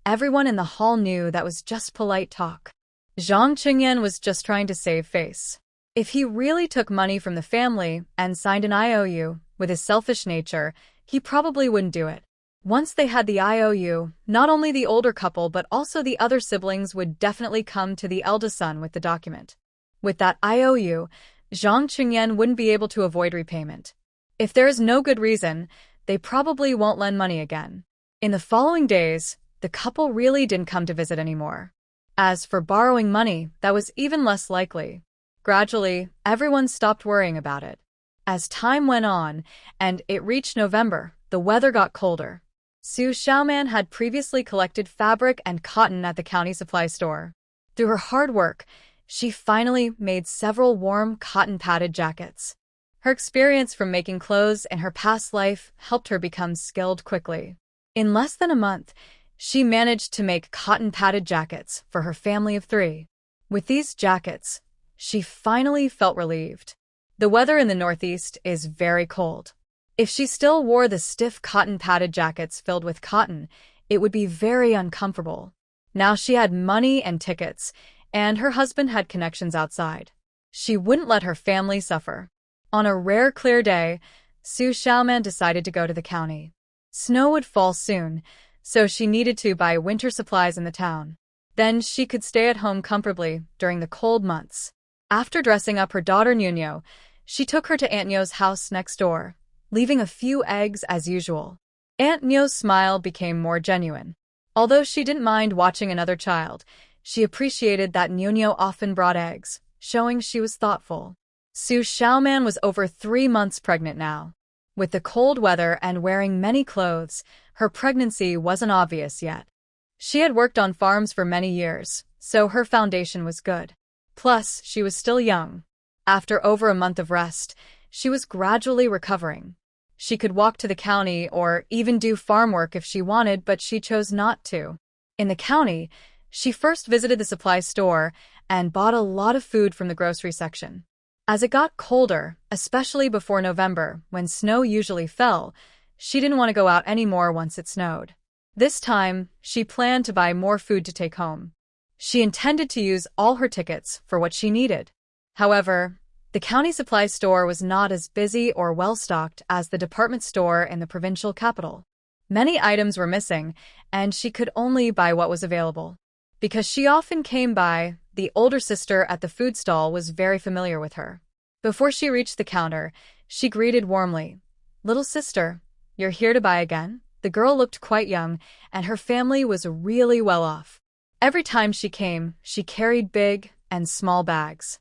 everyone in the hall knew that was just polite talk. Zhang Qingyan was just trying to save face. If he really took money from the family and signed an IOU with his selfish nature, he probably wouldn't do it. Once they had the IOU, not only the older couple but also the other siblings would definitely come to the eldest son with the document. With that IOU, Zhang Qingyan wouldn't be able to avoid repayment. If there is no good reason, they probably won't lend money again. In the following days, the couple really didn't come to visit anymore. As for borrowing money, that was even less likely. Gradually, everyone stopped worrying about it. As time went on, and it reached November, the weather got colder. Xu Xiaoman had previously collected fabric and cotton at the county supply store. Through her hard work, she finally made several warm cotton-padded jackets. Her experience from making clothes in her past life helped her become skilled quickly. In less than a month, she managed to make cotton-padded jackets for her family of 3. With these jackets, she finally felt relieved. The weather in the Northeast is very cold. If she still wore the stiff cotton-padded jackets filled with cotton, it would be very uncomfortable. Now she had money and tickets, and her husband had connections outside. She wouldn't let her family suffer. On a rare clear day, Xu Xiaoman decided to go to the county. Snow would fall soon, so she needed to buy winter supplies in the town. Then she could stay at home comfortably during the cold months. After dressing up her daughter Nuno, she took her to Aunt Nyo's house next door, leaving a few eggs as usual. Aunt Nyo's smile became more genuine. Although she didn't mind watching another child, she appreciated that Nuno often brought eggs, showing she was thoughtful. Xu Xiaoman was over 3 months pregnant now. With the cold weather and wearing many clothes, her pregnancy wasn't obvious yet. She had worked on farms for many years, so her foundation was good. Plus, she was still young. After over a month of rest, she was gradually recovering. She could walk to the county or even do farm work if she wanted, but she chose not to. In the county, she first visited the supply store and bought a lot of food from the grocery section. As it got colder, especially before November, when snow usually fell, she didn't want to go out anymore once it snowed. This time, she planned to buy more food to take home. She intended to use all her tickets for what she needed. However, the county supply store was not as busy or well-stocked as the department store in the provincial capital. Many items were missing, and she could only buy what was available. Because she often came by, the older sister at the food stall was very familiar with her. Before she reached the counter, she greeted warmly, "Little sister, you're here to buy again?" The girl looked quite young, and her family was really well off. Every time she came, she carried big and small bags.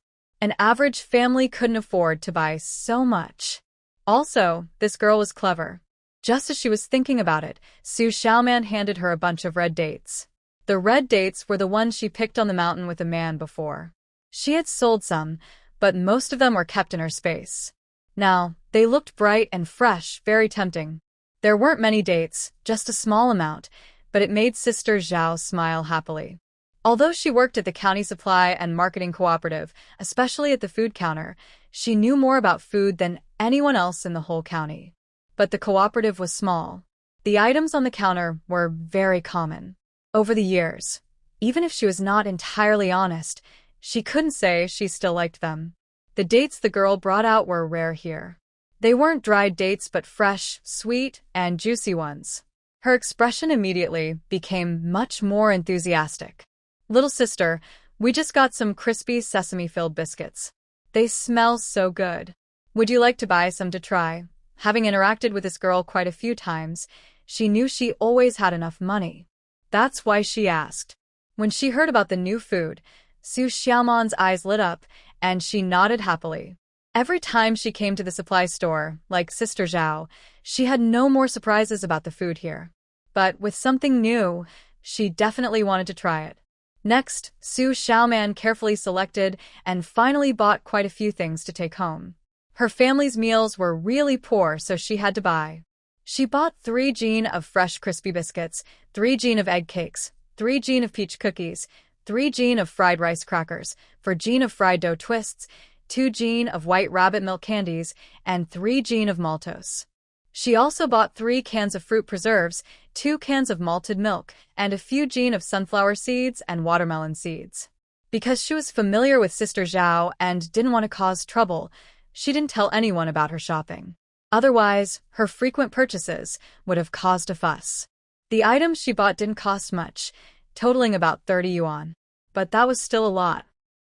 An average family couldn't afford to buy so much. Also, this girl was clever. Just as she was thinking about it, Xu Xiaoman handed her a bunch of red dates. The red dates were the ones she picked on the mountain with a man before. She had sold some, but most of them were kept in her space. Now, they looked bright and fresh, very tempting. There weren't many dates, just a small amount, but it made Sister Zhao smile happily. Although she worked at the county supply and marketing cooperative, especially at the food counter, she knew more about food than anyone else in the whole county. But the cooperative was small. The items on the counter were very common. Over the years, even if she was not entirely honest, she couldn't say she still liked them. The dates the girl brought out were rare here. They weren't dried dates but fresh, sweet, and juicy ones. Her expression immediately became much more enthusiastic. "Little sister, we just got some crispy sesame-filled biscuits. They smell so good. Would you like to buy some to try?" Having interacted with this girl quite a few times, she knew she always had enough money. That's why she asked. When she heard about the new food, Xu Xiaoman's eyes lit up, and she nodded happily. Every time she came to the supply store, like Sister Zhao, she had no more surprises about the food here. But with something new, she definitely wanted to try it. Next, Xu Xiaoman carefully selected and finally bought quite a few things to take home. Her family's meals were really poor, so she had to buy. She bought 3 jin of fresh crispy biscuits, 3 jin of egg cakes, 3 jin of peach cookies, 3 jin of fried rice crackers, 4 jin of fried dough twists, 2 jin of white rabbit milk candies, and 3 jin of maltose. She also bought 3 cans of fruit preserves, 2 cans of malted milk, and a few jin of sunflower seeds and watermelon seeds. Because she was familiar with Sister Zhao and didn't want to cause trouble, she didn't tell anyone about her shopping. Otherwise, her frequent purchases would have caused a fuss. The items she bought didn't cost much, totaling about 30 yuan. But that was still a lot.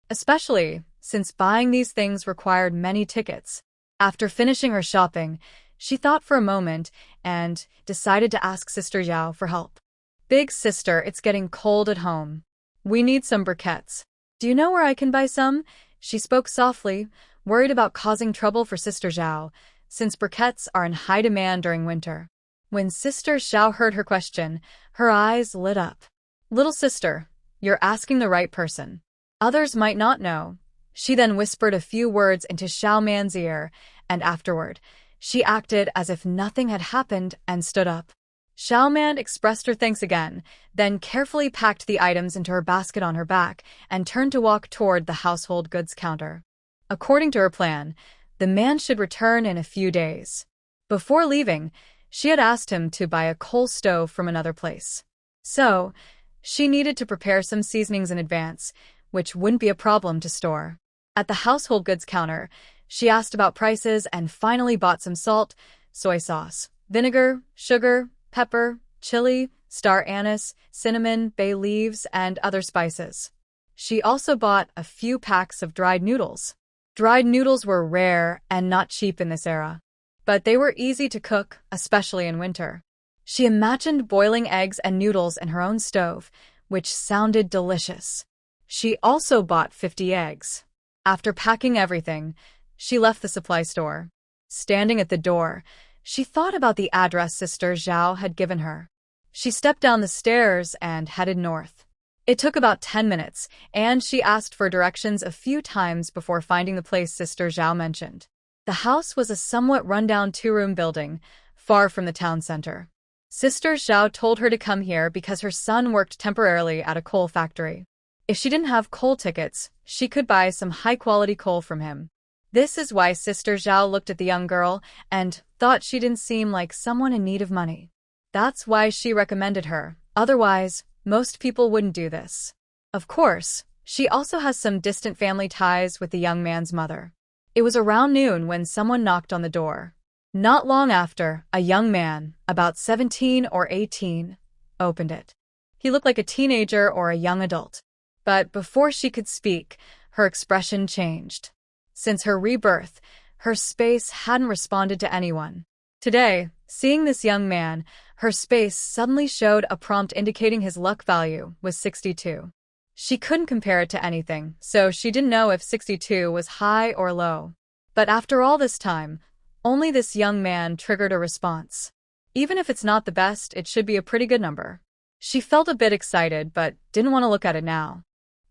Especially since buying these things required many tickets. After finishing her shopping, she thought for a moment and decided to ask Sister Zhao for help. "Big sister, it's getting cold at home. We need some briquettes. Do you know where I can buy some?" She spoke softly, worried about causing trouble for Sister Zhao, since briquettes are in high demand during winter. When Sister Zhao heard her question, her eyes lit up. "Little sister, you're asking the right person. Others might not know." She then whispered a few words into Xiaoman's ear, and afterward, she acted as if nothing had happened and stood up. Xiaoman expressed her thanks again, then carefully packed the items into her basket on her back and turned to walk toward the household goods counter. According to her plan, the man should return in a few days. Before leaving, she had asked him to buy a coal stove from another place. So, she needed to prepare some seasonings in advance, which wouldn't be a problem to store. At the household goods counter, she asked about prices and finally bought some salt, soy sauce, vinegar, sugar, pepper, chili, star anise, cinnamon, bay leaves, and other spices. She also bought a few packs of dried noodles. Dried noodles were rare and not cheap in this era, but they were easy to cook, especially in winter. She imagined boiling eggs and noodles in her own stove, which sounded delicious. She also bought 50 eggs. After packing everything, she left the supply store. Standing at the door, she thought about the address Sister Zhao had given her. She stepped down the stairs and headed north. It took about 10 minutes, and she asked for directions a few times before finding the place Sister Zhao mentioned. The house was a somewhat rundown two-room building, far from the town center. Sister Zhao told her to come here because her son worked temporarily at a coal factory. If she didn't have coal tickets, she could buy some high-quality coal from him. This is why Sister Zhao looked at the young girl and thought she didn't seem like someone in need of money. That's why she recommended her. Otherwise, most people wouldn't do this. Of course, she also has some distant family ties with the young man's mother. It was around noon when someone knocked on the door. Not long after, a young man, about 17 or 18, opened it. He looked like a teenager or a young adult. But before she could speak, her expression changed. Since her rebirth, her space hadn't responded to anyone. Today, seeing this young man, her space suddenly showed a prompt indicating his luck value was 62. She couldn't compare it to anything, so she didn't know if 62 was high or low. But after all this time, only this young man triggered a response. Even if it's not the best, it should be a pretty good number. She felt a bit excited, but didn't want to look at it now.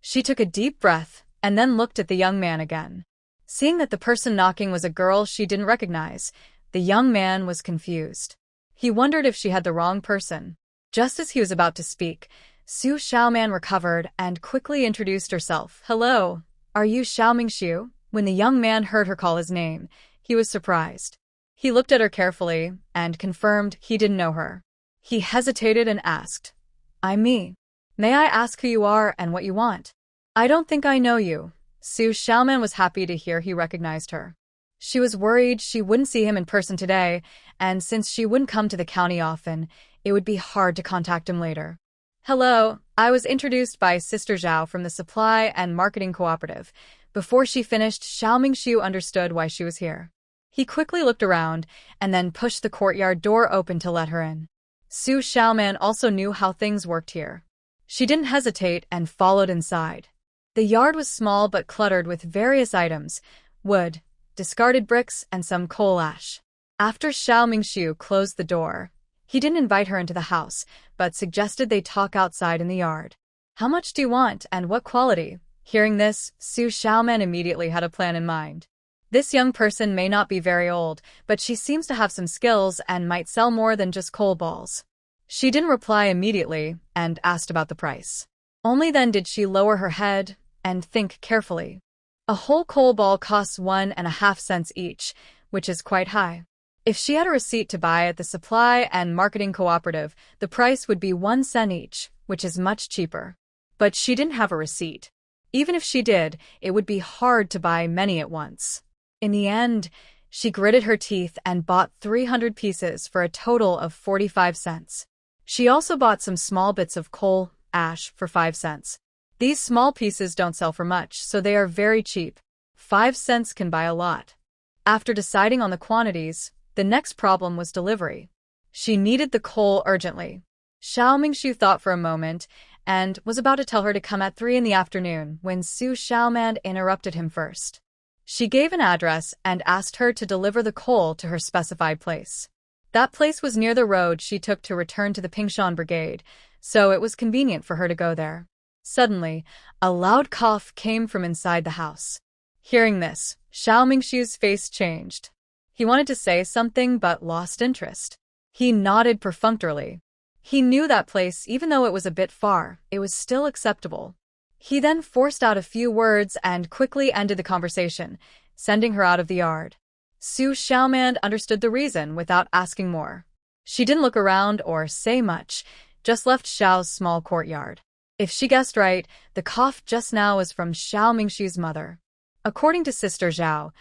She took a deep breath and then looked at the young man again. Seeing that the person knocking was a girl she didn't recognize, the young man was confused. He wondered if she had the wrong person. Just as he was about to speak, Xu Xiaoman recovered and quickly introduced herself. "Hello, are you Xiaomingshu?" When the young man heard her call his name, he was surprised. He looked at her carefully and confirmed he didn't know her. He hesitated and asked, "I'm me. May I ask who you are and what you want?" "I don't think I know you." Xu Xiaoman was happy to hear he recognized her. She was worried she wouldn't see him in person today, and since she wouldn't come to the county often, it would be hard to contact him later. "Hello, I was introduced by Sister Zhao from the Supply and Marketing Cooperative." Before she finished, Xiaomingshu understood why she was here. He quickly looked around and then pushed the courtyard door open to let her in. Xu Xiaoman also knew how things worked here. She didn't hesitate and followed inside. The yard was small but cluttered with various items: wood, discarded bricks, and some coal ash. After Xiaomingshu closed the door, he didn't invite her into the house, but suggested they talk outside in the yard. "How much do you want, and what quality?" Hearing this, Xu Xiaoman immediately had a plan in mind. This young person may not be very old, but she seems to have some skills and might sell more than just coal balls. She didn't reply immediately and asked about the price. Only then did she lower her head and think carefully. A whole coal ball costs 1.5 cents each, which is quite high. If she had a receipt to buy at the Supply and Marketing Cooperative, the price would be 1 cent each, which is much cheaper. But she didn't have a receipt. Even if she did, it would be hard to buy many at once. In the end, she gritted her teeth and bought 300 pieces for a total of 45 cents. She also bought some small bits of coal ash for 5 cents. These small pieces don't sell for much, so they are very cheap. 5 cents can buy a lot. After deciding on the quantities, the next problem was delivery. She needed the coal urgently. Xiaomingshu thought for a moment and was about to tell her to come at 3 in the afternoon when Xu Xiaoman interrupted him first. She gave an address and asked her to deliver the coal to her specified place. That place was near the road she took to return to the Pingshan Brigade, so it was convenient for her to go there. Suddenly, a loud cough came from inside the house. Hearing this, Xiaomingshu's face changed. He wanted to say something but lost interest. He nodded perfunctorily. He knew that place, even though it was a bit far, it was still acceptable. He then forced out a few words and quickly ended the conversation, sending her out of the yard. Xu Xiaoman understood the reason without asking more. She didn't look around or say much, just left Xiao's small courtyard. If she guessed right, the cough just now was from Xiaomingshu's mother. According to Sister Zhao,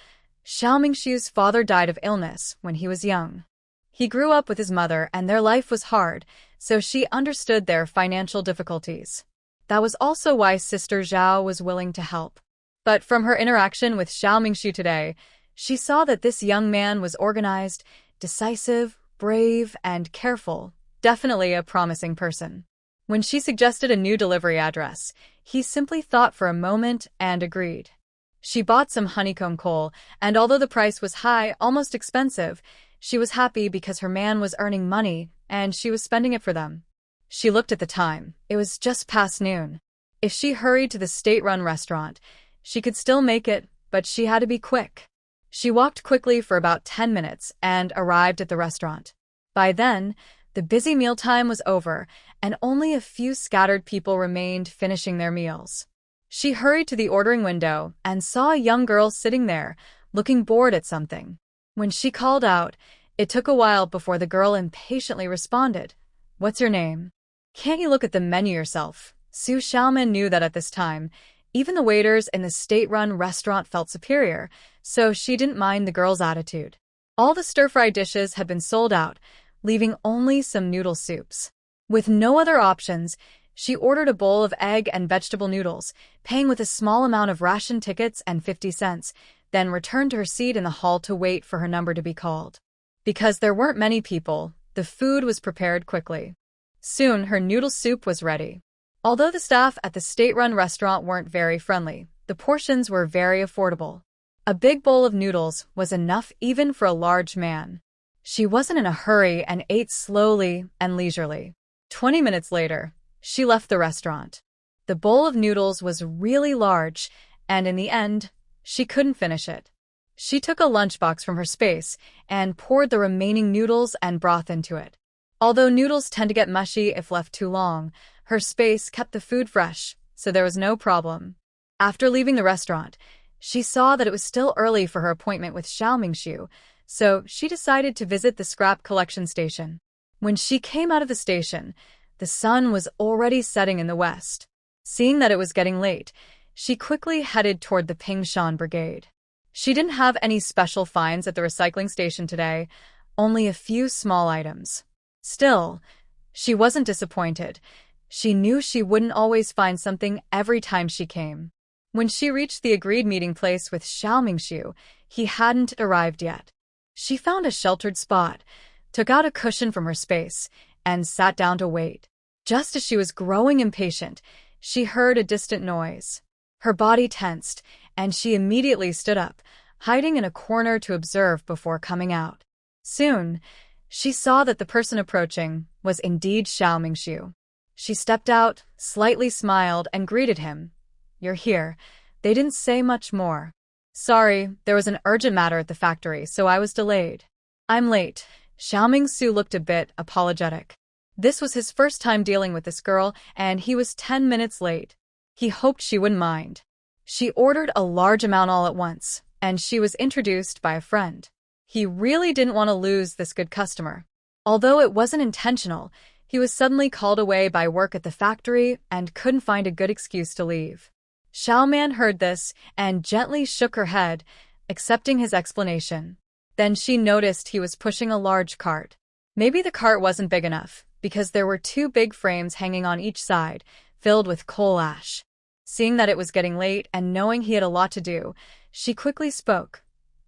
Xiaomingshu's father died of illness when he was young. He grew up with his mother and their life was hard, so she understood their financial difficulties. That was also why Sister Zhao was willing to help. But from her interaction with Xiaomingshu today, she saw that this young man was organized, decisive, brave, and careful, definitely a promising person. When she suggested a new delivery address, he simply thought for a moment and agreed. She bought some honeycomb coal, and although the price was high, almost expensive, she was happy because her man was earning money and she was spending it for them. She looked at the time. It was just past noon. If she hurried to the state-run restaurant, she could still make it, but she had to be quick. She walked quickly for about 10 minutes and arrived at the restaurant. By then, the busy mealtime was over, and only a few scattered people remained finishing their meals. She hurried to the ordering window and saw a young girl sitting there, looking bored at something. When she called out, it took a while before the girl impatiently responded. "What's your name?" "Can't you look at the menu yourself?" Xu Xiaoman knew that at this time, even the waiters in the state-run restaurant felt superior, so she didn't mind the girl's attitude. All the stir-fry dishes had been sold out, leaving only some noodle soups. With no other options, she ordered a bowl of egg and vegetable noodles, paying with a small amount of ration tickets and 50 cents, then returned to her seat in the hall to wait for her number to be called. Because there weren't many people, the food was prepared quickly. Soon, her noodle soup was ready. Although the staff at the state-run restaurant weren't very friendly, the portions were very affordable. A big bowl of noodles was enough even for a large man. She wasn't in a hurry and ate slowly and leisurely. 20 minutes later, she left the restaurant. The bowl of noodles was really large, and in the end, she couldn't finish it. She took a lunchbox from her space and poured the remaining noodles and broth into it. Although noodles tend to get mushy if left too long, her space kept the food fresh, so there was no problem. After leaving the restaurant, she saw that it was still early for her appointment with Xiaomingshu, so she decided to visit the scrap collection station. When she came out of the station, the sun was already setting in the west. Seeing that it was getting late, she quickly headed toward the Pingshan Brigade. She didn't have any special finds at the recycling station today, only a few small items. Still, she wasn't disappointed. She knew she wouldn't always find something every time she came. When she reached the agreed meeting place with Xiaomingshu, he hadn't arrived yet. She found a sheltered spot, took out a cushion from her space, and sat down to wait. Just as she was growing impatient, she heard a distant noise. Her body tensed, and she immediately stood up, hiding in a corner to observe before coming out. Soon, she saw that the person approaching was indeed Xiaomingshu. She stepped out, slightly smiled, and greeted him. "You're here." They didn't say much more. "Sorry, there was an urgent matter at the factory, so I was delayed." "I'm late." Xiaomingshu looked a bit apologetic. This was his first time dealing with this girl, and he was 10 minutes late. He hoped she wouldn't mind. She ordered a large amount all at once, and she was introduced by a friend. He really didn't want to lose this good customer. Although it wasn't intentional, he was suddenly called away by work at the factory and couldn't find a good excuse to leave. Xiaoman heard this and gently shook her head, accepting his explanation. Then she noticed he was pushing a large cart. Maybe the cart wasn't big enough, because there were 2 big frames hanging on each side, filled with coal ash. Seeing that it was getting late and knowing he had a lot to do, she quickly spoke.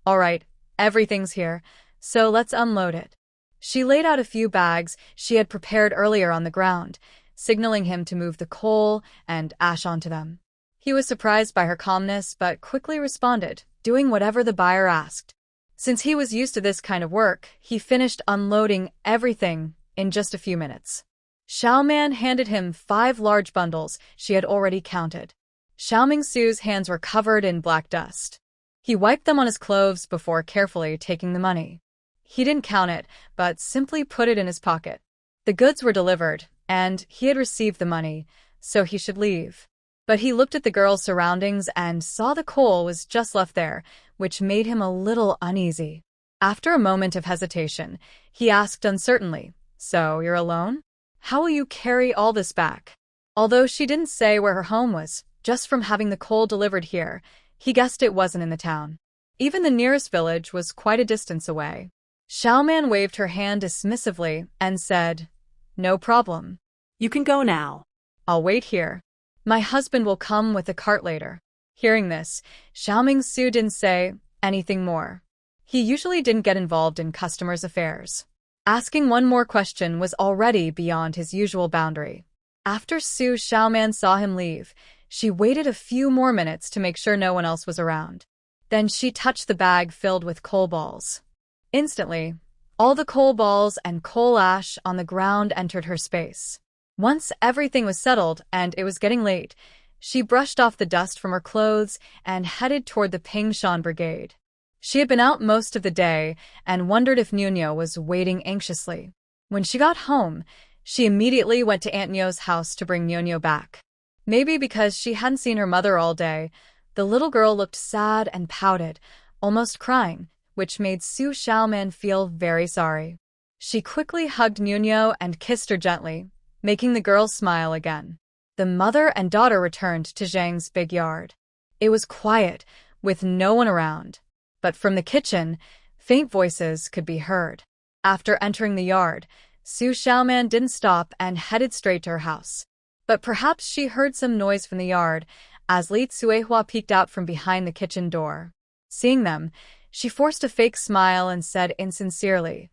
"All right, everything's here, so let's unload it." She laid out a few bags she had prepared earlier on the ground, signaling him to move the coal and ash onto them. He was surprised by her calmness but quickly responded, doing whatever the buyer asked. Since he was used to this kind of work, he finished unloading everything in just a few minutes. Xiaoman handed him 5 large bundles she had already counted. Xiaomingsu's hands were covered in black dust. He wiped them on his clothes before carefully taking the money. He didn't count it, but simply put it in his pocket. The goods were delivered, and he had received the money, so he should leave. But he looked at the girl's surroundings and saw the coal was just left there, which made him a little uneasy. After a moment of hesitation, he asked uncertainly, "So you're alone? How will you carry all this back?" Although she didn't say where her home was, just from having the coal delivered here, he guessed it wasn't in the town. Even the nearest village was quite a distance away. Xiaoman waved her hand dismissively and said, "No problem. You can go now." I'll wait here. My husband will come with the cart later." Hearing this, Xiaomingsu didn't say anything more. He usually didn't get involved in customers' affairs. Asking one more question was already beyond his usual boundary. After Xu Xiaoman saw him leave, she waited a few more minutes to make sure no one else was around. Then she touched the bag filled with coal balls. Instantly, all the coal balls and coal ash on the ground entered her space. Once everything was settled and it was getting late, she brushed off the dust from her clothes and headed toward the Pingshan Brigade. She had been out most of the day and wondered if Nuno was waiting anxiously. When she got home, she immediately went to Aunt Nyo's house to bring Nuno back. Maybe because she hadn't seen her mother all day, the little girl looked sad and pouted, almost crying, which made Xu Xiaoman feel very sorry. She quickly hugged Nuno and kissed her gently, making the girl smile again. The mother and daughter returned to Zhang's big yard. It was quiet, with no one around. But from the kitchen, faint voices could be heard. After entering the yard, Xu Xiaoman didn't stop and headed straight to her house. But perhaps she heard some noise from the yard as Li Tsuehua peeked out from behind the kitchen door. Seeing them, she forced a fake smile and said insincerely,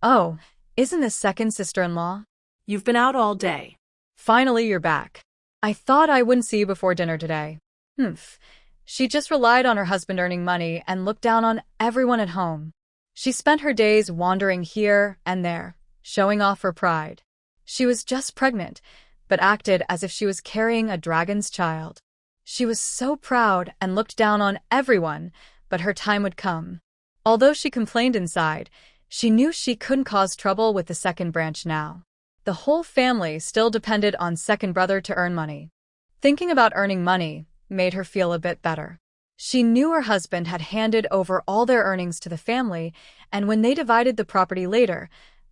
"Oh, isn't this second sister-in-law? You've been out all day. Finally, you're back. I thought I wouldn't see you before dinner today." Humph. She just relied on her husband earning money and looked down on everyone at home. She spent her days wandering here and there, showing off her pride. She was just pregnant, but acted as if she was carrying a dragon's child. She was so proud and looked down on everyone, but her time would come. Although she complained inside, she knew she couldn't cause trouble with the second branch now. The whole family still depended on second brother to earn money. Thinking about earning money made her feel a bit better. She knew her husband had handed over all their earnings to the family, and when they divided the property later,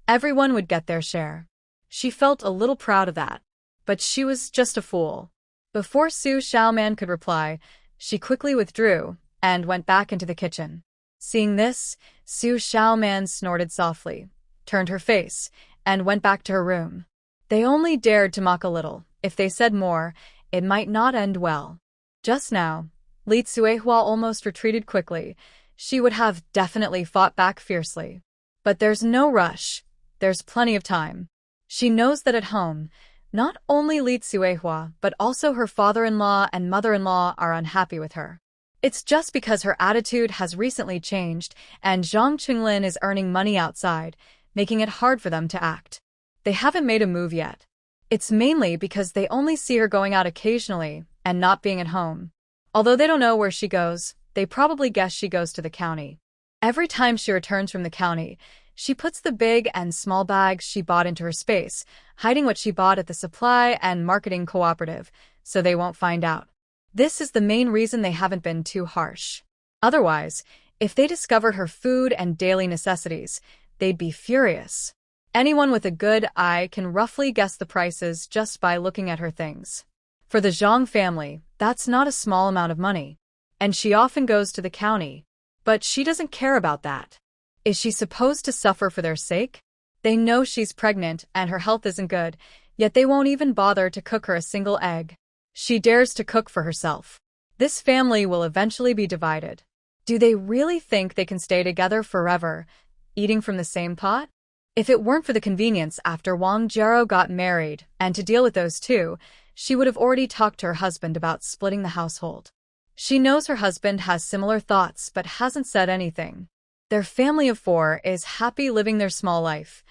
everyone would get their share. She felt a little proud of that. But she was just a fool. Before Xu Xiaoman could reply, she quickly withdrew and went back into the kitchen. Seeing this, Xu Xiaoman snorted softly, turned her face, and went back to her room. They only dared to mock a little. If they said more, it might not end well. Just now, Li Tsuehua almost retreated quickly. She would have definitely fought back fiercely. But there's no rush. There's plenty of time. She knows that at home, not only Li Tsuehua, but also her father-in-law and mother-in-law are unhappy with her. It's just because her attitude has recently changed, and Zhang Qinglin is earning money outside, making it hard for them to act. They haven't made a move yet. It's mainly because they only see her going out occasionally and not being at home. Although they don't know where she goes, they probably guess she goes to the county. Every time she returns from the county, she puts the big and small bags she bought into her space, hiding what she bought at the supply and marketing cooperative, so they won't find out. This is the main reason they haven't been too harsh. Otherwise, if they discovered her food and daily necessities, they'd be furious. Anyone with a good eye can roughly guess the prices just by looking at her things. For the Zhang family, that's not a small amount of money. And she often goes to the county. But she doesn't care about that. Is she supposed to suffer for their sake? They know she's pregnant and her health isn't good, yet they won't even bother to cook her a single egg. She dares to cook for herself. This family will eventually be divided. Do they really think they can stay together forever, eating from the same pot? If it weren't for the convenience after Wang Jiao got married, and to deal with those two, she would have already talked to her husband about splitting the household. She knows her husband has similar thoughts but hasn't said anything. Their family of 4 is happy living their small life.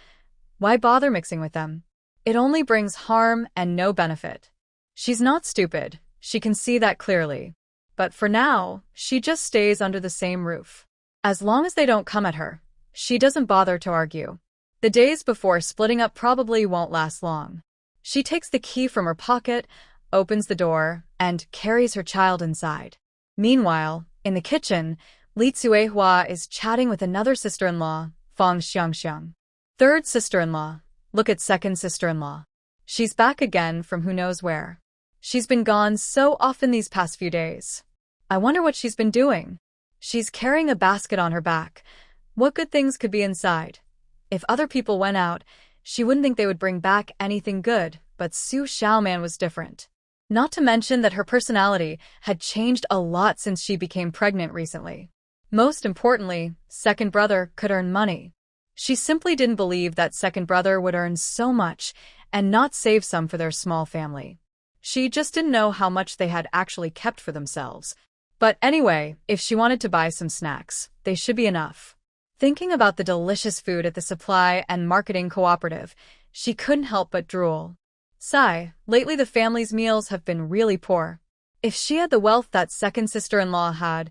Why bother mixing with them? It only brings harm and no benefit. She's not stupid, she can see that clearly. But for now, she just stays under the same roof. As long as they don't come at her, she doesn't bother to argue. The days before splitting up probably won't last long. She takes the key from her pocket, opens the door, and carries her child inside. Meanwhile, in the kitchen, Li Tsuehua is chatting with another sister-in-law, Fang Xiangxiang. Third sister-in-law, look at second sister-in-law. She's back again from who knows where. She's been gone so often these past few days. I wonder what she's been doing. She's carrying a basket on her back. What good things could be inside? If other people went out, she wouldn't think they would bring back anything good, but Xu Xiaoman was different. Not to mention that her personality had changed a lot since she became pregnant recently. Most importantly, second brother could earn money. She simply didn't believe that second brother would earn so much and not save some for their small family. She just didn't know how much they had actually kept for themselves. But anyway, if she wanted to buy some snacks, they should be enough. Thinking about the delicious food at the supply and marketing cooperative, she couldn't help but drool. Sigh, lately the family's meals have been really poor. If she had the wealth that second sister-in-law had,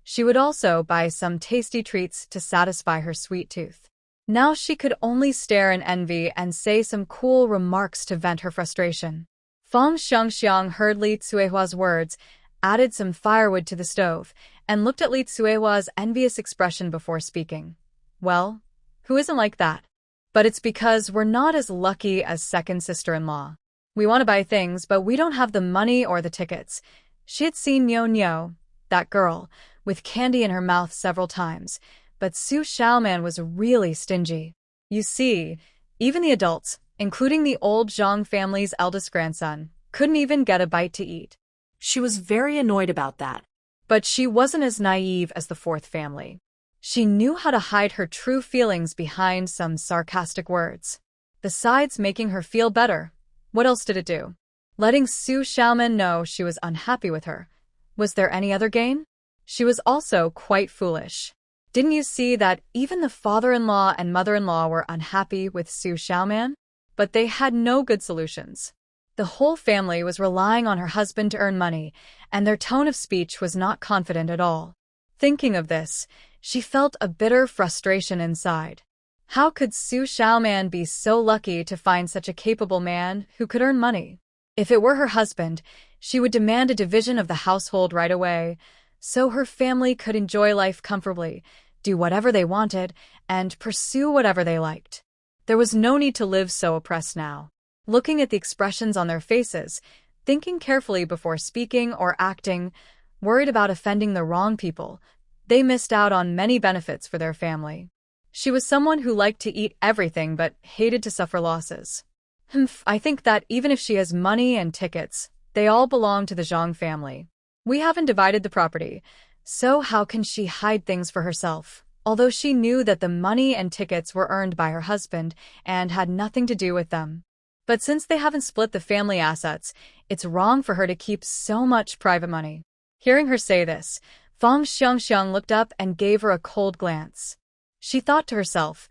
She would also buy some tasty treats to satisfy her sweet tooth. Now she could only stare in envy and say some cool remarks to vent her frustration. Feng Xiangxiang heard Li Cuihua's words, added some firewood to the stove, and looked at Li Cuihua's envious expression before speaking. Well, who isn't like that? But it's because we're not as lucky as second sister-in-law. We want to buy things, but we don't have the money or the tickets. She had seen Niu, that girl, with candy in her mouth several times, but Xu Xiaoman was really stingy. You see, even the adults, including the old Zhang family's eldest grandson, couldn't even get a bite to eat. She was very annoyed about that. But she wasn't as naive as the fourth family. She knew how to hide her true feelings behind some sarcastic words. Besides making her feel better, what else did it do? Letting Xu Xiaoman know she was unhappy with her. Was there any other gain? She was also quite foolish. Didn't you see that even the father-in-law and mother-in-law were unhappy with Xu Xiaoman? But they had no good solutions. The whole family was relying on her husband to earn money, and their tone of speech was not confident at all. Thinking of this, she felt a bitter frustration inside. How could Xu Xiaoman be so lucky to find such a capable man who could earn money? If it were her husband, she would demand a division of the household right away, so her family could enjoy life comfortably, do whatever they wanted, and pursue whatever they liked. There was no need to live so oppressed now. Looking at the expressions on their faces, thinking carefully before speaking or acting, worried about offending the wrong people, they missed out on many benefits for their family. She was someone who liked to eat everything but hated to suffer losses. I think that even if she has money and tickets, they all belong to the Zhang family. We haven't divided the property, so how can she hide things for herself? Although she knew that the money and tickets were earned by her husband and had nothing to do with them. But since they haven't split the family assets, it's wrong for her to keep so much private money. Hearing her say this, Feng Xiangxiang looked up and gave her a cold glance. She thought to herself,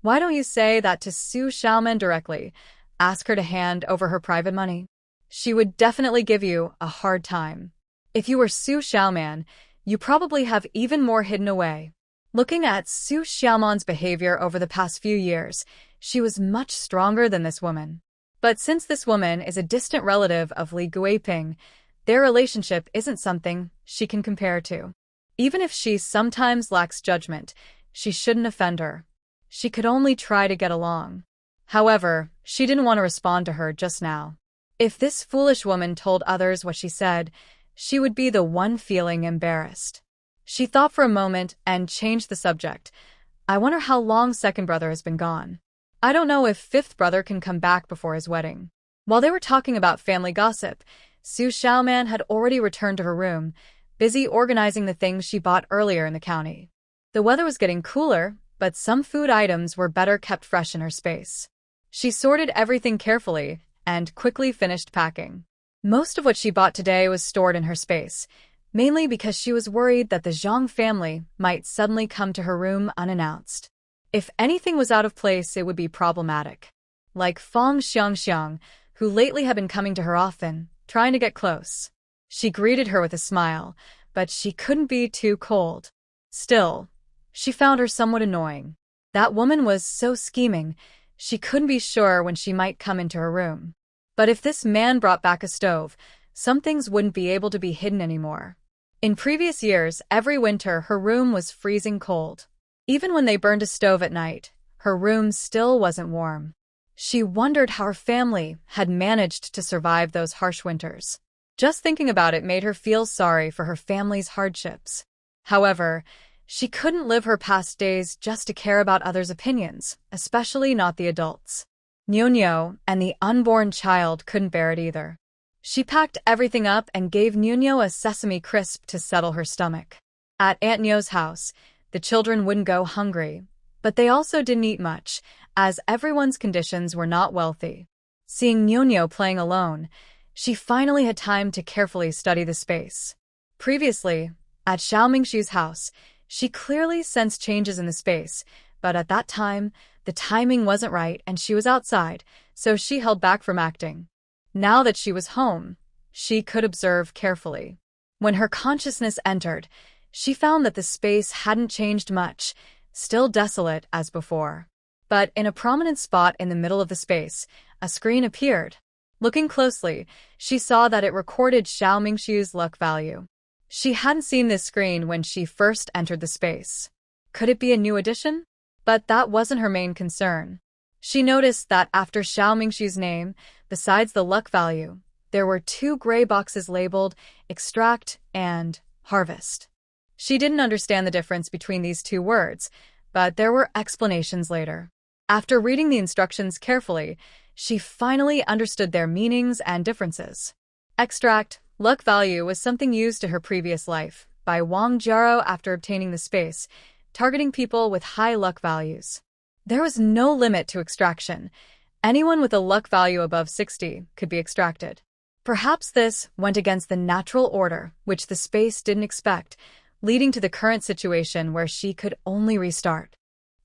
why don't you say that to Xu Xiaoman directly? Ask her to hand over her private money. She would definitely give you a hard time. If you were Xu Xiaoman, you probably have even more hidden away. Looking at Xu Xiaoman's behavior over the past few years, she was much stronger than this woman. But since this woman is a distant relative of Li Guiping, their relationship isn't something she can compare to. Even if she sometimes lacks judgment, she shouldn't offend her. She could only try to get along. However, she didn't want to respond to her just now. If this foolish woman told others what she said, she would be the one feeling embarrassed. She thought for a moment and changed the subject. I wonder how long second brother has been gone. I don't know if fifth brother can come back before his wedding. While they were talking about family gossip, Xu Xiaoman had already returned to her room, busy organizing the things she bought earlier in the county. The weather was getting cooler, but some food items were better kept fresh in her space. She sorted everything carefully and quickly finished packing. Most of what she bought today was stored in her space, mainly because she was worried that the Zhang family might suddenly come to her room unannounced. If anything was out of place, it would be problematic. Like Feng Xiangxiang, who lately had been coming to her often, trying to get close. She greeted her with a smile, but she couldn't be too cold. Still, she found her somewhat annoying. That woman was so scheming, she couldn't be sure when she might come into her room. But if this man brought back a stove, some things wouldn't be able to be hidden anymore. In previous years, every winter, her room was freezing cold. Even when they burned a stove at night, her room still wasn't warm. She wondered how her family had managed to survive those harsh winters. Just thinking about it made her feel sorry for her family's hardships. However, she couldn't live her past days just to care about others' opinions, especially not the adults. Niu and the unborn child couldn't bear it either. She packed everything up and gave Niu a sesame crisp to settle her stomach. At Aunt Nio's house, the children wouldn't go hungry, but they also didn't eat much, as everyone's conditions were not wealthy. Seeing Niu playing alone, she finally had time to carefully study the space. Previously, at Xiaomingxi's house, she clearly sensed changes in the space, but at that time, the timing wasn't right and she was outside, so she held back from acting. Now that she was home, she could observe carefully. When her consciousness entered, She found that the space hadn't changed much, still desolate as before. But in a prominent spot in the middle of the space, a screen appeared. Looking closely, she saw that it recorded Xiao Mingxiu's luck value. She hadn't seen this screen when she first entered the space. Could it be a new addition? But that wasn't her main concern. She noticed that after Xiao Mingxiu's name, besides the luck value, there were 2 gray boxes labeled Extract and Harvest. She didn't understand the difference between these 2 words, but there were explanations later. After reading the instructions carefully, she finally understood their meanings and differences. Extract, luck value, was something used to her previous life by Wang Jiaro after obtaining the space, targeting people with high luck values. There was no limit to extraction. Anyone with a luck value above 60 could be extracted. Perhaps this went against the natural order, which the space didn't expect, leading to the current situation where she could only restart.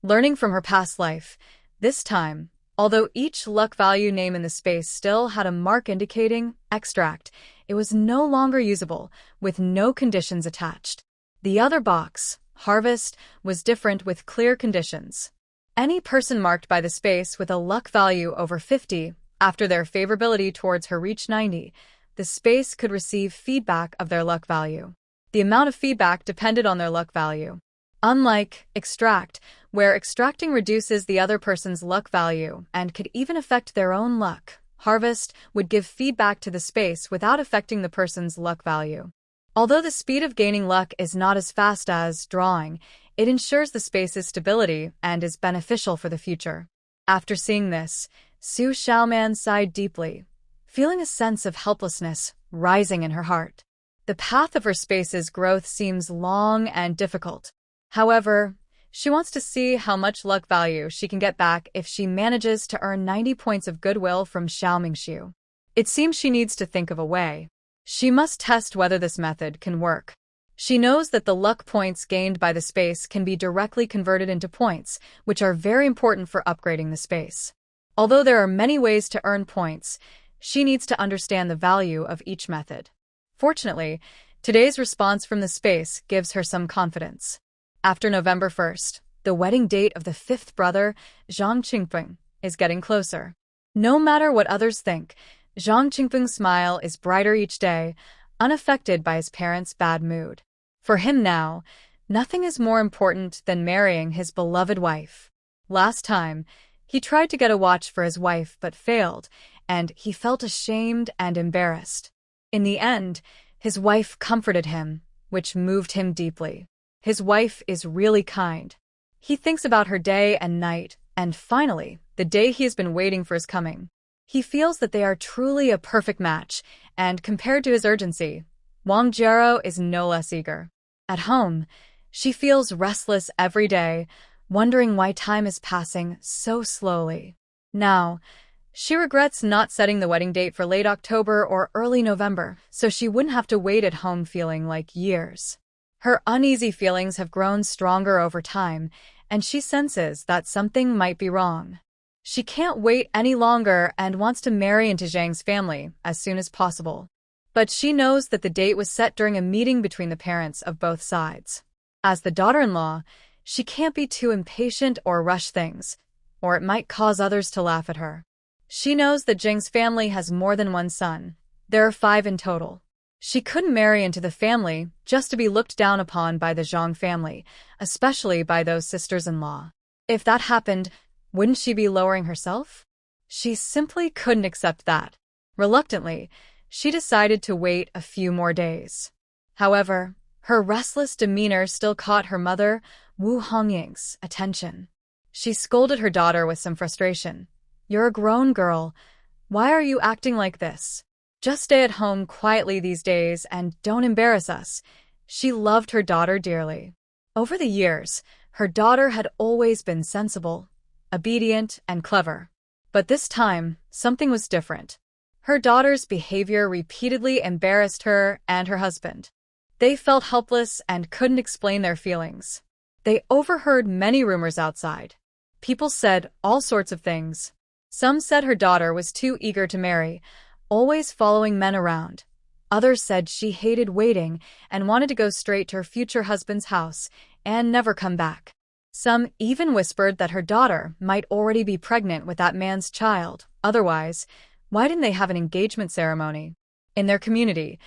Learning from her past life, this time, although each luck value name in the space still had a mark indicating extract, it was no longer usable, with no conditions attached. The other box, Harvest, was different with clear conditions. Any person marked by the space with a luck value over 50, after their favorability towards her reached 90, the space could receive feedback of their luck value. The amount of feedback depended on their luck value. Unlike Extract, where extracting reduces the other person's luck value and could even affect their own luck, Harvest would give feedback to the space without affecting the person's luck value. Although the speed of gaining luck is not as fast as drawing, it ensures the space's stability and is beneficial for the future. After seeing this, Xu Xiaoman sighed deeply, feeling a sense of helplessness rising in her heart. The path of her space's growth seems long and difficult. However, she wants to see how much luck value she can get back if she manages to earn 90 points of goodwill from Xiao Mingxiu. It seems she needs to think of a way. She must test whether this method can work. She knows that the luck points gained by the space can be directly converted into points, which are very important for upgrading the space. Although there are many ways to earn points, she needs to understand the value of each method. Fortunately, today's response from the space gives her some confidence. After November 1st, the wedding date of the 5th brother, Zhang Qingpeng, is getting closer. No matter what others think, Zhang Qingpeng's smile is brighter each day, unaffected by his parents' bad mood. For him now, nothing is more important than marrying his beloved wife. Last time, he tried to get a watch for his wife but failed, and he felt ashamed and embarrassed. In the end, his wife comforted him, which moved him deeply. His wife is really kind. He thinks about her day and night, and finally, the day he has been waiting for is coming. He feels that they are truly a perfect match, and compared to his urgency, Wang Jiaro is no less eager. At home, she feels restless every day, wondering why time is passing so slowly. Now, she regrets not setting the wedding date for late October or early November, so she wouldn't have to wait at home feeling like years. Her uneasy feelings have grown stronger over time, and she senses that something might be wrong. She can't wait any longer and wants to marry into Zhang's family as soon as possible. But she knows that the date was set during a meeting between the parents of both sides. As the daughter-in-law, she can't be too impatient or rush things, or it might cause others to laugh at her. She knows that Zhang's family has more than one son. There are 5 in total. She couldn't marry into the family just to be looked down upon by the Zhang family, especially by those sisters-in-law. If that happened, wouldn't she be lowering herself? She simply couldn't accept that. Reluctantly, she decided to wait a few more days. However, her restless demeanor still caught her mother, Wu Hongying's, attention. She scolded her daughter with some frustration. "You're a grown girl. Why are you acting like this? Just stay at home quietly these days and don't embarrass us." She loved her daughter dearly. Over the years, her daughter had always been sensible, obedient, and clever. But this time, something was different. Her daughter's behavior repeatedly embarrassed her and her husband. They felt helpless and couldn't explain their feelings. They overheard many rumors outside. People said all sorts of things. Some said her daughter was too eager to marry, always following men around. Others said she hated waiting and wanted to go straight to her future husband's house and never come back. Some even whispered that her daughter might already be pregnant with that man's child. Otherwise, why didn't they have an engagement ceremony? In their community,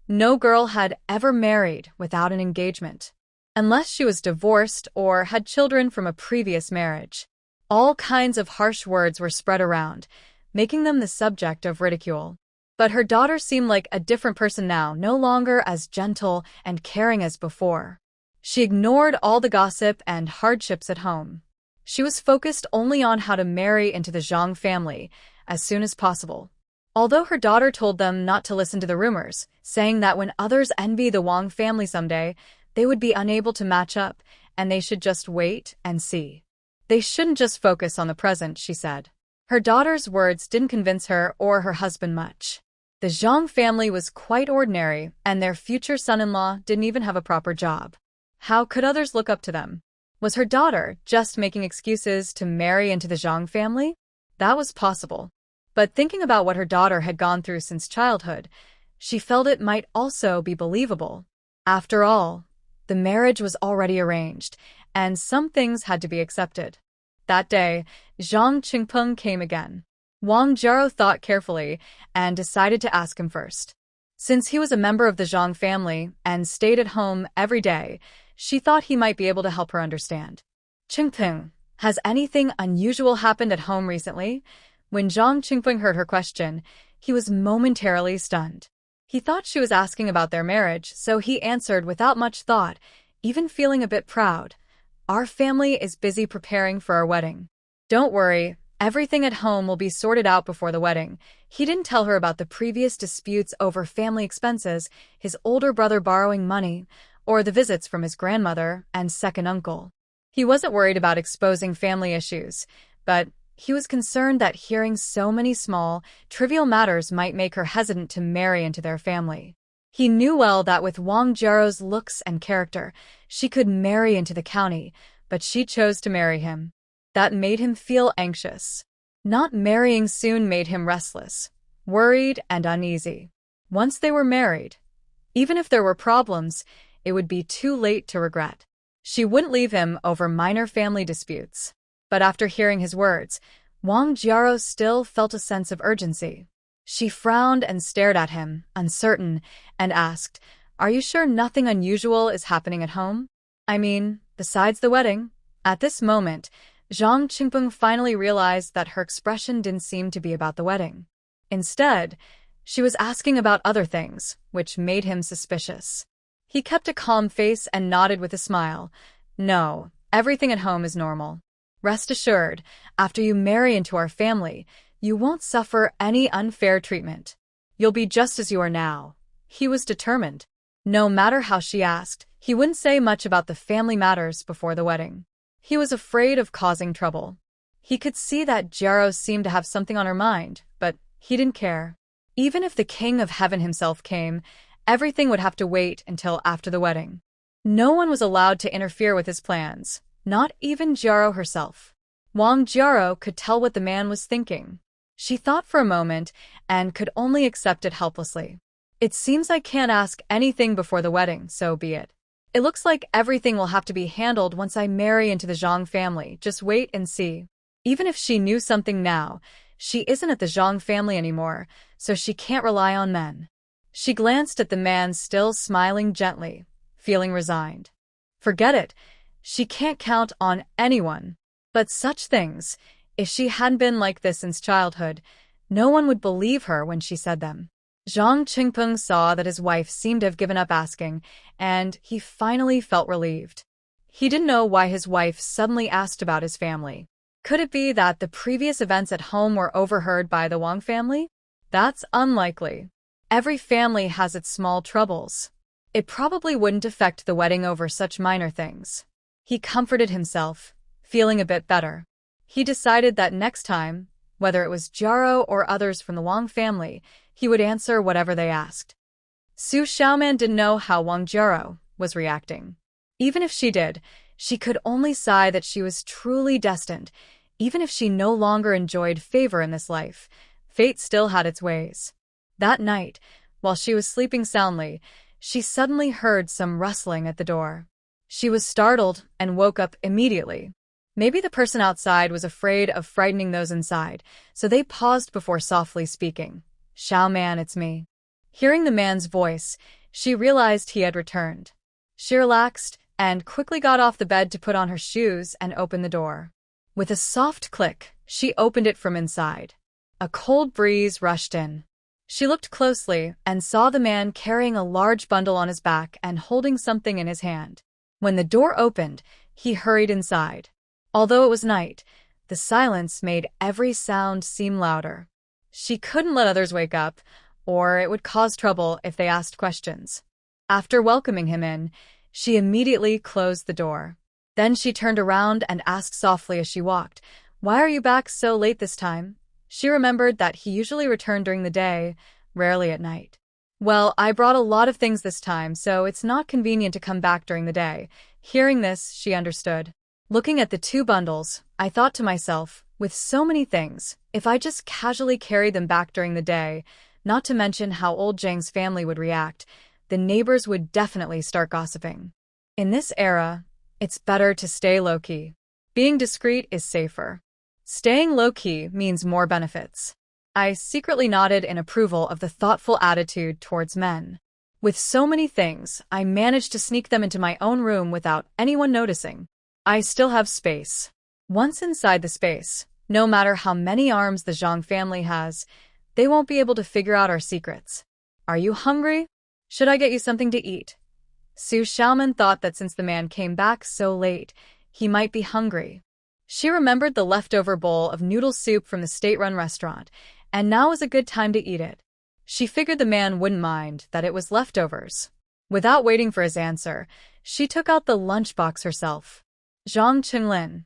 no girl had ever married without an engagement, unless she was divorced or had children from a previous marriage. All kinds of harsh words were spread around, making them the subject of ridicule. But her daughter seemed like a different person now, no longer as gentle and caring as before. She ignored all the gossip and hardships at home. She was focused only on how to marry into the Zhang family as soon as possible. Although her daughter told them not to listen to the rumors, saying that when others envy the Wang family someday, they would be unable to match up, and they should just wait and see. They shouldn't just focus on the present, she said. Her daughter's words didn't convince her or her husband much. The Zhang family was quite ordinary, and their future son-in-law didn't even have a proper job. How could others look up to them? Was her daughter just making excuses to marry into the Zhang family? That was possible. But thinking about what her daughter had gone through since childhood, she felt it might also be believable. After all, the marriage was already arranged, and some things had to be accepted. That day, Zhang Qingpeng came again. Wang Jiaro thought carefully and decided to ask him first. Since he was a member of the Zhang family and stayed at home every day, she thought he might be able to help her understand. Qingpeng, has anything unusual happened at home recently? When Zhang Qingpeng heard her question, he was momentarily stunned. He thought she was asking about their marriage, so he answered without much thought, even feeling a bit proud. Our family is busy preparing for our wedding. Don't worry, everything at home will be sorted out before the wedding. He didn't tell her about the previous disputes over family expenses, his older brother borrowing money, or the visits from his grandmother and second uncle. He wasn't worried about exposing family issues, but he was concerned that hearing so many small, trivial matters might make her hesitant to marry into their family. He knew well that with Wang Jiaro's looks and character, she could marry into the county, but she chose to marry him. That made him feel anxious. Not marrying soon made him restless, worried, and uneasy. Once they were married, even if there were problems, it would be too late to regret. She wouldn't leave him over minor family disputes. But after hearing his words, Wang Jiaro still felt a sense of urgency. She frowned and stared at him, uncertain, and asked, "Are you sure nothing unusual is happening at home? I mean, besides the wedding?" At this moment, Zhang Qingpeng finally realized that her expression didn't seem to be about the wedding. Instead, she was asking about other things, which made him suspicious. He kept a calm face and nodded with a smile. "No, everything at home is normal. Rest assured, after you marry into our family, you won't suffer any unfair treatment. You'll be just as you are now." He was determined. No matter how she asked, he wouldn't say much about the family matters before the wedding. He was afraid of causing trouble. He could see that Jiaro seemed to have something on her mind, but he didn't care. Even if the King of Heaven himself came, everything would have to wait until after the wedding. No one was allowed to interfere with his plans. Not even Jiaro herself. Wang Jiaro could tell what the man was thinking. She thought for a moment and could only accept it helplessly. "It seems I can't ask anything before the wedding, so be it. It looks like everything will have to be handled once I marry into the Zhang family. Just wait and see." Even if she knew something now, she isn't at the Zhang family anymore, so she can't rely on men. She glanced at the man still smiling gently, feeling resigned. Forget it. She can't count on anyone. But such things, if she hadn't been like this since childhood, no one would believe her when she said them. Zhang Qingpeng saw that his wife seemed to have given up asking, and he finally felt relieved. He didn't know why his wife suddenly asked about his family. Could it be that the previous events at home were overheard by the Wang family? That's unlikely. Every family has its small troubles. It probably wouldn't affect the wedding over such minor things. He comforted himself, feeling a bit better. He decided that next time, whether it was Jiaro or others from the Wang family, he would answer whatever they asked. Xu Xiaoman didn't know how Wang Jiaro was reacting. Even if she did, she could only sigh that she was truly destined. Even if she no longer enjoyed favor in this life, fate still had its ways. That night, While she was sleeping soundly, she suddenly heard some rustling at the door. She was startled and woke up immediately. Maybe the person outside was afraid of frightening those inside, so they paused before softly speaking. "Xiaoman, it's me." Hearing the man's voice, she realized he had returned. She relaxed and quickly got off the bed to put on her shoes and open the door. With a soft click, she opened it from inside. A cold breeze rushed in. She looked closely and saw the man carrying a large bundle on his back and holding something in his hand. When the door opened, he hurried inside. Although it was night, the silence made every sound seem louder. She couldn't let others wake up, or it would cause trouble if they asked questions. After welcoming him in, she immediately closed the door. Then she turned around and asked softly as she walked, "Why are you back so late this time?" She remembered that he usually returned during the day, rarely at night. "Well, I brought a lot of things this time, so it's not convenient to come back during the day." Hearing this, she understood. Looking at the two bundles, I thought to myself, with so many things, if I just casually carried them back during the day, not to mention how old Zhang's family would react, the neighbors would definitely start gossiping. In this era, it's better to stay low-key. Being discreet is safer. Staying low-key means more benefits. I secretly nodded in approval of the thoughtful attitude towards men. With so many things, I managed to sneak them into my own room without anyone noticing. I still have space. Once inside the space, no matter how many arms the Zhang family has, they won't be able to figure out our secrets. "Are you hungry? Should I get you something to eat?" Xu Xiaoman thought that since the man came back so late, he might be hungry. She remembered the leftover bowl of noodle soup from the state-run restaurant, and now was a good time to eat it. She figured the man wouldn't mind that it was leftovers. Without waiting for his answer, she took out the lunchbox herself. Zhang Qinglin.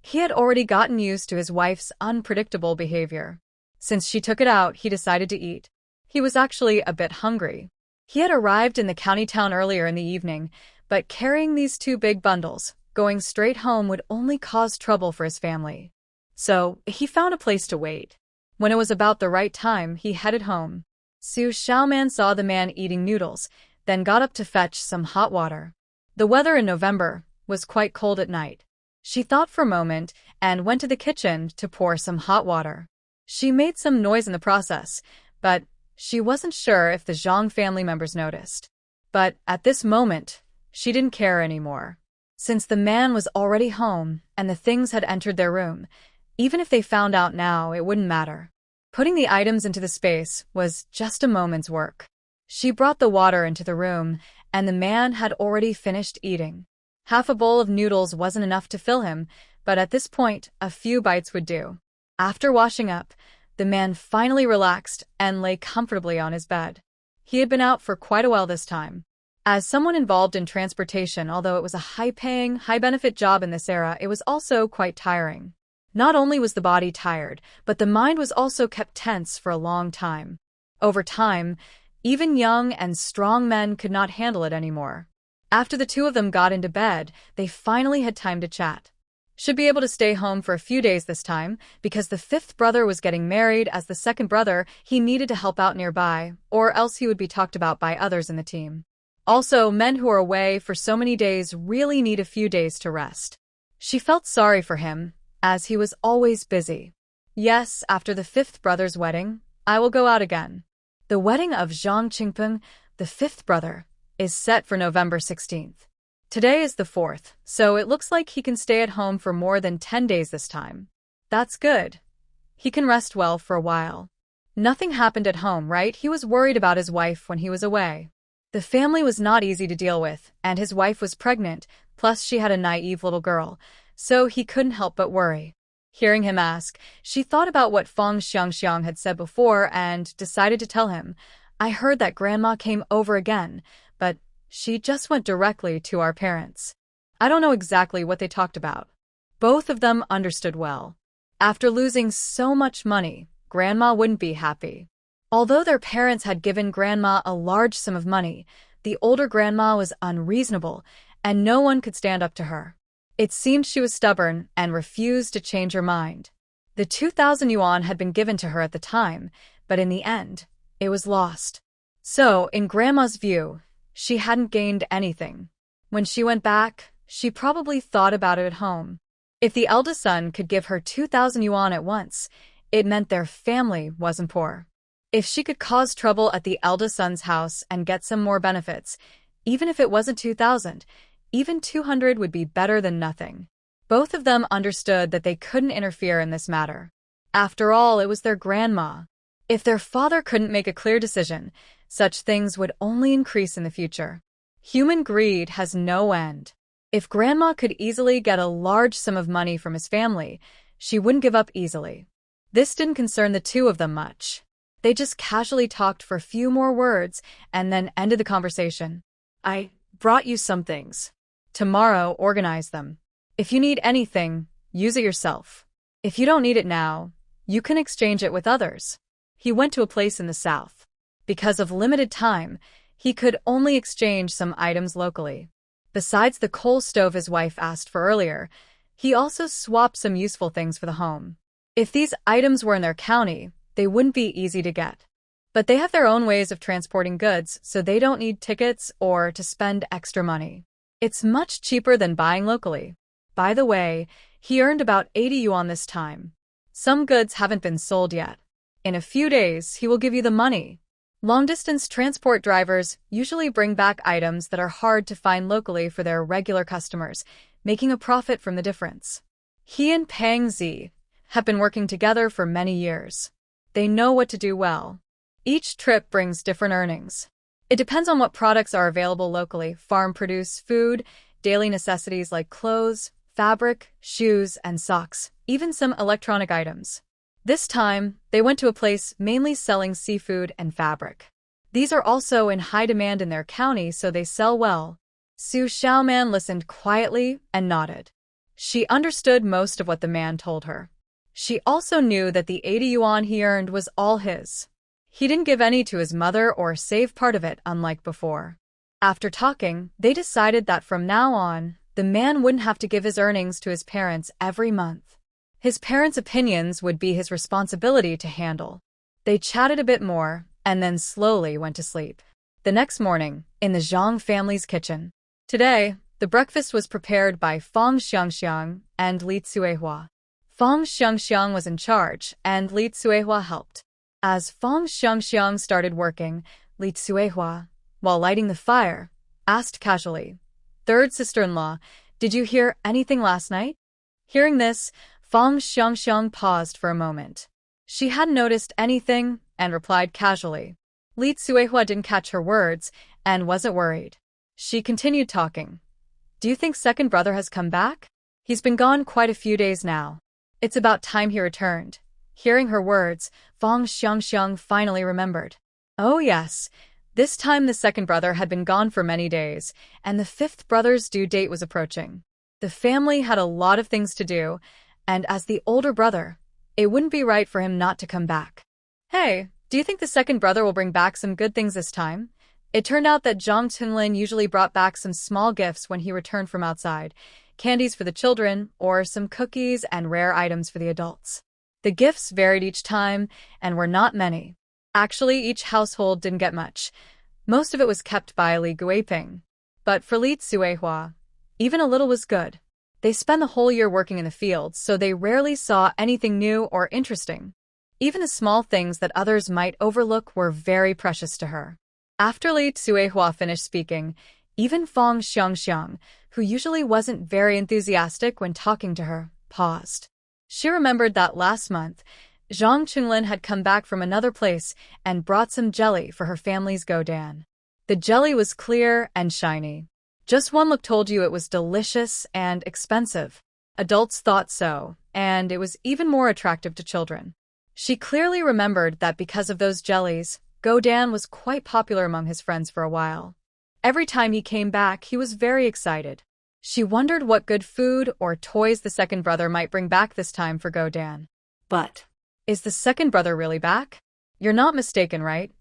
He had already gotten used to his wife's unpredictable behavior. Since she took it out, he decided to eat. He was actually a bit hungry. He had arrived in the county town earlier in the evening, but carrying these two big bundles, going straight home would only cause trouble for his family. So, he found a place to wait. When it was about the right time, he headed home. Xu Xiaoman saw the man eating noodles, then got up to fetch some hot water. The weather in November was quite cold at night. She thought for a moment and went to the kitchen to pour some hot water. She made some noise in the process, but she wasn't sure if the Zhang family members noticed. But at this moment, she didn't care anymore. Since the man was already home and the things had entered their room, even if they found out now, it wouldn't matter. Putting the items into the space was just a moment's work. She brought the water into the room, and the man had already finished eating. Half a bowl of noodles wasn't enough to fill him, but at this point, a few bites would do. After washing up, the man finally relaxed and lay comfortably on his bed. He had been out for quite a while this time. As someone involved in transportation, although it was a high-paying, high-benefit job in this era, it was also quite tiring. Not only was the body tired, but the mind was also kept tense for a long time. Over time, even young and strong men could not handle it anymore. After the two of them got into bed, they finally had time to chat. Should be able to stay home for a few days this time, because the fifth brother was getting married. As the second brother, he needed to help out nearby, or else he would be talked about by others in the team. Also, men who are away for so many days really need a few days to rest. She felt sorry for him, as he was always busy. Yes, after the fifth brother's wedding, I will go out again. The wedding of Zhang Qingpeng, the fifth brother, is set for November 16th. Today is the 4th, so it looks like he can stay at home for more than 10 days this time. That's good. He can rest well for a while. Nothing happened at home, right? He was worried about his wife when he was away. The family was not easy to deal with, and his wife was pregnant, plus she had a naive little girl, so he couldn't help but worry. Hearing him ask, she thought about what Feng Xiangxiang had said before and decided to tell him. I heard that grandma came over again, but she just went directly to our parents. I don't know exactly what they talked about. Both of them understood well. After losing so much money, grandma wouldn't be happy. Although their parents had given grandma a large sum of money, the older grandma was unreasonable, and no one could stand up to her. It seemed she was stubborn and refused to change her mind. The 2,000 yuan had been given to her at the time, but in the end, it was lost. So, in Grandma's view, she hadn't gained anything. When she went back, she probably thought about it at home. If the eldest son could give her 2,000 yuan at once, it meant their family wasn't poor. If she could cause trouble at the eldest son's house and get some more benefits, even if it wasn't 2,000, even 200 would be better than nothing. Both of them understood that they couldn't interfere in this matter. After all, it was their grandma. If their father couldn't make a clear decision, such things would only increase in the future. Human greed has no end. If Grandma could easily get a large sum of money from his family, she wouldn't give up easily. This didn't concern the two of them much. They just casually talked for a few more words and then ended the conversation. I brought you some things. Tomorrow, organize them. If you need anything, use it yourself. If you don't need it now, you can exchange it with others. He went to a place in the south. Because of limited time, he could only exchange some items locally. Besides the coal stove his wife asked for earlier, he also swapped some useful things for the home. If these items were in their county, they wouldn't be easy to get. But they have their own ways of transporting goods, so they don't need tickets or to spend extra money. It's much cheaper than buying locally. By the way, he earned about 80 yuan this time. Some goods haven't been sold yet. In a few days, he will give you the money. Long-distance transport drivers usually bring back items that are hard to find locally for their regular customers, making a profit from the difference. He and Pang Zi have been working together for many years. They know what to do well. Each trip brings different earnings. It depends on what products are available locally: farm-produced food, daily necessities like clothes, fabric, shoes, and socks, even some electronic items. This time, they went to a place mainly selling seafood and fabric. These are also in high demand in their county, so they sell well. Xu Xiaoman listened quietly and nodded. She understood most of what the man told her. She also knew that the 80 yuan he earned was all his. He didn't give any to his mother or save part of it, unlike before. After talking, they decided that from now on, the man wouldn't have to give his earnings to his parents every month. His parents' opinions would be his responsibility to handle. They chatted a bit more, and then slowly went to sleep. The next morning, in the Zhang family's kitchen. Today, the breakfast was prepared by Fang Xiangxiang and Li Cuihua. Fang Xiangxiang was in charge, and Li Cuihua helped. As Fang Xiangxiang started working, Li Cuihua, while lighting the fire, asked casually, "Third sister-in-law, did you hear anything last night?" Hearing this, Fang Xiangxiang paused for a moment. She hadn't noticed anything and replied casually. Li Cuihua didn't catch her words and wasn't worried. She continued talking. "Do you think second brother has come back? He's been gone quite a few days now. It's about time he returned." Hearing her words, Fang Xiangxiang finally remembered. Oh yes, this time the second brother had been gone for many days, and the fifth brother's due date was approaching. The family had a lot of things to do, and as the older brother, it wouldn't be right for him not to come back. "Hey, do you think the second brother will bring back some good things this time?" It turned out that Zhang Qinlin usually brought back some small gifts when he returned from outside, candies for the children, or some cookies and rare items for the adults. The gifts varied each time and were not many. Actually, each household didn't get much. Most of it was kept by Li Guiping. But for Li Cuihua, even a little was good. They spent the whole year working in the fields, so they rarely saw anything new or interesting. Even the small things that others might overlook were very precious to her. After Li Cuihua finished speaking, even Fang Xiangxiang, who usually wasn't very enthusiastic when talking to her, paused. She remembered that last month, Zhang Qinglin had come back from another place and brought some jelly for her family's godan. The jelly was clear and shiny. Just one look told you it was delicious and expensive. Adults thought so, and it was even more attractive to children. She clearly remembered that because of those jellies, godan was quite popular among his friends for a while. Every time he came back, he was very excited. She wondered what good food or toys the second brother might bring back this time for godan. But Is the second brother really back? You're not mistaken, right?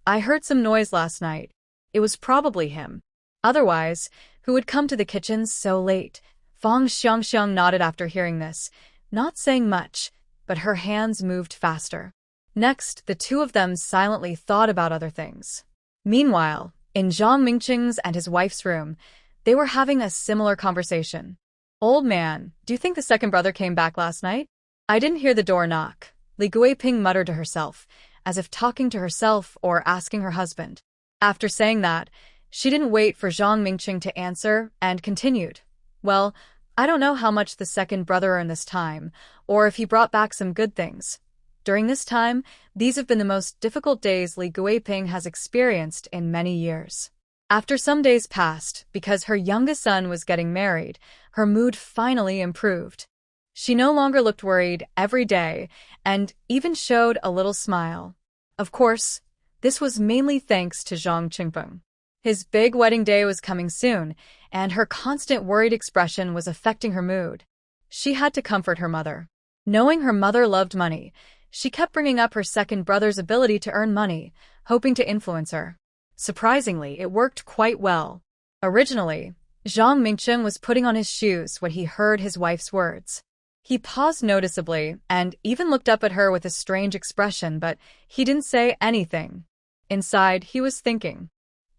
I heard some noise last night. It was probably him. Otherwise, who would come to the kitchen so late? Fang Xiangxiang nodded after hearing this, not saying much, but her hands moved faster. Next, the two of them silently thought about other things. Meanwhile, in Zhang Mingqing's and his wife's room, they were having a similar conversation. "Old man, do you think the second brother came back last night?" "I didn't hear the door knock," Li Guiping muttered to herself, as if talking to herself or asking her husband. After saying that, she didn't wait for Zhang Mingqing to answer and continued. "Well, I don't know how much the second brother earned this time, or if he brought back some good things. During this time, these have been the most difficult days Li Guiping has experienced in many years." After some days passed, because her youngest son was getting married, her mood finally improved. She no longer looked worried every day and even showed a little smile. Of course, this was mainly thanks to Zhang Qingpeng. His big wedding day was coming soon, and her constant worried expression was affecting her mood. She had to comfort her mother. Knowing her mother loved money, she kept bringing up her second brother's ability to earn money, hoping to influence her. Surprisingly, it worked quite well. Originally, Zhang Mingqing was putting on his shoes when he heard his wife's words. He paused noticeably and even looked up at her with a strange expression, but he didn't say anything. Inside, he was thinking.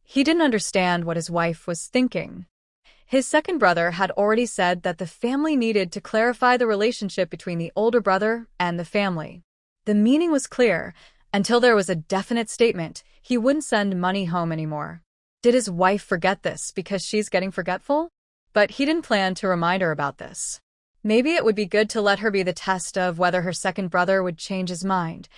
He didn't understand what his wife was thinking. His second brother had already said that the family needed to clarify the relationship between the older brother and the family. The meaning was clear. Until there was a definite statement, he wouldn't send money home anymore. Did his wife forget this because she's getting forgetful? But he didn't plan to remind her about this. Maybe it would be good to let her be the test of whether her second brother would change his mind,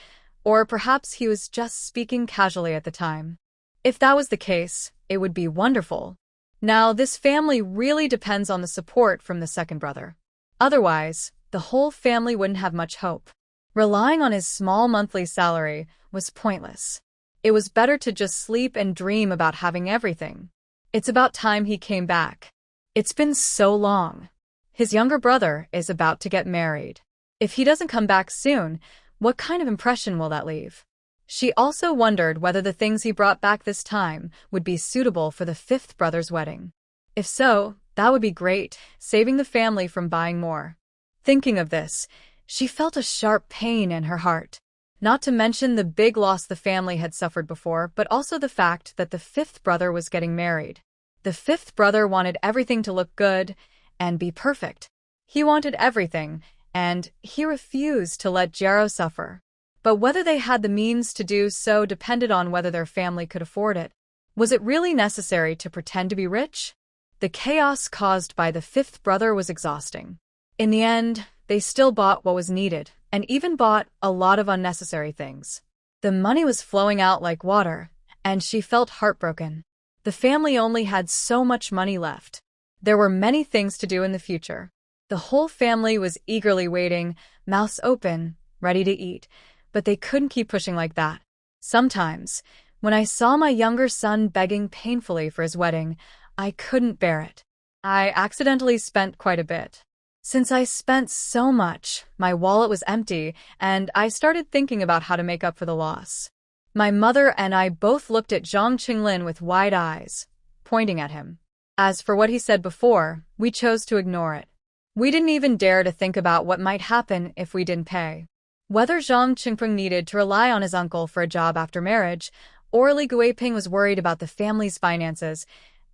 or perhaps he was just speaking casually at the time. If that was the case, it would be wonderful. Now, this family really depends on the support from the second brother. Otherwise, the whole family wouldn't have much hope. Relying on his small monthly salary was pointless. It was better to just sleep and dream about having everything. It's about time he came back. It's been so long. His younger brother is about to get married. If he doesn't come back soon, what kind of impression will that leave? She also wondered whether the things he brought back this time would be suitable for the fifth brother's wedding. If so, that would be great, saving the family from buying more. Thinking of this, she felt a sharp pain in her heart. Not to mention the big loss the family had suffered before, but also the fact that the fifth brother was getting married. The fifth brother wanted everything to look good and be perfect. He wanted everything, and he refused to let Jero suffer. But whether they had the means to do so depended on whether their family could afford it. Was it really necessary to pretend to be rich? The chaos caused by the fifth brother was exhausting. In the end, they still bought what was needed, and even bought a lot of unnecessary things. The money was flowing out like water, and she felt heartbroken. The family only had so much money left. There were many things to do in the future. The whole family was eagerly waiting, mouths open, ready to eat, but they couldn't keep pushing like that. Sometimes, when I saw my younger son begging painfully for his wedding, I couldn't bear it. I accidentally spent quite a bit. Since I spent so much, my wallet was empty, and I started thinking about how to make up for the loss. My mother and I both looked at Zhang Qinglin with wide eyes, pointing at him. As for what he said before, we chose to ignore it. We didn't even dare to think about what might happen if we didn't pay. Whether Zhang Qingpeng needed to rely on his uncle for a job after marriage, or Li Guiping was worried about the family's finances,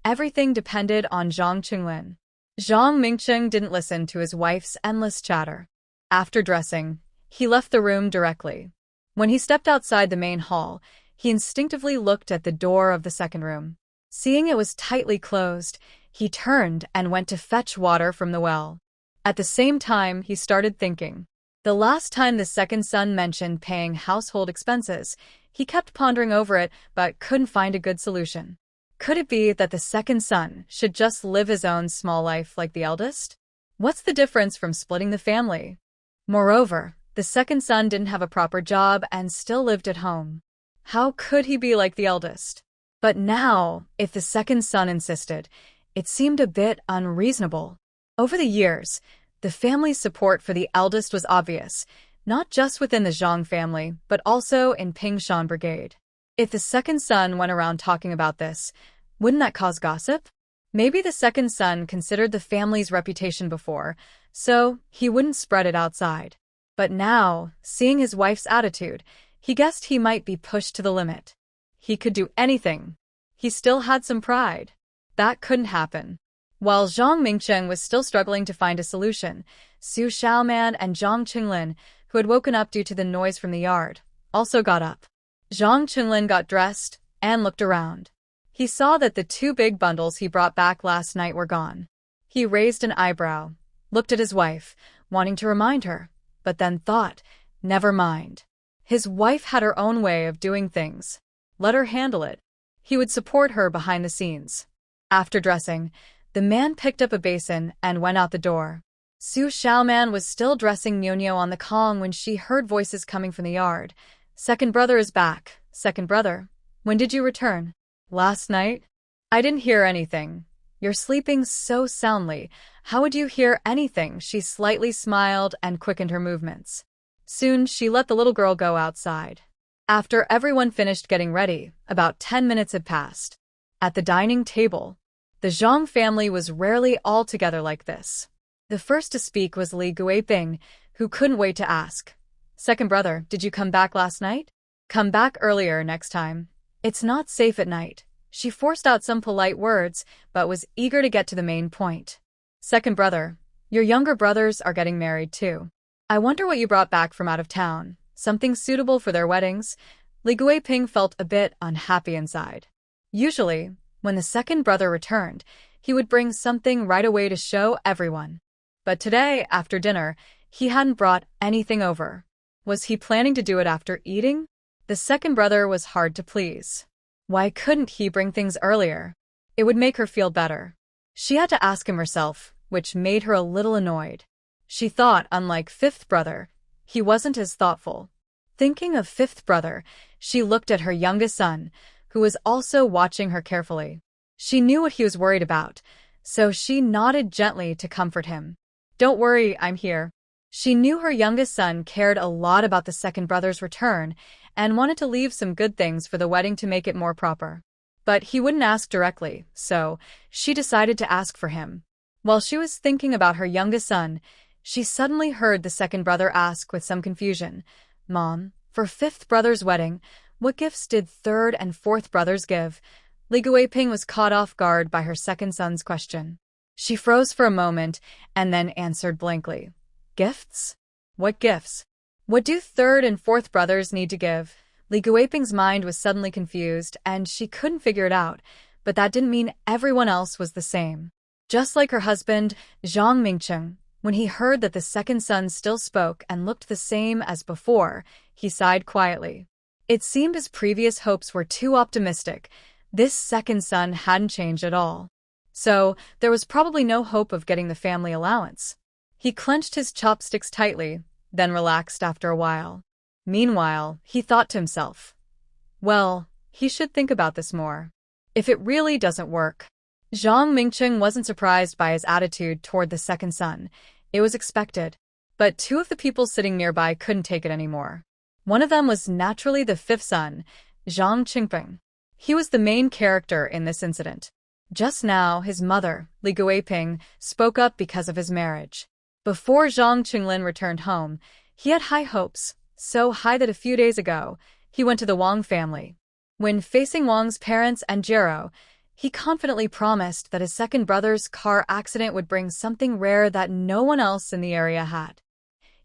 everything depended on Zhang Qinglin. Zhang Mingqing didn't listen to his wife's endless chatter. After dressing, he left the room directly. When he stepped outside the main hall, he instinctively looked at the door of the second room. Seeing it was tightly closed, he turned and went to fetch water from the well. At the same time, he started thinking. The last time the second son mentioned paying household expenses, he kept pondering over it but couldn't find a good solution. Could it be that the second son should just live his own small life like the eldest? What's the difference from splitting the family? Moreover, the second son didn't have a proper job and still lived at home. How could he be like the eldest? But now, if the second son insisted, it seemed a bit unreasonable. Over the years, the family's support for the eldest was obvious, not just within the Zhang family, but also in Pingshan Brigade. If the second son went around talking about this, wouldn't that cause gossip? Maybe the second son considered the family's reputation before, so he wouldn't spread it outside. But now, seeing his wife's attitude, he guessed he might be pushed to the limit. He could do anything. He still had some pride. That couldn't happen. While Zhang Mingcheng was still struggling to find a solution, Xu Xiaoman and Zhang Qinglin, who had woken up due to the noise from the yard, also got up. Zhang Qinglin got dressed and looked around. He saw that the 2 big bundles he brought back last night were gone. He raised an eyebrow, looked at his wife, wanting to remind her, but then thought, never mind. His wife had her own way of doing things. Let her handle it. He would support her behind the scenes. After dressing, the man picked up a basin and went out the door. Xu Xiaoman was still dressing Nyo on the Kong when she heard voices coming from the yard. Second brother is back. Second brother, when did you return? Last night? I didn't hear anything. You're sleeping so soundly. How would you hear anything? She slightly smiled and quickened her movements. Soon, she let the little girl go outside. After everyone finished getting ready, about 10 minutes had passed. At the dining table, the Zhang family was rarely all together like this. The first to speak was Li Guiping, who couldn't wait to ask. Second brother, did you come back last night? Come back earlier next time. It's not safe at night. She forced out some polite words, but was eager to get to the main point. Second brother, your younger brothers are getting married too. I wonder what you brought back from out of town. Something suitable for their weddings? Li Guiping felt a bit unhappy inside. Usually, when the second brother returned, he would bring something right away to show everyone. But today, after dinner, he hadn't brought anything over. Was he planning to do it after eating? The second brother was hard to please. Why couldn't he bring things earlier? It would make her feel better. She had to ask him herself, which made her a little annoyed. She thought, unlike fifth brother, he wasn't as thoughtful. Thinking of fifth brother, she looked at her youngest son, who was also watching her carefully. She knew what he was worried about, so she nodded gently to comfort him. Don't worry, I'm here. She knew her youngest son cared a lot about the second brother's return and wanted to leave some good things for the wedding to make it more proper. But he wouldn't ask directly, so she decided to ask for him. While she was thinking about her youngest son, she suddenly heard the second brother ask with some confusion, Mom, for fifth brother's wedding, what gifts did third and fourth brothers give? Li Guiping was caught off guard by her second son's question. She froze for a moment and then answered blankly. Gifts? What gifts? What do third and fourth brothers need to give? Li Guiping's mind was suddenly confused and she couldn't figure it out, but that didn't mean everyone else was the same. Just like her husband, Zhang Mingcheng, when he heard that the second son still spoke and looked the same as before, he sighed quietly. It seemed his previous hopes were too optimistic. This second son hadn't changed at all. So, there was probably no hope of getting the family allowance. He clenched his chopsticks tightly, then relaxed after a while. Meanwhile, he thought to himself, well, he should think about this more. If it really doesn't work. Zhang Mingcheng wasn't surprised by his attitude toward the second son. It was expected. But 2 of the people sitting nearby couldn't take it anymore. One of them was naturally the fifth son, Zhang Qingping. He was the main character in this incident. Just now, his mother, Li Guiping, spoke up because of his marriage. Before Zhang Qinglin returned home, he had high hopes, so high that a few days ago, he went to the Wang family. When facing Wang's parents and Jero, he confidently promised that his second brother's car accident would bring something rare that no one else in the area had.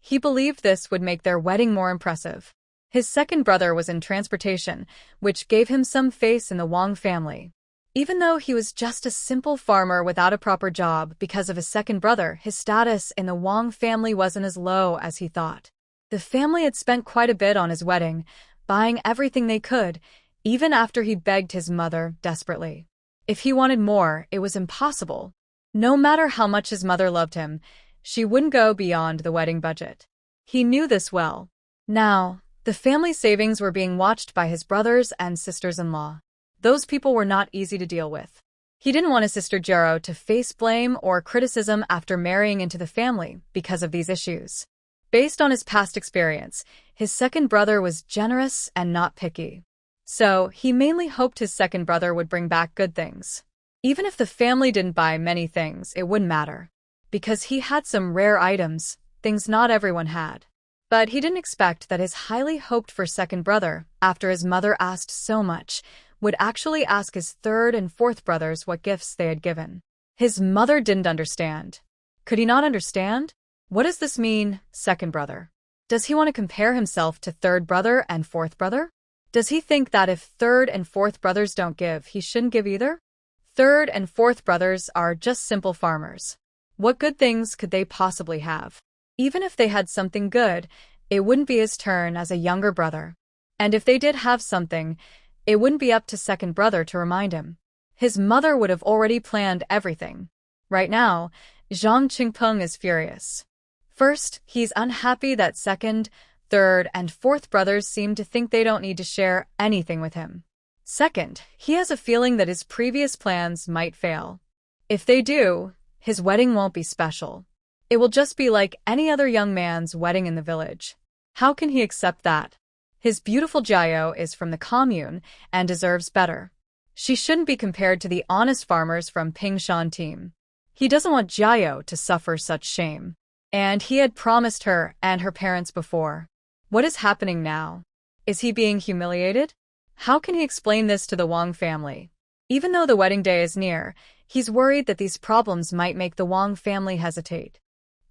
He believed this would make their wedding more impressive. His second brother was in transportation, which gave him some face in the Wang family. Even though he was just a simple farmer without a proper job because of his second brother, his status in the Wang family wasn't as low as he thought. The family had spent quite a bit on his wedding, buying everything they could, even after he begged his mother desperately. If he wanted more, it was impossible. No matter how much his mother loved him, she wouldn't go beyond the wedding budget. He knew this well. Now, the family savings were being watched by his brothers and sisters-in-law. Those people were not easy to deal with. He didn't want his sister Jero to face blame or criticism after marrying into the family because of these issues. Based on his past experience, his second brother was generous and not picky. So, he mainly hoped his second brother would bring back good things. Even if the family didn't buy many things, it wouldn't matter. Because he had some rare items, things not everyone had. But he didn't expect that his highly hoped-for second brother, after his mother asked so much, would actually ask his third and fourth brothers what gifts they had given. His mother didn't understand. Could he not understand? What does this mean, second brother? Does he want to compare himself to third brother and fourth brother? Does he think that if third and fourth brothers don't give, he shouldn't give either? Third and fourth brothers are just simple farmers. What good things could they possibly have? Even if they had something good, it wouldn't be his turn as a younger brother. And if they did have something, it wouldn't be up to second brother to remind him. His mother would have already planned everything. Right now, Zhang Qingpeng is furious. First, he's unhappy that second, third, and fourth brothers seem to think they don't need to share anything with him. Second, he has a feeling that his previous plans might fail. If they do, his wedding won't be special. It will just be like any other young man's wedding in the village. How can he accept that? His beautiful Jiao is from the commune and deserves better. She shouldn't be compared to the honest farmers from Pingshan team. He doesn't want Jiao to suffer such shame. And he had promised her and her parents before. What is happening now? Is he being humiliated? How can he explain this to the Wang family? Even though the wedding day is near, he's worried that these problems might make the Wang family hesitate.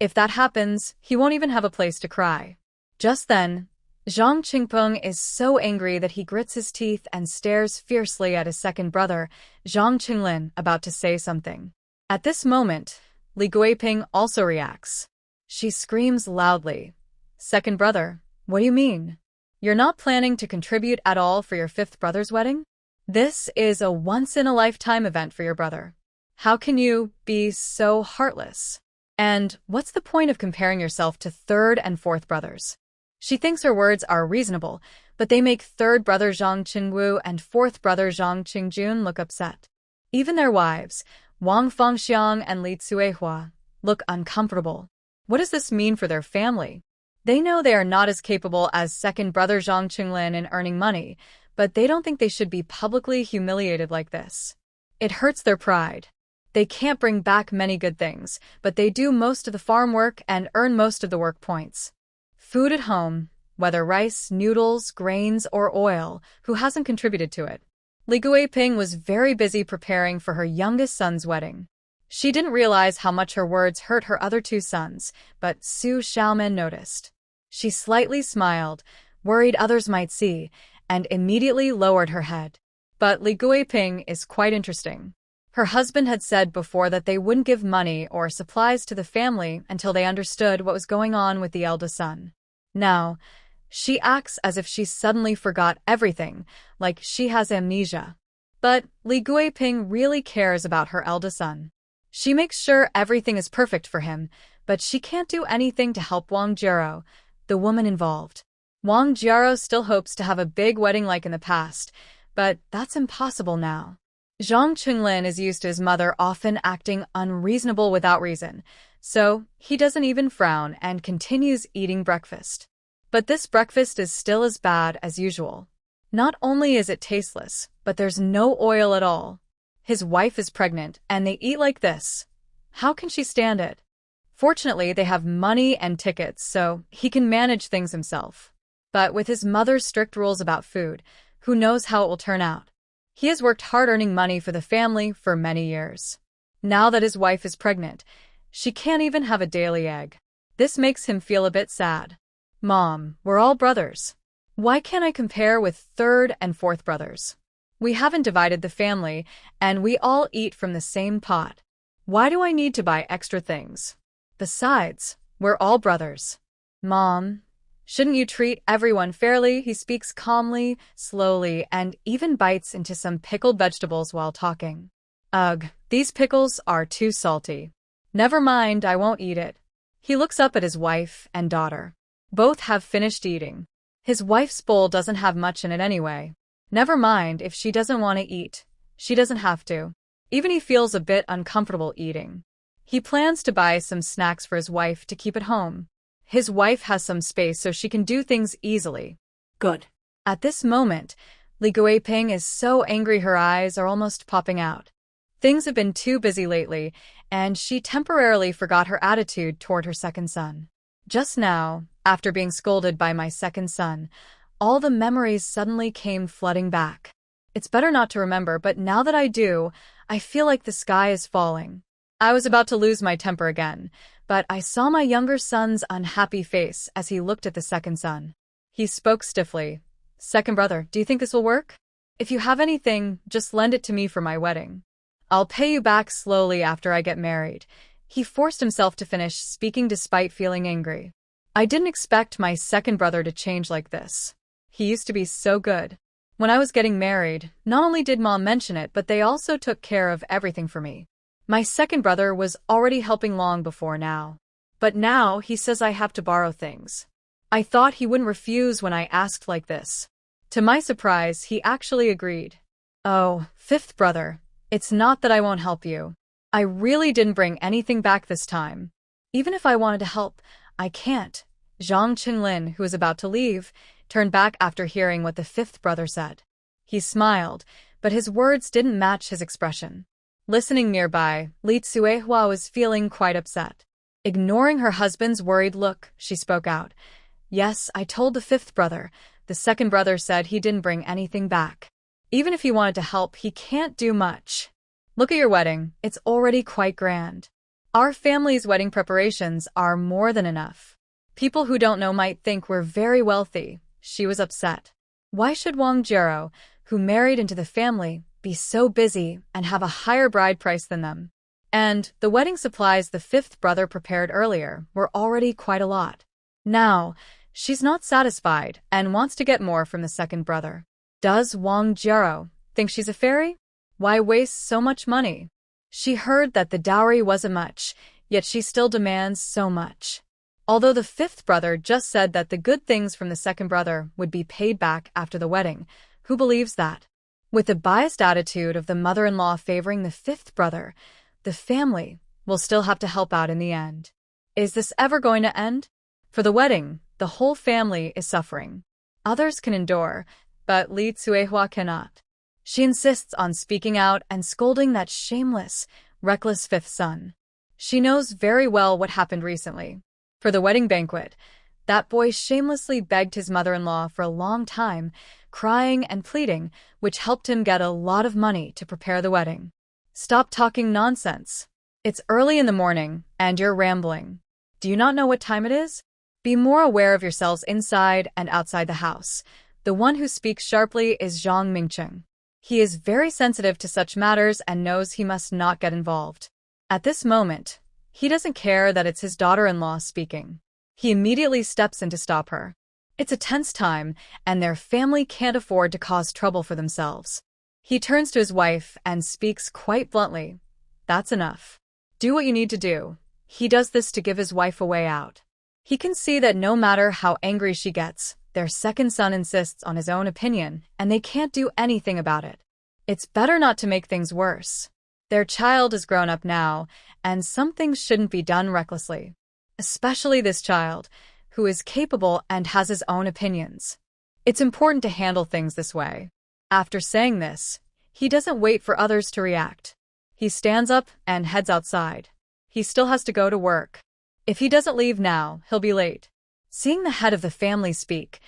If that happens, he won't even have a place to cry. Just then, Zhang Qingpeng is so angry that he grits his teeth and stares fiercely at his second brother, Zhang Qinglin, about to say something. At this moment, Li Guiping also reacts. She screams loudly. Second brother, what do you mean? You're not planning to contribute at all for your fifth brother's wedding? This is a once-in-a-lifetime event for your brother. How can you be so heartless? And what's the point of comparing yourself to third and fourth brothers? She thinks her words are reasonable, but they make third brother Zhang Qingwu and fourth brother Zhang Qingjun look upset. Even their wives, Wang Fengxiang and Li Cuehua, look uncomfortable. What does this mean for their family? They know they are not as capable as second brother Zhang Qinglin in earning money, but they don't think they should be publicly humiliated like this. It hurts their pride. They can't bring back many good things, but they do most of the farm work and earn most of the work points. Food at home, whether rice, noodles, grains, or oil, who hasn't contributed to it? Li Guiping was very busy preparing for her youngest son's wedding. She didn't realize how much her words hurt her other two sons, but Xu Xiaoman noticed. She slightly smiled, worried others might see, and immediately lowered her head. But Li Guiping is quite interesting. Her husband had said before that they wouldn't give money or supplies to the family until they understood what was going on with the eldest son. Now, she acts as if she suddenly forgot everything, like she has amnesia. But Li Guiping really cares about her eldest son. She makes sure everything is perfect for him, but she can't do anything to help Wang Jiao, the woman involved. Wang Jiao still hopes to have a big wedding like in the past, but that's impossible now. Zhang Qinglin is used to his mother often acting unreasonable without reason, so he doesn't even frown and continues eating breakfast. But this breakfast is still as bad as usual. Not only is it tasteless, but there's no oil at all. His wife is pregnant, and they eat like this. How can she stand it? Fortunately, they have money and tickets, so he can manage things himself. But with his mother's strict rules about food, who knows how it will turn out? He has worked hard earning money for the family for many years. Now that his wife is pregnant, she can't even have a daily egg. This makes him feel a bit sad. Mom, we're all brothers. Why can't I compare with third and fourth brothers? We haven't divided the family, and we all eat from the same pot. Why do I need to buy extra things? Besides, we're all brothers. Mom, shouldn't you treat everyone fairly? He speaks calmly, slowly, and even bites into some pickled vegetables while talking. Ugh, these pickles are too salty. Never mind, I won't eat it. He looks up at his wife and daughter. Both have finished eating. His wife's bowl doesn't have much in it anyway. Never mind if she doesn't want to eat. She doesn't have to. Even he feels a bit uncomfortable eating. He plans to buy some snacks for his wife to keep at home. His wife has some space so she can do things easily. Good. At this moment, Li Guiping is so angry her eyes are almost popping out. Things have been too busy lately, and she temporarily forgot her attitude toward her second son. Just now, after being scolded by my second son, all the memories suddenly came flooding back. It's better not to remember, but now that I do, I feel like the sky is falling. I was about to lose my temper again, but I saw my younger son's unhappy face as he looked at the second son. He spoke stiffly. "Second brother, do you think this will work? If you have anything, just lend it to me for my wedding. I'll pay you back slowly after I get married." He forced himself to finish speaking despite feeling angry. I didn't expect my second brother to change like this. He used to be so good. When I was getting married, not only did Mom mention it, but they also took care of everything for me. My second brother was already helping long before now. But now he says I have to borrow things. I thought he wouldn't refuse when I asked like this. To my surprise, he actually agreed. "Oh, fifth brother, it's not that I won't help you. I really didn't bring anything back this time. Even if I wanted to help, I can't." Zhang Qinglin, who was about to leave, turned back after hearing what the fifth brother said. He smiled, but his words didn't match his expression. Listening nearby, Li Tsuehua was feeling quite upset. Ignoring her husband's worried look, she spoke out. "Yes, I told the fifth brother. The second brother said he didn't bring anything back. Even if he wanted to help, he can't do much. Look at your wedding, it's already quite grand. Our family's wedding preparations are more than enough. People who don't know might think we're very wealthy." She was upset. Why should Wang Jiro, who married into the family, be so busy and have a higher bride price than them? And the wedding supplies the fifth brother prepared earlier were already quite a lot. Now, she's not satisfied and wants to get more from the second brother. Does Wang Jiro think she's a fairy? Why waste so much money? She heard that the dowry wasn't much, yet she still demands so much. Although the fifth brother just said that the good things from the second brother would be paid back after the wedding, who believes that? With the biased attitude of the mother-in-law favoring the fifth brother, the family will still have to help out in the end. Is this ever going to end? For the wedding, the whole family is suffering. Others can endure, but Li Tsuehua cannot. She insists on speaking out and scolding that shameless, reckless fifth son. She knows very well what happened recently. For the wedding banquet, that boy shamelessly begged his mother-in-law for a long time, crying and pleading, which helped him get a lot of money to prepare the wedding. Stop talking nonsense. It's early in the morning, and you're rambling. Do you not know what time it is? Be more aware of yourselves inside and outside the house. The one who speaks sharply is Zhang Mingcheng. He is very sensitive to such matters and knows he must not get involved. At this moment, he doesn't care that it's his daughter-in-law speaking. He immediately steps in to stop her. It's a tense time, and their family can't afford to cause trouble for themselves. He turns to his wife and speaks quite bluntly. "That's enough. Do what you need to do." He does this to give his wife a way out. He can see that no matter how angry she gets, their second son insists on his own opinion, and they can't do anything about it. It's better not to make things worse. Their child is grown up now, and some things shouldn't be done recklessly. Especially this child, who is capable and has his own opinions. It's important to handle things this way. After saying this, he doesn't wait for others to react. He stands up and heads outside. He still has to go to work. If he doesn't leave now, he'll be late. Seeing the head of the family speak,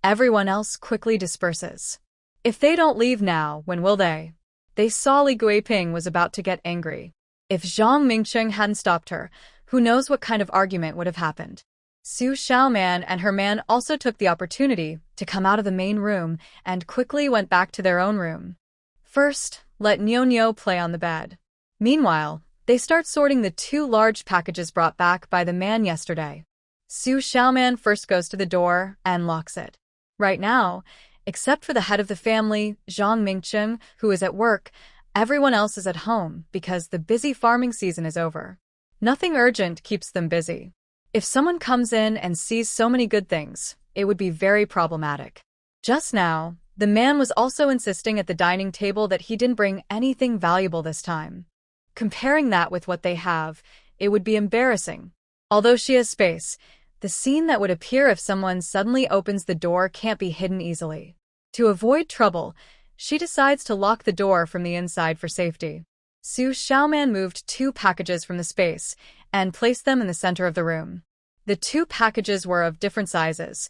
everyone else quickly disperses. If they don't leave now, when will they? They saw Li Guiping was about to get angry. If Zhang Mingcheng hadn't stopped her, who knows what kind of argument would have happened. Xu Xiaoman and her man also took the opportunity to come out of the main room and quickly went back to their own room. First, let Nyo play on the bed. Meanwhile, they start sorting the 2 large packages brought back by the man yesterday. Xu Xiaoman first goes to the door and locks it. Right now, except for the head of the family, Zhang Mingcheng, who is at work, everyone else is at home because the busy farming season is over. Nothing urgent keeps them busy. If someone comes in and sees so many good things, it would be very problematic. Just now, the man was also insisting at the dining table that he didn't bring anything valuable this time. Comparing that with what they have, it would be embarrassing. Although she has space, the scene that would appear if someone suddenly opens the door can't be hidden easily. To avoid trouble, she decides to lock the door from the inside for safety. Xu Xiaoman moved 2 packages from the space and placed them in the center of the room. The two packages were of different sizes.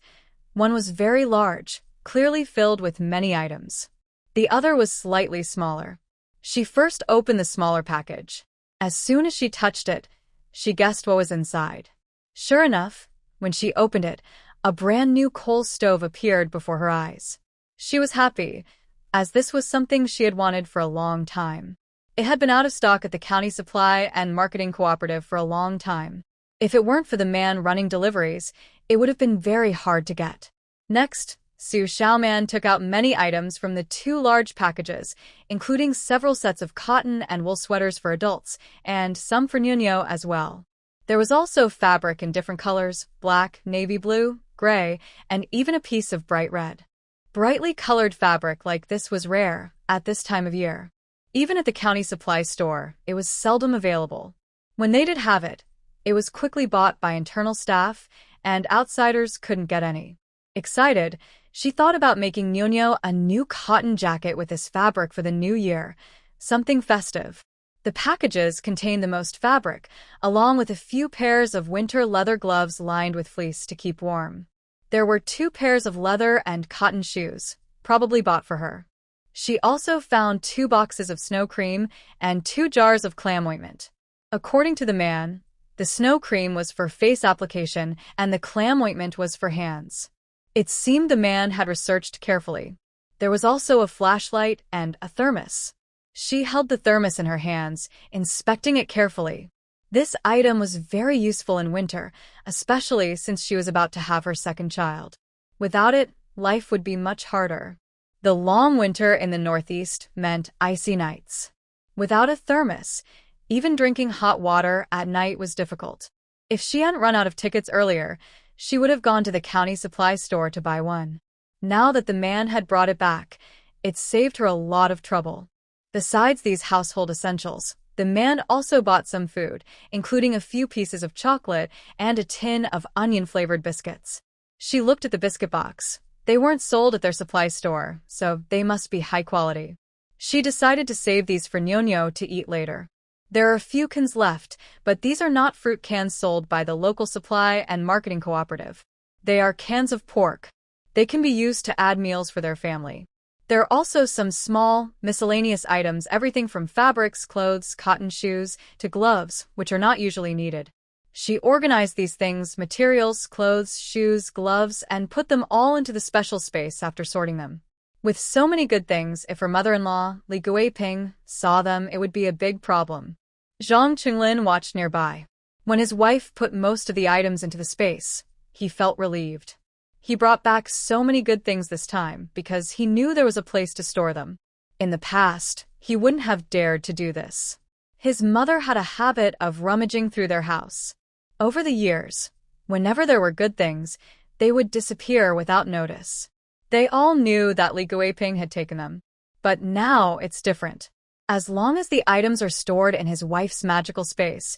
One was very large, clearly filled with many items. The other was slightly smaller. She first opened the smaller package. As soon as she touched it, she guessed what was inside. Sure enough, when she opened it, a brand new coal stove appeared before her eyes. She was happy, as this was something she had wanted for a long time. It had been out of stock at the county supply and marketing cooperative for a long time. If it weren't for the man running deliveries, it would have been very hard to get. Next, Xu Xiaoman took out many items from the two large packages, including several sets of cotton and wool sweaters for adults, and some for Nuno as well. There was also fabric in different colors: black, navy blue, gray, and even a piece of bright red. Brightly colored fabric like this was rare at this time of year. Even at the county supply store, it was seldom available. When they did have it, it was quickly bought by internal staff, and outsiders couldn't get any. Excited, she thought about making Nuno a new cotton jacket with this fabric for the new year, something festive. The packages contained the most fabric, along with a few pairs of winter leather gloves lined with fleece to keep warm. There were 2 pairs of leather and cotton shoes, probably bought for her. She also found 2 boxes of snow cream and 2 jars of clam ointment. According to the man, the snow cream was for face application and the clam ointment was for hands. It seemed the man had researched carefully. There was also a flashlight and a thermos. She held the thermos in her hands, inspecting it carefully. This item was very useful in winter, especially since she was about to have her second child. Without it, life would be much harder. The long winter in the Northeast meant icy nights. Without a thermos, even drinking hot water at night was difficult. If she hadn't run out of tickets earlier, she would have gone to the county supply store to buy one. Now that the man had brought it back, it saved her a lot of trouble. Besides these household essentials, the man also bought some food, including a few pieces of chocolate and a tin of onion-flavored biscuits. She looked at the biscuit box. They weren't sold at their supply store, so they must be high quality. She decided to save these for Nuno to eat later. There are a few cans left, but these are not fruit cans sold by the local supply and marketing cooperative. They are cans of pork. They can be used to add meals for their family. There are also some small, miscellaneous items, everything from fabrics, clothes, cotton shoes, to gloves, which are not usually needed. She organized these things, materials, clothes, shoes, gloves, and put them all into the special space after sorting them. With so many good things, if her mother-in-law, Li Guiping, saw them, it would be a big problem. Zhang Qinglin watched nearby. When his wife put most of the items into the space, he felt relieved. He brought back so many good things this time because he knew there was a place to store them. In the past, he wouldn't have dared to do this. His mother had a habit of rummaging through their house. Over the years, whenever there were good things, they would disappear without notice. They all knew that Li Guiping had taken them. But now it's different. As long as the items are stored in his wife's magical space,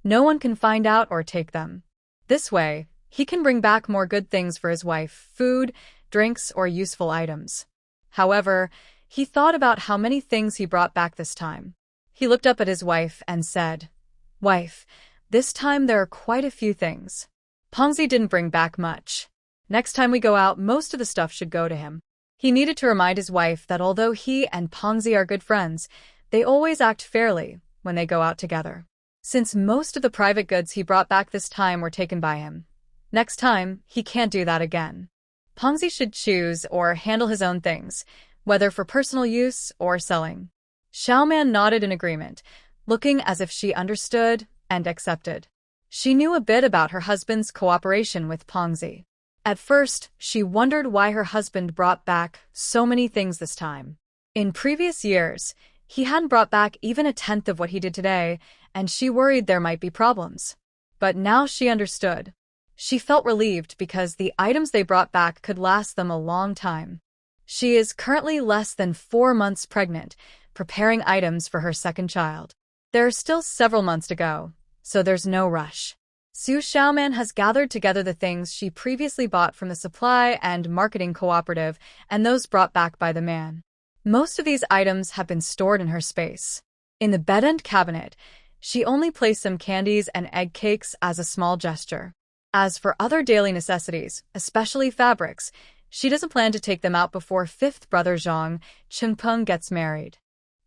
no one can find out or take them. This way, he can bring back more good things for his wife: food, drinks, or useful items. However, he thought about how many things he brought back this time. He looked up at his wife and said, "Wife, this time there are quite a few things. Pongzi didn't bring back much. Next time we go out, most of the stuff should go to him." He needed to remind his wife that although he and Pongzi are good friends, they always act fairly when they go out together. Since most of the private goods he brought back this time were taken by him, next time he can't do that again. Pongzi should choose or handle his own things, whether for personal use or selling. Xiaoman nodded in agreement, looking as if she understood and accepted. She knew a bit about her husband's cooperation with Pongzi. At first, she wondered why her husband brought back so many things this time. In previous years, he hadn't brought back even a tenth of what he did today, and she worried there might be problems. But now she understood. She felt relieved because the items they brought back could last them a long time. She is currently less than 4 months pregnant, preparing items for her second child. There are still several months to go, so there's no rush. Xu Xiaoman has gathered together the things she previously bought from the supply and marketing cooperative and those brought back by the man. Most of these items have been stored in her space. In the bed-end cabinet, she only placed some candies and egg cakes as a small gesture. As for other daily necessities, especially fabrics, she doesn't plan to take them out before fifth brother Zhang Qingpeng gets married.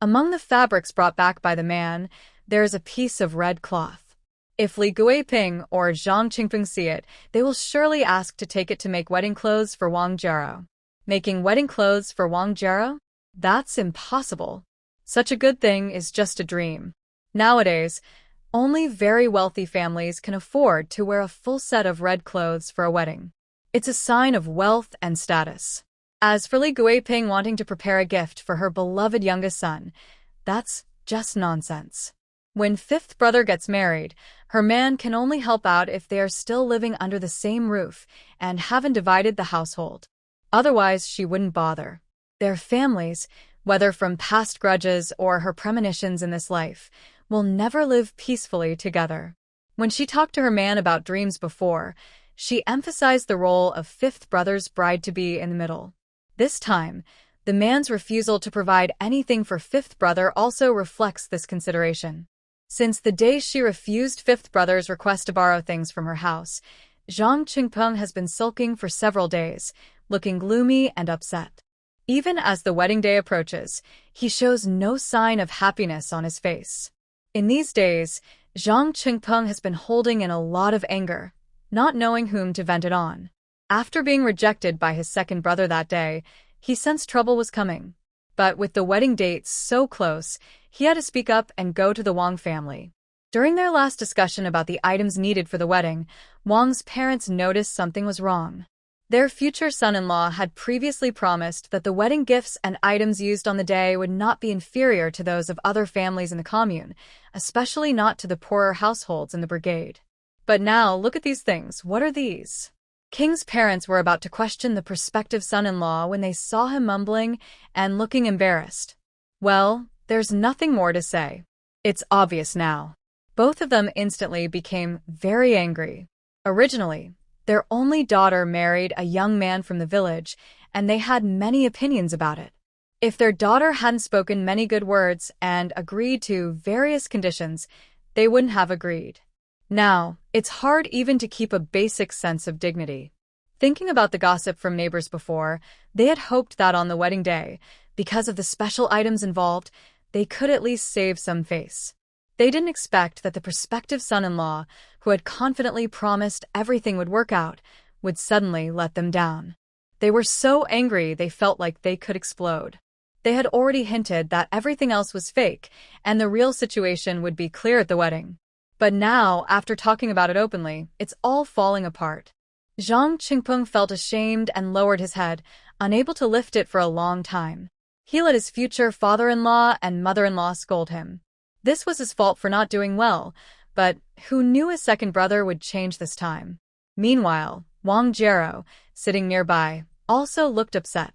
Among the fabrics brought back by the man, there is a piece of red cloth. If Li Guiping or Zhang Qingpeng see it, they will surely ask to take it to make wedding clothes for Wang Jiaro. Making wedding clothes for Wang Jiaro? That's impossible. Such a good thing is just a dream. Nowadays, only very wealthy families can afford to wear a full set of red clothes for a wedding. It's a sign of wealth and status. As for Li Guiping wanting to prepare a gift for her beloved youngest son, that's just nonsense. When fifth brother gets married, her man can only help out if they are still living under the same roof and haven't divided the household. Otherwise, she wouldn't bother. Their families, whether from past grudges or her premonitions in this life, will never live peacefully together. When she talked to her man about dreams before, she emphasized the role of fifth brother's bride-to-be in the middle. This time, the man's refusal to provide anything for fifth brother also reflects this consideration. Since the day she refused fifth brother's request to borrow things from her house, Zhang Qingpeng has been sulking for several days, looking gloomy and upset. Even as the wedding day approaches, he shows no sign of happiness on his face. In these days, Zhang Qingpeng has been holding in a lot of anger, not knowing whom to vent it on. After being rejected by his second brother that day, he sensed trouble was coming. But with the wedding date so close, he had to speak up and go to the Wang family. During their last discussion about the items needed for the wedding, Wang's parents noticed something was wrong. Their future son-in-law had previously promised that the wedding gifts and items used on the day would not be inferior to those of other families in the commune, especially not to the poorer households in the brigade. But now, look at these things. What are these? King's parents were about to question the prospective son-in-law when they saw him mumbling and looking embarrassed. Well, there's nothing more to say. It's obvious now. Both of them instantly became very angry. Originally, their only daughter married a young man from the village, and they had many opinions about it. If their daughter hadn't spoken many good words and agreed to various conditions, they wouldn't have agreed. Now, it's hard even to keep a basic sense of dignity. Thinking about the gossip from neighbors before, they had hoped that on the wedding day, because of the special items involved, they could at least save some face. They didn't expect that the prospective son-in-law, who had confidently promised everything would work out, would suddenly let them down. They were so angry they felt like they could explode. They had already hinted that everything else was fake, and the real situation would be clear at the wedding. But now, after talking about it openly, it's all falling apart. Zhang Qingpeng felt ashamed and lowered his head, unable to lift it for a long time. He let his future father-in-law and mother-in-law scold him. This was his fault for not doing well, but who knew his second brother would change this time? Meanwhile, Wang Jiaro, sitting nearby, also looked upset.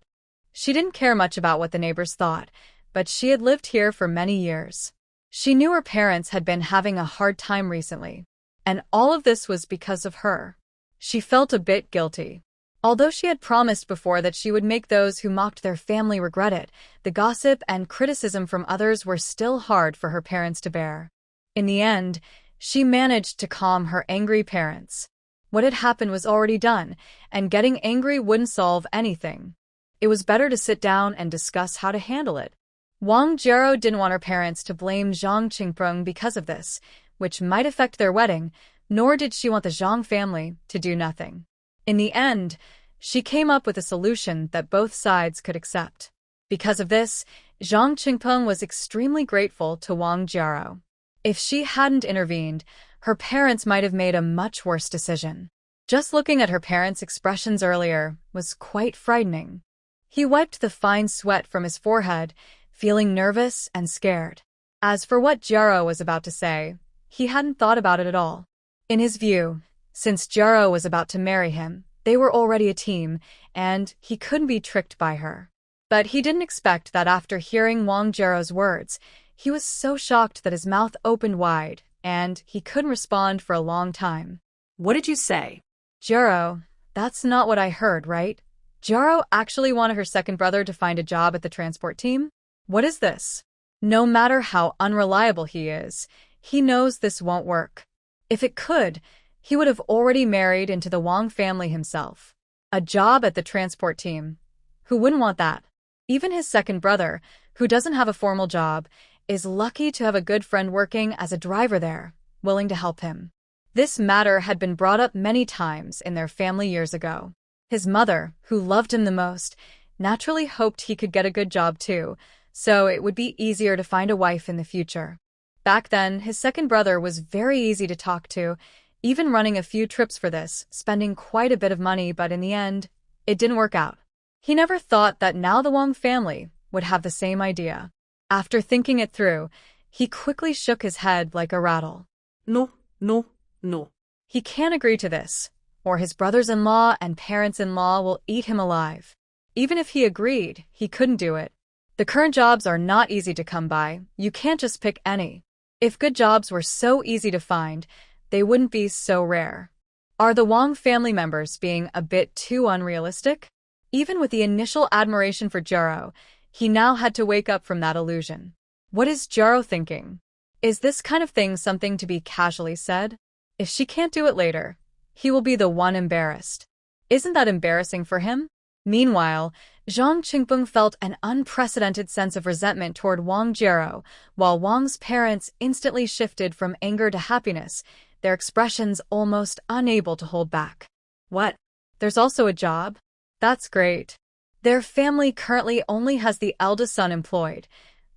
She didn't care much about what the neighbors thought, but she had lived here for many years. She knew her parents had been having a hard time recently, and all of this was because of her. She felt a bit guilty. Although she had promised before that she would make those who mocked their family regret it, the gossip and criticism from others were still hard for her parents to bear. In the end, she managed to calm her angry parents. What had happened was already done, and getting angry wouldn't solve anything. It was better to sit down and discuss how to handle it. Wang Jiaro didn't want her parents to blame Zhang Qingpeng because of this, which might affect their wedding, nor did she want the Zhang family to do nothing. In the end, she came up with a solution that both sides could accept. Because of this, Zhang Qingpeng was extremely grateful to Wang Jiaro. If she hadn't intervened, her parents might have made a much worse decision. Just looking at her parents' expressions earlier was quite frightening. He wiped the fine sweat from his forehead, feeling nervous and scared. As for what Jiaro was about to say, he hadn't thought about it at all. In his view, since Jiaro was about to marry him, they were already a team, and he couldn't be tricked by her. But he didn't expect that after hearing Wang Jiaro's words, he was so shocked that his mouth opened wide, and he couldn't respond for a long time. What did you say? Jiaro, that's not what I heard, right? Jiaro actually wanted her second brother to find a job at the transport team? What is this? No matter how unreliable he is, he knows this won't work. If it could, he would have already married into the Wang family himself. A job at the transport team. Who wouldn't want that? Even his second brother, who doesn't have a formal job, is lucky to have a good friend working as a driver there, willing to help him. This matter had been brought up many times in their family years ago. His mother, who loved him the most, naturally hoped he could get a good job too, so it would be easier to find a wife in the future. Back then, his second brother was very easy to talk to, even running a few trips for this, spending quite a bit of money, but in the end, it didn't work out. He never thought that now the Wang family would have the same idea. After thinking it through, he quickly shook his head like a rattle. No, no, no. He can't agree to this, or his brothers-in-law and parents-in-law will eat him alive. Even if he agreed, he couldn't do it. The current jobs are not easy to come by, you can't just pick any. If good jobs were so easy to find, they wouldn't be so rare. Are the Wang family members being a bit too unrealistic? Even with the initial admiration for Jaro, he now had to wake up from that illusion. What is Jaro thinking? Is this kind of thing something to be casually said? If she can't do it later, he will be the one embarrassed. Isn't that embarrassing for him? Meanwhile, Zhang Qingpeng felt an unprecedented sense of resentment toward Wang Jaro, while Wang's parents instantly shifted from anger to happiness, their expressions almost unable to hold back. What? There's also a job? That's great. Their family currently only has the eldest son employed.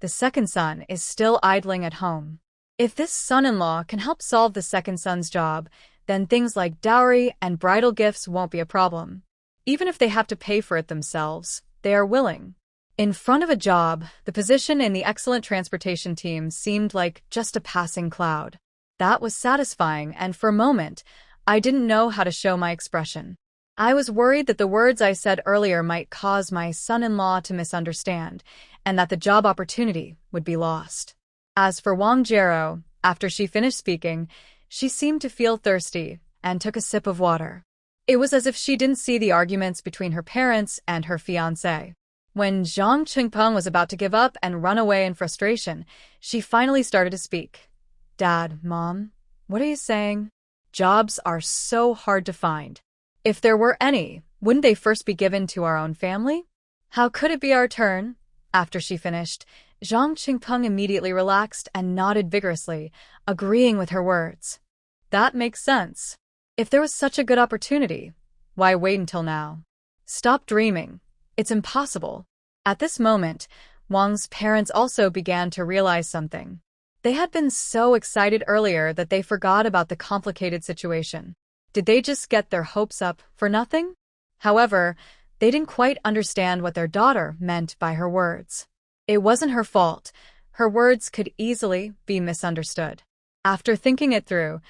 The second son is still idling at home. If this son-in-law can help solve the second son's job, then things like dowry and bridal gifts won't be a problem. Even if they have to pay for it themselves, they are willing. In front of a job, the position in the excellent transportation team seemed like just a passing cloud. That was satisfying, and for a moment, I didn't know how to show my expression. I was worried that the words I said earlier might cause my son-in-law to misunderstand, and that the job opportunity would be lost. As for Wang Jaro, after she finished speaking, she seemed to feel thirsty and took a sip of water. It was as if she didn't see the arguments between her parents and her fiancé. When Zhang Qingpeng was about to give up and run away in frustration, she finally started to speak. Dad, Mom, what are you saying? Jobs are so hard to find. If there were any, wouldn't they first be given to our own family? How could it be our turn? After she finished, Zhang Qingpeng immediately relaxed and nodded vigorously, agreeing with her words. That makes sense. If there was such a good opportunity, why wait until now? Stop dreaming. It's impossible. At this moment, Wang's parents also began to realize something. They had been so excited earlier that they forgot about the complicated situation. Did they just get their hopes up for nothing? However, they didn't quite understand what their daughter meant by her words. It wasn't her fault. Her words could easily be misunderstood. After thinking it through,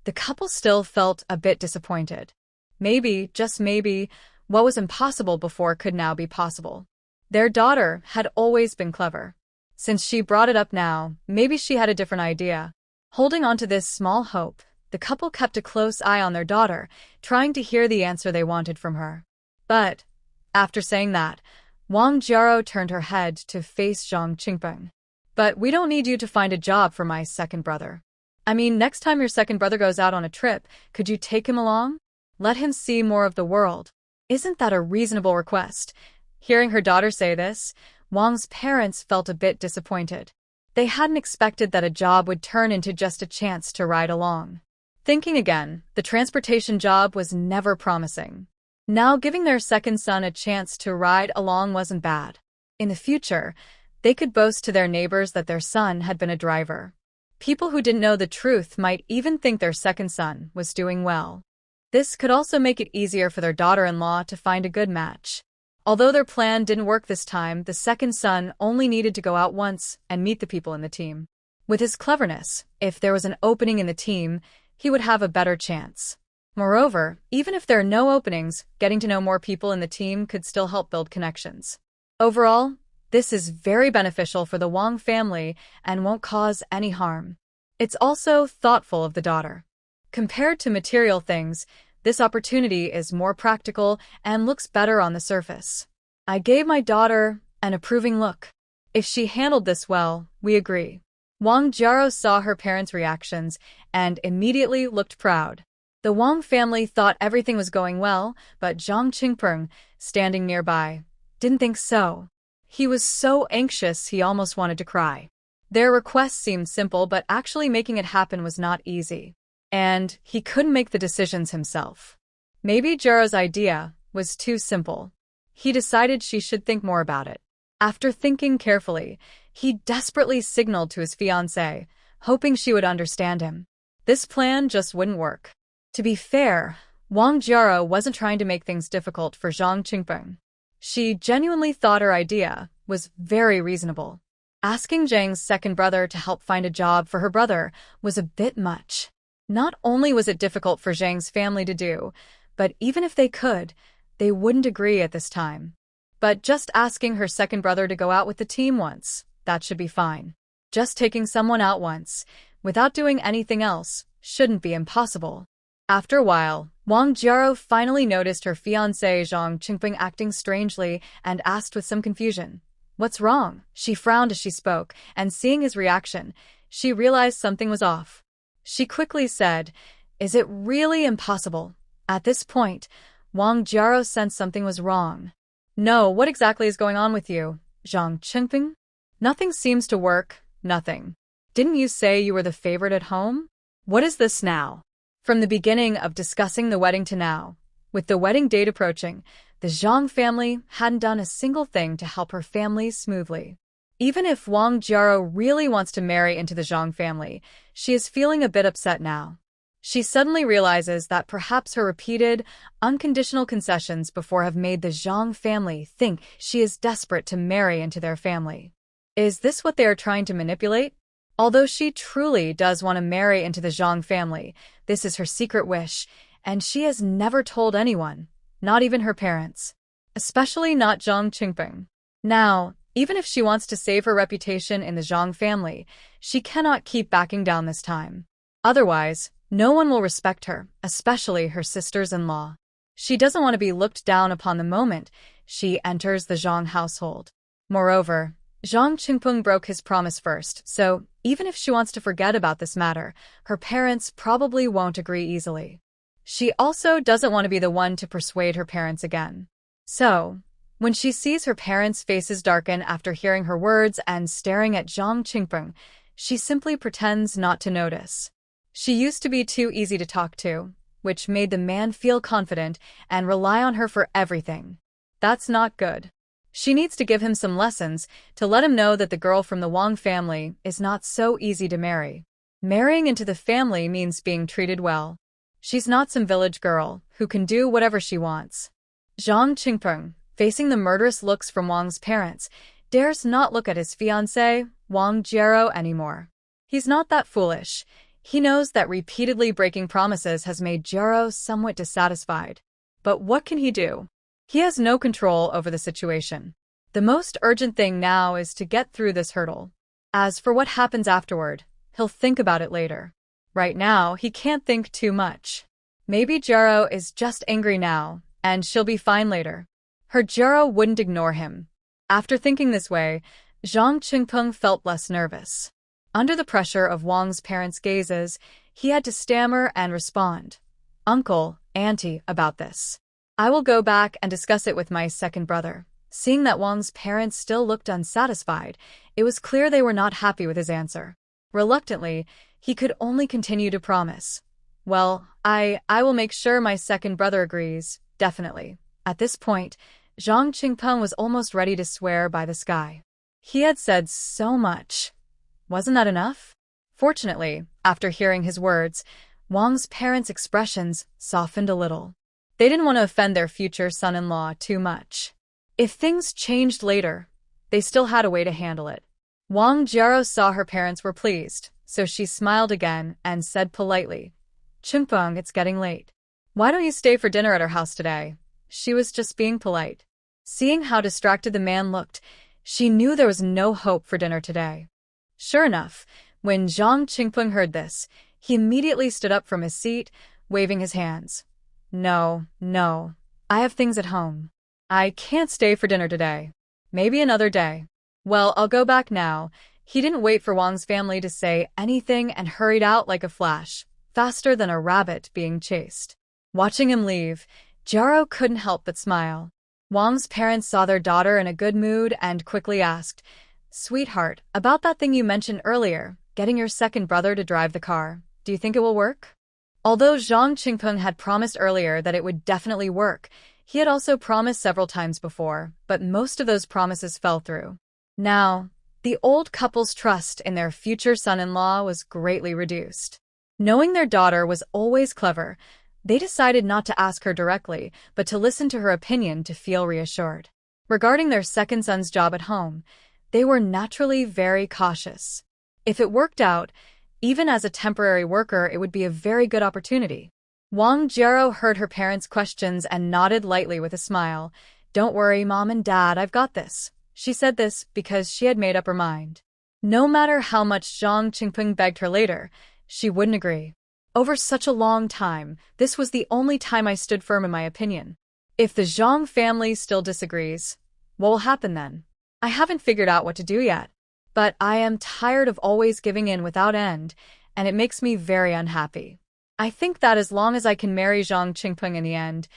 the couple still felt a bit disappointed. Maybe, just maybe, what was impossible before could now be possible. Their daughter had always been clever. Since she brought it up now, maybe she had a different idea. Holding on to this small hope, the couple kept a close eye on their daughter, trying to hear the answer they wanted from her. But, after saying that, Wang Jaro turned her head to face Zhang Qingpeng. But we don't need you to find a job for my second brother. I mean, next time your second brother goes out on a trip, could you take him along? Let him see more of the world. Isn't that a reasonable request? Hearing her daughter say this, Wang's parents felt a bit disappointed. They hadn't expected that a job would turn into just a chance to ride along. Thinking again, the transportation job was never promising. Now giving their second son a chance to ride along wasn't bad. In the future, they could boast to their neighbors that their son had been a driver. People who didn't know the truth might even think their second son was doing well. This could also make it easier for their daughter-in-law to find a good match. Although their plan didn't work this time, the second son only needed to go out once and meet the people in the team. With his cleverness, if there was an opening in the team, he would have a better chance. Moreover, even if there are no openings, getting to know more people in the team could still help build connections. Overall, this is very beneficial for the Wang family and won't cause any harm. It's also thoughtful of the daughter. Compared to material things, this opportunity is more practical and looks better on the surface. I gave my daughter an approving look. If she handled this well, we agree. Wang Jaro saw her parents' reactions and immediately looked proud. The Wang family thought everything was going well, but Zhang Qingpeng, standing nearby, didn't think so. He was so anxious he almost wanted to cry. Their request seemed simple, but actually making it happen was not easy. And he couldn't make the decisions himself. Maybe Jiro's idea was too simple. He decided she should think more about it. After thinking carefully, he desperately signaled to his fiancée, hoping she would understand him. This plan just wouldn't work. To be fair, Wang Jiro wasn't trying to make things difficult for Zhang Qingpeng. She genuinely thought her idea was very reasonable. Asking Zhang's second brother to help find a job for her brother was a bit much. Not only was it difficult for Zhang's family to do, but even if they could, they wouldn't agree at this time. But just asking her second brother to go out with the team once, that should be fine. Just taking someone out once, without doing anything else, shouldn't be impossible. After a while, Wang Jiro finally noticed her fiancé Zhang Qingpeng acting strangely and asked with some confusion, "What's wrong?" She frowned as she spoke, and seeing his reaction, she realized something was off. She quickly said, "Is it really impossible?" At this point, Wang Jiro sensed something was wrong. "No, what exactly is going on with you, Zhang Qingpeng? Nothing seems to work, nothing. Didn't you say you were the favorite at home? What is this now?" From the beginning of discussing the wedding to now, with the wedding date approaching, the Zhang family hadn't done a single thing to help her family smoothly. Even if Wang Jiro really wants to marry into the Zhang family, she is feeling a bit upset now. She suddenly realizes that perhaps her repeated, unconditional concessions before have made the Zhang family think she is desperate to marry into their family. Is this what they are trying to manipulate? Although she truly does want to marry into the Zhang family, this is her secret wish, and she has never told anyone, not even her parents. Especially not Zhang Qingpeng. Now, even if she wants to save her reputation in the Zhang family, she cannot keep backing down this time. Otherwise, no one will respect her, especially her sisters-in-law. She doesn't want to be looked down upon the moment she enters the Zhang household. Moreover, Zhang Qingpeng broke his promise first, so even if she wants to forget about this matter, her parents probably won't agree easily. She also doesn't want to be the one to persuade her parents again. So, when she sees her parents' faces darken after hearing her words and staring at Zhang Qingpeng, she simply pretends not to notice. She used to be too easy to talk to, which made the man feel confident and rely on her for everything. That's not good. She needs to give him some lessons to let him know that the girl from the Wang family is not so easy to marry. Marrying into the family means being treated well. She's not some village girl who can do whatever she wants. Zhang Qingpeng, facing the murderous looks from Wang's parents, dares not look at his fiancé, Wang Jiro, anymore. He's not that foolish. He knows that repeatedly breaking promises has made Jiro somewhat dissatisfied. But what can he do? He has no control over the situation. The most urgent thing now is to get through this hurdle. As for what happens afterward, he'll think about it later. Right now, he can't think too much. Maybe Jiro is just angry now, and she'll be fine later. Her Jiro wouldn't ignore him. After thinking this way, Zhang Qingpeng felt less nervous. Under the pressure of Wang's parents' gazes, he had to stammer and respond. "Uncle, auntie, about this. I will go back and discuss it with my second brother." Seeing that Wang's parents still looked unsatisfied, it was clear they were not happy with his answer. Reluctantly, he could only continue to promise. "Well, I will make sure my second brother agrees, definitely." At this point, Zhang Qingpeng was almost ready to swear by the sky. He had said so much. Wasn't that enough? Fortunately, after hearing his words, Wang's parents' expressions softened a little. They didn't want to offend their future son-in-law too much. If things changed later, they still had a way to handle it. Wang Jiro saw her parents were pleased, so she smiled again and said politely, "Qingpeng, it's getting late. Why don't you stay for dinner at our house today?" She was just being polite. Seeing how distracted the man looked, she knew there was no hope for dinner today. Sure enough, when Zhang Qingpeng heard this, he immediately stood up from his seat, waving his hands. No, I have things at home. I can't stay for dinner today. Maybe another day. Well, I'll go back now." He didn't wait for Wang's family to say anything and hurried out like a flash, faster than a rabbit being chased. Watching him leave, Jiaro couldn't help but smile. Wang's parents saw their daughter in a good mood and quickly asked, "Sweetheart, about that thing you mentioned earlier, getting your second brother to drive the car, do you think it will work?" Although Zhang Qingpeng had promised earlier that it would definitely work, he had also promised several times before, but most of those promises fell through. Now, the old couple's trust in their future son-in-law was greatly reduced. Knowing their daughter was always clever, they decided not to ask her directly, but to listen to her opinion to feel reassured. Regarding their second son's job at home, they were naturally very cautious. If it worked out, even as a temporary worker, it would be a very good opportunity. Wang Jiaro heard her parents' questions and nodded lightly with a smile. "Don't worry, Mom and Dad, I've got this." She said this because she had made up her mind. No matter how much Zhang Qingpeng begged her later, she wouldn't agree. "Over such a long time, this was the only time I stood firm in my opinion. If the Zhang family still disagrees, what will happen then? I haven't figured out what to do yet. But I am tired of always giving in without end, and it makes me very unhappy. I think that as long as I can marry Zhang Qingpeng in the end,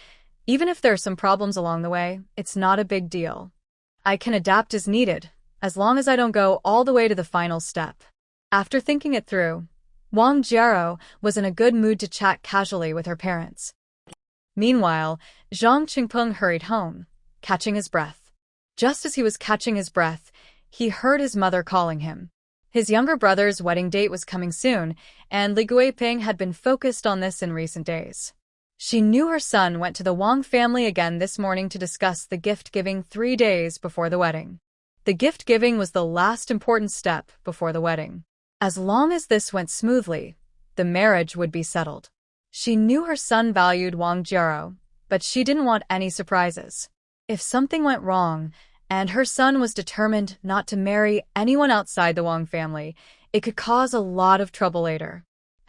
even if there are some problems along the way, it's not a big deal. I can adapt as needed, as long as I don't go all the way to the final step." After thinking it through, Wang Jiaro was in a good mood to chat casually with her parents. Meanwhile, Zhang Qingpeng hurried home, catching his breath. Just as he was catching his breath, he heard his mother calling him. His younger brother's wedding date was coming soon, and Li Guiping had been focused on this in recent days. She knew her son went to the Wang family again this morning to discuss the gift-giving 3 days before the wedding. The gift-giving was the last important step before the wedding. As long as this went smoothly, the marriage would be settled. She knew her son valued Wang Jiaro, but she didn't want any surprises. If something went wrong, and her son was determined not to marry anyone outside the Wang family, it could cause a lot of trouble later.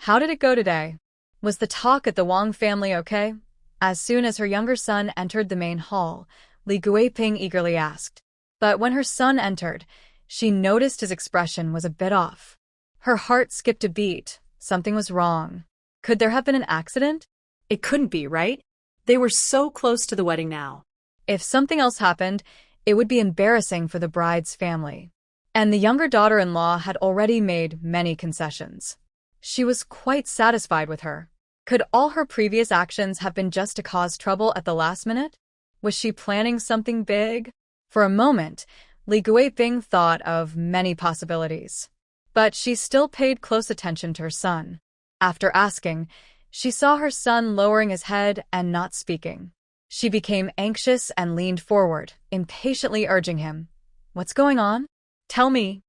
How did it go today? Was the talk at the Wang family okay? As soon as her younger son entered the main hall, Li Guiping eagerly asked. But when her son entered, she noticed his expression was a bit off. Her heart skipped a beat. Something was wrong. Could there have been an accident? It couldn't be, right? They were so close to the wedding now. If something else happened, it would be embarrassing for the bride's family. And the younger daughter-in-law had already made many concessions. She was quite satisfied with her. Could all her previous actions have been just to cause trouble at the last minute? Was she planning something big? For a moment, Li Guiping thought of many possibilities. But she still paid close attention to her son. After asking, she saw her son lowering his head and not speaking. She became anxious and leaned forward, impatiently urging him. "What's going on? Tell me.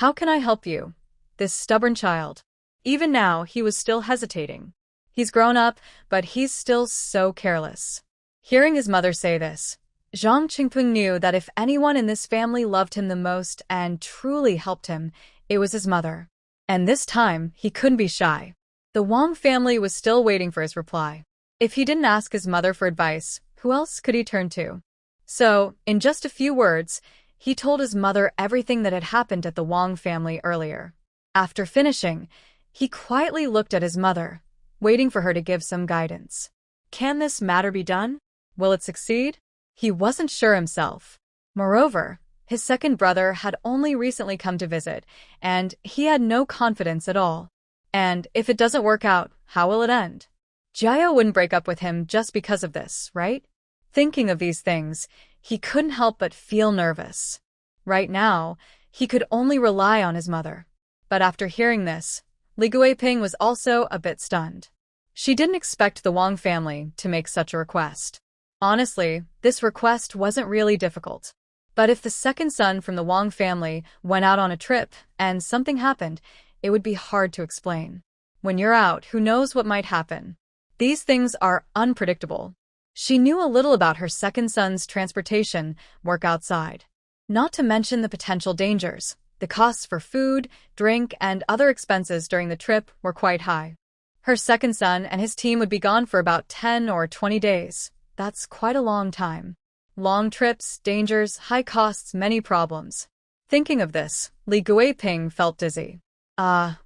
How can I help you?" This stubborn child. Even now, he was still hesitating. He's grown up, but he's still so careless. Hearing his mother say this, Zhang Qingpeng knew that if anyone in this family loved him the most and truly helped him, it was his mother. And this time, he couldn't be shy. The Wang family was still waiting for his reply. If he didn't ask his mother for advice, who else could he turn to? So, in just a few words, he told his mother everything that had happened at the Wang family earlier. After finishing, he quietly looked at his mother, waiting for her to give some guidance. Can this matter be done? Will it succeed? He wasn't sure himself. Moreover, his second brother had only recently come to visit, and he had no confidence at all. And if it doesn't work out, how will it end? Jiao wouldn't break up with him just because of this, right? Thinking of these things, he couldn't help but feel nervous. Right now, he could only rely on his mother. But after hearing this, Li Guiping was also a bit stunned. She didn't expect the Wang family to make such a request. Honestly, this request wasn't really difficult. But if the second son from the Wang family went out on a trip and something happened, it would be hard to explain. When you're out, who knows what might happen? These things are unpredictable. She knew a little about her second son's transportation work outside. Not to mention the potential dangers. The costs for food, drink, and other expenses during the trip were quite high. Her second son and his team would be gone for about 10 or 20 days. That's quite a long time. Long trips, dangers, high costs, many problems. Thinking of this, Li Guiping felt dizzy.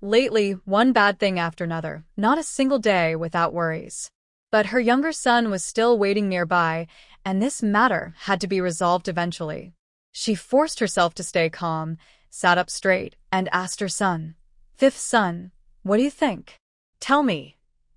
Lately, one bad thing after another, not a single day without worries. But her younger son was still waiting nearby, and this matter had to be resolved eventually. She forced herself to stay calm, sat up straight, and asked her son, "Fifth son, what do you think?" Tell me.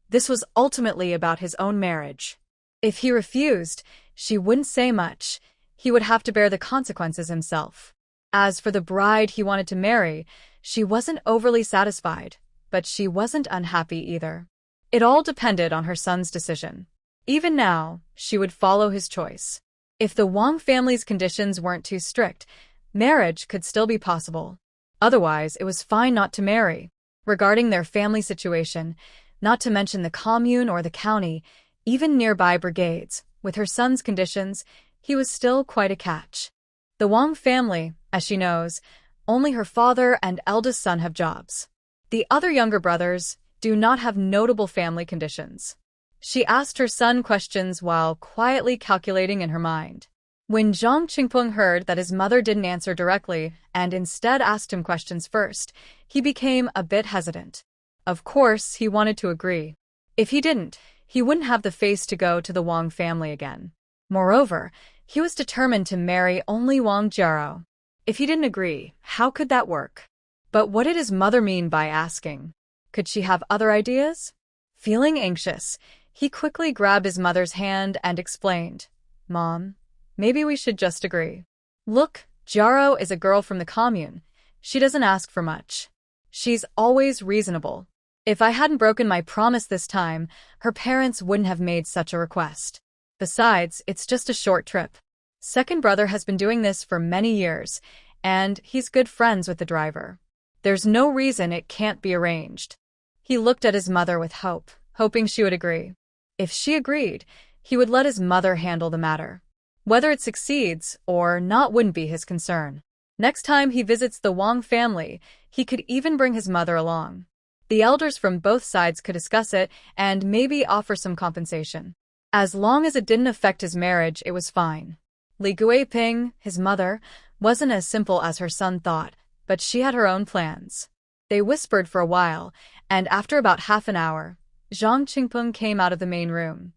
This was ultimately about his own marriage. If he refused, she wouldn't say much. He would have to bear the consequences himself. As for the bride he wanted to marry, she wasn't overly satisfied, but she wasn't unhappy either. It all depended on her son's decision. Even now, she would follow his choice. If the Wang family's conditions weren't too strict, marriage could still be possible. Otherwise, it was fine not to marry. Regarding their family situation, not to mention the commune or the county, even nearby brigades, with her son's conditions, he was still quite a catch. The Wang family, as she knows, only her father and eldest son have jobs. The other younger brothers do not have notable family conditions. She asked her son questions while quietly calculating in her mind. When Zhang Qingpeng heard that his mother didn't answer directly and instead asked him questions first, he became a bit hesitant. Of course, he wanted to agree. If he didn't, he wouldn't have the face to go to the Wang family again. Moreover, he was determined to marry only Wang Jiao. If he didn't agree, how could that work? But what did his mother mean by asking? Could she have other ideas? Feeling anxious, he quickly grabbed his mother's hand and explained, "Mom, maybe we should just agree. Look, Jiao is a girl from the commune. She doesn't ask for much. She's always reasonable. If I hadn't broken my promise this time, her parents wouldn't have made such a request. Besides, it's just a short trip. Second brother has been doing this for many years, and he's good friends with the driver. There's no reason it can't be arranged." He looked at his mother with hope, hoping she would agree. If she agreed, he would let his mother handle the matter. Whether it succeeds or not wouldn't be his concern. Next time he visits the Wang family, he could even bring his mother along. The elders from both sides could discuss it and maybe offer some compensation. As long as it didn't affect his marriage, it was fine. Li Guiping, his mother, wasn't as simple as her son thought, but she had her own plans. They whispered for a while, and after about half an hour, Zhang Qingpeng came out of the main room.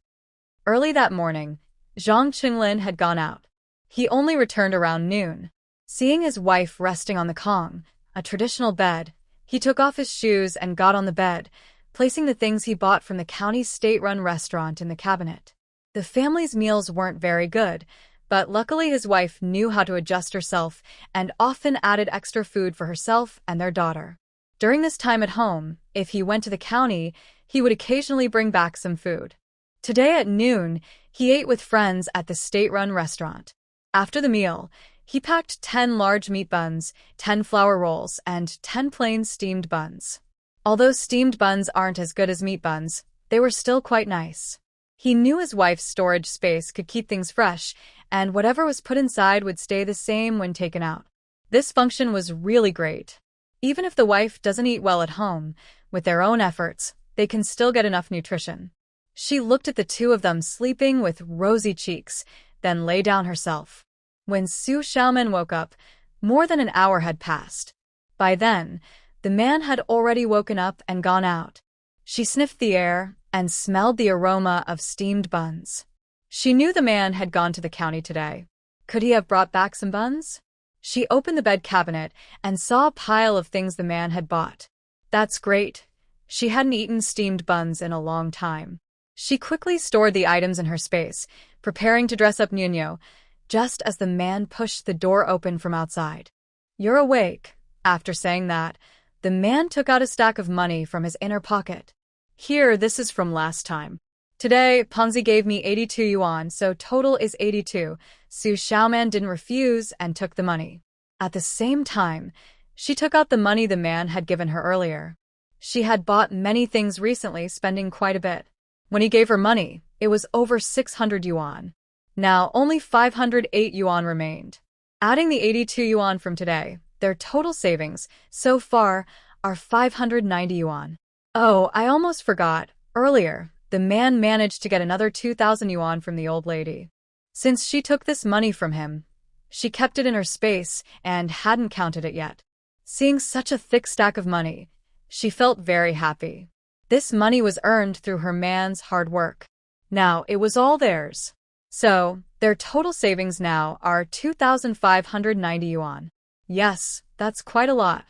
Early that morning, Zhang Qinglin had gone out. He only returned around noon. Seeing his wife resting on the kong, a traditional bed, he took off his shoes and got on the bed, placing the things he bought from the county's state-run restaurant in the cabinet. The family's meals weren't very good, but luckily his wife knew how to adjust herself and often added extra food for herself and their daughter. During this time at home, if he went to the county, he would occasionally bring back some food. Today at noon, he ate with friends at the state-run restaurant. After the meal, he packed 10 large meat buns, 10 flour rolls, and 10 plain steamed buns. Although steamed buns aren't as good as meat buns, they were still quite nice. He knew his wife's storage space could keep things fresh, and whatever was put inside would stay the same when taken out. This function was really great. Even if the wife doesn't eat well at home, with their own efforts, they can still get enough nutrition. She looked at the two of them sleeping with rosy cheeks, then lay down herself. When Xu Xiaoman woke up, more than an hour had passed. By then, the man had already woken up and gone out. She sniffed the air and smelled the aroma of steamed buns. She knew the man had gone to the county today. Could he have brought back some buns? She opened the bed cabinet and saw a pile of things the man had bought. That's great. She hadn't eaten steamed buns in a long time. She quickly stored the items in her space, preparing to dress up Nuno, just as the man pushed the door open from outside. "You're awake." After saying that, the man took out a stack of money from his inner pocket. "Here, this is from last time. Today, Ponzi gave me 82 yuan, so total is 82. Xu Xiaoman didn't refuse and took the money. At the same time, she took out the money the man had given her earlier. She had bought many things recently, spending quite a bit. When he gave her money, it was over 600 yuan. Now, only 508 yuan remained. Adding the 82 yuan from today, their total savings, so far, are 590 yuan. Oh, I almost forgot. Earlier, the man managed to get another 2,000 yuan from the old lady. Since she took this money from him, she kept it in her space and hadn't counted it yet. Seeing such a thick stack of money, she felt very happy. This money was earned through her man's hard work. Now it was all theirs. So, their total savings now are 2,590 yuan. Yes, that's quite a lot.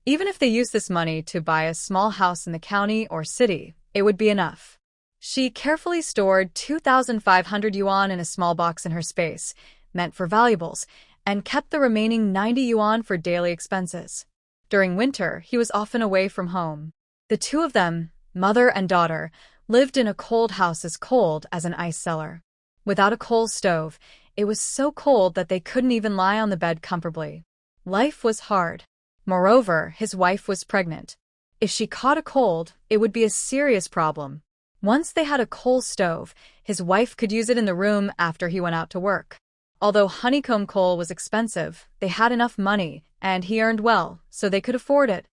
Even if they use this money to buy a small house in the county or city, it would be enough. She carefully stored 2,500 yuan in a small box in her space, meant for valuables, and kept the remaining 90 yuan for daily expenses. During winter, he was often away from home. The two of them, mother and daughter, lived in a cold house as cold as an ice cellar. Without a coal stove, it was so cold that they couldn't even lie on the bed comfortably. Life was hard. Moreover, his wife was pregnant. If she caught a cold, it would be a serious problem. Once they had a coal stove, his wife could use it in the room after he went out to work. Although honeycomb coal was expensive, they had enough money, and he earned well, so they could afford it.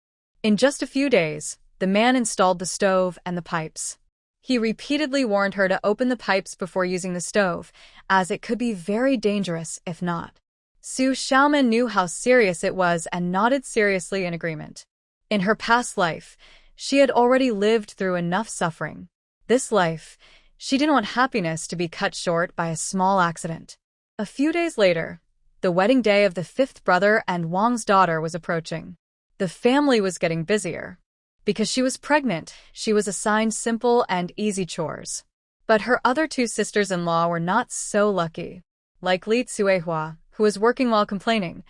In just a few days, the man installed the stove and the pipes. He repeatedly warned her to open the pipes before using the stove, as it could be very dangerous if not. Xu Xiaoman knew how serious it was and nodded seriously in agreement. In her past life, she had already lived through enough suffering. This life, she didn't want happiness to be cut short by a small accident. A few days later, the wedding day of the fifth brother and Wang's daughter was approaching. The family was getting busier. Because she was pregnant, she was assigned simple and easy chores. But her other two sisters-in-law were not so lucky. Like Li Tsuehua, who was working while complaining,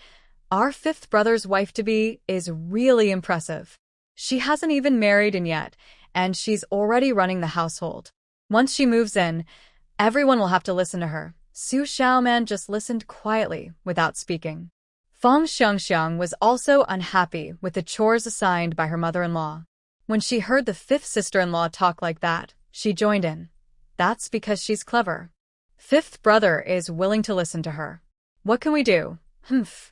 our fifth brother's wife-to-be is really impressive. She hasn't even married in yet, and she's already running the household. Once she moves in, everyone will have to listen to her. Xu Xiaoman just listened quietly, without speaking. Feng Xiangxiang was also unhappy with the chores assigned by her mother-in-law. When she heard the fifth sister-in-law talk like that, she joined in. That's because she's clever. Fifth brother is willing to listen to her. What can we do?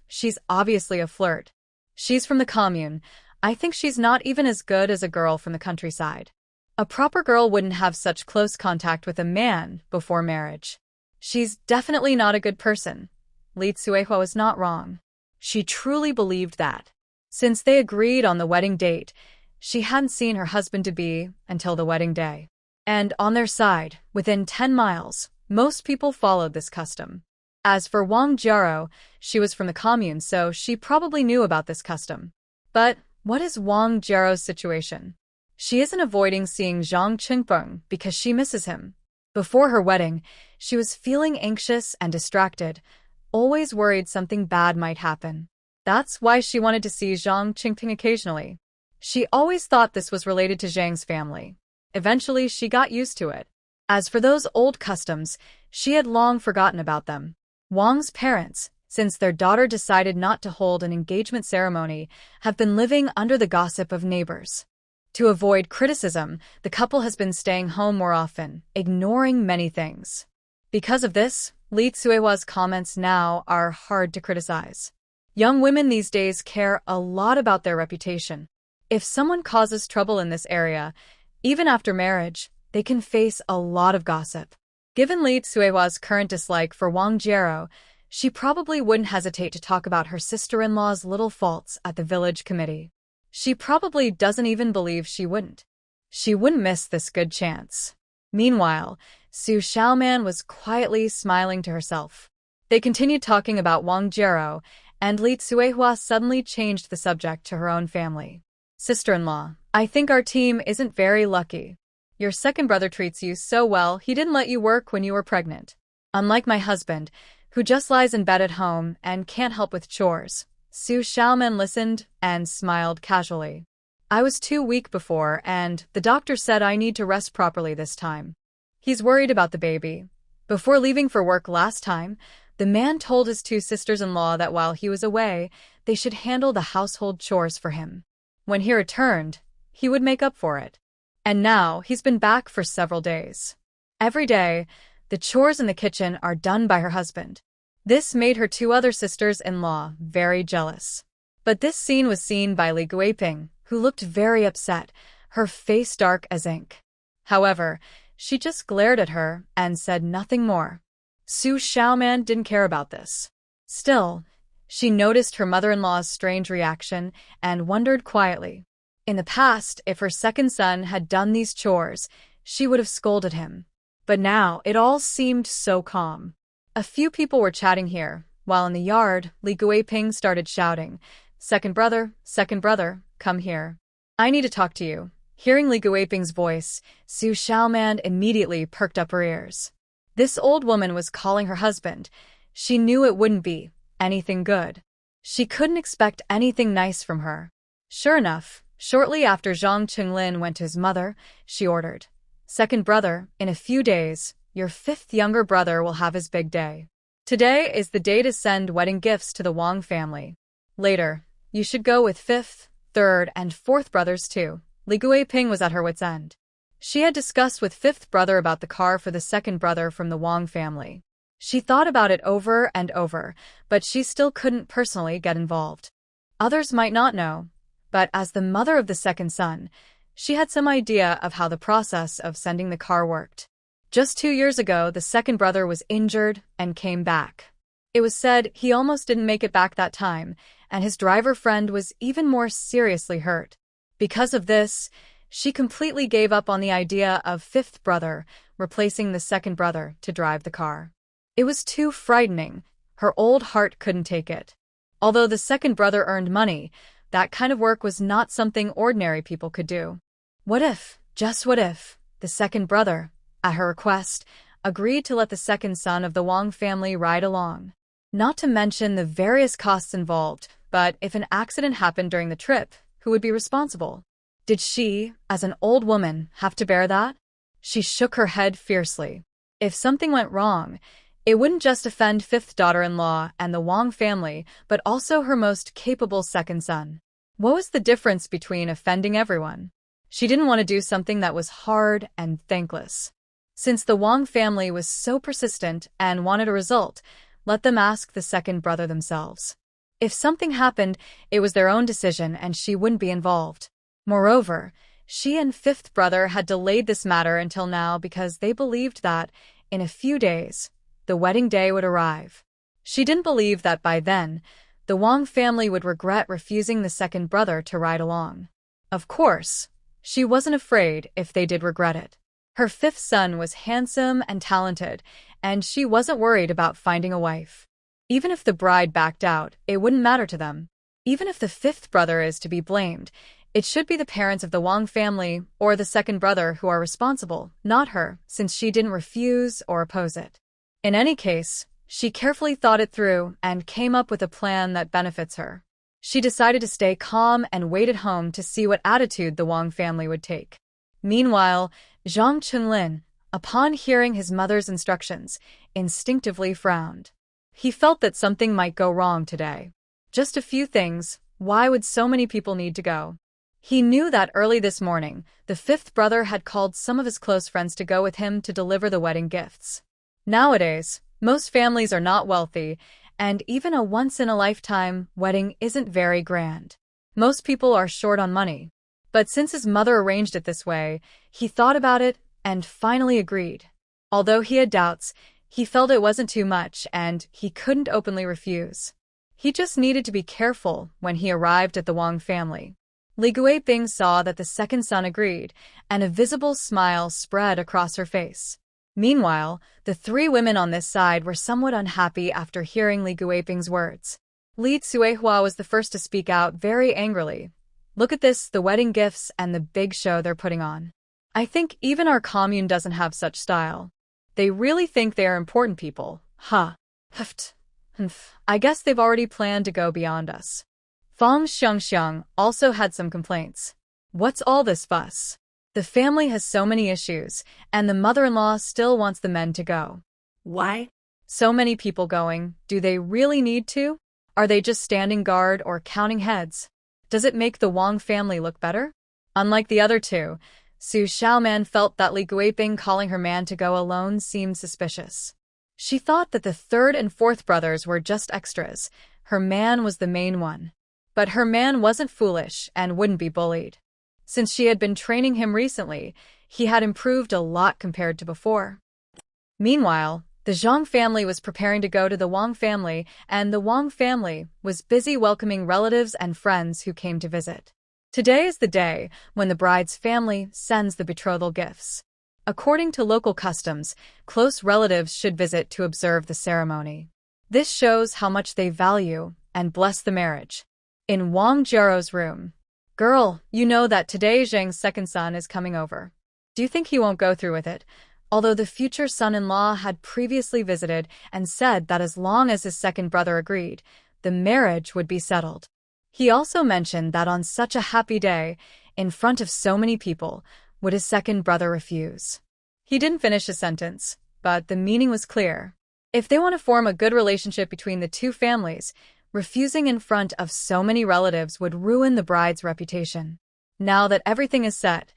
She's obviously a flirt. She's from the commune. I think she's not even as good as a girl from the countryside. A proper girl wouldn't have such close contact with a man before marriage. She's definitely not a good person. Li Tsuehua was not wrong. She truly believed that. Since they agreed on the wedding date, she hadn't seen her husband-to-be until the wedding day. And on their side, within 10 miles, most people followed this custom. As for Wang Jiaro, she was from the commune, so she probably knew about this custom. But what is Wang Jiaro's situation? She isn't avoiding seeing Zhang Qingpeng because she misses him. Before her wedding, she was feeling anxious and distracted, always worried something bad might happen. That's why she wanted to see Zhang Qingpeng occasionally. She always thought this was related to Zhang's family. Eventually, she got used to it. As for those old customs, she had long forgotten about them. Wang's parents, since their daughter decided not to hold an engagement ceremony, have been living under the gossip of neighbors. To avoid criticism, the couple has been staying home more often, ignoring many things. Because of this, Li Tsuehua's comments now are hard to criticize. Young women these days care a lot about their reputation. If someone causes trouble in this area, even after marriage, they can face a lot of gossip. Given Li Tsuehua's current dislike for Wang Jiaro, she probably wouldn't hesitate to talk about her sister-in-law's little faults at the village committee. She probably doesn't even believe she wouldn't. She wouldn't miss this good chance. Meanwhile, Xu Xiaoman was quietly smiling to herself. They continued talking about Wang Jiaro, and Li Tsuehua suddenly changed the subject to her own family. Sister-in-law, I think our team isn't very lucky. Your second brother treats you so well, he didn't let you work when you were pregnant. Unlike my husband, who just lies in bed at home and can't help with chores. Xu Xiaoman listened and smiled casually. I was too weak before, and the doctor said I need to rest properly this time. He's worried about the baby. Before leaving for work last time, the man told his two sisters-in-law that while he was away, they should handle the household chores for him. When he returned, he would make up for it. And now he's been back for several days. Every day, the chores in the kitchen are done by her husband. This made her two other sisters-in-law very jealous. But this scene was seen by Li Guiping, who looked very upset, her face dark as ink. However, she just glared at her and said nothing more. Xu Xiaoman didn't care about this. Still, She noticed her mother-in-law's strange reaction and wondered quietly. In the past, if her second son had done these chores, she would have scolded him. But now, it all seemed so calm. A few people were chatting here, while in the yard, Li Guiping started shouting, second brother, come here. I need to talk to you." Hearing Li Guiping's voice, Xu Xiaoman immediately perked up her ears. This old woman was calling her husband. She knew it wouldn't be anything good. She couldn't expect anything nice from her. Sure enough, shortly after Zhang Qinglin went to his mother, she ordered, "Second brother, in a few days, your fifth younger brother will have his big day. Today is the day to send wedding gifts to the Wang family. Later, you should go with fifth, third, and fourth brothers too." Li Guiping was at her wit's end. She had discussed with fifth brother about the car for the second brother from the Wang family. She thought about it over and over, but she still couldn't personally get involved. Others might not know, but as the mother of the second son, she had some idea of how the process of sending the car worked. Just 2 years ago, the second brother was injured and came back. It was said he almost didn't make it back that time, and his driver friend was even more seriously hurt. Because of this, she completely gave up on the idea of fifth brother replacing the second brother to drive the car. It was too frightening. Her old heart couldn't take it. Although the second brother earned money, that kind of work was not something ordinary people could do. What if, just what if, the second brother, at her request, agreed to let the second son of the Wang family ride along? Not to mention the various costs involved, but if an accident happened during the trip, who would be responsible? Did she, as an old woman, have to bear that? She shook her head fiercely. If something went wrong, it wouldn't just offend fifth daughter-in-law and the Wang family, but also her most capable second son. What was the difference between offending everyone? She didn't want to do something that was hard and thankless. Since the Wang family was so persistent and wanted a result, let them ask the second brother themselves. If something happened, it was their own decision and she wouldn't be involved. Moreover, she and fifth brother had delayed this matter until now because they believed that, in a few days, the wedding day would arrive. She didn't believe that by then, the Wang family would regret refusing the second brother to ride along. Of course, she wasn't afraid if they did regret it. Her fifth son was handsome and talented, and she wasn't worried about finding a wife. Even if the bride backed out, it wouldn't matter to them. Even if the fifth brother is to be blamed, it should be the parents of the Wang family or the second brother who are responsible, not her, since she didn't refuse or oppose it. In any case, she carefully thought it through and came up with a plan that benefits her. She decided to stay calm and wait at home to see what attitude the Wang family would take. Meanwhile, Zhang Qinglin, upon hearing his mother's instructions, instinctively frowned. He felt that something might go wrong today. Just a few things, why would so many people need to go? He knew that early this morning, the fifth brother had called some of his close friends to go with him to deliver the wedding gifts. Nowadays, most families are not wealthy, and even a once-in-a-lifetime wedding isn't very grand. Most people are short on money. But since his mother arranged it this way, he thought about it and finally agreed. Although he had doubts, he felt it wasn't too much and he couldn't openly refuse. He just needed to be careful when he arrived at the Wang family. Li Guiping saw that the second son agreed, and a visible smile spread across her face. Meanwhile, the 3 women on this side were somewhat unhappy after hearing Li Guiping's words. Li Cuihua was the first to speak out very angrily. "Look at this, the wedding gifts and the big show they're putting on. I think even our commune doesn't have such style. They really think they are important people, huh? I guess they've already planned to go beyond us." Fang Xiangxiang also had some complaints. "What's all this fuss? The family has so many issues, and the mother-in-law still wants the men to go. Why? So many people going, do they really need to? Are they just standing guard or counting heads? Does it make the Wang family look better?" Unlike the other two, Xu Xiaoman felt that Li Guiping calling her man to go alone seemed suspicious. She thought that the third and fourth brothers were just extras. Her man was the main one. But her man wasn't foolish and wouldn't be bullied. Since she had been training him recently, he had improved a lot compared to before. Meanwhile, the The Zhang family was preparing to go to the Wang family, and the Wang family was busy welcoming relatives and friends who came to visit. Today is the day when the bride's family sends the betrothal gifts. According to local customs, close relatives should visit to observe the ceremony. This shows how much they value and bless the marriage. In Wang Jiarou's room. Girl, you know that today Zheng's second son is coming over. Do you think he won't go through with it? Although the future son-in-law had previously visited and said that as long as his second brother agreed, the marriage would be settled. He also mentioned that on such a happy day, in front of so many people, would his second brother refuse. He didn't finish his sentence, but the meaning was clear. If they want to form a good relationship between the two families, refusing in front of so many relatives would ruin the bride's reputation. Now that everything is set,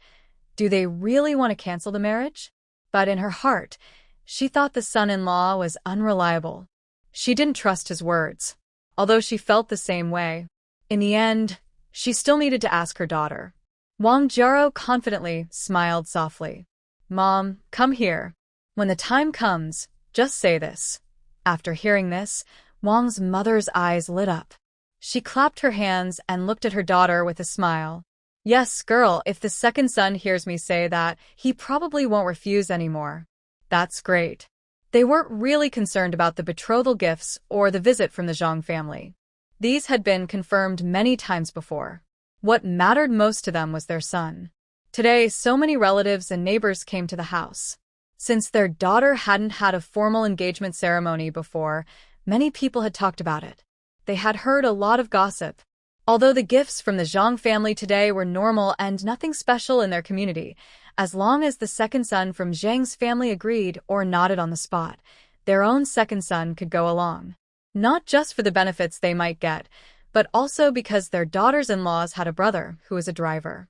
do they really want to cancel the marriage? But in her heart, she thought the son-in-law was unreliable. She didn't trust his words, although she felt the same way. In the end, she still needed to ask her daughter. Wang Jiarou confidently smiled softly. Mom, come here. When the time comes, just say this. After hearing this, Wang's mother's eyes lit up. She clapped her hands and looked at her daughter with a smile. Yes, girl, if the second son hears me say that, he probably won't refuse anymore. That's great. They weren't really concerned about the betrothal gifts or the visit from the Zhang family. These had been confirmed many times before. What mattered most to them was their son. Today, so many relatives and neighbors came to the house. Since their daughter hadn't had a formal engagement ceremony before, many people had talked about it. They had heard a lot of gossip. Although the gifts from the Zhang family today were normal and nothing special in their community, as long as the second son from Zhang's family agreed or nodded on the spot, their own second son could go along. Not just for the benefits they might get, but also because their daughters-in-laws had a brother who was a driver.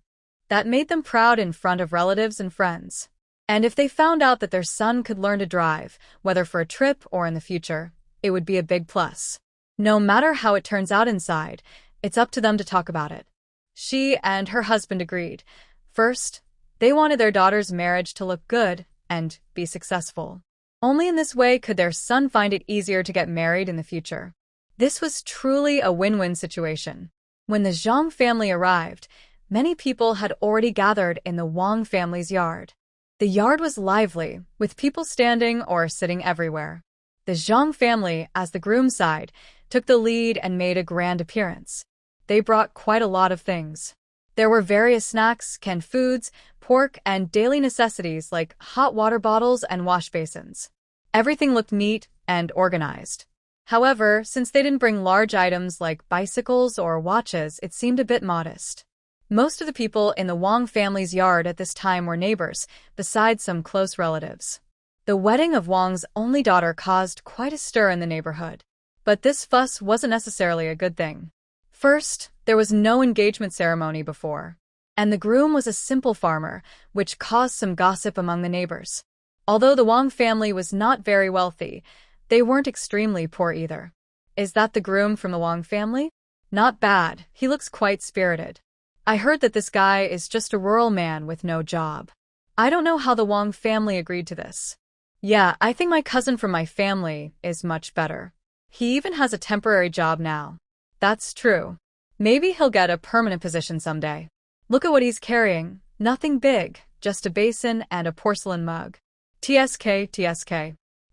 That made them proud in front of relatives and friends. And if they found out that their son could learn to drive, whether for a trip or in the future, it would be a big plus. No matter how it turns out inside, it's up to them to talk about it. She and her husband agreed. First, they wanted their daughter's marriage to look good and be successful. Only in this way could their son find it easier to get married in the future. This was truly a win-win situation. When the Zhang family arrived, many people had already gathered in the Wang family's yard. The yard was lively, with people standing or sitting everywhere. The Zhang family, as the groom's side, took the lead and made a grand appearance. They brought quite a lot of things. There were various snacks, canned foods, pork, and daily necessities like hot water bottles and wash basins. Everything looked neat and organized. However, since they didn't bring large items like bicycles or watches, it seemed a bit modest. Most of the people in the Wang family's yard at this time were neighbors, besides some close relatives. The wedding of Wang's only daughter caused quite a stir in the neighborhood. But this fuss wasn't necessarily a good thing. First, there was no engagement ceremony before, and the groom was a simple farmer, which caused some gossip among the neighbors. Although the Wang family was not very wealthy, they weren't extremely poor either. Is that the groom from the Wang family? Not bad, he looks quite spirited. I heard that this guy is just a rural man with no job. I don't know how the Wang family agreed to this. Yeah, I think my cousin from my family is much better. He even has a temporary job now. That's true. Maybe he'll get a permanent position someday. Look at what he's carrying. Nothing big, just a basin and a porcelain mug. TSK, TSK.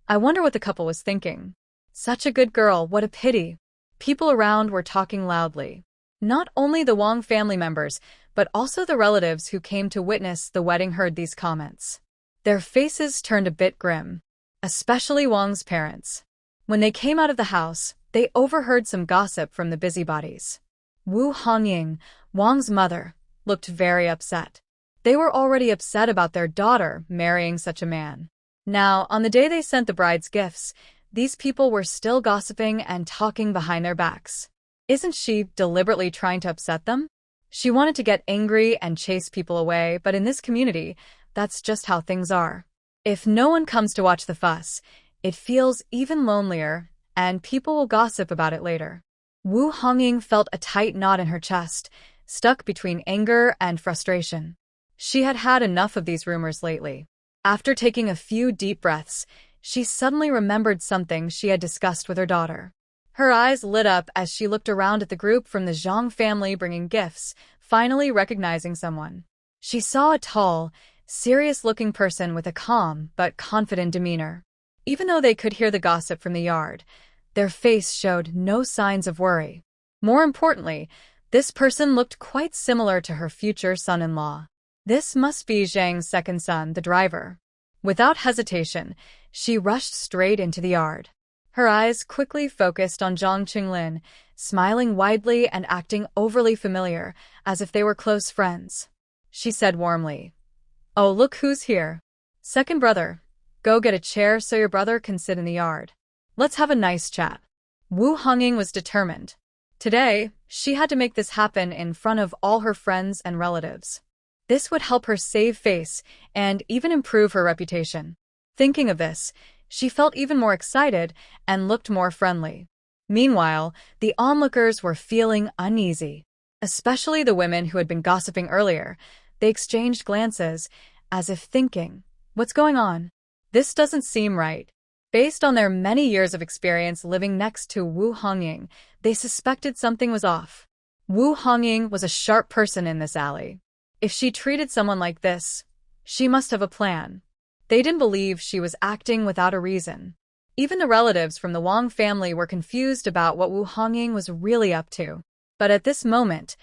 I wonder what the couple was thinking. Such a good girl, what a pity. People around were talking loudly. Not only the Wang family members, but also the relatives who came to witness the wedding heard these comments. Their faces turned a bit grim, especially Wang's parents. When they came out of the house, they overheard some gossip from the busybodies. Wu Hongying, Wang's mother, looked very upset. They were already upset about their daughter marrying such a man. Now, on the day they sent the bride's gifts, these people were still gossiping and talking behind their backs. Isn't she deliberately trying to upset them? She wanted to get angry and chase people away, but in this community, that's just how things are. If no one comes to watch the fuss, it feels even lonelier, and people will gossip about it later. Wu Hongying felt a tight knot in her chest, stuck between anger and frustration. She had had enough of these rumors lately. After taking a few deep breaths, she suddenly remembered something she had discussed with her daughter. Her eyes lit up as she looked around at the group from the Zhang family bringing gifts, finally recognizing someone. She saw a tall, serious-looking person with a calm but confident demeanor. Even though they could hear the gossip from the yard, their face showed no signs of worry. More importantly, this person looked quite similar to her future son-in-law. This must be Zhang's second son, the driver. Without hesitation, she rushed straight into the yard. Her eyes quickly focused on Zhang Qinglin, smiling widely and acting overly familiar, as if they were close friends. She said warmly, "Oh, look who's here. Second brother, go get a chair so your brother can sit in the yard. Let's have a nice chat." Wu Hongying was determined. Today, she had to make this happen in front of all her friends and relatives. This would help her save face and even improve her reputation. Thinking of this, she felt even more excited and looked more friendly. Meanwhile, the onlookers were feeling uneasy. Especially the women who had been gossiping earlier. They exchanged glances, as if thinking, "What's going on? This doesn't seem right." Based on their many years of experience living next to Wu Hongying, they suspected something was off. Wu Hongying was a sharp person in this alley. If she treated someone like this, she must have a plan. They didn't believe she was acting without a reason. Even the relatives from the Wang family were confused about what Wu Hongying was really up to. But at this moment,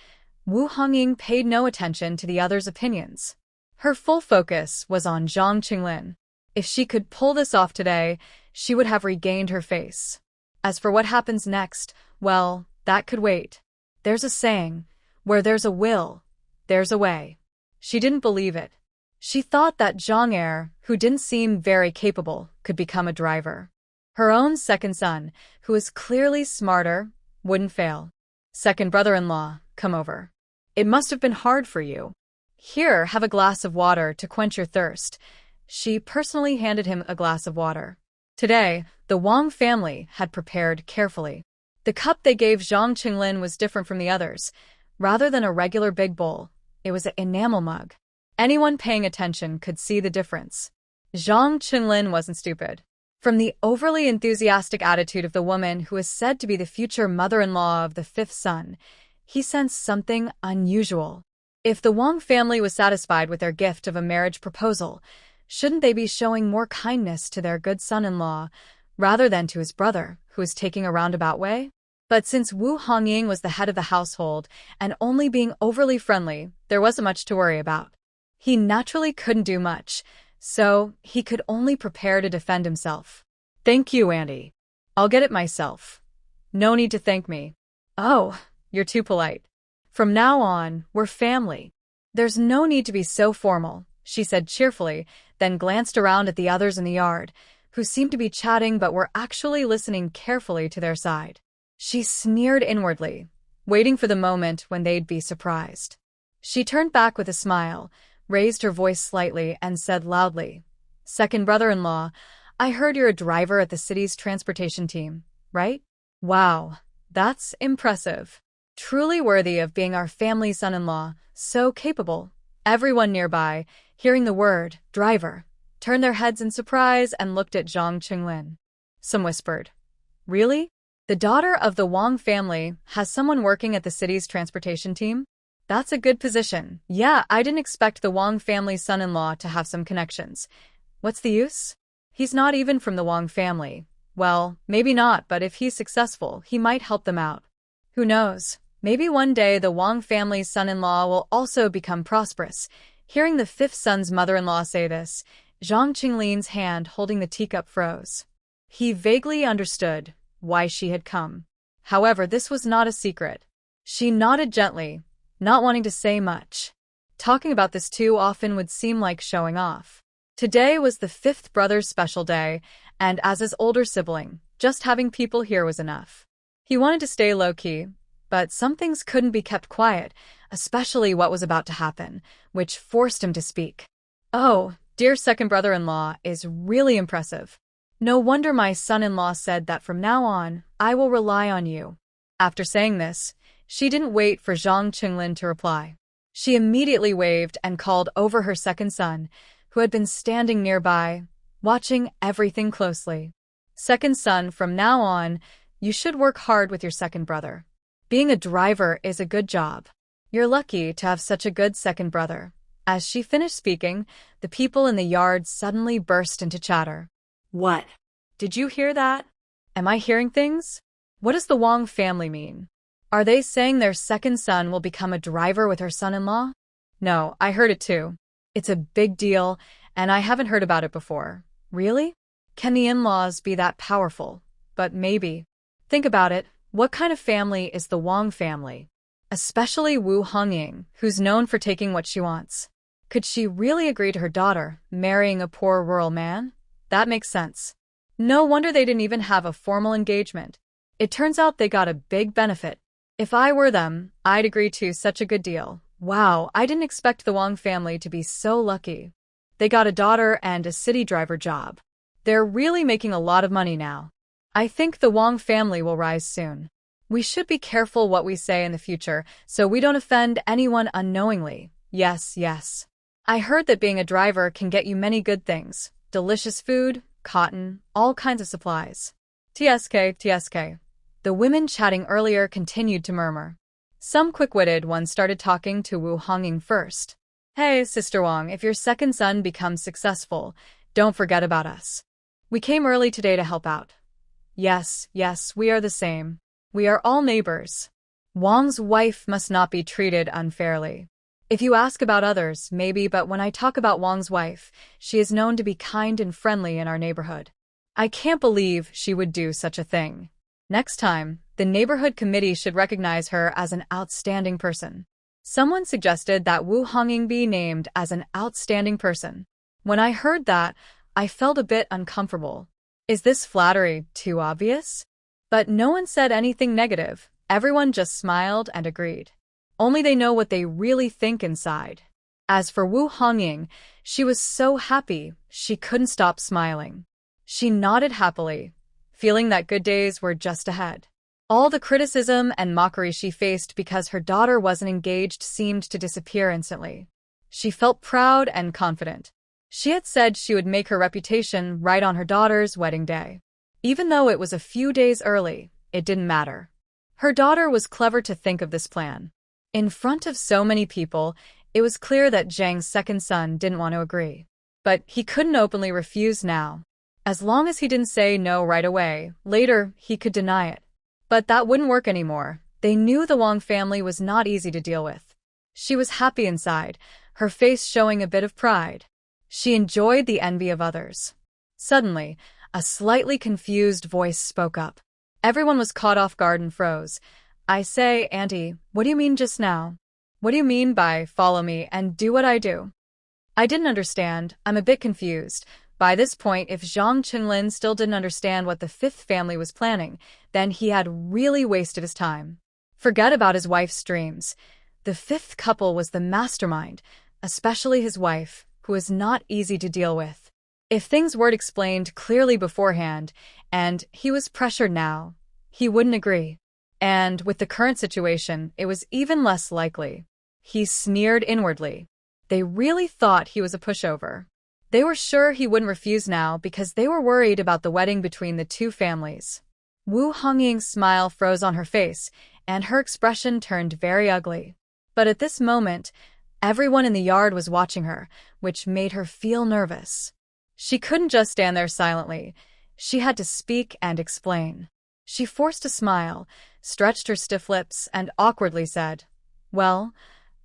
Wu Hongying paid no attention to the others' opinions. Her full focus was on Zhang Qinglin. If she could pull this off today, she would have regained her face. As for what happens next, well, that could wait. There's a saying, where there's a will, there's a way. She didn't believe it. She thought that Zhang Er, who didn't seem very capable, could become a driver. Her own second son, who was clearly smarter, wouldn't fail. "Second brother-in-law, come over. It must have been hard for you. Here, have a glass of water to quench your thirst." She personally handed him a glass of water. Today, the Wang family had prepared carefully. The cup they gave Zhang Qinglin was different from the others. Rather than a regular big bowl, it was an enamel mug. Anyone paying attention could see the difference. Zhang Qinglin wasn't stupid. From the overly enthusiastic attitude of the woman who is said to be the future mother-in-law of the fifth son, he sensed something unusual. If the Wang family was satisfied with their gift of a marriage proposal, shouldn't they be showing more kindness to their good son-in-law rather than to his brother, who is taking a roundabout way? But since Wu Hongying was the head of the household and only being overly friendly, there wasn't much to worry about. He naturally couldn't do much, so he could only prepare to defend himself. "Thank you, Auntie. I'll get it myself. No need to thank me." "Oh, you're too polite. From now on, we're family. There's no need to be so formal," she said cheerfully, then glanced around at the others in the yard, who seemed to be chatting but were actually listening carefully to their side. She sneered inwardly, waiting for the moment when they'd be surprised. She turned back with a smile, raised her voice slightly, and said loudly, "Second brother-in-law, I heard you're a driver at the city's transportation team, right? Wow, that's impressive. Truly worthy of being our family son-in-law, so capable." Everyone nearby, hearing the word, driver, turned their heads in surprise and looked at Zhang Qinglin. Some whispered, "Really? The daughter of the Wang family has someone working at the city's transportation team? That's a good position. Yeah, I didn't expect the Wang family's son-in-law to have some connections. What's the use? He's not even from the Wang family. Well, maybe not, but if he's successful, he might help them out. Who knows? Maybe one day the Wang family's son-in-law will also become prosperous." Hearing the fifth son's mother-in-law say this, Zhang Qinglin's hand holding the teacup froze. He vaguely understood why she had come. However, this was not a secret. She nodded gently, not wanting to say much. Talking about this too often would seem like showing off. Today was the fifth brother's special day, and as his older sibling, just having people here was enough. He wanted to stay low-key, but some things couldn't be kept quiet, especially what was about to happen, which forced him to speak. "Oh, dear second brother-in-law is really impressive. No wonder my son-in-law said that from now on, I will rely on you." After saying this, she didn't wait for Zhang Qinglin to reply. She immediately waved and called over her second son, who had been standing nearby, watching everything closely. Second son, from now on, you should work hard with your second brother. Being a driver is a good job. You're lucky to have such a good second brother. As she finished speaking, the people in the yard suddenly burst into chatter. What? Did you hear that? Am I hearing things? What does the Wang family mean? Are they saying their second son will become a driver with her son-in-law? No, I heard it too. It's a big deal, and I haven't heard about it before. Really? Can the in-laws be that powerful? But maybe. Think about it. What kind of family is the Wang family? Especially Wu Hongying, who's known for taking what she wants. Could she really agree to her daughter marrying a poor rural man? That makes sense. No wonder they didn't even have a formal engagement. It turns out they got a big benefit. If I were them, I'd agree to such a good deal. Wow, I didn't expect the Wang family to be so lucky. They got a daughter and a city driver job. They're really making a lot of money now. I think the Wang family will rise soon. We should be careful what we say in the future so we don't offend anyone unknowingly. Yes, yes. I heard that being a driver can get you many good things. Delicious food, cotton, all kinds of supplies. TSK, TSK. The women chatting earlier continued to murmur. Some quick-witted ones started talking to Wu Hongying first. Hey, Sister Wang, if your second son becomes successful, don't forget about us. We came early today to help out. Yes, yes, we are the same. We are all neighbors. Wang's wife must not be treated unfairly. If you ask about others, maybe, but when I talk about Wang's wife, she is known to be kind and friendly in our neighborhood. I can't believe she would do such a thing. Next time, the neighborhood committee should recognize her as an outstanding person. Someone suggested that Wu Hongying be named as an outstanding person. When I heard that, I felt a bit uncomfortable. Is this flattery too obvious? But no one said anything negative. Everyone just smiled and agreed. Only they know what they really think inside. As for Wu Hongying, she was so happy she couldn't stop smiling. She nodded happily, feeling that good days were just ahead. All the criticism and mockery she faced because her daughter wasn't engaged seemed to disappear instantly. She felt proud and confident. She had said she would make her reputation right on her daughter's wedding day. Even though it was a few days early, it didn't matter. Her daughter was clever to think of this plan. In front of so many people, it was clear that Zhang's second son didn't want to agree. But he couldn't openly refuse now. As long as he didn't say no right away, later he could deny it. But that wouldn't work anymore. They knew the Wang family was not easy to deal with. She was happy inside, her face showing a bit of pride. She enjoyed the envy of others. Suddenly, a slightly confused voice spoke up. Everyone was caught off guard and froze. I say, Auntie, what do you mean just now? What do you mean by follow me and do what I do? I didn't understand. I'm a bit confused. By this point, if Zhang Qinglin still didn't understand what the fifth family was planning, then he had really wasted his time. Forget about his wife's dreams. The fifth couple was the mastermind, especially his wife, who was not easy to deal with. If things weren't explained clearly beforehand, and he was pressured now, he wouldn't agree. And with the current situation, it was even less likely. He sneered inwardly. They really thought he was a pushover. They were sure he wouldn't refuse now because they were worried about the wedding between the two families. Wu Hongying's smile froze on her face, and her expression turned very ugly. But at this moment, everyone in the yard was watching her, which made her feel nervous. She couldn't just stand there silently. She had to speak and explain. She forced a smile, stretched her stiff lips, and awkwardly said, Well,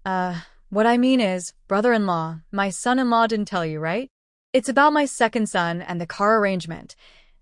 what I mean is, brother-in-law, my son-in-law didn't tell you, right? It's about my second son and the car arrangement.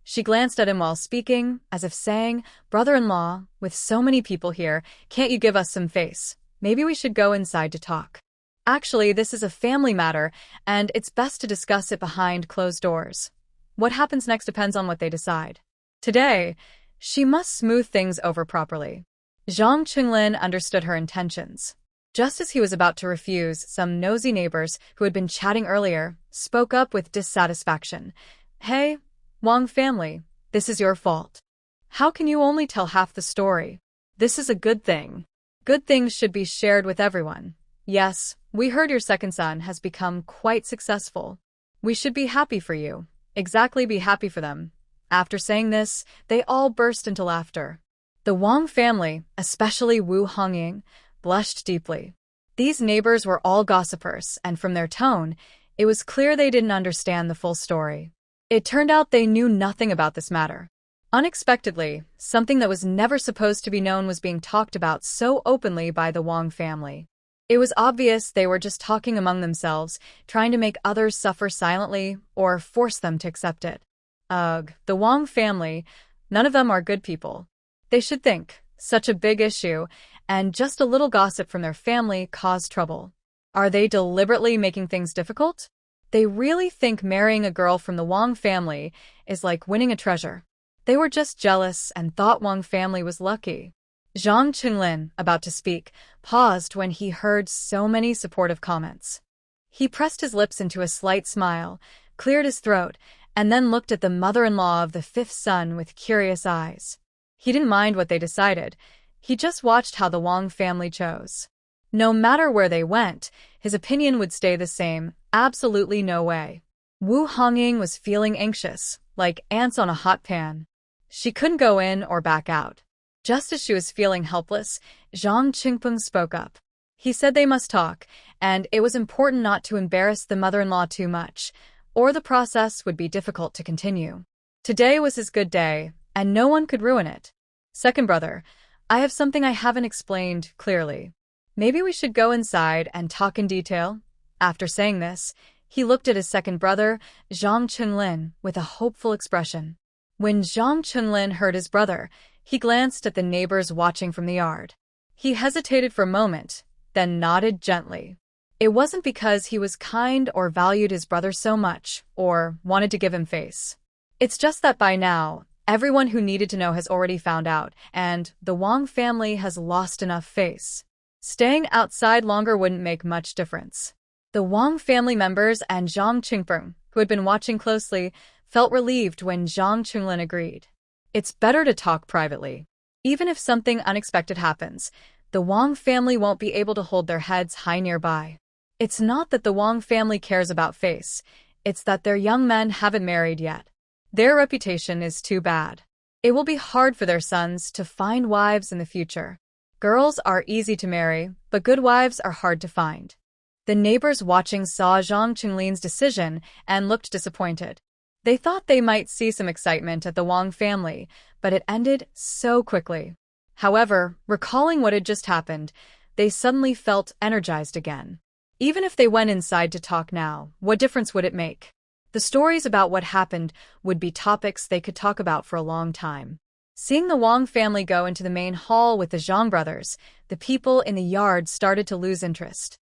She glanced at him while speaking, as if saying, Brother-in-law, with so many people here, can't you give us some face? Maybe we should go inside to talk. Actually, this is a family matter, and it's best to discuss it behind closed doors. What happens next depends on what they decide. Today, she must smooth things over properly. Zhang Qinglin understood her intentions. Just as he was about to refuse, some nosy neighbors who had been chatting earlier spoke up with dissatisfaction. Hey, Wang family, this is your fault. How can you only tell half the story? This is a good thing. Good things should be shared with everyone. Yes, we heard your second son has become quite successful. We should be happy for you. exactly be happy for them. After saying this, they all burst into laughter. The Wang family, especially Wu Hongying, blushed deeply. These neighbors were all gossipers, and from their tone, it was clear they didn't understand the full story. It turned out they knew nothing about this matter. Unexpectedly, something that was never supposed to be known was being talked about so openly by the Wang family. It was obvious they were just talking among themselves, trying to make others suffer silently or force them to accept it. Ugh, the Wang family, none of them are good people. They should think, such a big issue, and just a little gossip from their family caused trouble. Are they deliberately making things difficult? They really think marrying a girl from the Wang family is like winning a treasure. They were just jealous and thought Wang family was lucky. Zhang Qinglin, about to speak, paused when he heard so many supportive comments. He pressed his lips into a slight smile, cleared his throat, and then looked at the mother-in-law of the fifth son with curious eyes. He didn't mind what they decided. He just watched how the Wang family chose. No matter where they went, his opinion would stay the same. Absolutely no way. Wu Hongying was feeling anxious, like ants on a hot pan. She couldn't go in or back out. Just as she was feeling helpless, Zhang Qingpeng spoke up. He said they must talk, and it was important not to embarrass the mother-in-law too much, or the process would be difficult to continue. Today was his good day, and no one could ruin it. Second brother, I have something I haven't explained clearly. Maybe we should go inside and talk in detail? After saying this, he looked at his second brother, Zhang Qinglin, with a hopeful expression. When Zhang Qinglin heard his brother, he glanced at the neighbors watching from the yard. He hesitated for a moment, then nodded gently. It wasn't because he was kind or valued his brother so much, or wanted to give him face. It's just that by now, everyone who needed to know has already found out, and the Wang family has lost enough face. Staying outside longer wouldn't make much difference. The Wang family members and Zhang Qingpeng, who had been watching closely, felt relieved when Zhang Qinglin agreed. It's better to talk privately. Even if something unexpected happens, the Wang family won't be able to hold their heads high nearby. It's not that the Wang family cares about face, it's that their young men haven't married yet. Their reputation is too bad. It will be hard for their sons to find wives in the future. Girls are easy to marry, but good wives are hard to find. The neighbors watching saw Zhang Qinglin's decision and looked disappointed. They thought they might see some excitement at the Wang family, but it ended so quickly. However, recalling what had just happened, they suddenly felt energized again. Even if they went inside to talk now, what difference would it make? The stories about what happened would be topics they could talk about for a long time. Seeing the Wang family go into the main hall with the Zhang brothers, the people in the yard started to lose interest.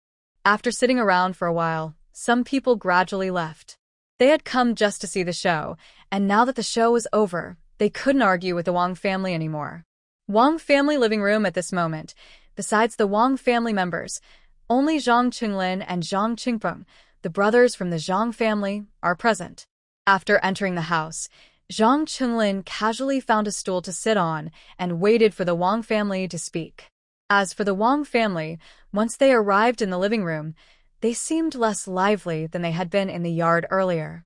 After sitting around for a while, some people gradually left. They had come just to see the show, and now that the show was over, they couldn't argue with the Wang family anymore. Wang family living room at this moment. Besides the Wang family members, only Zhang Qinglin and Zhang Qingpeng, the brothers from the Zhang family, are present. After entering the house, Zhang Qinglin casually found a stool to sit on and waited for the Wang family to speak. As for the Wang family, once they arrived in the living room, they seemed less lively than they had been in the yard earlier.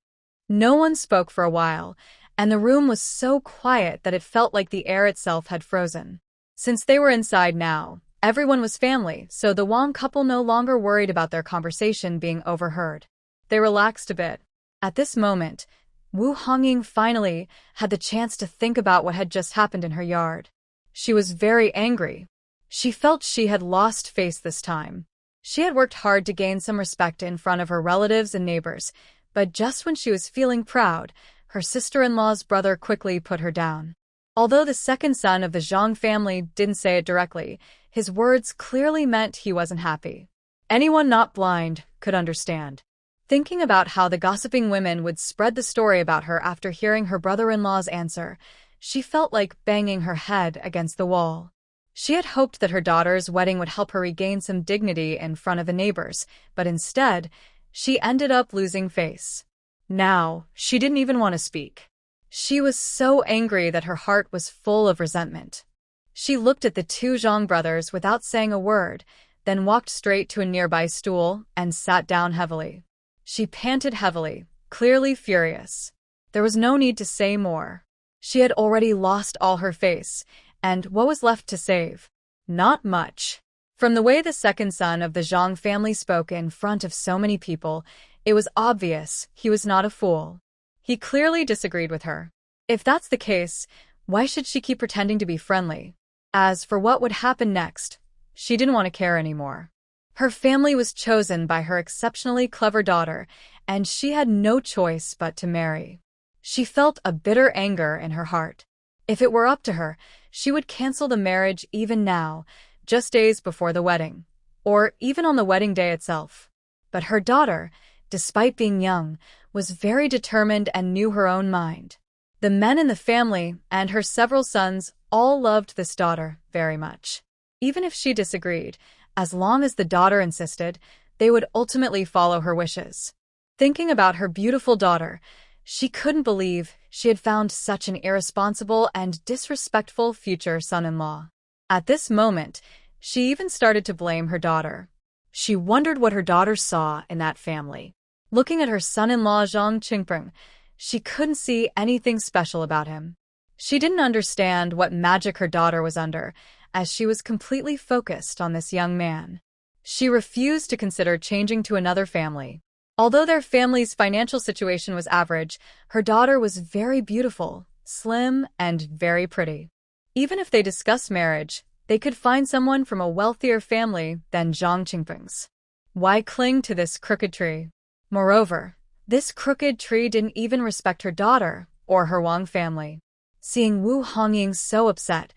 No one spoke for a while, and the room was so quiet that it felt like the air itself had frozen. Since they were inside now, everyone was family, so the Wang couple no longer worried about their conversation being overheard. They relaxed a bit. At this moment, Wu Hongying finally had the chance to think about what had just happened in her yard. She was very angry. She felt she had lost face this time. She had worked hard to gain some respect in front of her relatives and neighbors, but just when she was feeling proud, her sister-in-law's brother quickly put her down. Although the second son of the Zhang family didn't say it directly, his words clearly meant he wasn't happy. Anyone not blind could understand. Thinking about how the gossiping women would spread the story about her after hearing her brother-in-law's answer, she felt like banging her head against the wall. She had hoped that her daughter's wedding would help her regain some dignity in front of the neighbors, but instead, she ended up losing face. Now, she didn't even want to speak. She was so angry that her heart was full of resentment. She looked at the two Zhang brothers without saying a word, then walked straight to a nearby stool and sat down heavily. She panted heavily, clearly furious. There was no need to say more. She had already lost all her face, and what was left to save? Not much. From the way the second son of the Zhang family spoke in front of so many people, it was obvious he was not a fool. He clearly disagreed with her. If that's the case, why should she keep pretending to be friendly? As for what would happen next, she didn't want to care anymore. Her family was chosen by her exceptionally clever daughter, and she had no choice but to marry. She felt a bitter anger in her heart. If it were up to her, she would cancel the marriage even now, just days before the wedding, or even on the wedding day itself. But her daughter, despite being young, was very determined and knew her own mind. The men in the family and her several sons all loved this daughter very much. Even if she disagreed, as long as the daughter insisted, they would ultimately follow her wishes. Thinking about her beautiful daughter, she couldn't believe she had found such an irresponsible and disrespectful future son-in-law. At this moment, she even started to blame her daughter. She wondered what her daughter saw in that family. Looking at her son-in-law Zhang Qingpeng, she couldn't see anything special about him. She didn't understand what magic her daughter was under, as she was completely focused on this young man. She refused to consider changing to another family. Although their family's financial situation was average, her daughter was very beautiful, slim, and very pretty. Even if they discussed marriage, they could find someone from a wealthier family than Zhang Qingpeng's. Why cling to this crooked tree? Moreover, this crooked tree didn't even respect her daughter or her Wang family. Seeing Wu Hongying so upset,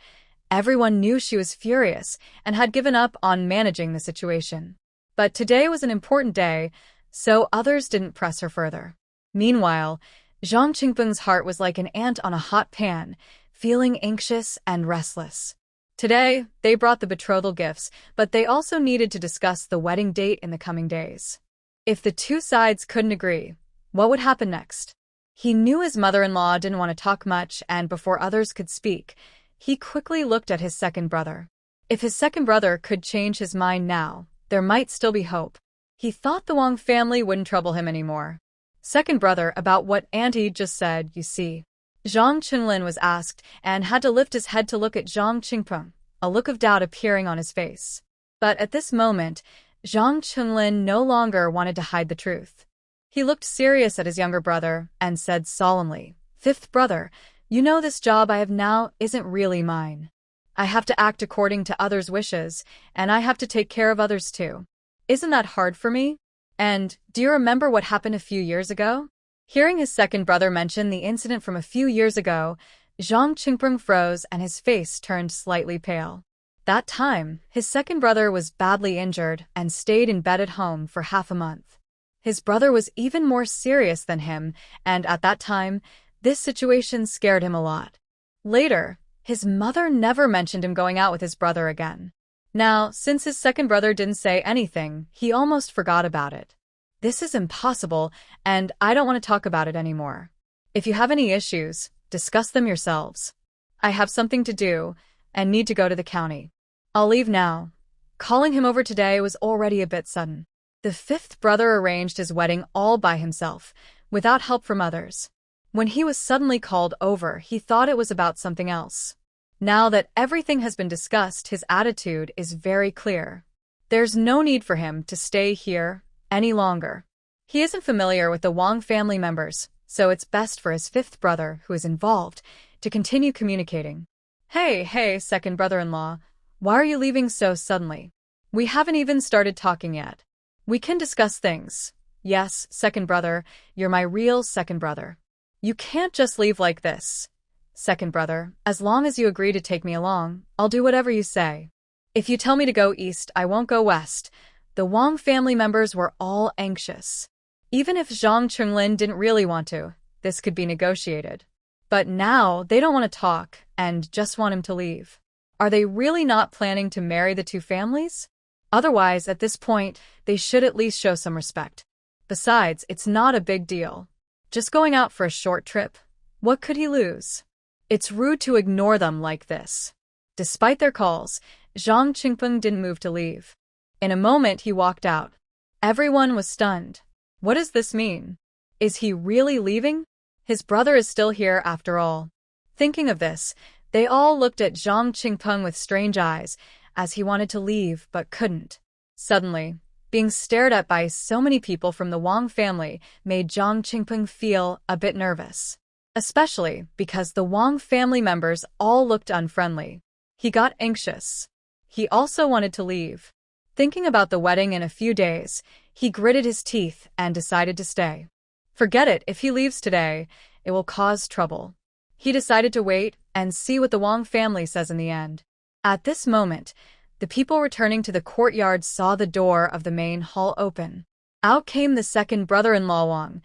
everyone knew she was furious and had given up on managing the situation. But today was an important day, so others didn't press her further. Meanwhile, Zhang Qingpeng's heart was like an ant on a hot pan, feeling anxious and restless. Today, they brought the betrothal gifts, but they also needed to discuss the wedding date in the coming days. If the two sides couldn't agree, what would happen next? He knew his mother-in-law didn't want to talk much, and before others could speak, he quickly looked at his second brother. If his second brother could change his mind now, there might still be hope. He thought the Wang family wouldn't trouble him anymore. Second brother, about what auntie just said, you see. Zhang Qinglin was asked and had to lift his head to look at Zhang Qingpeng, a look of doubt appearing on his face. But at this moment, Zhang Qinglin no longer wanted to hide the truth. He looked serious at his younger brother and said solemnly, "Fifth brother, you know this job I have now isn't really mine. I have to act according to others' wishes, and I have to take care of others too. Isn't that hard for me? And do you remember what happened a few years ago?" Hearing his second brother mention the incident from a few years ago, Zhang Qingpeng froze and his face turned slightly pale. That time, his second brother was badly injured and stayed in bed at home for half a month. His brother was even more serious than him, and at that time, this situation scared him a lot. Later, his mother never mentioned him going out with his brother again. Now, since his second brother didn't say anything, he almost forgot about it. This is impossible, and I don't want to talk about it anymore. If you have any issues, discuss them yourselves. I have something to do, and need to go to the county. I'll leave now. Calling him over today was already a bit sudden. The fifth brother arranged his wedding all by himself, without help from others. When he was suddenly called over, he thought it was about something else. Now that everything has been discussed, his attitude is very clear. There's no need for him to stay here any longer. He isn't familiar with the Wang family members, so it's best for his fifth brother, who is involved, to continue communicating. Hey, second brother-in-law, why are you leaving so suddenly? We haven't even started talking yet. We can discuss things. Yes, second brother, you're my real second brother. You can't just leave like this. Second brother, as long as you agree to take me along, I'll do whatever you say. If you tell me to go east, I won't go west. The Wang family members were all anxious. Even if Zhang Qinglin didn't really want to, this could be negotiated. But now they don't want to talk and just want him to leave. Are they really not planning to marry the two families? Otherwise, at this point, they should at least show some respect. Besides, it's not a big deal. Just going out for a short trip. What could he lose? It's rude to ignore them like this. Despite their calls, Zhang Qingpeng didn't move to leave. In a moment, he walked out. Everyone was stunned. What does this mean? Is he really leaving? His brother is still here after all. Thinking of this, they all looked at Zhang Qingpeng with strange eyes, as he wanted to leave but couldn't. Suddenly, being stared at by so many people from the Wang family made Zhang Qingpeng feel a bit nervous. Especially because the Wang family members all looked unfriendly. He got anxious. He also wanted to leave. Thinking about the wedding in a few days, he gritted his teeth and decided to stay. Forget it, if he leaves today, it will cause trouble. He decided to wait and see what the Wang family says in the end. At this moment, the people returning to the courtyard saw the door of the main hall open. Out came the second brother-in-law Wang,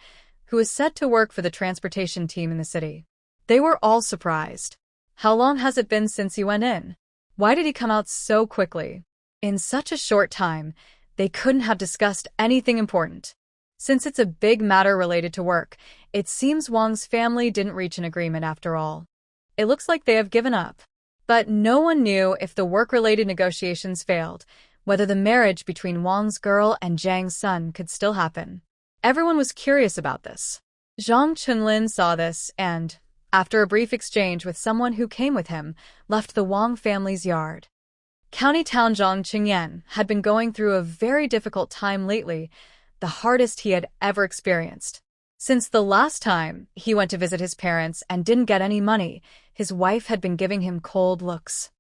who was set to work for the transportation team in the city. They were all surprised. How long has it been since he went in? Why did he come out so quickly? In such a short time, they couldn't have discussed anything important. Since it's a big matter related to work, it seems Wang's family didn't reach an agreement after all. It looks like they have given up. But no one knew if the work-related negotiations failed, whether the marriage between Wang's girl and Zhang's son could still happen. Everyone was curious about this. Zhang Chunlin saw this and, after a brief exchange with someone who came with him, left the Wang family's yard. County town Zhang Qingyan had been going through a very difficult time lately, the hardest he had ever experienced. Since the last time he went to visit his parents and didn't get any money, his wife had been giving him cold looks.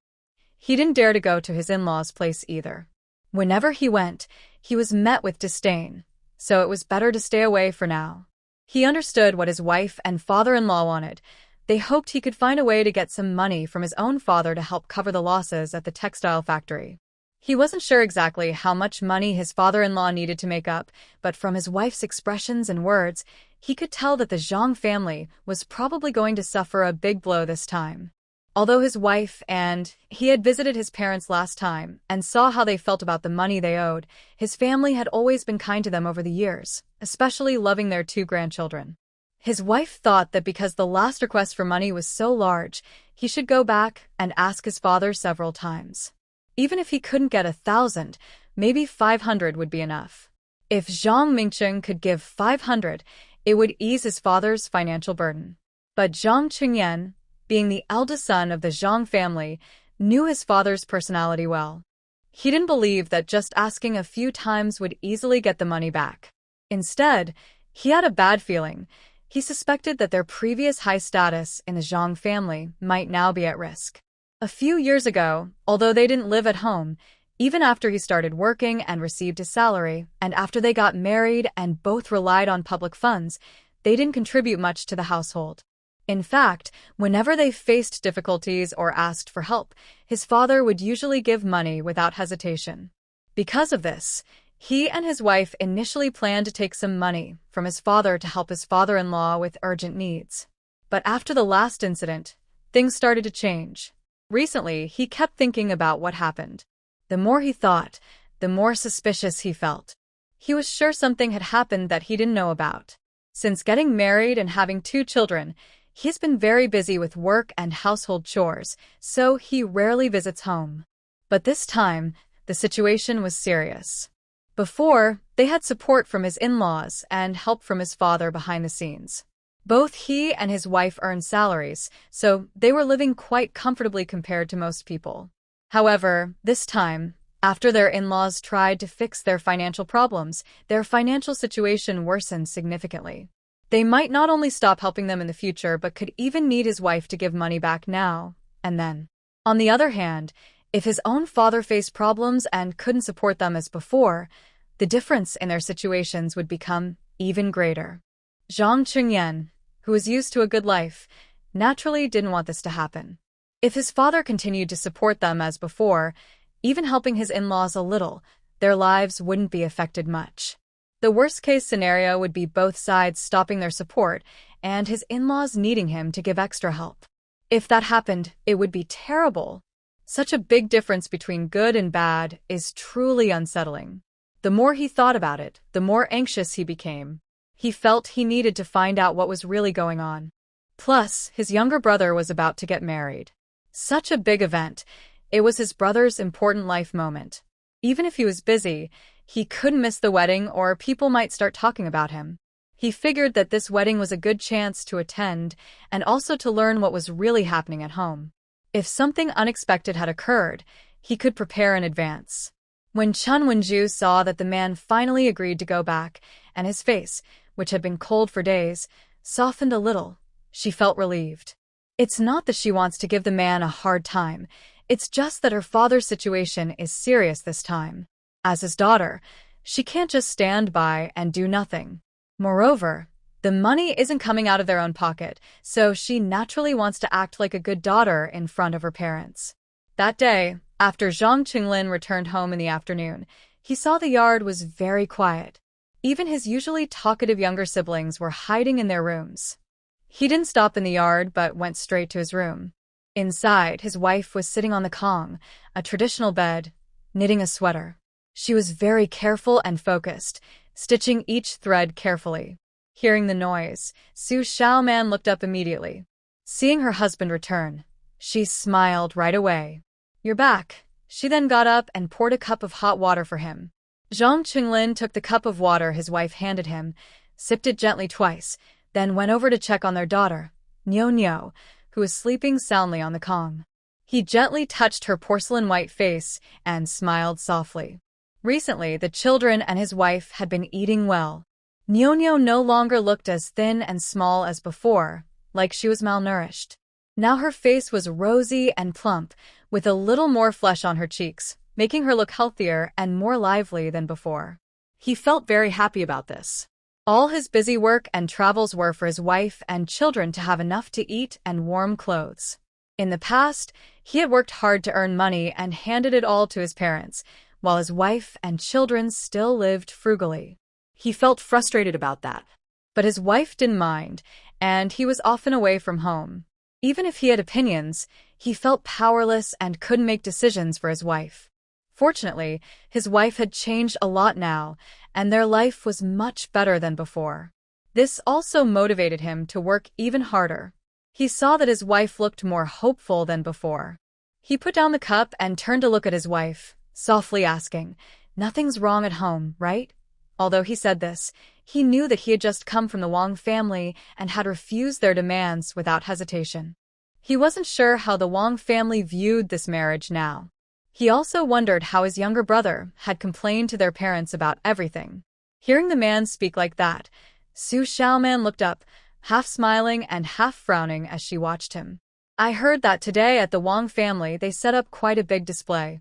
He didn't dare to go to his in-laws' place either. Whenever he went, he was met with disdain, so it was better to stay away for now. He understood what his wife and father-in-law wanted. They hoped he could find a way to get some money from his own father to help cover the losses at the textile factory. He wasn't sure exactly how much money his father-in-law needed to make up, but from his wife's expressions and words, he could tell that the Zhang family was probably going to suffer a big blow this time. Although his wife and he had visited his parents last time and saw how they felt about the money they owed, his family had always been kind to them over the years, especially loving their 2 grandchildren. His wife thought that because the last request for money was so large, he should go back and ask his father several times. Even if he couldn't get 1,000, maybe 500 would be enough. If Zhang Mingcheng could give 500, it would ease his father's financial burden. But Zhang Qingyan, being the eldest son of the Zhang family, knew his father's personality well. He didn't believe that just asking a few times would easily get the money back. Instead, he had a bad feeling. He suspected that their previous high status in the Zhang family might now be at risk. A few years ago, although they didn't live at home, even after he started working and received his salary, and after they got married and both relied on public funds, they didn't contribute much to the household. In fact, whenever they faced difficulties or asked for help, his father would usually give money without hesitation. Because of this, he and his wife initially planned to take some money from his father to help his father-in-law with urgent needs. But after the last incident, things started to change. Recently, he kept thinking about what happened. The more he thought, the more suspicious he felt. He was sure something had happened that he didn't know about. Since getting married and having 2 children, he's been very busy with work and household chores, so he rarely visits home. But this time, the situation was serious. Before, they had support from his in-laws and help from his father behind the scenes. Both he and his wife earned salaries, so they were living quite comfortably compared to most people. However, this time, after their in-laws tried to fix their financial problems, their financial situation worsened significantly. They might not only stop helping them in the future, but could even need his wife to give money back now and then. On the other hand, if his own father faced problems and couldn't support them as before, the difference in their situations would become even greater. Zhang Qingyan, who was used to a good life, naturally didn't want this to happen. If his father continued to support them as before, even helping his in-laws a little, their lives wouldn't be affected much. The worst-case scenario would be both sides stopping their support and his in-laws needing him to give extra help. If that happened, it would be terrible. Such a big difference between good and bad is truly unsettling. The more he thought about it, the more anxious he became. He felt he needed to find out what was really going on. Plus, his younger brother was about to get married. Such a big event. It was his brother's important life moment. Even if he was busy, he couldn't miss the wedding or people might start talking about him. He figured that this wedding was a good chance to attend and also to learn what was really happening at home. If something unexpected had occurred, he could prepare in advance. When Chen Wenju saw that the man finally agreed to go back, and his face, which had been cold for days, softened a little, she felt relieved. It's not that she wants to give the man a hard time, it's just that her father's situation is serious this time. As his daughter, she can't just stand by and do nothing. Moreover, the money isn't coming out of their own pocket, so she naturally wants to act like a good daughter in front of her parents. That day, after Zhang Qinglin returned home in the afternoon, he saw the yard was very quiet. Even his usually talkative younger siblings were hiding in their rooms. He didn't stop in the yard but went straight to his room. Inside, his wife was sitting on the kong, a traditional bed, knitting a sweater. She was very careful and focused, stitching each thread carefully. Hearing the noise, Xu Xiaoman looked up immediately. Seeing her husband return, she smiled right away. "You're back." She then got up and poured a cup of hot water for him. Zhang Qinglin took the cup of water his wife handed him, sipped it gently twice, then went over to check on their daughter, Niu Niu, who was sleeping soundly on the kong. He gently touched her porcelain-white face and smiled softly. Recently, the children and his wife had been eating well. Niu Niu no longer looked as thin and small as before, like she was malnourished. Now her face was rosy and plump, with a little more flesh on her cheeks, making her look healthier and more lively than before. He felt very happy about this. All his busy work and travels were for his wife and children to have enough to eat and warm clothes. In the past, he had worked hard to earn money and handed it all to his parents, while his wife and children still lived frugally. He felt frustrated about that. But his wife didn't mind, and he was often away from home. Even if he had opinions, he felt powerless and couldn't make decisions for his wife. Fortunately, his wife had changed a lot now, and their life was much better than before. This also motivated him to work even harder. He saw that his wife looked more hopeful than before. He put down the cup and turned to look at his wife, softly asking, "Nothing's wrong at home, right?" Although he said this, he knew that he had just come from the Wang family and had refused their demands without hesitation. He wasn't sure how the Wang family viewed this marriage now. He also wondered how his younger brother had complained to their parents about everything. Hearing the man speak like that, Xu Xiaoman looked up, half smiling and half frowning as she watched him. "I heard that today at the Wang family they set up quite a big display.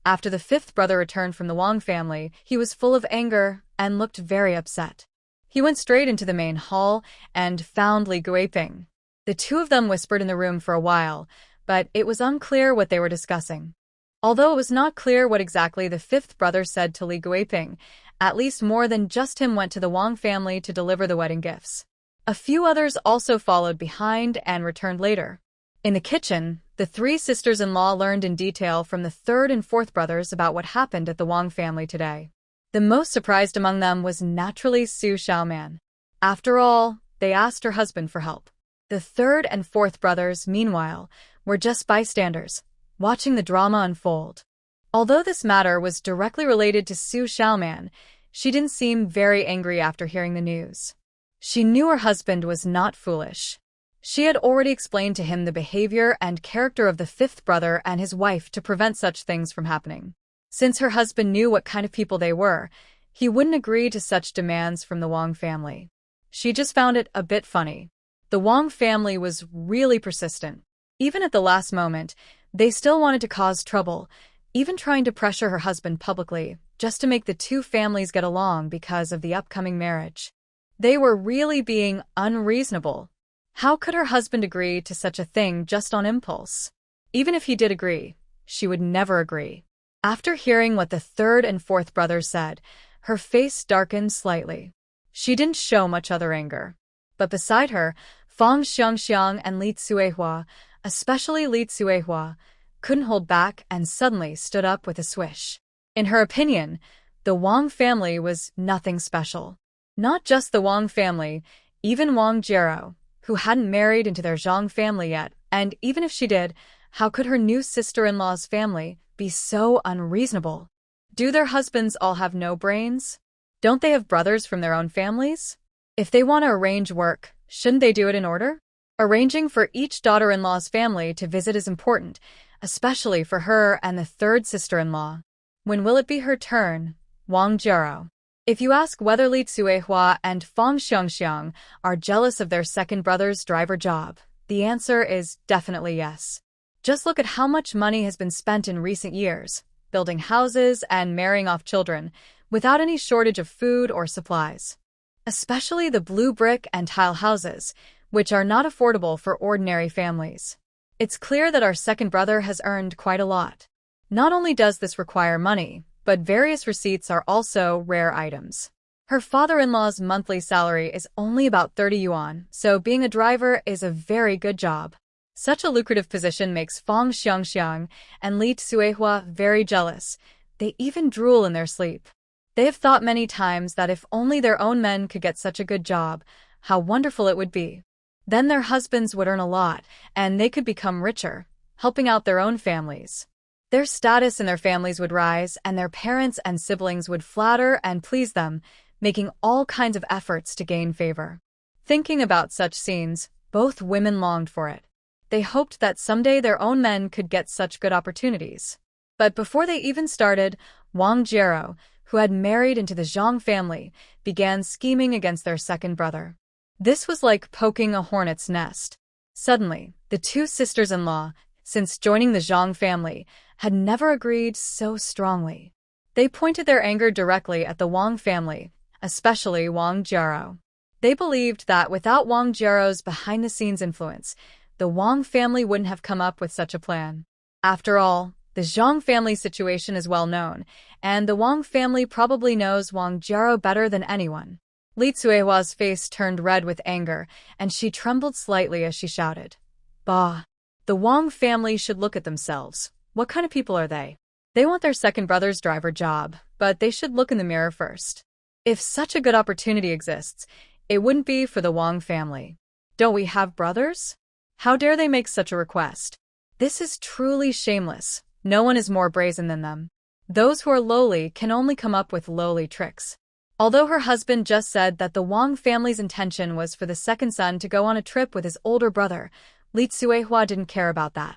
After the fifth brother returned from the Wang family, he was full of anger and looked very upset. He went straight into the main hall and found Li Guiping. The two of them whispered in the room for a while, but it was unclear what they were discussing. Although it was not clear what exactly the fifth brother said to Li Guiping, at least more than just him went to the Wang family to deliver the wedding gifts. A few others also followed behind and returned later. In the kitchen, the three sisters-in-law learned in detail from the third and fourth brothers about what happened at the Wang family today. The most surprised among them was naturally Xu Xiaoman. After all, they asked her husband for help. The third and fourth brothers, meanwhile, were just bystanders, watching the drama unfold. Although this matter was directly related to Xu Xiaoman, she didn't seem very angry after hearing the news. She knew her husband was not foolish. She had already explained to him the behavior and character of the fifth brother and his wife to prevent such things from happening. Since her husband knew what kind of people they were, he wouldn't agree to such demands from the Wang family. She just found it a bit funny. The Wang family was really persistent. Even at the last moment, they still wanted to cause trouble, even trying to pressure her husband publicly, just to make the two families get along because of the upcoming marriage. They were really being unreasonable. How could her husband agree to such a thing just on impulse? Even if he did agree, she would never agree. After hearing what the third and fourth brothers said, her face darkened slightly. She didn't show much other anger. But beside her, Fang Xiangxiang and Li Tsuehua, especially Li Tsuehua, couldn't hold back and suddenly stood up with a swish. In her opinion, the Wang family was nothing special. Not just the Wang family, even Wang Jiero, who hadn't married into their Zhang family yet, and even if she did, how could her new sister-in-law's family be so unreasonable? Do their husbands all have no brains? Don't they have brothers from their own families? If they want to arrange work, shouldn't they do it in order? Arranging for each daughter-in-law's family to visit is important, especially for her and the third sister-in-law. When will it be her turn? Wang Jiero. If you ask whether Li Tsuehua and Fang Xiongxiang are jealous of their second brother's driver job, the answer is definitely yes. Just look at how much money has been spent in recent years, building houses and marrying off children, without any shortage of food or supplies. Especially the blue brick and tile houses, which are not affordable for ordinary families. It's clear that our second brother has earned quite a lot. Not only does this require money, but various receipts are also rare items. Her father-in-law's monthly salary is only about 30 yuan, so being a driver is a very good job. Such a lucrative position makes Fang Xiongxiang and Li Tsuehua very jealous. They even drool in their sleep. They have thought many times that if only their own men could get such a good job, how wonderful it would be. Then their husbands would earn a lot, and they could become richer, helping out their own families. Their status in their families would rise, and their parents and siblings would flatter and please them, making all kinds of efforts to gain favor. Thinking about such scenes, both women longed for it. They hoped that someday their own men could get such good opportunities. But before they even started, Wang Jiero, who had married into the Zhang family, began scheming against their second brother. This was like poking a hornet's nest. Suddenly, the two sisters-in-law, since joining the Zhang family, had never agreed so strongly. They pointed their anger directly at the Wang family, especially Wang Jiero. They believed that without Wang Jiero's behind-the-scenes influence, the Wang family wouldn't have come up with such a plan. After all, the Zhang family situation is well known, and the Wang family probably knows Wang Jiero better than anyone. Li Tsuehua's face turned red with anger, and she trembled slightly as she shouted, "Bah! The Wang family should look at themselves. What kind of people are they? They want their second brother's driver job, but they should look in the mirror first. If such a good opportunity exists, it wouldn't be for the Wang family. Don't we have brothers? How dare they make such a request? This is truly shameless. No one is more brazen than them. Those who are lowly can only come up with lowly tricks." Although her husband just said that the Wang family's intention was for the second son to go on a trip with his older brother, Li Tsuehua didn't care about that.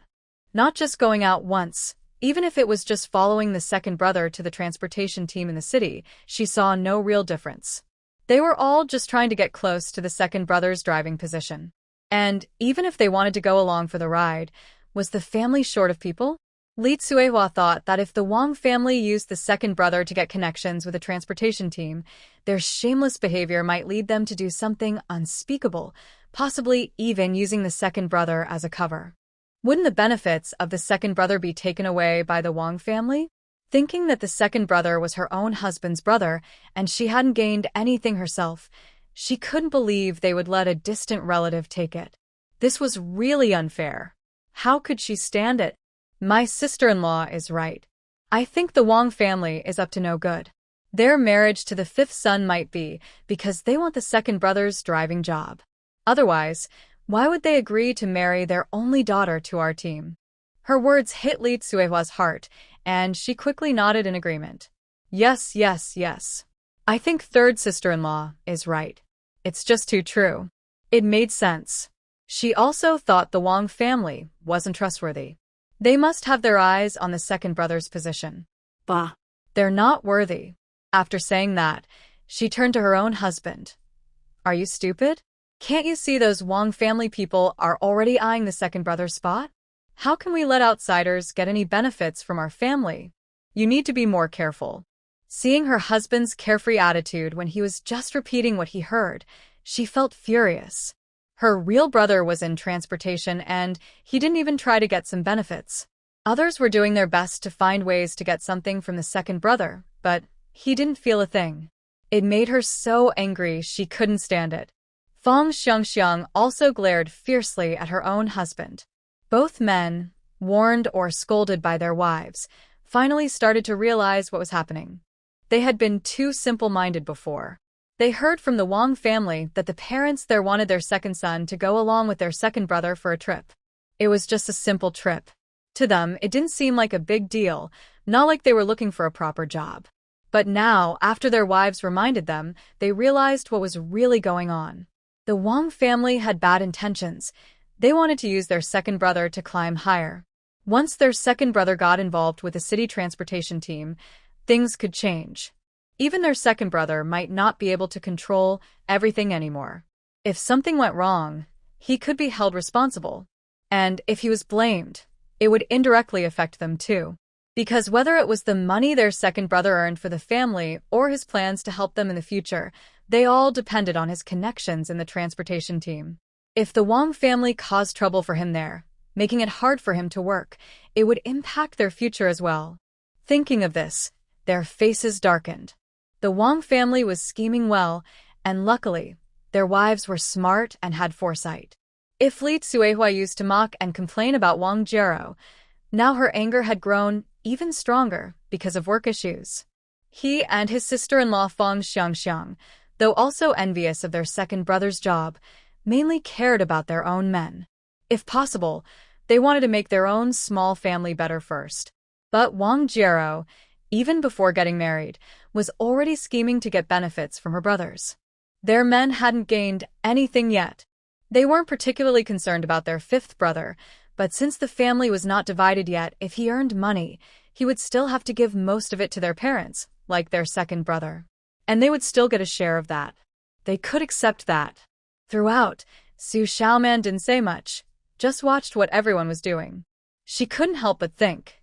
Not just going out once, even if it was just following the second brother to the transportation team in the city, she saw no real difference. They were all just trying to get close to the second brother's driving position. And even if they wanted to go along for the ride, was the family short of people? Li Tsuehua thought that if the Wang family used the second brother to get connections with the transportation team, their shameless behavior might lead them to do something unspeakable, possibly even using the second brother as a cover. Wouldn't the benefits of the second brother be taken away by the Wang family? Thinking that the second brother was her own husband's brother and she hadn't gained anything herself, she couldn't believe they would let a distant relative take it. This was really unfair. How could she stand it? My sister-in-law is right. I think the Wang family is up to no good. Their marriage to the fifth son might be because they want the second brother's driving job. Otherwise, why would they agree to marry their only daughter to our team? Her words hit Li Tsuehua's heart, and she quickly nodded in agreement. Yes, yes, yes. I think third sister-in-law is right. It's just too true. It made sense. She also thought the Wang family wasn't trustworthy. They must have their eyes on the second brother's position. Bah! They're not worthy. After saying that, she turned to her own husband. Are you stupid? Can't you see those Wang family people are already eyeing the second brother's spot? How can we let outsiders get any benefits from our family? You need to be more careful. Seeing her husband's carefree attitude when he was just repeating what he heard, she felt furious. Her real brother was in transportation and he didn't even try to get some benefits. Others were doing their best to find ways to get something from the second brother, but he didn't feel a thing. It made her so angry she couldn't stand it. Fang Xiongxiang also glared fiercely at her own husband. Both men, warned or scolded by their wives, finally started to realize what was happening. They had been too simple-minded before. They heard from the Wang family that the parents there wanted their second son to go along with their second brother for a trip. It was just a simple trip. To them, it didn't seem like a big deal, not like they were looking for a proper job. But now, after their wives reminded them, they realized what was really going on. The Wang family had bad intentions. They wanted to use their second brother to climb higher. Once their second brother got involved with the city transportation team, things could change. Even their second brother might not be able to control everything anymore. If something went wrong, he could be held responsible. And if he was blamed, it would indirectly affect them too. Because whether it was the money their second brother earned for the family or his plans to help them in the future, they all depended on his connections in the transportation team. If the Wang family caused trouble for him there, making it hard for him to work, it would impact their future as well. Thinking of this, their faces darkened. The Wang family was scheming well, and luckily, their wives were smart and had foresight. If Li Tsuehua used to mock and complain about Wang Jiero, now her anger had grown even stronger because of work issues. He and his sister-in-law Fang Xiangxiang, though also envious of their second brother's job, mainly cared about their own men. If possible, they wanted to make their own small family better first. But Wang Jiero, even before getting married, was already scheming to get benefits from her brothers. Their men hadn't gained anything yet. They weren't particularly concerned about their fifth brother, but since the family was not divided yet, if he earned money, he would still have to give most of it to their parents, like their second brother. And they would still get a share of that. They could accept that. Throughout, Xu Xiaoman didn't say much, just watched what everyone was doing. She couldn't help but think,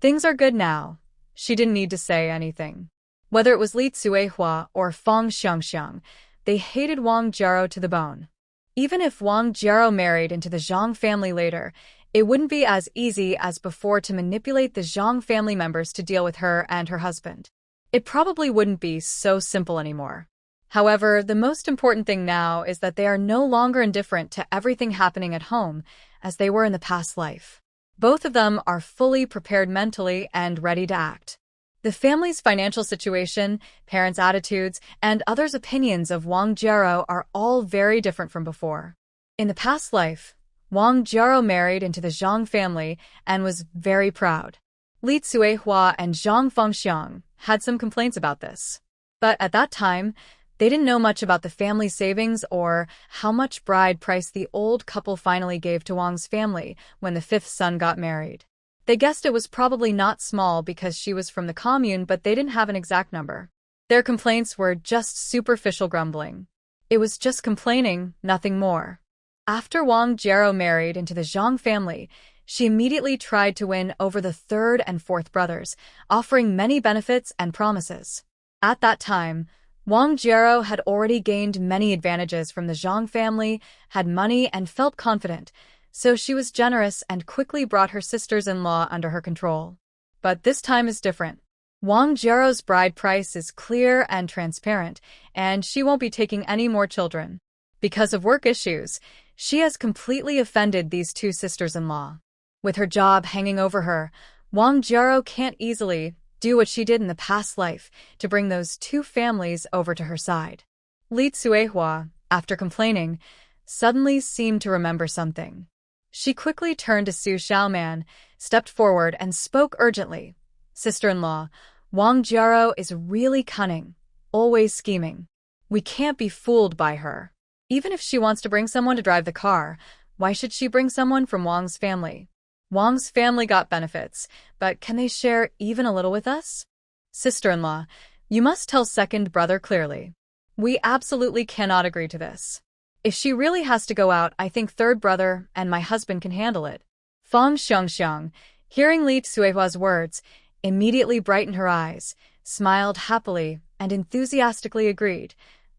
things are good now. She didn't need to say anything. Whether it was Li Tsuehua or Fang Xiangxiang, they hated Wang Jiero to the bone. Even if Wang Jiero married into the Zhang family later, it wouldn't be as easy as before to manipulate the Zhang family members to deal with her and her husband. It probably wouldn't be so simple anymore. However, the most important thing now is that they are no longer indifferent to everything happening at home as they were in the past life. Both of them are fully prepared mentally and ready to act. The family's financial situation, parents' attitudes, and others' opinions of Wang Jiero are all very different from before. In the past life, Wang Jiero married into the Zhang family and was very proud. Li Tsuehua and Zhang Fengxiang had some complaints about this. But at that time, they didn't know much about the family's savings or how much bride price the old couple finally gave to Wang's family when the fifth son got married. They guessed it was probably not small because she was from the commune, but they didn't have an exact number. Their complaints were just superficial grumbling. It was just complaining, nothing more. After Wang Jiero married into the Zhang family, she immediately tried to win over the third and fourth brothers, offering many benefits and promises. At that time, Wang Jiero had already gained many advantages from the Zhang family, had money, and felt confident, so she was generous and quickly brought her sisters-in-law under her control. But this time is different. Wang Jiero's bride price is clear and transparent, and she won't be taking any more children. Because of work issues, she has completely offended these two sisters-in-law. With her job hanging over her, Wang Jiero can't easily do what she did in the past life to bring those two families over to her side. Li Tsuehua, after complaining, suddenly seemed to remember something. She quickly turned to Xu Xiaoman, stepped forward, and spoke urgently. Sister-in-law, Wang Jiero is really cunning, always scheming. We can't be fooled by her. Even if she wants to bring someone to drive the car, why should she bring someone from Wang's family? Wang's family got benefits, but can they share even a little with us? Sister-in-law, you must tell second brother clearly. We absolutely cannot agree to this. If she really has to go out, I think third brother and my husband can handle it. Fang Xiangxiang, hearing Li Tsuehua's words, immediately brightened her eyes, smiled happily, and enthusiastically agreed.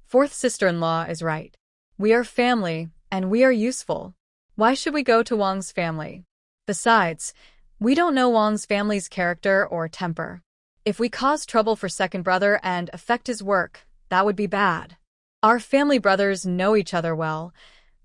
Fourth sister-in-law is right. We are family, and we are useful. Why should we go to Wang's family? Besides, we don't know Wang's family's character or temper. If we cause trouble for second brother and affect his work, that would be bad. Our family brothers know each other well.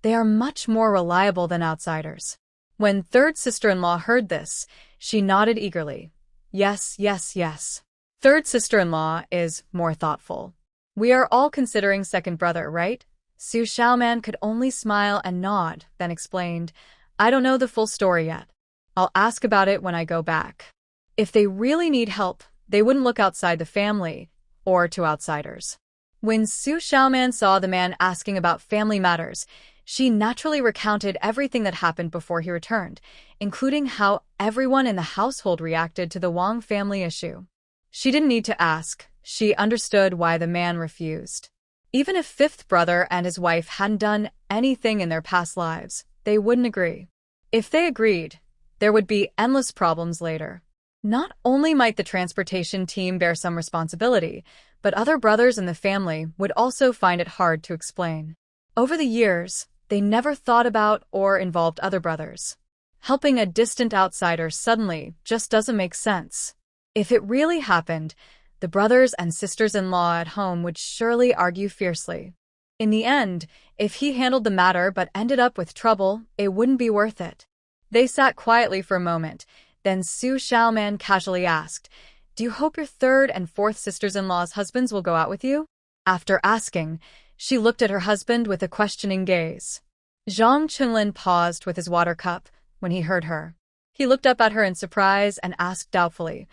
They are much more reliable than outsiders. When third sister-in-law heard this, she nodded eagerly. Yes, yes, yes. Third sister-in-law is more thoughtful. We are all considering second brother, right? Xu Xiaoman could only smile and nod, then explained, I don't know the full story yet. I'll ask about it when I go back. If they really need help, they wouldn't look outside the family or to outsiders. When Xu Xiaoman saw the man asking about family matters, she naturally recounted everything that happened before he returned, including how everyone in the household reacted to the Wang family issue. She didn't need to ask. She understood why the man refused. Even if fifth brother and his wife hadn't done anything in their past lives, they wouldn't agree. If they agreed, there would be endless problems later. Not only might the transportation team bear some responsibility, but other brothers in the family would also find it hard to explain. Over the years, they never thought about or involved other brothers. Helping a distant outsider suddenly just doesn't make sense. If it really happened, the brothers and sisters-in-law at home would surely argue fiercely. In the end, if he handled the matter but ended up with trouble, it wouldn't be worth it. They sat quietly for a moment. Then Xu Xiaoman casually asked, "Do you hope your third and fourth sisters-in-law's husbands will go out with you?" After asking, she looked at her husband with a questioning gaze. Zhang Qinglin paused with his water cup when he heard her. He looked up at her in surprise and asked doubtfully,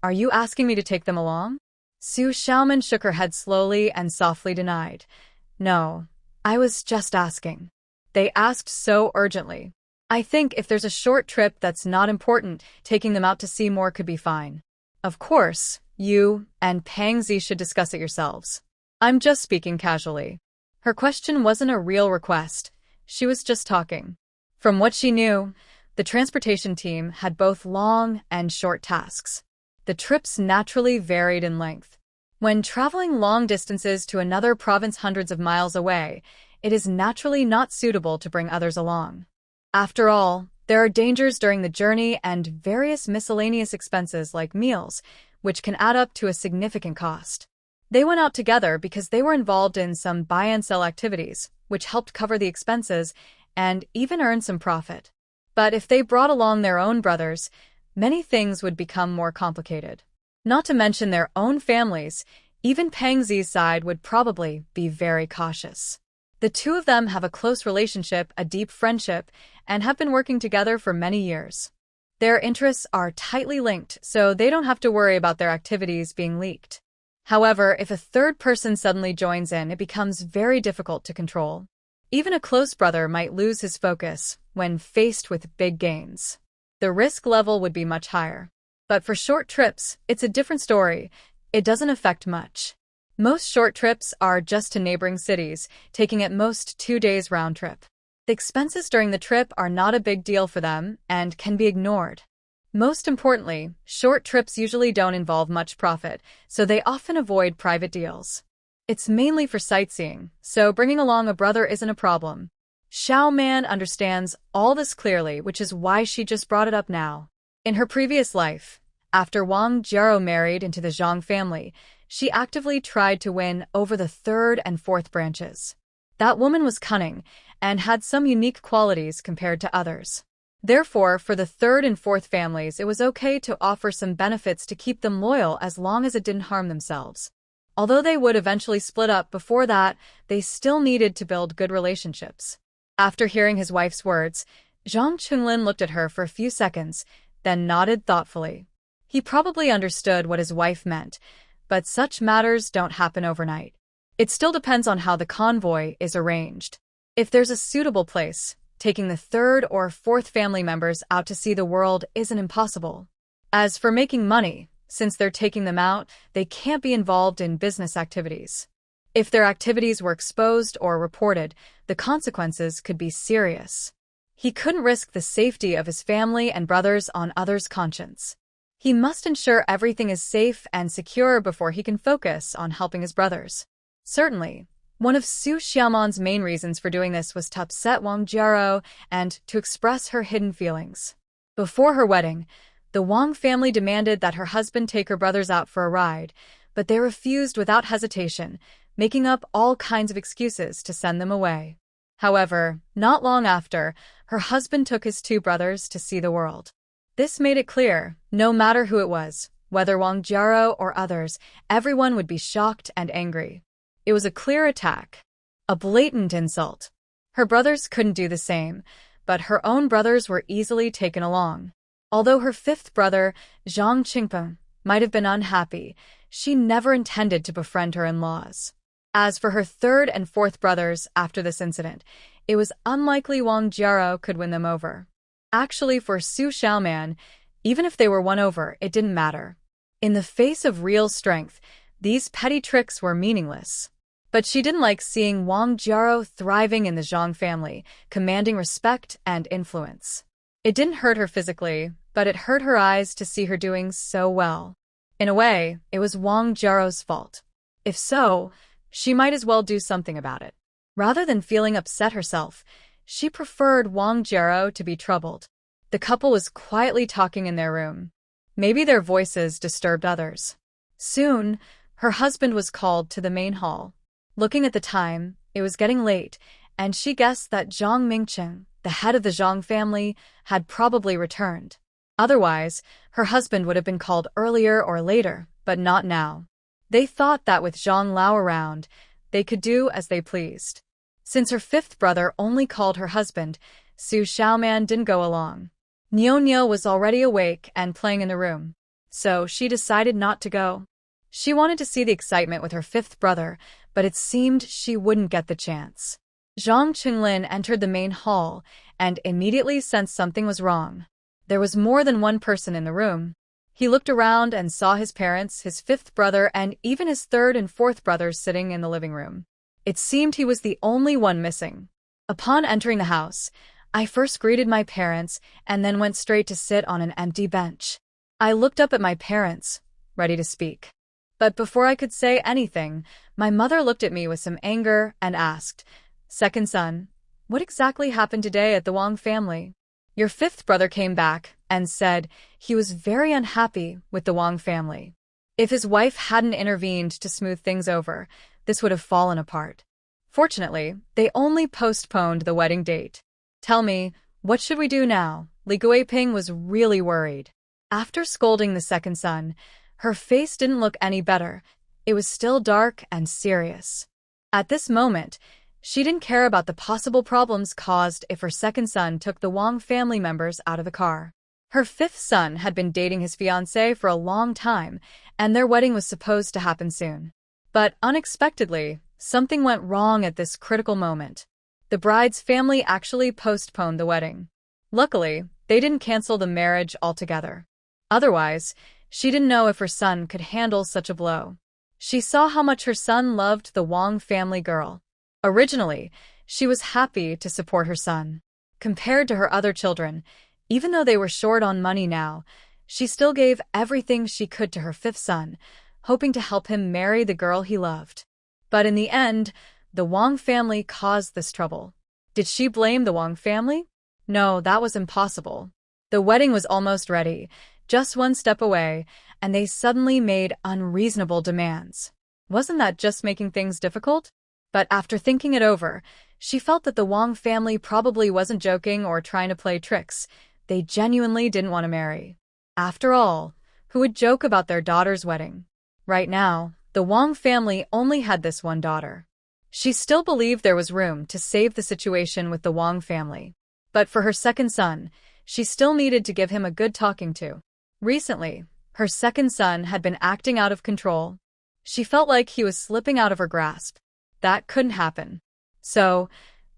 "Are you asking me to take them along?" Xu Xiaoman shook her head slowly and softly denied, "No, I was just asking." They asked so urgently. "I think if there's a short trip that's not important, taking them out to see more could be fine. Of course, you and Pangzi should discuss it yourselves. I'm just speaking casually." Her question wasn't a real request. She was just talking. From what she knew, the transportation team had both long and short tasks. The trips naturally varied in length. When traveling long distances to another province hundreds of miles away, it is naturally not suitable to bring others along. After all, there are dangers during the journey and various miscellaneous expenses like meals, which can add up to a significant cost. They went out together because they were involved in some buy and sell activities, which helped cover the expenses and even earn some profit. But if they brought along their own brothers, many things would become more complicated. Not to mention their own families, even Pangzi's side would probably be very cautious. The two of them have a close relationship, a deep friendship, and have been working together for many years. Their interests are tightly linked, so they don't have to worry about their activities being leaked. However, if a third person suddenly joins in, it becomes very difficult to control. Even a close brother might lose his focus when faced with big gains. The risk level would be much higher. But for short trips, it's a different story. It doesn't affect much. Most short trips are just to neighboring cities, taking at most 2 days round trip. The expenses during the trip are not a big deal for them and can be ignored. Most importantly, short trips usually don't involve much profit, so they often avoid private deals. It's mainly for sightseeing, so bringing along a brother isn't a problem. Xiaoman understands all this clearly, which is why she just brought it up now. In her previous life, after Wang Jiaro married into the Zhang family, she actively tried to win over the third and fourth branches. That woman was cunning and had some unique qualities compared to others. Therefore, for the third and fourth families, it was okay to offer some benefits to keep them loyal as long as it didn't harm themselves. Although they would eventually split up before that, they still needed to build good relationships. After hearing his wife's words, Zhang Qinglin looked at her for a few seconds, then nodded thoughtfully. He probably understood what his wife meant, but such matters don't happen overnight. It still depends on how the convoy is arranged. If there's a suitable place, taking the third or fourth family members out to see the world isn't impossible. As for making money, since they're taking them out, they can't be involved in business activities. If their activities were exposed or reported, the consequences could be serious. He couldn't risk the safety of his family and brothers on others' conscience. He must ensure everything is safe and secure before he can focus on helping his brothers. Certainly, one of Xu Xiaoman's main reasons for doing this was to upset Wang Jiaro and to express her hidden feelings. Before her wedding, the Wang family demanded that her husband take her brothers out for a ride, but they refused without hesitation, making up all kinds of excuses to send them away. However, not long after, her husband took his 2 brothers to see the world. This made it clear, no matter who it was, whether Wang Jiaro or others, everyone would be shocked and angry. It was a clear attack, a blatant insult. Her brothers couldn't do the same, but her own brothers were easily taken along. Although her 5th brother, Zhang Qingpeng, might have been unhappy, she never intended to befriend her in-laws. As for her third and fourth brothers after this incident, it was unlikely Wang Jiaro could win them over. Actually, for Xu Xiaoman, even if they were won over, it didn't matter. In the face of real strength, these petty tricks were meaningless. But she didn't like seeing Wang Jiaro thriving in the Zhang family, commanding respect and influence. It didn't hurt her physically, but it hurt her eyes to see her doing so well. In a way, it was Wang Jiaro's fault. If so, she might as well do something about it. Rather than feeling upset herself, she preferred Wang Jiaro to be troubled. The couple was quietly talking in their room. Maybe their voices disturbed others. Soon, her husband was called to the main hall. Looking at the time, it was getting late, and she guessed that Zhang Mingcheng, the head of the Zhang family, had probably returned. Otherwise, her husband would have been called earlier or later, but not now. They thought that with Zhang Lao around, they could do as they pleased. Since her fifth brother only called her husband, Xu Xiaoman didn't go along. Niu was already awake and playing in the room, so she decided not to go. She wanted to see the excitement with her fifth brother, but it seemed she wouldn't get the chance. Zhang Qinglin entered the main hall and immediately sensed something was wrong. There was more than one person in the room. He looked around and saw his parents, his fifth brother, and even his third and fourth brothers sitting in the living room. It seemed he was the only one missing. Upon entering the house, I first greeted my parents and then went straight to sit on an empty bench. I looked up at my parents, ready to speak. But before I could say anything, my mother looked at me with some anger and asked, "Second son, what exactly happened today at the Wang family?" Your fifth brother came back and said he was very unhappy with the Wang family. If his wife hadn't intervened to smooth things over, this would have fallen apart. Fortunately, they only postponed the wedding date. Tell me, what should we do now? Li Guiping was really worried. After scolding the second son, her face didn't look any better. It was still dark and serious. At this moment, she didn't care about the possible problems caused if her second son took the Wang family members out of the car. Her fifth son had been dating his fiancée for a long time, and their wedding was supposed to happen soon. But unexpectedly, something went wrong at this critical moment. The bride's family actually postponed the wedding. Luckily, they didn't cancel the marriage altogether. Otherwise, she didn't know if her son could handle such a blow. She saw how much her son loved the Wang family girl. Originally, she was happy to support her son. Compared to her other children, even though they were short on money now, she still gave everything she could to her fifth son, hoping to help him marry the girl he loved. But in the end, the Wang family caused this trouble. Did she blame the Wang family? No, that was impossible. The wedding was almost ready, just one step away, and they suddenly made unreasonable demands. Wasn't that just making things difficult? But after thinking it over, she felt that the Wang family probably wasn't joking or trying to play tricks. They genuinely didn't want to marry. After all, who would joke about their daughter's wedding? Right now, the Wang family only had this one daughter. She still believed there was room to save the situation with the Wang family. But for her second son, she still needed to give him a good talking to. Recently, her second son had been acting out of control. She felt like he was slipping out of her grasp. That couldn't happen. So,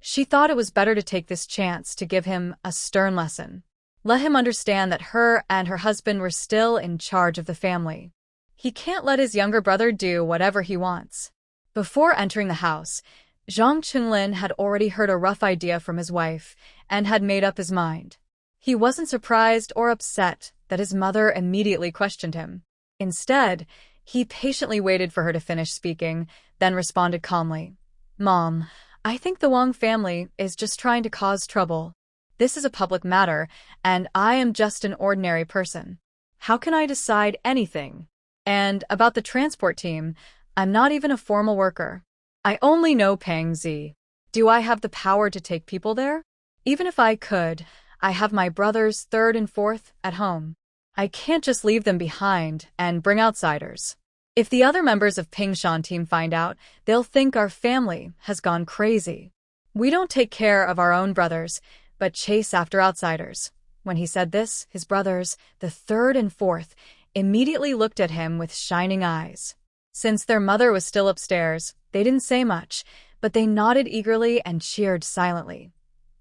she thought it was better to take this chance to give him a stern lesson. Let him understand that her and her husband were still in charge of the family. He can't let his younger brother do whatever he wants. Before entering the house, Zhang Qinglin had already heard a rough idea from his wife and had made up his mind. He wasn't surprised or upset that his mother immediately questioned him. Instead, he patiently waited for her to finish speaking, then responded calmly. "Mom, I think the Wang family is just trying to cause trouble. This is a public matter, and I am just an ordinary person. How can I decide anything? And about the transport team, I'm not even a formal worker. I only know Peng Zi. Do I have the power to take people there? Even if I could, I have my brothers third and fourth at home. I can't just leave them behind and bring outsiders. If the other members of Pingshan team find out, they'll think our family has gone crazy. We don't take care of our own brothers, but chase after outsiders." When he said this, his brothers, the third and fourth, immediately looked at him with shining eyes. Since their mother was still upstairs, they didn't say much, but they nodded eagerly and cheered silently.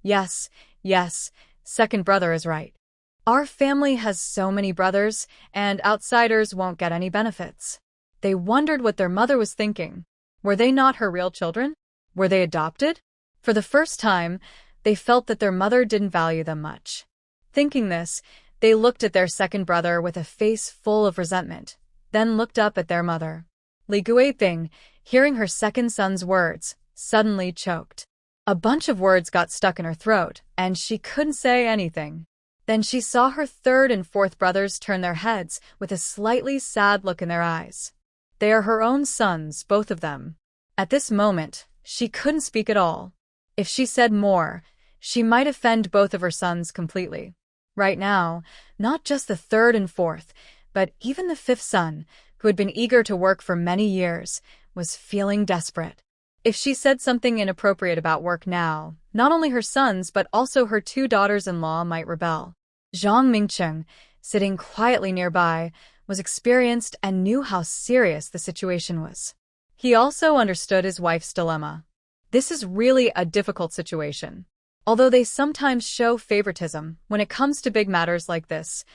Yes, yes, second brother is right. Our family has so many brothers, and outsiders won't get any benefits. They wondered what their mother was thinking. Were they not her real children? Were they adopted? For the first time, they felt that their mother didn't value them much. Thinking this, they looked at their second brother with a face full of resentment, then looked up at their mother. Li Guiping, hearing her second son's words, suddenly choked. A bunch of words got stuck in her throat, and she couldn't say anything. Then she saw her third and fourth brothers turn their heads with a slightly sad look in their eyes. They are her own sons, both of them. At this moment, she couldn't speak at all. If she said more, she might offend both of her sons completely. Right now, not just the third and fourth, but even the fifth son, who had been eager to work for many years, was feeling desperate. If she said something inappropriate about work now, not only her sons but also her two daughters-in-law might rebel. Zhang Mingcheng, sitting quietly nearby, was experienced and knew how serious the situation was. He also understood his wife's dilemma. This is really a difficult situation. Although they sometimes show favoritism when it comes to big matters like this,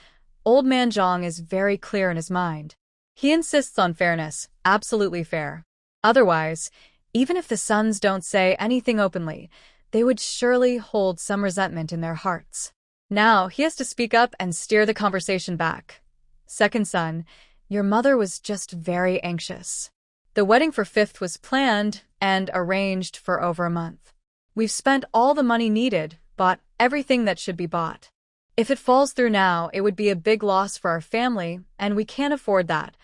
Old Man Zhang is very clear in his mind. He insists on fairness, absolutely fair. Otherwise, even if the sons don't say anything openly, they would surely hold some resentment in their hearts. Now, he has to speak up and steer the conversation back. Second son, your mother was just very anxious. The wedding for fifth was planned and arranged for over a month. We've spent all the money needed, bought everything that should be bought. If it falls through now, it would be a big loss for our family, and we can't afford that.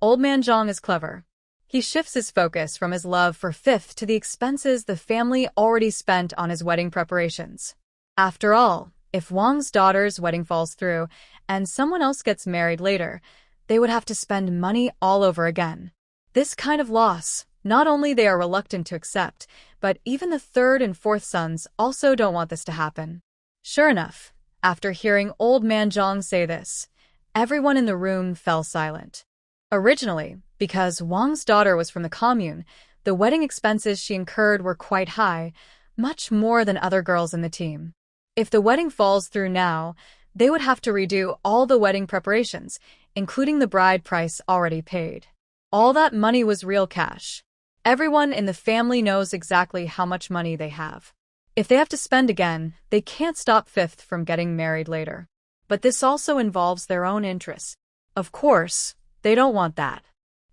Old Man Zhang is clever. He shifts his focus from his love for fifth to the expenses the family already spent on his wedding preparations. After all, if Wang's daughter's wedding falls through and someone else gets married later, they would have to spend money all over again. This kind of loss, not only they are reluctant to accept, but even the third and fourth sons also don't want this to happen. Sure enough, after hearing Old Man Zhang say this, everyone in the room fell silent. Originally, because Wang's daughter was from the commune, the wedding expenses she incurred were quite high, much more than other girls in the team. If the wedding falls through now, they would have to redo all the wedding preparations, including the bride price already paid. All that money was real cash. Everyone in the family knows exactly how much money they have. If they have to spend again, they can't stop fifth from getting married later. But this also involves their own interests. Of course, they don't want that.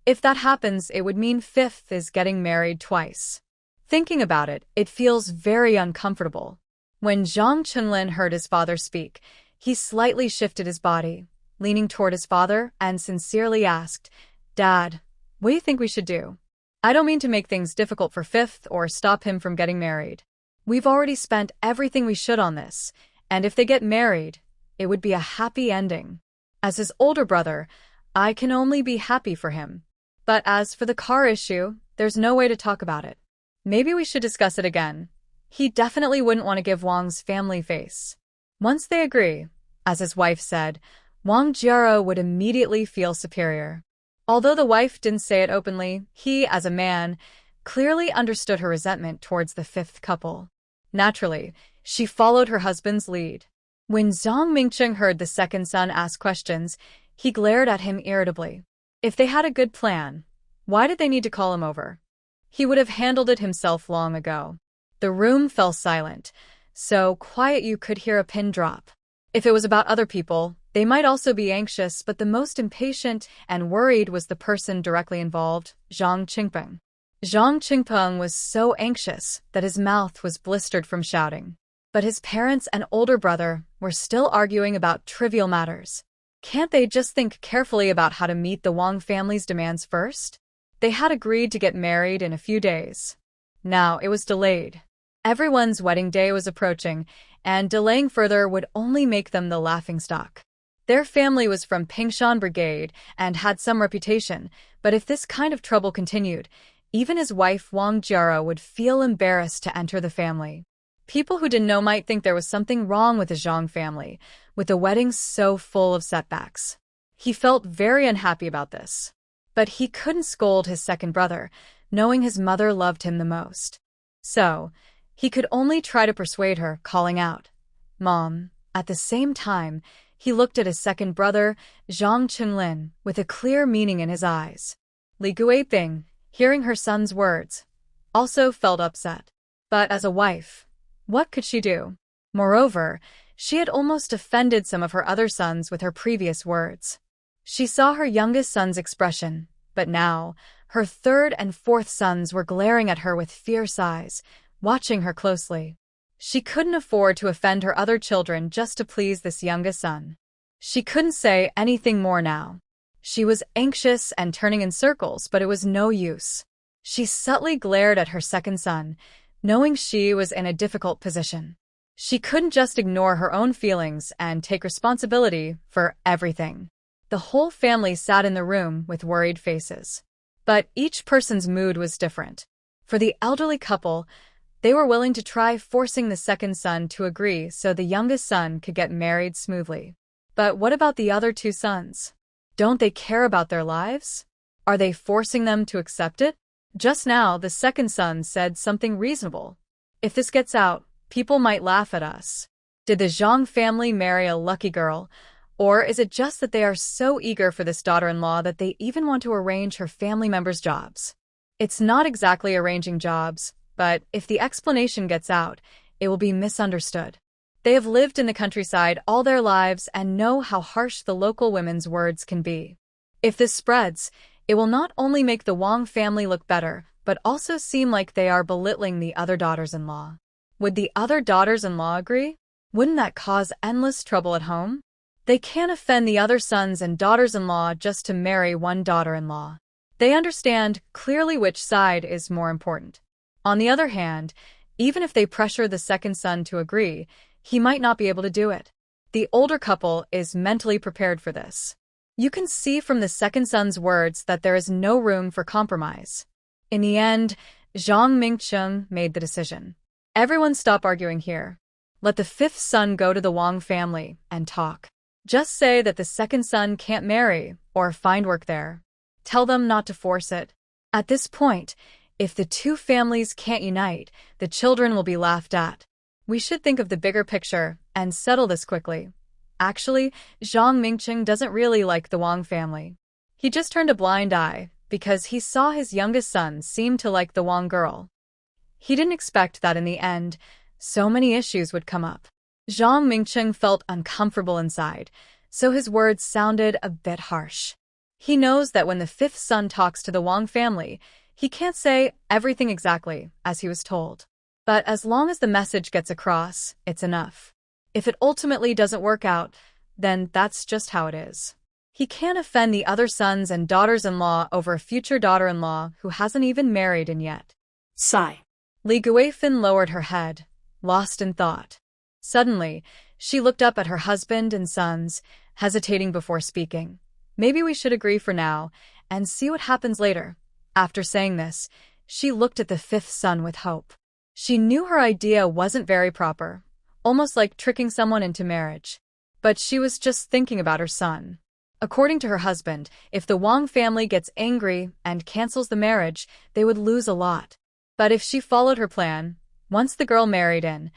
If that happens, it would mean fifth is getting married twice. Thinking about it, it feels very uncomfortable. When Zhang Chunlin heard his father speak, he slightly shifted his body, leaning toward his father, and sincerely asked, "Dad, what do you think we should do? I don't mean to make things difficult for fifth or stop him from getting married. We've already spent everything we should on this, and if they get married, it would be a happy ending. As his older brother, I can only be happy for him. But as for the car issue, there's no way to talk about it. Maybe we should discuss it again." He definitely wouldn't want to give Wang's family face. Once they agree, as his wife said, Wang Jiaro would immediately feel superior. Although the wife didn't say it openly, he, as a man, clearly understood her resentment towards the fifth couple. Naturally, she followed her husband's lead. When Zhang Mingcheng heard the second son ask questions, he glared at him irritably. If they had a good plan, why did they need to call him over? He would have handled it himself long ago. The room fell silent, so quiet you could hear a pin drop. If it was about other people, they might also be anxious, but the most impatient and worried was the person directly involved, Zhang Qingpeng. Zhang Qingpeng was so anxious that his mouth was blistered from shouting. But his parents and older brother were still arguing about trivial matters. Can't they just think carefully about how to meet the Wang family's demands first? They had agreed to get married in a few days. Now it was delayed. Everyone's wedding day was approaching, and delaying further would only make them the laughingstock. Their family was from Pingshan Brigade and had some reputation, but if this kind of trouble continued, even his wife Wang Jiaro would feel embarrassed to enter the family. People who didn't know might think there was something wrong with the Zhang family, with the wedding so full of setbacks. He felt very unhappy about this. But he couldn't scold his second brother, knowing his mother loved him the most. So, he could only try to persuade her, calling out, "Mom." At the same time, he looked at his second brother, Zhang Qinglin, with a clear meaning in his eyes. Li Guiping, hearing her son's words, also felt upset. But as a wife, what could she do? Moreover, she had almost offended some of her other sons with her previous words. She saw her youngest son's expression, but now, her third and fourth sons were glaring at her with fierce eyes, watching her closely. She couldn't afford to offend her other children just to please this youngest son. She couldn't say anything more now. She was anxious and turning in circles, but it was no use. She subtly glared at her second son, knowing she was in a difficult position. She couldn't just ignore her own feelings and take responsibility for everything. The whole family sat in the room with worried faces. But each person's mood was different. For the elderly couple, they were willing to try forcing the second son to agree so the youngest son could get married smoothly. But what about the other two sons? Don't they care about their lives? Are they forcing them to accept it? Just now, the second son said something reasonable. If this gets out, people might laugh at us. Did the Zhang family marry a lucky girl? Or is it just that they are so eager for this daughter-in-law that they even want to arrange her family members' jobs? It's not exactly arranging jobs, but if the explanation gets out, it will be misunderstood. They have lived in the countryside all their lives and know how harsh the local women's words can be. If this spreads, it will not only make the Wang family look better, but also seem like they are belittling the other daughters-in-law. Would the other daughters-in-law agree? Wouldn't that cause endless trouble at home? They can't offend the other sons and daughters-in-law just to marry one daughter-in-law. They understand clearly which side is more important. On the other hand, even if they pressure the second son to agree, he might not be able to do it. The older couple is mentally prepared for this. You can see from the second son's words that there is no room for compromise. In the end, Zhang Mingcheng made the decision. Everyone stop arguing here. Let the fifth son go to the Wang family and talk. Just say that the second son can't marry or find work there. Tell them not to force it. At this point, if the two families can't unite, the children will be laughed at. We should think of the bigger picture and settle this quickly. Actually, Zhang Mingcheng doesn't really like the Wang family. He just turned a blind eye because he saw his youngest son seem to like the Wang girl. He didn't expect that in the end, so many issues would come up. Zhang Mingcheng felt uncomfortable inside, so his words sounded a bit harsh. He knows that when the fifth son talks to the Wang family, he can't say everything exactly as he was told. But as long as the message gets across, it's enough. If it ultimately doesn't work out, then that's just how it is. He can't offend the other sons and daughters-in-law over a future daughter-in-law who hasn't even married in yet. Sigh. Li Guifin lowered her head, lost in thought. Suddenly, she looked up at her husband and sons, hesitating before speaking. Maybe we should agree for now and see what happens later. After saying this, she looked at the fifth son with hope. She knew her idea wasn't very proper, almost like tricking someone into marriage. But she was just thinking about her son. According to her husband, if the Wang family gets angry and cancels the marriage, they would lose a lot. But if she followed her plan, once the girl married in,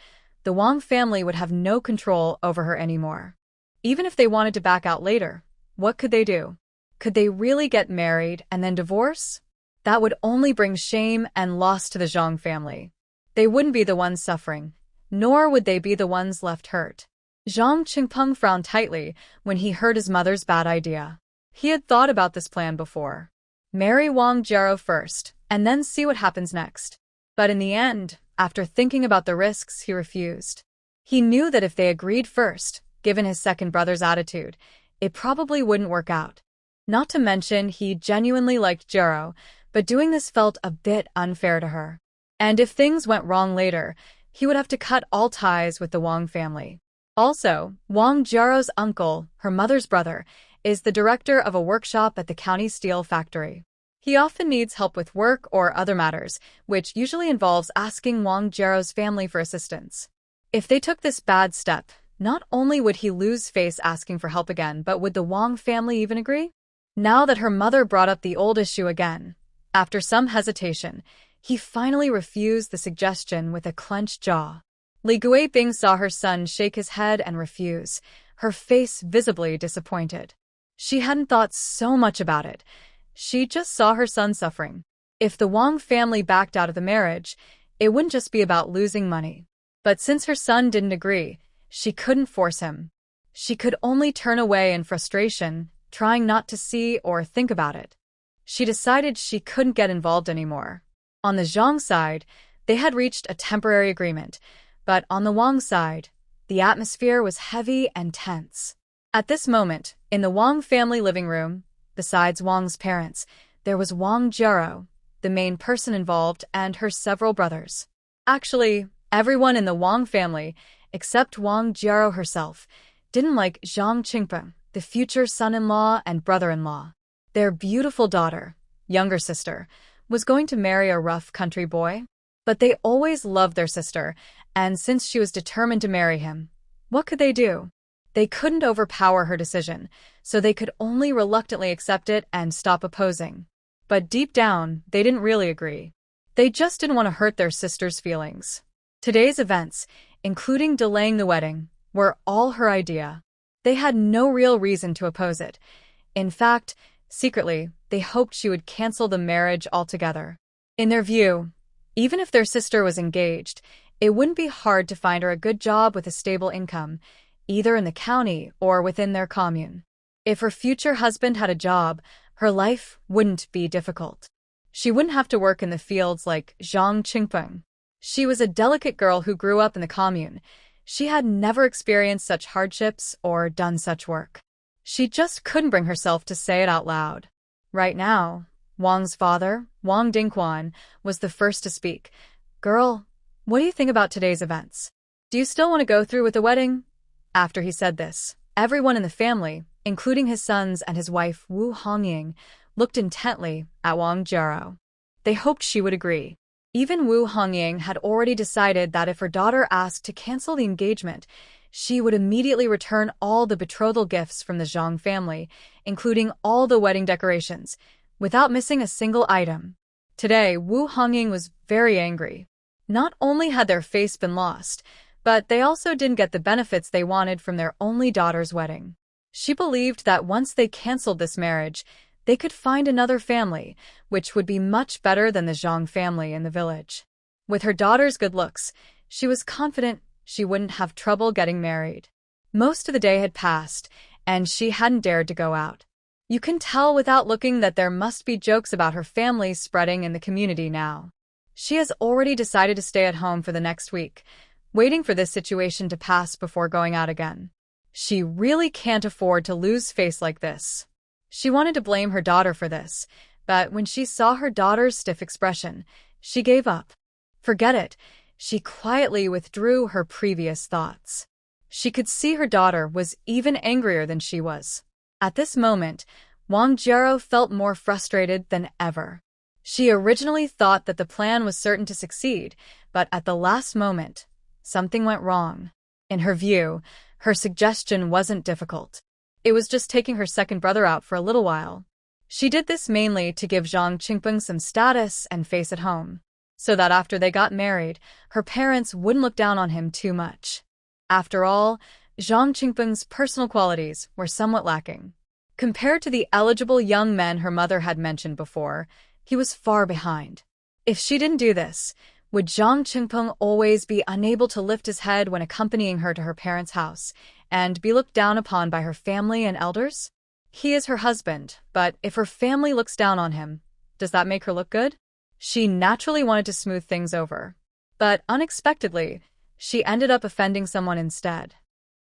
the Wang family would have no control over her anymore. Even if they wanted to back out later, what could they do? Could they really get married and then divorce? That would only bring shame and loss to the Zhang family. They wouldn't be the ones suffering, nor would they be the ones left hurt. Zhang Qingpeng frowned tightly when he heard his mother's bad idea. He had thought about this plan before. Marry Wang Jiaro first, and then see what happens next. But in the end, after thinking about the risks, he refused. He knew that if they agreed first, given his second brother's attitude, it probably wouldn't work out. Not to mention, he genuinely liked Jiaro, but doing this felt a bit unfair to her. And if things went wrong later, he would have to cut all ties with the Wang family. Also, Wang Jiaro's uncle, her mother's brother, is the director of a workshop at the county steel factory. He often needs help with work or other matters, which usually involves asking Wang Jiaro's family for assistance. If they took this bad step, Not only would he lose face asking for help again, but would the Wang family even agree? Now that her mother brought up the old issue again, after some hesitation, he finally refused the suggestion with a clenched jaw. Li Guibing saw her son shake his head and refuse, her face visibly disappointed. She hadn't thought so much about it. She just saw her son suffering. If the Wang family backed out of the marriage, it wouldn't just be about losing money. But since her son didn't agree, she couldn't force him. She could only turn away in frustration, trying not to see or think about it. She decided she couldn't get involved anymore. On the Zhang side, they had reached a temporary agreement, but on the Wang side, the atmosphere was heavy and tense. At this moment, in the Wang family living room, besides Wang's parents, there was Wang Jiaro, the main person involved, and her several brothers. Actually, everyone in the Wang family, except Wang Jiaro herself, didn't like Zhang Qingpeng, the future son-in-law and brother-in-law. Their beautiful daughter, younger sister, was going to marry a rough country boy. But they always loved their sister, and since she was determined to marry him, what could they do? They couldn't overpower her decision, so they could only reluctantly accept it and stop opposing. But deep down, they didn't really agree. They just didn't want to hurt their sister's feelings. Today's events, including delaying the wedding, were all her idea. They had no real reason to oppose it. In fact, secretly, they hoped she would cancel the marriage altogether. In their view, even if their sister was engaged, it wouldn't be hard to find her a good job with a stable income, either in the county or within their commune. If her future husband had a job, her life wouldn't be difficult. She wouldn't have to work in the fields like Zhang Qingpeng. She was a delicate girl who grew up in the commune. She had never experienced such hardships or done such work. She just couldn't bring herself to say it out loud. Right now, Wang's father, Wang Dingquan, was the first to speak. "Girl, what do you think about today's events? Do you still want to go through with the wedding?" After he said this, everyone in the family, including his sons and his wife Wu Hongying, looked intently at Wang Jiaro. They hoped she would agree. Even Wu Hongying had already decided that if her daughter asked to cancel the engagement, she would immediately return all the betrothal gifts from the Zhang family, including all the wedding decorations, without missing a single item. Today, Wu Hongying was very angry. Not only had their face been lost, but they also didn't get the benefits they wanted from their only daughter's wedding. She believed that once they canceled this marriage, they could find another family, which would be much better than the Zhang family in the village. With her daughter's good looks, she was confident she wouldn't have trouble getting married. Most of the day had passed, and she hadn't dared to go out. You can tell without looking that there must be jokes about her family spreading in the community now. She has already decided to stay at home for the next week, waiting for this situation to pass before going out again. She really can't afford to lose face like this. She wanted to blame her daughter for this, but when she saw her daughter's stiff expression, she gave up. Forget it. She quietly withdrew her previous thoughts. She could see her daughter was even angrier than she was. At this moment, Wang Jiaro felt more frustrated than ever. She originally thought that the plan was certain to succeed, but at the last moment, something went wrong. In her view, her suggestion wasn't difficult. It was just taking her second brother out for a little while. She did this mainly to give Zhang Qingpeng some status and face at home, so that after they got married, her parents wouldn't look down on him too much. After all, Zhang Qingpeng's personal qualities were somewhat lacking. Compared to the eligible young men her mother had mentioned before, he was far behind. If she didn't do this, would Zhang Qingpeng always be unable to lift his head when accompanying her to her parents' house, and be looked down upon by her family and elders? He is her husband, but if her family looks down on him, does that make her look good? She naturally wanted to smooth things over. But unexpectedly, she ended up offending someone instead.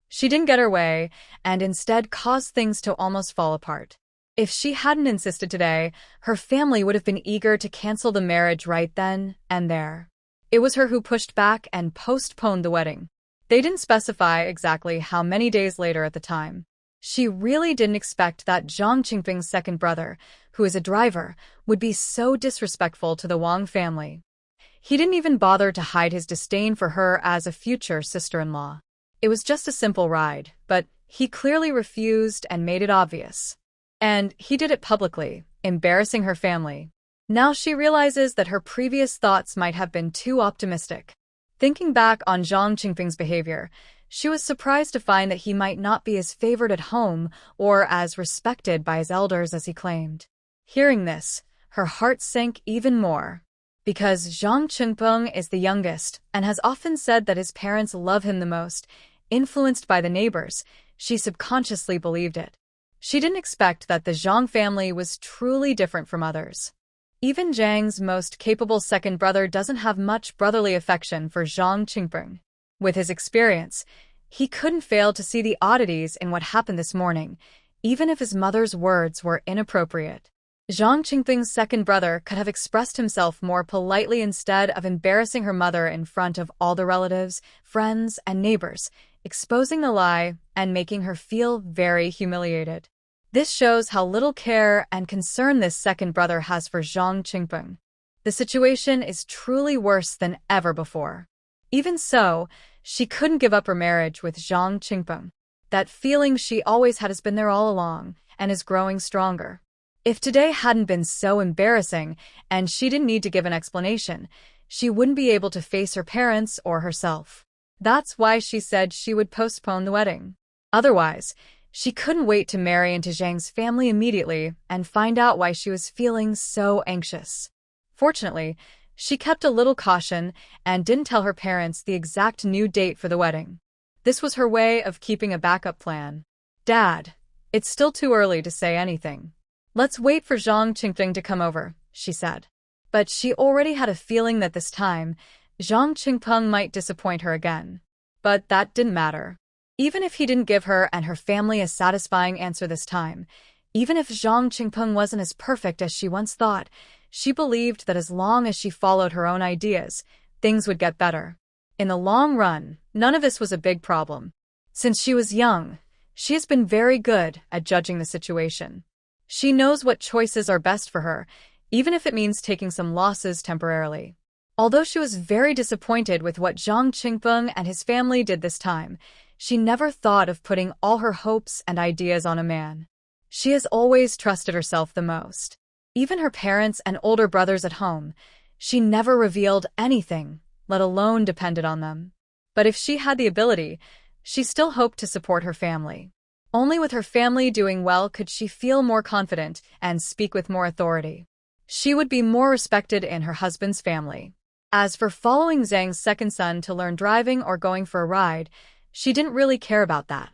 She didn't get her way, and instead caused things to almost fall apart. If she hadn't insisted today, her family would have been eager to cancel the marriage right then and there. It was her who pushed back and postponed the wedding. They didn't specify exactly how many days later at the time. She really didn't expect that Zhang Qingpeng's second brother, who is a driver, would be so disrespectful to the Wang family. He didn't even bother to hide his disdain for her as a future sister-in-law. It was just a simple ride, but he clearly refused and made it obvious. And he did it publicly, embarrassing her family. Now she realizes that her previous thoughts might have been too optimistic. Thinking back on Zhang Qingping's behavior, she was surprised to find that he might not be as favored at home or as respected by his elders as he claimed. Hearing this, her heart sank even more. Because Zhang Qingping is the youngest and has often said that his parents love him the most, influenced by the neighbors, she subconsciously believed it. She didn't expect that the Zhang family was truly different from others. Even Zhang's most capable second brother doesn't have much brotherly affection for Zhang Qingping. With his experience, he couldn't fail to see the oddities in what happened this morning, even if his mother's words were inappropriate. Zhang Qingping's second brother could have expressed himself more politely instead of embarrassing her mother in front of all the relatives, friends, and neighbors, exposing the lie and making her feel very humiliated. This shows how little care and concern this second brother has for Zhang Qingping. The situation is truly worse than ever before. Even so, she couldn't give up her marriage with Zhang Qingping. That feeling she always had has been there all along and is growing stronger. If today hadn't been so embarrassing and she didn't need to give an explanation, she wouldn't be able to face her parents or herself. That's why she said she would postpone the wedding. Otherwise, she couldn't wait to marry into Zhang's family immediately and find out why she was feeling so anxious. Fortunately, she kept a little caution and didn't tell her parents the exact new date for the wedding. This was her way of keeping a backup plan. "Dad, it's still too early to say anything. Let's wait for Zhang Qingping to come over," she said. But she already had a feeling that this time, Zhang Qingping might disappoint her again. But that didn't matter. Even if he didn't give her and her family a satisfying answer this time, even if Zhang Qingping wasn't as perfect as she once thought, she believed that as long as she followed her own ideas, things would get better. In the long run, none of this was a big problem. Since she was young, she has been very good at judging the situation. She knows what choices are best for her, even if it means taking some losses temporarily. Although she was very disappointed with what Zhang Qingping and his family did this time, she never thought of putting all her hopes and ideas on a man. She has always trusted herself the most. Even her parents and older brothers at home, she never revealed anything, let alone depended on them. But if she had the ability, she still hoped to support her family. Only with her family doing well could she feel more confident and speak with more authority. She would be more respected in her husband's family. As for following Zhang's second son to learn driving or going for a ride, she didn't really care about that.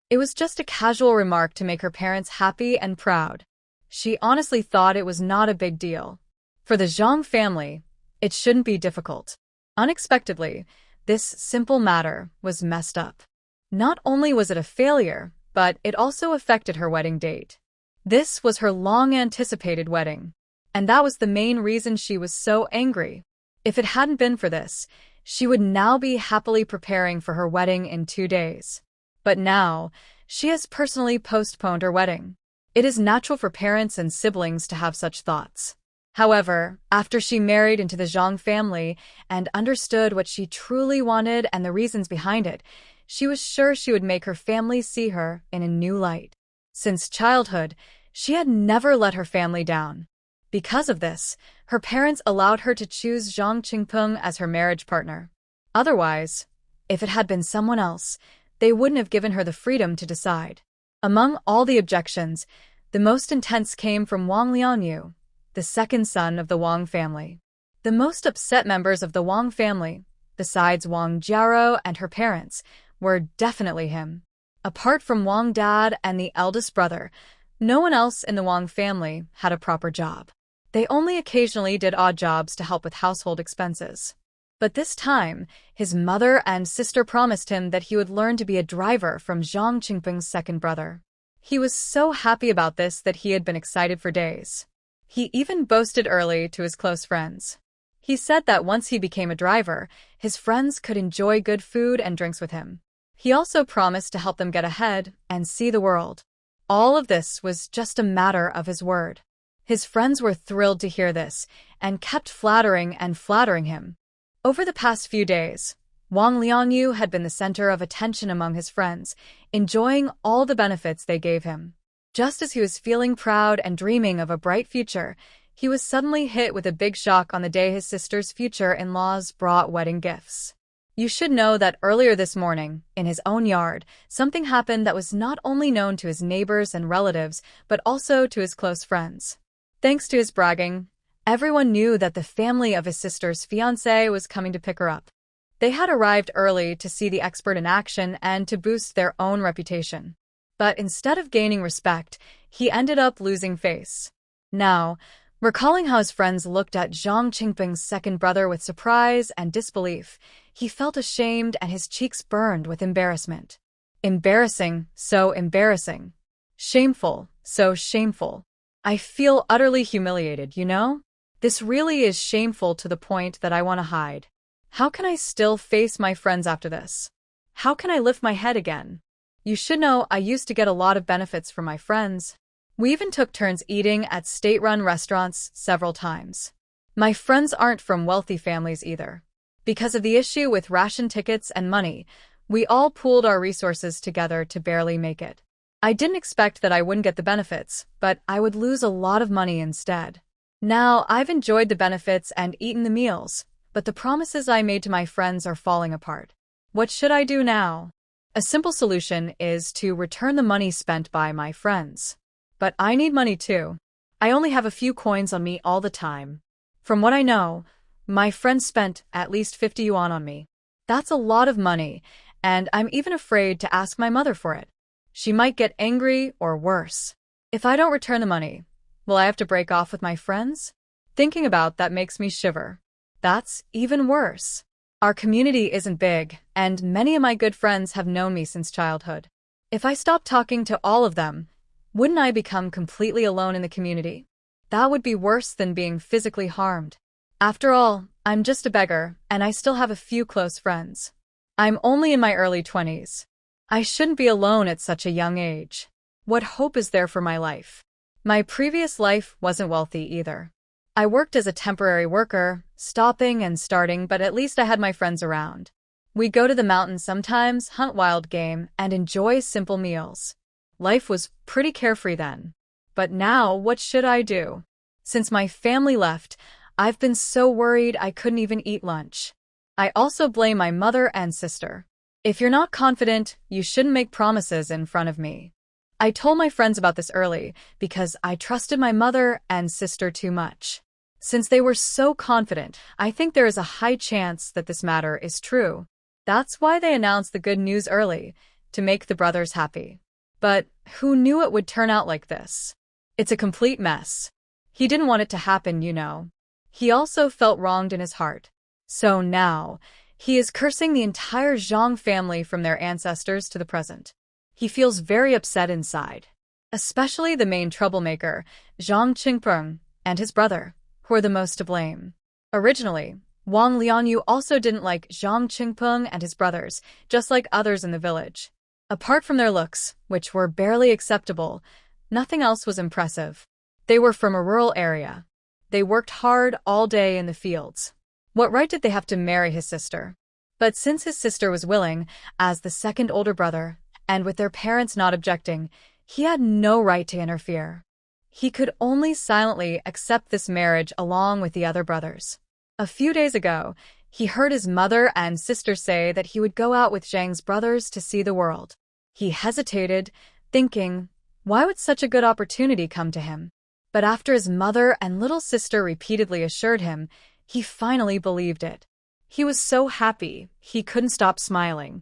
It was just a casual remark to make her parents happy and proud. She honestly thought it was not a big deal. For the Zhang family, it shouldn't be difficult. Unexpectedly, this simple matter was messed up. Not only was it a failure, but it also affected her wedding date. This was her long-anticipated wedding, and that was the main reason she was so angry. If it hadn't been for this, she would now be happily preparing for her wedding in 2 days. But now, she has personally postponed her wedding. It is natural for parents and siblings to have such thoughts. However, after she married into the Zhang family and understood what she truly wanted and the reasons behind it, she was sure she would make her family see her in a new light. Since childhood, she had never let her family down. Because of this, her parents allowed her to choose Zhang Qingping as her marriage partner. Otherwise, if it had been someone else, they wouldn't have given her the freedom to decide. Among all the objections, the most intense came from Wang Lianyu, the second son of the Wang family. The most upset members of the Wang family, besides Wang Jiaro and her parents, were definitely him. Apart from Wang Dad and the eldest brother, no one else in the Wang family had a proper job. They only occasionally did odd jobs to help with household expenses. But this time, his mother and sister promised him that he would learn to be a driver from Zhang Qingping's second brother. He was so happy about this that he had been excited for days. He even boasted early to his close friends. He said that once he became a driver, his friends could enjoy good food and drinks with him. He also promised to help them get ahead and see the world. All of this was just a matter of his word. His friends were thrilled to hear this and kept flattering him. Over the past few days, Wang Lianyu had been the center of attention among his friends, enjoying all the benefits they gave him. Just as he was feeling proud and dreaming of a bright future, he was suddenly hit with a big shock on the day his sister's future in-laws brought wedding gifts. You should know that earlier this morning, in his own yard, something happened that was not only known to his neighbors and relatives, but also to his close friends. Thanks to his bragging, everyone knew that the family of his sister's fiancé was coming to pick her up. They had arrived early to see the expert in action and to boost their own reputation. But instead of gaining respect, he ended up losing face. Now, recalling how his friends looked at Zhang Qingpeng's second brother with surprise and disbelief, he felt ashamed and his cheeks burned with embarrassment. Embarrassing, so embarrassing. Shameful, so shameful. I feel utterly humiliated, you know? This really is shameful to the point that I want to hide. How can I still face my friends after this? How can I lift my head again? You should know I used to get a lot of benefits from my friends. We even took turns eating at state-run restaurants several times. My friends aren't from wealthy families either. Because of the issue with ration tickets and money, we all pooled our resources together to barely make it. I didn't expect that I wouldn't get the benefits, but I would lose a lot of money instead. Now, I've enjoyed the benefits and eaten the meals, but the promises I made to my friends are falling apart. What should I do now? A simple solution is to return the money spent by my friends. But I need money too. I only have a few coins on me all the time. From what I know, my friends spent at least 50 yuan on me. That's a lot of money, and I'm even afraid to ask my mother for it. She might get angry or worse. If I don't return the money, will I have to break off with my friends? Thinking about that makes me shiver. That's even worse. Our community isn't big, and many of my good friends have known me since childhood. If I stop talking to all of them, wouldn't I become completely alone in the community? That would be worse than being physically harmed. After all, I'm just a beggar, and I still have a few close friends. I'm only in my early 20s. I shouldn't be alone at such a young age. What hope is there for my life? My previous life wasn't wealthy either. I worked as a temporary worker, stopping and starting, but at least I had my friends around. We'd go to the mountains sometimes, hunt wild game, and enjoy simple meals. Life was pretty carefree then. But now, what should I do? Since my family left, I've been so worried I couldn't even eat lunch. I also blame my mother and sister. If you're not confident, you shouldn't make promises in front of me. I told my friends about this early because I trusted my mother and sister too much. Since they were so confident, I think there is a high chance that this matter is true. That's why they announced the good news early, to make the brothers happy. But who knew it would turn out like this? It's a complete mess. He didn't want it to happen, you know. He also felt wronged in his heart. So now, he is cursing the entire Zhang family from their ancestors to the present. He feels very upset inside. Especially the main troublemaker, Zhang Qingpeng, and his brother, who are the most to blame. Originally, Wang Lianyu also didn't like Zhang Qingpeng and his brothers, just like others in the village. Apart from their looks, which were barely acceptable, nothing else was impressive. They were from a rural area. They worked hard all day in the fields. What right did they have to marry his sister? But since his sister was willing, as the second older brother, and with their parents not objecting, he had no right to interfere. He could only silently accept this marriage along with the other brothers. A few days ago, he heard his mother and sister say that he would go out with Zhang's brothers to see the world. He hesitated, thinking, why would such a good opportunity come to him? But after his mother and little sister repeatedly assured him, he finally believed it. He was so happy, he couldn't stop smiling.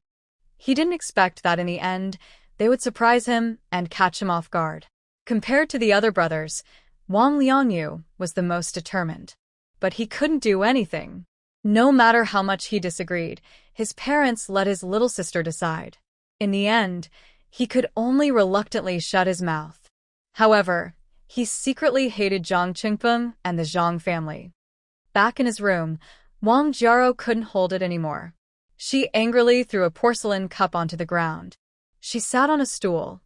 He didn't expect that in the end, they would surprise him and catch him off guard. Compared to the other brothers, Wang Lianyu was the most determined. But he couldn't do anything. No matter how much he disagreed, his parents let his little sister decide. In the end, he could only reluctantly shut his mouth. However, he secretly hated Zhang Qingpeng and the Zhang family. Back in his room, Wang Jiaro couldn't hold it anymore. She angrily threw a porcelain cup onto the ground. She sat on a stool,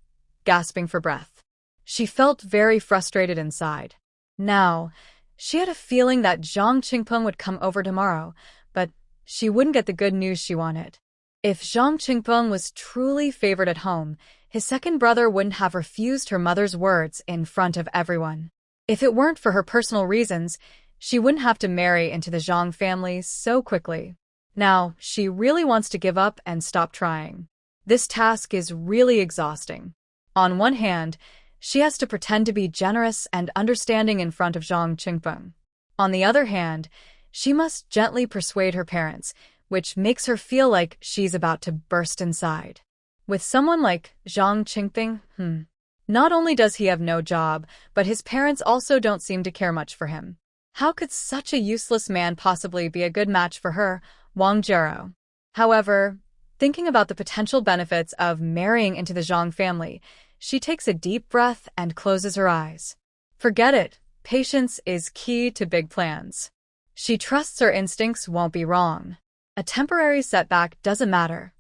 gasping for breath. She felt very frustrated inside. Now, she had a feeling that Zhang Qingpeng would come over tomorrow, but she wouldn't get the good news she wanted. If Zhang Qingpeng was truly favored at home, his second brother wouldn't have refused her mother's words in front of everyone. If it weren't for her personal reasons, she wouldn't have to marry into the Zhang family so quickly. Now, she really wants to give up and stop trying. This task is really exhausting. On one hand, she has to pretend to be generous and understanding in front of Zhang Qingpeng. On the other hand, she must gently persuade her parents, which makes her feel like she's about to burst inside. With someone like Zhang Qingpeng, not only does he have no job, but his parents also don't seem to care much for him. How could such a useless man possibly be a good match for her, Wang Jiero? However, thinking about the potential benefits of marrying into the Zhang family, she takes a deep breath and closes her eyes. Forget it. Patience is key to big plans. She trusts her instincts won't be wrong. A temporary setback doesn't matter.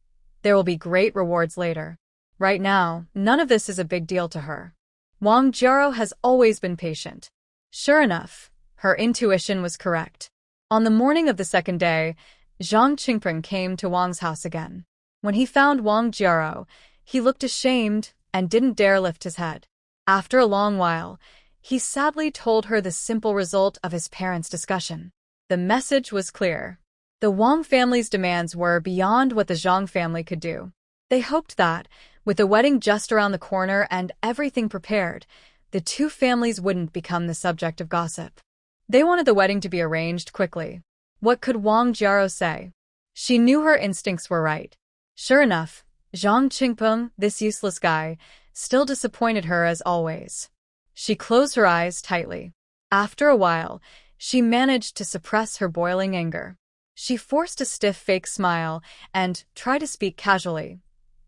There will be great rewards later. Right now, none of this is a big deal to her. Wang Jiero has always been patient. Sure enough, her intuition was correct. On the morning of the second day, Zhang Qingpeng came to Wang's house again. When he found Wang Jiero, he looked ashamed and didn't dare lift his head. After a long while, he sadly told her the simple result of his parents' discussion. The message was clear. The Wang family's demands were beyond what the Zhang family could do. They hoped that, with the wedding just around the corner and everything prepared, the two families wouldn't become the subject of gossip. They wanted the wedding to be arranged quickly. What could Wang Jiero say? She knew her instincts were right. Sure enough, Zhang Qingpeng, this useless guy, still disappointed her as always. She closed her eyes tightly. After a while, she managed to suppress her boiling anger. She forced a stiff fake smile and tried to speak casually.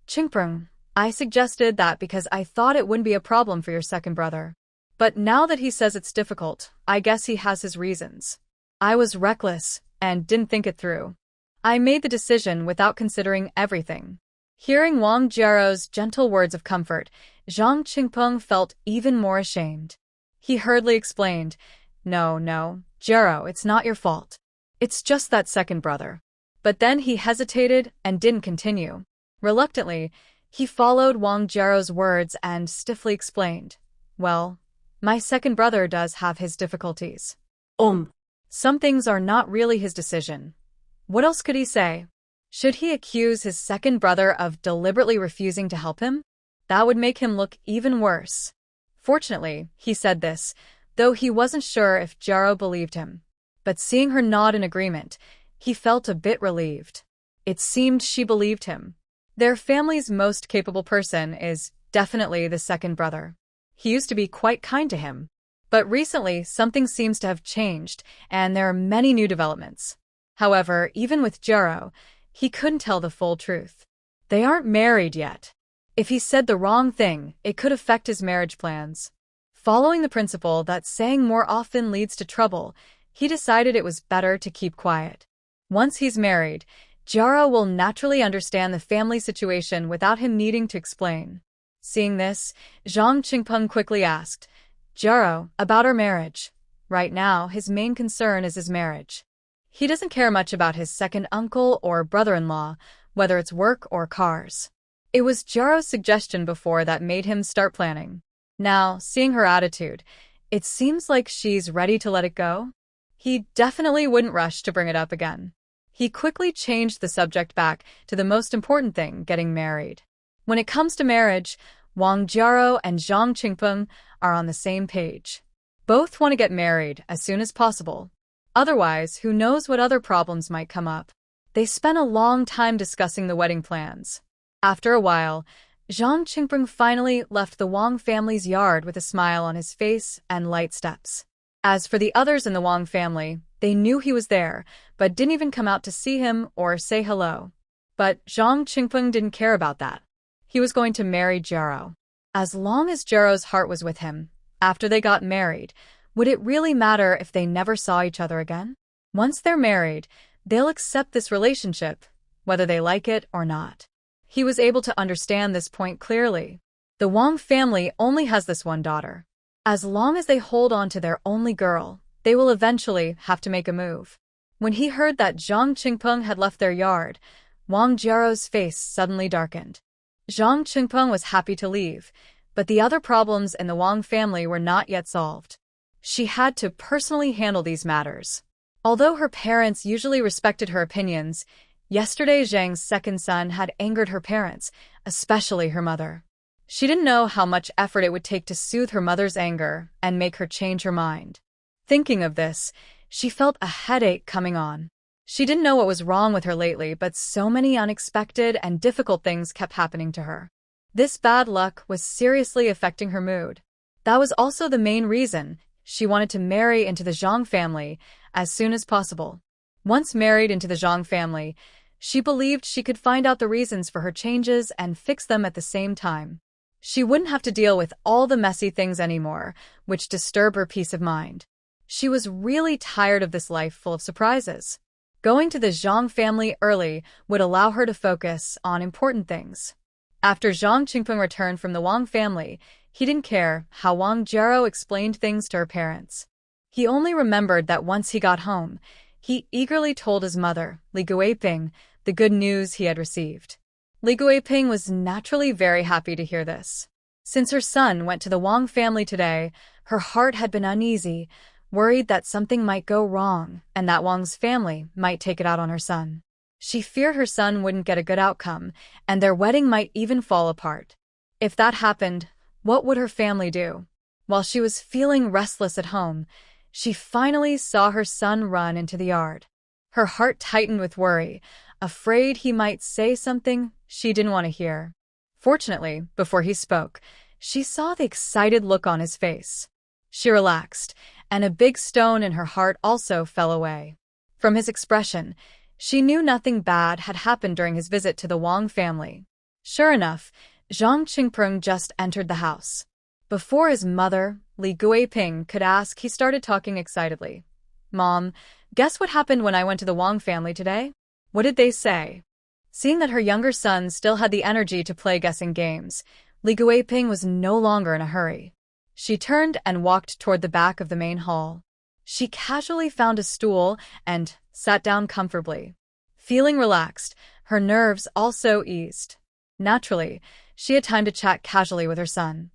Qingpeng, I suggested that because I thought it wouldn't be a problem for your second brother. But now that he says it's difficult, I guess he has his reasons. I was reckless and didn't think it through. I made the decision without considering everything. Hearing Wang Jiero's gentle words of comfort, Zhang Qingpeng felt even more ashamed. He hurriedly explained, No, Jiero, it's not your fault. It's just that second brother. But then he hesitated and didn't continue. Reluctantly, he followed Wang Jiero's words and stiffly explained, Well, my second brother does have his difficulties. Some things are not really his decision. What else could he say? Should he accuse his second brother of deliberately refusing to help him? That would make him look even worse. Fortunately, he said this, though he wasn't sure if Jiero believed him. But seeing her nod in agreement, he felt a bit relieved. It seemed she believed him. Their family's most capable person is definitely the second brother. He used to be quite kind to him. But recently, something seems to have changed, and there are many new developments. However, even with Jiero, he couldn't tell the full truth. They aren't married yet. If he said the wrong thing, it could affect his marriage plans. Following the principle that saying more often leads to trouble, he decided it was better to keep quiet. Once he's married, Jiero will naturally understand the family situation without him needing to explain. Seeing this, Zhang Qingpeng quickly asked, Jiero, about our marriage. Right now, his main concern is his marriage. He doesn't care much about his second uncle or brother-in-law, whether it's work or cars. It was Jiero's suggestion before that made him start planning. Now, seeing her attitude, it seems like she's ready to let it go. He definitely wouldn't rush to bring it up again. He quickly changed the subject back to the most important thing, getting married. When it comes to marriage, Wang Jiero and Zhang Qingpeng are on the same page. Both want to get married as soon as possible. Otherwise, who knows what other problems might come up. They spent a long time discussing the wedding plans. After a while, Zhang Qingpeng finally left the Wang family's yard with a smile on his face and light steps. As for the others in the Wang family, they knew he was there, but didn't even come out to see him or say hello. But Zhang Qingpeng didn't care about that. He was going to marry Jiero. As long as Jiero's heart was with him, after they got married, would it really matter if they never saw each other again? Once they're married, they'll accept this relationship, whether they like it or not. He was able to understand this point clearly. The Wang family only has this one daughter. As long as they hold on to their only girl, they will eventually have to make a move. When he heard that Zhang Qingpeng had left their yard, Wang Jiarou's face suddenly darkened. Zhang Qingpeng was happy to leave, but the other problems in the Wang family were not yet solved. She had to personally handle these matters. Although her parents usually respected her opinions, yesterday Zhang's second son had angered her parents, especially her mother. She didn't know how much effort it would take to soothe her mother's anger and make her change her mind. Thinking of this, she felt a headache coming on. She didn't know what was wrong with her lately, but so many unexpected and difficult things kept happening to her. This bad luck was seriously affecting her mood. That was also the main reason she wanted to marry into the Zhang family as soon as possible. Once married into the Zhang family, she believed she could find out the reasons for her changes and fix them at the same time. She wouldn't have to deal with all the messy things anymore, which disturb her peace of mind. She was really tired of this life full of surprises. Going to the Zhang family early would allow her to focus on important things. After Zhang Qingpeng returned from the Wang family, he didn't care how Wang Jiarou explained things to her parents. He only remembered that once he got home, he eagerly told his mother, Li Guiping, the good news he had received. Li Guiping was naturally very happy to hear this. Since her son went to the Wang family today, her heart had been uneasy, worried that something might go wrong and that Wang's family might take it out on her son. She feared her son wouldn't get a good outcome, and their wedding might even fall apart. If that happened, what would her family do? While she was feeling restless at home, she finally saw her son run into the yard. Her heart tightened with worry, afraid he might say something she didn't want to hear. Fortunately, before he spoke, she saw the excited look on his face. She relaxed, and a big stone in her heart also fell away. From his expression, she knew nothing bad had happened during his visit to the Wang family. Sure enough, Zhang Qingpeng just entered the house. Before his mother, Li Guiping, could ask, he started talking excitedly. "Mom, guess what happened when I went to the Wang family today? What did they say?" Seeing that her younger son still had the energy to play guessing games, Li Guiping was no longer in a hurry. She turned and walked toward the back of the main hall. She casually found a stool and sat down comfortably. Feeling relaxed, her nerves also eased. Naturally, she had time to chat casually with her son.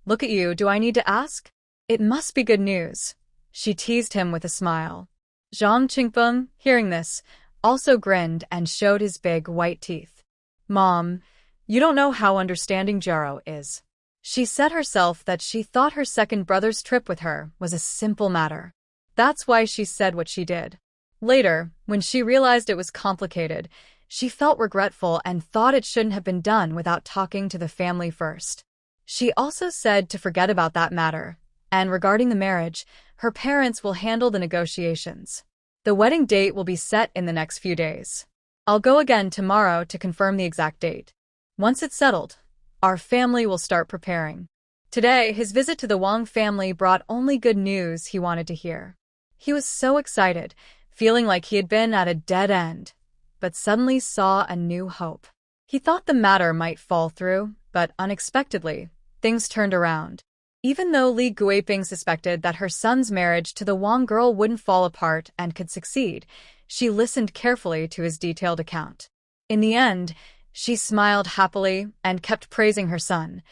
"Look at you, do I need to ask? It must be good news," she teased him with a smile. Zhang Qingpeng, hearing this, also grinned and showed his big white teeth. "Mom, you don't know how understanding Jiarou is." She said herself that she thought her second brother's trip with her was a simple matter. That's why she said what she did. Later, when she realized it was complicated, she felt regretful and thought it shouldn't have been done without talking to the family first. She also said to forget about that matter, and regarding the marriage, her parents will handle the negotiations. The wedding date will be set in the next few days. I'll go again tomorrow to confirm the exact date. Once it's settled, our family will start preparing. Today, his visit to the Wang family brought only good news he wanted to hear. He was so excited, feeling like he had been at a dead end, but suddenly saw a new hope. He thought the matter might fall through, but unexpectedly, things turned around. Even though Li Guiping suspected that her son's marriage to the Wang girl wouldn't fall apart and could succeed, she listened carefully to his detailed account. In the end, she smiled happily and kept praising her son.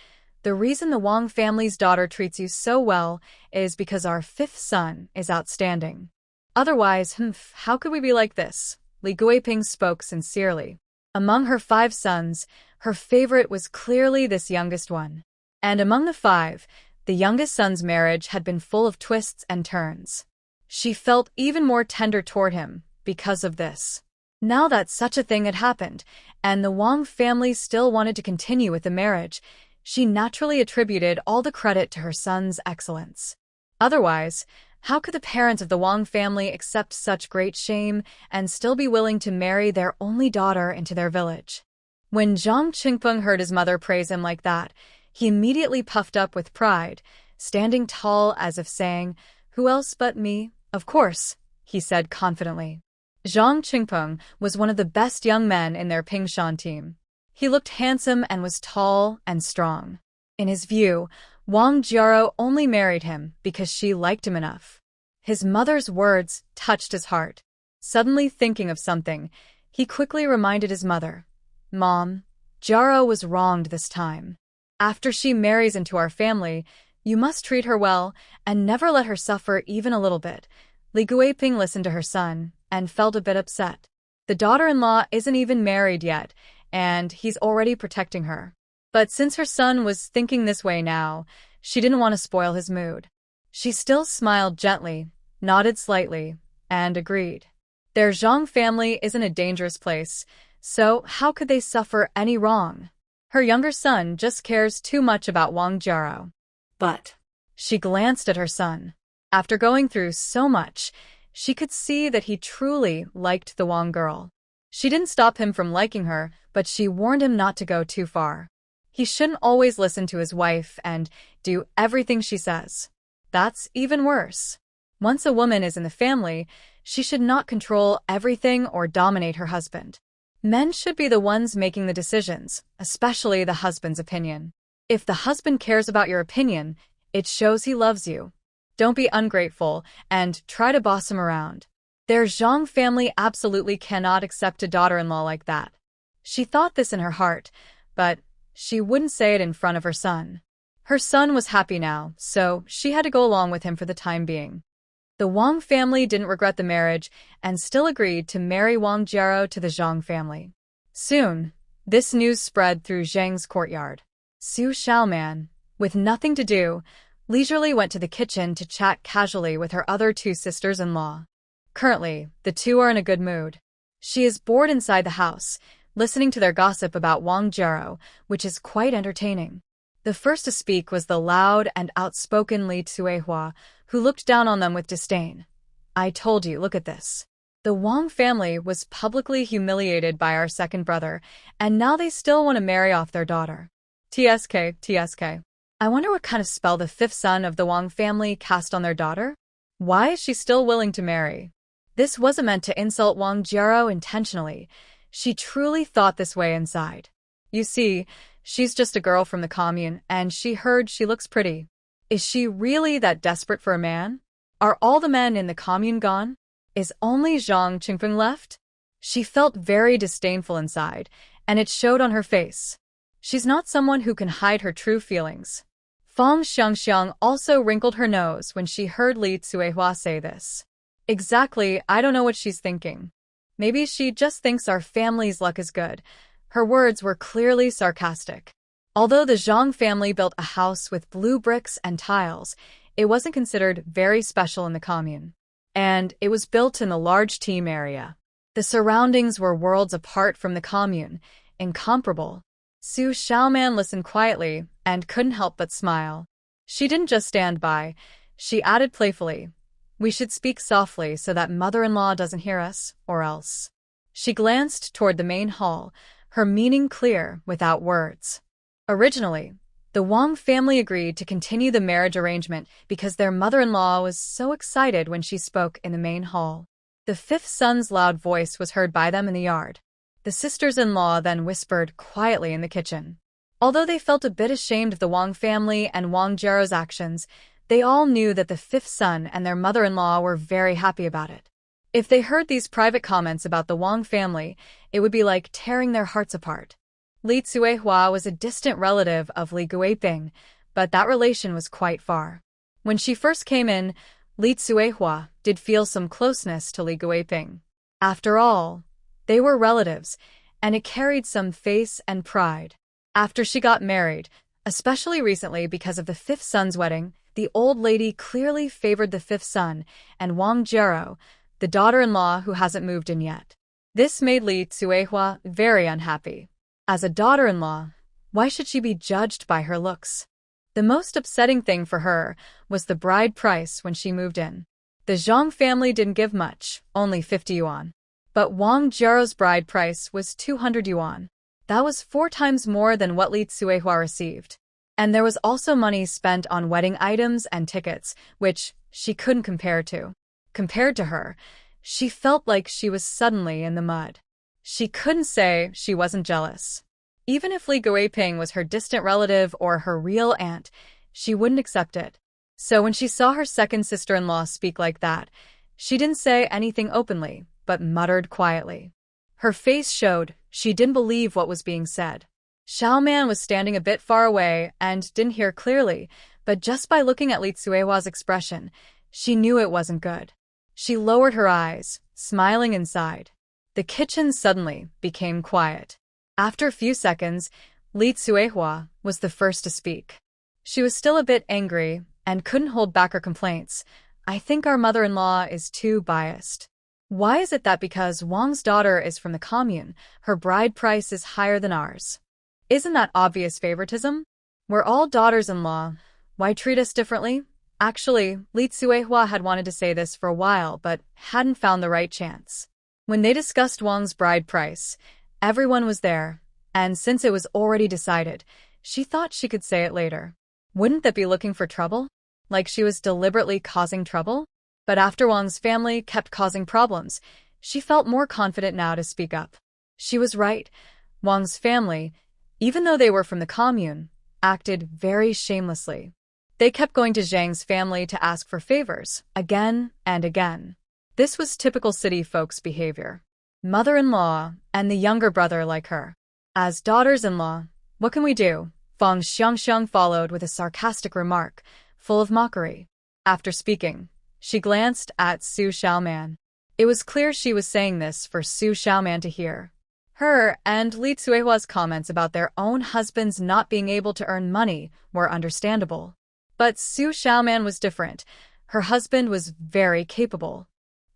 "The reason the Wang family's daughter treats you so well is because our fifth son is outstanding. Otherwise, how could we be like this?" Li Guiping spoke sincerely. Among her 5 sons, her favorite was clearly this youngest one. And among the 5, the youngest son's marriage had been full of twists and turns. She felt even more tender toward him because of this. Now that such a thing had happened, and the Wang family still wanted to continue with the marriage, she naturally attributed all the credit to her son's excellence. Otherwise, how could the parents of the Wang family accept such great shame and still be willing to marry their only daughter into their village? When Zhang Qingpeng heard his mother praise him like that, he immediately puffed up with pride, standing tall as if saying, "Who else but me? Of course," he said confidently. Zhang Qingpeng was one of the best young men in their Pingshan team. He looked handsome and was tall and strong. In his view, Wang Jiarou only married him because she liked him enough. His mother's words touched his heart. Suddenly thinking of something, he quickly reminded his mother. Mom, Jaro was wronged this time. After she marries into our family, you must treat her well and never let her suffer even a little bit. Li Guiping listened to her son and felt a bit upset. The daughter-in-law isn't even married yet, and he's already protecting her. But since her son was thinking this way now, she didn't want to spoil his mood. She still smiled gently, nodded slightly, and agreed. Their Zhang family isn't a dangerous place, so how could they suffer any wrong? Her younger son just cares too much about Wang Jiaro. But She glanced at her son. After going through so much, she could see that he truly liked the Wang girl. She didn't stop him from liking her, but she warned him not to go too far. He shouldn't always listen to his wife and do everything she says. That's even worse. Once a woman is in the family, she should not control everything or dominate her husband. Men should be the ones making the decisions, especially the husband's opinion. If the husband cares about your opinion, it shows he loves you. Don't be ungrateful and try to boss him around. Their Zhang family absolutely cannot accept a daughter-in-law like that. She thought this in her heart, but she wouldn't say it in front of her son. Her son was happy now, so she had to go along with him for the time being. The Wang family didn't regret the marriage and still agreed to marry Wang Jiaro to the Zhang family. Soon, this news spread through Zhang's courtyard. Xu Xiaoman, with nothing to do, leisurely went to the kitchen to chat casually with her other two sisters-in-law. Currently, the two are in a good mood. She is bored inside the house, listening to their gossip about Wang Jiaro, which is quite entertaining. The first to speak was the loud and outspoken Li Cuihua, who looked down on them with disdain. I told you, look at this. The Wang family was publicly humiliated by our second brother, and now they still want to marry off their daughter. TSK. I wonder what kind of spell the fifth son of the Wang family cast on their daughter? Why is she still willing to marry? This wasn't meant to insult Wang Jiaro intentionally. She truly thought this way inside. You see, she's just a girl from the commune, and she heard she looks pretty. Is she really that desperate for a man? Are all the men in the commune gone? Is only Zhang Qingfeng left? She felt very disdainful inside, and it showed on her face. She's not someone who can hide her true feelings. Fang Xiangxiang also wrinkled her nose when she heard Li Cuihua say this. Exactly, I don't know what she's thinking. Maybe she just thinks our family's luck is good. Her words were clearly sarcastic. Although the Zhang family built a house with blue bricks and tiles, it wasn't considered very special in the commune. And it was built in the large team area. The surroundings were worlds apart from the commune, incomparable. Xu Xiaoman listened quietly and couldn't help but smile. She didn't just stand by. She added playfully, we should speak softly so that mother-in-law doesn't hear us, or else. She glanced toward the main hall, her meaning clear without words. Originally, the Wang family agreed to continue the marriage arrangement because their mother-in-law was so excited when she spoke in the main hall. The fifth son's loud voice was heard by them in the yard. The sisters-in-law then whispered quietly in the kitchen. Although they felt a bit ashamed of the Wang family and Wang Jiaro's actions, they all knew that the fifth son and their mother-in-law were very happy about it. If they heard these private comments about the Wang family, it would be like tearing their hearts apart. Li Cuihua was a distant relative of Li Guiping, but that relation was quite far. When she first came in, Li Cuihua did feel some closeness to Li Guiping. After all, they were relatives, and it carried some face and pride. After she got married, especially recently because of the fifth son's wedding, the old lady clearly favored the fifth son and Wang Jiaro, the daughter-in-law who hasn't moved in yet. This made Li Cuihua very unhappy. As a daughter-in-law, why should she be judged by her looks? The most upsetting thing for her was the bride price when she moved in. The Zhang family didn't give much, only 50 yuan. But Wang Jiaro's bride price was 200 yuan. That was 4 times more than what Li Cuihua received. And there was also money spent on wedding items and tickets, which she couldn't compare to. Compared to her, she felt like she was suddenly in the mud. She couldn't say she wasn't jealous. Even if Li Guiping was her distant relative or her real aunt, she wouldn't accept it. So when she saw her second sister-in-law speak like that, she didn't say anything openly, but muttered quietly. Her face showed she didn't believe what was being said. Xiaoman was standing a bit far away and didn't hear clearly, but just by looking at Li Tsuehua's expression, she knew it wasn't good. She lowered her eyes, smiling inside. The kitchen suddenly became quiet. After a few seconds, Li Tsuehua was the first to speak. She was still a bit angry and couldn't hold back her complaints. I think our mother-in-law is too biased. Why is it that because Wang's daughter is from the commune, her bride price is higher than ours? Isn't that obvious favoritism? We're all daughters-in-law. Why treat us differently? Actually, Li Tsuehua had wanted to say this for a while, but hadn't found the right chance. When they discussed Wang's bride price, everyone was there, and since it was already decided, she thought she could say it later. Wouldn't that be looking for trouble? Like she was deliberately causing trouble? But after Wang's family kept causing problems, she felt more confident now to speak up. She was right. Wang's family, even though they were from the commune, acted very shamelessly. They kept going to Zhang's family to ask for favors, again and again. This was typical city folks' behavior. Mother-in-law and the younger brother like her. As daughters-in-law, what can we do? Fang Xiangxiang followed with a sarcastic remark, full of mockery. After speaking, she glanced at Xu Xiaoman. It was clear she was saying this for Xu Xiaoman to hear. Her and Li Tsuehua's comments about their own husbands not being able to earn money were understandable. But Xu Xiaoman was different. Her husband was very capable.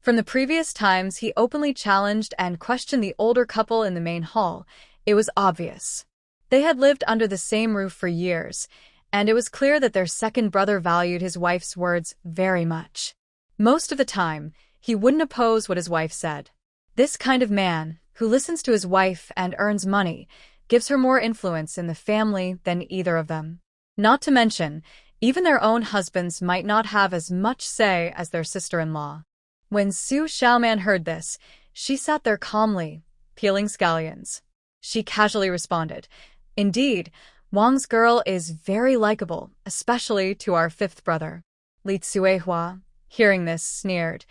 From the previous times he openly challenged and questioned the older couple in the main hall, it was obvious. They had lived under the same roof for years, and it was clear that their second brother valued his wife's words very much. Most of the time, he wouldn't oppose what his wife said. This kind of man, who listens to his wife and earns money, gives her more influence in the family than either of them. Not to mention, even their own husbands might not have as much say as their sister-in-law. When Xu Xiaoman heard this, she sat there calmly, peeling scallions. She casually responded, "Indeed, Wang's girl is very likable, especially to our fifth brother." Li Tsuehua, hearing this, sneered.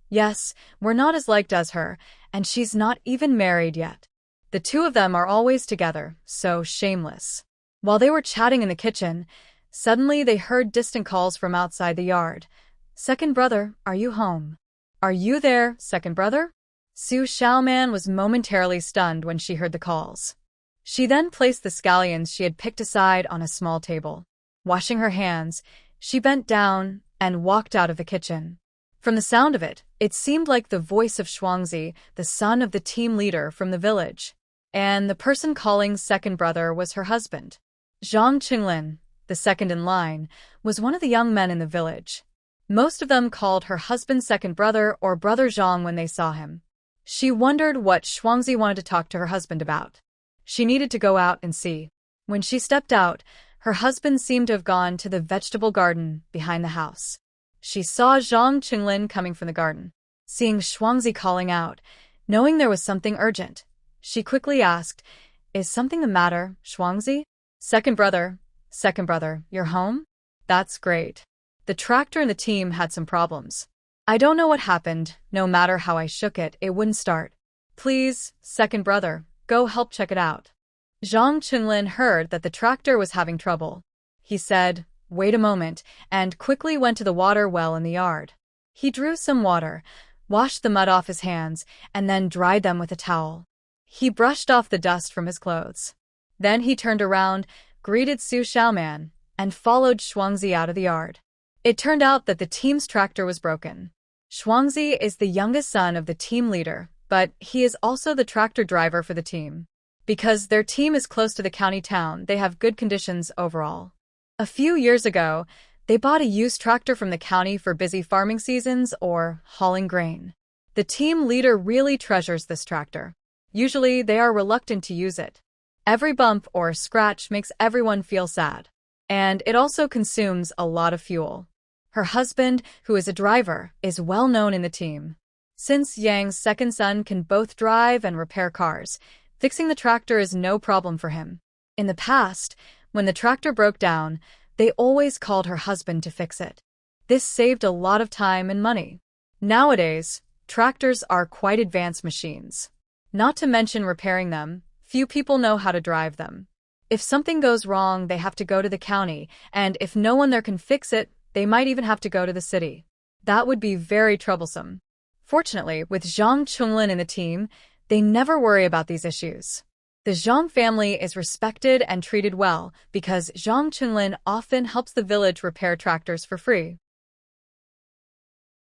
"Yes, we're not as liked as her, and she's not even married yet. The two of them are always together, so shameless." While they were chatting in the kitchen, suddenly they heard distant calls from outside the yard. "Second brother, are you home? Are you there, second brother?" Xu Xiaoman was momentarily stunned when she heard the calls. She then placed the scallions she had picked aside on a small table. Washing her hands, she bent down and walked out of the kitchen. From the sound of it, it seemed like the voice of Shuangzi, the son of the team leader from the village. And the person calling second brother was her husband. Zhang Qinglin, the second in line, was one of the young men in the village. Most of them called her husband second brother or brother Zhang when they saw him. She wondered what Shuangzi wanted to talk to her husband about. She needed to go out and see. When she stepped out, her husband seemed to have gone to the vegetable garden behind the house. She saw Zhang Qinglin coming from the garden. Seeing Shuangzi calling out, knowing there was something urgent, she quickly asked, "Is something the matter, Shuangzi?" Second brother, you're home? That's great. The tractor and the team had some problems. I don't know what happened. No matter how I shook it, it wouldn't start. Please, second brother, go help check it out." Zhang Qinglin heard that the tractor was having trouble. He said, "Wait a moment," and quickly went to the water well in the yard. He drew some water, washed the mud off his hands, and then dried them with a towel. He brushed off the dust from his clothes. Then he turned around, greeted Xu Xiaoman, and followed Shuangzi out of the yard. It turned out that the team's tractor was broken. Shuangzi is the youngest son of the team leader, but he is also the tractor driver for the team. Because their team is close to the county town, they have good conditions overall. A few years ago, they bought a used tractor from the county for busy farming seasons or hauling grain. The team leader really treasures this tractor. Usually, they are reluctant to use it. Every bump or scratch makes everyone feel sad. And it also consumes a lot of fuel. Her husband, who is a driver, is well known in the team. Since Yang's second son can both drive and repair cars, fixing the tractor is no problem for him. In the past, when the tractor broke down, they always called her husband to fix it. This saved a lot of time and money. Nowadays, Tractors are quite advanced machines. Not to mention repairing them, few people know how to drive them. If something goes wrong, they have to go to the county, and if no one there can fix it, they might even have to go to the city. That would be very troublesome. Fortunately, with Zhang Chunlin in the team, they never worry about these issues. The Zhang family is respected and treated well because Zhang Chunlin often helps the village repair tractors for free.